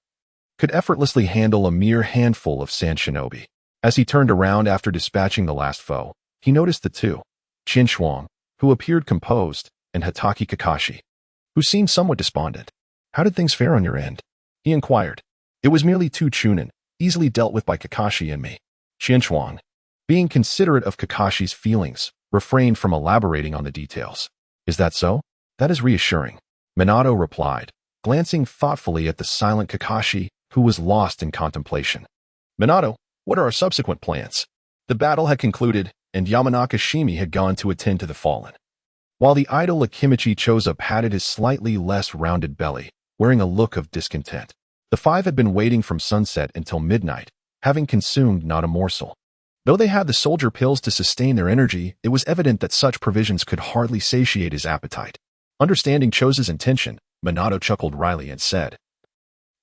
Speaker 1: could effortlessly handle a mere handful of sand shinobi. As he turned around after dispatching the last foe, he noticed the two, Qianchuang, who appeared composed, and Hatake Kakashi, who seemed somewhat despondent. How did things fare on your end? He inquired. It was merely 2 chunin, easily dealt with by Kakashi and me. Qianchuang, being considerate of Kakashi's feelings, refrained from elaborating on the details. Is that so? That is reassuring, Minato replied, glancing thoughtfully at the silent Kakashi, who was lost in contemplation. Minato, what are our subsequent plans? The battle had concluded, and Yamanaka Shimi had gone to attend to the fallen. While the idle Akimichi Choza patted his slightly less rounded belly, wearing a look of discontent, the 5 had been waiting from sunset until midnight, having consumed not a morsel. Though they had the soldier pills to sustain their energy, it was evident that such provisions could hardly satiate his appetite. Understanding Choza's intention, Minato chuckled wryly and said,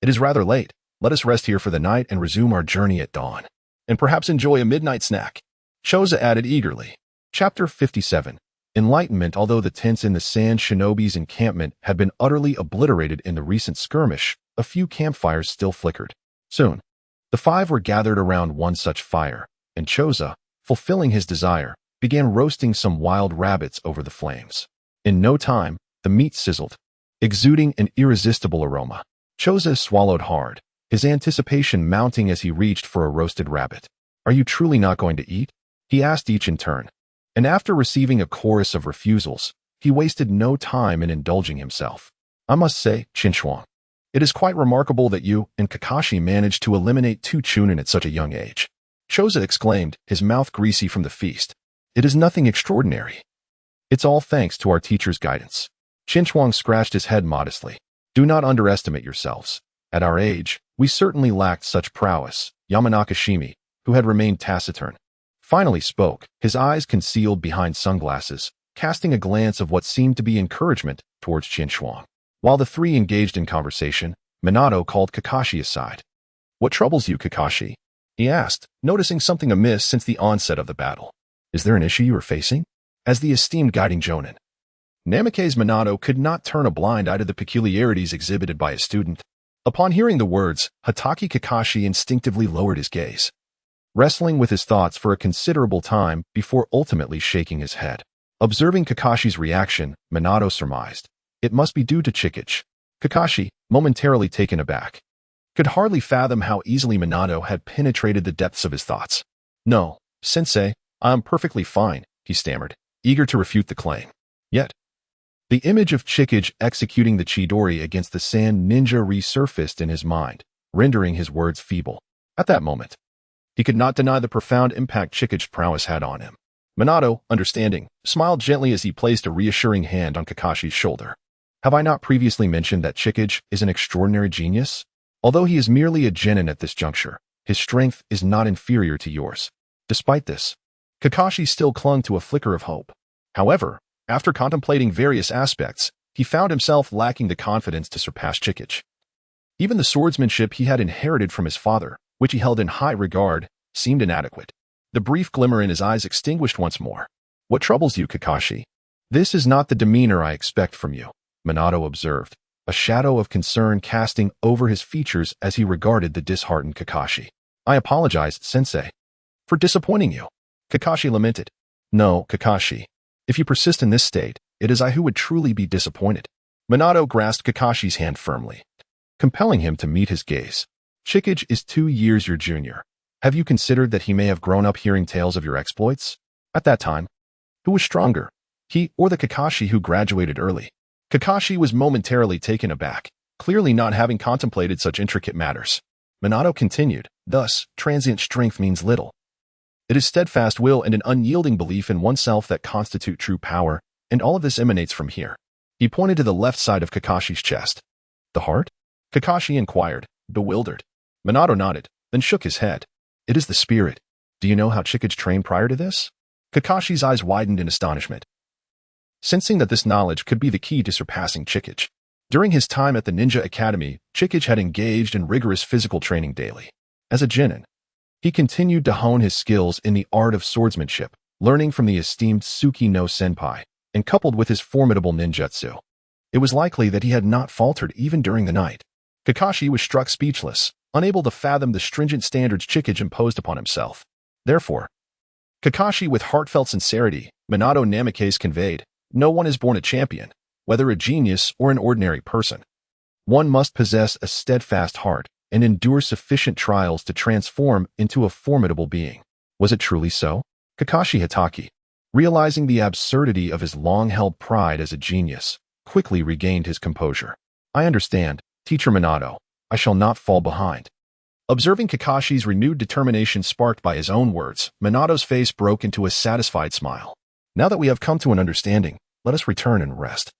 Speaker 1: "It is rather late. Let us rest here for the night and resume our journey at dawn. And perhaps enjoy a midnight snack." Choza added eagerly. Chapter 57. Enlightenment. Although the tents in the Sand Shinobi's encampment had been utterly obliterated in the recent skirmish, a few campfires still flickered. Soon, the 5 were gathered around one such fire, and Choza, fulfilling his desire, began roasting some wild rabbits over the flames. In no time, the meat sizzled, exuding an irresistible aroma. Choza swallowed hard, his anticipation mounting as he reached for a roasted rabbit. Are you truly not going to eat? He asked each in turn. And after receiving a chorus of refusals, he wasted no time in indulging himself. I must say, Qianchuang, it is quite remarkable that you and Kakashi managed to eliminate 2 chunin at such a young age. Choza exclaimed, his mouth greasy from the feast. It is nothing extraordinary. It's all thanks to our teacher's guidance. Qianchuang scratched his head modestly. Do not underestimate yourselves. At our age, we certainly lacked such prowess. Yamanaka Shimi, who had remained taciturn, finally spoke, his eyes concealed behind sunglasses, casting a glance of what seemed to be encouragement towards Qianchuang. While the 3 engaged in conversation, Minato called Kakashi aside. What troubles you, Kakashi? He asked, noticing something amiss since the onset of the battle. Is there an issue you are facing? As the esteemed guiding jonin, Namikaze Minato could not turn a blind eye to the peculiarities exhibited by his student. Upon hearing the words, Hatake Kakashi instinctively lowered his gaze, wrestling with his thoughts for a considerable time before ultimately shaking his head. Observing Kakashi's reaction, Minato surmised, it must be due to Chikage. Kakashi, momentarily taken aback, could hardly fathom how easily Minato had penetrated the depths of his thoughts. "No, sensei, I am perfectly fine," he stammered, eager to refute the claim. Yet, the image of Chikage executing the Chidori against the sand ninja resurfaced in his mind, rendering his words feeble. At that moment, he could not deny the profound impact Chikage's prowess had on him. Minato, understanding, smiled gently as he placed a reassuring hand on Kakashi's shoulder. "Have I not previously mentioned that Chikage is an extraordinary genius? Although he is merely a genin at this juncture, his strength is not inferior to yours." Despite this, Kakashi still clung to a flicker of hope. However, after contemplating various aspects, he found himself lacking the confidence to surpass Chikage. Even the swordsmanship he had inherited from his father, which he held in high regard, seemed inadequate. The brief glimmer in his eyes extinguished once more. "What troubles you, Kakashi?" "This is not the demeanor I expect from you," Minato observed, a shadow of concern casting over his features as he regarded the disheartened Kakashi. "I apologize, sensei, for disappointing you," Kakashi lamented. "No, Kakashi. If you persist in this state, it is I who would truly be disappointed." Minato grasped Kakashi's hand firmly, compelling him to meet his gaze. "Chikage is 2 years your junior. Have you considered that he may have grown up hearing tales of your exploits? At that time, who was stronger, he or the Kakashi who graduated early?" Kakashi was momentarily taken aback, clearly not having contemplated such intricate matters. Minato continued, "Thus, transient strength means little. It is steadfast will and an unyielding belief in oneself that constitute true power, and all of this emanates from here." He pointed to the left side of Kakashi's chest. "The heart?" Kakashi inquired, bewildered. Minato nodded, then shook his head. "It is the spirit. Do you know how Chikage trained prior to this?" Kakashi's eyes widened in astonishment, sensing that this knowledge could be the key to surpassing Chikage. During his time at the Ninja Academy, Chikage had engaged in rigorous physical training daily. As a genin, he continued to hone his skills in the art of swordsmanship, learning from the esteemed Tsuki no Senpai, and coupled with his formidable ninjutsu. It was likely that he had not faltered even during the night. Kakashi was struck speechless, unable to fathom the stringent standards Chikage imposed upon himself. Therefore, Kakashi with heartfelt sincerity, Minato Namikaze conveyed, "No one is born a champion, whether a genius or an ordinary person. One must possess a steadfast heart and endure sufficient trials to transform into a formidable being." Was it truly so? Kakashi Hatake, realizing the absurdity of his long-held pride as a genius, quickly regained his composure. "I understand, Teacher Minato. I shall not fall behind." Observing Kakashi's renewed determination sparked by his own words, Minato's face broke into a satisfied smile. "Now that we have come to an understanding, let us return and rest.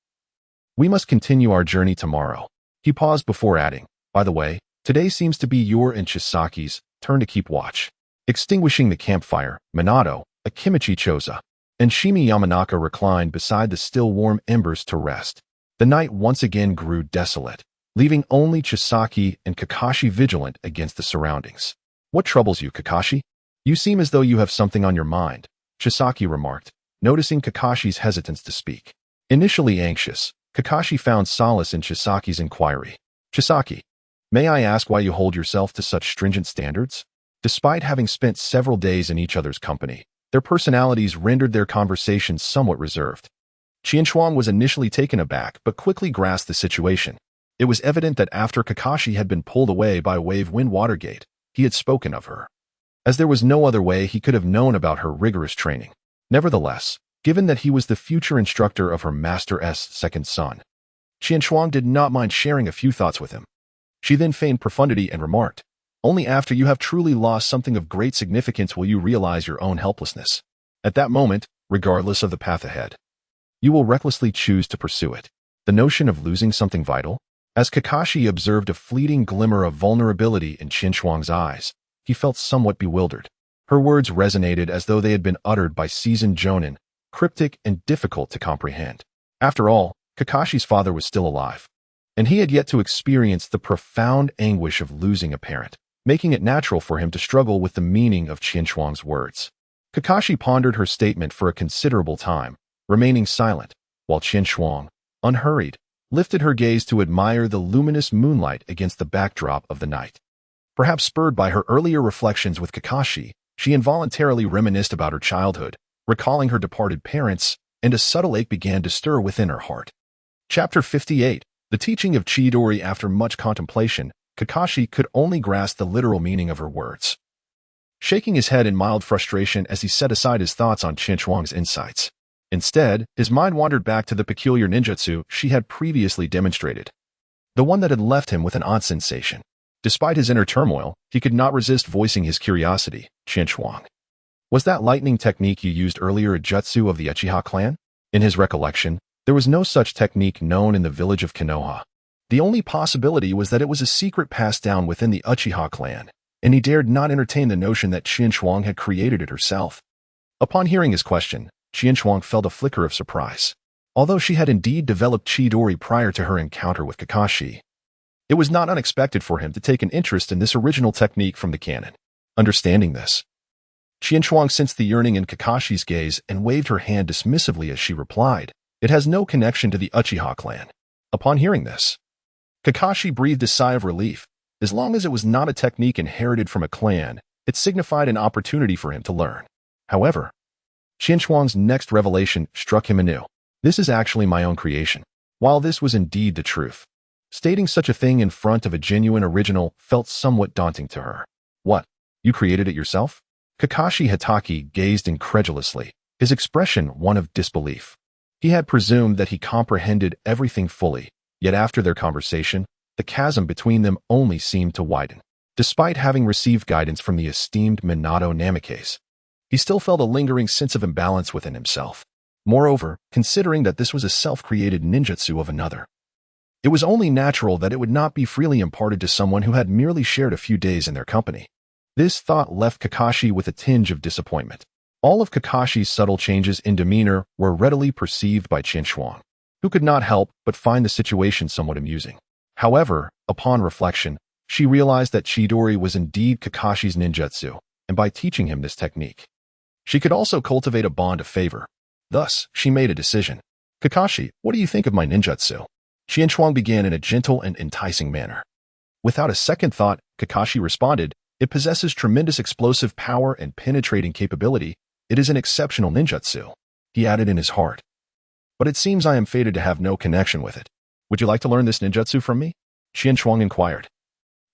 Speaker 1: We must continue our journey tomorrow." He paused before adding, "By the way, today seems to be your and Chisaki's turn to keep watch." Extinguishing the campfire, Minato, Akimichi Choza, and Shimi Yamanaka reclined beside the still warm embers to rest. The night once again grew desolate, leaving only Chisaki and Kakashi vigilant against the surroundings. "What troubles you, Kakashi? You seem as though you have something on your mind," Chisaki remarked, noticing Kakashi's hesitance to speak. Initially anxious, Kakashi found solace in Chisaki's inquiry. "Chisaki, may I ask why you hold yourself to such stringent standards?" Despite having spent several days in each other's company, their personalities rendered their conversations somewhat reserved. Qianshuang was initially taken aback but quickly grasped the situation. It was evident that after Kakashi had been pulled away by Wave Wind Watergate, he had spoken of her, as there was no other way he could have known about her rigorous training. Nevertheless, given that he was the future instructor of her master's second son, Qianshuang did not mind sharing a few thoughts with him. She then feigned profundity and remarked, "Only after you have truly lost something of great significance will you realize your own helplessness. At that moment, regardless of the path ahead, you will recklessly choose to pursue it." The notion of losing something vital? As Kakashi observed a fleeting glimmer of vulnerability in Qianshuang's eyes, he felt somewhat bewildered. Her words resonated as though they had been uttered by seasoned jonin, cryptic and difficult to comprehend. After all, Kakashi's father was still alive, and he had yet to experience the profound anguish of losing a parent, making it natural for him to struggle with the meaning of Qianshuang's words. Kakashi pondered her statement for a considerable time, remaining silent, while Qianshuang, unhurried, lifted her gaze to admire the luminous moonlight against the backdrop of the night. Perhaps spurred by her earlier reflections with Kakashi, she involuntarily reminisced about her childhood, recalling her departed parents, and a subtle ache began to stir within her heart. Chapter 58. The teaching of Chidori. After much contemplation, Kakashi could only grasp the literal meaning of her words, shaking his head in mild frustration as he set aside his thoughts on Chinchuang's insights. Instead, his mind wandered back to the peculiar ninjutsu she had previously demonstrated, the one that had left him with an odd sensation. Despite his inner turmoil, he could not resist voicing his curiosity. Chinchuang, was that lightning technique you used earlier a jutsu of the Uchiha clan? In his recollection, there was no such technique known in the village of Konoha. The only possibility was that it was a secret passed down within the Uchiha clan, and he dared not entertain the notion that Chinchuang had created it herself. Upon hearing his question, Chinchuang felt a flicker of surprise. Although she had indeed developed Chidori prior to her encounter with Kakashi, it was not unexpected for him to take an interest in this original technique from the canon. Understanding this, Chinchuang sensed the yearning in Kakashi's gaze and waved her hand dismissively as she replied, "It has no connection to the Uchiha clan." Upon hearing this, Kakashi breathed a sigh of relief. As long as it was not a technique inherited from a clan, it signified an opportunity for him to learn. However, Chinchuang's next revelation struck him anew. "This is actually my own creation." While this was indeed the truth, stating such a thing in front of a genuine original felt somewhat daunting to her. "What? You created it yourself?" Kakashi Hitaki gazed incredulously, his expression one of disbelief. He had presumed that he comprehended everything fully, yet after their conversation, the chasm between them only seemed to widen. Despite having received guidance from the esteemed Minato Namikaze, he still felt a lingering sense of imbalance within himself. Moreover, considering that this was a self-created ninjutsu of another, it was only natural that it would not be freely imparted to someone who had merely shared a few days in their company. This thought left Kakashi with a tinge of disappointment. All of Kakashi's subtle changes in demeanor were readily perceived by Chinchuang, who could not help but find the situation somewhat amusing. However, upon reflection, she realized that Chidori was indeed Kakashi's ninjutsu, and by teaching him this technique, she could also cultivate a bond of favor. Thus, she made a decision. "Kakashi, what do you think of my ninjutsu?" Chinchuang began in a gentle and enticing manner. Without a second thought, Kakashi responded, "It possesses tremendous explosive power and penetrating capability. It is an exceptional ninjutsu." He added in his heart, "But it seems I am fated to have no connection with it. Would you like to learn this ninjutsu from me?" Chinchuang inquired,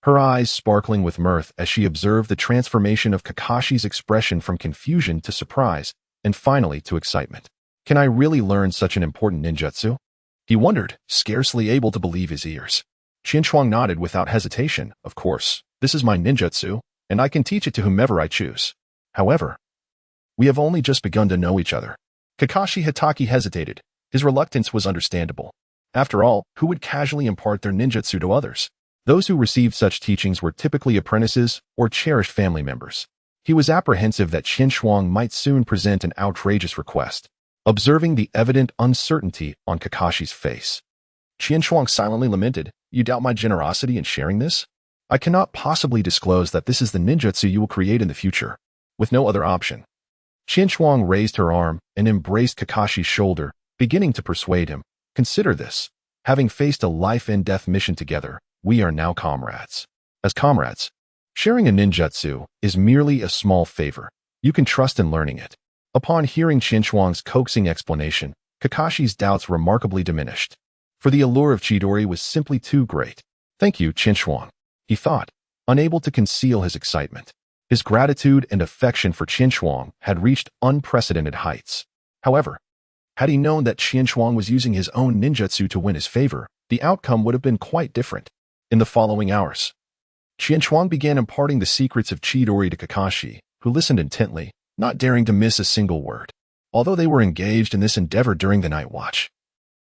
Speaker 1: her eyes sparkling with mirth as she observed the transformation of Kakashi's expression from confusion to surprise, and finally to excitement. "Can I really learn such an important ninjutsu?" he wondered, scarcely able to believe his ears. Chinchuang nodded without hesitation. "Of course, this is my ninjutsu, and I can teach it to whomever I choose. However, we have only just begun to know each other." Kakashi Hitaki hesitated. His reluctance was understandable. After all, who would casually impart their ninjutsu to others? Those who received such teachings were typically apprentices or cherished family members. He was apprehensive that Chinchuang might soon present an outrageous request. Observing the evident uncertainty on Kakashi's face, Chinchuang silently lamented, "You doubt my generosity in sharing this? I cannot possibly disclose that this is the ninjutsu you will create in the future." With no other option, Chinchuang raised her arm and embraced Kakashi's shoulder, beginning to persuade him. "Consider this. Having faced a life-and-death mission together, we are now comrades. As comrades, sharing a ninjutsu is merely a small favor. You can trust in learning it." Upon hearing Chinchuang's coaxing explanation, Kakashi's doubts remarkably diminished, for the allure of Chidori was simply too great. "Thank you, Chinchuang," he thought, unable to conceal his excitement. His gratitude and affection for Chinchuang had reached unprecedented heights. However, had he known that Chinchuang was using his own ninjutsu to win his favor, the outcome would have been quite different. In the following hours, Chinchuang began imparting the secrets of Chidori to Kakashi, who listened intently, not daring to miss a single word, although they were engaged in this endeavor during the night watch.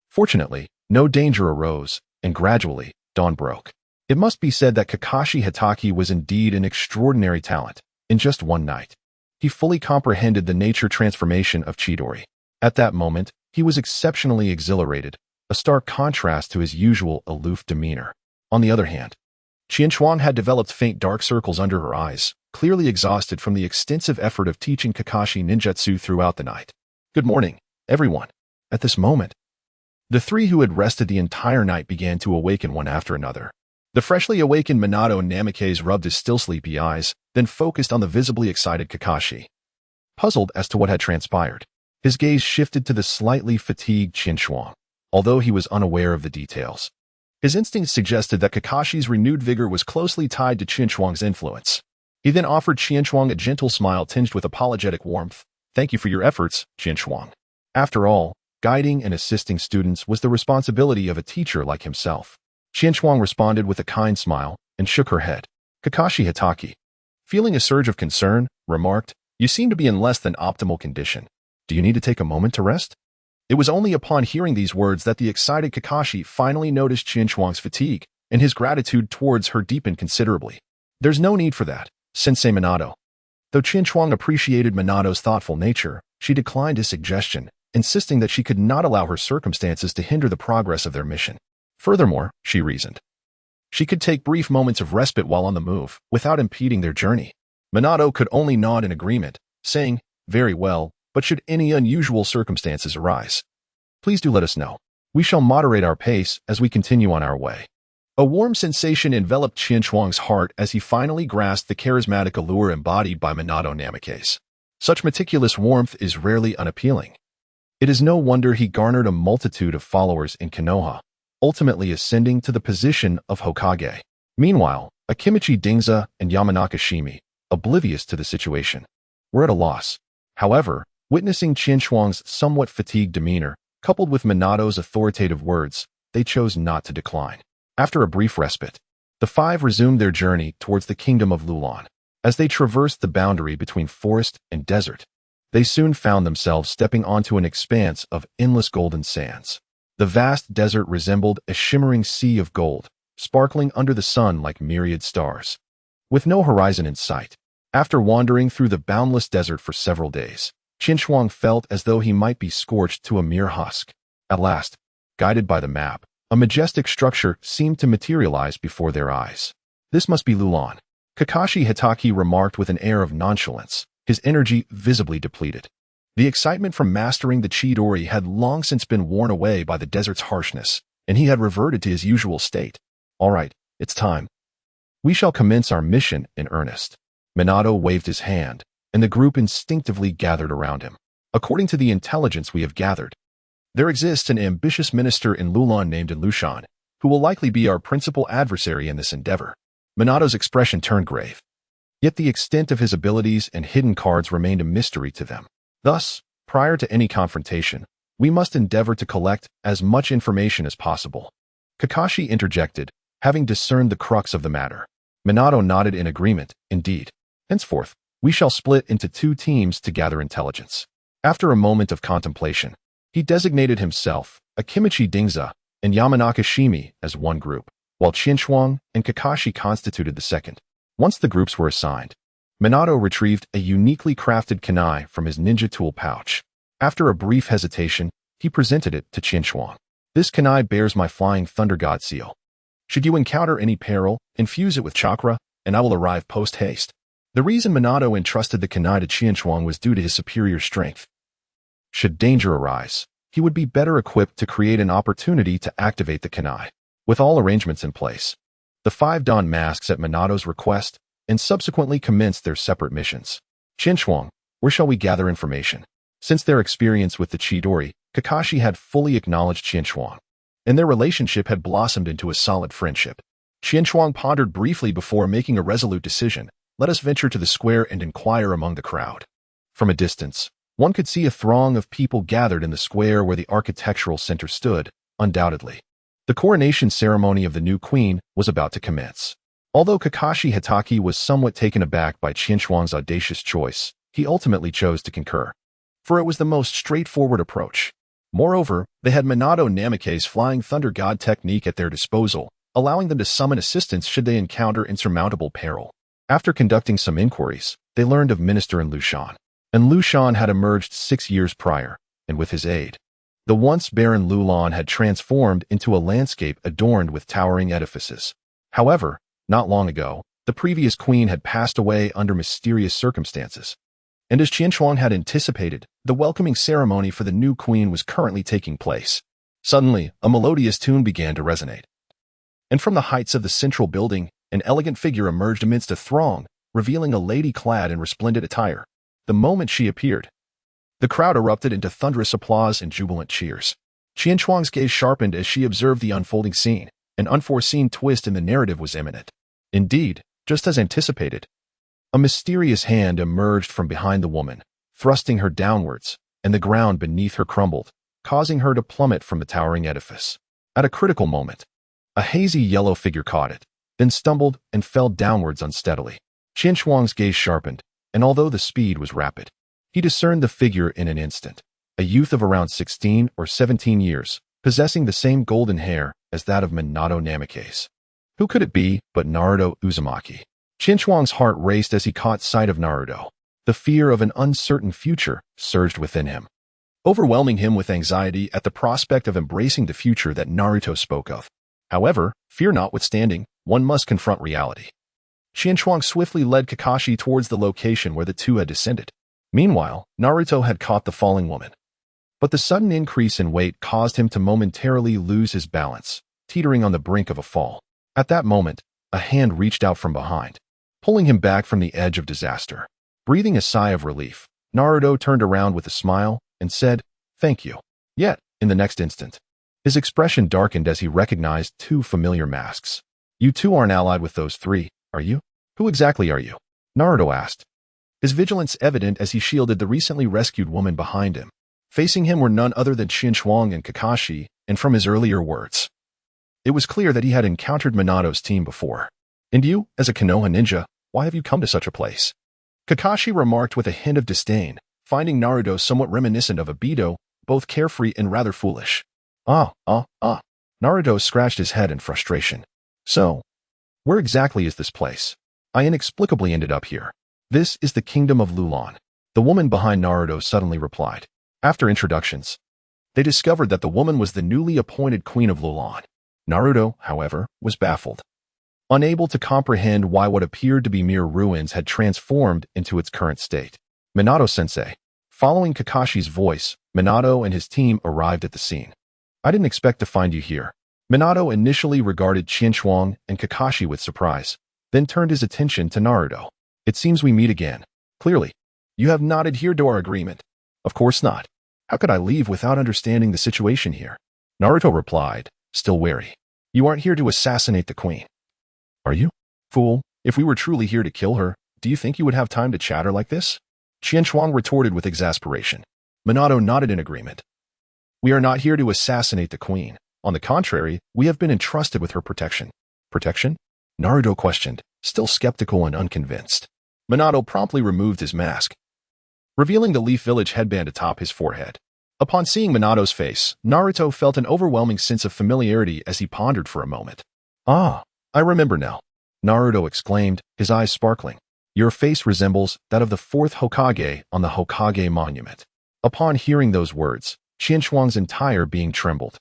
Speaker 1: Fortunately, no danger arose, and gradually, dawn broke. It must be said that Kakashi Hitaki was indeed an extraordinary talent. In just one night, he fully comprehended the nature transformation of Chidori. At that moment, he was exceptionally exhilarated, a stark contrast to his usual aloof demeanor. On the other hand, Chinchuang had developed faint dark circles under her eyes, clearly exhausted from the extensive effort of teaching Kakashi ninjutsu throughout the night. "Good morning, everyone." At this moment, the three who had rested the entire night began to awaken one after another. The freshly awakened Minato Namikaze rubbed his still sleepy eyes, then focused on the visibly excited Kakashi. Puzzled as to what had transpired, his gaze shifted to the slightly fatigued Chinchuang, although he was unaware of the details. His instincts suggested that Kakashi's renewed vigor was closely tied to Qianchuang's influence. He then offered Qianchuang a gentle smile tinged with apologetic warmth. "Thank you for your efforts, Qianchuang. After all, guiding and assisting students was the responsibility of a teacher like himself." Qianchuang responded with a kind smile and shook her head. Kakashi Hitaki, feeling a surge of concern, remarked, "You seem to be in less than optimal condition. Do you need to take a moment to rest?" It was only upon hearing these words that the excited Kakashi finally noticed Qianchuang's fatigue, and his gratitude towards her deepened considerably. "There's no need for that, Sensei Minato." Though Qianchuang appreciated Minato's thoughtful nature, she declined his suggestion, insisting that she could not allow her circumstances to hinder the progress of their mission. Furthermore, she reasoned, she could take brief moments of respite while on the move, without impeding their journey. Minato could only nod in agreement, saying, "Very well, but should any unusual circumstances arise, please do let us know. We shall moderate our pace as we continue on our way." A warm sensation enveloped Qianchuang's heart as he finally grasped the charismatic allure embodied by Minato Namikaze. Such meticulous warmth is rarely unappealing. It is no wonder he garnered a multitude of followers in Konoha, ultimately ascending to the position of Hokage. Meanwhile, Akimichi Dingza and Yamanaka Shimi, oblivious to the situation, were at a loss. However, witnessing Qianchuang's somewhat fatigued demeanor, coupled with Minato's authoritative words, they chose not to decline. After a brief respite, the five resumed their journey towards the kingdom of Lulan. As they traversed the boundary between forest and desert, they soon found themselves stepping onto an expanse of endless golden sands. The vast desert resembled a shimmering sea of gold, sparkling under the sun like myriad stars. With no horizon in sight, after wandering through the boundless desert for several days, Qianchuang felt as though he might be scorched to a mere husk. At last, guided by the map, a majestic structure seemed to materialize before their eyes. "This must be Lulan," Kakashi Hitaki remarked with an air of nonchalance, his energy visibly depleted. The excitement from mastering the Chidori had long since been worn away by the desert's harshness, and he had reverted to his usual state. "All right, it's time. We shall commence our mission in earnest." Minato waved his hand, and the group instinctively gathered around him. "According to the intelligence we have gathered, there exists an ambitious minister in Lulan named Lushan, who will likely be our principal adversary in this endeavor." Minato's expression turned grave. Yet the extent of his abilities and hidden cards remained a mystery to them. Thus, prior to any confrontation, we must endeavor to collect as much information as possible. Kakashi interjected, having discerned the crux of the matter. Minato nodded in agreement, "Indeed. Henceforth, we shall split into 2 teams to gather intelligence." After a moment of contemplation, he designated himself, Akimichi Dingza, and Yamanaka Shimi as one group, while Qianchuang and Kakashi constituted the second. Once the groups were assigned, Minato retrieved a uniquely crafted kunai from his ninja tool pouch. After a brief hesitation, he presented it to Qianchuang. "This kunai bears my flying thunder god seal. Should you encounter any peril, infuse it with chakra, and I will arrive post-haste." The reason Minato entrusted the kunai to Qianchuang was due to his superior strength. Should danger arise, he would be better equipped to create an opportunity to activate the kunai. With all arrangements in place, the 5 donned masks at Minato's request and subsequently commenced their separate missions. "Qianchuang, where shall we gather information?" Since their experience with the Chidori, Kakashi had fully acknowledged Qianchuang, and their relationship had blossomed into a solid friendship. Qianchuang pondered briefly before making a resolute decision. "Let us venture to the square and inquire among the crowd." From a distance, one could see a throng of people gathered in the square where the architectural center stood, undoubtedly. The coronation ceremony of the new queen was about to commence. Although Kakashi Hitaki was somewhat taken aback by Qianchuang's audacious choice, he ultimately chose to concur, for it was the most straightforward approach. Moreover, they had Minato Namikaze's Flying Thunder God technique at their disposal, allowing them to summon assistance should they encounter insurmountable peril. After conducting some inquiries, they learned of Minister Lushan. And Lushan had emerged 6 years prior, and with his aid, the once barren Lulan had transformed into a landscape adorned with towering edifices. However, not long ago, the previous queen had passed away under mysterious circumstances. And as Qianchuang had anticipated, the welcoming ceremony for the new queen was currently taking place. Suddenly, a melodious tune began to resonate. And from the heights of the central building, an elegant figure emerged amidst a throng, revealing a lady clad in resplendent attire. The moment she appeared, the crowd erupted into thunderous applause and jubilant cheers. Qianchuang's gaze sharpened as she observed the unfolding scene. An unforeseen twist in the narrative was imminent. Indeed, just as anticipated, a mysterious hand emerged from behind the woman, thrusting her downwards, and the ground beneath her crumbled, causing her to plummet from the towering edifice. At a critical moment, a hazy yellow figure caught it, then stumbled and fell downwards unsteadily. Qian Shuang's gaze sharpened, and although the speed was rapid, he discerned the figure in an instant, a youth of around 16 or 17 years, possessing the same golden hair as that of Minato Namikaze. Who could it be but Naruto Uzumaki? Qian Shuang's heart raced as he caught sight of Naruto. The fear of an uncertain future surged within him, overwhelming him with anxiety at the prospect of embracing the future that Naruto spoke of. However, fear notwithstanding, one must confront reality. Qian Shuang swiftly led Kakashi towards the location where the two had descended. Meanwhile, Naruto had caught the falling woman. But the sudden increase in weight caused him to momentarily lose his balance, teetering on the brink of a fall. At that moment, a hand reached out from behind, pulling him back from the edge of disaster. Breathing a sigh of relief, Naruto turned around with a smile and said, "Thank you." Yet, in the next instant, his expression darkened as he recognized two familiar masks. "You two aren't allied with those three, are you? Who exactly are you?" Naruto asked, his vigilance evident as he shielded the recently rescued woman behind him. Facing him were none other than Qian Shuang and Kakashi, and from his earlier words, it was clear that he had encountered Minato's team before. "And you, as a Konoha ninja, why have you come to such a place?" Kakashi remarked with a hint of disdain, finding Naruto somewhat reminiscent of Obito, both carefree and rather foolish. Naruto scratched his head in frustration. "So, where exactly is this place? I inexplicably ended up here." "This is the kingdom of Lulan," the woman behind Naruto suddenly replied. After introductions, they discovered that the woman was the newly appointed queen of Lulan. Naruto, however, was baffled, unable to comprehend why what appeared to be mere ruins had transformed into its current state. "Minato-sensei." Following Kakashi's voice, Minato and his team arrived at the scene. "I didn't expect to find you here." Minato initially regarded Qian Shuang and Kakashi with surprise, then turned his attention to Naruto. "It seems we meet again. Clearly, you have not adhered to our agreement." "Of course not. How could I leave without understanding the situation here?" Naruto replied, still wary. "You aren't here to assassinate the queen, are you? Fool, if we were truly here to kill her, do you think you would have time to chatter like this?" Qian Shuang retorted with exasperation. Minato nodded in agreement. "We are not here to assassinate the queen. On the contrary, we have been entrusted with her protection." "Protection?" Naruto questioned, still skeptical and unconvinced. Minato promptly removed his mask, revealing the Leaf Village headband atop his forehead. Upon seeing Minato's face, Naruto felt an overwhelming sense of familiarity as he pondered for a moment. "Ah, I remember now," Naruto exclaimed, his eyes sparkling. "Your face resembles that of the fourth Hokage on the Hokage monument." Upon hearing those words, Qian Shuang's entire being trembled.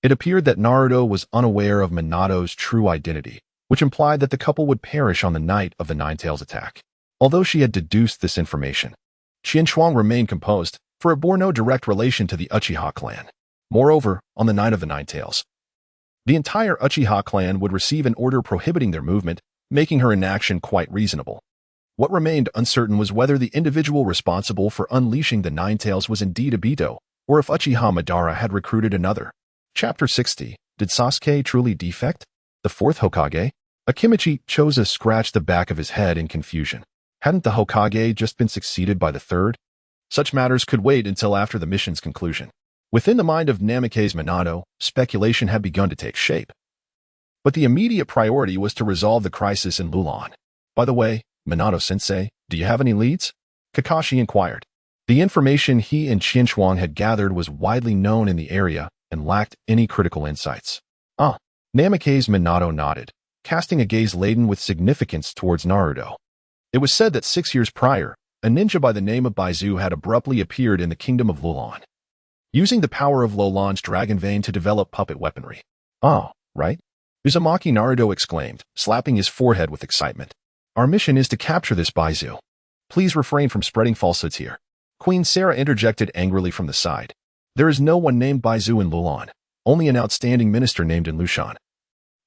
Speaker 1: It appeared that Naruto was unaware of Minato's true identity, which implied that the couple would perish on the night of the Nine-Tails attack. Although she had deduced this information, Qian Shuang remained composed, for it bore no direct relation to the Uchiha clan. Moreover, on the night of the Nine-Tails, the entire Uchiha clan would receive an order prohibiting their movement, making her inaction quite reasonable. What remained uncertain was whether the individual responsible for unleashing the Nine-Tails was indeed Obito, or if Uchiha Madara had recruited another. Chapter 60. Did Sasuke truly defect? The fourth Hokage? Akimichi Choza scratched the back of his head in confusion. Hadn't the Hokage just been succeeded by the third? Such matters could wait until after the mission's conclusion. Within the mind of Namikaze Minato, speculation had begun to take shape. But the immediate priority was to resolve the crisis in Lulan. "By the way, Minato-sensei, do you have any leads?" Kakashi inquired. The information he and Qian Shuang had gathered was widely known in the area and lacked any critical insights. Namikaze Minato nodded, casting a gaze laden with significance towards Naruto. It was said that 6 years prior, a ninja by the name of Baizu had abruptly appeared in the kingdom of Lulan, using the power of Lolan's dragon vein to develop puppet weaponry. "Oh, right?" Uzumaki Naruto exclaimed, slapping his forehead with excitement. "Our mission is to capture this Baizu. Please refrain from spreading falsehoods here." Queen Sarah interjected angrily from the side. "There is no one named Baizu in Lulan, only an outstanding minister named in Lushan,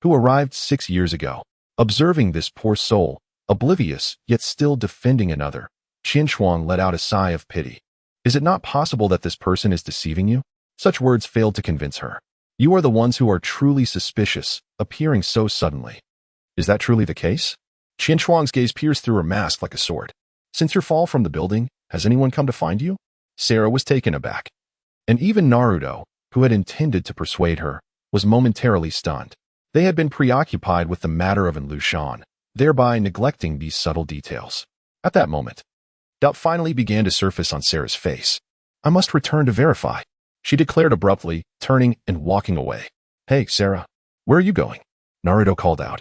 Speaker 1: who arrived 6 years ago." Observing this poor soul, oblivious yet still defending another, Qian Shuang let out a sigh of pity. "Is it not possible that this person is deceiving you?" Such words failed to convince her. "You are the ones who are truly suspicious," appearing so suddenly. Is that truly the case? Qianshuang's gaze pierced through her mask like a sword. Since your fall from the building, has anyone come to find you? Sarah was taken aback. And even Naruto, who had intended to persuade her, was momentarily stunned. They had been preoccupied with the matter of Lushan, thereby neglecting these subtle details. At that moment, doubt finally began to surface on Sarah's face. I must return to verify, she declared abruptly, turning and walking away. Hey, Sarah, where are you going? Naruto called out,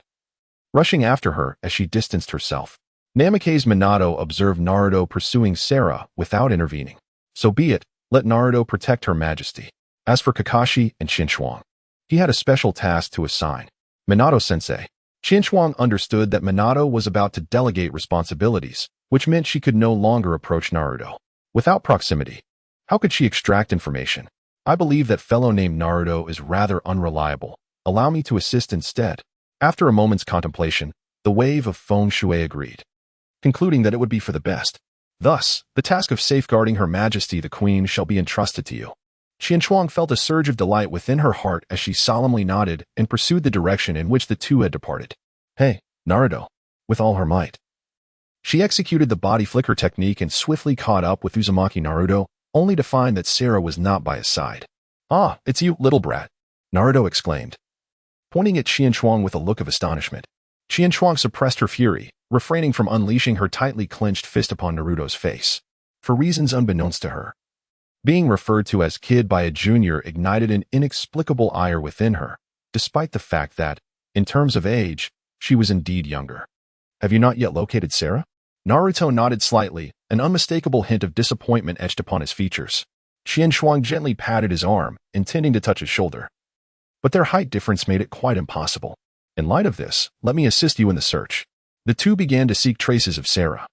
Speaker 1: rushing after her as she distanced herself. Namake's Minato observed Naruto pursuing Sarah without intervening. So be it, let Naruto protect her majesty. As for Kakashi and Qianshuang, he had a special task to assign. Minato-sensei. Qianshuang understood that Minato was about to delegate responsibilities, which meant she could no longer approach Naruto. Without proximity, how could she extract information? I believe that fellow named Naruto is rather unreliable. Allow me to assist instead. After a moment's contemplation, the wave of feng shui agreed, concluding that it would be for the best. Thus, the task of safeguarding Her Majesty the Queen shall be entrusted to you. Qianshuang felt a surge of delight within her heart as she solemnly nodded and pursued the direction in which the two had departed. Hey, Naruto, with all her might. She executed the body flicker technique and swiftly caught up with Uzumaki Naruto, only to find that Sarah was not by his side. Ah, it's you, little brat, Naruto exclaimed, pointing at Qianshuang with a look of astonishment. Qianshuang suppressed her fury, refraining from unleashing her tightly clenched fist upon Naruto's face. For reasons unbeknownst to her, being referred to as kid by a junior ignited an inexplicable ire within her, despite the fact that, in terms of age, she was indeed younger. Have you not yet located Sarah? Naruto nodded slightly, an unmistakable hint of disappointment etched upon his features. Qianshuang gently patted his arm, intending to touch his shoulder. But their height difference made it quite impossible. In light of this, let me assist you in the search. The two began to seek traces of Sarah,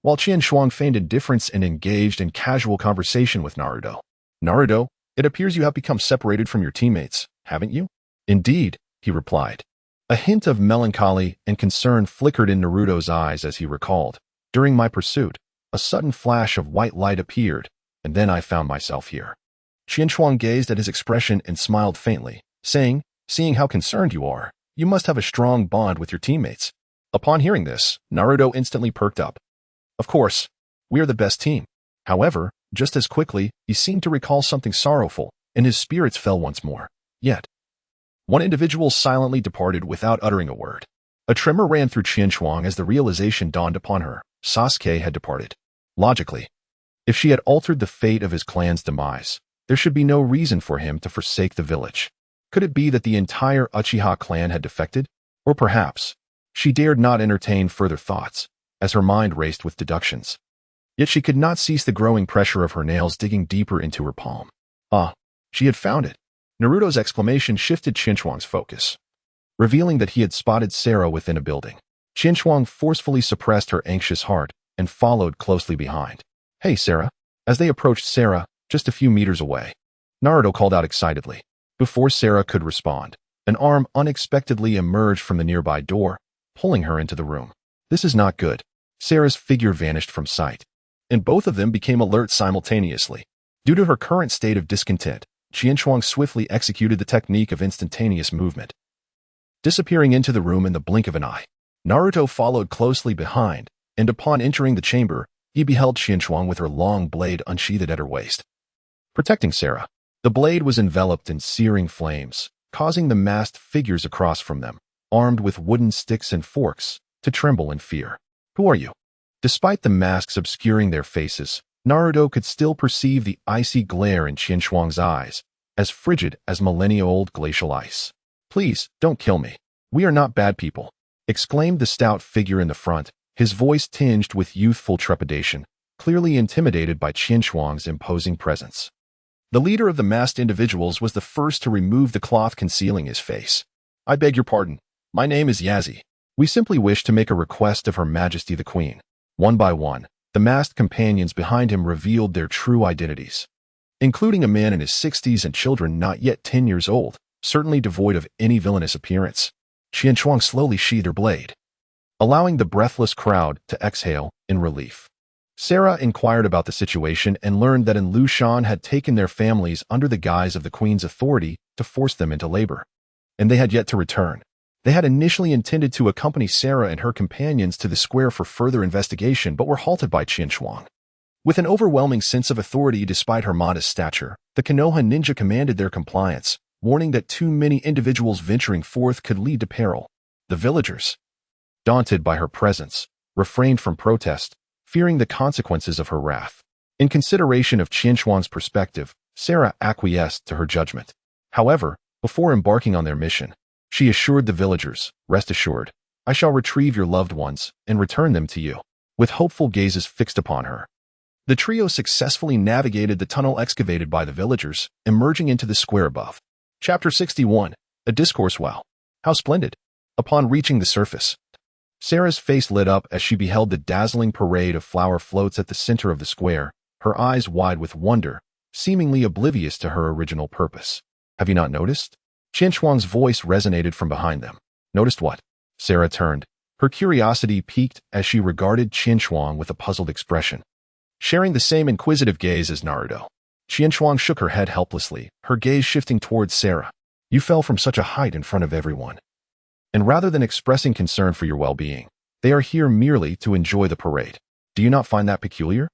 Speaker 1: while Qianshuang feigned indifference and engaged in casual conversation with Naruto. Naruto, it appears you have become separated from your teammates, haven't you? Indeed, he replied. A hint of melancholy and concern flickered in Naruto's eyes as he recalled. During my pursuit, a sudden flash of white light appeared, and then I found myself here. Qianshuang gazed at his expression and smiled faintly, saying, seeing how concerned you are, you must have a strong bond with your teammates. Upon hearing this, Naruto instantly perked up. Of course, we are the best team. However, just as quickly, he seemed to recall something sorrowful, and his spirits fell once more. Yet, one individual silently departed without uttering a word. A tremor ran through Qianshuang as the realization dawned upon her. Sasuke had departed. Logically, if she had altered the fate of his clan's demise, there should be no reason for him to forsake the village. Could it be that the entire Uchiha clan had defected? Or perhaps, she dared not entertain further thoughts, as her mind raced with deductions. Yet she could not cease the growing pressure of her nails digging deeper into her palm. Ah, she had found it. Naruto's exclamation shifted Qianshuang's focus, revealing that he had spotted Sarah within a building. Qianshuang forcefully suppressed her anxious heart and followed closely behind. Hey, Sarah. As they approached Sarah, just a few meters away, Naruto called out excitedly. Before Sarah could respond, an arm unexpectedly emerged from the nearby door, pulling her into the room. This is not good. Sarah's figure vanished from sight, and both of them became alert simultaneously. Due to her current state of discontent, Qianshuang swiftly executed the technique of instantaneous movement, disappearing into the room in the blink of an eye. Naruto followed closely behind, and upon entering the chamber, he beheld Qianshuang with her long blade unsheathed at her waist. Protecting Sarah, the blade was enveloped in searing flames, causing the masked figures across from them, armed with wooden sticks and forks, to tremble in fear. Who are you? Despite the masks obscuring their faces, Naruto could still perceive the icy glare in Qianshuang's eyes, as frigid as millennia-old glacial ice. Please, don't kill me. We are not bad people, exclaimed the stout figure in the front, his voice tinged with youthful trepidation, clearly intimidated by Qianshuang's imposing presence. The leader of the masked individuals was the first to remove the cloth concealing his face. I beg your pardon. My name is Yazi. We simply wish to make a request of Her Majesty the Queen. One by one, the masked companions behind him revealed their true identities, including a man in his 60s and children not yet 10 years old, certainly devoid of any villainous appearance. Qianshuang slowly sheathed her blade, allowing the breathless crowd to exhale in relief. Sarah inquired about the situation and learned that Lushan had taken their families under the guise of the queen's authority to force them into labor. and they had yet to return. They had initially intended to accompany Sarah and her companions to the square for further investigation, but were halted by Qinshuang. With an overwhelming sense of authority despite her modest stature, the Konoha ninja commanded their compliance, warning that too many individuals venturing forth could lead to peril. The villagers, daunted by her presence, refrained from protest, fearing the consequences of her wrath. In consideration of Qinshuang's perspective, Sarah acquiesced to her judgment. However, before embarking on their mission, she assured the villagers, "Rest assured, I shall retrieve your loved ones and return them to you." With hopeful gazes fixed upon her, the trio successfully navigated the tunnel excavated by the villagers, emerging into the square above. Chapter 61, A Discourse. Wow, how splendid! Upon reaching the surface, Sarah's face lit up as she beheld the dazzling parade of flower floats at the center of the square, her eyes wide with wonder, seemingly oblivious to her original purpose. "Have you not noticed?" Qinshuang's voice resonated from behind them. "Noticed what?" Sarah turned, her curiosity piqued as she regarded Qinshuang with a puzzled expression. Sharing the same inquisitive gaze as Naruto, Qinshuang shook her head helplessly, her gaze shifting towards Sarah. "You fell from such a height in front of everyone. And rather than expressing concern for your well-being, they are here merely to enjoy the parade. Do you not find that peculiar?"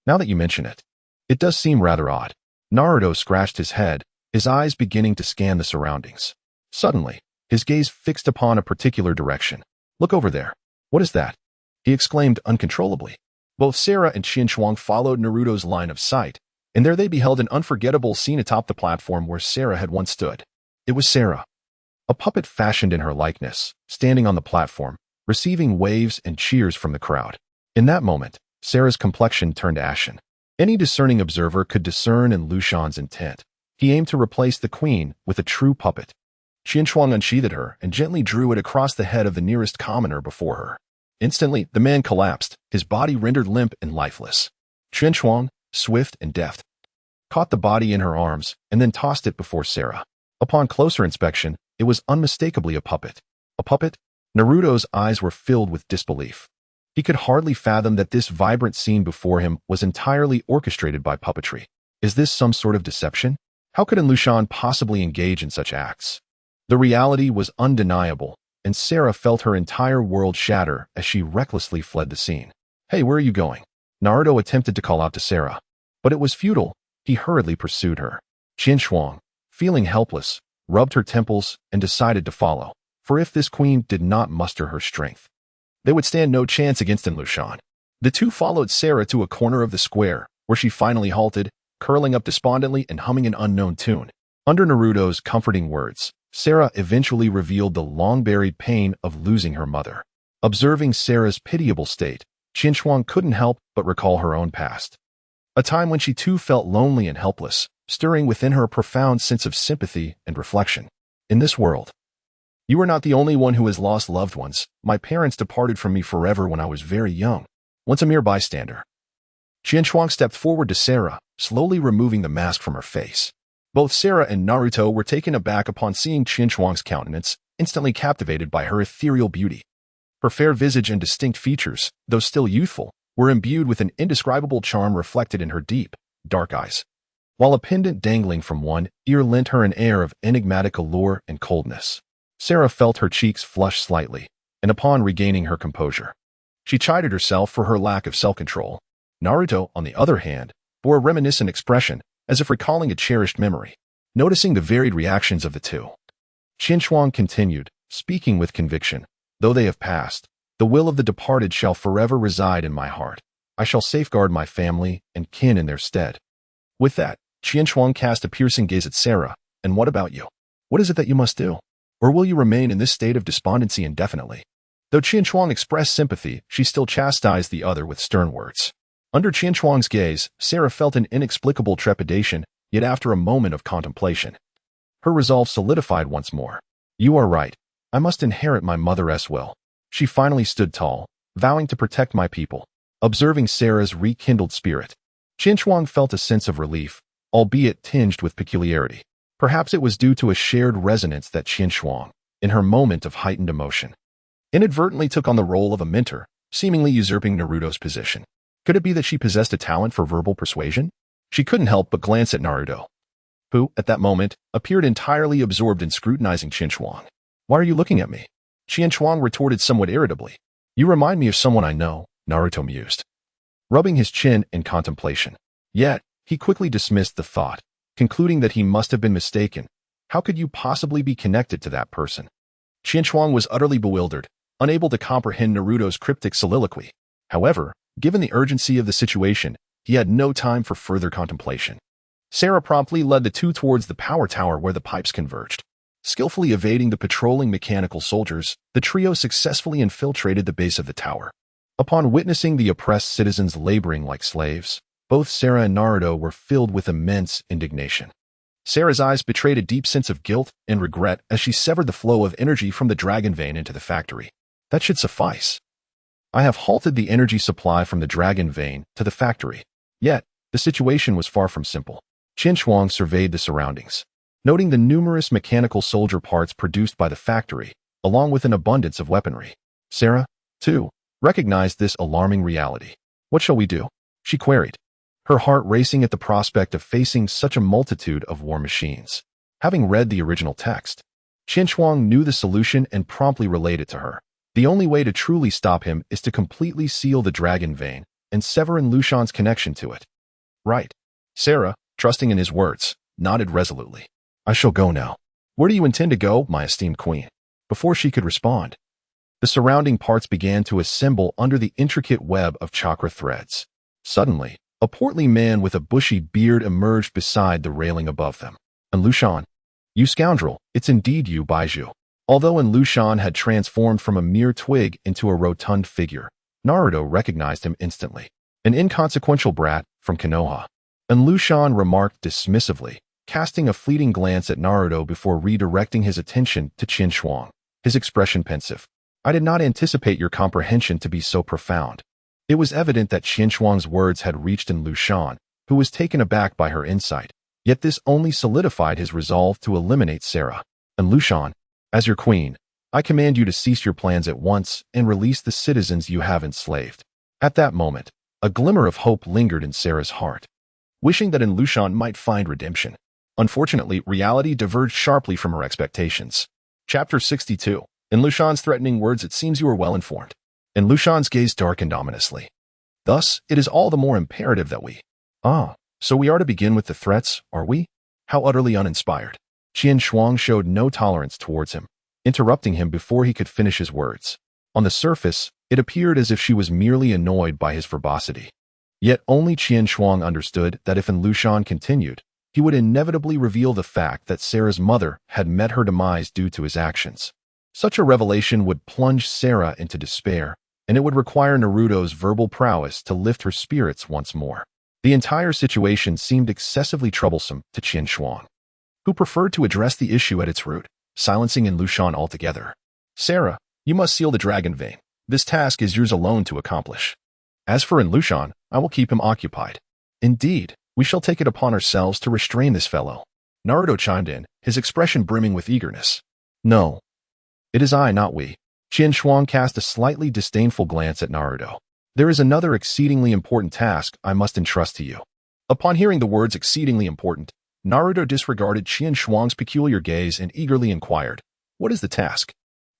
Speaker 1: Now that you mention it, it does seem rather odd." Naruto scratched his head, his eyes beginning to scan the surroundings. Suddenly, his gaze fixed upon a particular direction. "Look over there. What is that?" he exclaimed uncontrollably. Both Sarah and Qinshuang followed Naruto's line of sight, and there they beheld an unforgettable scene atop the platform where Sarah had once stood. It was Sarah, a puppet fashioned in her likeness, standing on the platform, receiving waves and cheers from the crowd. In that moment, Sarah's complexion turned ashen. Any discerning observer could discern in Lushan's intent. He aimed to replace the queen with a true puppet. Qinshuang unsheathed her and gently drew it across the head of the nearest commoner before her. Instantly, the man collapsed, his body rendered limp and lifeless. Qinshuang, swift and deft, caught the body in her arms and then tossed it before Sarah. Upon closer inspection, it was unmistakably a puppet. A puppet? Naruto's eyes were filled with disbelief. He could hardly fathom that this vibrant scene before him was entirely orchestrated by puppetry. Is this some sort of deception? How could Lushan possibly engage in such acts? The reality was undeniable, and Sarah felt her entire world shatter as she recklessly fled the scene. "Hey, where are you going?" Naruto attempted to call out to Sarah, but it was futile. He hurriedly pursued her. Qinshuang, feeling helpless, rubbed her temples and decided to follow, for if this queen did not muster her strength, they would stand no chance against Lushan. The two followed Sarah to a corner of the square, where she finally halted, curling up despondently and humming an unknown tune. Under Naruto's comforting words, Sarah eventually revealed the long-buried pain of losing her mother. Observing Sarah's pitiable state, Qinshuang couldn't help but recall her own past. A time when she too felt lonely and helpless, stirring within her a profound sense of sympathy and reflection. "In this world, you are not the only one who has lost loved ones. My parents departed from me forever when I was very young, once a mere bystander." Qinshuang stepped forward to Sarah, slowly removing the mask from her face. Both Sarah and Naruto were taken aback upon seeing Qinshuang's countenance, instantly captivated by her ethereal beauty. Her fair visage and distinct features, though still youthful, were imbued with an indescribable charm reflected in her deep, dark eyes, while a pendant dangling from one ear lent her an air of enigmatic allure and coldness. Sarah felt her cheeks flush slightly, and upon regaining her composure, she chided herself for her lack of self-control. Naruto, on the other hand, bore a reminiscent expression, as if recalling a cherished memory. Noticing the varied reactions of the two, Qinshuang continued, speaking with conviction, "Though they have passed, the will of the departed shall forever reside in my heart. I shall safeguard my family and kin in their stead." With that, Qinshuang cast a piercing gaze at Sarah. "And what about you? What is it that you must do? Or will you remain in this state of despondency indefinitely?" Though Qinshuang expressed sympathy, she still chastised the other with stern words. Under Qinshuang's gaze, Sarah felt an inexplicable trepidation, yet after a moment of contemplation, her resolve solidified once more. "You are right. I must inherit my mother's will." She finally stood tall, vowing to protect my people. Observing Sarah's rekindled spirit, Qinshuang felt a sense of relief, albeit tinged with peculiarity. Perhaps it was due to a shared resonance that Qinshuang, in her moment of heightened emotion, inadvertently took on the role of a mentor, seemingly usurping Naruto's position. Could it be that she possessed a talent for verbal persuasion? She couldn't help but glance at Naruto, who, at that moment, appeared entirely absorbed in scrutinizing Qin. Why are you looking at me? Qin retorted somewhat irritably. You remind me of someone I know, Naruto mused, rubbing his chin in contemplation. Yet, he quickly dismissed the thought, concluding that he must have been mistaken. How could you possibly be connected to that person? Qin was utterly bewildered, unable to comprehend Naruto's cryptic soliloquy. However, given the urgency of the situation, he had no time for further contemplation. Sarah promptly led the two towards the power tower where the pipes converged. Skillfully evading the patrolling mechanical soldiers, the trio successfully infiltrated the base of the tower. Upon witnessing the oppressed citizens laboring like slaves, both Sarah and Naruto were filled with immense indignation. Sarah's eyes betrayed a deep sense of guilt and regret as she severed the flow of energy from the dragon vein into the factory. That should suffice. I have halted the energy supply from the dragon vein to the factory. Yet, the situation was far from simple. Qin surveyed the surroundings, noting the numerous mechanical soldier parts produced by the factory, along with an abundance of weaponry. Sarah, too, recognized this alarming reality. What shall we do? She queried, her heart racing at the prospect of facing such a multitude of war machines. Having read the original text, Qin knew the solution and promptly relayed it to her. The only way to truly stop him is to completely seal the dragon vein and sever Lushan's connection to it. Right. Sarah, trusting in his words, nodded resolutely. I shall go now. Where do you intend to go, my esteemed queen? Before she could respond, the surrounding parts began to assemble under the intricate web of chakra threads. Suddenly, a portly man with a bushy beard emerged beside the railing above them. And Lushan, you scoundrel, it's indeed you, Baizhu. Although Lushan had transformed from a mere twig into a rotund figure, Naruto recognized him instantly. An inconsequential brat from Konoha. And Lushan remarked dismissively, casting a fleeting glance at Naruto before redirecting his attention to Qin, his expression pensive. I did not anticipate your comprehension to be so profound. It was evident that Qin's words had reached Lushan, who was taken aback by her insight, yet this only solidified his resolve to eliminate Sarah. And Lushan, as your queen, I command you to cease your plans at once and release the citizens you have enslaved. At that moment, a glimmer of hope lingered in Sarah's heart, wishing that Lushan might find redemption. Unfortunately, reality diverged sharply from her expectations. Chapter 62. In Lushan's threatening words, it seems you are well informed. And Lushan's gaze darkened ominously. Thus, it is all the more imperative that we... so we are to begin with the threats, are we? How utterly uninspired. Qin showed no tolerance towards him, interrupting him before he could finish his words. On the surface, it appeared as if she was merely annoyed by his verbosity. Yet only Qin understood that if Lushan continued, he would inevitably reveal the fact that Sarah's mother had met her demise due to his actions. Such a revelation would plunge Sarah into despair, and it would require Naruto's verbal prowess to lift her spirits once more. The entire situation seemed excessively troublesome to Qin, who preferred to address the issue at its root, silencing Lushan altogether. Sarah, you must seal the dragon vein. This task is yours alone to accomplish. As for Lushan, I will keep him occupied. Indeed, we shall take it upon ourselves to restrain this fellow. Naruto chimed in, his expression brimming with eagerness. No. It is I, not we. Qin cast a slightly disdainful glance at Naruto. There is another exceedingly important task I must entrust to you. Upon hearing the words exceedingly important, Naruto disregarded Qin's peculiar gaze and eagerly inquired, what is the task?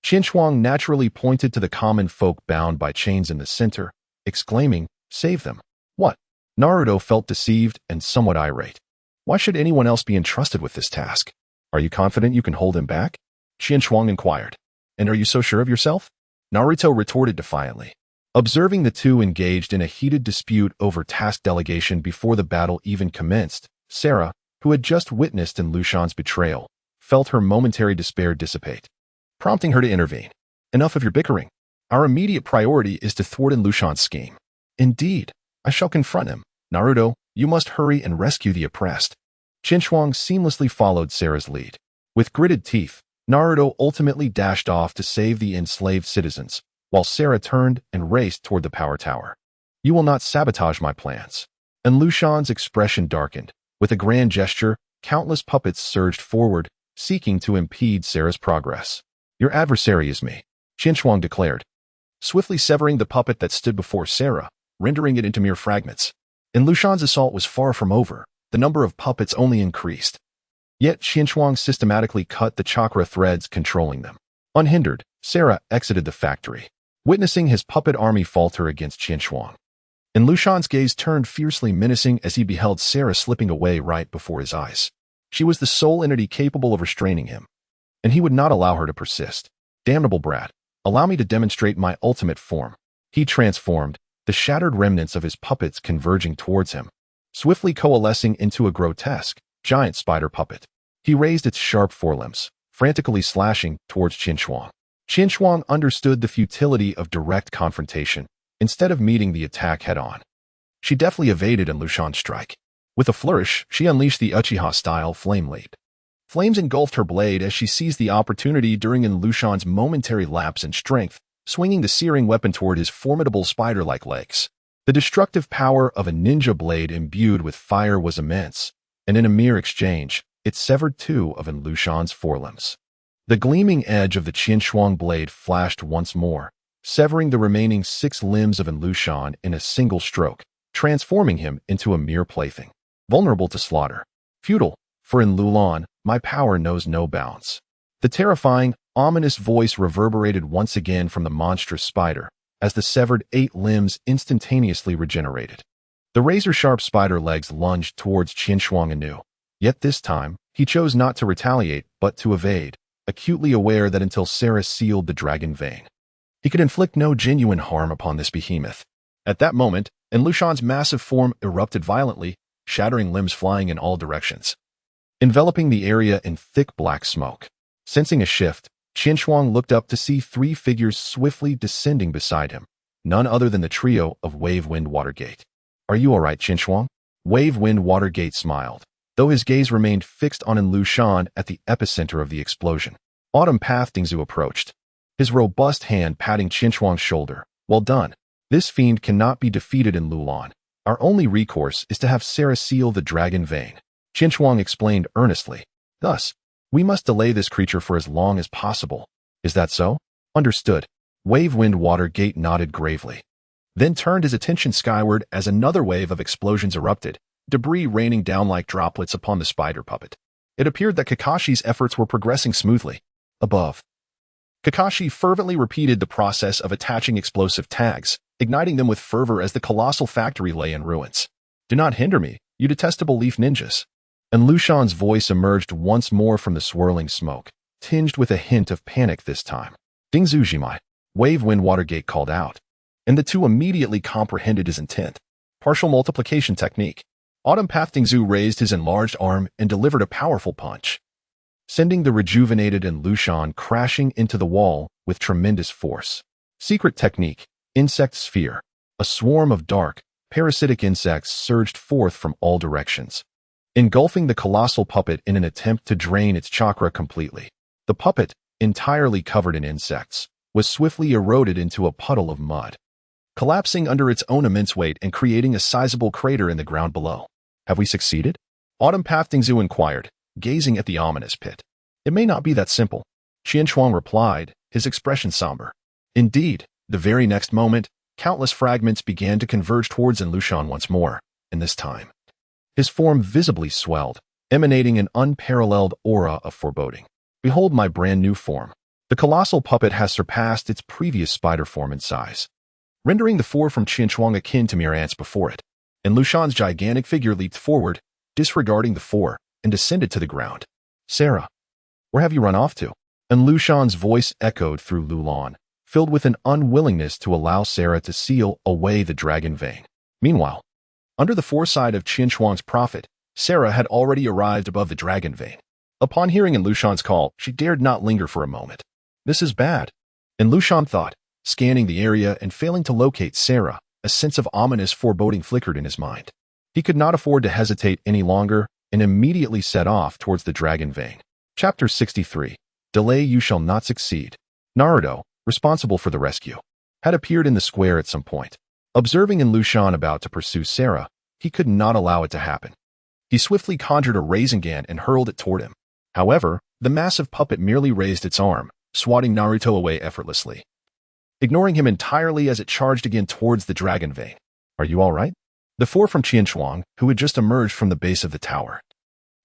Speaker 1: Qin naturally pointed to the common folk bound by chains in the center, exclaiming, save them. What? Naruto felt deceived and somewhat irate. Why should anyone else be entrusted with this task? Are you confident you can hold him back? Qin inquired. And are you so sure of yourself? Naruto retorted defiantly. Observing the two engaged in a heated dispute over task delegation before the battle even commenced, Sarah, who had just witnessed Lushan's betrayal, felt her momentary despair dissipate, prompting her to intervene. Enough of your bickering. Our immediate priority is to thwart Lushan's scheme. Indeed, I shall confront him. Naruto, you must hurry and rescue the oppressed. Qin seamlessly followed Sarah's lead. With gritted teeth, Naruto ultimately dashed off to save the enslaved citizens, while Sarah turned and raced toward the power tower. You will not sabotage my plans. And Lushan's expression darkened. With a grand gesture, countless puppets surged forward, seeking to impede Sarah's progress. Your adversary is me, Qin declared, swiftly severing the puppet that stood before Sarah, rendering it into mere fragments. And Lushan's assault was far from over. The number of puppets only increased, Yet Qinshuang systematically cut the chakra threads controlling them. Unhindered, Sarah exited the factory, witnessing his puppet army falter against Qinshuang. And Lushan's gaze turned fiercely menacing as he beheld Sarah slipping away right before his eyes. She was the sole entity capable of restraining him, and he would not allow her to persist. Damnable brat, allow me to demonstrate my ultimate form. He transformed, the shattered remnants of his puppets converging towards him, swiftly coalescing into a grotesque, giant spider puppet. He raised its sharp forelimbs, frantically slashing towards Qinshuang. Qinshuang understood the futility of direct confrontation. Instead of meeting the attack head-on, she deftly evaded Lushan's strike. With a flourish, she unleashed the Uchiha-style flame leap. Flames engulfed her blade as she seized the opportunity during Lushan's momentary lapse in strength, swinging the searing weapon toward his formidable spider-like legs. The destructive power of a ninja blade imbued with fire was immense, and in a mere exchange, it severed 2 of Lushan's forelimbs. The gleaming edge of the Qinshuang blade flashed once more, severing the remaining 6 limbs of Lushan in a single stroke, transforming him into a mere plaything, vulnerable to slaughter. Futile, for in Lulan, my power knows no bounds. The terrifying, ominous voice reverberated once again from the monstrous spider, as the severed 8 limbs instantaneously regenerated. The razor-sharp spider legs lunged towards Qinshuang anew, yet this time, he chose not to retaliate but to evade, acutely aware that until Sarah sealed the dragon vein, he could inflict no genuine harm upon this behemoth. At that moment, Lushan's massive form erupted violently, shattering limbs flying in all directions, enveloping the area in thick black smoke. Sensing a shift, Qinshuang looked up to see 3 figures swiftly descending beside him, none other than the trio of Wave Wind Watergate. Are you all right, Qinshuang? Wave Wind Watergate smiled, though his gaze remained fixed on Lushan at the epicenter of the explosion. Autumn Path Dingzu approached, his robust hand patting Qinshuang's shoulder. Well done. This fiend cannot be defeated in Lulan. Our only recourse is to have Sarah seal the dragon vein. Qinshuang explained earnestly. Thus, we must delay this creature for as long as possible. Is that so? Understood. Wave Wind Watergate nodded gravely, then turned his attention skyward as another wave of explosions erupted, debris raining down like droplets upon the spider puppet. It appeared that Kakashi's efforts were progressing smoothly. Above, Kakashi fervently repeated the process of attaching explosive tags, igniting them with fervor as the colossal factory lay in ruins. Do not hinder me, you detestable leaf ninjas. And Lushan's voice emerged once more from the swirling smoke, tinged with a hint of panic this time. Dingzu Jimai, Wave Wind Watergate called out, and the 2 immediately comprehended his intent. Partial multiplication technique. Autumn Path Dingzu raised his enlarged arm and delivered a powerful punch, sending the rejuvenated Lushan crashing into the wall with tremendous force. Secret technique, Insect Sphere. A swarm of dark, parasitic insects surged forth from all directions, engulfing the colossal puppet in an attempt to drain its chakra completely. The puppet, entirely covered in insects, was swiftly eroded into a puddle of mud, collapsing under its own immense weight and creating a sizable crater in the ground below. Have we succeeded? Autumn Path Dingzu inquired, gazing at the ominous pit. It may not be that simple, Qinshuang replied, his expression somber. Indeed, the very next moment, countless fragments began to converge towards Lushan once more, and this time, his form visibly swelled, emanating an unparalleled aura of foreboding. Behold my brand new form. The colossal puppet has surpassed its previous spider form in size, rendering the 4 from Qinshuang akin to mere ants before it. And Lushan's gigantic figure leaped forward, disregarding the 4, and descended to the ground. Sarah, where have you run off to? And Lushan's voice echoed through Lulan, filled with an unwillingness to allow Sarah to seal away the dragon vein. Meanwhile, under the foresight of Qinshuang's prophet, Sarah had already arrived above the dragon vein. Upon hearing Lushan's call, she dared not linger for a moment. This is bad. And Lushan thought, scanning the area and failing to locate Sarah, a sense of ominous foreboding flickered in his mind. He could not afford to hesitate any longer and immediately set off towards the dragon vein. Chapter 63. Delay You Shall Not Succeed. Naruto, responsible for the rescue, had appeared in the square at some point. Observing Lushan about to pursue Sarah, he could not allow it to happen. He swiftly conjured a Rasengan and hurled it toward him. However, the massive puppet merely raised its arm, swatting Naruto away effortlessly, ignoring him entirely as it charged again towards the dragon vein. Are you all right? The 4 from Qinshuang, who had just emerged from the base of the tower,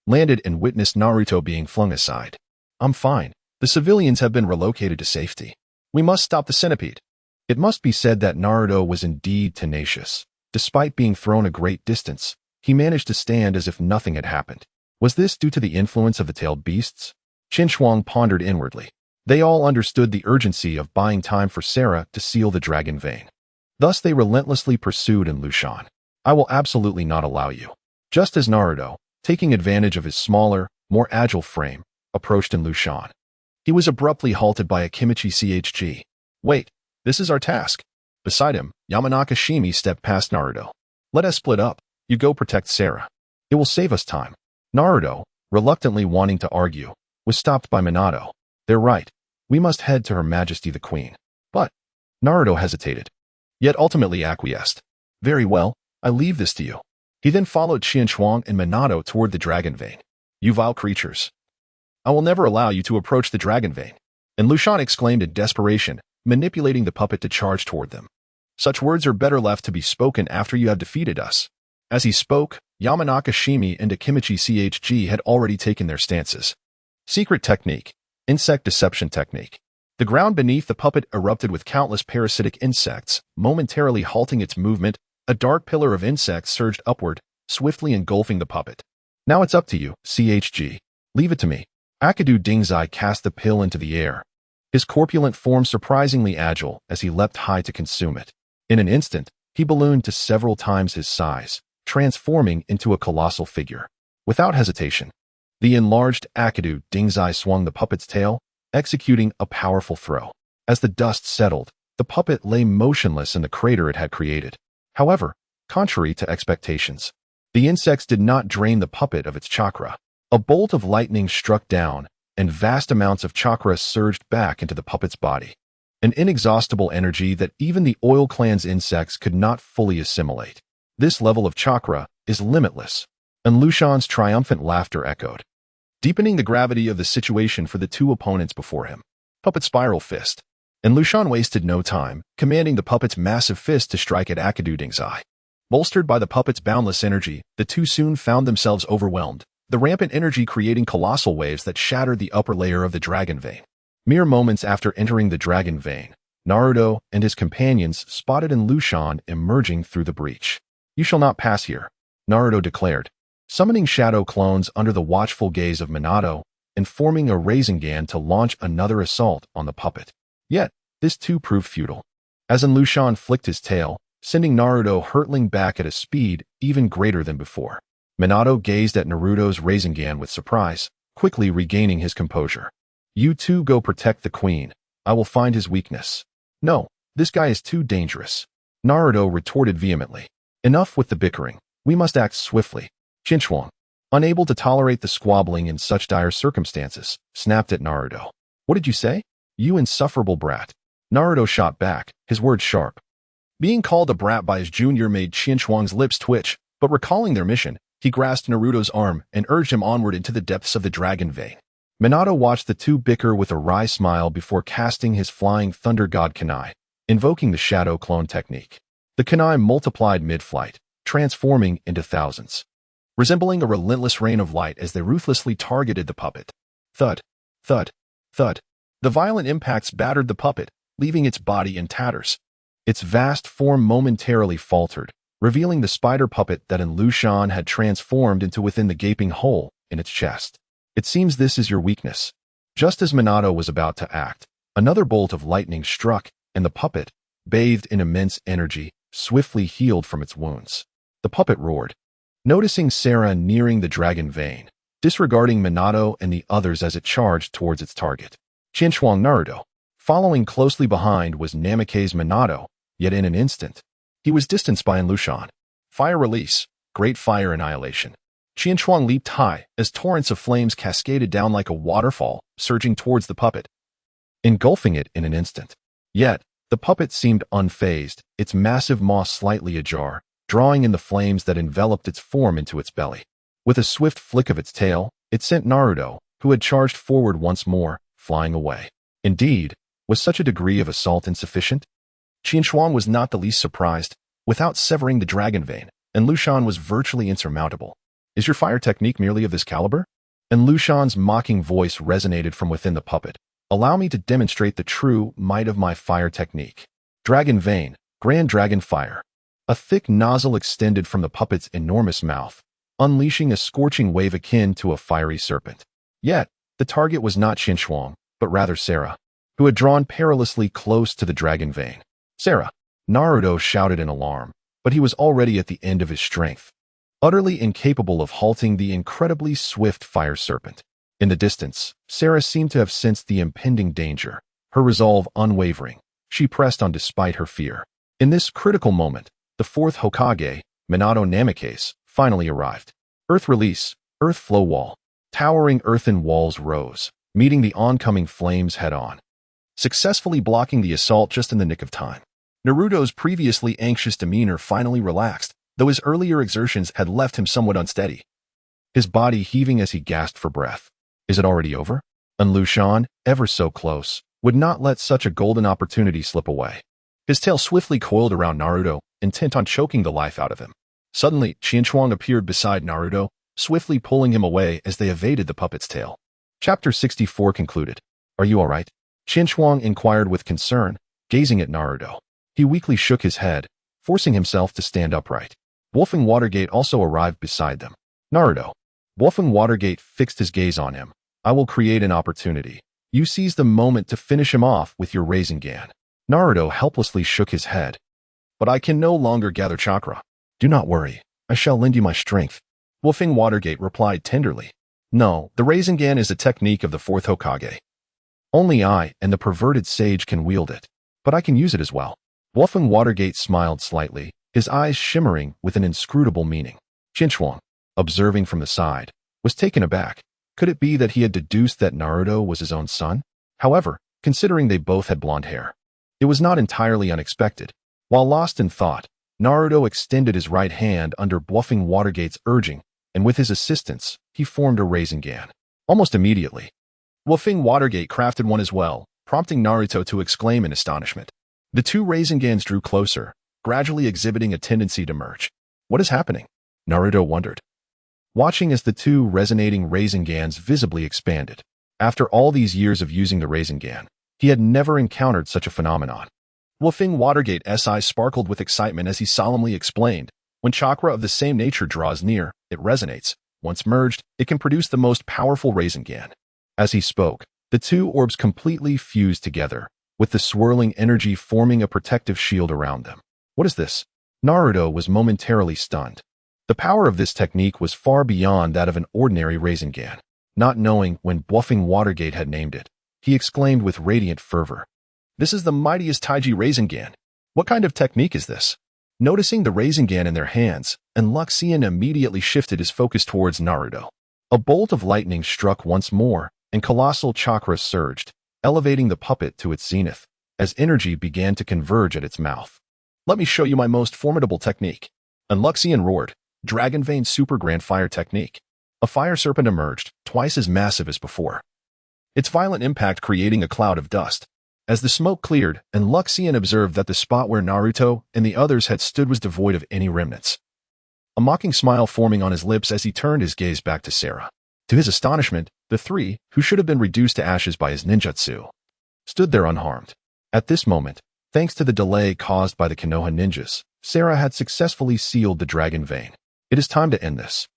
Speaker 1: landed and witnessed Naruto being flung aside. I'm fine. The civilians have been relocated to safety. We must stop the centipede. It must be said that Naruto was indeed tenacious. Despite being thrown a great distance, he managed to stand as if nothing had happened. Was this due to the influence of the tailed beasts? Qinchuang pondered inwardly. They all understood the urgency of buying time for Sarah to seal the dragon vein. Thus they relentlessly pursued in Lushan. I will absolutely not allow you. Just as Naruto, taking advantage of his smaller, more agile frame, approached in Lushan. He was abruptly halted by a Kimichi CHG. Wait, this is our task. Beside him, Yamanaka Shimi stepped past Naruto. Let us split up. You go protect Sarah. It will save us time. Naruto, reluctantly wanting to argue, was stopped by Minato. They're right. We must head to Her Majesty the Queen. But Naruto hesitated, yet ultimately acquiesced. Very well, I leave this to you. He then followed Qianchuang and Minato toward the dragon vein. You vile creatures. I will never allow you to approach the dragon vein. And Lushan exclaimed in desperation, manipulating the puppet to charge toward them. Such words are better left to be spoken after you have defeated us. As he spoke, Yamanaka Shimi and Akimichi CHG had already taken their stances. Secret technique. Insect deception technique. The ground beneath the puppet erupted with countless parasitic insects, momentarily halting its movement. A dark pillar of insects surged upward, swiftly engulfing the puppet. Now it's up to you, CHG. Leave it to me. Akadu Dingzai cast the pill into the air. His corpulent form surprisingly agile as he leapt high to consume it. In an instant, he ballooned to several times his size, transforming into a colossal figure. Without hesitation, the enlarged Akadu Dingzai swung the puppet's tail, executing a powerful throw. As the dust settled, the puppet lay motionless in the crater it had created. However, contrary to expectations, the insects did not drain the puppet of its chakra. A bolt of lightning struck down, and vast amounts of chakra surged back into the puppet's body. An inexhaustible energy that even the Oil Clan's insects could not fully assimilate. This level of chakra is limitless, and Lushan's triumphant laughter echoed, deepening the gravity of the situation for the two opponents before him. Puppet Spiral Fist. And Lushan wasted no time, commanding the puppet's massive fist to strike at Akadu Dingzai. Bolstered by the puppet's boundless energy, the two soon found themselves overwhelmed, the rampant energy creating colossal waves that shattered the upper layer of the dragon vein. Mere moments after entering the dragon vein, Naruto and his companions spotted in Lushan emerging through the breach. You shall not pass here, Naruto declared, summoning shadow clones under the watchful gaze of Minato and forming a Rasengan to launch another assault on the puppet. Yet, this too proved futile, as Lushan flicked his tail, sending Naruto hurtling back at a speed even greater than before. Minato gazed at Naruto's Rasengan with surprise, quickly regaining his composure. You two go protect the queen. I will find his weakness. No, this guy is too dangerous, Naruto retorted vehemently. Enough with the bickering. We must act swiftly. Qinchuang, unable to tolerate the squabbling in such dire circumstances, snapped at Naruto. What did you say? You insufferable brat. Naruto shot back, his words sharp. Being called a brat by his junior made Qinchuang's lips twitch, but recalling their mission, he grasped Naruto's arm and urged him onward into the depths of the dragon vein. Minato watched the two bicker with a wry smile before casting his flying thunder god kunai, invoking the shadow clone technique. The kunai multiplied mid-flight, transforming into thousands, resembling a relentless rain of light as they ruthlessly targeted the puppet. Thud, thud, thud. The violent impacts battered the puppet, leaving its body in tatters. Its vast form momentarily faltered, revealing the spider puppet that in Lushan had transformed into within the gaping hole in its chest. It seems this is your weakness. Just as Minato was about to act, another bolt of lightning struck, and the puppet, bathed in immense energy, swiftly healed from its wounds. The puppet roared, noticing Sarah nearing the dragon vein, disregarding Minato and the others as it charged towards its target. Qinchuang Naruto. Following closely behind was Namikaze Minato, yet in an instant, he was distanced by Lushan. Fire release, great fire annihilation. Qianchuang leaped high as torrents of flames cascaded down like a waterfall, surging towards the puppet, engulfing it in an instant. Yet, the puppet seemed unfazed, its massive maw slightly ajar, drawing in the flames that enveloped its form into its belly. With a swift flick of its tail, it sent Naruto, who had charged forward once more, flying away. Indeed, was such a degree of assault insufficient? Qianchuang was not the least surprised. Without severing the dragon vein, and Lushan was virtually insurmountable. Is your fire technique merely of this caliber? And Lushan's mocking voice resonated from within the puppet. Allow me to demonstrate the true might of my fire technique. Dragon Vein, Grand Dragon Fire. A thick nozzle extended from the puppet's enormous mouth, unleashing a scorching wave akin to a fiery serpent. Yet, the target was not Qinchuang, but rather Sarah, who had drawn perilously close to the dragon vein. Sarah! Naruto shouted in alarm, but he was already at the end of his strength, utterly incapable of halting the incredibly swift fire serpent. In the distance, Sarah seemed to have sensed the impending danger, her resolve unwavering. She pressed on despite her fear. In this critical moment, the fourth Hokage, Minato Namikaze, finally arrived. Earth release, earth flow wall. Towering earthen walls rose, meeting the oncoming flames head-on, successfully blocking the assault just in the nick of time. Naruto's previously anxious demeanor finally relaxed, though his earlier exertions had left him somewhat unsteady, his body heaving as he gasped for breath. Is it already over? And Lushan, ever so close, would not let such a golden opportunity slip away. His tail swiftly coiled around Naruto, intent on choking the life out of him. Suddenly, Qinchuang appeared beside Naruto, swiftly pulling him away as they evaded the puppet's tail. Chapter 64 concluded. Are you all right? Qinchuang inquired with concern, gazing at Naruto. He weakly shook his head, forcing himself to stand upright. Wolfing Watergate also arrived beside them. Naruto. Wolfing Watergate fixed his gaze on him. I will create an opportunity. You seize the moment to finish him off with your Rasengan. Naruto helplessly shook his head. But I can no longer gather chakra. Do not worry. I shall lend you my strength. Wolfing Watergate replied tenderly. No, the Rasengan is a technique of the fourth Hokage. Only I and the perverted sage can wield it. But I can use it as well. Wolfing Watergate smiled slightly, his eyes shimmering with an inscrutable meaning. Qinchuang, observing from the side, was taken aback. Could it be that he had deduced that Naruto was his own son? However, considering they both had blonde hair, it was not entirely unexpected. While lost in thought, Naruto extended his right hand under Wolfing Watergate's urging, and with his assistance, he formed a Rasengan. Almost immediately, Wolfing Watergate crafted one as well, prompting Naruto to exclaim in astonishment. The two Rasengans drew closer, gradually exhibiting a tendency to merge. What is happening? Naruto wondered, watching as the two resonating Rasengans visibly expanded. After all these years of using the Rasengan, he had never encountered such a phenomenon. Wolfing Watergate's eyes sparkled with excitement as he solemnly explained, when chakra of the same nature draws near, it resonates. Once merged, it can produce the most powerful Rasengan. As he spoke, the two orbs completely fused together, with the swirling energy forming a protective shield around them. What is this? Naruto was momentarily stunned. The power of this technique was far beyond that of an ordinary Rasengan. Not knowing when Wolfing Watergate had named it, he exclaimed with radiant fervor. This is the mightiest Taiji Rasengan. What kind of technique is this? Noticing the Rasengan in their hands, and Luxian immediately shifted his focus towards Naruto. A bolt of lightning struck once more, and colossal chakra surged, elevating the puppet to its zenith, as energy began to converge at its mouth. Let me show you my most formidable technique. And Luxian roared, Dragon Vein Super Grand Fire Technique. A fire serpent emerged, twice as massive as before, its violent impact creating a cloud of dust. As the smoke cleared, and Luxian observed that the spot where Naruto and the others had stood was devoid of any remnants, a mocking smile forming on his lips as he turned his gaze back to Sarah. To his astonishment, the three, who should have been reduced to ashes by his ninjutsu, stood there unharmed. At this moment, thanks to the delay caused by the Konoha ninjas, Sarah had successfully sealed the dragon vein. It is time to end this.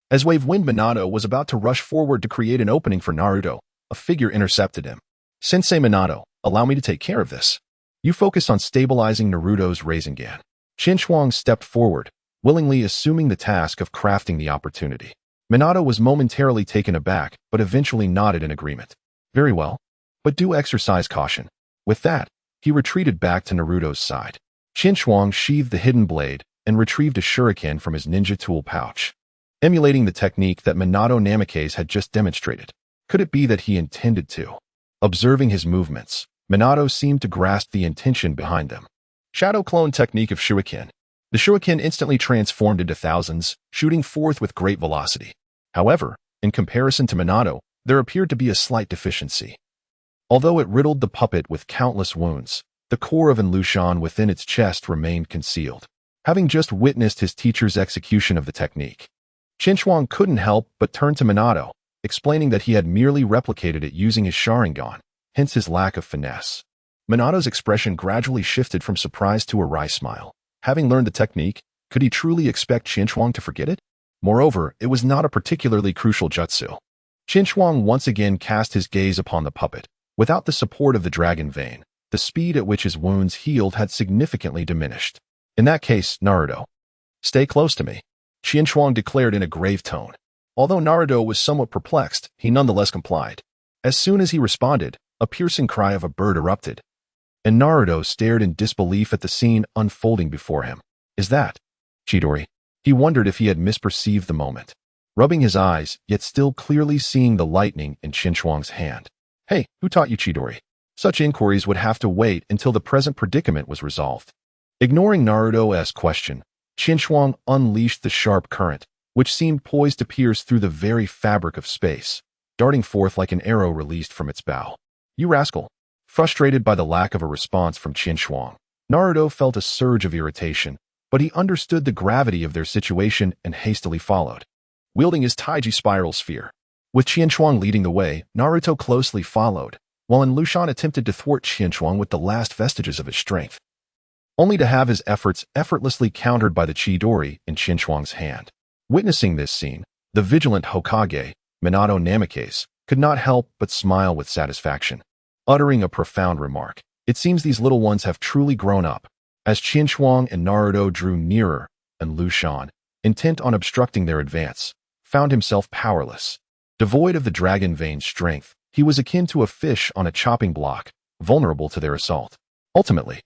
Speaker 1: As Wave Wind Minato was about to rush forward to create an opening for Naruto, a figure intercepted him. Sensei Minato, allow me to take care of this. You focus on stabilizing Naruto's Rasengan. Qinchuang stepped forward, willingly assuming the task of crafting the opportunity. Minato was momentarily taken aback, but eventually nodded in agreement. Very well, but do exercise caution. With that, he retreated back to Naruto's side. Qinchuang sheathed the hidden blade and retrieved a shuriken from his ninja tool pouch, emulating the technique that Minato Namikaze had just demonstrated. Could it be that he intended to? Observing his movements, Minato seemed to grasp the intention behind them. Shadow clone technique of shuriken. The shuriken instantly transformed into thousands, shooting forth with great velocity. However, in comparison to Minato, there appeared to be a slight deficiency. Although it riddled the puppet with countless wounds, the core of Lushan within its chest remained concealed. Having just witnessed his teacher's execution of the technique, Chien couldn't help but turn to Minato, explaining that he had merely replicated it using his Sharingan, hence his lack of finesse. Minato's expression gradually shifted from surprise to a wry smile. Having learned the technique, could he truly expect Chien to forget it? Moreover, it was not a particularly crucial jutsu. Chien once again cast his gaze upon the puppet. Without the support of the dragon vein, the speed at which his wounds healed had significantly diminished. In that case, Naruto, stay close to me, Chien declared in a grave tone. Although Naruto was somewhat perplexed, he nonetheless complied. As soon as he responded, a piercing cry of a bird erupted, and Naruto stared in disbelief at the scene unfolding before him. Is that Chidori? He wondered if he had misperceived the moment. Rubbing his eyes, yet still clearly seeing the lightning in Chien hand. Hey, who taught you Chidori? Such inquiries would have to wait until the present predicament was resolved. Ignoring Naruto's question, Chien unleashed the sharp current, which seemed poised to pierce through the very fabric of space, darting forth like an arrow released from its bow. You rascal! Frustrated by the lack of a response from Chien Naruto felt a surge of irritation, but he understood the gravity of their situation and hastily followed, wielding his Taiji spiral sphere. With Chien leading the way, Naruto closely followed, while Lushan attempted to thwart Chien with the last vestiges of his strength, only to have his efforts effortlessly countered by the Chidori in Chien hand. Witnessing this scene, the vigilant Hokage, Minato Namikaze, could not help but smile with satisfaction, uttering a profound remark. It seems these little ones have truly grown up. As Chien and Naruto drew nearer, and Lushan, intent on obstructing their advance, found himself powerless. Devoid of the dragon vein's strength, he was akin to a fish on a chopping block, vulnerable to their assault. Ultimately,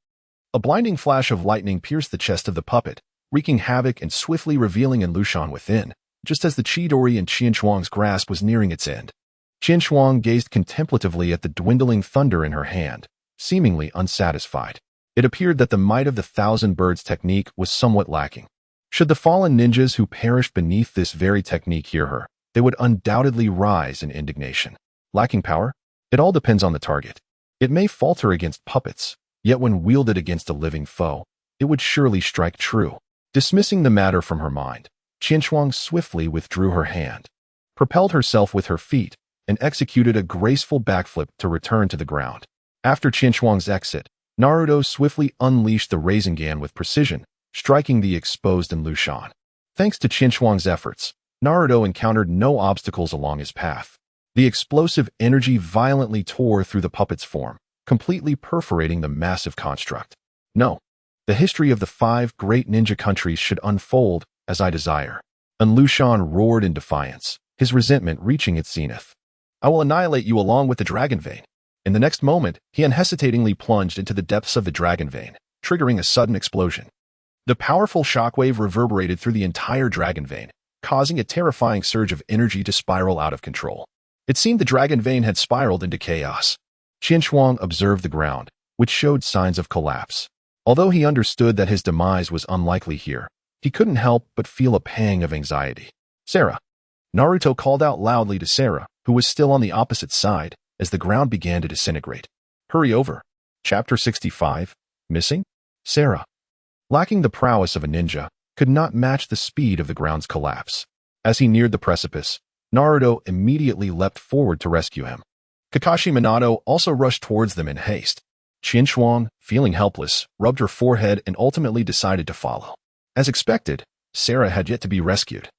Speaker 1: a blinding flash of lightning pierced the chest of the puppet, wreaking havoc and swiftly revealing Lushan within, just as the Chidori in Chien grasp was nearing its end. Chien gazed contemplatively at the dwindling thunder in her hand, seemingly unsatisfied. It appeared that the might of the thousand birds technique was somewhat lacking. Should the fallen ninjas who perished beneath this very technique hear her, they would undoubtedly rise in indignation. Lacking power? It all depends on the target. It may falter against puppets, yet when wielded against a living foe, it would surely strike true. Dismissing the matter from her mind, Chien swiftly withdrew her hand, propelled herself with her feet, and executed a graceful backflip to return to the ground. After Chien exit, Naruto swiftly unleashed the Rasengan with precision, striking the exposed Lushan. Thanks to Chien efforts, Naruto encountered no obstacles along his path. The explosive energy violently tore through the puppet's form, completely perforating the massive construct. No, the history of the 5 great ninja countries should unfold as I desire. Lushan roared in defiance, his resentment reaching its zenith. I will annihilate you along with the dragon vein. In the next moment, he unhesitatingly plunged into the depths of the dragon vein, triggering a sudden explosion. The powerful shockwave reverberated through the entire dragon vein, causing a terrifying surge of energy to spiral out of control. It seemed the dragon vein had spiraled into chaos. Chien observed the ground, which showed signs of collapse. Although he understood that his demise was unlikely here, he couldn't help but feel a pang of anxiety. Sarah. Naruto called out loudly to Sarah, who was still on the opposite side, as the ground began to disintegrate. Hurry over. Chapter 65. Missing? Sarah, lacking the prowess of a ninja, could not match the speed of the ground's collapse. As he neared the precipice, Naruto immediately leapt forward to rescue him. Kakashi Minato also rushed towards them in haste. Chien feeling helpless, rubbed her forehead and ultimately decided to follow. As expected, Sarah had yet to be rescued,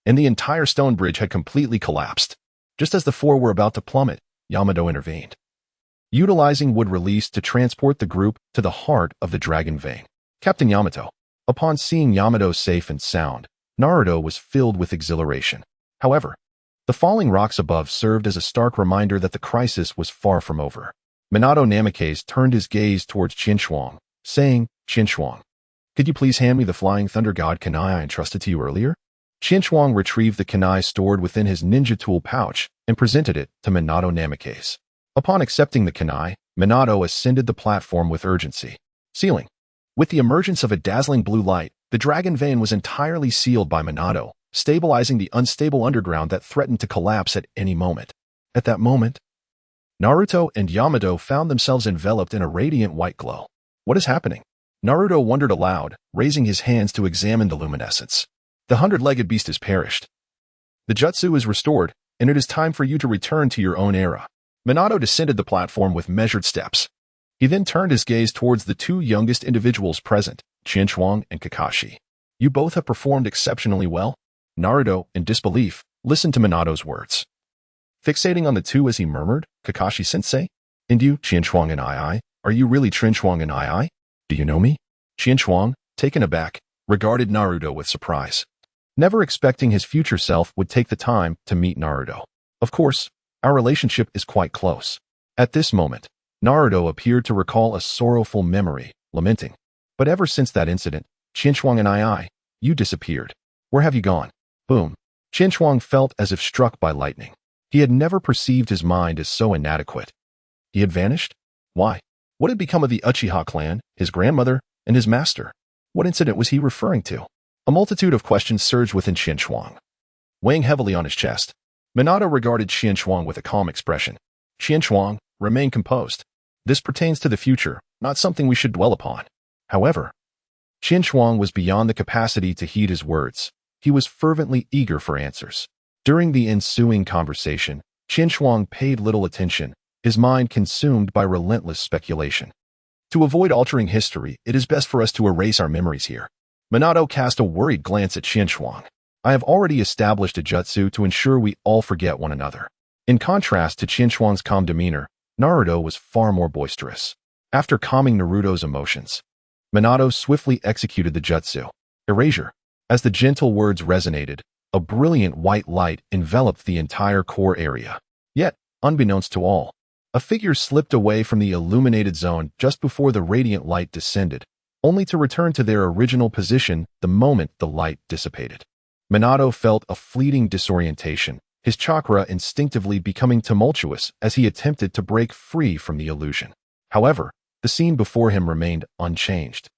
Speaker 1: and the entire stone bridge had completely collapsed. Just as the 4 were about to plummet, Yamato intervened, utilizing wood release to transport the group to the heart of the dragon vein. Captain Yamato. Upon seeing Yamato safe and sound, Naruto was filled with exhilaration. However, the falling rocks above served as a stark reminder that the crisis was far from over. Minato Namikaze turned his gaze towards Chien saying, Chien, could you please hand me the flying thunder god kunai I entrusted to you earlier? Chien retrieved the kunai stored within his ninja tool pouch and presented it to Minato Namikaze. Upon accepting the kunai, Minato ascended the platform with urgency. Sealing. With the emergence of a dazzling blue light, the dragon vein was entirely sealed by Minato, stabilizing the unstable underground that threatened to collapse at any moment. At that moment, Naruto and Yamato found themselves enveloped in a radiant white glow. What is happening? Naruto wondered aloud, raising his hands to examine the luminescence. The 100-legged beast has perished. The jutsu is restored, and it is time for you to return to your own era. Minato descended the platform with measured steps. He then turned his gaze towards the two youngest individuals present, Qianchuang and Kakashi. You both have performed exceptionally well. Naruto, in disbelief, listened to Minato's words. Fixating on the two as he murmured, Kakashi-sensei? And you, Qianchuang and I, are you really Qianchuang and I? Do you know me? Qianchuang, taken aback, regarded Naruto with surprise, never expecting his future self would take the time to meet Naruto. Of course, our relationship is quite close. At this moment, Naruto appeared to recall a sorrowful memory, lamenting. But ever since that incident, Qianchuang and I, you disappeared. Where have you gone? Boom. Qianchuang felt as if struck by lightning. He had never perceived his mind as so inadequate. He had vanished? Why? What had become of the Uchiha clan, his grandmother, and his master? What incident was he referring to? A multitude of questions surged within Qianchuang. Weighing heavily on his chest, Minato regarded Qianchuang with a calm expression. Qianchuang, remain composed. This pertains to the future, not something we should dwell upon. However, Qianchuang was beyond the capacity to heed his words. He was fervently eager for answers. During the ensuing conversation, Qianchuang paid little attention, his mind consumed by relentless speculation. To avoid altering history, it is best for us to erase our memories here. Minato cast a worried glance at Qianchuang. I have already established a jutsu to ensure we all forget one another. In contrast to Qianchuang's calm demeanor, Naruto was far more boisterous. After calming Naruto's emotions, Minato swiftly executed the jutsu. Erasure. As the gentle words resonated, a brilliant white light enveloped the entire core area. Yet, unbeknownst to all, a figure slipped away from the illuminated zone just before the radiant light descended, only to return to their original position the moment the light dissipated. Minato felt a fleeting disorientation, his chakra instinctively becoming tumultuous as he attempted to break free from the illusion. However, the scene before him remained unchanged,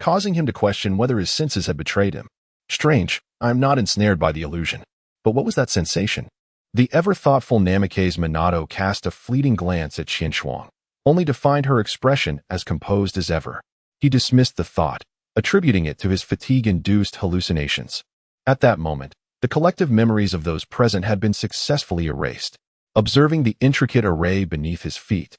Speaker 1: causing him to question whether his senses had betrayed him. Strange, I am not ensnared by the illusion. But what was that sensation? The ever-thoughtful Namikaze Minato cast a fleeting glance at Qianchuang, only to find her expression as composed as ever. He dismissed the thought, attributing it to his fatigue-induced hallucinations. At that moment, the collective memories of those present had been successfully erased. Observing the intricate array beneath his feet,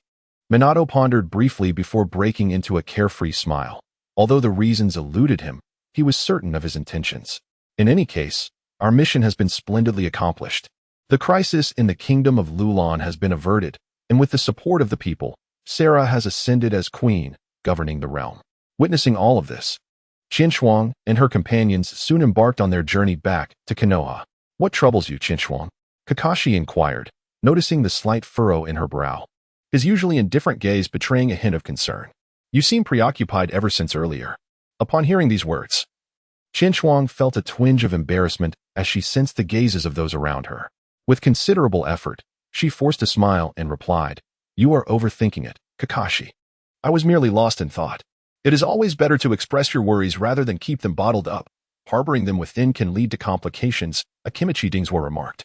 Speaker 1: Minato pondered briefly before breaking into a carefree smile. Although the reasons eluded him, he was certain of his intentions. In any case, our mission has been splendidly accomplished. The crisis in the kingdom of Lulan has been averted, and with the support of the people, Sarah has ascended as queen, governing the realm. Witnessing all of this, Qianchuang and her companions soon embarked on their journey back to Konoha. What troubles you, Qianchuang? Kakashi inquired, noticing the slight furrow in her brow, his usually indifferent gaze betraying a hint of concern. You seem preoccupied ever since earlier. Upon hearing these words, Qianchuang felt a twinge of embarrassment as she sensed the gazes of those around her. With considerable effort, she forced a smile and replied, You are overthinking it, Kakashi. I was merely lost in thought. It is always better to express your worries rather than keep them bottled up. Harboring them within can lead to complications, Akimichi Dingswa remarked,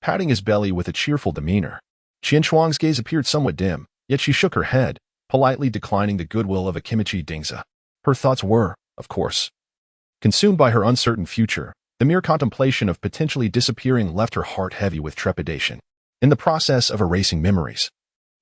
Speaker 1: patting his belly with a cheerful demeanor. Qianchuang's gaze appeared somewhat dim, yet she shook her head, politely declining the goodwill of Akimichi Dingswa. Her thoughts were, of course, consumed by her uncertain future. The mere contemplation of potentially disappearing left her heart heavy with trepidation. In the process of erasing memories,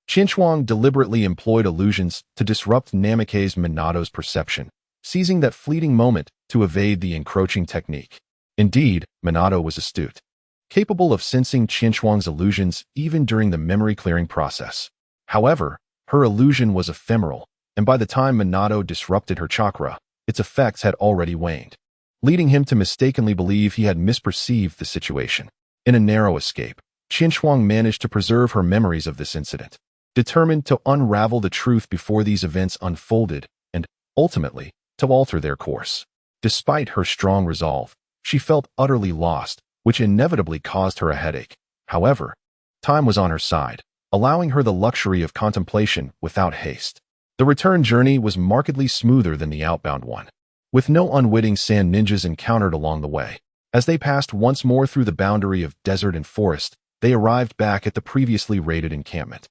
Speaker 1: Qianchuang deliberately employed illusions to disrupt Namikaze Minato's perception, seizing that fleeting moment to evade the encroaching technique. Indeed, Minato was astute, capable of sensing Qianchuang's illusions even during the memory-clearing process. However, her illusion was ephemeral, and by the time Minato disrupted her chakra, its effects had already waned, leading him to mistakenly believe he had misperceived the situation. In a narrow escape, Qianchuang managed to preserve her memories of this incident, determined to unravel the truth before these events unfolded and, ultimately, to alter their course. Despite her strong resolve, she felt utterly lost, which inevitably caused her a headache. However, time was on her side, allowing her the luxury of contemplation without haste. The return journey was markedly smoother than the outbound one, with no unwitting sand ninjas encountered along the way. As they passed once more through the boundary of desert and forest, they arrived back at the previously raided encampment,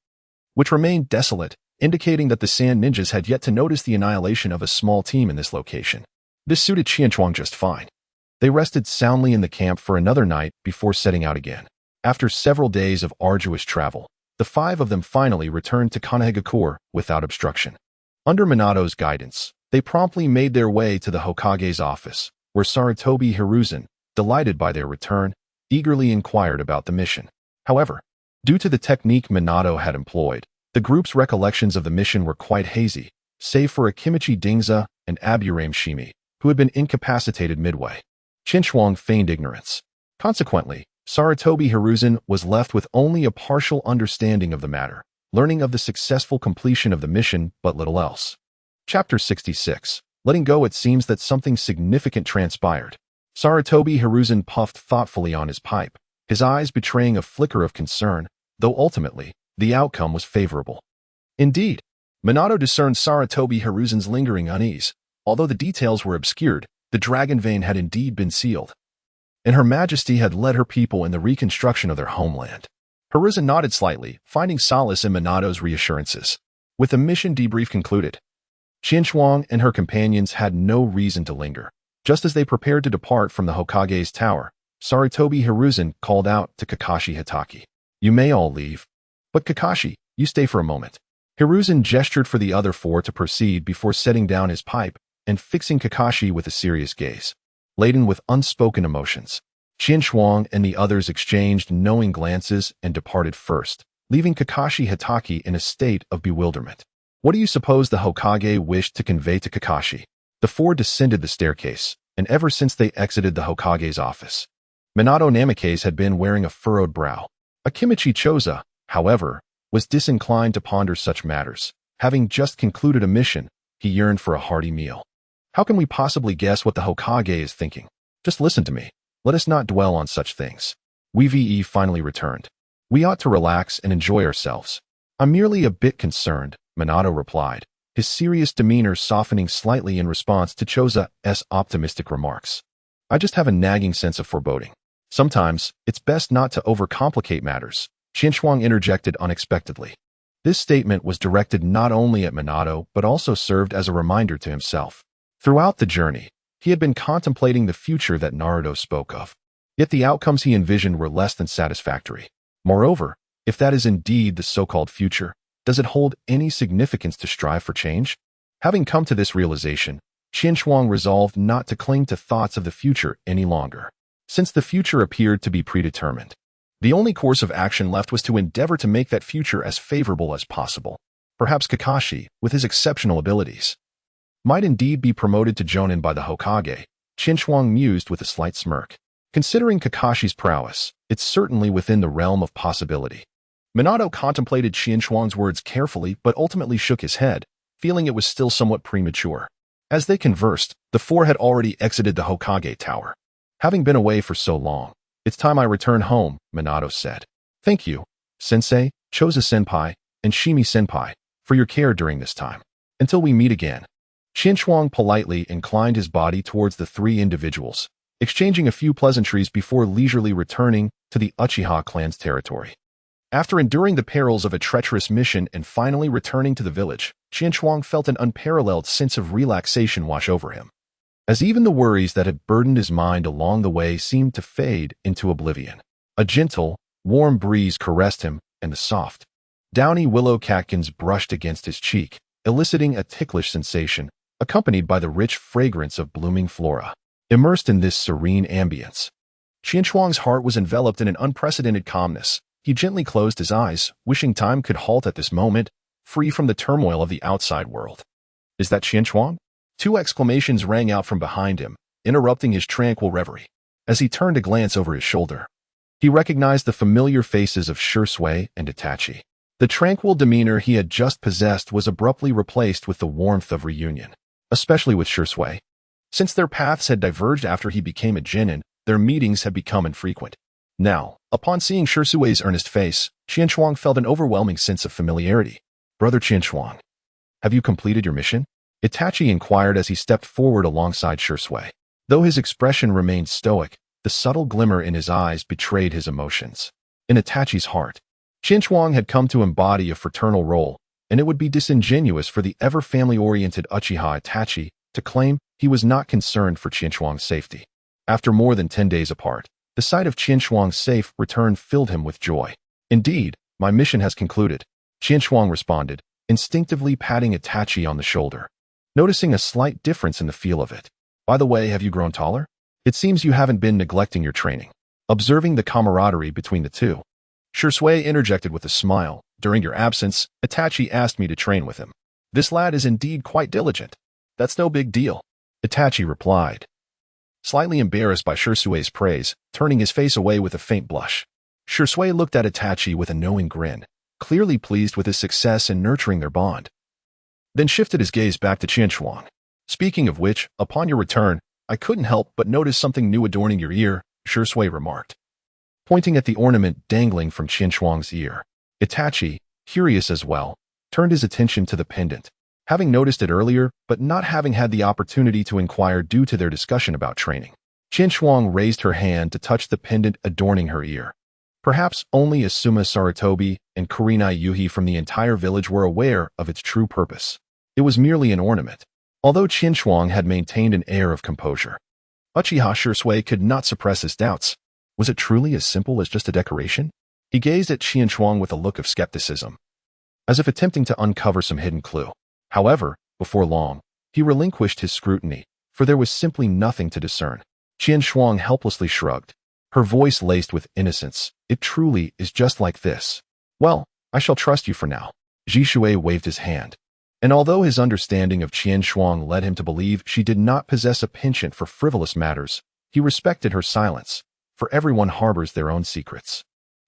Speaker 1: which remained desolate, indicating that the sand ninjas had yet to notice the annihilation of a small team in this location. This suited Qianchuang just fine. They rested soundly in the camp for another night before setting out again. After several days of arduous travel, the 5 of them finally returned to Konoha without obstruction. Under Minato's guidance, they promptly made their way to the Hokage's office, where Sarutobi Hiruzen, delighted by their return, eagerly inquired about the mission. However, due to the technique Minato had employed, the group's recollections of the mission were quite hazy, save for Akimichi Dingza and Aburame Shimi, who had been incapacitated midway. Chinchuang feigned ignorance. Consequently, Sarutobi Hiruzen was left with only a partial understanding of the matter, learning of the successful completion of the mission but little else. Chapter 66. Letting go. It seems that something significant transpired. Sarutobi Hiruzen puffed thoughtfully on his pipe, his eyes betraying a flicker of concern, though ultimately, the outcome was favorable. Indeed, Minato discerned Sarutobi Hiruzen's lingering unease. Although the details were obscured, the dragon vein had indeed been sealed, and Her Majesty had led her people in the reconstruction of their homeland. Hiruzen nodded slightly, finding solace in Minato's reassurances. With the mission debrief concluded, Chinchuang and her companions had no reason to linger. Just as they prepared to depart from the Hokage's tower, Sarutobi Hiruzen called out to Kakashi Hitaki. "You may all leave. But Kakashi, you stay for a moment." Hiruzen gestured for the other 4 to proceed before setting down his pipe and fixing Kakashi with a serious gaze, laden with unspoken emotions. Chinchuang and the others exchanged knowing glances and departed first, leaving Kakashi Hitaki in a state of bewilderment. What do you suppose the Hokage wished to convey to Kakashi? The 4 descended the staircase, and ever since they exited the Hokage's office, Minato Namikaze had been wearing a furrowed brow. Akimichi Choza, however, was disinclined to ponder such matters. Having just concluded a mission, he yearned for a hearty meal. How can we possibly guess what the Hokage is thinking? Just listen to me. Let us not dwell on such things. We finally returned. We ought to relax and enjoy ourselves. I'm merely a bit concerned, Minato replied, his serious demeanor softening slightly in response to Choza's optimistic remarks. I just have a nagging sense of foreboding. Sometimes, it's best not to overcomplicate matters, Chinchuang interjected unexpectedly. This statement was directed not only at Minato but also served as a reminder to himself. Throughout the journey, he had been contemplating the future that Naruto spoke of. Yet the outcomes he envisioned were less than satisfactory. Moreover, if that is indeed the so-called future, does it hold any significance to strive for change? Having come to this realization, Chinchuang resolved not to cling to thoughts of the future any longer. Since the future appeared to be predetermined, the only course of action left was to endeavor to make that future as favorable as possible. Perhaps Kakashi, with his exceptional abilities, might indeed be promoted to Jonin by the Hokage, Chinchuang mused with a slight smirk. Considering Kakashi's prowess, it's certainly within the realm of possibility. Minato contemplated Chinchuang's words carefully but ultimately shook his head, feeling it was still somewhat premature. As they conversed, the 4 had already exited the Hokage tower. Having been away for so long, it's time I return home, Minato said. Thank you, Sensei, Choza-senpai, and Shimi-senpai, for your care during this time. Until we meet again. Chinchuang politely inclined his body towards the 3 individuals, exchanging a few pleasantries before leisurely returning to the Uchiha clan's territory. After enduring the perils of a treacherous mission and finally returning to the village, Chinchuang felt an unparalleled sense of relaxation wash over him, as even the worries that had burdened his mind along the way seemed to fade into oblivion. A gentle, warm breeze caressed him, and the soft, downy willow catkins brushed against his cheek, eliciting a ticklish sensation, accompanied by the rich fragrance of blooming flora. Immersed in this serene ambience, Chinchuang's heart was enveloped in an unprecedented calmness. He gently closed his eyes, wishing time could halt at this moment, free from the turmoil of the outside world. Is that Chinchuang? 2 exclamations rang out from behind him, interrupting his tranquil reverie. As he turned to glance over his shoulder, he recognized the familiar faces of Shursui and Itachi. The tranquil demeanor he had just possessed was abruptly replaced with the warmth of reunion, especially with Shursui. Since their paths had diverged after he became a genin, their meetings had become infrequent. Now, upon seeing Shursui's earnest face, Chinchuang felt an overwhelming sense of familiarity. Brother Chinchuang, have you completed your mission? Itachi inquired as he stepped forward alongside Shursui. Though his expression remained stoic, the subtle glimmer in his eyes betrayed his emotions. In Itachi's heart, Chinchuang had come to embody a fraternal role, and it would be disingenuous for the ever family-oriented Uchiha Itachi to claim he was not concerned for Chinchuang's safety. After more than 10 days apart, the sight of Qianshuang's safe return filled him with joy. Indeed, my mission has concluded, Qianshuang responded, instinctively patting Itachi on the shoulder, noticing a slight difference in the feel of it. By the way, have you grown taller? It seems you haven't been neglecting your training. Observing the camaraderie between the two, Shisui interjected with a smile. During your absence, Itachi asked me to train with him. This lad is indeed quite diligent. That's no big deal, Itachi replied, slightly embarrassed by Shisui's praise, turning his face away with a faint blush. Shisui looked at Itachi with a knowing grin, clearly pleased with his success in nurturing their bond. Then shifted his gaze back to Qianshuang. Speaking of which, upon your return, I couldn't help but notice something new adorning your ear, Shisui remarked, pointing at the ornament dangling from Qianshuang's ear. Itachi, curious as well, turned his attention to the pendant, having noticed it earlier but not having had the opportunity to inquire due to their discussion about training. Qianshuang raised her hand to touch the pendant adorning her ear. Perhaps only Asuma Sarutobi and Kurenai Yuhi from the entire village were aware of its true purpose. It was merely an ornament. Although Qianshuang had maintained an air of composure, Uchiha Shisui could not suppress his doubts. Was it truly as simple as just a decoration? He gazed at Qianshuang with a look of skepticism, as if attempting to uncover some hidden clue. However, before long, he relinquished his scrutiny, for there was simply nothing to discern. Qianshuang helplessly shrugged, her voice laced with innocence. It truly is just like this. Well, I shall trust you for now. Shisui waved his hand, and although his understanding of Qianshuang led him to believe she did not possess a penchant for frivolous matters, he respected her silence, for everyone harbors their own secrets.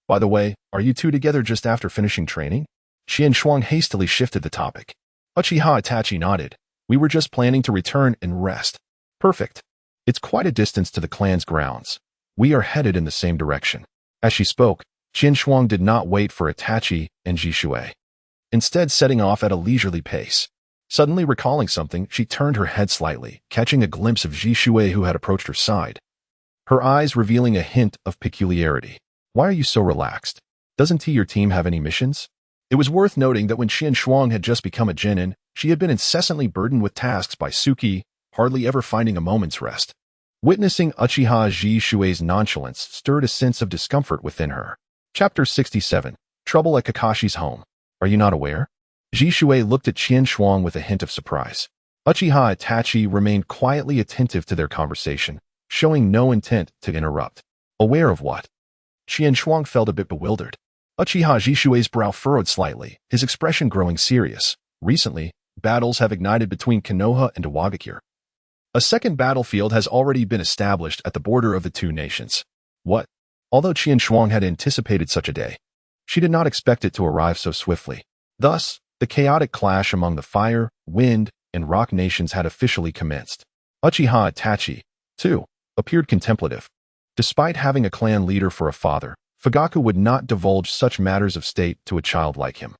Speaker 1: By the way, are you two together just after finishing training? Qianshuang hastily shifted the topic. Uchiha Itachi nodded. We were just planning to return and rest. Perfect. It's quite a distance to the clan's grounds. We are headed in the same direction. As she spoke, Qianshuang did not wait for Itachi and Shisui, instead setting off at a leisurely pace. Suddenly recalling something, she turned her head slightly, catching a glimpse of Shisui who had approached her side, her eyes revealing a hint of peculiarity. Why are you so relaxed? Doesn't your team have any missions? It was worth noting that when Qianshuang had just become a genin, she had been incessantly burdened with tasks by Suki, hardly ever finding a moment's rest. Witnessing Uchiha Shishui's nonchalance stirred a sense of discomfort within her. Chapter 67. Trouble at Kakashi's Home. Are you not aware? Shisui looked at Qianshuang with a hint of surprise. Uchiha Itachi remained quietly attentive to their conversation, showing no intent to interrupt. Aware of what? Qianshuang felt a bit bewildered. Uchiha Shishui's brow furrowed slightly, his expression growing serious. Recently, battles have ignited between Konoha and Iwagakure. A second battlefield has already been established at the border of the two nations. What? Although Qianshuang had anticipated such a day, she did not expect it to arrive so swiftly. Thus, the chaotic clash among the fire, wind, and rock nations had officially commenced. Uchiha Itachi, too, appeared contemplative. Despite having a clan leader for a father, Fugaku would not divulge such matters of state to a child like him,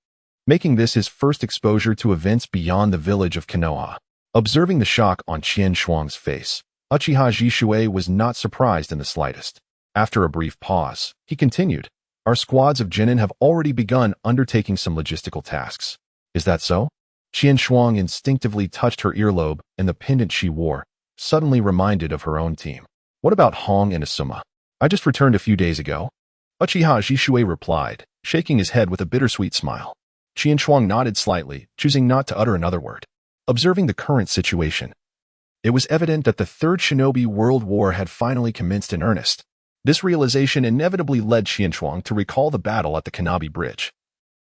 Speaker 1: making this his first exposure to events beyond the village of Konoha. Observing the shock on Qianshuang's face, Uchiha Shisui was not surprised in the slightest. After a brief pause, he continued, Our squads of genin have already begun undertaking some logistical tasks. Is that so? Qianshuang instinctively touched her earlobe, and the pendant she wore, suddenly reminded of her own team. What about Hong and Asuma? I just returned a few days ago. Uchiha Shisui replied, shaking his head with a bittersweet smile. Qianshuang nodded slightly, choosing not to utter another word. Observing the current situation, it was evident that the Third Shinobi World War had finally commenced in earnest. This realization inevitably led Qianshuang to recall the battle at the Kanabi Bridge,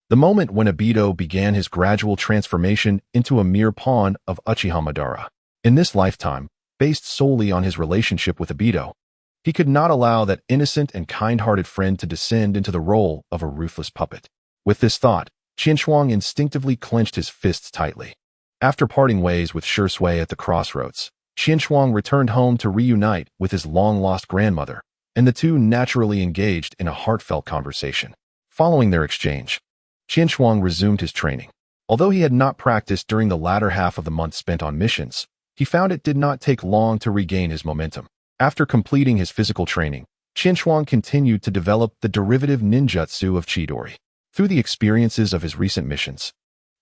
Speaker 1: the moment when Obito began his gradual transformation into a mere pawn of Uchiha Madara. In this lifetime, based solely on his relationship with Obito, he could not allow that innocent and kind-hearted friend to descend into the role of a ruthless puppet. With this thought, Qianshuang instinctively clenched his fists tightly. After parting ways with Shisui at the crossroads, Qianshuang returned home to reunite with his long-lost grandmother, and the two naturally engaged in a heartfelt conversation. Following their exchange, Qianshuang resumed his training. Although he had not practiced during the latter half of the month spent on missions, he found it did not take long to regain his momentum. After completing his physical training, Qianshuang continued to develop the derivative ninjutsu of Chidori. Through the experiences of his recent missions,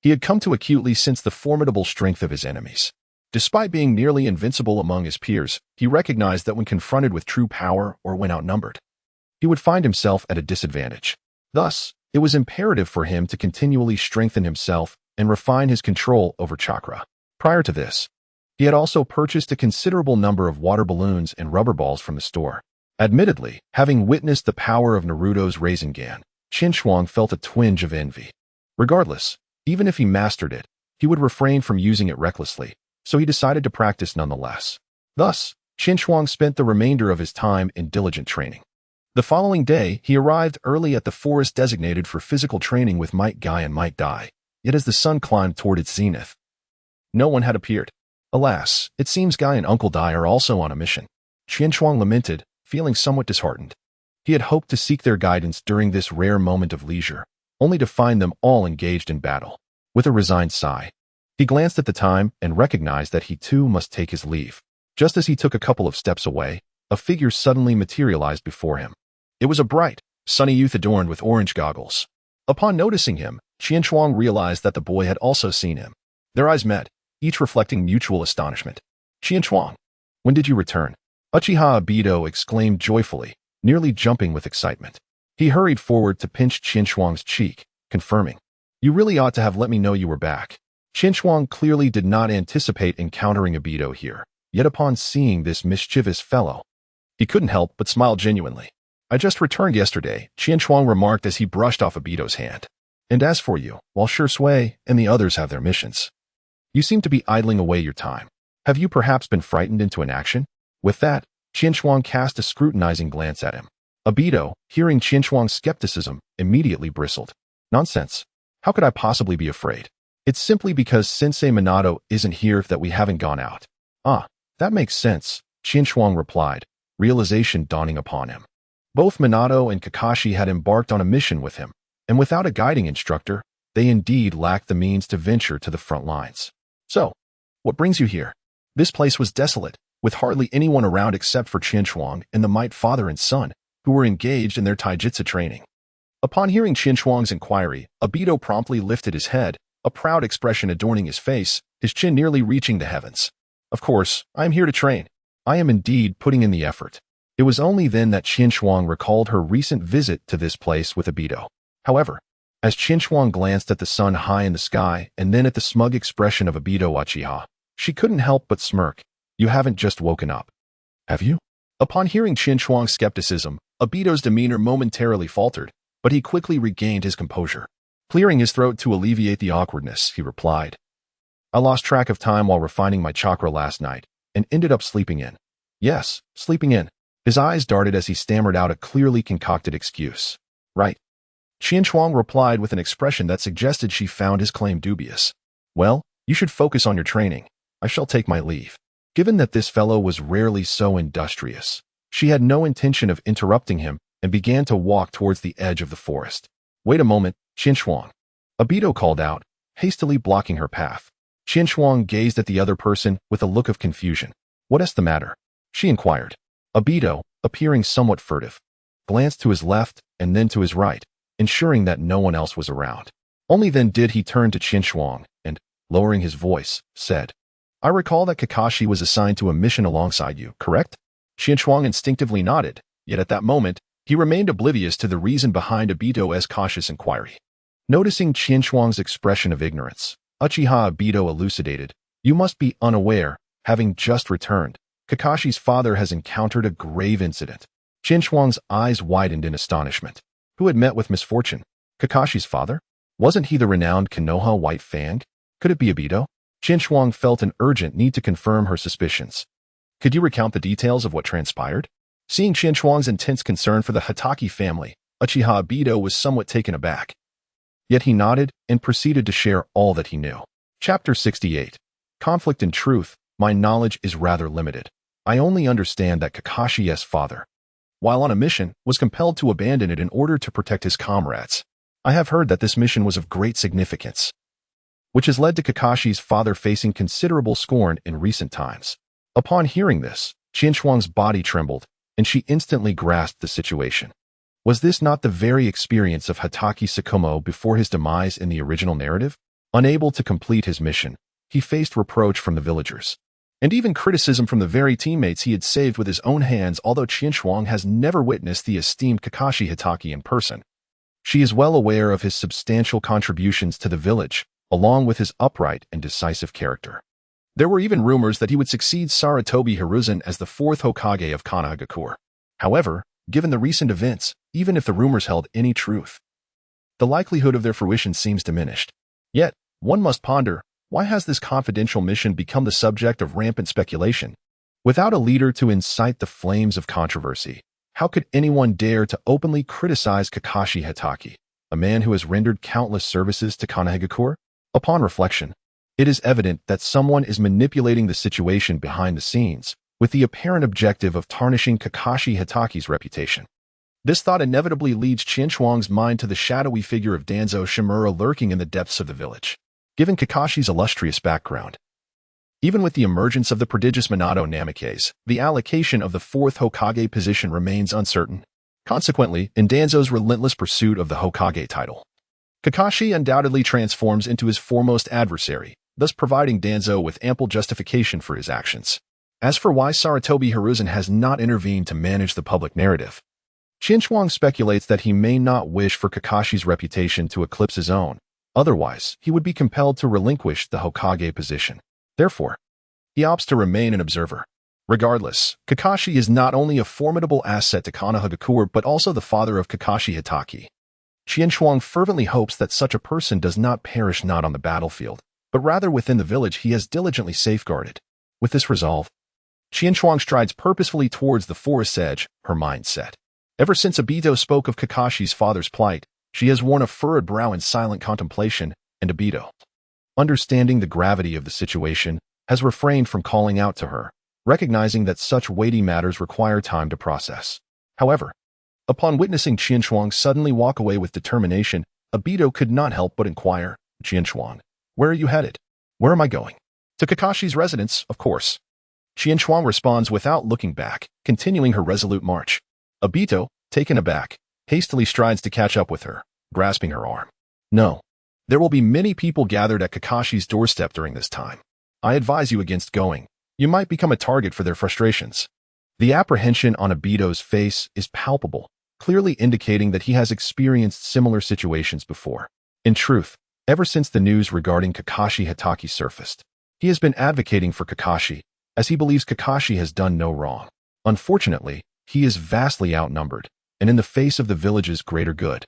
Speaker 1: he had come to acutely sense the formidable strength of his enemies. Despite being nearly invincible among his peers, he recognized that when confronted with true power or when outnumbered, he would find himself at a disadvantage. Thus, it was imperative for him to continually strengthen himself and refine his control over chakra. Prior to this, he had also purchased a considerable number of water balloons and rubber balls from the store. Admittedly, having witnessed the power of Naruto's Rasengan, Qin Shuang felt a twinge of envy. Regardless, even if he mastered it, he would refrain from using it recklessly, so he decided to practice nonetheless. Thus, Qin Shuang spent the remainder of his time in diligent training. The following day, he arrived early at the forest designated for physical training with Might Guy and Might Dai, yet as the sun climbed toward its zenith, no one had appeared. Alas, it seems Guy and Uncle Dai are also on a mission. Qin Shuang lamented, feeling somewhat disheartened. He had hoped to seek their guidance during this rare moment of leisure, only to find them all engaged in battle. With a resigned sigh, he glanced at the time and recognized that he too must take his leave. Just as he took a couple of steps away, a figure suddenly materialized before him. It was a bright, sunny youth adorned with orange goggles. Upon noticing him, Qin Shuang realized that the boy had also seen him. Their eyes met, each reflecting mutual astonishment. Qin Shuang, when did you return? Uchiha Obito exclaimed joyfully, nearly jumping with excitement. He hurried forward to pinch Qin Shuang's cheek, confirming, "You really ought to have let me know you were back." Qin Shuang clearly did not anticipate encountering Obito here, yet upon seeing this mischievous fellow, he couldn't help but smile genuinely. "I just returned yesterday," Qin Shuang remarked as he brushed off Obito's hand. "And as for you, while Shui and the others have their missions, you seem to be idling away your time. Have you perhaps been frightened into inaction?" With that, Qin Shuang cast a scrutinizing glance at him. Obito, hearing Qin Shuang's skepticism, immediately bristled. "Nonsense. How could I possibly be afraid? It's simply because Sensei Minato isn't here that we haven't gone out." "Ah, that makes sense," Qin Shuang replied, realization dawning upon him. Both Minato and Kakashi had embarked on a mission with him, and without a guiding instructor, they indeed lacked the means to venture to the front lines. "So, what brings you here?" This place was desolate, with hardly anyone around except for Qin Shuang and the Might father and son, who were engaged in their taijutsu training. Upon hearing Qin Shuang's inquiry, Obito promptly lifted his head, a proud expression adorning his face, his chin nearly reaching the heavens. "Of course, I am here to train. I am indeed putting in the effort." It was only then that Qin Shuang recalled her recent visit to this place with Obito. However, as Qin Shuang glanced at the sun high in the sky and then at the smug expression of Obito Uchiha, she couldn't help but smirk. "You haven't just woken up, have you?" Upon hearing Qin Shuang's skepticism, Obito's demeanor momentarily faltered, but he quickly regained his composure. Clearing his throat to alleviate the awkwardness, he replied, "I lost track of time while refining my chakra last night and ended up sleeping in." "Yes, sleeping in." His eyes darted as he stammered out a clearly concocted excuse. "Right." Qin Shuang replied with an expression that suggested she found his claim dubious. "Well, you should focus on your training. I shall take my leave." Given that this fellow was rarely so industrious, she had no intention of interrupting him and began to walk towards the edge of the forest. "Wait a moment, Qin Shuang," Obito called out, hastily blocking her path. Qin Shuang gazed at the other person with a look of confusion. "What is the matter?" she inquired. Obito, appearing somewhat furtive, glanced to his left and then to his right, ensuring that no one else was around. Only then did he turn to Qin Shuang and, lowering his voice, said, "I recall that Kakashi was assigned to a mission alongside you, correct?" Qin Shuang instinctively nodded, yet at that moment, he remained oblivious to the reason behind Obito's cautious inquiry. Noticing Qin Shuang's expression of ignorance, Uchiha Obito elucidated, "You must be unaware, having just returned. Kakashi's father has encountered a grave incident." Qin Shuang's eyes widened in astonishment. Who had met with misfortune? Kakashi's father? Wasn't he the renowned Konoha White Fang? Could it be Obito? Qin Shuang felt an urgent need to confirm her suspicions. "Could you recount the details of what transpired?" Seeing Qin Shuang's intense concern for the Hatake family, Uchiha Obito was somewhat taken aback. Yet he nodded and proceeded to share all that he knew. Chapter 68. Conflict and Truth. My knowledge is rather limited. I only understand that Kakashi's father, while on a mission, was compelled to abandon it in order to protect his comrades. I have heard that this mission was of great significance, which has led to Kakashi's father facing considerable scorn in recent times. Upon hearing this, Qin Shuang's body trembled, and she instantly grasped the situation. Was this not the very experience of Hatake Tsukumo before his demise in the original narrative? Unable to complete his mission, he faced reproach from the villagers, and even criticism from the very teammates he had saved with his own hands. Although Qianshuang has never witnessed the esteemed Kakashi Hitaki in person, she is well aware of his substantial contributions to the village, along with his upright and decisive character. There were even rumors that he would succeed Sarutobi Hiruzen as the fourth Hokage of Konoha. However, given the recent events, even if the rumors held any truth, the likelihood of their fruition seems diminished. Yet, one must ponder, why has this confidential mission become the subject of rampant speculation? Without a leader to incite the flames of controversy, how could anyone dare to openly criticize Kakashi Hitaki, a man who has rendered countless services to Konoha? Upon reflection, it is evident that someone is manipulating the situation behind the scenes, with the apparent objective of tarnishing Kakashi Hitaki's reputation. This thought inevitably leads Qianshuang's mind to the shadowy figure of Danzo Shimura lurking in the depths of the village. Given Kakashi's illustrious background, even with the emergence of the prodigious Minato Namikaze, the allocation of the fourth Hokage position remains uncertain. Consequently, in Danzo's relentless pursuit of the Hokage title, Kakashi undoubtedly transforms into his foremost adversary, thus providing Danzo with ample justification for his actions. As for why Sarutobi Hiruzen has not intervened to manage the public narrative, Qianshuang speculates that he may not wish for Kakashi's reputation to eclipse his own. Otherwise, he would be compelled to relinquish the Hokage position. Therefore, he opts to remain an observer. Regardless, Kakashi is not only a formidable asset to Konoha but also the father of Kakashi Hitaki. Qianshuang fervently hopes that such a person does not perish not on the battlefield, but rather within the village he has diligently safeguarded. With this resolve, Qianshuang strides purposefully towards the forest's edge, her mind set. Ever since Obito spoke of Kakashi's father's plight, she has worn a furrowed brow in silent contemplation, and Obito, understanding the gravity of the situation, has refrained from calling out to her, recognizing that such weighty matters require time to process. However, upon witnessing Qianshuang suddenly walk away with determination, Obito could not help but inquire, "Qianshuang, where are you headed?" "Where am I going?" "To Kakashi's residence, of course." Qianshuang responds without looking back, continuing her resolute march. Obito, taken aback, hastily strides to catch up with her, grasping her arm. "No. There will be many people gathered at Kakashi's doorstep during this time. I advise you against going. You might become a target for their frustrations." The apprehension on Obito's face is palpable, clearly indicating that he has experienced similar situations before. In truth, ever since the news regarding Kakashi Hitaki surfaced, he has been advocating for Kakashi, as he believes Kakashi has done no wrong. Unfortunately, he is vastly outnumbered, and in the face of the village's greater good,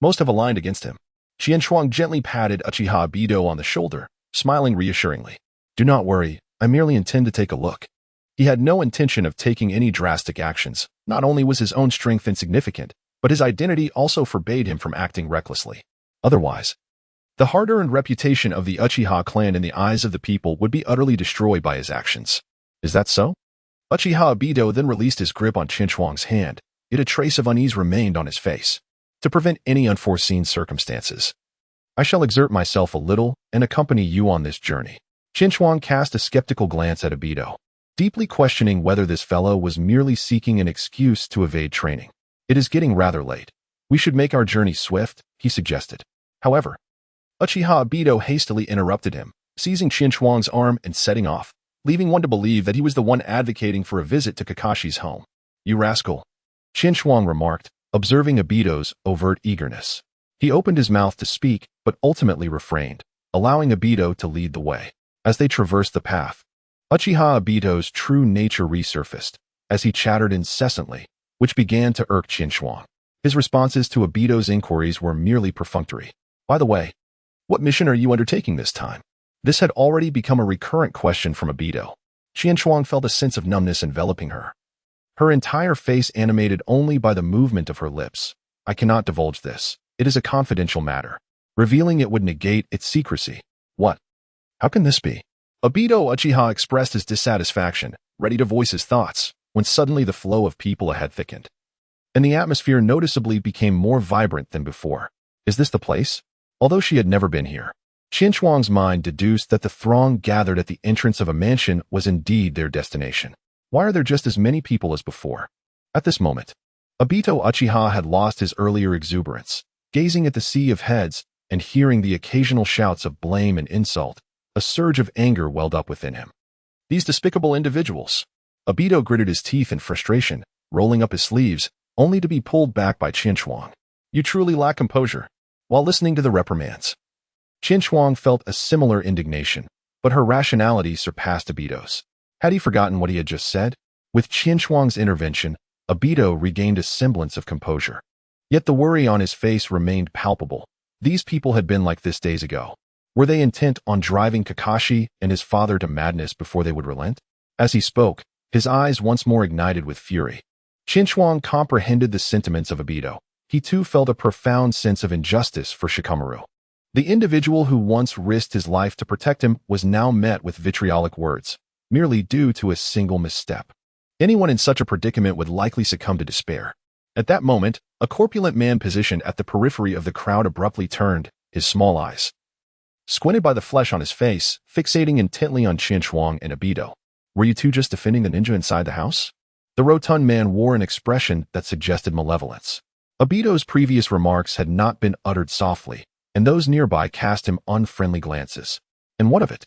Speaker 1: most have aligned against him. Qianshuang gently patted Uchiha Obito on the shoulder, smiling reassuringly. "Do not worry, I merely intend to take a look." He had no intention of taking any drastic actions. Not only was his own strength insignificant, but his identity also forbade him from acting recklessly. Otherwise, the hard-earned reputation of the Uchiha clan in the eyes of the people would be utterly destroyed by his actions. Is that so? Uchiha Obito then released his grip on Qianshuang's hand, yet a trace of unease remained on his face. "To prevent any unforeseen circumstances, I shall exert myself a little and accompany you on this journey." Qianshuang cast a skeptical glance at Obito, deeply questioning whether this fellow was merely seeking an excuse to evade training. "It is getting rather late. We should make our journey swift," he suggested. However, Uchiha Obito hastily interrupted him, seizing Qianshuang's arm and setting off, leaving one to believe that he was the one advocating for a visit to Kakashi's home. "You rascal," Qianshuang remarked, observing Obito's overt eagerness. He opened his mouth to speak, but ultimately refrained, allowing Obito to lead the way. As they traversed the path, Uchiha Obito's true nature resurfaced, as he chattered incessantly, which began to irk Qianshuang. His responses to Obito's inquiries were merely perfunctory. "By the way, what mission are you undertaking this time?" This had already become a recurrent question from Obito. Qianshuang felt a sense of numbness enveloping her, her entire face animated only by the movement of her lips. "I cannot divulge this. It is a confidential matter. Revealing it would negate its secrecy." "What? How can this be?" Obito Uchiha expressed his dissatisfaction, ready to voice his thoughts, when suddenly the flow of people ahead thickened, and the atmosphere noticeably became more vibrant than before. "Is this the place?" Although she had never been here, Qianshuang's mind deduced that the throng gathered at the entrance of a mansion was indeed their destination. Why are there just as many people as before? At this moment, Obito Uchiha had lost his earlier exuberance, gazing at the sea of heads and hearing the occasional shouts of blame and insult. A surge of anger welled up within him. These despicable individuals. Abito gritted his teeth in frustration, rolling up his sleeves, only to be pulled back by Qinshuang. You truly lack composure. While listening to the reprimands, Qinshuang felt a similar indignation, but her rationality surpassed Abito's. Had he forgotten what he had just said? With Qinshuang's intervention, Abito regained a semblance of composure. Yet the worry on his face remained palpable. These people had been like this days ago. Were they intent on driving Kakashi and his father to madness before they would relent? As he spoke, his eyes once more ignited with fury. Qinshuang comprehended the sentiments of Abito. He too felt a profound sense of injustice for Shikamaru. The individual who once risked his life to protect him was now met with vitriolic words, merely due to a single misstep. Anyone in such a predicament would likely succumb to despair. At that moment, a corpulent man positioned at the periphery of the crowd abruptly turned, his small eyes squinted by the flesh on his face, fixating intently on Qinshuang and Abito. Were you two just defending the ninja inside the house? The rotund man wore an expression that suggested malevolence. Abito's previous remarks had not been uttered softly, and those nearby cast him unfriendly glances. And what of it?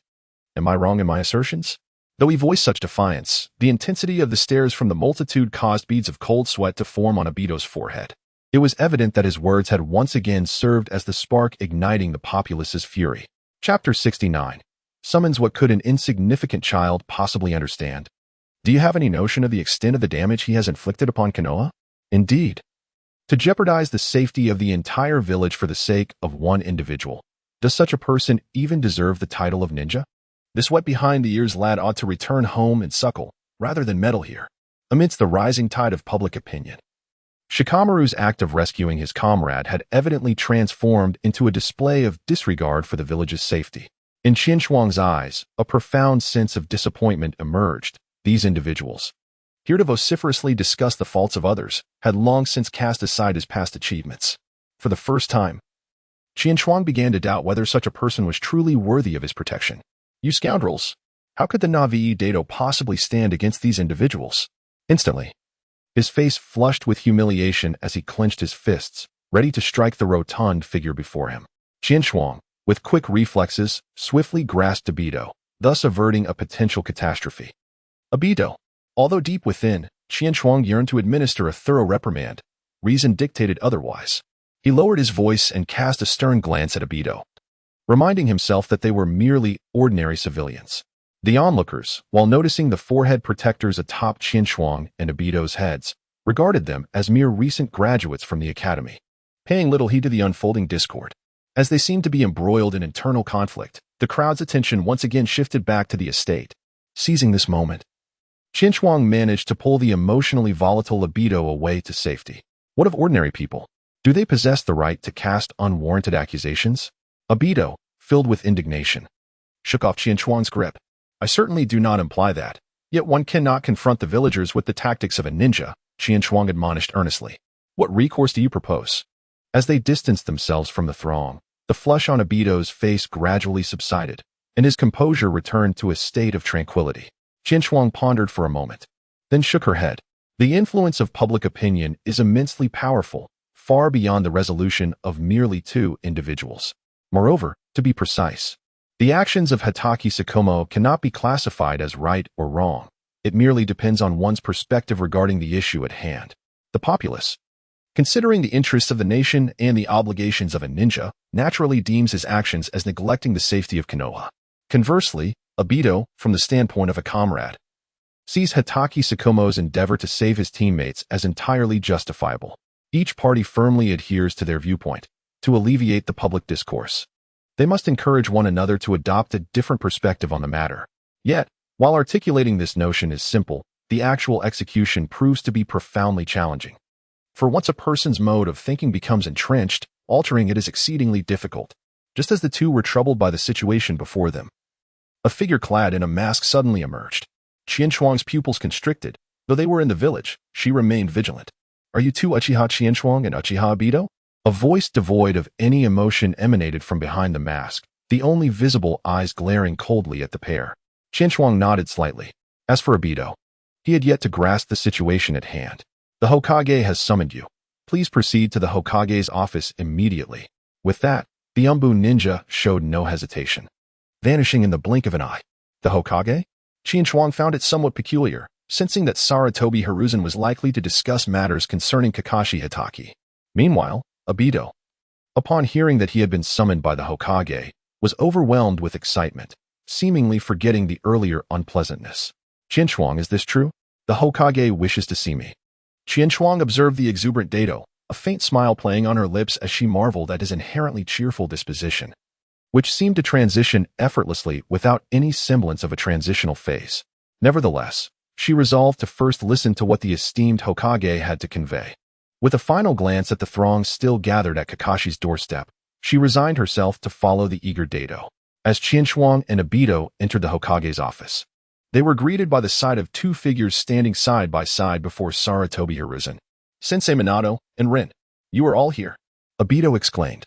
Speaker 1: Am I wrong in my assertions? Though he voiced such defiance, the intensity of the stares from the multitude caused beads of cold sweat to form on Abito's forehead. It was evident that his words had once again served as the spark igniting the populace's fury. Chapter 69 summons what could an insignificant child possibly understand. Do you have any notion of the extent of the damage he has inflicted upon Konoha? Indeed. To jeopardize the safety of the entire village for the sake of one individual, does such a person even deserve the title of ninja? This wet-behind-the-ears lad ought to return home and suckle, rather than meddle here, amidst the rising tide of public opinion. Shikamaru's act of rescuing his comrade had evidently transformed into a display of disregard for the village's safety. In Qinshuang's eyes, a profound sense of disappointment emerged. These individuals, here to vociferously discuss the faults of others, had long since cast aside his past achievements. For the first time, Qinshuang began to doubt whether such a person was truly worthy of his protection. You scoundrels! How could the Navii Dato possibly stand against these individuals? Instantly, his face flushed with humiliation as he clenched his fists, ready to strike the rotund figure before him. Qinshuang, with quick reflexes, swiftly grasped Abito, thus averting a potential catastrophe. Abito. Although deep within, Qinshuang yearned to administer a thorough reprimand. Reason dictated otherwise. He lowered his voice and cast a stern glance at Abito, reminding himself that they were merely ordinary civilians. The onlookers, while noticing the forehead protectors atop Qinshuang and Abito's heads, regarded them as mere recent graduates from the academy, paying little heed to the unfolding discord. As they seemed to be embroiled in internal conflict, the crowd's attention once again shifted back to the estate. Seizing this moment, Qinshuang managed to pull the emotionally volatile Abito away to safety. What of ordinary people? Do they possess the right to cast unwarranted accusations? Abito, filled with indignation, shook off Qinshuang's grip. I certainly do not imply that. Yet one cannot confront the villagers with the tactics of a ninja, Qinshuang admonished earnestly. What recourse do you propose? As they distanced themselves from the throng, the flush on Abito's face gradually subsided, and his composure returned to a state of tranquility. Qinshuang pondered for a moment, then shook her head. The influence of public opinion is immensely powerful, far beyond the resolution of merely two individuals. Moreover, to be precise, the actions of Hatake Tsukumo cannot be classified as right or wrong. It merely depends on one's perspective regarding the issue at hand. The populace, considering the interests of the nation and the obligations of a ninja, naturally deems his actions as neglecting the safety of Konoha. Conversely, Abito, from the standpoint of a comrade, sees Hatake Tsukumo's endeavor to save his teammates as entirely justifiable. Each party firmly adheres to their viewpoint to alleviate the public discourse. They must encourage one another to adopt a different perspective on the matter. Yet, while articulating this notion is simple, the actual execution proves to be profoundly challenging. For once a person's mode of thinking becomes entrenched, altering it is exceedingly difficult. Just as the two were troubled by the situation before them, a figure clad in a mask suddenly emerged. Qinshuang's pupils constricted. Though they were in the village, she remained vigilant. Are you two Uchiha Qinshuang and Uchiha Abito? A voice devoid of any emotion emanated from behind the mask, the only visible eyes glaring coldly at the pair. Qinshuang nodded slightly. As for Abito, he had yet to grasp the situation at hand. The Hokage has summoned you. Please proceed to the Hokage's office immediately. With that, the Umbu ninja showed no hesitation. vanishing in the blink of an eye. The Hokage? Qianchuang found it somewhat peculiar, sensing that Sarutobi Hiruzen was likely to discuss matters concerning Kakashi Hitaki. Meanwhile, Obito, upon hearing that he had been summoned by the Hokage, was overwhelmed with excitement, seemingly forgetting the earlier unpleasantness. Qianchuang, is this true? The Hokage wishes to see me. Qianchuang observed the exuberant Dato, a faint smile playing on her lips as she marveled at his inherently cheerful disposition, which seemed to transition effortlessly without any semblance of a transitional phase. Nevertheless, she resolved to first listen to what the esteemed Hokage had to convey. With a final glance at the throng still gathered at Kakashi's doorstep, she resigned herself to follow the eager Dato. As Qianchuang and Obito entered the Hokage's office, they were greeted by the sight of two figures standing side by side before Sarutobi Hiruzen. Sensei Minato and Rin, you are all here, Obito exclaimed,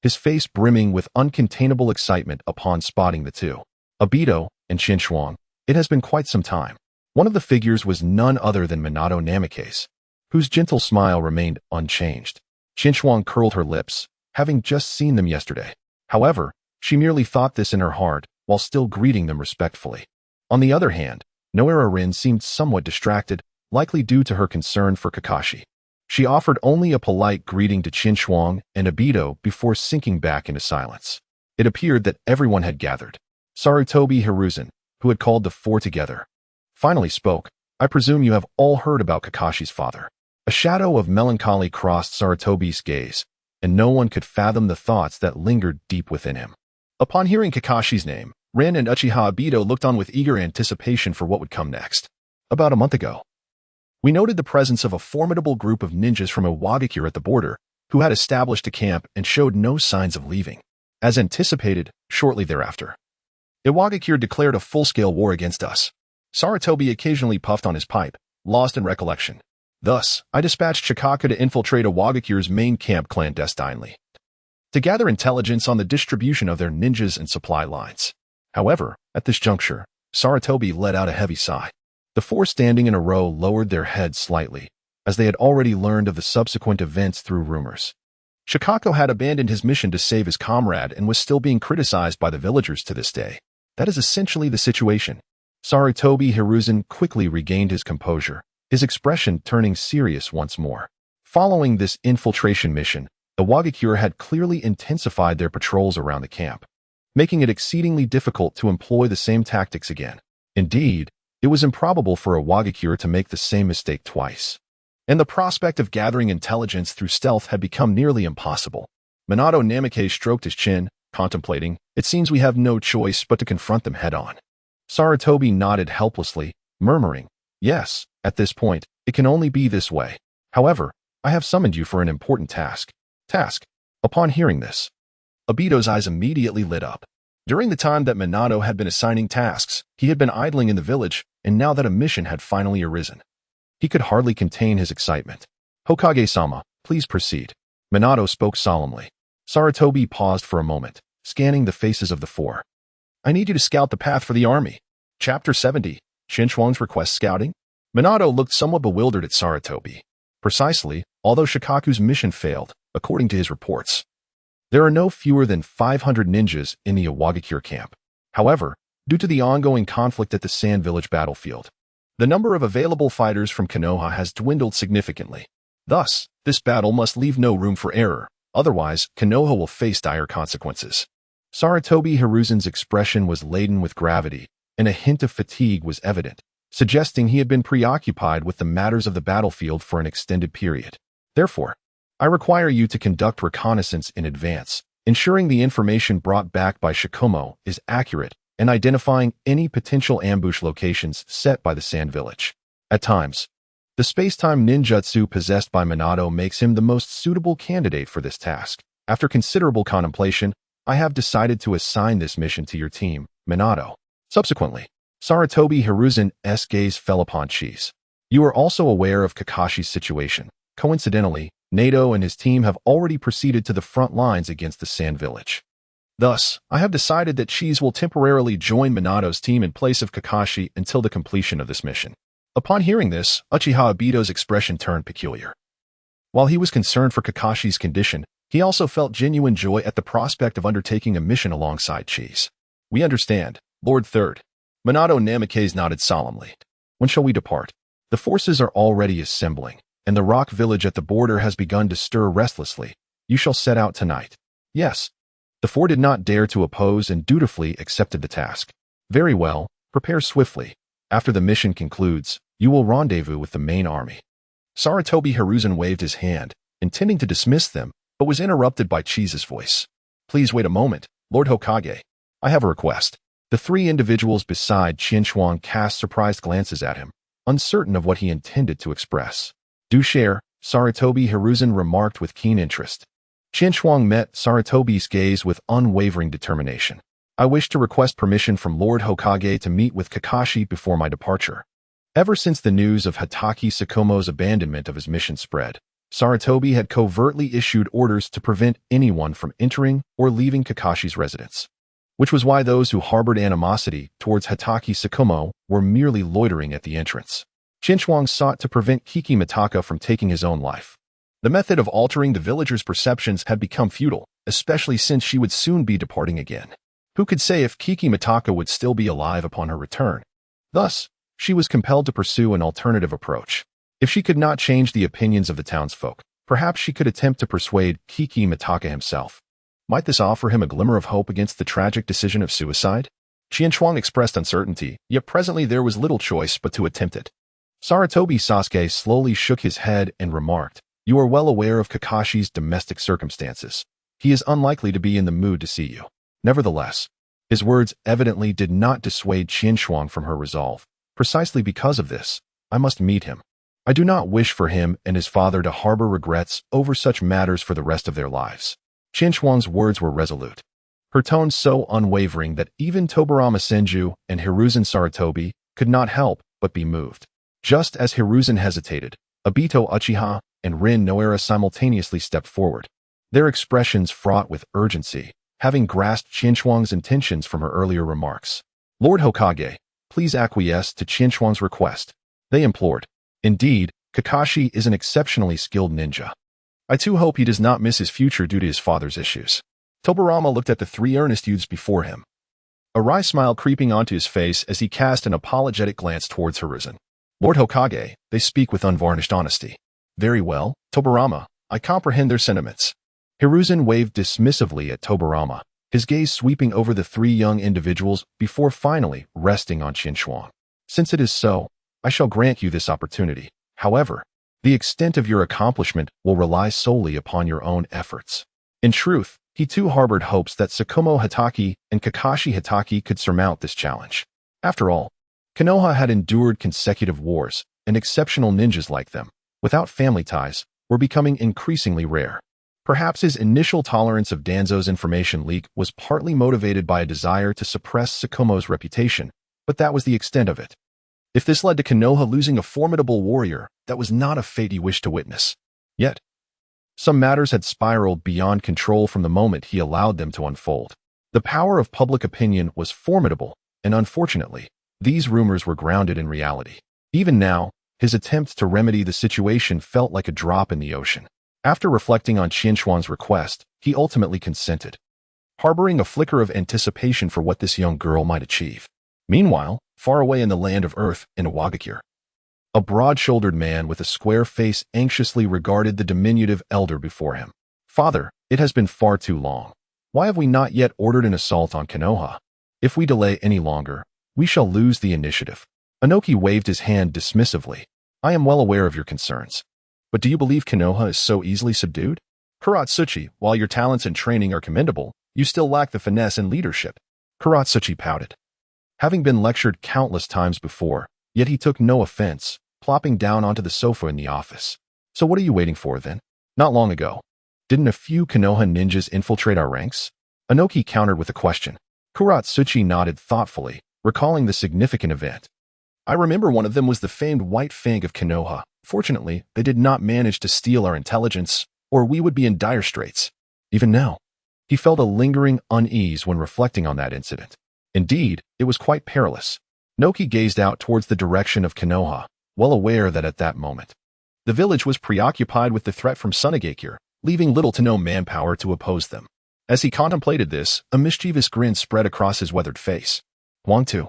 Speaker 1: his face brimming with uncontainable excitement upon spotting the two. Obito and Qianchuang, it has been quite some time. One of the figures was none other than Minato Namikaze, whose gentle smile remained unchanged. Qianchuang curled her lips, having just seen them yesterday. However, she merely thought this in her heart while still greeting them respectfully. On the other hand, Noera Rin seemed somewhat distracted, likely due to her concern for Kakashi. She offered only a polite greeting to Qianchuang and Obito before sinking back into silence. It appeared that everyone had gathered. Sarutobi Hiruzen, who had called the four together, finally spoke. I presume you have all heard about Kakashi's father. A shadow of melancholy crossed Sarutobi's gaze, and no one could fathom the thoughts that lingered deep within him. Upon hearing Kakashi's name, Rin and Uchiha Obito looked on with eager anticipation for what would come next. About a month ago, we noted the presence of a formidable group of ninjas from Iwagakure at the border, who had established a camp and showed no signs of leaving. As anticipated, shortly thereafter, Iwagakure declared a full-scale war against us. Sarutobi occasionally puffed on his pipe, lost in recollection. Thus, I dispatched Shikaku to infiltrate Iwagakure's main camp clandestinely, to gather intelligence on the distribution of their ninjas and supply lines. However, at this juncture, Sarutobi let out a heavy sigh. The four standing in a row lowered their heads slightly, as they had already learned of the subsequent events through rumors. Shikaku had abandoned his mission to save his comrade and was still being criticized by the villagers to this day. That is essentially the situation. Sarutobi Hiruzen quickly regained his composure, his expression turning serious once more. Following this infiltration mission, the Iwagakure had clearly intensified their patrols around the camp, making it exceedingly difficult to employ the same tactics again. Indeed, it was improbable for a Iwagakure to make the same mistake twice, and the prospect of gathering intelligence through stealth had become nearly impossible. Minato Namikaze stroked his chin, contemplating, it seems we have no choice but to confront them head-on. Sarutobi nodded helplessly, murmuring, yes, at this point, it can only be this way. However, I have summoned you for an important task. Upon hearing this, Obito's eyes immediately lit up. During the time that Minato had been assigning tasks, he had been idling in the village, and now that a mission had finally arisen, he could hardly contain his excitement. Hokage-sama, please proceed. Minato spoke solemnly. Sarutobi paused for a moment, scanning the faces of the four. I need you to scout the path for the army. Chapter 70, Qianchuang's request scouting? Minato looked somewhat bewildered at Sarutobi. Precisely, although Shikaku's mission failed, according to his reports, there are no fewer than 500 ninjas in the Iwagakure camp. However, due to the ongoing conflict at the Sand Village battlefield, the number of available fighters from Konoha has dwindled significantly. Thus, this battle must leave no room for error, otherwise Konoha will face dire consequences. Sarutobi Hiruzen's expression was laden with gravity, and a hint of fatigue was evident, suggesting he had been preoccupied with the matters of the battlefield for an extended period. Therefore, I require you to conduct reconnaissance in advance, ensuring the information brought back by Shikomo is accurate and identifying any potential ambush locations set by the Sand Village. At times, the space-time ninjutsu possessed by Minato makes him the most suitable candidate for this task. After considerable contemplation, I have decided to assign this mission to your team, Minato. Subsequently, Sarutobi Hiruzen's gaze fell upon Cheese. You are also aware of Kakashi's situation. Coincidentally, Nato and his team have already proceeded to the front lines against the Sand Village. Thus, I have decided that Cheese will temporarily join Minato's team in place of Kakashi until the completion of this mission. Upon hearing this, Uchiha Obito's expression turned peculiar. While he was concerned for Kakashi's condition, he also felt genuine joy at the prospect of undertaking a mission alongside Cheese. We understand, Lord Third. Minato Namikaze nodded solemnly. When shall we depart? The forces are already assembling, and the rock village at the border has begun to stir restlessly. You shall set out tonight. Yes. The four did not dare to oppose and dutifully accepted the task. Very well, prepare swiftly. After the mission concludes, you will rendezvous with the main army. Saratobi Hiruzen waved his hand, intending to dismiss them, but was interrupted by Chise's voice. Please wait a moment, Lord Hokage. I have a request. The three individuals beside Qinshuang cast surprised glances at him, uncertain of what he intended to express. Do share, Saratobi Hiruzen remarked with keen interest. Qinshuang met Saratobi's gaze with unwavering determination. I wish to request permission from Lord Hokage to meet with Kakashi before my departure. Ever since the news of Hatake Tsukumo's abandonment of his mission spread, Saratobi had covertly issued orders to prevent anyone from entering or leaving Kakashi's residence, which was why those who harbored animosity towards Hatake Tsukumo were merely loitering at the entrance. Qinshuang sought to prevent Kiki Mitaka from taking his own life. The method of altering the villagers' perceptions had become futile, especially since she would soon be departing again. Who could say if Kiki Mitaka would still be alive upon her return? Thus, she was compelled to pursue an alternative approach. If she could not change the opinions of the townsfolk, perhaps she could attempt to persuade Kiki Mitaka himself. Might this offer him a glimmer of hope against the tragic decision of suicide? Qinshuang expressed uncertainty, yet presently there was little choice but to attempt it. Saratobi Sasuke slowly shook his head and remarked, You are well aware of Kakashi's domestic circumstances. He is unlikely to be in the mood to see you. Nevertheless, his words evidently did not dissuade Qinshuang from her resolve. Precisely because of this, I must meet him. I do not wish for him and his father to harbor regrets over such matters for the rest of their lives. Qinshuang's words were resolute, her tone so unwavering that even Tobirama Senju and Hiruzen Saratobi could not help but be moved. Just as Hiruzen hesitated, Obito Uchiha and Rin Noara simultaneously stepped forward, their expressions fraught with urgency, having grasped Qinshuang's intentions from her earlier remarks. Lord Hokage, please acquiesce to Qinshuang's request, they implored. Indeed, Kakashi is an exceptionally skilled ninja. I too hope he does not miss his future due to his father's issues. Tobirama looked at the three earnest youths before him, a wry smile creeping onto his face as he cast an apologetic glance towards Hiruzen. Lord Hokage, they speak with unvarnished honesty. Very well, Tobirama, I comprehend their sentiments. Hiruzen waved dismissively at Tobirama, his gaze sweeping over the three young individuals before finally resting on Qinshuang. Since it is so, I shall grant you this opportunity. However, the extent of your accomplishment will rely solely upon your own efforts. In truth, he too harbored hopes that Tsukumo Hatake and Kakashi Hatake could surmount this challenge. After all, Konoha had endured consecutive wars, and exceptional ninjas like them, without family ties, were becoming increasingly rare. Perhaps his initial tolerance of Danzo's information leak was partly motivated by a desire to suppress Tsukumo's reputation, but that was the extent of it. If this led to Konoha losing a formidable warrior, that was not a fate he wished to witness. Yet, some matters had spiraled beyond control from the moment he allowed them to unfold. The power of public opinion was formidable, and unfortunately, these rumors were grounded in reality. Even now, his attempts to remedy the situation felt like a drop in the ocean. After reflecting on Qinshuang's request, he ultimately consented, harboring a flicker of anticipation for what this young girl might achieve. Meanwhile, far away in the land of Earth in Iwagakure, a broad-shouldered man with a square face anxiously regarded the diminutive elder before him. Father, it has been far too long. Why have we not yet ordered an assault on Konoha? If we delay any longer, we shall lose the initiative. Inoki waved his hand dismissively. I am well aware of your concerns. But do you believe Konoha is so easily subdued? Kuratsuchi, while your talents and training are commendable, you still lack the finesse and leadership. Kuratsuchi pouted. Having been lectured countless times before, yet he took no offense, plopping down onto the sofa in the office. So what are you waiting for then? Not long ago, didn't a few Konoha ninjas infiltrate our ranks? Inoki countered with a question. Kuratsuchi nodded thoughtfully, recalling the significant event. I remember one of them was the famed White Fang of Konoha. Fortunately, they did not manage to steal our intelligence, or we would be in dire straits. Even now, he felt a lingering unease when reflecting on that incident. Indeed, it was quite perilous. Noki gazed out towards the direction of Konoha, well aware that at that moment, the village was preoccupied with the threat from Sunagakure, leaving little to no manpower to oppose them. As he contemplated this, a mischievous grin spread across his weathered face. Huang Tu,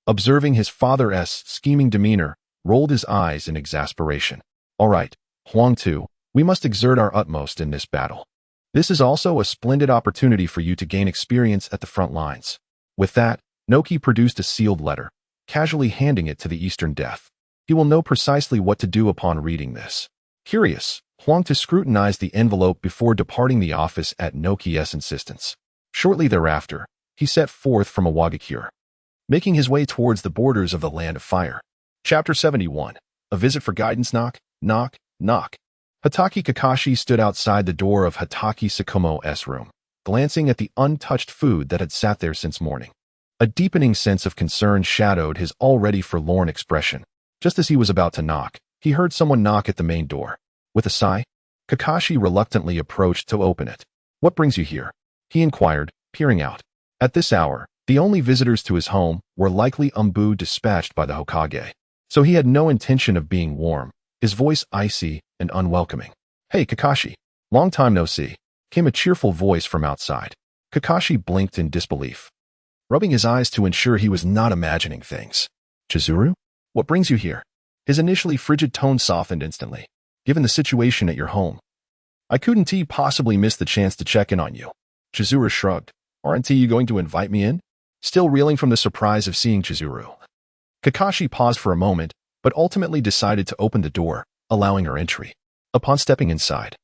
Speaker 1: observing his father's scheming demeanor, rolled his eyes in exasperation. All right, Huang Tu, we must exert our utmost in this battle. This is also a splendid opportunity for you to gain experience at the front lines. With that, Noki produced a sealed letter, casually handing it to the Eastern Death. He will know precisely what to do upon reading this. Curious, Huang Tu scrutinized the envelope before departing the office at Noki's insistence. Shortly thereafter, he set forth from Awagakure, making his way towards the borders of the Land of Fire. Chapter 71. A Visit for Guidance. Knock, knock, knock. Hatake Kakashi stood outside the door of Hatake Tsukumo's room, glancing at the untouched food that had sat there since morning. A deepening sense of concern shadowed his already forlorn expression. Just as he was about to knock, he heard someone knock at the main door. With a sigh, Kakashi reluctantly approached to open it. What brings you here? He inquired, peering out. At this hour, the only visitors to his home were likely Umbu dispatched by the Hokage. So he had no intention of being warm, his voice icy and unwelcoming. Hey Kakashi, long time no see, came a cheerful voice from outside. Kakashi blinked in disbelief, rubbing his eyes to ensure he was not imagining things. Chizuru? What brings you here? His initially frigid tone softened instantly. Given the situation at your home, I couldn't possibly miss the chance to check in on you. Chizuru shrugged. Aren't you going to invite me in? Still reeling from the surprise of seeing Chizuru, Kakashi paused for a moment, but ultimately decided to open the door, allowing her entry. Upon stepping inside,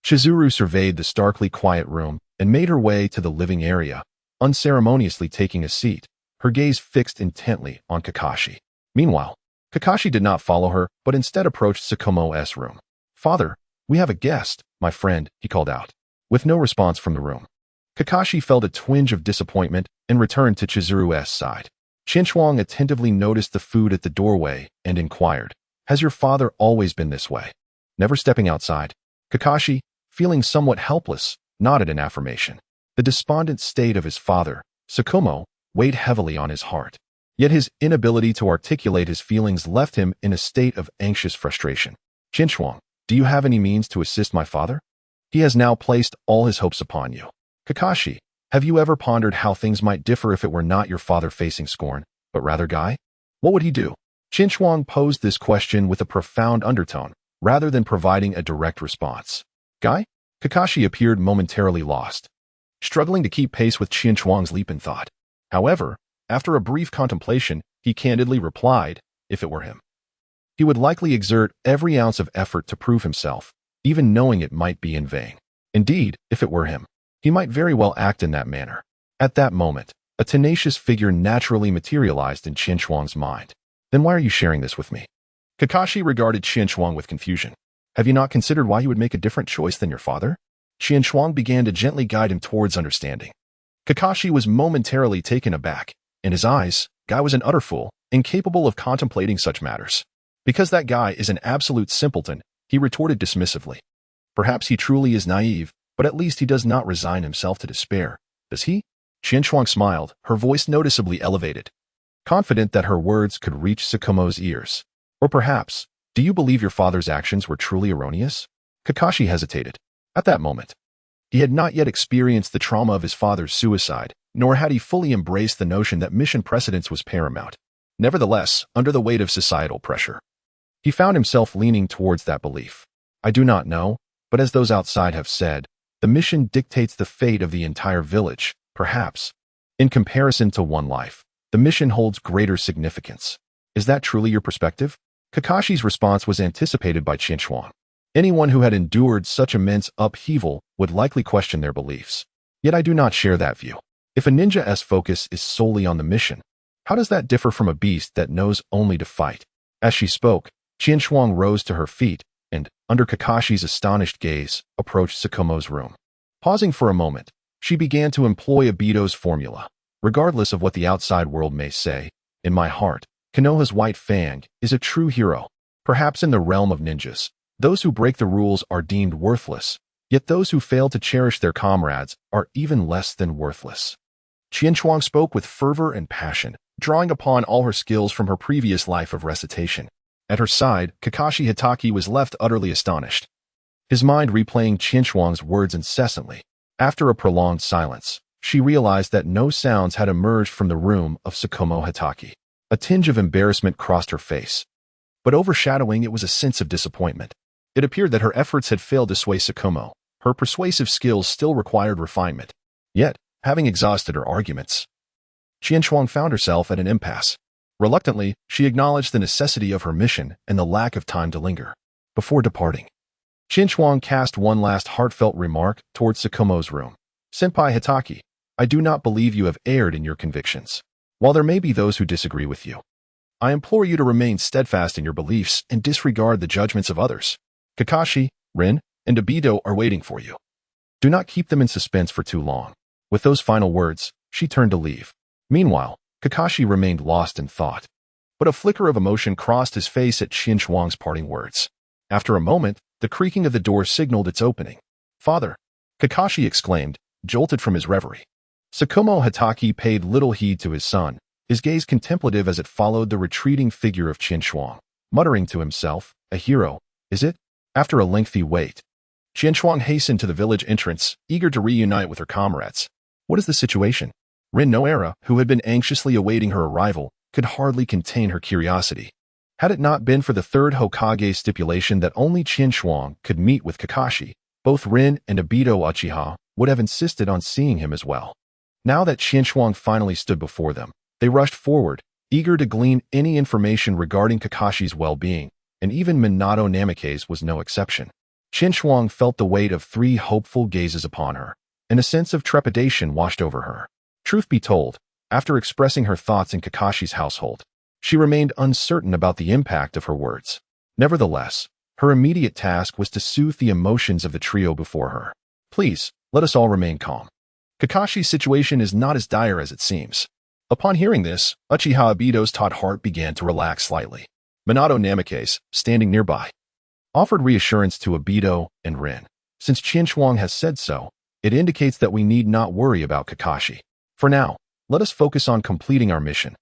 Speaker 1: Chizuru surveyed the starkly quiet room and made her way to the living area, unceremoniously taking a seat, her gaze fixed intently on Kakashi. Meanwhile, Kakashi did not follow her, but instead approached Tsukumo's room. Father, we have a guest, my friend, he called out. With no response from the room, Kakashi felt a twinge of disappointment and returned to Chizuru's side. Chinchuang attentively noticed the food at the doorway and inquired, Has your father always been this way? Never stepping outside, Kakashi, feeling somewhat helpless, nodded in affirmation. The despondent state of his father, Tsukumo, weighed heavily on his heart. Yet his inability to articulate his feelings left him in a state of anxious frustration. Chinchuang, do you have any means to assist my father? He has now placed all his hopes upon you. Kakashi, have you ever pondered how things might differ if it were not your father facing scorn, but rather Guy? What would he do? Chinchuang posed this question with a profound undertone, rather than providing a direct response. Guy? Kakashi appeared momentarily lost, struggling to keep pace with Chinchuang's leap in thought. However, after a brief contemplation, he candidly replied, if it were him, he would likely exert every ounce of effort to prove himself, even knowing it might be in vain. Indeed, if it were him, he might very well act in that manner. At that moment, a tenacious figure naturally materialized in Chinchuang's mind. Then why are you sharing this with me? Kakashi regarded Chinchuang with confusion. Have you not considered why you would make a different choice than your father? Chinchuang began to gently guide him towards understanding. Kakashi was momentarily taken aback. In his eyes, Guy was an utter fool, incapable of contemplating such matters. Because that guy is an absolute simpleton, he retorted dismissively. Perhaps he truly is naive, but at least he does not resign himself to despair, does he? Chinchuang smiled, her voice noticeably elevated, confident that her words could reach Tsukumo's ears. Or perhaps, do you believe your father's actions were truly erroneous? Kakashi hesitated. At that moment, he had not yet experienced the trauma of his father's suicide, nor had he fully embraced the notion that mission precedence was paramount. Nevertheless, under the weight of societal pressure, he found himself leaning towards that belief. I do not know, but as those outside have said, the mission dictates the fate of the entire village, perhaps. In comparison to one life, the mission holds greater significance. Is that truly your perspective? Kakashi's response was anticipated by Chinchuang. Anyone who had endured such immense upheaval would likely question their beliefs. Yet I do not share that view. If a ninja's focus is solely on the mission, how does that differ from a beast that knows only to fight? As she spoke, Chinchuang rose to her feet and, under Kakashi's astonished gaze, approached Tsukumo's room. Pausing for a moment, she began to employ Obito's formula. Regardless of what the outside world may say, in my heart, Konoha's White Fang is a true hero. Perhaps in the realm of ninjas, those who break the rules are deemed worthless, yet those who fail to cherish their comrades are even less than worthless. Chinchuang spoke with fervor and passion, drawing upon all her skills from her previous life of recitation. At her side, Kakashi Hatake was left utterly astonished, his mind replaying Chinchuang's words incessantly. After a prolonged silence, she realized that no sounds had emerged from the room of Tsukumo Hitaki. A tinge of embarrassment crossed her face, but overshadowing it was a sense of disappointment. It appeared that her efforts had failed to sway Tsukumo. Her persuasive skills still required refinement. Yet, having exhausted her arguments, Qianshuang found herself at an impasse. Reluctantly, she acknowledged the necessity of her mission and the lack of time to linger. Before departing, Qianshuang cast one last heartfelt remark towards Tsukumo's room. Senpai Hitaki, I do not believe you have erred in your convictions. While there may be those who disagree with you, I implore you to remain steadfast in your beliefs and disregard the judgments of others. Kakashi, Rin, and Obito are waiting for you. Do not keep them in suspense for too long. With those final words, she turned to leave. Meanwhile, Kakashi remained lost in thought. But a flicker of emotion crossed his face at Qianshuang's parting words. After a moment, the creaking of the door signaled its opening. Father! Kakashi exclaimed, jolted from his reverie. Tsukumo Hitaki paid little heed to his son, his gaze contemplative as it followed the retreating figure of Qianshuang, muttering to himself, a hero, is it? After a lengthy wait, Qianshuang hastened to the village entrance, eager to reunite with her comrades. What is the situation? Rin Noera, who had been anxiously awaiting her arrival, could hardly contain her curiosity. Had it not been for the third Hokage's stipulation that only Qianshuang could meet with Kakashi, both Rin and Obito Uchiha would have insisted on seeing him as well. Now that Qianshuang finally stood before them, they rushed forward, eager to glean any information regarding Kakashi's well-being, and even Minato Namikaze was no exception. Qianshuang felt the weight of 3 hopeful gazes upon her, and a sense of trepidation washed over her. Truth be told, after expressing her thoughts in Kakashi's household, she remained uncertain about the impact of her words. Nevertheless, her immediate task was to soothe the emotions of the trio before her. Please, let us all remain calm. Kakashi's situation is not as dire as it seems. Upon hearing this, Uchiha Obito's taut heart began to relax slightly. Minato Namikaze, standing nearby, offered reassurance to Obito and Rin. Since Qianshuang has said so, it indicates that we need not worry about Kakashi. For now, let us focus on completing our mission.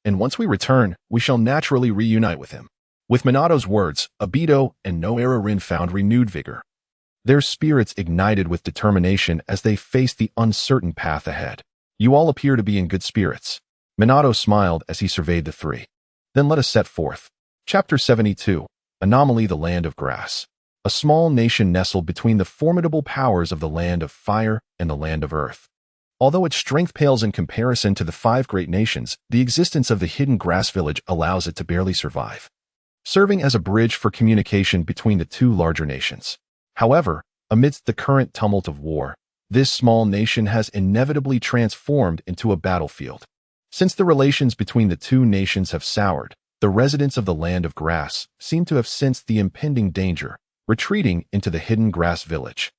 Speaker 1: And once we return, we shall naturally reunite with him. With Minato's words, Obito and Noera Rin found renewed vigor. Their spirits ignited with determination as they faced the uncertain path ahead. You all appear to be in good spirits. Minato smiled as he surveyed the 3. Then let us set forth. Chapter 72, Anomaly, the Land of Grass. A small nation nestled between the formidable powers of the Land of Fire and the Land of Earth. Although its strength pales in comparison to the 5 great nations, the existence of the hidden grass village allows it to barely survive, serving as a bridge for communication between the 2 larger nations. However, amidst the current tumult of war, this small nation has inevitably transformed into a battlefield. Since the relations between the 2 nations have soured, the residents of the Land of Grass seem to have sensed the impending danger, retreating into the hidden grass village,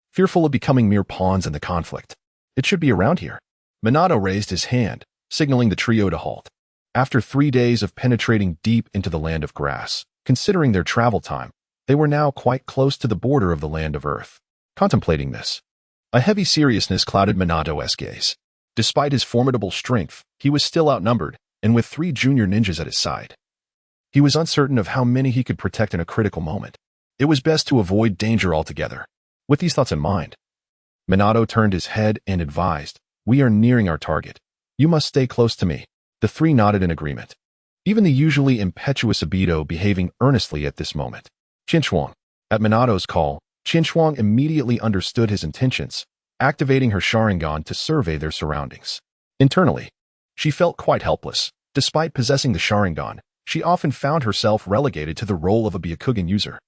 Speaker 1: fearful of becoming mere pawns in the conflict. It should be around here. Minato raised his hand, signaling the trio to halt. After 3 days of penetrating deep into the Land of Grass, considering their travel time, they were now quite close to the border of the Land of Earth. Contemplating this, a heavy seriousness clouded Minato's gaze. Despite his formidable strength, he was still outnumbered, and with 3 junior ninjas at his side, he was uncertain of how many he could protect in a critical moment. It was best to avoid danger altogether. With these thoughts in mind, Minato turned his head and advised, "We are nearing our target. You must stay close to me." The 3 nodded in agreement, even the usually impetuous Obito behaving earnestly at this moment. Qianshuang. At Minato's call, Qianshuang immediately understood his intentions, activating her Sharingan to survey their surroundings. Internally, she felt quite helpless. Despite possessing the Sharingan, she often found herself relegated to the role of a Byakugan user.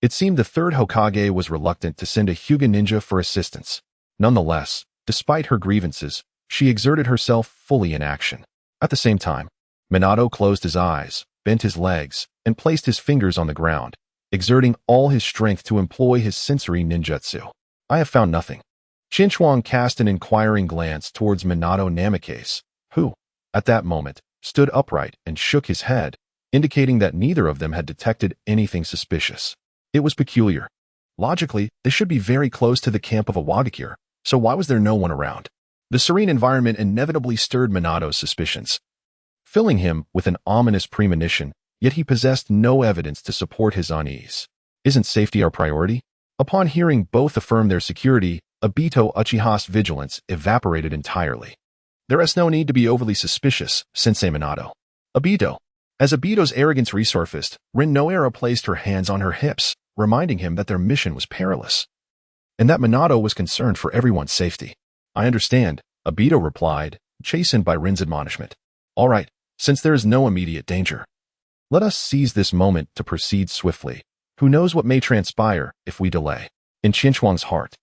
Speaker 1: It seemed the 3rd Hokage was reluctant to send a Hyuga ninja for assistance. Nonetheless, despite her grievances, she exerted herself fully in action. At the same time, Minato closed his eyes, bent his legs, and placed his fingers on the ground, exerting all his strength to employ his sensory ninjutsu. I have found nothing. Qianshuang cast an inquiring glance towards Minato Namikaze, who, at that moment, stood upright and shook his head, indicating that neither of them had detected anything suspicious. It was peculiar. Logically, they should be very close to the camp of a Wagakure, so why was there no one around? The serene environment inevitably stirred Minato's suspicions, filling him with an ominous premonition, yet he possessed no evidence to support his unease. Isn't safety our priority? Upon hearing both affirm their security, Obito Uchiha's vigilance evaporated entirely. There is no need to be overly suspicious, Sensei Minato. Obito. As Obito's arrogance resurfaced, Rin Noera placed her hands on her hips, reminding him that their mission was perilous, and that Minato was concerned for everyone's safety. I understand, Obito replied, chastened by Rin's admonishment. All right, since there is no immediate danger, let us seize this moment to proceed swiftly. Who knows what may transpire if we delay? In Qinchuang's heart,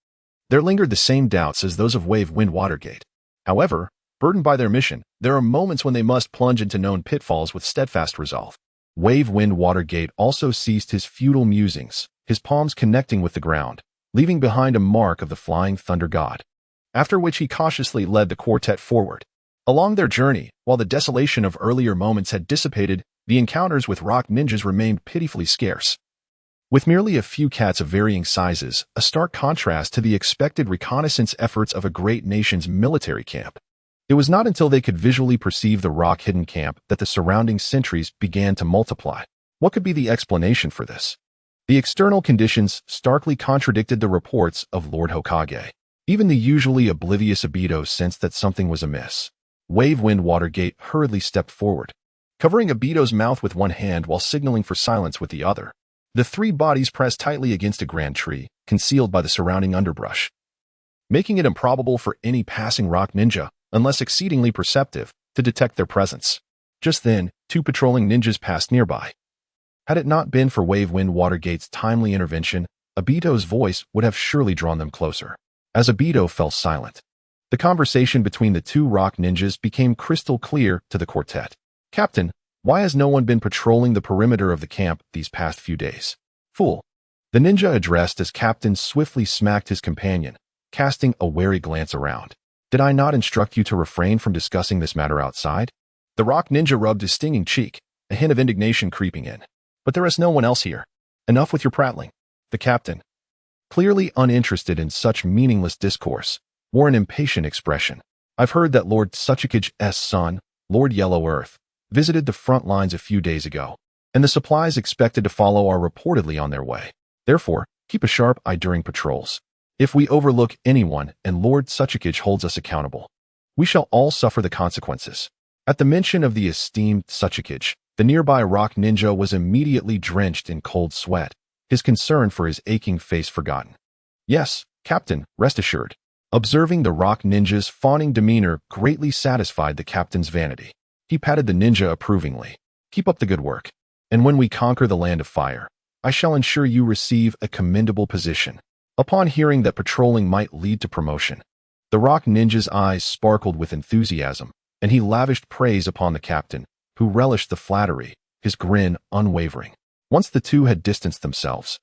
Speaker 1: there lingered the same doubts as those of Wave Wind Watergate. However, burdened by their mission, there are moments when they must plunge into known pitfalls with steadfast resolve. Wave Wind Watergate also ceased his futile musings, his palms connecting with the ground, leaving behind a mark of the flying thunder god. After which he cautiously led the quartet forward. Along their journey, while the desolation of earlier moments had dissipated, the encounters with rock ninjas remained pitifully scarce. With merely a few cats of varying sizes, a stark contrast to the expected reconnaissance efforts of a great nation's military camp. It was not until they could visually perceive the rock-hidden camp that the surrounding sentries began to multiply. What could be the explanation for this? The external conditions starkly contradicted the reports of Lord Hokage. Even the usually oblivious Obito sensed that something was amiss. Wave Wind Watergate hurriedly stepped forward, covering Obito's mouth with one hand while signaling for silence with the other. The three bodies pressed tightly against a grand tree, concealed by the surrounding underbrush, making it improbable for any passing rock ninja, unless exceedingly perceptive, to detect their presence. Just then, two patrolling ninjas passed nearby. Had it not been for Wave Wind Watergate's timely intervention, Obito's voice would have surely drawn them closer. As Obito fell silent, the conversation between the two rock ninjas became crystal clear to the quartet. Captain, why has no one been patrolling the perimeter of the camp these past few days? Fool. The ninja addressed as Captain swiftly smacked his companion, casting a wary glance around. Did I not instruct you to refrain from discussing this matter outside? The rock ninja rubbed his stinging cheek, a hint of indignation creeping in. But there is no one else here. Enough with your prattling. The captain, clearly uninterested in such meaningless discourse, wore an impatient expression. I've heard that Lord Tsuchikage's son, Lord Yellow Earth, visited the front lines a few days ago, and the supplies expected to follow are reportedly on their way. Therefore, keep a sharp eye during patrols. If we overlook anyone and Lord Tsuchikage holds us accountable, we shall all suffer the consequences. At the mention of the esteemed Tsuchikage, the nearby rock ninja was immediately drenched in cold sweat, his concern for his aching face forgotten. Yes, Captain, rest assured. Observing the rock ninja's fawning demeanor greatly satisfied the captain's vanity. He patted the ninja approvingly. Keep up the good work. And when we conquer the land of fire, I shall ensure you receive a commendable position. Upon hearing that patrolling might lead to promotion, the rock ninja's eyes sparkled with enthusiasm, and he lavished praise upon the captain, who relished the flattery, his grin unwavering. Once the two had distanced themselves,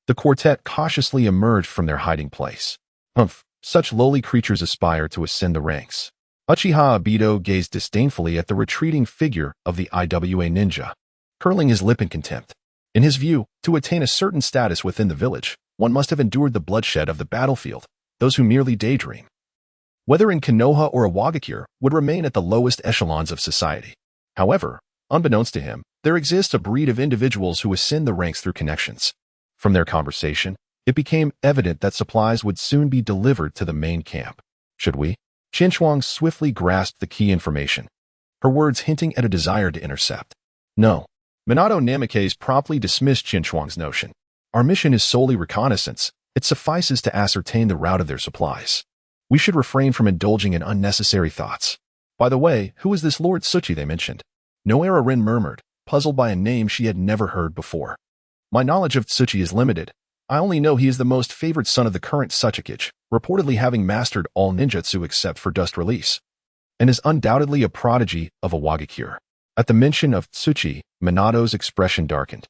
Speaker 1: the quartet cautiously emerged from their hiding place. Humph, such lowly creatures aspire to ascend the ranks. Uchiha Obito gazed disdainfully at the retreating figure of the IWA ninja, curling his lip in contempt. In his view, to attain a certain status within the village, one must have endured the bloodshed of the battlefield. Those who merely daydream, whether in Konoha or Awagakure, would remain at the lowest echelons of society. However, unbeknownst to him, there exists a breed of individuals who ascend the ranks through connections. From their conversation, it became evident that supplies would soon be delivered to the main camp. Should we? Qinchuang swiftly grasped the key information, her words hinting at a desire to intercept. No. Minato Namikaze promptly dismissed Qinchuang's notion. Our mission is solely reconnaissance. It suffices to ascertain the route of their supplies. We should refrain from indulging in unnecessary thoughts. By the way, who is this Lord Tsuchi they mentioned? Noera Rin murmured, puzzled by a name she had never heard before. My knowledge of Tsuchi is limited. I only know he is the most favored son of the current Tsuchikage, reportedly having mastered all ninjutsu except for dust release, and is undoubtedly a prodigy of Awagakure. At the mention of Tsuchi, Minato's expression darkened.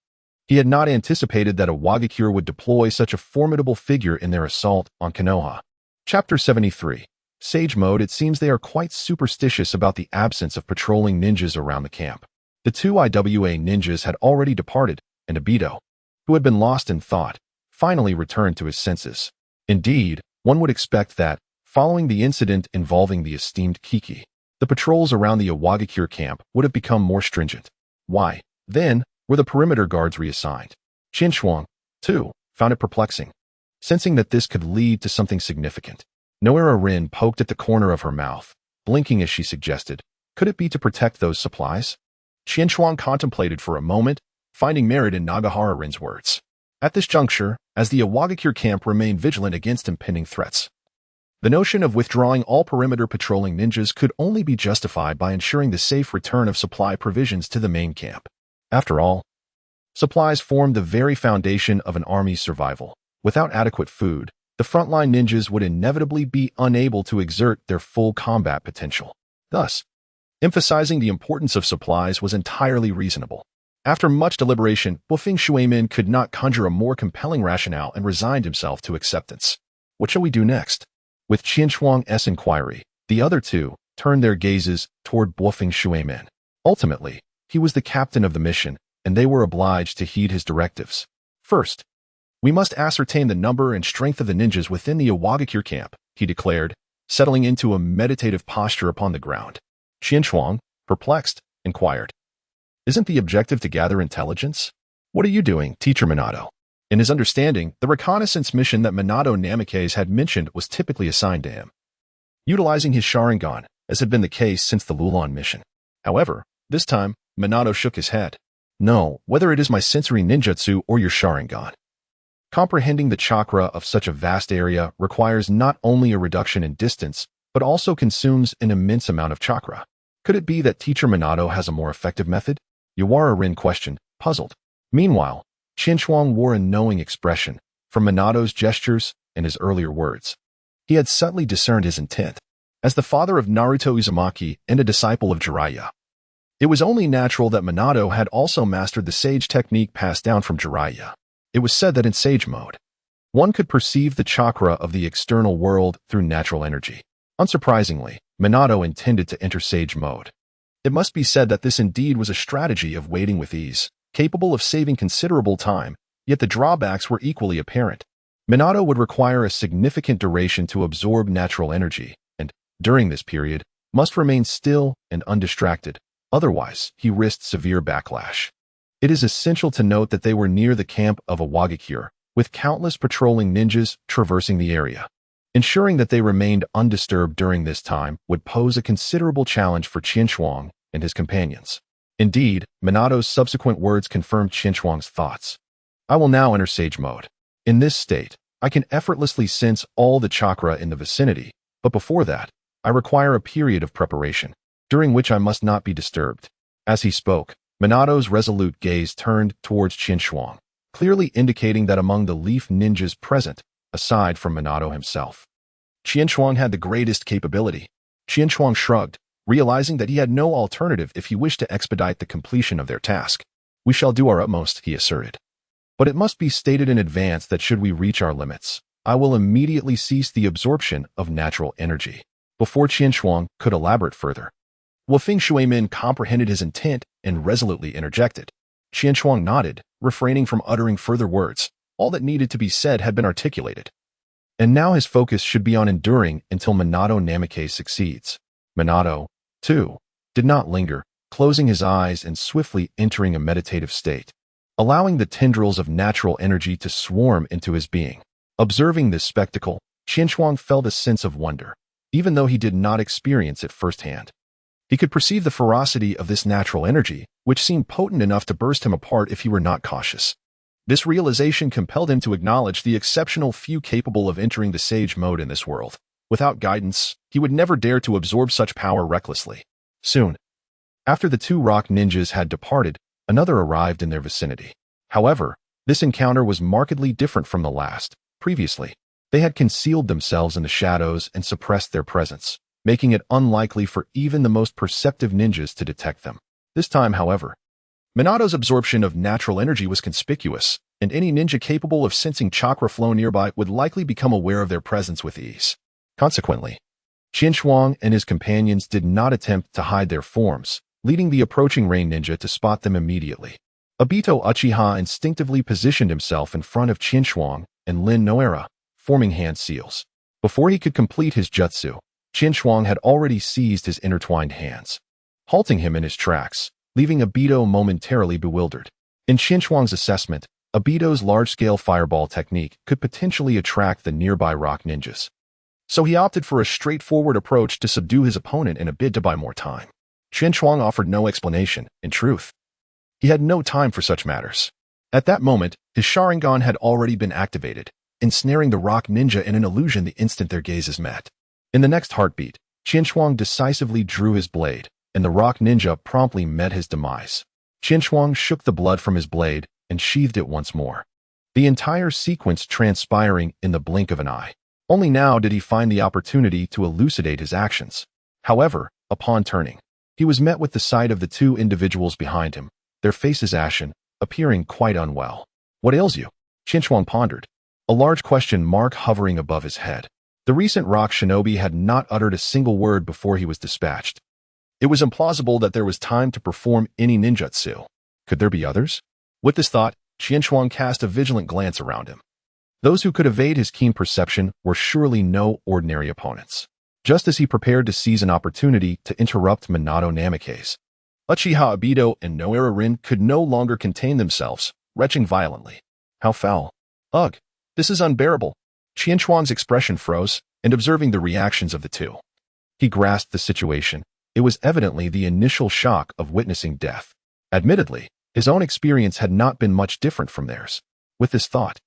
Speaker 1: He had not anticipated that Awagakure would deploy such a formidable figure in their assault on Konoha. Chapter 73. Sage Mode. It seems they are quite superstitious about the absence of patrolling ninjas around the camp. The two IWA ninjas had already departed, and Obito, who had been lost in thought, finally returned to his senses. Indeed, one would expect that, following the incident involving the esteemed Kiki, the patrols around the Awagakure camp would have become more stringent. Why, then, were the perimeter guards reassigned? Qinchuang, too, found it perplexing. sensing that this could lead to something significant. Noera Rin poked at the corner of her mouth, blinking as she suggested, could it be to protect those supplies? Qianshuang contemplated for a moment, finding merit in Nagahara Rin's words. At this juncture, as the Awagakure camp remained vigilant against impending threats, the notion of withdrawing all perimeter patrolling ninjas could only be justified by ensuring the safe return of supply provisions to the main camp. After all, supplies formed the very foundation of an army's survival. Without adequate food, the frontline ninjas would inevitably be unable to exert their full combat potential. Thus, emphasizing the importance of supplies was entirely reasonable. After much deliberation, Bufing Shuimin could not conjure a more compelling rationale and resigned himself to acceptance. What shall we do next? With Qianshuang's inquiry, the other two turned their gazes toward Bufing Shuimin. Ultimately, he was the captain of the mission, and they were obliged to heed his directives. First, we must ascertain the number and strength of the ninjas within the Awagakure camp, he declared, settling into a meditative posture upon the ground. Qianshuang, perplexed, inquired, isn't the objective to gather intelligence? What are you doing, Teacher Minato? In his understanding, the reconnaissance mission that Minato Namikaze had mentioned was typically assigned to him, utilizing his Sharingan, as had been the case since the Lulon mission. However, this time, Minato shook his head. No, whether it is my sensory ninjutsu or your Sharingan. Comprehending the chakra of such a vast area requires not only a reduction in distance, but also consumes an immense amount of chakra. Could it be that Teacher Minato has a more effective method? Yawara Rin questioned, puzzled. Meanwhile, Qianshuang wore a knowing expression from Minato's gestures and his earlier words. He had subtly discerned his intent. As the father of Naruto Uzumaki and a disciple of Jiraiya, it was only natural that Minato had also mastered the sage technique passed down from Jiraiya. It was said that in sage mode, one could perceive the chakra of the external world through natural energy. Unsurprisingly, Minato intended to enter sage mode. It must be said that this indeed was a strategy of waiting with ease, capable of saving considerable time, yet the drawbacks were equally apparent. Minato would require a significant duration to absorb natural energy, and, during this period, must remain still and undistracted, otherwise he risked severe backlash. It is essential to note that they were near the camp of Awagakure, with countless patrolling ninjas traversing the area. Ensuring that they remained undisturbed during this time would pose a considerable challenge for Qianshuang and his companions. Indeed, Minato's subsequent words confirmed Qianshuang's thoughts. I will now enter sage mode. In this state, I can effortlessly sense all the chakra in the vicinity, but before that, I require a period of preparation, during which I must not be disturbed. As he spoke, Minato's resolute gaze turned towards Qianshuang, clearly indicating that among the leaf ninjas present, aside from Minato himself, Qianshuang had the greatest capability. Qianshuang shrugged, realizing that he had no alternative if he wished to expedite the completion of their task. We shall do our utmost, he asserted. But it must be stated in advance that should we reach our limits, I will immediately cease the absorption of natural energy. Before Qianshuang could elaborate further, Wufing Shuimin comprehended his intent and resolutely interjected. Qianshuang nodded, refraining from uttering further words. All that needed to be said had been articulated. And now his focus should be on enduring until Minato Namikaze succeeds. Minato, too, did not linger, closing his eyes and swiftly entering a meditative state, allowing the tendrils of natural energy to swarm into his being. Observing this spectacle, Qianshuang felt a sense of wonder, even though he did not experience it firsthand. He could perceive the ferocity of this natural energy, which seemed potent enough to burst him apart if he were not cautious. This realization compelled him to acknowledge the exceptional few capable of entering the sage mode in this world. Without guidance, he would never dare to absorb such power recklessly. Soon, after the two rock ninjas had departed, another arrived in their vicinity. However, this encounter was markedly different from the last. Previously, they had concealed themselves in the shadows and suppressed their presence, making it unlikely for even the most perceptive ninjas to detect them. This time, however, Minato's absorption of natural energy was conspicuous, and any ninja capable of sensing chakra flow nearby would likely become aware of their presence with ease. Consequently, Qianshuang and his companions did not attempt to hide their forms, leading the approaching rain ninja to spot them immediately. Obito Uchiha instinctively positioned himself in front of Qianshuang and Lin Noera, forming hand seals. Before he could complete his jutsu, Qianshuang had already seized his intertwined hands, halting him in his tracks, leaving Obito momentarily bewildered. In Qianshuang's assessment, Obito's large-scale fireball technique could potentially attract the nearby rock ninjas. So he opted for a straightforward approach to subdue his opponent in a bid to buy more time. Chen Chuang offered no explanation, in truth. He had no time for such matters. At that moment, his Sharingan had already been activated, ensnaring the rock ninja in an illusion the instant their gazes met. In the next heartbeat, Chen Chuang decisively drew his blade, and the rock ninja promptly met his demise. Chen Chuang shook the blood from his blade and sheathed it once more. The entire sequence transpiring in the blink of an eye. Only now did he find the opportunity to elucidate his actions. However, upon turning, he was met with the sight of the two individuals behind him, their faces ashen, appearing quite unwell. "What ails you?" Chen Chuang pondered, a large question mark hovering above his head. The recent rock shinobi had not uttered a single word before he was dispatched. It was implausible that there was time to perform any ninjutsu. Could there be others? With this thought, Chen Chuang cast a vigilant glance around him. Those who could evade his keen perception were surely no ordinary opponents. Just as he prepared to seize an opportunity to interrupt Minato Namikaze, Uchiha Obito and Noara Rin could no longer contain themselves, retching violently. How foul. Ugh, this is unbearable. Chen Chuang's expression froze, and observing the reactions of the two, he grasped the situation. It was evidently the initial shock of witnessing death. Admittedly, his own experience had not been much different from theirs. With this thought,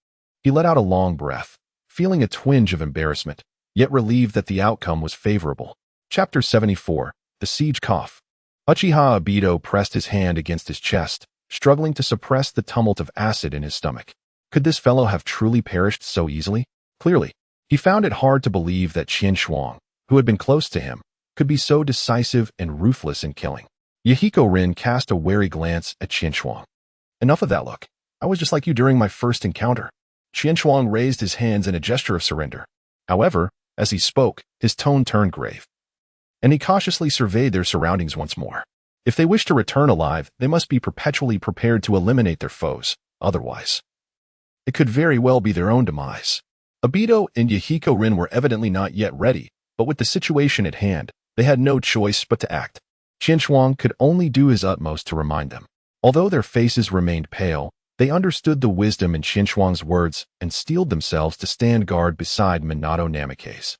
Speaker 1: he let out a long breath, feeling a twinge of embarrassment, yet relieved that the outcome was favorable. Chapter 74, The Siege Cough. Uchiha Obito pressed his hand against his chest, struggling to suppress the tumult of acid in his stomach. Could this fellow have truly perished so easily? Clearly, he found it hard to believe that Chen Chuang, who had been close to him, could be so decisive and ruthless in killing. Yahiko Rin cast a wary glance at Chen Chuang. "Enough of that look. I was just like you during my first encounter." Chen Chuang raised his hands in a gesture of surrender. However, as he spoke, his tone turned grave, and he cautiously surveyed their surroundings once more. If they wished to return alive, they must be perpetually prepared to eliminate their foes. Otherwise, it could very well be their own demise. Obito and Yahiko Rin were evidently not yet ready, but with the situation at hand, they had no choice but to act. Chen Chuang could only do his utmost to remind them. Although their faces remained pale, they understood the wisdom in Chen Chuang's words and steeled themselves to stand guard beside Minato Namikaze.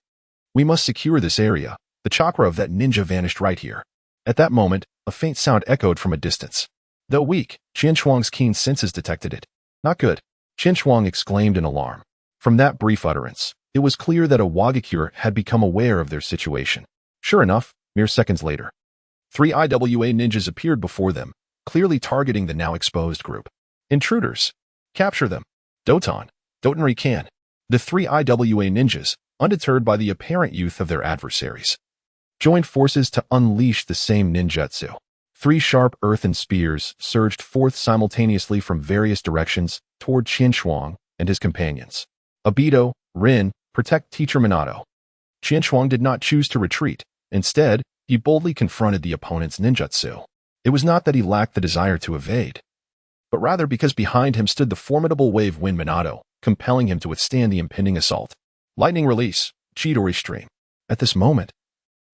Speaker 1: "We must secure this area. The chakra of that ninja vanished right here." At that moment, a faint sound echoed from a distance. Though weak, Chen Chuang's keen senses detected it. "Not good," Chen Chuang exclaimed in alarm. From that brief utterance, it was clear that a Wagakure had become aware of their situation. Sure enough, mere seconds later, 3 IWA ninjas appeared before them, clearly targeting the now exposed group. "Intruders! Capture them! Doton, Dotonri can!" The 3 IWA ninjas, undeterred by the apparent youth of their adversaries, joined forces to unleash the same ninjutsu. 3 sharp earthen spears surged forth simultaneously from various directions toward Chen Chuang and his companions. "Obito, Rin, protect Teacher Minato." Chen Chuang did not choose to retreat. Instead, he boldly confronted the opponent's ninjutsu. It was not that he lacked the desire to evade, but rather because behind him stood the formidable wave wind Minato, compelling him to withstand the impending assault. Lightning release, Chidori stream. At this moment,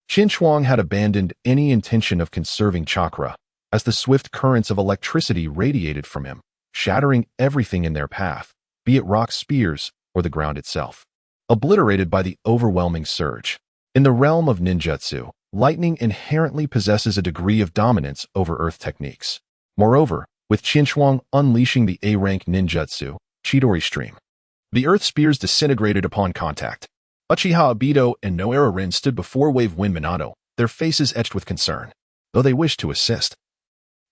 Speaker 1: Chen Chuang had abandoned any intention of conserving chakra, as the swift currents of electricity radiated from him, shattering everything in their path, be it rock spears or the ground itself, obliterated by the overwhelming surge. In the realm of ninjutsu, lightning inherently possesses a degree of dominance over earth techniques. Moreover, with Chen Chuang unleashing the A-rank ninjutsu, Chidori stream, the earth spears disintegrated upon contact. Uchiha Obito and Noara Rin stood before wave wind Minato, their faces etched with concern. Though they wished to assist,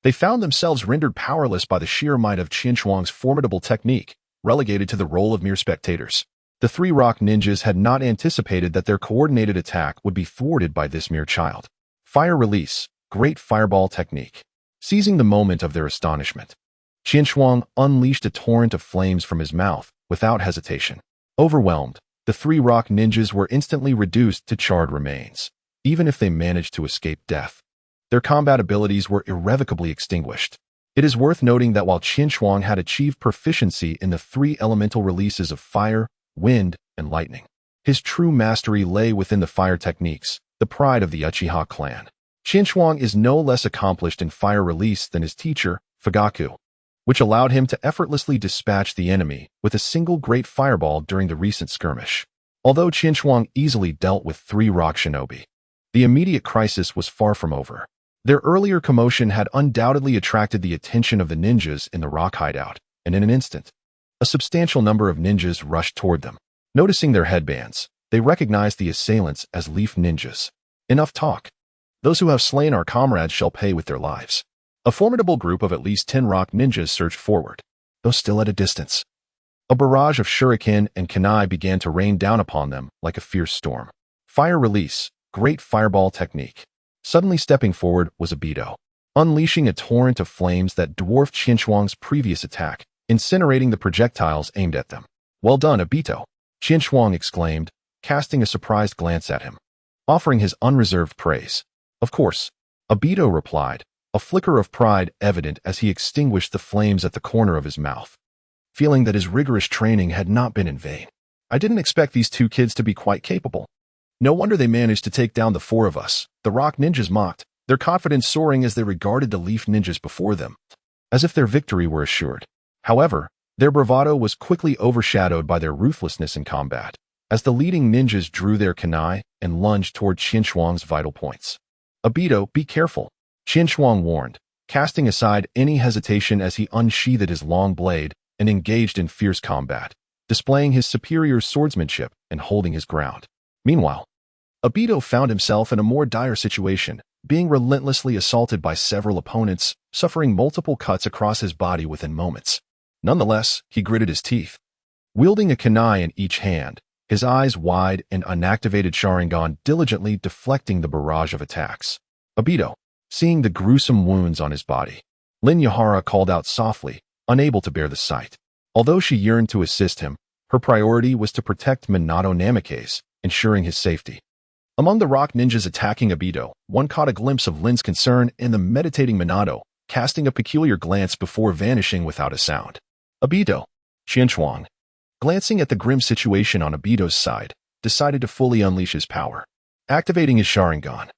Speaker 1: they found themselves rendered powerless by the sheer might of Chen Chuang's formidable technique, relegated to the role of mere spectators. The 3 rock ninjas had not anticipated that their coordinated attack would be thwarted by this mere child. Fire release, great fireball technique. Seizing the moment of their astonishment, Chen Chuang unleashed a torrent of flames from his mouth without hesitation. Overwhelmed, the 3 rock ninjas were instantly reduced to charred remains. Even if they managed to escape death, their combat abilities were irrevocably extinguished. It is worth noting that while Chen Chuang had achieved proficiency in the 3 elemental releases of fire, wind, and lightning, his true mastery lay within the fire techniques, the pride of the Uchiha clan. Chen Chuang is no less accomplished in fire release than his teacher, Fugaku. which allowed him to effortlessly dispatch the enemy with a single great fireball during the recent skirmish. Although Qinshuang easily dealt with 3 rock shinobi, the immediate crisis was far from over. Their earlier commotion had undoubtedly attracted the attention of the ninjas in the rock hideout, and in an instant, a substantial number of ninjas rushed toward them. Noticing their headbands, they recognized the assailants as leaf ninjas. Enough talk. Those who have slain our comrades shall pay with their lives. A formidable group of at least 10 rock ninjas surged forward, though still at a distance. A barrage of shuriken and kunai began to rain down upon them like a fierce storm. Fire release, great fireball technique. Suddenly stepping forward was Obito, unleashing a torrent of flames that dwarfed Qinshuang's previous attack, incinerating the projectiles aimed at them. "Well done, Obito," Qinshuang exclaimed, casting a surprised glance at him, offering his unreserved praise. "Of course," Obito replied, a flicker of pride evident as he extinguished the flames at the corner of his mouth, feeling that his rigorous training had not been in vain. "I didn't expect these 2 kids to be quite capable. No wonder they managed to take down the 4 of us," the rock ninjas mocked, their confidence soaring as they regarded the leaf ninjas before them, as if their victory were assured. However, their bravado was quickly overshadowed by their ruthlessness in combat, as the leading ninjas drew their kunai and lunged toward Qinshuang's vital points. "Obito, be careful," Qinshuang warned, casting aside any hesitation as he unsheathed his long blade and engaged in fierce combat, displaying his superior swordsmanship and holding his ground. Meanwhile, Obito found himself in a more dire situation, being relentlessly assaulted by several opponents, suffering multiple cuts across his body within moments. Nonetheless, he gritted his teeth. Wielding a kunai in each hand, his eyes wide and unactivated Sharingan diligently deflecting the barrage of attacks. Obito, seeing the gruesome wounds on his body, Lin Yahara called out softly, unable to bear the sight. Although she yearned to assist him, her priority was to protect Minato Namikaze, ensuring his safety. Among the rock ninjas attacking Obito, one caught a glimpse of Lin's concern in the meditating Minato, casting a peculiar glance before vanishing without a sound. Obito, Qinshuang, glancing at the grim situation on Obito's side, decided to fully unleash his power. Activating his Sharingan,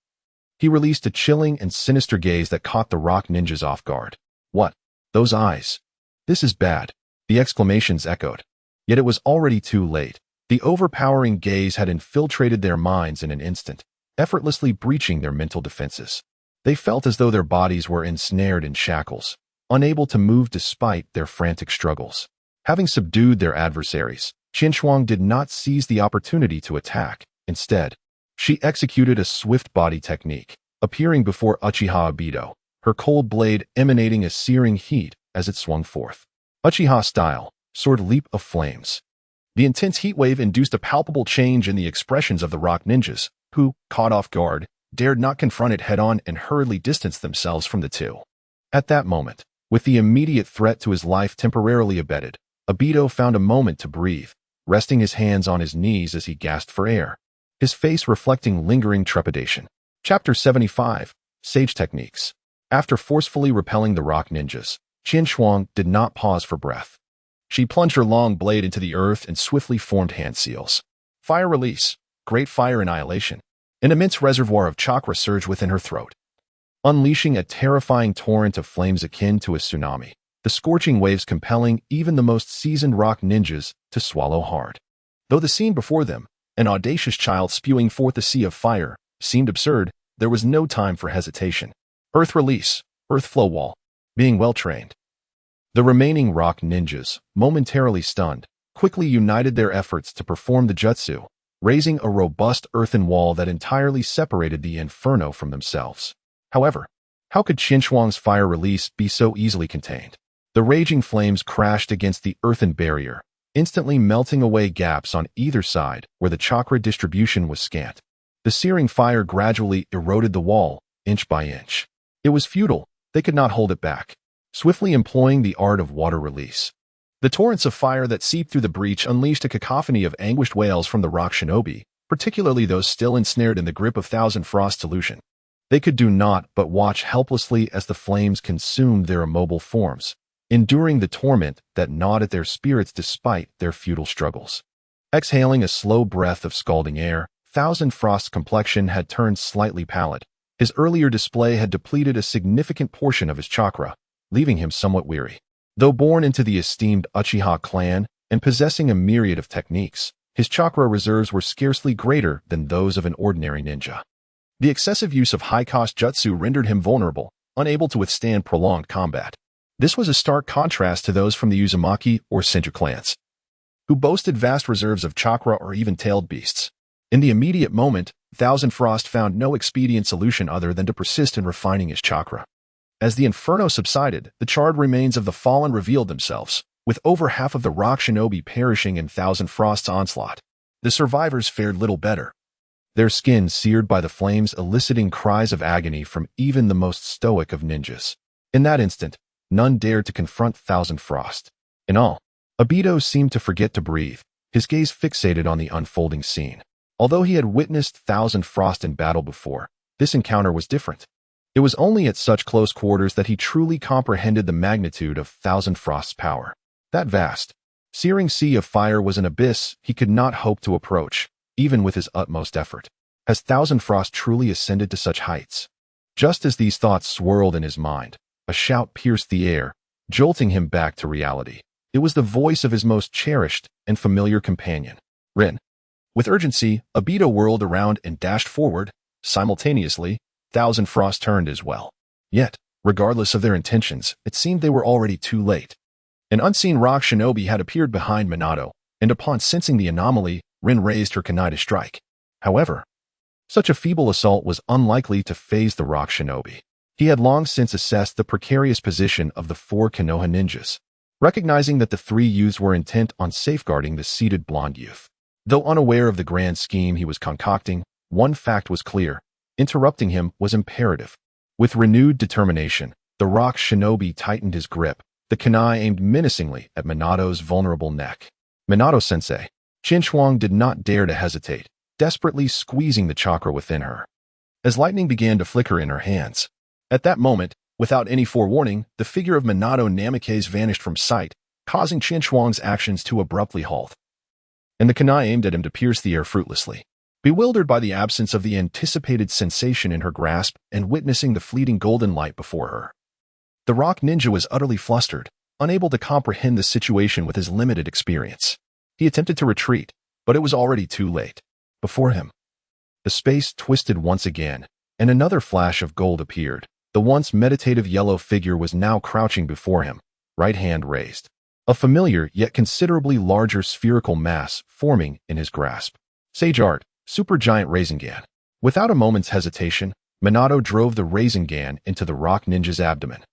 Speaker 1: he released a chilling and sinister gaze that caught the rock ninjas off guard. "What? Those eyes? This is bad," the exclamations echoed. Yet it was already too late. The overpowering gaze had infiltrated their minds in an instant, effortlessly breaching their mental defenses. They felt as though their bodies were ensnared in shackles, unable to move despite their frantic struggles. Having subdued their adversaries, Qinshuang did not seize the opportunity to attack. Instead, she executed a swift body technique, appearing before Uchiha Obito, her cold blade emanating a searing heat as it swung forth. Uchiha style, sword leap of flames. The intense heat wave induced a palpable change in the expressions of the rock ninjas, who, caught off guard, dared not confront it head-on and hurriedly distanced themselves from the 2. At that moment, with the immediate threat to his life temporarily abated, Obito found a moment to breathe, resting his hands on his knees as he gasped for air, his face reflecting lingering trepidation. Chapter 75, Sage Techniques. After forcefully repelling the rock ninjas, Qinshuang did not pause for breath. She plunged her long blade into the earth and swiftly formed hand seals. Fire release, great fire annihilation. An immense reservoir of chakra surged within her throat, unleashing a terrifying torrent of flames akin to a tsunami, the scorching waves compelling even the most seasoned rock ninjas to swallow hard. Though the scene before them, an audacious child spewing forth a sea of fire, seemed absurd, there was no time for hesitation. Earth release, earth flow wall. Being well trained, the remaining rock ninjas, momentarily stunned, quickly united their efforts to perform the jutsu, raising a robust earthen wall that entirely separated the inferno from themselves. However, how could Qinshuang's fire release be so easily contained? The raging flames crashed against the earthen barrier, instantly melting away gaps on either side where the chakra distribution was scant. The searing fire gradually eroded the wall, inch by inch. It was futile, they could not hold it back. Swiftly employing the art of water release, the torrents of fire that seeped through the breach unleashed a cacophony of anguished wails from the rock shinobi, particularly those still ensnared in the grip of Thousand Frost illusion. They could do naught but watch helplessly as the flames consumed their immobile forms, enduring the torment that gnawed at their spirits despite their futile struggles. Exhaling a slow breath of scalding air, Thousand Frost's complexion had turned slightly pallid. His earlier display had depleted a significant portion of his chakra, leaving him somewhat weary. Though born into the esteemed Uchiha clan and possessing a myriad of techniques, his chakra reserves were scarcely greater than those of an ordinary ninja. The excessive use of high-cost jutsu rendered him vulnerable, unable to withstand prolonged combat. This was a stark contrast to those from the Uzumaki or Senju clans, who boasted vast reserves of chakra or even tailed beasts. In the immediate moment, Thousand Frost found no expedient solution other than to persist in refining his chakra. As the inferno subsided, the charred remains of the fallen revealed themselves, with over half of the rock shinobi perishing in Thousand Frost's onslaught. The survivors fared little better, their skin seared by the flames eliciting cries of agony from even the most stoic of ninjas. In that instant, none dared to confront Thousand Frost. In all, Obito seemed to forget to breathe, his gaze fixated on the unfolding scene. Although he had witnessed Thousand Frost in battle before, this encounter was different. It was only at such close quarters that he truly comprehended the magnitude of Thousand Frost's power. That vast, searing sea of fire was an abyss he could not hope to approach, even with his utmost effort. Has Thousand Frost truly ascended to such heights? Just as these thoughts swirled in his mind, a shout pierced the air, jolting him back to reality. It was the voice of his most cherished and familiar companion, Rin. With urgency, Obito whirled around and dashed forward. Simultaneously, Thousand Frost turned as well. Yet, regardless of their intentions, it seemed they were already too late. An unseen rock shinobi had appeared behind Minato, and upon sensing the anomaly, Rin raised her kunai to strike. However, such a feeble assault was unlikely to faze the rock shinobi. He had long since assessed the precarious position of the 4 Konoha ninjas, recognizing that the 3 youths were intent on safeguarding the seated blonde youth. Though unaware of the grand scheme he was concocting, one fact was clear: interrupting him was imperative. With renewed determination, the rock shinobi tightened his grip, the kunai aimed menacingly at Minato's vulnerable neck. Minato-sensei. Shuang did not dare to hesitate, desperately squeezing the chakra within her. As lightning began to flicker in her hands, at that moment, without any forewarning, the figure of Minato Namikaze vanished from sight, causing Shuang's actions to abruptly halt. And the kunai aimed at him to pierce the air fruitlessly. Bewildered by the absence of the anticipated sensation in her grasp and witnessing the fleeting golden light before her, the rock ninja was utterly flustered, unable to comprehend the situation with his limited experience. He attempted to retreat, but it was already too late. Before him, the space twisted once again, and another flash of gold appeared. The once meditative yellow figure was now crouching before him, right hand raised. A familiar yet considerably larger spherical mass forming in his grasp. Sage Art, Supergiant Rasengan. Without a moment's hesitation, Minato drove the Rasengan into the rock ninja's abdomen.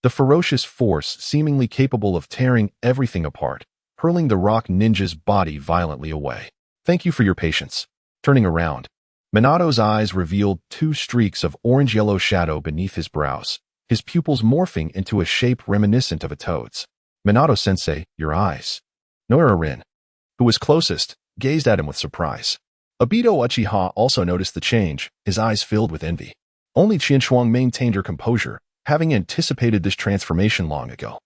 Speaker 1: The ferocious force seemingly capable of tearing everything apart, hurling the rock ninja's body violently away. Thank you for your patience. Turning around, Minato's eyes revealed 2 streaks of orange-yellow shadow beneath his brows, his pupils morphing into a shape reminiscent of a toad's. Minato-sensei, your eyes. Noira-rin, who was closest, gazed at him with surprise. Obito Uchiha also noticed the change, his eyes filled with envy. Only Shuang maintained her composure, having anticipated this transformation long ago.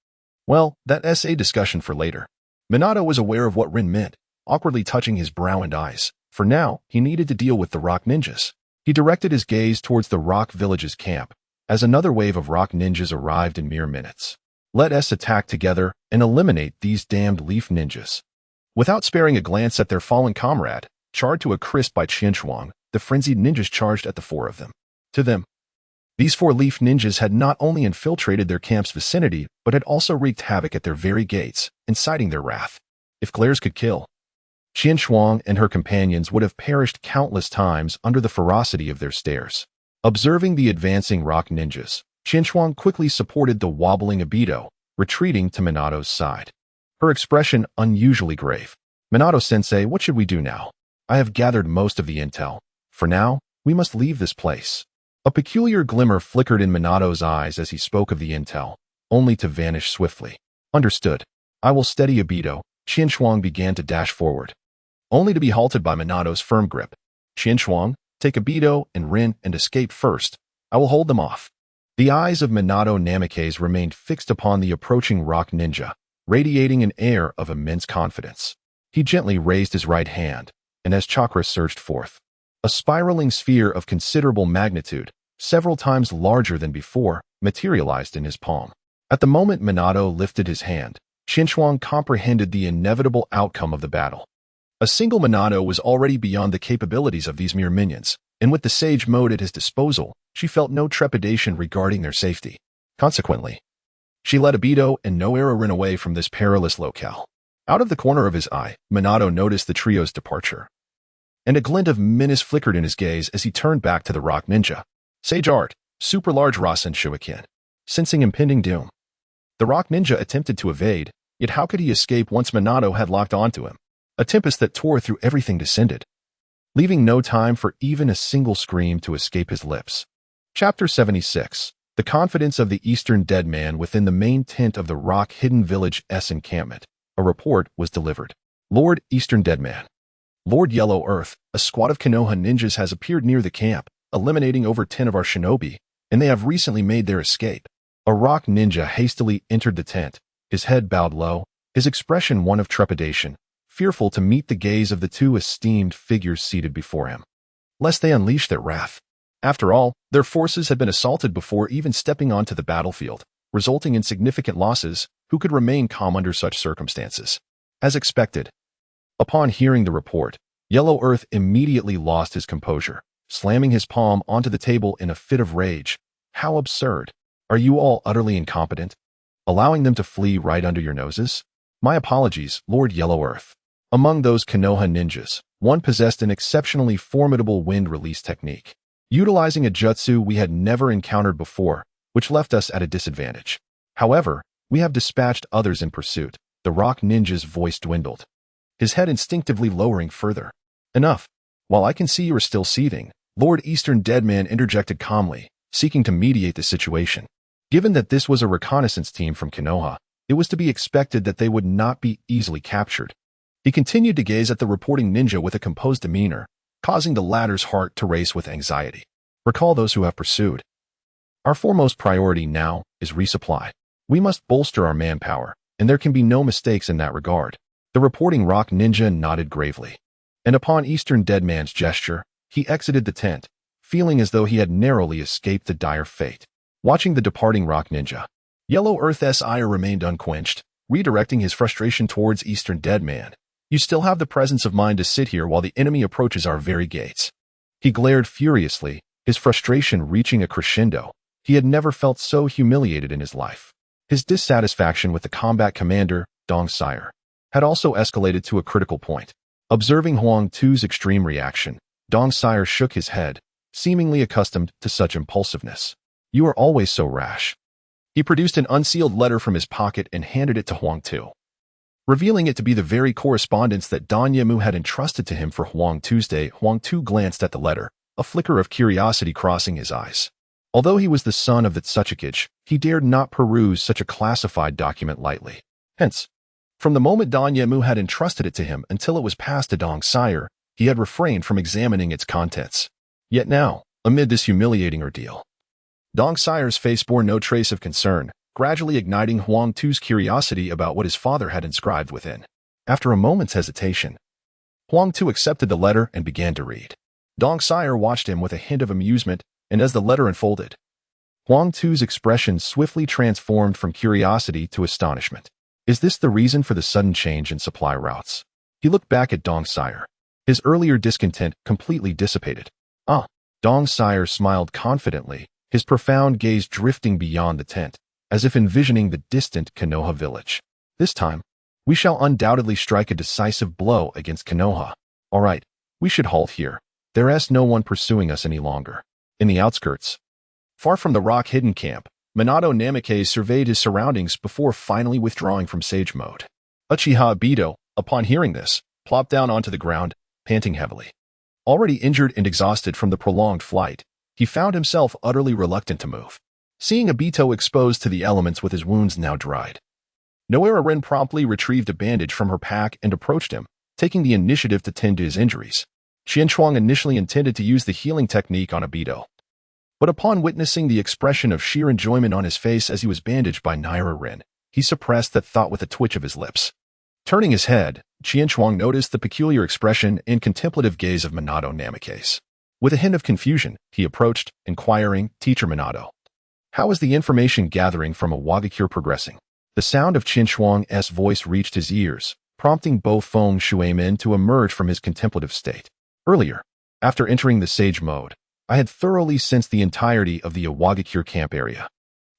Speaker 1: Well, that's a discussion for later. Minato was aware of what Rin meant, awkwardly touching his brow and eyes. For now, he needed to deal with the rock ninjas. He directed his gaze towards the rock village's camp, as another wave of rock ninjas arrived in mere minutes. Let us attack together and eliminate these damned leaf ninjas. Without sparing a glance at their fallen comrade, charred to a crisp by Shuang, the frenzied ninjas charged at the 4 of them. To them, these 4 leaf ninjas had not only infiltrated their camp's vicinity, but had also wreaked havoc at their very gates, inciting their wrath. If glares could kill, Shuang and her companions would have perished countless times under the ferocity of their stares. Observing the advancing rock ninjas, Shuang quickly supported the wobbling Obito, retreating to Minato's side. Her expression unusually grave. Minato-sensei, what should we do now? I have gathered most of the intel. For now, we must leave this place. A peculiar glimmer flickered in Minato's eyes as he spoke of the intel, only to vanish swiftly. Understood. I will steady Obito. Shuang began to dash forward, only to be halted by Minato's firm grip. Shuang, take Obito and Rin and escape first. I will hold them off. The eyes of Minato Namikaze remained fixed upon the approaching rock ninja, radiating an air of immense confidence. He gently raised his right hand, and as chakra surged forth, a spiraling sphere of considerable magnitude, several times larger than before, materialized in his palm. At the moment Minato lifted his hand, Xinchuang comprehended the inevitable outcome of the battle. A single Minato was already beyond the capabilities of these mere minions, and with the Sage Mode at his disposal, she felt no trepidation regarding their safety. Consequently, she let Obito and Noera run away from this perilous locale. Out of the corner of his eye, Minato noticed the trio's departure, and a glint of menace flickered in his gaze as he turned back to the Rock Ninja. Sage Art, Super Large Rasen Shuiken. Sensing impending doom, the Rock Ninja attempted to evade, yet how could he escape once Minato had locked onto him? A tempest that tore through everything descended, leaving no time for even a single scream to escape his lips. Chapter 76. The confidence of the Eastern Dead Man. Within the main tent of the Rock Hidden Village's encampment, a report was delivered. Lord Eastern Dead Man. Lord Yellow Earth, a squad of Konoha ninjas has appeared near the camp, eliminating over 10 of our shinobi, and they have recently made their escape. A Rock Ninja hastily entered the tent, his head bowed low, his expression one of trepidation, fearful to meet the gaze of the two esteemed figures seated before him, lest they unleash their wrath. After all, their forces had been assaulted before even stepping onto the battlefield, resulting in significant losses. Who could remain calm under such circumstances? As expected, upon hearing the report, Yellow Earth immediately lost his composure, slamming his palm onto the table in a fit of rage. How absurd! Are you all utterly incompetent? Allowing them to flee right under your noses? My apologies, Lord Yellow Earth. Among those Konoha ninjas, one possessed an exceptionally formidable wind release technique, utilizing a jutsu we had never encountered before, which left us at a disadvantage. However, we have dispatched others in pursuit. The Rock Ninja's voice dwindled, his head instinctively lowering further. Enough. While I can see you are still seething, Lord Eastern Dead Man interjected calmly, seeking to mediate the situation. Given that this was a reconnaissance team from Konoha, it was to be expected that they would not be easily captured. He continued to gaze at the reporting ninja with a composed demeanor, causing the latter's heart to race with anxiety. Recall those who have pursued. Our foremost priority now is resupply. We must bolster our manpower, and there can be no mistakes in that regard. The reporting Rock Ninja nodded gravely, and upon Eastern Dead Man's gesture, he exited the tent, feeling as though he had narrowly escaped the dire fate. Watching the departing Rock Ninja, Yellow Earth's ire remained unquenched, redirecting his frustration towards Eastern Dead Man. You still have the presence of mind to sit here while the enemy approaches our very gates. He glared furiously, his frustration reaching a crescendo. He had never felt so humiliated in his life. His dissatisfaction with the combat commander, Dong Sire, had also escalated to a critical point. Observing Huang Tu's extreme reaction, Dong Sire shook his head, seemingly accustomed to such impulsiveness. You are always so rash. He produced an unsealed letter from his pocket and handed it to Huang Tu, revealing it to be the very correspondence that Don Yemu had entrusted to him for Huang Tuesday. Huang Tu glanced at the letter, a flicker of curiosity crossing his eyes. Although he was the son of the Tsuchikage, he dared not peruse such a classified document lightly. Hence, from the moment Don Yemu had entrusted it to him until it was passed to Dong Sire, he had refrained from examining its contents. Yet now, amid this humiliating ordeal, Dong Sire's face bore no trace of concern, gradually igniting Huang Tu's curiosity about what his father had inscribed within. After a moment's hesitation, Huang Tu accepted the letter and began to read. Dong Sire watched him with a hint of amusement, and as the letter unfolded, Huang Tu's expression swiftly transformed from curiosity to astonishment. Is this the reason for the sudden change in supply routes? He looked back at Dong Sire. His earlier discontent completely dissipated. Ah! Dong Sire smiled confidently, his profound gaze drifting beyond the tent, as if envisioning the distant Konoha village. This time, we shall undoubtedly strike a decisive blow against Konoha. All right, we should halt here. There is no one pursuing us any longer. In the outskirts, far from the rock hidden camp, Minato Namikaze surveyed his surroundings before finally withdrawing from Sage Mode. Uchiha Obito, upon hearing this, plopped down onto the ground, panting heavily. Already injured and exhausted from the prolonged flight, he found himself utterly reluctant to move. Seeing Obito exposed to the elements with his wounds now dried, Noera Rin promptly retrieved a bandage from her pack and approached him, taking the initiative to tend to his injuries. Xinchuang initially intended to use the healing technique on Obito, but upon witnessing the expression of sheer enjoyment on his face as he was bandaged by Noera Rin, he suppressed that thought with a twitch of his lips. Turning his head, Qianchuang noticed the peculiar expression and contemplative gaze of Minato Namikaze. With a hint of confusion, he approached, inquiring, "Teacher Minato, How is the information gathering from Awagakure progressing? The sound of Qin Shuang's voice reached his ears, prompting Bo Feng Shuimin to emerge from his contemplative state. Earlier, after entering the sage mode, I had thoroughly sensed the entirety of the Awagakure camp area.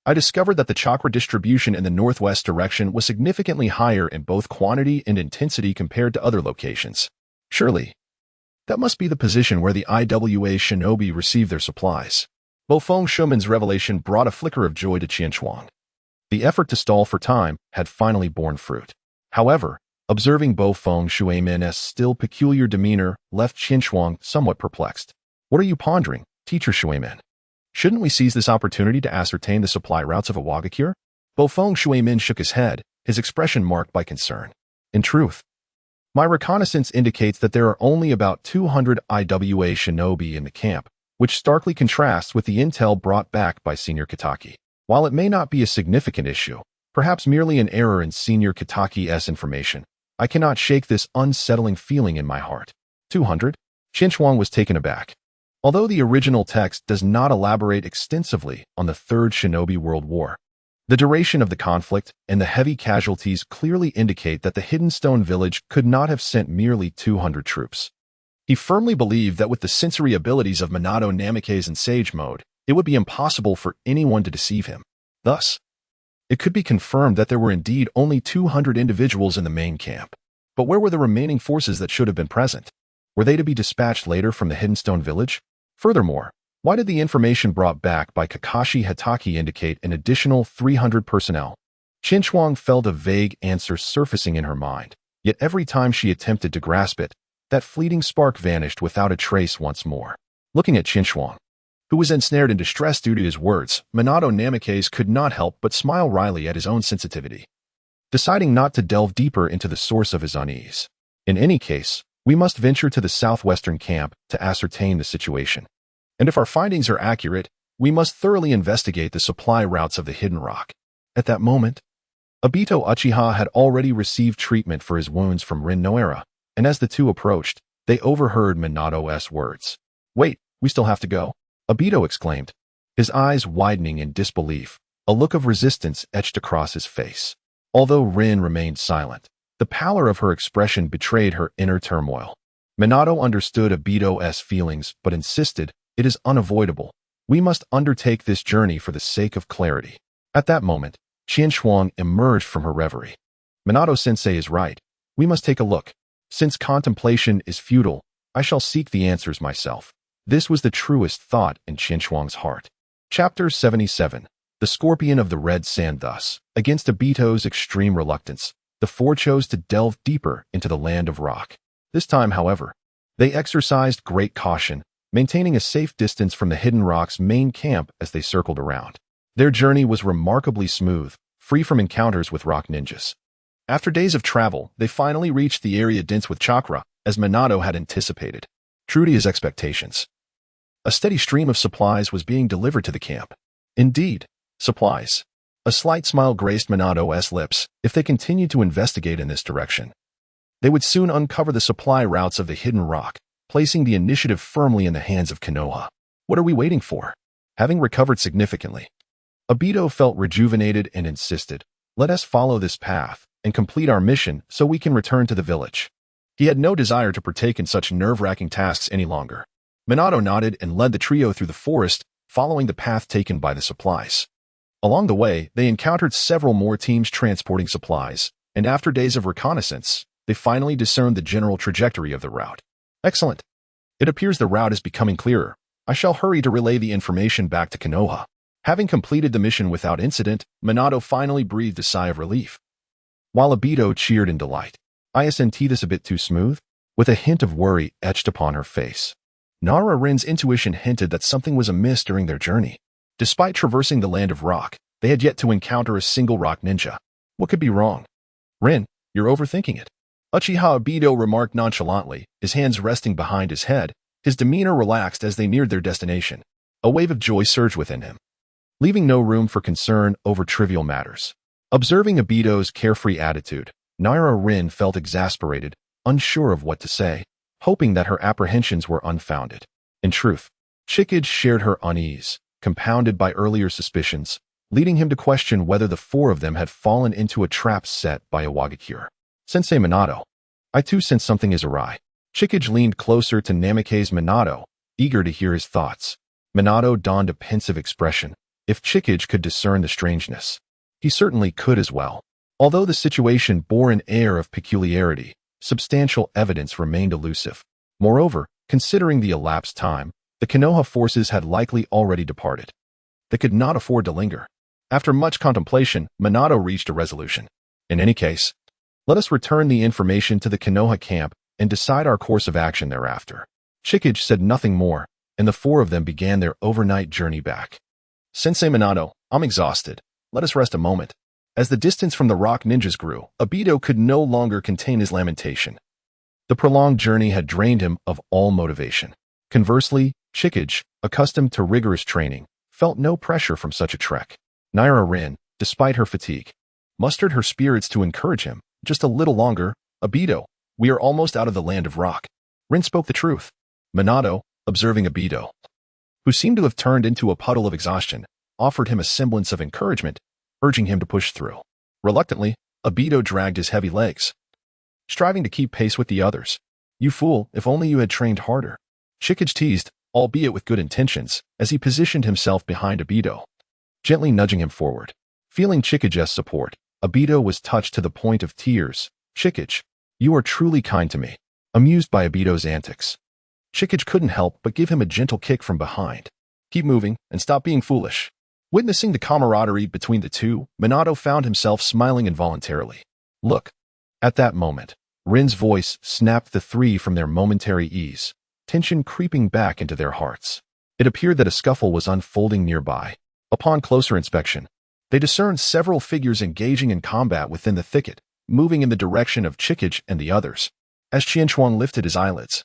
Speaker 1: I discovered that the chakra distribution in the northwest direction was significantly higher in both quantity and intensity compared to other locations. Surely, that must be the position where the IWA shinobi receive their supplies. Bo Feng Shuimin's revelation brought a flicker of joy to Qin Shuang. The effort to stall for time had finally borne fruit. However, observing Bo Feng Shuimin's still peculiar demeanor left Qin Shuang somewhat perplexed. What are you pondering, Teacher Shuimin? Shouldn't we seize this opportunity to ascertain the supply routes of Awagakure? Bo Feng Shuimin shook his head, his expression marked by concern. In truth, my reconnaissance indicates that there are only about 200 IWA shinobi in the camp, which starkly contrasts with the intel brought back by Senior Kitaki. While it may not be a significant issue, perhaps merely an error in Senior Kitaki's information, I cannot shake this unsettling feeling in my heart. 200? Qin Shuang was taken aback. Although the original text does not elaborate extensively on the Third Shinobi World War, the duration of the conflict and the heavy casualties clearly indicate that the Hidden Stone Village could not have sent merely 200 troops. He firmly believed that with the sensory abilities of Minato Namikaze in Sage Mode, it would be impossible for anyone to deceive him. Thus, it could be confirmed that there were indeed only 200 individuals in the main camp. But where were the remaining forces that should have been present? Were they to be dispatched later from the Hidden Stone Village? Furthermore, why did the information brought back by Kakashi Hatake indicate an additional 300 personnel? Qin Shuang felt a vague answer surfacing in her mind, yet every time she attempted to grasp it, that fleeting spark vanished without a trace once more. Looking at Qin Shuang, who was ensnared in distress due to his words, Minato Namikaze could not help but smile wryly at his own sensitivity, deciding not to delve deeper into the source of his unease. In any case, we must venture to the southwestern camp to ascertain the situation. And if our findings are accurate, we must thoroughly investigate the supply routes of the Hidden Rock. At that moment, Obito Uchiha had already received treatment for his wounds from Rin Noera, and as the two approached, they overheard Minato's words. "Wait, we still have to go," Obito exclaimed, his eyes widening in disbelief. A look of resistance etched across his face. Although Rin remained silent, the pallor of her expression betrayed her inner turmoil. Minato understood Obito's feelings but insisted, "It is unavoidable. We must undertake this journey for the sake of clarity." At that moment, Qin Shuang emerged from her reverie. "Minato-sensei is right. We must take a look. Since contemplation is futile, I shall seek the answers myself." This was the truest thought in Qin Shuang's heart. Chapter 77. The Scorpion of the Red Sand. Thus, against Obito's extreme reluctance, the four chose to delve deeper into the land of rock. This time, however, they exercised great caution, maintaining a safe distance from the Hidden Rock's main camp as they circled around. Their journey was remarkably smooth, free from encounters with rock ninjas. After days of travel, they finally reached the area dense with chakra, as Minato had anticipated. True to his expectations, a steady stream of supplies was being delivered to the camp. Indeed, supplies. A slight smile graced Minato's lips. If they continued to investigate in this direction, they would soon uncover the supply routes of the Hidden Rock, placing the initiative firmly in the hands of Konoha. What are we waiting for? Having recovered significantly, Obito felt rejuvenated and insisted, "Let us follow this path and complete our mission so we can return to the village." He had no desire to partake in such nerve-wracking tasks any longer. Minato nodded and led the trio through the forest, following the path taken by the supplies. Along the way, they encountered several more teams transporting supplies, and after days of reconnaissance, they finally discerned the general trajectory of the route. Excellent. It appears the route is becoming clearer. I shall hurry to relay the information back to Konoha. Having completed the mission without incident, Minato finally breathed a sigh of relief, while Obito cheered in delight. "Isn't this a bit too smooth?" With a hint of worry etched upon her face. Nara Rin's intuition hinted that something was amiss during their journey. Despite traversing the land of rock, they had yet to encounter a single rock ninja. What could be wrong? "Rin, you're overthinking it," Uchiha Obito remarked nonchalantly, his hands resting behind his head. His demeanor relaxed as they neared their destination. A wave of joy surged within him, leaving no room for concern over trivial matters. Observing Obito's carefree attitude, Nara Rin felt exasperated, unsure of what to say, hoping that her apprehensions were unfounded. In truth, Chikage shared her unease. compounded by earlier suspicions, leading him to question whether the four of them had fallen into a trap set by Iwagakure. Sensei Minato. I too sense something is awry. Chikage leaned closer to Namikaze Minato, eager to hear his thoughts. Minato donned a pensive expression. If Chikage could discern the strangeness, he certainly could as well. Although the situation bore an air of peculiarity, substantial evidence remained elusive. Moreover, considering the elapsed time, the Konoha forces had likely already departed. They could not afford to linger. After much contemplation, Minato reached a resolution. In any case, let us return the information to the Konoha camp and decide our course of action thereafter. Chikage said nothing more, and the four of them began their overnight journey back. Sensei Minato, I'm exhausted. Let us rest a moment. As the distance from the rock ninjas grew, Obito could no longer contain his lamentation. The prolonged journey had drained him of all motivation. Conversely, Chikage, accustomed to rigorous training, felt no pressure from such a trek. Naira Rin, despite her fatigue, mustered her spirits to encourage him. Just a little longer, Obito, we are almost out of the land of rock. Rin spoke the truth. Minato, observing Obito, who seemed to have turned into a puddle of exhaustion, offered him a semblance of encouragement, urging him to push through. Reluctantly, Obito dragged his heavy legs, striving to keep pace with the others. You fool, if only you had trained harder. Chikage teased, albeit with good intentions, as he positioned himself behind Obito, gently nudging him forward. Feeling Chikage's support, Obito was touched to the point of tears. Chikage, you are truly kind to me. Amused by Obito's antics, Chikage couldn't help but give him a gentle kick from behind. Keep moving and stop being foolish. Witnessing the camaraderie between the two, Minato found himself smiling involuntarily. Look. At that moment, Rin's voice snapped the three from their momentary ease, tension creeping back into their hearts. It appeared that a scuffle was unfolding nearby. Upon closer inspection, they discerned several figures engaging in combat within the thicket, moving in the direction of Chikage and the others. As Qianchuang lifted his eyelids,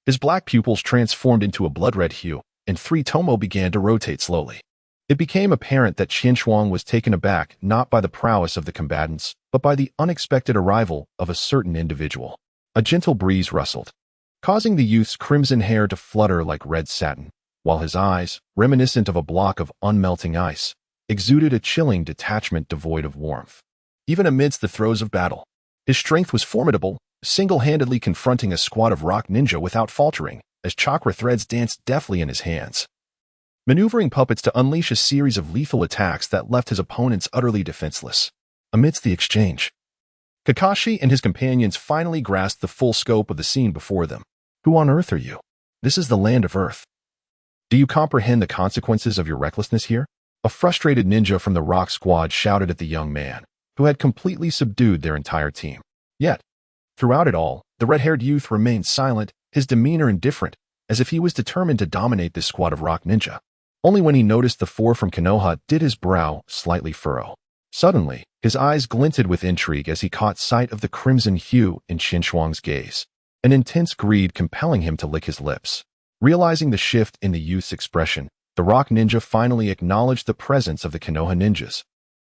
Speaker 1: his black pupils transformed into a blood-red hue, and three Tomo began to rotate slowly. It became apparent that Qianchuang was taken aback not by the prowess of the combatants, but by the unexpected arrival of a certain individual. A gentle breeze rustled, causing the youth's crimson hair to flutter like red satin, while his eyes, reminiscent of a block of unmelting ice, exuded a chilling detachment devoid of warmth. Even amidst the throes of battle, his strength was formidable, single-handedly confronting a squad of rock ninja without faltering, as chakra threads danced deftly in his hands, maneuvering puppets to unleash a series of lethal attacks that left his opponents utterly defenseless. Amidst the exchange, Kakashi and his companions finally grasped the full scope of the scene before them. Who on earth are you? This is the land of Earth. Do you comprehend the consequences of your recklessness here? A frustrated ninja from the rock squad shouted at the young man, who had completely subdued their entire team. Yet, throughout it all, the red-haired youth remained silent, his demeanor indifferent, as if he was determined to dominate this squad of rock ninja. Only when he noticed the four from Konoha did his brow slightly furrow. Suddenly, his eyes glinted with intrigue as he caught sight of the crimson hue in Qianchuang's gaze, an intense greed compelling him to lick his lips. Realizing the shift in the youth's expression, the rock ninja finally acknowledged the presence of the Konoha ninjas,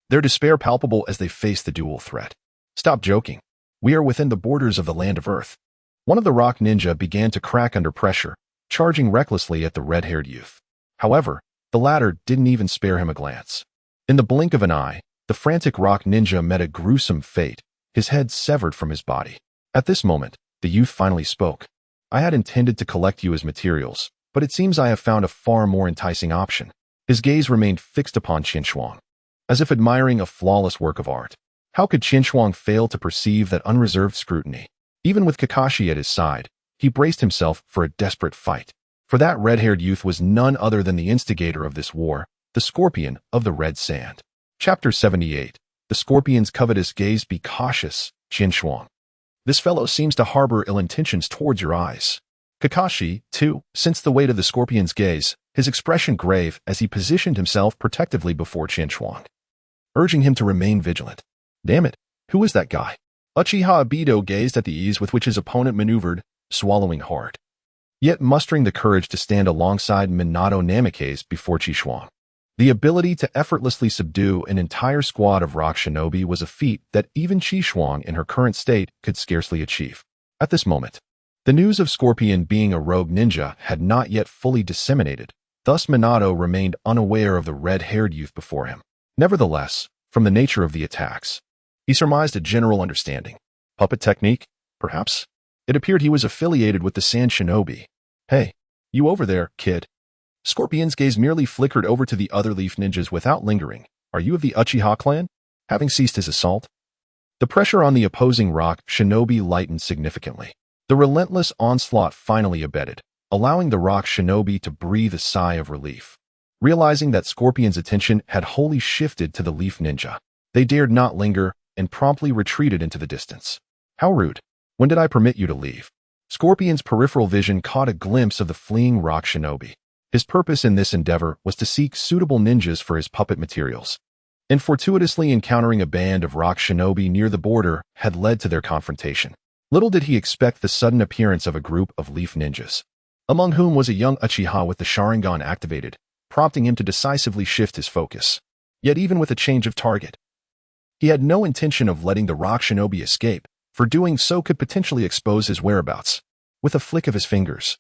Speaker 1: their despair palpable as they faced the dual threat. Stop joking. We are within the borders of the land of Earth. One of the rock ninja began to crack under pressure, charging recklessly at the red-haired youth. However, the latter didn't even spare him a glance. In the blink of an eye, the frantic rock ninja met a gruesome fate, his head severed from his body. At this moment, the youth finally spoke. I had intended to collect you as materials, but it seems I have found a far more enticing option. His gaze remained fixed upon Qianchuang, as if admiring a flawless work of art. How could Qianchuang fail to perceive that unreserved scrutiny? Even with Kakashi at his side, he braced himself for a desperate fight. For that red-haired youth was none other than the instigator of this war, the Scorpion of the Red Sand. Chapter 78. The Scorpion's Covetous Gaze. Be cautious, Qianchuang. This fellow seems to harbor ill intentions towards your eyes. Kakashi, too, sensed the weight of the Scorpion's gaze, his expression grave as he positioned himself protectively before Qianchuang, urging him to remain vigilant. Damn it, who is that guy? Uchiha Obito gazed at the ease with which his opponent maneuvered, swallowing hard, yet mustering the courage to stand alongside Minato Namikaze before Qianchuang. The ability to effortlessly subdue an entire squad of rock shinobi was a feat that even Qianchuang in her current state could scarcely achieve. At this moment, the news of Scorpion being a rogue ninja had not yet fully disseminated, Thus Minato remained unaware of the red-haired youth before him. Nevertheless, from the nature of the attacks, he surmised a general understanding. Puppet technique, perhaps? It appeared he was affiliated with the Sand Shinobi. Hey, you over there, kid. Scorpion's gaze merely flickered over to the other leaf ninjas without lingering. Are you of the Uchiha clan? Having ceased his assault? The pressure on the opposing rock shinobi lightened significantly. The relentless onslaught finally abated, allowing the rock shinobi to breathe a sigh of relief. Realizing that Scorpion's attention had wholly shifted to the leaf ninja, they dared not linger and promptly retreated into the distance. How rude. When did I permit you to leave? Scorpion's peripheral vision caught a glimpse of the fleeing rock shinobi. His purpose in this endeavor was to seek suitable ninjas for his puppet materials. And fortuitously encountering a band of rock shinobi near the border had led to their confrontation. Little did he expect the sudden appearance of a group of leaf ninjas, among whom was a young Uchiha with the Sharingan activated, prompting him to decisively shift his focus. Yet even with a change of target, he had no intention of letting the rock shinobi escape, for doing so could potentially expose his whereabouts. With a flick of his fingers,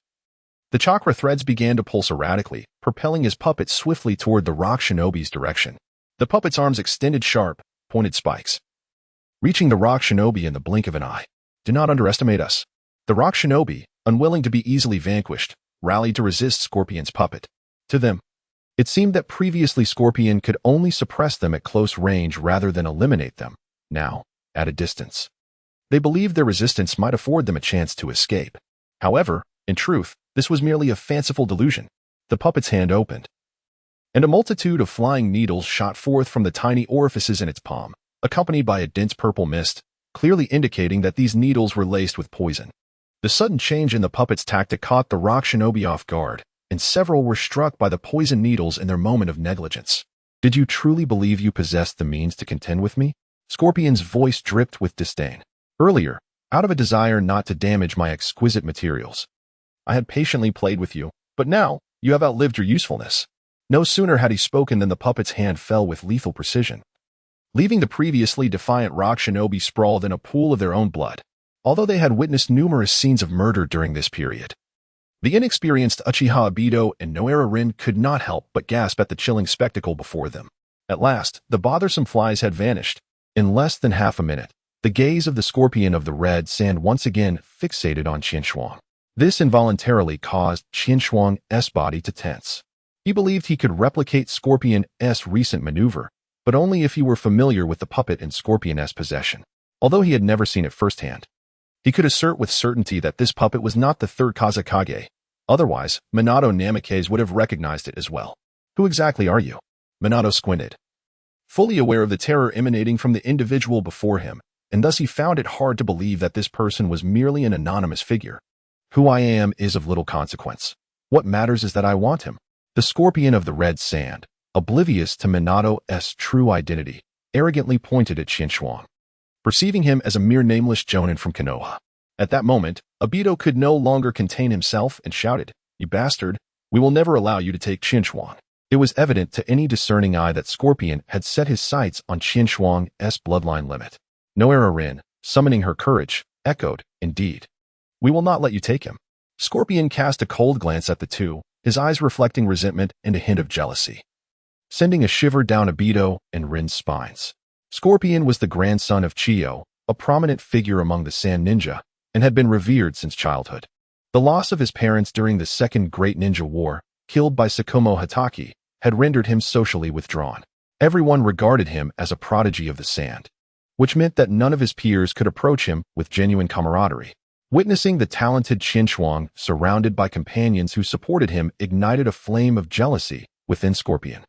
Speaker 1: the chakra threads began to pulse erratically, propelling his puppet swiftly toward the rock shinobi's direction. The puppet's arms extended sharp, pointed spikes, reaching the rock shinobi in the blink of an eye. Do not underestimate us. The rock shinobi, unwilling to be easily vanquished, rallied to resist Scorpion's puppet. To them, it seemed that previously Scorpion could only suppress them at close range rather than eliminate them. Now, at a distance, they believed their resistance might afford them a chance to escape. However, in truth, this was merely a fanciful delusion. The puppet's hand opened, and a multitude of flying needles shot forth from the tiny orifices in its palm, accompanied by a dense purple mist, clearly indicating that these needles were laced with poison. The sudden change in the puppet's tactic caught the rock shinobi off guard, and several were struck by the poison needles in their moment of negligence. Did you truly believe you possessed the means to contend with me? Scorpion's voice dripped with disdain. Earlier, out of a desire not to damage my exquisite materials, I had patiently played with you, but now you have outlived your usefulness. No sooner had he spoken than the puppet's hand fell with lethal precision, leaving the previously defiant rock shinobi sprawled in a pool of their own blood. Although they had witnessed numerous scenes of murder during this period, the inexperienced Uchiha Obito and Noera Rin could not help but gasp at the chilling spectacle before them. At last, the bothersome flies had vanished. In less than half a minute, the gaze of the Scorpion of the Red Sand once again fixated on Qinshuang. This involuntarily caused Qinshuang's body to tense. He believed he could replicate Scorpion's recent maneuver, but only if he were familiar with the puppet in Scorpion's possession. Although he had never seen it firsthand, he could assert with certainty that this puppet was not the third Kazekage. Otherwise, Minato Namikaze would have recognized it as well. Who exactly are you? Minato squinted, fully aware of the terror emanating from the individual before him, and thus he found it hard to believe that this person was merely an anonymous figure. Who I am is of little consequence. What matters is that I want him. The Scorpion of the Red Sand, oblivious to Minato's true identity, arrogantly pointed at Qinshuang, perceiving him as a mere nameless jonin from Konoha. At that moment, Obito could no longer contain himself and shouted, "You bastard, we will never allow you to take Qinshuang." It was evident to any discerning eye that Scorpion had set his sights on Qinshuang's bloodline limit. Noera Rin, summoning her courage, echoed, "Indeed. We will not let you take him." Scorpion cast a cold glance at the two, his eyes reflecting resentment and a hint of jealousy, sending a shiver down Obito and Rin's spines. Scorpion was the grandson of Chiyo, a prominent figure among the Sand Ninja, and had been revered since childhood. The loss of his parents during the Second Great Ninja War, killed by Sakomo Hatake, had rendered him socially withdrawn. Everyone regarded him as a prodigy of the sand, which meant that none of his peers could approach him with genuine camaraderie. Witnessing the talented Qinshuang surrounded by companions who supported him ignited a flame of jealousy within Scorpion.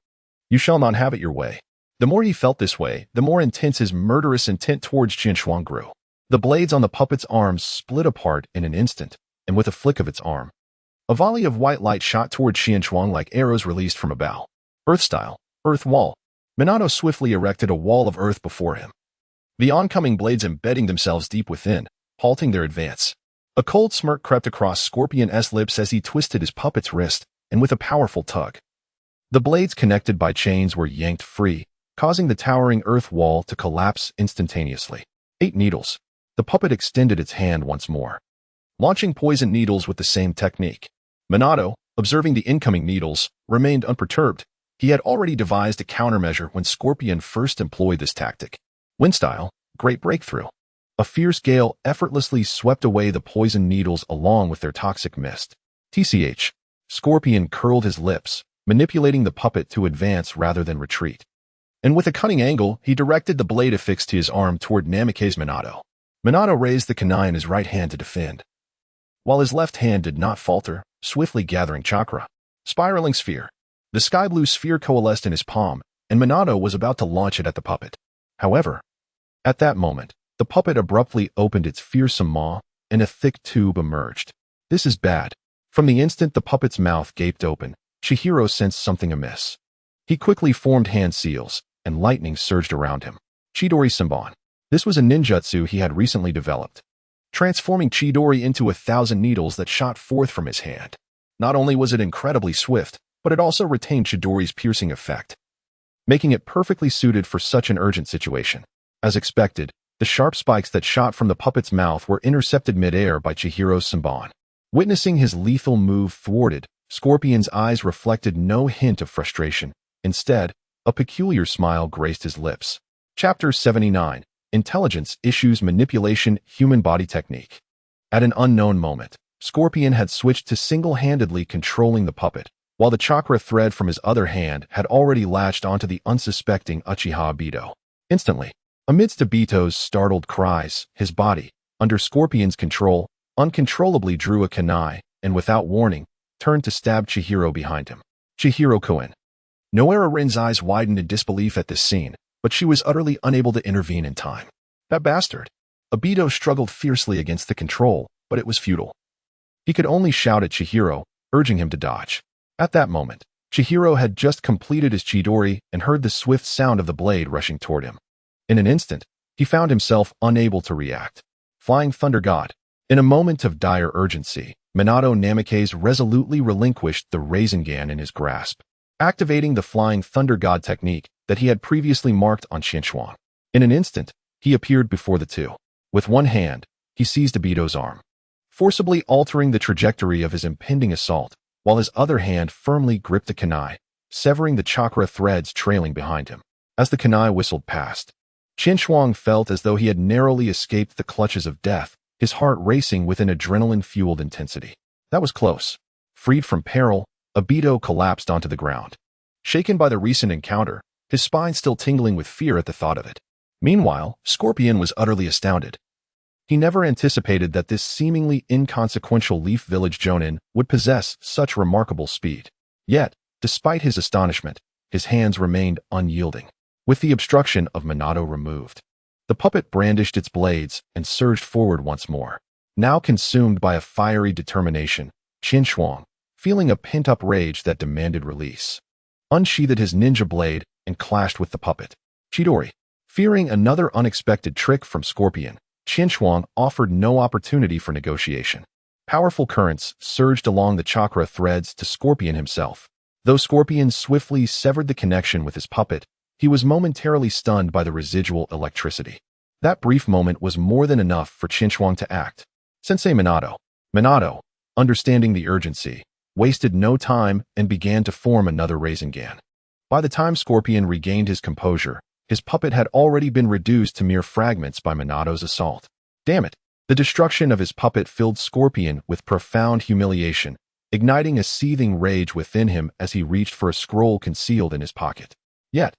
Speaker 1: You shall not have it your way. The more he felt this way, the more intense his murderous intent towards Qinshuang grew. The blades on the puppet's arms split apart in an instant, and with a flick of its arm, a volley of white light shot toward Qinshuang like arrows released from a bow. Earth style, earth wall. Minato swiftly erected a wall of earth before him, the oncoming blades embedding themselves deep within, halting their advance. A cold smirk crept across Scorpion's lips as he twisted his puppet's wrist, and with a powerful tug, the blades connected by chains were yanked free, causing the towering earth wall to collapse instantaneously. 8 needles. The puppet extended its hand once more, launching poison needles with the same technique. Minato, observing the incoming needles, remained unperturbed. He had already devised a countermeasure when Scorpion first employed this tactic. Wind style, great breakthrough. A fierce gale effortlessly swept away the poison needles along with their toxic mist. TCH. Scorpion curled his lips, manipulating the puppet to advance rather than retreat. And with a cunning angle, he directed the blade affixed to his arm toward Namikaze's Minato. Minato raised the kunai in his right hand to defend, while his left hand did not falter, swiftly gathering chakra. Spiraling sphere. The sky blue sphere coalesced in his palm, and Minato was about to launch it at the puppet. However, at that moment, the puppet abruptly opened its fearsome maw, and a thick tube emerged. This is bad. From the instant the puppet's mouth gaped open, Chihiro sensed something amiss. He quickly formed hand seals, and lightning surged around him. Chidori Senbon. This was a ninjutsu he had recently developed, transforming Chidori into 1,000 needles that shot forth from his hand. Not only was it incredibly swift, but it also retained Chidori's piercing effect, making it perfectly suited for such an urgent situation. As expected, the sharp spikes that shot from the puppet's mouth were intercepted mid-air by Chihiro's Senbon. Witnessing his lethal move thwarted, Scorpion's eyes reflected no hint of frustration. Instead, a peculiar smile graced his lips. Chapter 79. Intelligence Issues Manipulation Human Body Technique. At an unknown moment, Scorpion had switched to single-handedly controlling the puppet, while the chakra thread from his other hand had already latched onto the unsuspecting Uchiha Obito. Instantly, amidst Obito's startled cries, his body, under Scorpion's control, uncontrollably drew a kunai, and without warning, turned to stab Chihiro behind him. Chihiro Koen. Noera Rin's eyes widened in disbelief at this scene, but she was utterly unable to intervene in time. That bastard. Obito struggled fiercely against the control, but it was futile. He could only shout at Chihiro, urging him to dodge. At that moment, Chihiro had just completed his Chidori and heard the swift sound of the blade rushing toward him. In an instant, he found himself unable to react. Flying Thunder God. In a moment of dire urgency, Minato Namikaze resolutely relinquished the Rasengan in his grasp, activating the Flying Thunder God technique that he had previously marked on Shinchuan. In an instant, he appeared before the two. With one hand, he seized Obito's arm, forcibly altering the trajectory of his impending assault, while his other hand firmly gripped the kunai, severing the chakra threads trailing behind him. As the kunai whistled past, Shinchuan felt as though he had narrowly escaped the clutches of death, his heart racing with an adrenaline-fueled intensity. That was close. Freed from peril, Obito collapsed onto the ground. Shaken by the recent encounter, his spine still tingling with fear at the thought of it. Meanwhile, Scorpion was utterly astounded. He never anticipated that this seemingly inconsequential Leaf Village Jonin would possess such remarkable speed. Yet, despite his astonishment, his hands remained unyielding. With the obstruction of Minato removed, the puppet brandished its blades and surged forward once more. Now consumed by a fiery determination, Shinchuan, feeling a pent-up rage that demanded release, unsheathed his ninja blade and clashed with the puppet. Chidori. Fearing another unexpected trick from Scorpion, Shinchuan offered no opportunity for negotiation. Powerful currents surged along the chakra threads to Scorpion himself. Though Scorpion swiftly severed the connection with his puppet, he was momentarily stunned by the residual electricity. That brief moment was more than enough for Shinchuan to act. Sensei Minato, understanding the urgency, wasted no time and began to form another Rasengan. By the time Scorpion regained his composure, his puppet had already been reduced to mere fragments by Minato's assault. Damn it! The destruction of his puppet filled Scorpion with profound humiliation, igniting a seething rage within him as he reached for a scroll concealed in his pocket. Yet,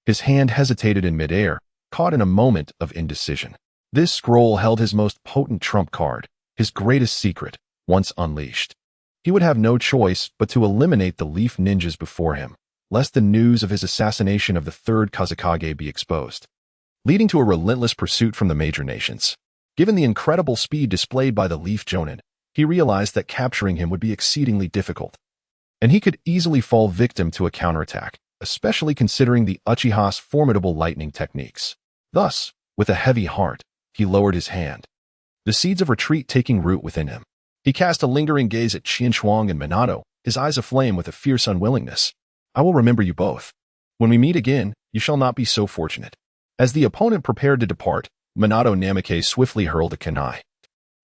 Speaker 1: his hand hesitated in midair, caught in a moment of indecision. This scroll held his most potent trump card, his greatest secret, once unleashed. He would have no choice but to eliminate the Leaf Ninjas before him, lest the news of his assassination of the third Kazekage be exposed, leading to a relentless pursuit from the major nations. Given the incredible speed displayed by the Leaf Jonin, he realized that capturing him would be exceedingly difficult, and he could easily fall victim to a counterattack, especially considering the Uchiha's formidable lightning techniques. Thus, with a heavy heart, he lowered his hand, the seeds of retreat taking root within him. He cast a lingering gaze at Shinchuan and Minato, his eyes aflame with a fierce unwillingness. I will remember you both. When we meet again, you shall not be so fortunate. As the opponent prepared to depart, Minato Namikaze swiftly hurled a kunai,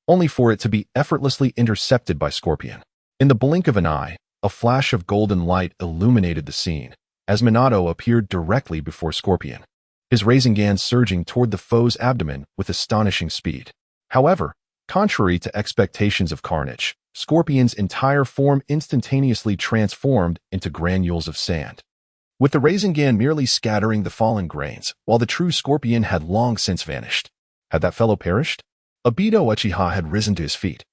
Speaker 1: only for it to be effortlessly intercepted by Scorpion. In the blink of an eye, A flash of golden light illuminated the scene, as Minato appeared directly before Scorpion, his Rasengan surging toward the foe's abdomen with astonishing speed. However, contrary to expectations of carnage, Scorpion's entire form instantaneously transformed into granules of sand, with the Rasengan merely scattering the fallen grains, while the true Scorpion had long since vanished. Had that fellow perished? Obito Uchiha had risen to his feet.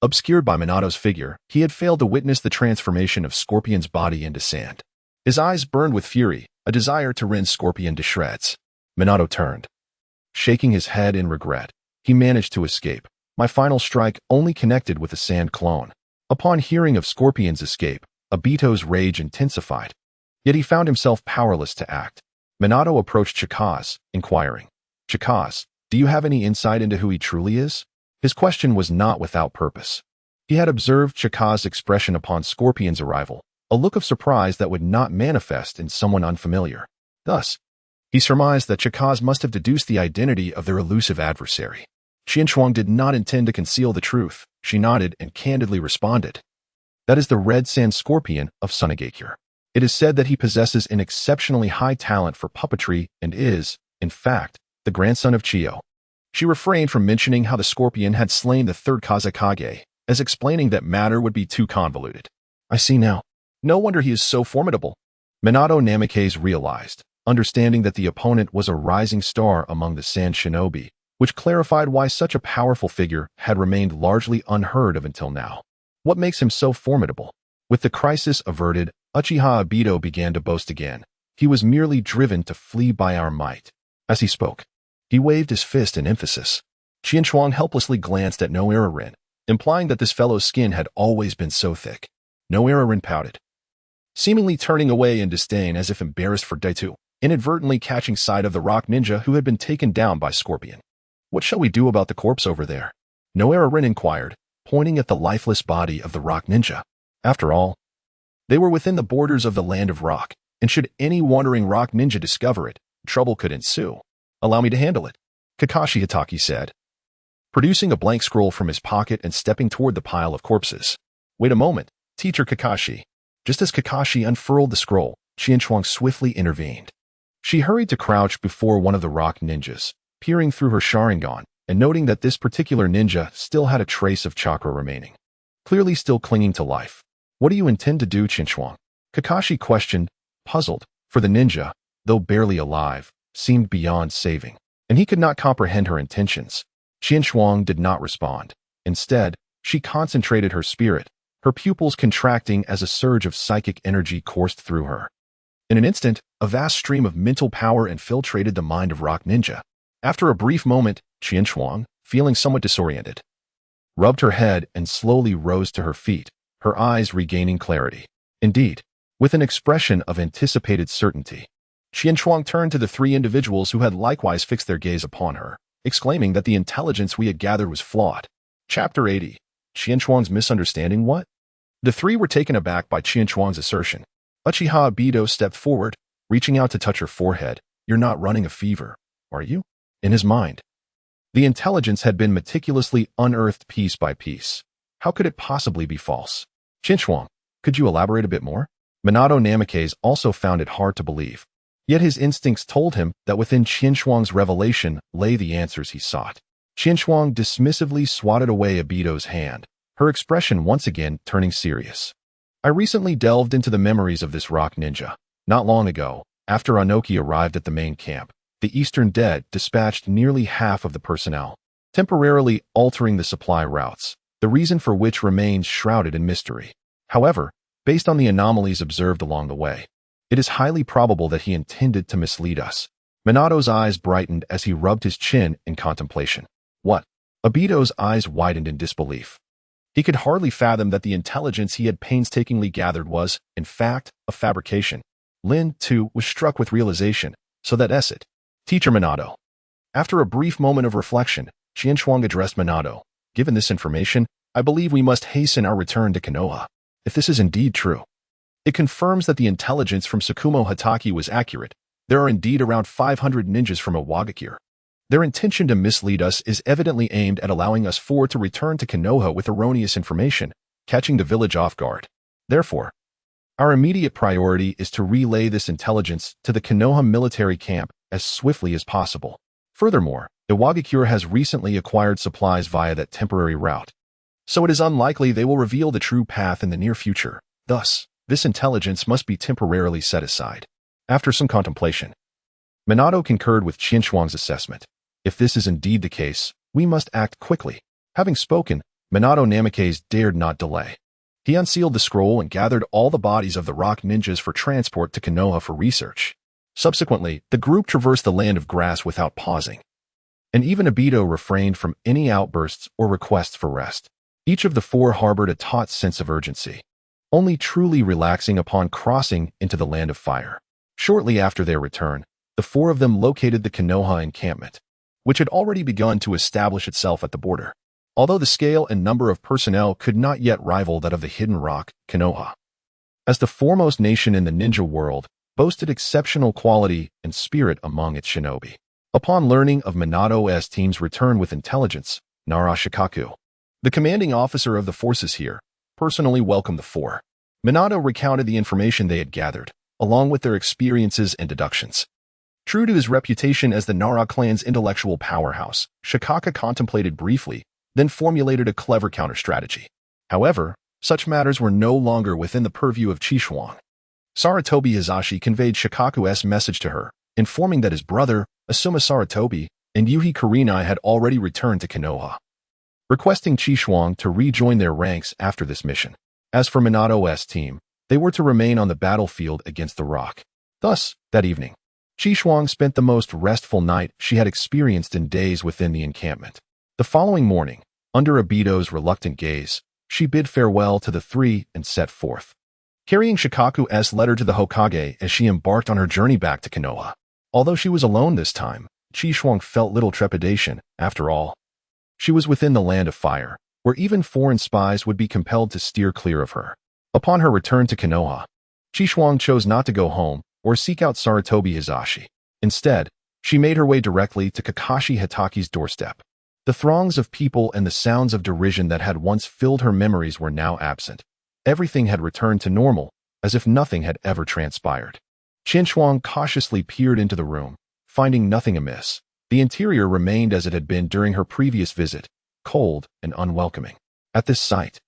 Speaker 1: Obscured by Minato's figure, he had failed to witness the transformation of Scorpion's body into sand. His eyes burned with fury, a desire to rend Scorpion to shreds. Minato turned. Shaking his head in regret, he managed to escape. My final strike only connected with a sand clone. Upon hearing of Scorpion's escape, Obito's rage intensified. Yet he found himself powerless to act. Minato approached Chikaz, inquiring, "Chikaz, do you have any insight into who he truly is?" His question was not without purpose. He had observed Chikaz's expression upon Scorpion's arrival, a look of surprise that would not manifest in someone unfamiliar. Thus, he surmised that Chikaz must have deduced the identity of their elusive adversary. Qianchuang did not intend to conceal the truth. She nodded and candidly responded. "That is the Red Sand Scorpion of Sunagakure. It is said that he possesses an exceptionally high talent for puppetry and is, in fact, the grandson of Chiyo." She refrained from mentioning how the Scorpion had slain the third Kazekage, as explaining that matter would be too convoluted. "I see now. No wonder he is so formidable." Minato Namikaze realized, understanding that the opponent was a rising star among the Sand Shinobi, which clarified why such a powerful figure had remained largely unheard of until now. What makes him so formidable? With the crisis averted, Uchiha Obito began to boast again. "He was merely driven to flee by our might." As he spoke, he waved his fist in emphasis. Qianchuang helplessly glanced at Noirarin, implying that this fellow's skin had always been so thick. Noirarin pouted, seemingly turning away in disdain as if embarrassed for Daitu, inadvertently catching sight of the rock ninja who had been taken down by Scorpion. "What shall we do about the corpse over there?" Noirarin inquired, pointing at the lifeless body of the rock ninja. After all, they were within the borders of the land of rock, and should any wandering rock ninja discover it, trouble could ensue. "Allow me to handle it," Kakashi Hatake said, producing a blank scroll from his pocket and stepping toward the pile of corpses. "Wait a moment, Teacher Kakashi." Just as Kakashi unfurled the scroll, Qianchuang swiftly intervened. She hurried to crouch before one of the rock ninjas, peering through her Sharingan and noting that this particular ninja still had a trace of chakra remaining, clearly still clinging to life. "What do you intend to do, Qianchuang?" Kakashi questioned, puzzled, for the ninja, though barely alive, seemed beyond saving, and he could not comprehend her intentions. Qianchuang did not respond. Instead, she concentrated her spirit, her pupils contracting as a surge of psychic energy coursed through her. In an instant, a vast stream of mental power infiltrated the mind of Rock Ninja. After a brief moment, Qianchuang, feeling somewhat disoriented, rubbed her head and slowly rose to her feet, her eyes regaining clarity. Indeed, with an expression of anticipated certainty, Qianchuang turned to the three individuals who had likewise fixed their gaze upon her, exclaiming that the intelligence we had gathered was flawed. Chapter 80. Qianchuang's misunderstanding what? The three were taken aback by Qianchuang's assertion. Uchiha Obito stepped forward, reaching out to touch her forehead. "You're not running a fever, are you?" In his mind, the intelligence had been meticulously unearthed piece by piece. How could it possibly be false? "Qianchuang, could you elaborate a bit more?" Minato Namikaze also found it hard to believe. Yet his instincts told him that within Qianchuang's revelation lay the answers he sought. Qianchuang dismissively swatted away Obito's hand, her expression once again turning serious. "I recently delved into the memories of this rock ninja. Not long ago, after Anoki arrived at the main camp, the Eastern Dead dispatched nearly half of the personnel, temporarily altering the supply routes, the reason for which remains shrouded in mystery. However, based on the anomalies observed along the way, it is highly probable that he intended to mislead us." Minato's eyes brightened as he rubbed his chin in contemplation. "What?" Obito's eyes widened in disbelief. He could hardly fathom that the intelligence he had painstakingly gathered was, in fact, a fabrication. Lin, too, was struck with realization. "So that is it." "Teacher Minato." After a brief moment of reflection, Qianchuang addressed Minato. "Given this information, I believe we must hasten our return to Konoha. If this is indeed true, it confirms that the intelligence from Tsukumo Hatake was accurate. There are indeed around 500 ninjas from Iwagakure. Their intention to mislead us is evidently aimed at allowing us four to return to Konoha with erroneous information, catching the village off guard." Therefore, our immediate priority is to relay this intelligence to the Konoha military camp as swiftly as possible. Furthermore, Iwagakure has recently acquired supplies via that temporary route, so it is unlikely they will reveal the true path in the near future. Thus, this intelligence must be temporarily set aside. After some contemplation, Minato concurred with Qinshuang's assessment. If this is indeed the case, we must act quickly. Having spoken, Minato Namikaze dared not delay. He unsealed the scroll and gathered all the bodies of the rock ninjas for transport to Konoha for research. Subsequently, the group traversed the land of grass without pausing, and even Obito refrained from any outbursts or requests for rest. Each of the four harbored a taut sense of urgency, only truly relaxing upon crossing into the land of fire. Shortly after their return, the four of them located the Konoha encampment, which had already begun to establish itself at the border, although the scale and number of personnel could not yet rival that of the hidden rock, Konoha. As the foremost nation in the ninja world, boasted exceptional quality and spirit among its shinobi. Upon learning of Minato's team's return with intelligence, Nara Shikaku, the commanding officer of the forces here, personally welcomed the four. Minato recounted the information they had gathered, along with their experiences and deductions. True to his reputation as the Nara clan's intellectual powerhouse, Shikaka contemplated briefly, then formulated a clever counter-strategy. However, such matters were no longer within the purview of Qinshuang. Saratobi Hizashi conveyed Shikaku's message to her, informing that his brother, Asuma Saratobi, and Yuhi Kurenai had already returned to Konoha, requesting Qinshuang to rejoin their ranks after this mission. As for Minato's team, they were to remain on the battlefield against the rock. Thus, that evening, Qinshuang spent the most restful night she had experienced in days within the encampment. The following morning, under Obito's reluctant gaze, she bid farewell to the three and set forth, carrying Shikaku's letter to the Hokage as she embarked on her journey back to Konoha. Although she was alone this time, Qinshuang felt little trepidation. After all, she was within the land of fire, where even foreign spies would be compelled to steer clear of her. Upon her return to Konoha, Qinshuang chose not to go home or seek out Saratobi Hizashi. Instead, she made her way directly to Kakashi Hitaki's doorstep. The throngs of people and the sounds of derision that had once filled her memories were now absent. Everything had returned to normal, as if nothing had ever transpired. Qinshuang cautiously peered into the room, finding nothing amiss. The interior remained as it had been during her previous visit, cold and unwelcoming. At this sight,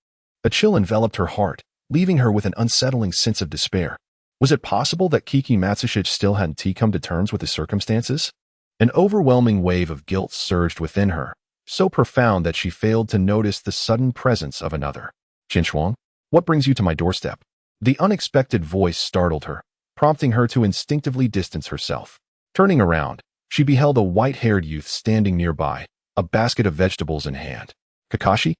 Speaker 1: a chill enveloped her heart, leaving her with an unsettling sense of despair. Was it possible that Kiki Matsushita still hadn't come to terms with the circumstances? An overwhelming wave of guilt surged within her, so profound that she failed to notice the sudden presence of another. Qinshuang, what brings you to my doorstep? The unexpected voice startled her, prompting her to instinctively distance herself. Turning around, she beheld a white-haired youth standing nearby, a basket of vegetables in hand. Kakashi?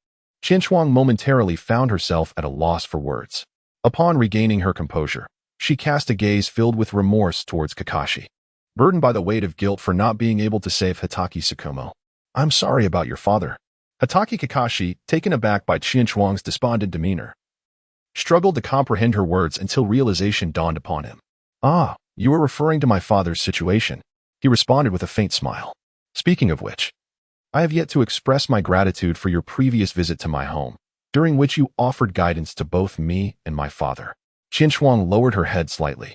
Speaker 1: Qinshuang momentarily found herself at a loss for words. Upon regaining her composure, she cast a gaze filled with remorse towards Kakashi, burdened by the weight of guilt for not being able to save Hitaki Tsukumo. I'm sorry about your father. Hitaki Kakashi, taken aback by Qinshuang's despondent demeanor, struggled to comprehend her words until realization dawned upon him. Ah, you are referring to my father's situation, he responded with a faint smile. Speaking of which, I have yet to express my gratitude for your previous visit to my home, during which you offered guidance to both me and my father. Qinshuang lowered her head slightly,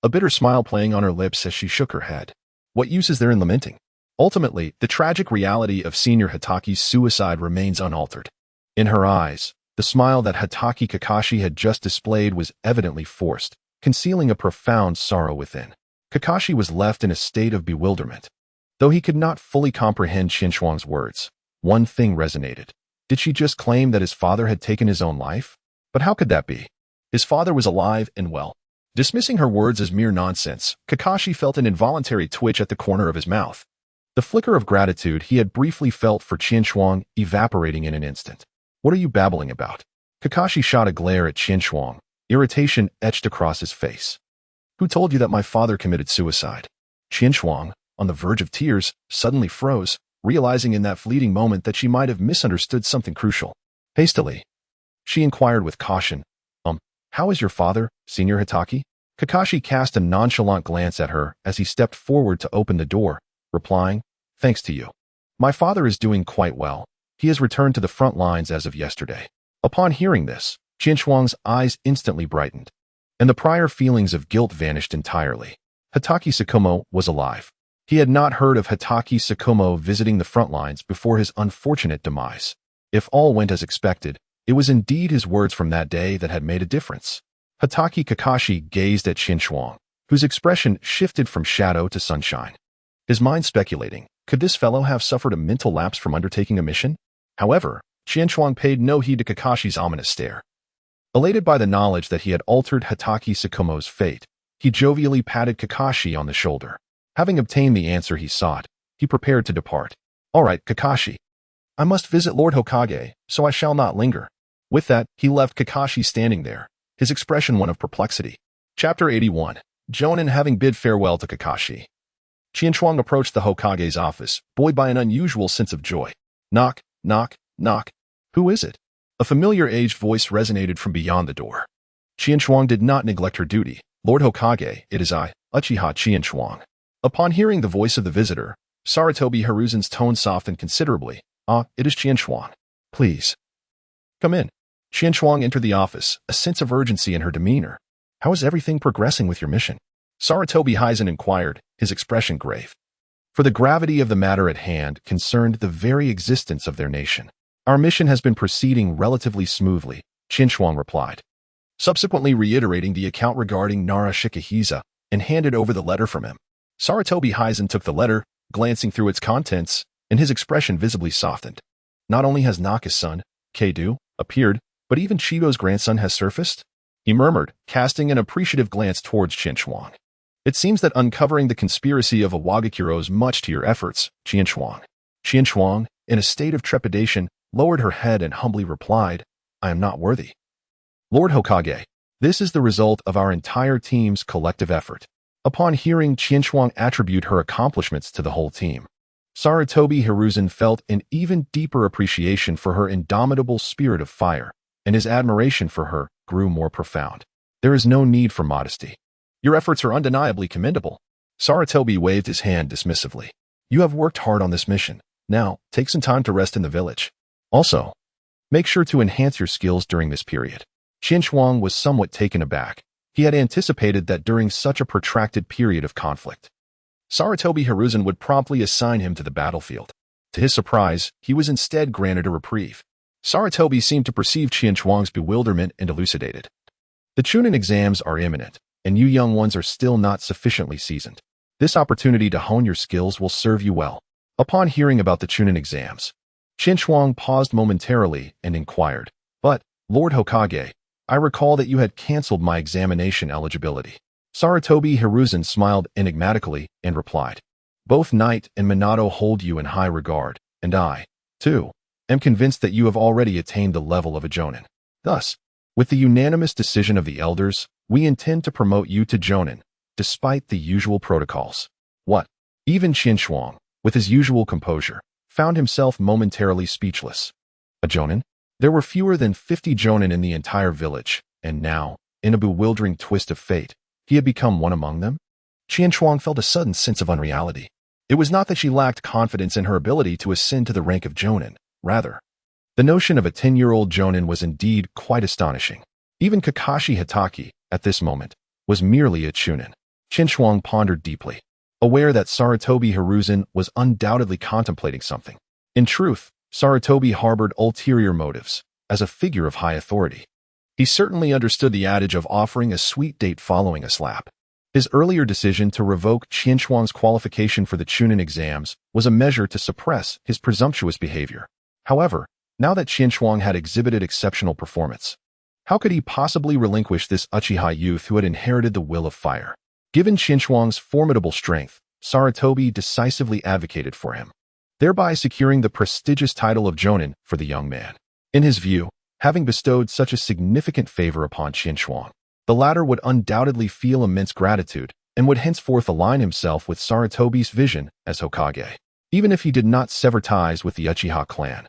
Speaker 1: a bitter smile playing on her lips as she shook her head. What use is there in lamenting? Ultimately, the tragic reality of Senior Hitaki's suicide remains unaltered. In her eyes, the smile that Hitaki Kakashi had just displayed was evidently forced, concealing a profound sorrow within. Kakashi was left in a state of bewilderment. Though he could not fully comprehend Qinshuang's words, one thing resonated. Did she just claim that his father had taken his own life? But how could that be? His father was alive and well. Dismissing her words as mere nonsense, Kakashi felt an involuntary twitch at the corner of his mouth. The flicker of gratitude he had briefly felt for Qinshuang evaporating in an instant. What are you babbling about? Kakashi shot a glare at Qinshuang, irritation etched across his face. Who told you that my father committed suicide? Qinshuang, on the verge of tears, suddenly froze, realizing in that fleeting moment that she might have misunderstood something crucial. Hastily, she inquired with caution, how is your father, Senior Hitaki? Kakashi cast a nonchalant glance at her as he stepped forward to open the door, replying, thanks to you. My father is doing quite well. He has returned to the front lines as of yesterday. Upon hearing this, Qian Shuang's eyes instantly brightened, and the prior feelings of guilt vanished entirely. Hitaki Tsukumo was alive. He had not heard of Hitaki Tsukumo visiting the front lines before his unfortunate demise. If all went as expected, it was indeed his words from that day that had made a difference. Hitaki Kakashi gazed at Qian Shuang, whose expression shifted from shadow to sunshine. His mind speculating, could this fellow have suffered a mental lapse from undertaking a mission? However, Qian Shuang paid no heed to Kakashi's ominous stare. Elated by the knowledge that he had altered Hitaki Tsukumo's fate, he jovially patted Kakashi on the shoulder. Having obtained the answer he sought, he prepared to depart. All right, Kakashi. I must visit Lord Hokage, so I shall not linger. With that, he left Kakashi standing there, his expression one of perplexity. Chapter 81. Jonin having bid farewell to Kakashi. Qian Shuang approached the Hokage's office, buoyed by an unusual sense of joy. Knock, knock, knock. Who is it? A familiar aged voice resonated from beyond the door. Qian Shuang did not neglect her duty. Lord Hokage, it is I, Uchiha Qian Shuang. Upon hearing the voice of the visitor, Sarutobi Hiruzen's tone softened considerably. It is Qian Shuang. Please. Come in. Qian Shuang entered the office, a sense of urgency in her demeanor. How is everything progressing with your mission? Sarutobi Hiruzen inquired, his expression grave. For the gravity of the matter at hand concerned the very existence of their nation. Our mission has been proceeding relatively smoothly, Qian Shuang replied, subsequently reiterating the account regarding Nara Shikahisa and handed over the letter from him. Sarutobi Hiruzen took the letter, glancing through its contents, and his expression visibly softened. Not only has Naka's son, Keidu, appeared, but even Chido's grandson has surfaced? He murmured, casting an appreciative glance towards Qian Shuang. It seems that uncovering the conspiracy of Awagakure owes much to your efforts, Qian Shuang. Qian Shuang, in a state of trepidation, lowered her head and humbly replied, I am not worthy. Lord Hokage, this is the result of our entire team's collective effort. Upon hearing Qian Shuang attribute her accomplishments to the whole team, Sarutobi Hiruzen felt an even deeper appreciation for her indomitable spirit of fire, and his admiration for her grew more profound. There is no need for modesty. Your efforts are undeniably commendable. Sarutobi waved his hand dismissively. You have worked hard on this mission. Now, take some time to rest in the village. Also, make sure to enhance your skills during this period. Qian Shuang was somewhat taken aback. He had anticipated that during such a protracted period of conflict, Sarutobi Hiruzen would promptly assign him to the battlefield. To his surprise, he was instead granted a reprieve. Sarutobi seemed to perceive Qian Shuang's bewilderment and elucidated. The Chunin exams are imminent, and you young ones are still not sufficiently seasoned. This opportunity to hone your skills will serve you well. Upon hearing about the Chunin exams, Qian Shuang paused momentarily and inquired, but, Lord Hokage, I recall that you had cancelled my examination eligibility. Sarutobi Hiruzen smiled enigmatically and replied, both Knight and Minato hold you in high regard, and I, too, am convinced that you have already attained the level of a Jonin. Thus, with the unanimous decision of the elders, we intend to promote you to Jonin, despite the usual protocols. What? Even Qian Shuang, with his usual composure, found himself momentarily speechless. A Jonin? There were fewer than 50 Jonin in the entire village, and now, in a bewildering twist of fate, he had become one among them? Qian Shuang felt a sudden sense of unreality. It was not that she lacked confidence in her ability to ascend to the rank of Jonin. Rather, the notion of a 10-year-old Jonin was indeed quite astonishing. Even Kakashi Hitaki, at this moment, was merely a Chunin. Qian Shuang pondered deeply, aware that Sarutobi Hiruzen was undoubtedly contemplating something. In truth, Sarutobi harbored ulterior motives, as a figure of high authority. He certainly understood the adage of offering a sweet date following a slap. His earlier decision to revoke Qian Shuang's qualification for the Chunin exams was a measure to suppress his presumptuous behavior. However, now that Qian Shuang had exhibited exceptional performance, how could he possibly relinquish this Uchiha youth who had inherited the will of fire? Given Qian Shuang's formidable strength, Sarutobi decisively advocated for him, thereby securing the prestigious title of Jonin for the young man. In his view, having bestowed such a significant favor upon Qian Shuang, the latter would undoubtedly feel immense gratitude and would henceforth align himself with Sarutobi's vision as Hokage. Even if he did not sever ties with the Uchiha clan,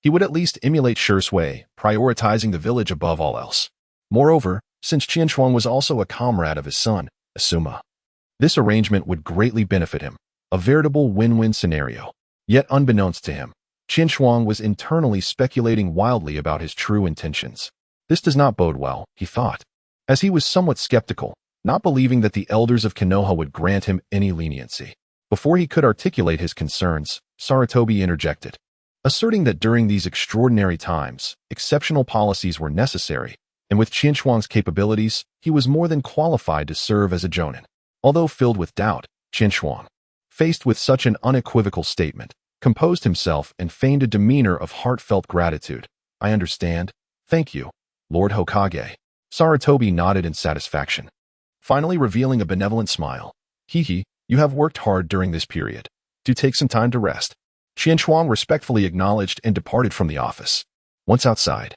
Speaker 1: he would at least emulate Shursui, prioritizing the village above all else. Moreover, since Qian Shuang was also a comrade of his son, Asuma, this arrangement would greatly benefit him, a veritable win-win scenario. Yet unbeknownst to him, Qian Shuang was internally speculating wildly about his true intentions. This does not bode well, he thought, as he was somewhat skeptical, not believing that the elders of Konoha would grant him any leniency. Before he could articulate his concerns, Sarutobi interjected, asserting that during these extraordinary times, exceptional policies were necessary, and with Qinshuang's capabilities, he was more than qualified to serve as a jonin. Although filled with doubt, Qinshuang, faced with such an unequivocal statement, composed himself and feigned a demeanor of heartfelt gratitude. I understand. Thank you, Lord Hokage. Sarutobi nodded in satisfaction, finally revealing a benevolent smile. Hehe, you have worked hard during this period. Do take some time to rest. Qinshuang respectfully acknowledged and departed from the office. Once outside,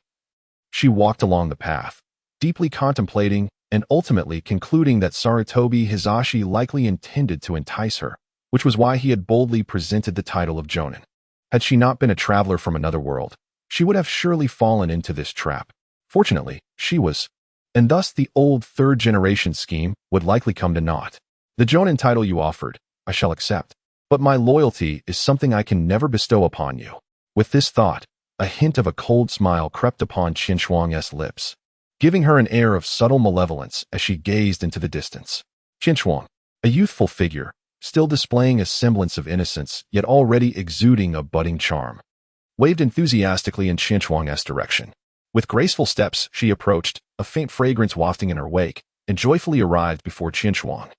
Speaker 1: she walked along the path, deeply contemplating and ultimately concluding that Sarutobi Hizashi likely intended to entice her, which was why he had boldly presented the title of jonin. Had she not been a traveler from another world, she would have surely fallen into this trap. Fortunately, she was, and thus the old third-generation scheme would likely come to naught. The jonin title you offered, I shall accept, but my loyalty is something I can never bestow upon you. With this thought, a hint of a cold smile crept upon Qinshuang's lips, giving her an air of subtle malevolence as she gazed into the distance. Qinshuang, a youthful figure, still displaying a semblance of innocence, yet already exuding a budding charm, waved enthusiastically in Qinshuang's direction. With graceful steps, she approached, a faint fragrance wafting in her wake, and joyfully arrived before Qinshuang.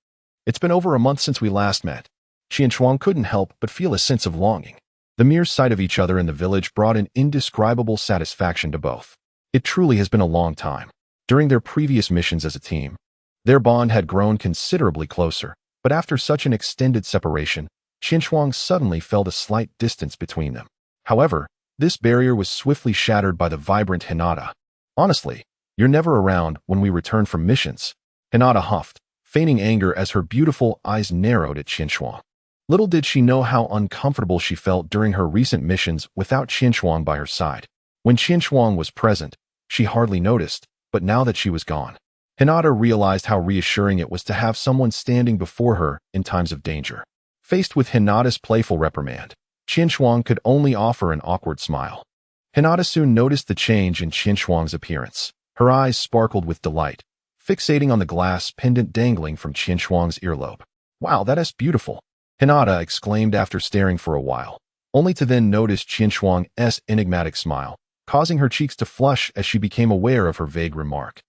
Speaker 1: It's been over a month since we last met. Qinshuang couldn't help but feel a sense of longing. The mere sight of each other in the village brought an indescribable satisfaction to both. It truly has been a long time. During their previous missions as a team, their bond had grown considerably closer, but after such an extended separation, Qinshuang suddenly felt a slight distance between them. However, this barrier was swiftly shattered by the vibrant Hinata. Honestly, you're never around when we return from missions. Hinata huffed, feigning anger as her beautiful eyes narrowed at Qinshuang. Little did she know how uncomfortable she felt during her recent missions without Qinshuang by her side. When Qinshuang was present, she hardly noticed, but now that she was gone, Hinata realized how reassuring it was to have someone standing before her in times of danger. Faced with Hinata's playful reprimand, Qinshuang could only offer an awkward smile. Hinata soon noticed the change in Qinshuang's appearance. Her eyes sparkled with delight, fixating on the glass pendant dangling from Qinshuang's earlobe. Wow, that is beautiful, Hinata exclaimed after staring for a while, only to then notice Qinshuang's enigmatic smile, causing her cheeks to flush as she became aware of her vague remark.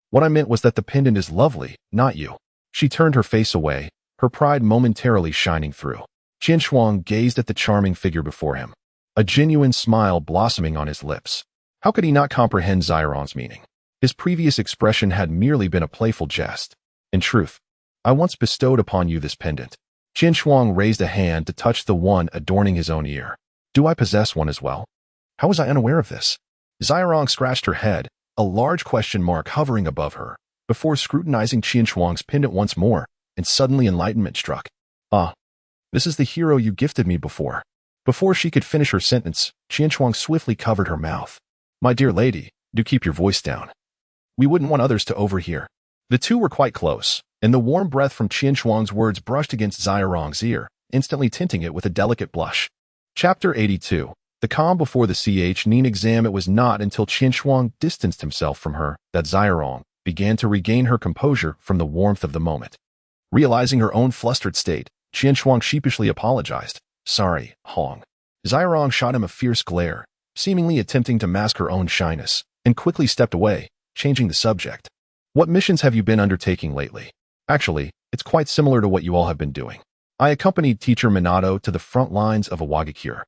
Speaker 1: What I meant was that the pendant is lovely, not you. She turned her face away, her pride momentarily shining through. Qinshuang gazed at the charming figure before him, a genuine smile blossoming on his lips. How could he not comprehend Xiron's meaning? His previous expression had merely been a playful jest. In truth, I once bestowed upon you this pendant. Qinshuang raised a hand to touch the one adorning his own ear. Do I possess one as well? How was I unaware of this? Xiron scratched her head, a large question mark hovering above her, before scrutinizing Qinshuang's pendant once more, and suddenly enlightenment struck. Ah, this is the hero you gifted me before. Before she could finish her sentence, Qinshuang swiftly covered her mouth. My dear lady, do keep your voice down. We wouldn't want others to overhear. The two were quite close, and the warm breath from Qinshuang's words brushed against Xiron's ear, instantly tinting it with a delicate blush. Chapter 82. The calm before the CHNIN exam. It was not until Qinshuang distanced himself from her that Xiron began to regain her composure from the warmth of the moment. Realizing her own flustered state, Qinshuang sheepishly apologized. Sorry, Hong. Xiron shot him a fierce glare, seemingly attempting to mask her own shyness, and quickly stepped away, changing the subject. What missions have you been undertaking lately? Actually, it's quite similar to what you all have been doing. I accompanied teacher Minato to the front lines of Awagakure.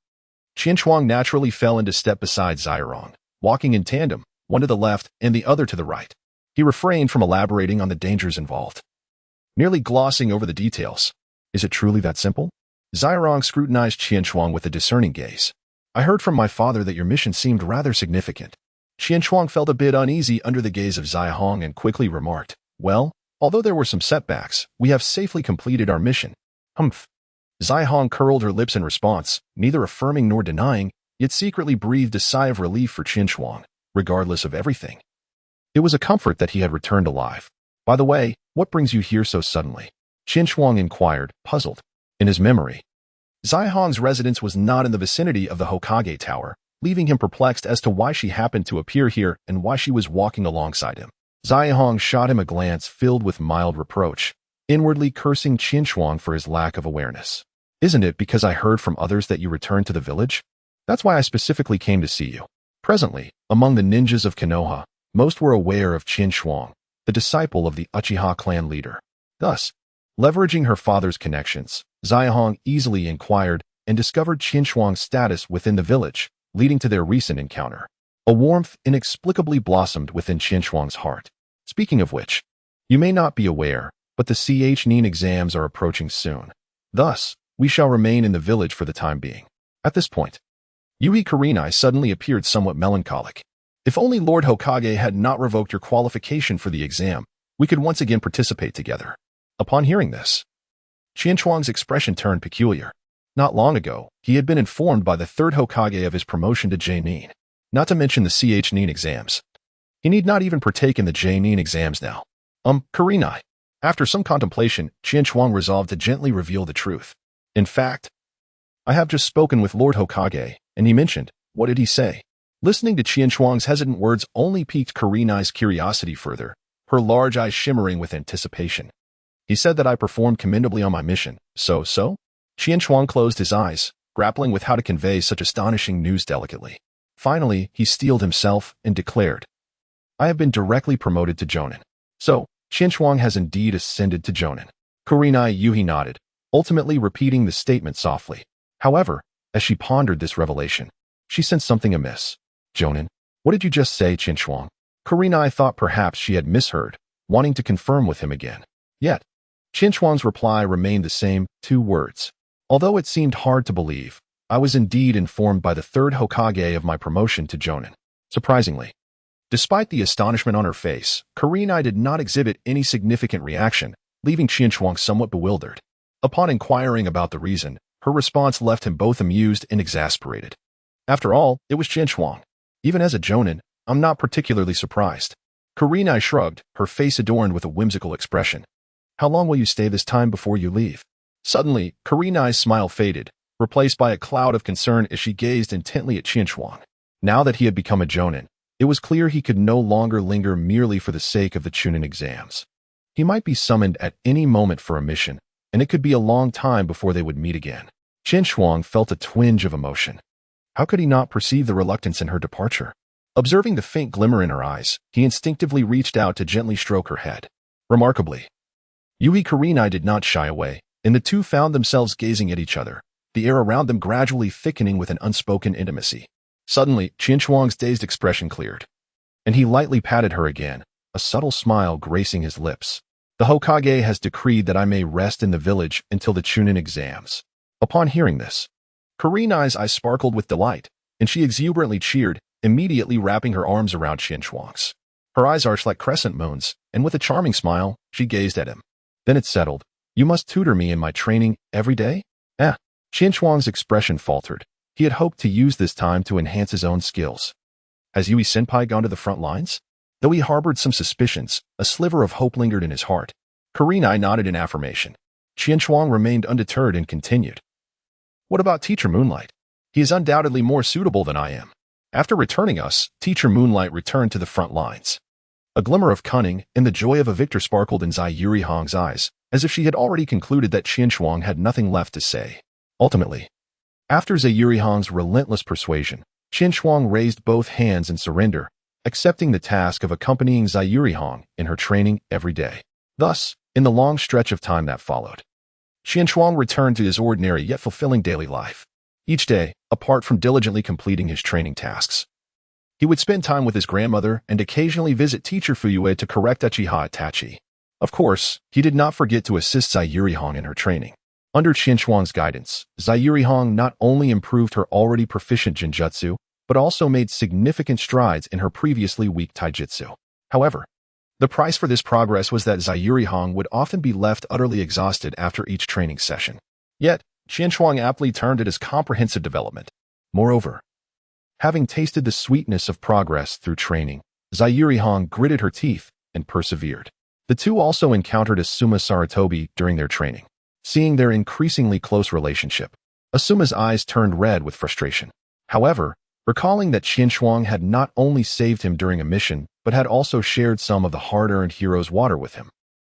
Speaker 1: Qinshuang naturally fell into step beside Xiron, walking in tandem, one to the left and the other to the right. He refrained from elaborating on the dangers involved, merely glossing over the details. Is it truly that simple? Xiron scrutinized Qinshuang with a discerning gaze. I heard from my father that your mission seemed rather significant. Qinshuang felt a bit uneasy under the gaze of Xihong and quickly remarked, well, although there were some setbacks, we have safely completed our mission. Humph. Xihong curled her lips in response, neither affirming nor denying, yet secretly breathed a sigh of relief for Qinshuang, regardless of everything. It was a comfort that he had returned alive. By the way, what brings you here so suddenly? Qinshuang inquired, puzzled. In his memory, Xihong's residence was not in the vicinity of the Hokage Tower, leaving him perplexed as to why she happened to appear here and why she was walking alongside him. Ziyahong shot him a glance filled with mild reproach, inwardly cursing Qinshuang for his lack of awareness. Isn't it because I heard from others that you returned to the village? That's why I specifically came to see you. Presently, among the ninjas of Konoha, most were aware of Qinshuang, the disciple of the Uchiha clan leader. Thus, leveraging her father's connections, Ziyahong easily inquired and discovered Qinshuang's status within the village, leading to their recent encounter. A warmth inexplicably blossomed within Qinshuang's heart. Speaking of which, you may not be aware, but the Nin exams are approaching soon. Thus, we shall remain in the village for the time being. At this point, Yui Kurenai suddenly appeared somewhat melancholic. If only Lord Hokage had not revoked your qualification for the exam, we could once again participate together. Upon hearing this, Qinshuang's expression turned peculiar. Not long ago, he had been informed by the third Hokage of his promotion to Nin, not to mention the Nin exams. He need not even partake in the Nin exams now. Kurenai. After some contemplation, Qinshuang resolved to gently reveal the truth. In fact, I have just spoken with Lord Hokage, and he mentioned, what did he say? Listening to Qinshuang's hesitant words only piqued Kurenai's curiosity further, her large eyes shimmering with anticipation. He said that I performed commendably on my mission. So? Qinshuang closed his eyes, grappling with how to convey such astonishing news delicately. Finally, he steeled himself and declared, I have been directly promoted to Jonin. So, Qinshuang has indeed ascended to Jonin. Kurenai Yui nodded, ultimately repeating the statement softly. However, as she pondered this revelation, she sensed something amiss. Jonin, what did you just say, Qinshuang? Kurenai thought perhaps she had misheard, wanting to confirm with him again. Yet, Qinshuang's reply remained the same, 2 words. Although it seemed hard to believe, I was indeed informed by the third Hokage of my promotion to Jonin. Surprisingly, despite the astonishment on her face, Kurenai did not exhibit any significant reaction, leaving Qinshuang somewhat bewildered. Upon inquiring about the reason, her response left him both amused and exasperated. After all, it was Qinshuang. Even as a Jonin, I'm not particularly surprised. Kurenai shrugged, her face adorned with a whimsical expression. How long will you stay this time before you leave? Suddenly, Kurenai's smile faded, replaced by a cloud of concern as she gazed intently at Qinshuang. Now that he had become a Jonin, it was clear he could no longer linger merely for the sake of the Chunin exams. He might be summoned at any moment for a mission, and it could be a long time before they would meet again. Qinshuang felt a twinge of emotion. How could he not perceive the reluctance in her departure? Observing the faint glimmer in her eyes, he instinctively reached out to gently stroke her head. Remarkably, Yui Kurenai did not shy away, and the two found themselves gazing at each other, the air around them gradually thickening with an unspoken intimacy. Suddenly, Qinshuang's dazed expression cleared, and he lightly patted her again, a subtle smile gracing his lips. The Hokage has decreed that I may rest in the village until the Chunin exams. Upon hearing this, Kurenai's eyes sparkled with delight, and she exuberantly cheered, immediately wrapping her arms around Qinshuang's. Her eyes arched like crescent moons, and with a charming smile, she gazed at him. Then it settled. You must tutor me in my training every day? Qinshuang's expression faltered. He had hoped to use this time to enhance his own skills. Has Yui Senpai gone to the front lines? Though he harbored some suspicions, a sliver of hope lingered in his heart. Kurenai nodded in affirmation. Qinshuang remained undeterred and continued. What about Teacher Moonlight? He is undoubtedly more suitable than I am. After returning us, Teacher Moonlight returned to the front lines. A glimmer of cunning and the joy of a victor sparkled in Ziyurihong's eyes, as if she had already concluded that Qinshuang had nothing left to say. Ultimately, after Ziyurihong's relentless persuasion, Qinshuang raised both hands in surrender, accepting the task of accompanying Ziyurihong in her training every day. Thus, in the long stretch of time that followed, Qinshuang returned to his ordinary yet fulfilling daily life. Each day, apart from diligently completing his training tasks, he would spend time with his grandmother and occasionally visit Teacher Fuyue to correct Uchiha Itachi. Of course, he did not forget to assist Ziyurihong in her training. Under Qinshuang's guidance, Ziyurihong not only improved her already proficient Jinjutsu, but also made significant strides in her previously weak Taijutsu. However, the price for this progress was that Ziyurihong would often be left utterly exhausted after each training session. Yet, Qinshuang aptly termed it as comprehensive development. Moreover, having tasted the sweetness of progress through training, Ziyurihong gritted her teeth and persevered. The two also encountered Asuma Sarutobi during their training. Seeing their increasingly close relationship, Asuma's eyes turned red with frustration. However, recalling that Qian Shuang had not only saved him during a mission, but had also shared some of the hard-earned hero's water with him.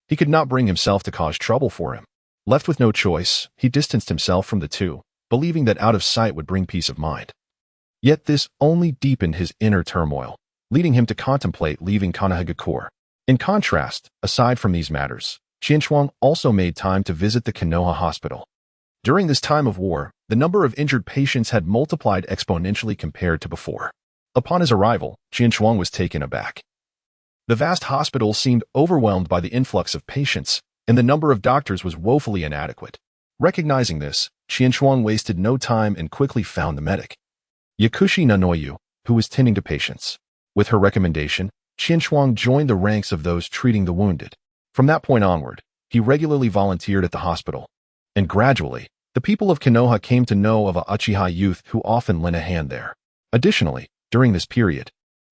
Speaker 1: He could not bring himself to cause trouble for him. Left with no choice, he distanced himself from the two, believing that out of sight would bring peace of mind. Yet this only deepened his inner turmoil, leading him to contemplate leaving Konoha. In contrast, aside from these matters, Qian Shuang also made time to visit the Konoha hospital. During this time of war, the number of injured patients had multiplied exponentially compared to before. Upon his arrival, Qian Shuang was taken aback. The vast hospital seemed overwhelmed by the influx of patients, and the number of doctors was woefully inadequate. Recognizing this, Qian Shuang wasted no time and quickly found the medic, Yakushi Nanoyu, who was tending to patients. With her recommendation, Qian Shuang joined the ranks of those treating the wounded. From that point onward, he regularly volunteered at the hospital. And gradually, the people of Konoha came to know of a Uchiha youth who often lent a hand there. Additionally, during this period,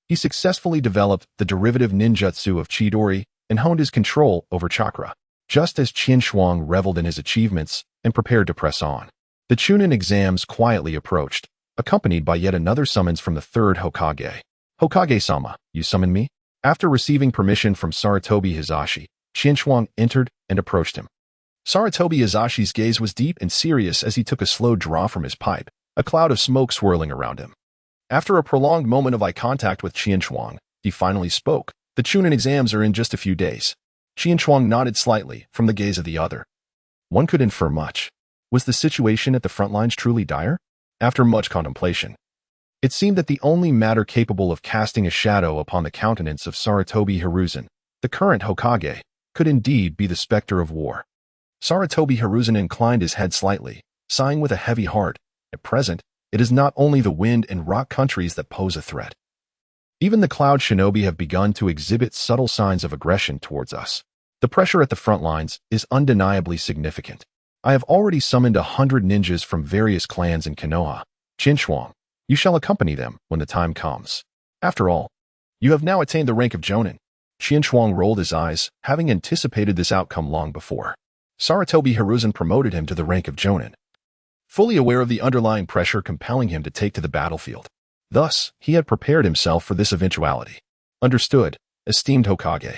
Speaker 1: he successfully developed the derivative ninjutsu of Chidori and honed his control over chakra. Just as Qian Shuang reveled in his achievements and prepared to press on, the Chunin exams quietly approached, accompanied by yet another summons from the third Hokage. Hokage-sama, you summon me? After receiving permission from Sarutobi Hizashi, Qian Shuang entered and approached him. Sarutobi Hizashi's gaze was deep and serious as he took a slow draw from his pipe, a cloud of smoke swirling around him. After a prolonged moment of eye contact with Qian Shuang, he finally spoke. The Chunin exams are in just a few days. Qian Shuang nodded slightly from the gaze of the other. One could infer much. Was the situation at the front lines truly dire? After much contemplation, it seemed that the only matter capable of casting a shadow upon the countenance of Sarutobi Hiruzen, the current Hokage, could indeed be the specter of war. Sarutobi Hiruzen inclined his head slightly, sighing with a heavy heart. At present, it is not only the wind and rock countries that pose a threat. Even the cloud shinobi have begun to exhibit subtle signs of aggression towards us. The pressure at the front lines is undeniably significant. I have already summoned 100 ninjas from various clans in Konoha. Qian Shuang, you shall accompany them when the time comes. After all, you have now attained the rank of Jonin. Qian Shuang rolled his eyes, having anticipated this outcome long before. Sarutobi Hiruzen promoted him to the rank of Jonin, fully aware of the underlying pressure compelling him to take to the battlefield. Thus, he had prepared himself for this eventuality. Understood, esteemed Hokage.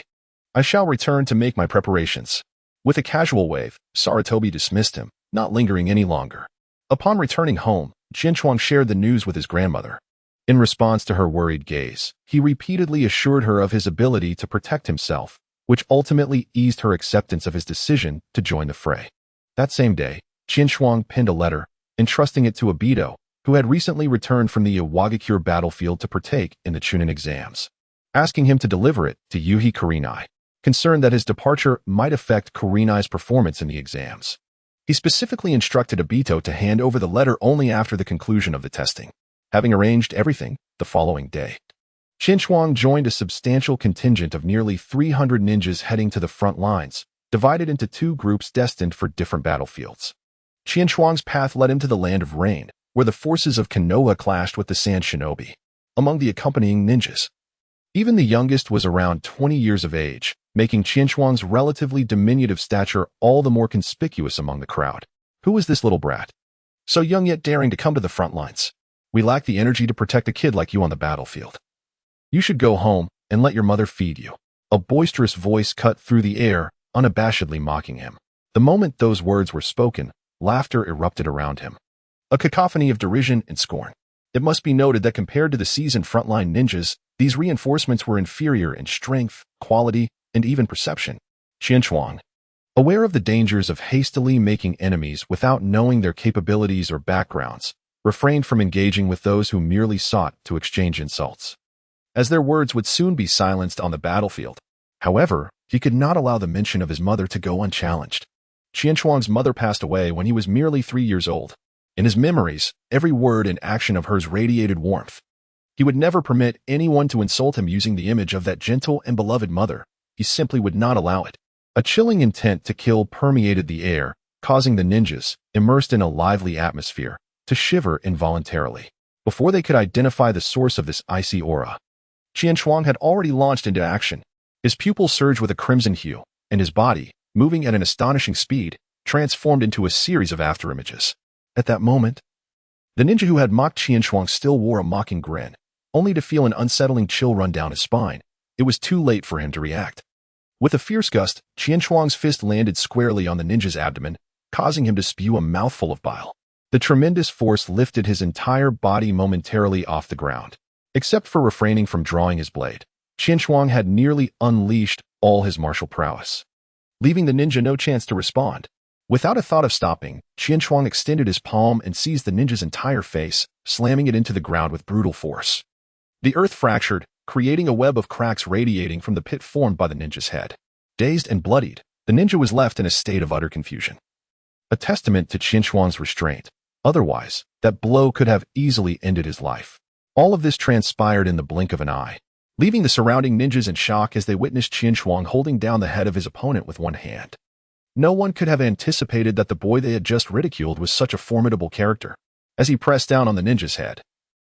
Speaker 1: I shall return to make my preparations. With a casual wave, Sarutobi dismissed him, not lingering any longer. Upon returning home, Qian Shuang shared the news with his grandmother. In response to her worried gaze, he repeatedly assured her of his ability to protect himself, which ultimately eased her acceptance of his decision to join the fray. That same day, Qian Shuang penned a letter, entrusting it to Obito, who had recently returned from the Iwagakure battlefield to partake in the Chunin exams, asking him to deliver it to Yuhi Kurenai, concerned that his departure might affect Kurenai's performance in the exams. He specifically instructed Obito to hand over the letter only after the conclusion of the testing. Having arranged everything, the following day, Qian Shuang joined a substantial contingent of nearly 300 ninjas heading to the front lines, divided into two groups destined for different battlefields. Qian Shuang's path led him to the land of rain, where the forces of Konoha clashed with the Sand Shinobi. Among the accompanying ninjas, even the youngest was around 20 years of age, making Qian Shuang's relatively diminutive stature all the more conspicuous among the crowd. Who was this little brat? So young yet daring to come to the front lines. We lack the energy to protect a kid like you on the battlefield. You should go home and let your mother feed you. A boisterous voice cut through the air, unabashedly mocking him. The moment those words were spoken, laughter erupted around him. A cacophony of derision and scorn. It must be noted that compared to the seasoned frontline ninjas, these reinforcements were inferior in strength, quality, and even perception. Qian Shuang, aware of the dangers of hastily making enemies without knowing their capabilities or backgrounds, refrained from engaging with those who merely sought to exchange insults, as their words would soon be silenced on the battlefield. However, he could not allow the mention of his mother to go unchallenged. Qian Shuang's mother passed away when he was merely 3 years old. In his memories, every word and action of hers radiated warmth. He would never permit anyone to insult him using the image of that gentle and beloved mother. He simply would not allow it. A chilling intent to kill permeated the air, causing the ninjas, immersed in a lively atmosphere, to shiver involuntarily. Before they could identify the source of this icy aura, Qian Shuang had already launched into action. His pupils surged with a crimson hue, and his body, moving at an astonishing speed, transformed into a series of afterimages. At that moment, The ninja who had mocked Qianshuang still wore a mocking grin, only to feel an unsettling chill run down his spine. It was too late for him to react. With a fierce gust, Qianshuang's fist landed squarely on the ninja's abdomen, causing him to spew a mouthful of bile. The tremendous force lifted his entire body momentarily off the ground. Except for refraining from drawing his blade, Qianshuang had nearly unleashed all his martial prowess, leaving the ninja no chance to respond. Without a thought of stopping, Qianshuang extended his palm and seized the ninja's entire face, slamming it into the ground with brutal force. The earth fractured, creating a web of cracks radiating from the pit formed by the ninja's head. Dazed and bloodied, the ninja was left in a state of utter confusion. A testament to Qianshuang's restraint. Otherwise, that blow could have easily ended his life. All of this transpired in the blink of an eye, leaving the surrounding ninjas in shock as they witnessed Qianshuang holding down the head of his opponent with one hand. No one could have anticipated that the boy they had just ridiculed was such a formidable character. As he pressed down on the ninja's head,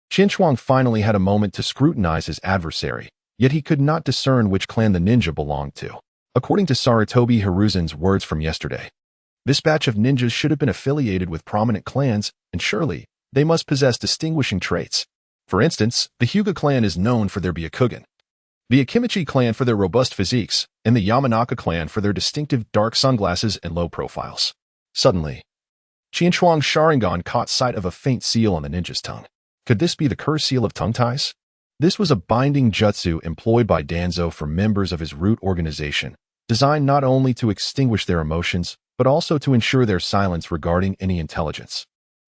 Speaker 1: Qianshuang finally had a moment to scrutinize his adversary, yet he could not discern which clan the ninja belonged to. According to Sarutobi Hiruzen's words from yesterday, this batch of ninjas should have been affiliated with prominent clans, and surely, they must possess distinguishing traits. For instance, the Hyuga clan is known for their Byakugan, the Akimichi clan for their robust physiques, and the Yamanaka clan for their distinctive dark sunglasses and low profiles. Suddenly, Qianshuang's Sharingan caught sight of a faint seal on the ninja's tongue. Could this be the curse seal of tongue ties? This was a binding jutsu employed by Danzo for members of his root organization, designed not only to extinguish their emotions, but also to ensure their silence regarding any intelligence.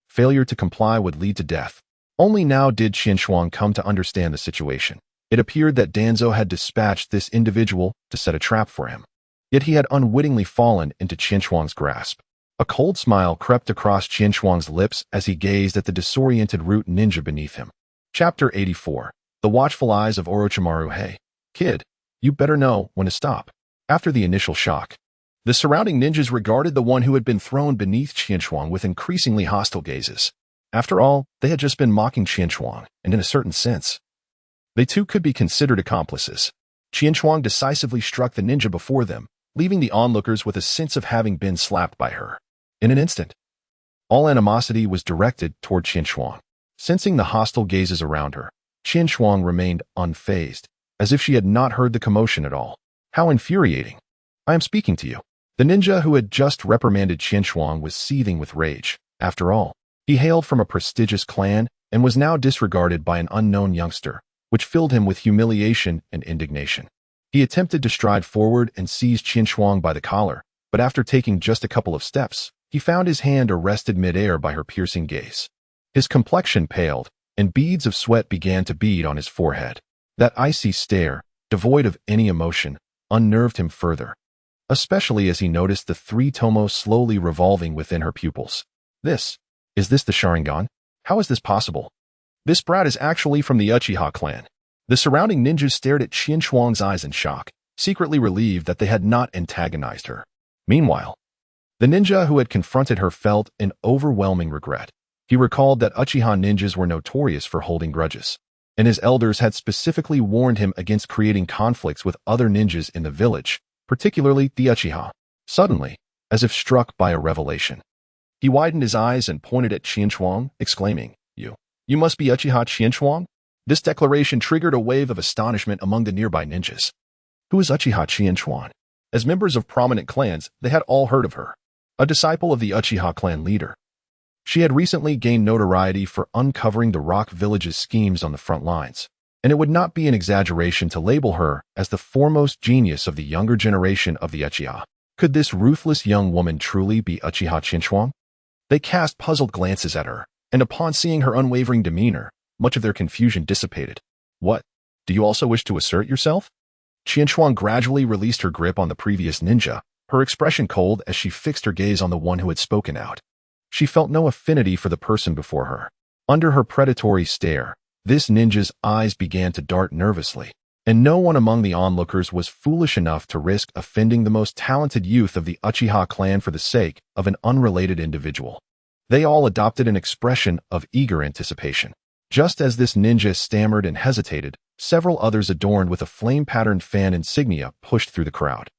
Speaker 1: Failure to comply would lead to death. Only now did Qianshuang come to understand the situation. It appeared that Danzo had dispatched this individual to set a trap for him. Yet he had unwittingly fallen into Qianshuang's grasp. A cold smile crept across Qianshuang's lips as he gazed at the disoriented root ninja beneath him. Chapter 84. The Watchful Eyes of Orochimaru. Hey, kid, you better know when to stop. After the initial shock, the surrounding ninjas regarded the one who had been thrown beneath Qianshuang with increasingly hostile gazes. After all, they had just been mocking Qianshuang, and in a certain sense, they too could be considered accomplices. Qianshuang decisively struck the ninja before them, leaving the onlookers with a sense of having been slapped by her. In an instant, all animosity was directed toward Qianshuang. Sensing the hostile gazes around her, Qianshuang remained unfazed, as if she had not heard the commotion at all. How infuriating. I am speaking to you. The ninja who had just reprimanded Qianshuang was seething with rage. After all, he hailed from a prestigious clan and was now disregarded by an unknown youngster, which filled him with humiliation and indignation. He attempted to stride forward and seize Qianshuang by the collar, but after taking just a couple of steps, he found his hand arrested midair by her piercing gaze. His complexion paled, and beads of sweat began to bead on his forehead. That icy stare, devoid of any emotion, unnerved him further, especially as he noticed the three tomos slowly revolving within her pupils. Is this the Sharingan? How is this possible? This brat is actually from the Uchiha clan. The surrounding ninjas stared at Qianshuang's eyes in shock, secretly relieved that they had not antagonized her. Meanwhile, the ninja who had confronted her felt an overwhelming regret. He recalled that Uchiha ninjas were notorious for holding grudges, and his elders had specifically warned him against creating conflicts with other ninjas in the village, particularly the Uchiha. Suddenly, as if struck by a revelation, he widened his eyes and pointed at Qianshuang, exclaiming, You must be Uchiha Qianshuang? This declaration triggered a wave of astonishment among the nearby ninjas. Who is Uchiha Qianshuang? As members of prominent clans, they had all heard of her. A disciple of the Uchiha clan leader. She had recently gained notoriety for uncovering the Rock Village's schemes on the front lines, and it would not be an exaggeration to label her as the foremost genius of the younger generation of the Uchiha. Could this ruthless young woman truly be Uchiha Qianshuang? They cast puzzled glances at her, and upon seeing her unwavering demeanor, much of their confusion dissipated. What? Do you also wish to assert yourself? Qianshuang gradually released her grip on the previous ninja, her expression cold as she fixed her gaze on the one who had spoken out. She felt no affinity for the person before her. Under her predatory stare, this ninja's eyes began to dart nervously, and no one among the onlookers was foolish enough to risk offending the most talented youth of the Uchiha clan for the sake of an unrelated individual. They all adopted an expression of eager anticipation. Just as this ninja stammered and hesitated, several others adorned with a flame-patterned fan insignia pushed through the crowd.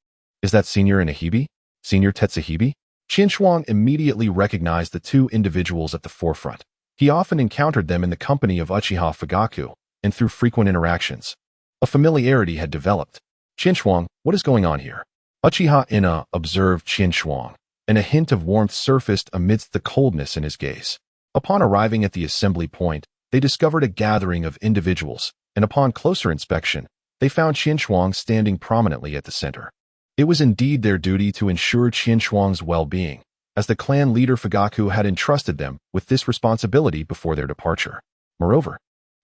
Speaker 1: Is that Senior Inahibi? Senior Tetsuhibi? Qianshuang immediately recognized the two individuals at the forefront. He often encountered them in the company of Uchiha Fugaku, and through frequent interactions, a familiarity had developed. "Qinshuang, what is going on here?" Uchiha Ina observed Qinshuang, and a hint of warmth surfaced amidst the coldness in his gaze. Upon arriving at the assembly point, they discovered a gathering of individuals, and upon closer inspection, they found Qinshuang standing prominently at the center. It was indeed their duty to ensure Qinshuang's well-being, as the clan leader Fugaku had entrusted them with this responsibility before their departure. Moreover,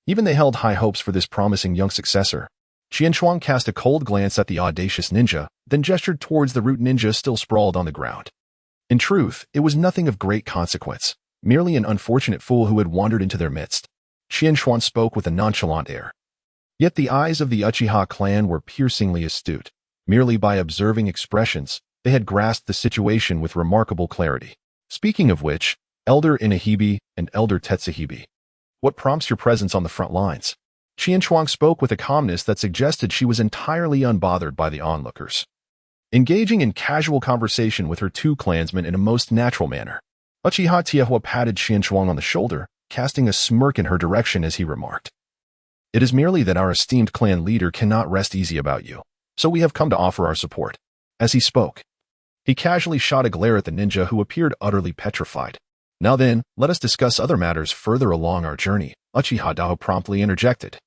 Speaker 1: even they held high hopes for this promising young successor. Qinshuang cast a cold glance at the audacious ninja, then gestured towards the root ninja still sprawled on the ground. In truth, it was nothing of great consequence, merely an unfortunate fool who had wandered into their midst. Qinshuang spoke with a nonchalant air. Yet the eyes of the Uchiha clan were piercingly astute. Merely by observing expressions, they had grasped the situation with remarkable clarity. Speaking of which, Elder Inahibi and Elder Tetsuhibi, what prompts your presence on the front lines? Qinshuang spoke with a calmness that suggested she was entirely unbothered by the onlookers. Engaging in casual conversation with her two clansmen in a most natural manner, Uchiha Tiehua patted Qinshuang on the shoulder, casting a smirk in her direction as he remarked, "It is merely that our esteemed clan leader cannot rest easy about you, so we have come to offer our support." As he spoke, he casually shot a glare at the ninja who appeared utterly petrified. "Now then, let us discuss other matters further along our journey," Uchiha Dao promptly interjected,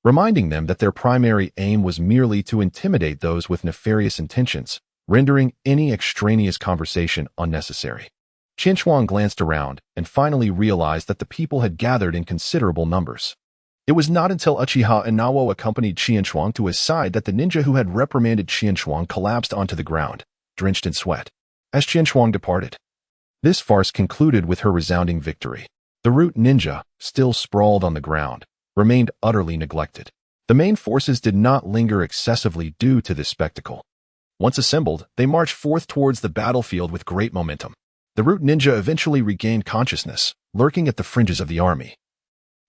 Speaker 1: reminding them that their primary aim was merely to intimidate those with nefarious intentions, rendering any extraneous conversation unnecessary. Qinshuang glanced around and finally realized that the people had gathered in considerable numbers. It was not until Uchiha Inawo accompanied Qinshuang to his side that the ninja who had reprimanded Qinshuang collapsed onto the ground, drenched in sweat. As Qinshuang departed, this farce concluded with her resounding victory. The root ninja, still sprawled on the ground, remained utterly neglected. The main forces did not linger excessively due to this spectacle. Once assembled, they marched forth towards the battlefield with great momentum. The root ninja eventually regained consciousness, lurking at the fringes of the army.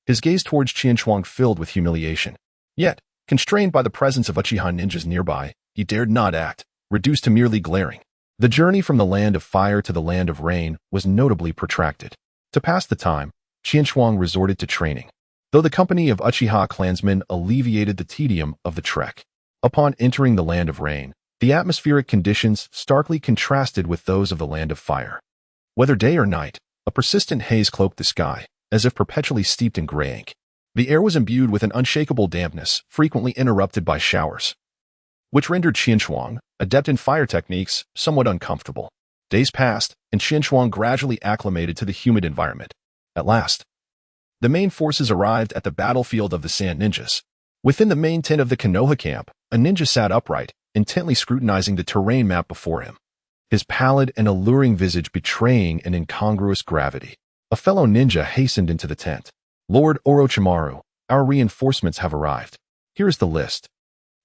Speaker 1: His gaze towards Qinshuang filled with humiliation. Yet, constrained by the presence of Uchiha ninjas nearby, he dared not act, reduced to merely glaring. The journey from the land of fire to the land of rain was notably protracted. To pass the time, Qinshuang resorted to training, though the company of Uchiha clansmen alleviated the tedium of the trek. Upon entering the land of rain, the atmospheric conditions starkly contrasted with those of the land of fire. Whether day or night, a persistent haze cloaked the sky, as if perpetually steeped in gray ink. The air was imbued with an unshakable dampness, frequently interrupted by showers, which rendered Qinshuang, adept in fire techniques, somewhat uncomfortable. Days passed, and Qinshuang gradually acclimated to the humid environment. At last, the main forces arrived at the battlefield of the Sand Ninjas. Within the main tent of the Konoha camp, a ninja sat upright, intently scrutinizing the terrain map before him, his pallid and alluring visage betraying an incongruous gravity. A fellow ninja hastened into the tent. "Lord Orochimaru, our reinforcements have arrived. Here is the list."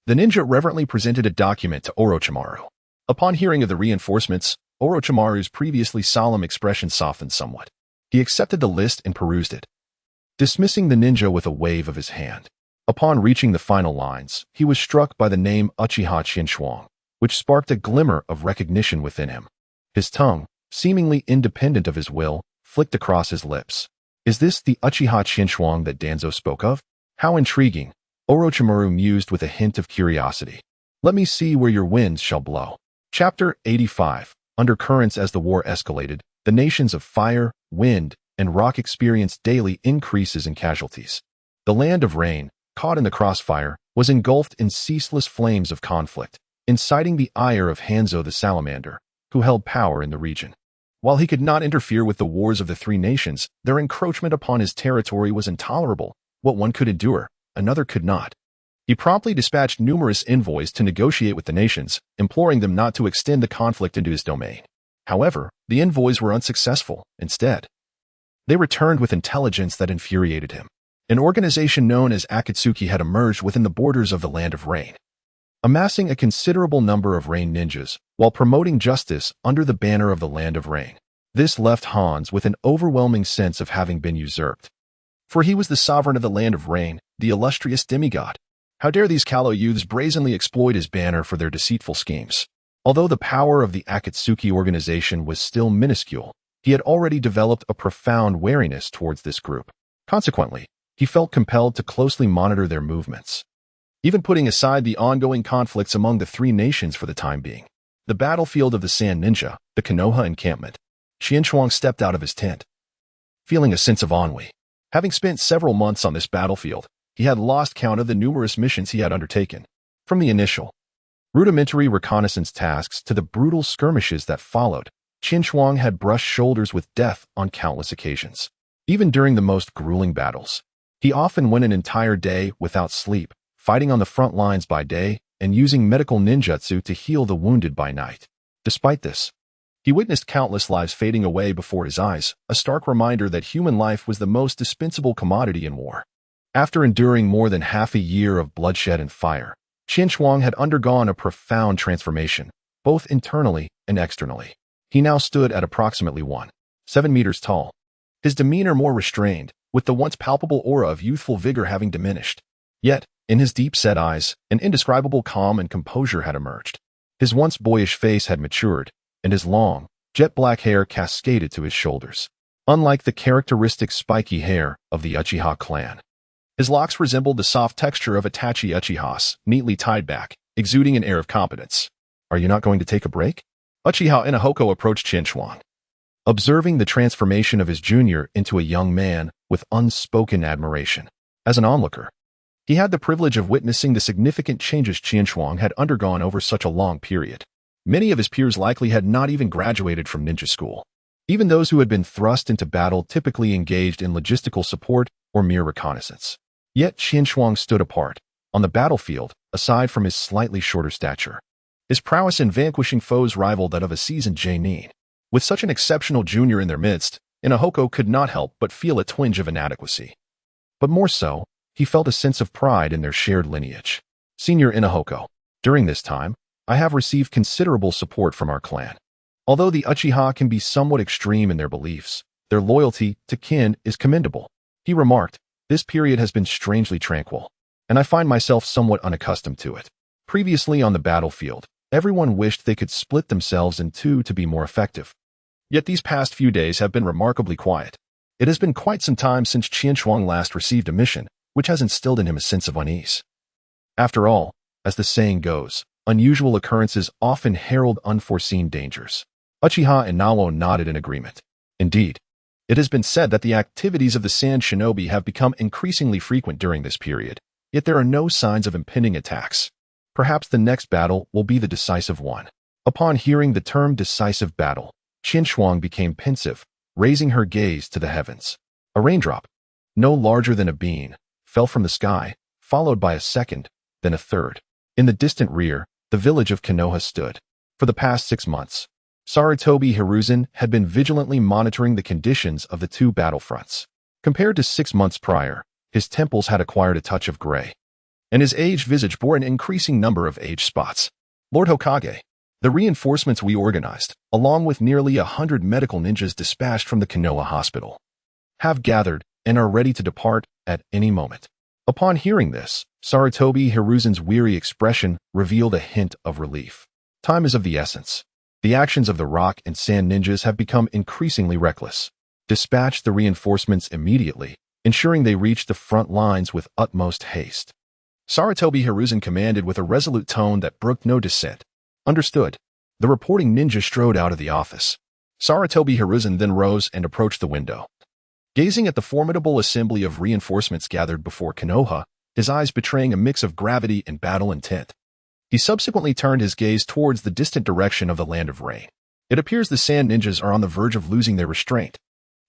Speaker 1: The ninja reverently presented a document to Orochimaru. Upon hearing of the reinforcements, Orochimaru's previously solemn expression softened somewhat. He accepted the list and perused it, dismissing the ninja with a wave of his hand. Upon reaching the final lines, he was struck by the name Uchiha Qinshuang, which sparked a glimmer of recognition within him. His tongue, seemingly independent of his will, flicked across his lips. Is this the Uchiha Qinshuang that Danzo spoke of? How intriguing, Orochimaru mused with a hint of curiosity. Let me see where your winds shall blow. Chapter 85. Undercurrents. As the war escalated, the nations of fire, wind, and rock experienced daily increases in casualties. The land of rain, caught in the crossfire, was engulfed in ceaseless flames of conflict, inciting the ire of Hanzo the Salamander, who held power in the region. While he could not interfere with the wars of the three nations, their encroachment upon his territory was intolerable. What one could endure, another could not. He promptly dispatched numerous envoys to negotiate with the nations, imploring them not to extend the conflict into his domain. However, the envoys were unsuccessful. Instead, they returned with intelligence that infuriated him. An organization known as Akatsuki had emerged within the borders of the Land of Rain, amassing a considerable number of rain ninjas while promoting justice under the banner of the Land of Rain. This left Hans with an overwhelming sense of having been usurped. For he was the sovereign of the Land of Rain, the illustrious demigod. How dare these callow youths brazenly exploit his banner for their deceitful schemes? Although the power of the Akatsuki organization was still minuscule, He had already developed a profound wariness towards this group. Consequently, he felt compelled to closely monitor their movements. Even putting aside the ongoing conflicts among the three nations for the time being, the battlefield of the Sand Ninja, the Konoha encampment, Qianshuang stepped out of his tent, feeling a sense of ennui. Having spent several months on this battlefield, he had lost count of the numerous missions he had undertaken. From the initial, rudimentary reconnaissance tasks to the brutal skirmishes that followed, Qianshuang had brushed shoulders with death on countless occasions. Even during the most grueling battles, he often went an entire day without sleep, fighting on the front lines by day and using medical ninjutsu to heal the wounded by night. Despite this, he witnessed countless lives fading away before his eyes, a stark reminder that human life was the most dispensable commodity in war. After enduring more than half a year of bloodshed and fire, Qianshuang had undergone a profound transformation, both internally and externally. He now stood at approximately 1.7 meters tall, his demeanor more restrained, with the once palpable aura of youthful vigor having diminished. Yet, in his deep-set eyes, an indescribable calm and composure had emerged. His once boyish face had matured, and his long, jet-black hair cascaded to his shoulders. Unlike the characteristic spiky hair of the Uchiha clan, his locks resembled the soft texture of Itachi Uchihas, neatly tied back, exuding an air of competence. "Are you not going to take a break?" Uchiha Inahoko approached Qianshuang, observing the transformation of his junior into a young man with unspoken admiration. As an onlooker, he had the privilege of witnessing the significant changes Qianshuang had undergone over such a long period. Many of his peers likely had not even graduated from ninja school. Even those who had been thrust into battle typically engaged in logistical support or mere reconnaissance. Yet Qianshuang stood apart, on the battlefield, aside from his slightly shorter stature. His prowess in vanquishing foes rivaled that of a seasoned genin. With such an exceptional junior in their midst, Inahoko could not help but feel a twinge of inadequacy. But more so, he felt a sense of pride in their shared lineage. "Senior Inahoko, during this time, I have received considerable support from our clan. Although the Uchiha can be somewhat extreme in their beliefs, their loyalty to kin is commendable," he remarked. "This period has been strangely tranquil, and I find myself somewhat unaccustomed to it. Previously on the battlefield, everyone wished they could split themselves in two to be more effective. Yet these past few days have been remarkably quiet. It has been quite some time since Qianshuang last received a mission, which has instilled in him a sense of unease. After all, as the saying goes, unusual occurrences often herald unforeseen dangers." Uchiha and Nawo nodded in agreement. Indeed, it has been said that the activities of the Sand Shinobi have become increasingly frequent during this period, yet there are no signs of impending attacks. Perhaps the next battle will be the decisive one. Upon hearing the term decisive battle, Qianshuang became pensive, raising her gaze to the heavens. A raindrop, no larger than a bean, fell from the sky, followed by a second, then a third. In the distant rear, the village of Konoha stood. For the past 6 months, Sarutobi Hiruzen had been vigilantly monitoring the conditions of the two battlefronts. Compared to 6 months prior, his temples had acquired a touch of gray, and his aged visage bore an increasing number of age spots. "Lord Hokage, the reinforcements we organized, along with nearly 100 medical ninjas dispatched from the Konoha hospital, have gathered and are ready to depart at any moment." Upon hearing this, Sarutobi Hiruzen's weary expression revealed a hint of relief. Time is of the essence. The actions of the rock and sand ninjas have become increasingly reckless. Dispatch the reinforcements immediately, ensuring they reach the front lines with utmost haste. Sarutobi Hiruzen commanded with a resolute tone that brooked no dissent. Understood. The reporting ninja strode out of the office. Sarutobi Hiruzen then rose and approached the window. Gazing at the formidable assembly of reinforcements gathered before Konoha, his eyes betraying a mix of gravity and battle intent. He subsequently turned his gaze towards the distant direction of the Land of Rain. "It appears the Sand Ninjas are on the verge of losing their restraint.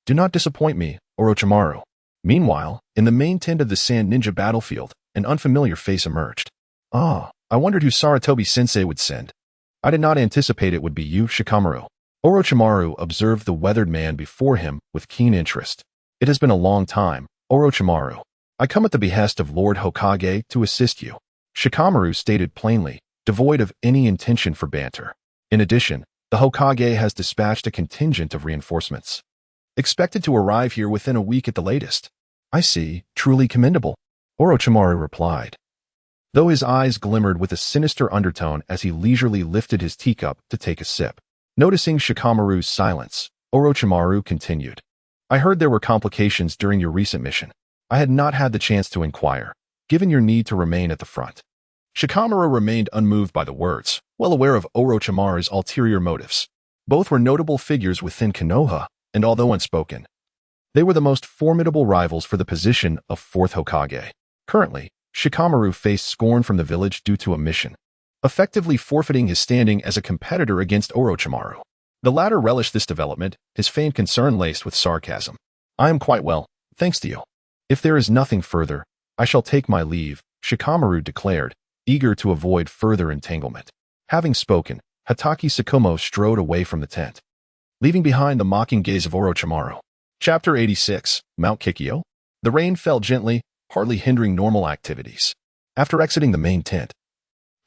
Speaker 1: Do not disappoint me, Orochimaru." Meanwhile, in the main tent of the Sand Ninja battlefield, an unfamiliar face emerged. "Ah, I wondered who Sarutobi-sensei would send. I did not anticipate it would be you, Shikamaru." Orochimaru observed the weathered man before him with keen interest. "It has been a long time, Orochimaru. I come at the behest of Lord Hokage to assist you," Shikamaru stated plainly, devoid of any intention for banter. In addition, the Hokage has dispatched a contingent of reinforcements, expected to arrive here within a week at the latest. "I see, truly commendable," Orochimaru replied, though his eyes glimmered with a sinister undertone as he leisurely lifted his teacup to take a sip. Noticing Shikamaru's silence, Orochimaru continued. I heard there were complications during your recent mission. I had not had the chance to inquire, given your need to remain at the front. Shikamaru remained unmoved by the words, well aware of Orochimaru's ulterior motives. Both were notable figures within Konoha, and although unspoken, they were the most formidable rivals for the position of fourth Hokage. Currently, Shikamaru faced scorn from the village due to a mission, effectively forfeiting his standing as a competitor against Orochimaru. The latter relished this development, his feigned concern laced with sarcasm. I am quite well, thanks to you. If there is nothing further, I shall take my leave, Shikamaru declared, eager to avoid further entanglement. Having spoken, Hatake Tsukumo strode away from the tent, leaving behind the mocking gaze of Orochimaru. Chapter 86, Mount Kikyo. The rain fell gently, hardly hindering normal activities. After exiting the main tent,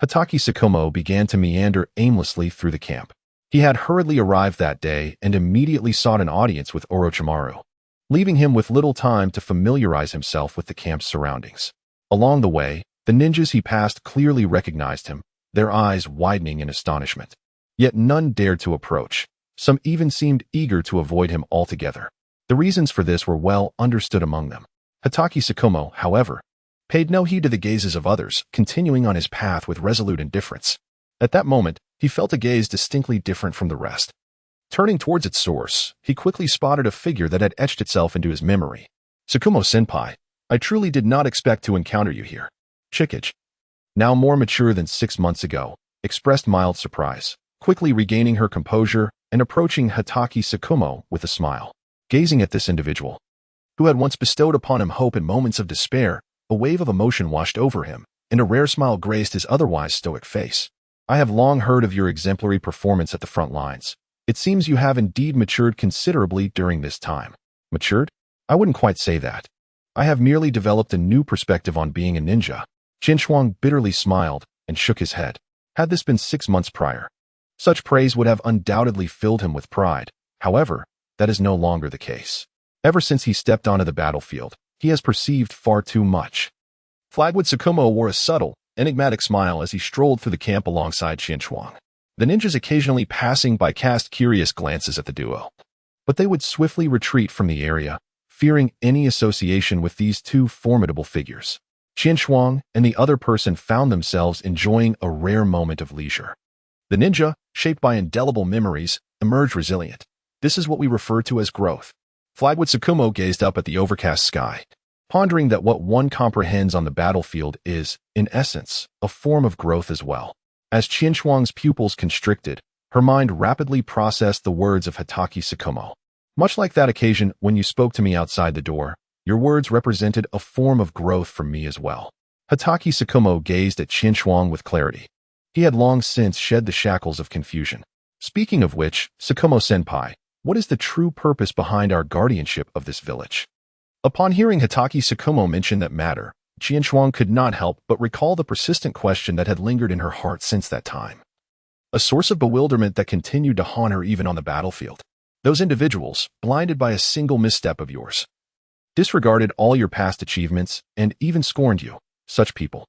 Speaker 1: Hatake Tsukumo began to meander aimlessly through the camp. He had hurriedly arrived that day and immediately sought an audience with Orochimaru, leaving him with little time to familiarize himself with the camp's surroundings. Along the way, the ninjas he passed clearly recognized him, their eyes widening in astonishment. Yet none dared to approach. Some even seemed eager to avoid him altogether. The reasons for this were well understood among them. Hatake Tsukumo, however, paid no heed to the gazes of others, continuing on his path with resolute indifference. At that moment, he felt a gaze distinctly different from the rest. Turning towards its source, he quickly spotted a figure that had etched itself into his memory. Tsukumo-senpai, I truly did not expect to encounter you here. Chikage, now more mature than 6 months ago, expressed mild surprise, quickly regaining her composure and approaching Hatake Tsukumo with a smile. Gazing at this individual, who had once bestowed upon him hope in moments of despair, a wave of emotion washed over him, and a rare smile graced his otherwise stoic face. I have long heard of your exemplary performance at the front lines. It seems you have indeed matured considerably during this time. Matured? I wouldn't quite say that. I have merely developed a new perspective on being a ninja. Shuang bitterly smiled and shook his head. Had this been 6 months prior, such praise would have undoubtedly filled him with pride. However, that is no longer the case. Ever since he stepped onto the battlefield, he has perceived far too much. Flagwood Tsukumo wore a subtle, enigmatic smile as he strolled through the camp alongside Shuang. The ninjas occasionally passing by cast curious glances at the duo, but they would swiftly retreat from the area, fearing any association with these two formidable figures. Shuang and the other person found themselves enjoying a rare moment of leisure. The ninja, shaped by indelible memories, emerged resilient. This is what we refer to as growth. Flagwood Tsukumo gazed up at the overcast sky, pondering that what one comprehends on the battlefield is, in essence, a form of growth as well. As Shuang's pupils constricted, her mind rapidly processed the words of Hatake Tsukumo. Much like that occasion when you spoke to me outside the door, your words represented a form of growth for me as well. Hatake Tsukumo gazed at Shuang with clarity. He had long since shed the shackles of confusion. Speaking of which, Tsukumo-senpai, what is the true purpose behind our guardianship of this village? Upon hearing Hatake Tsukumo mention that matter, Shuang could not help but recall the persistent question that had lingered in her heart since that time. A source of bewilderment that continued to haunt her even on the battlefield. Those individuals, blinded by a single misstep of yours, disregarded all your past achievements and even scorned you. Such people,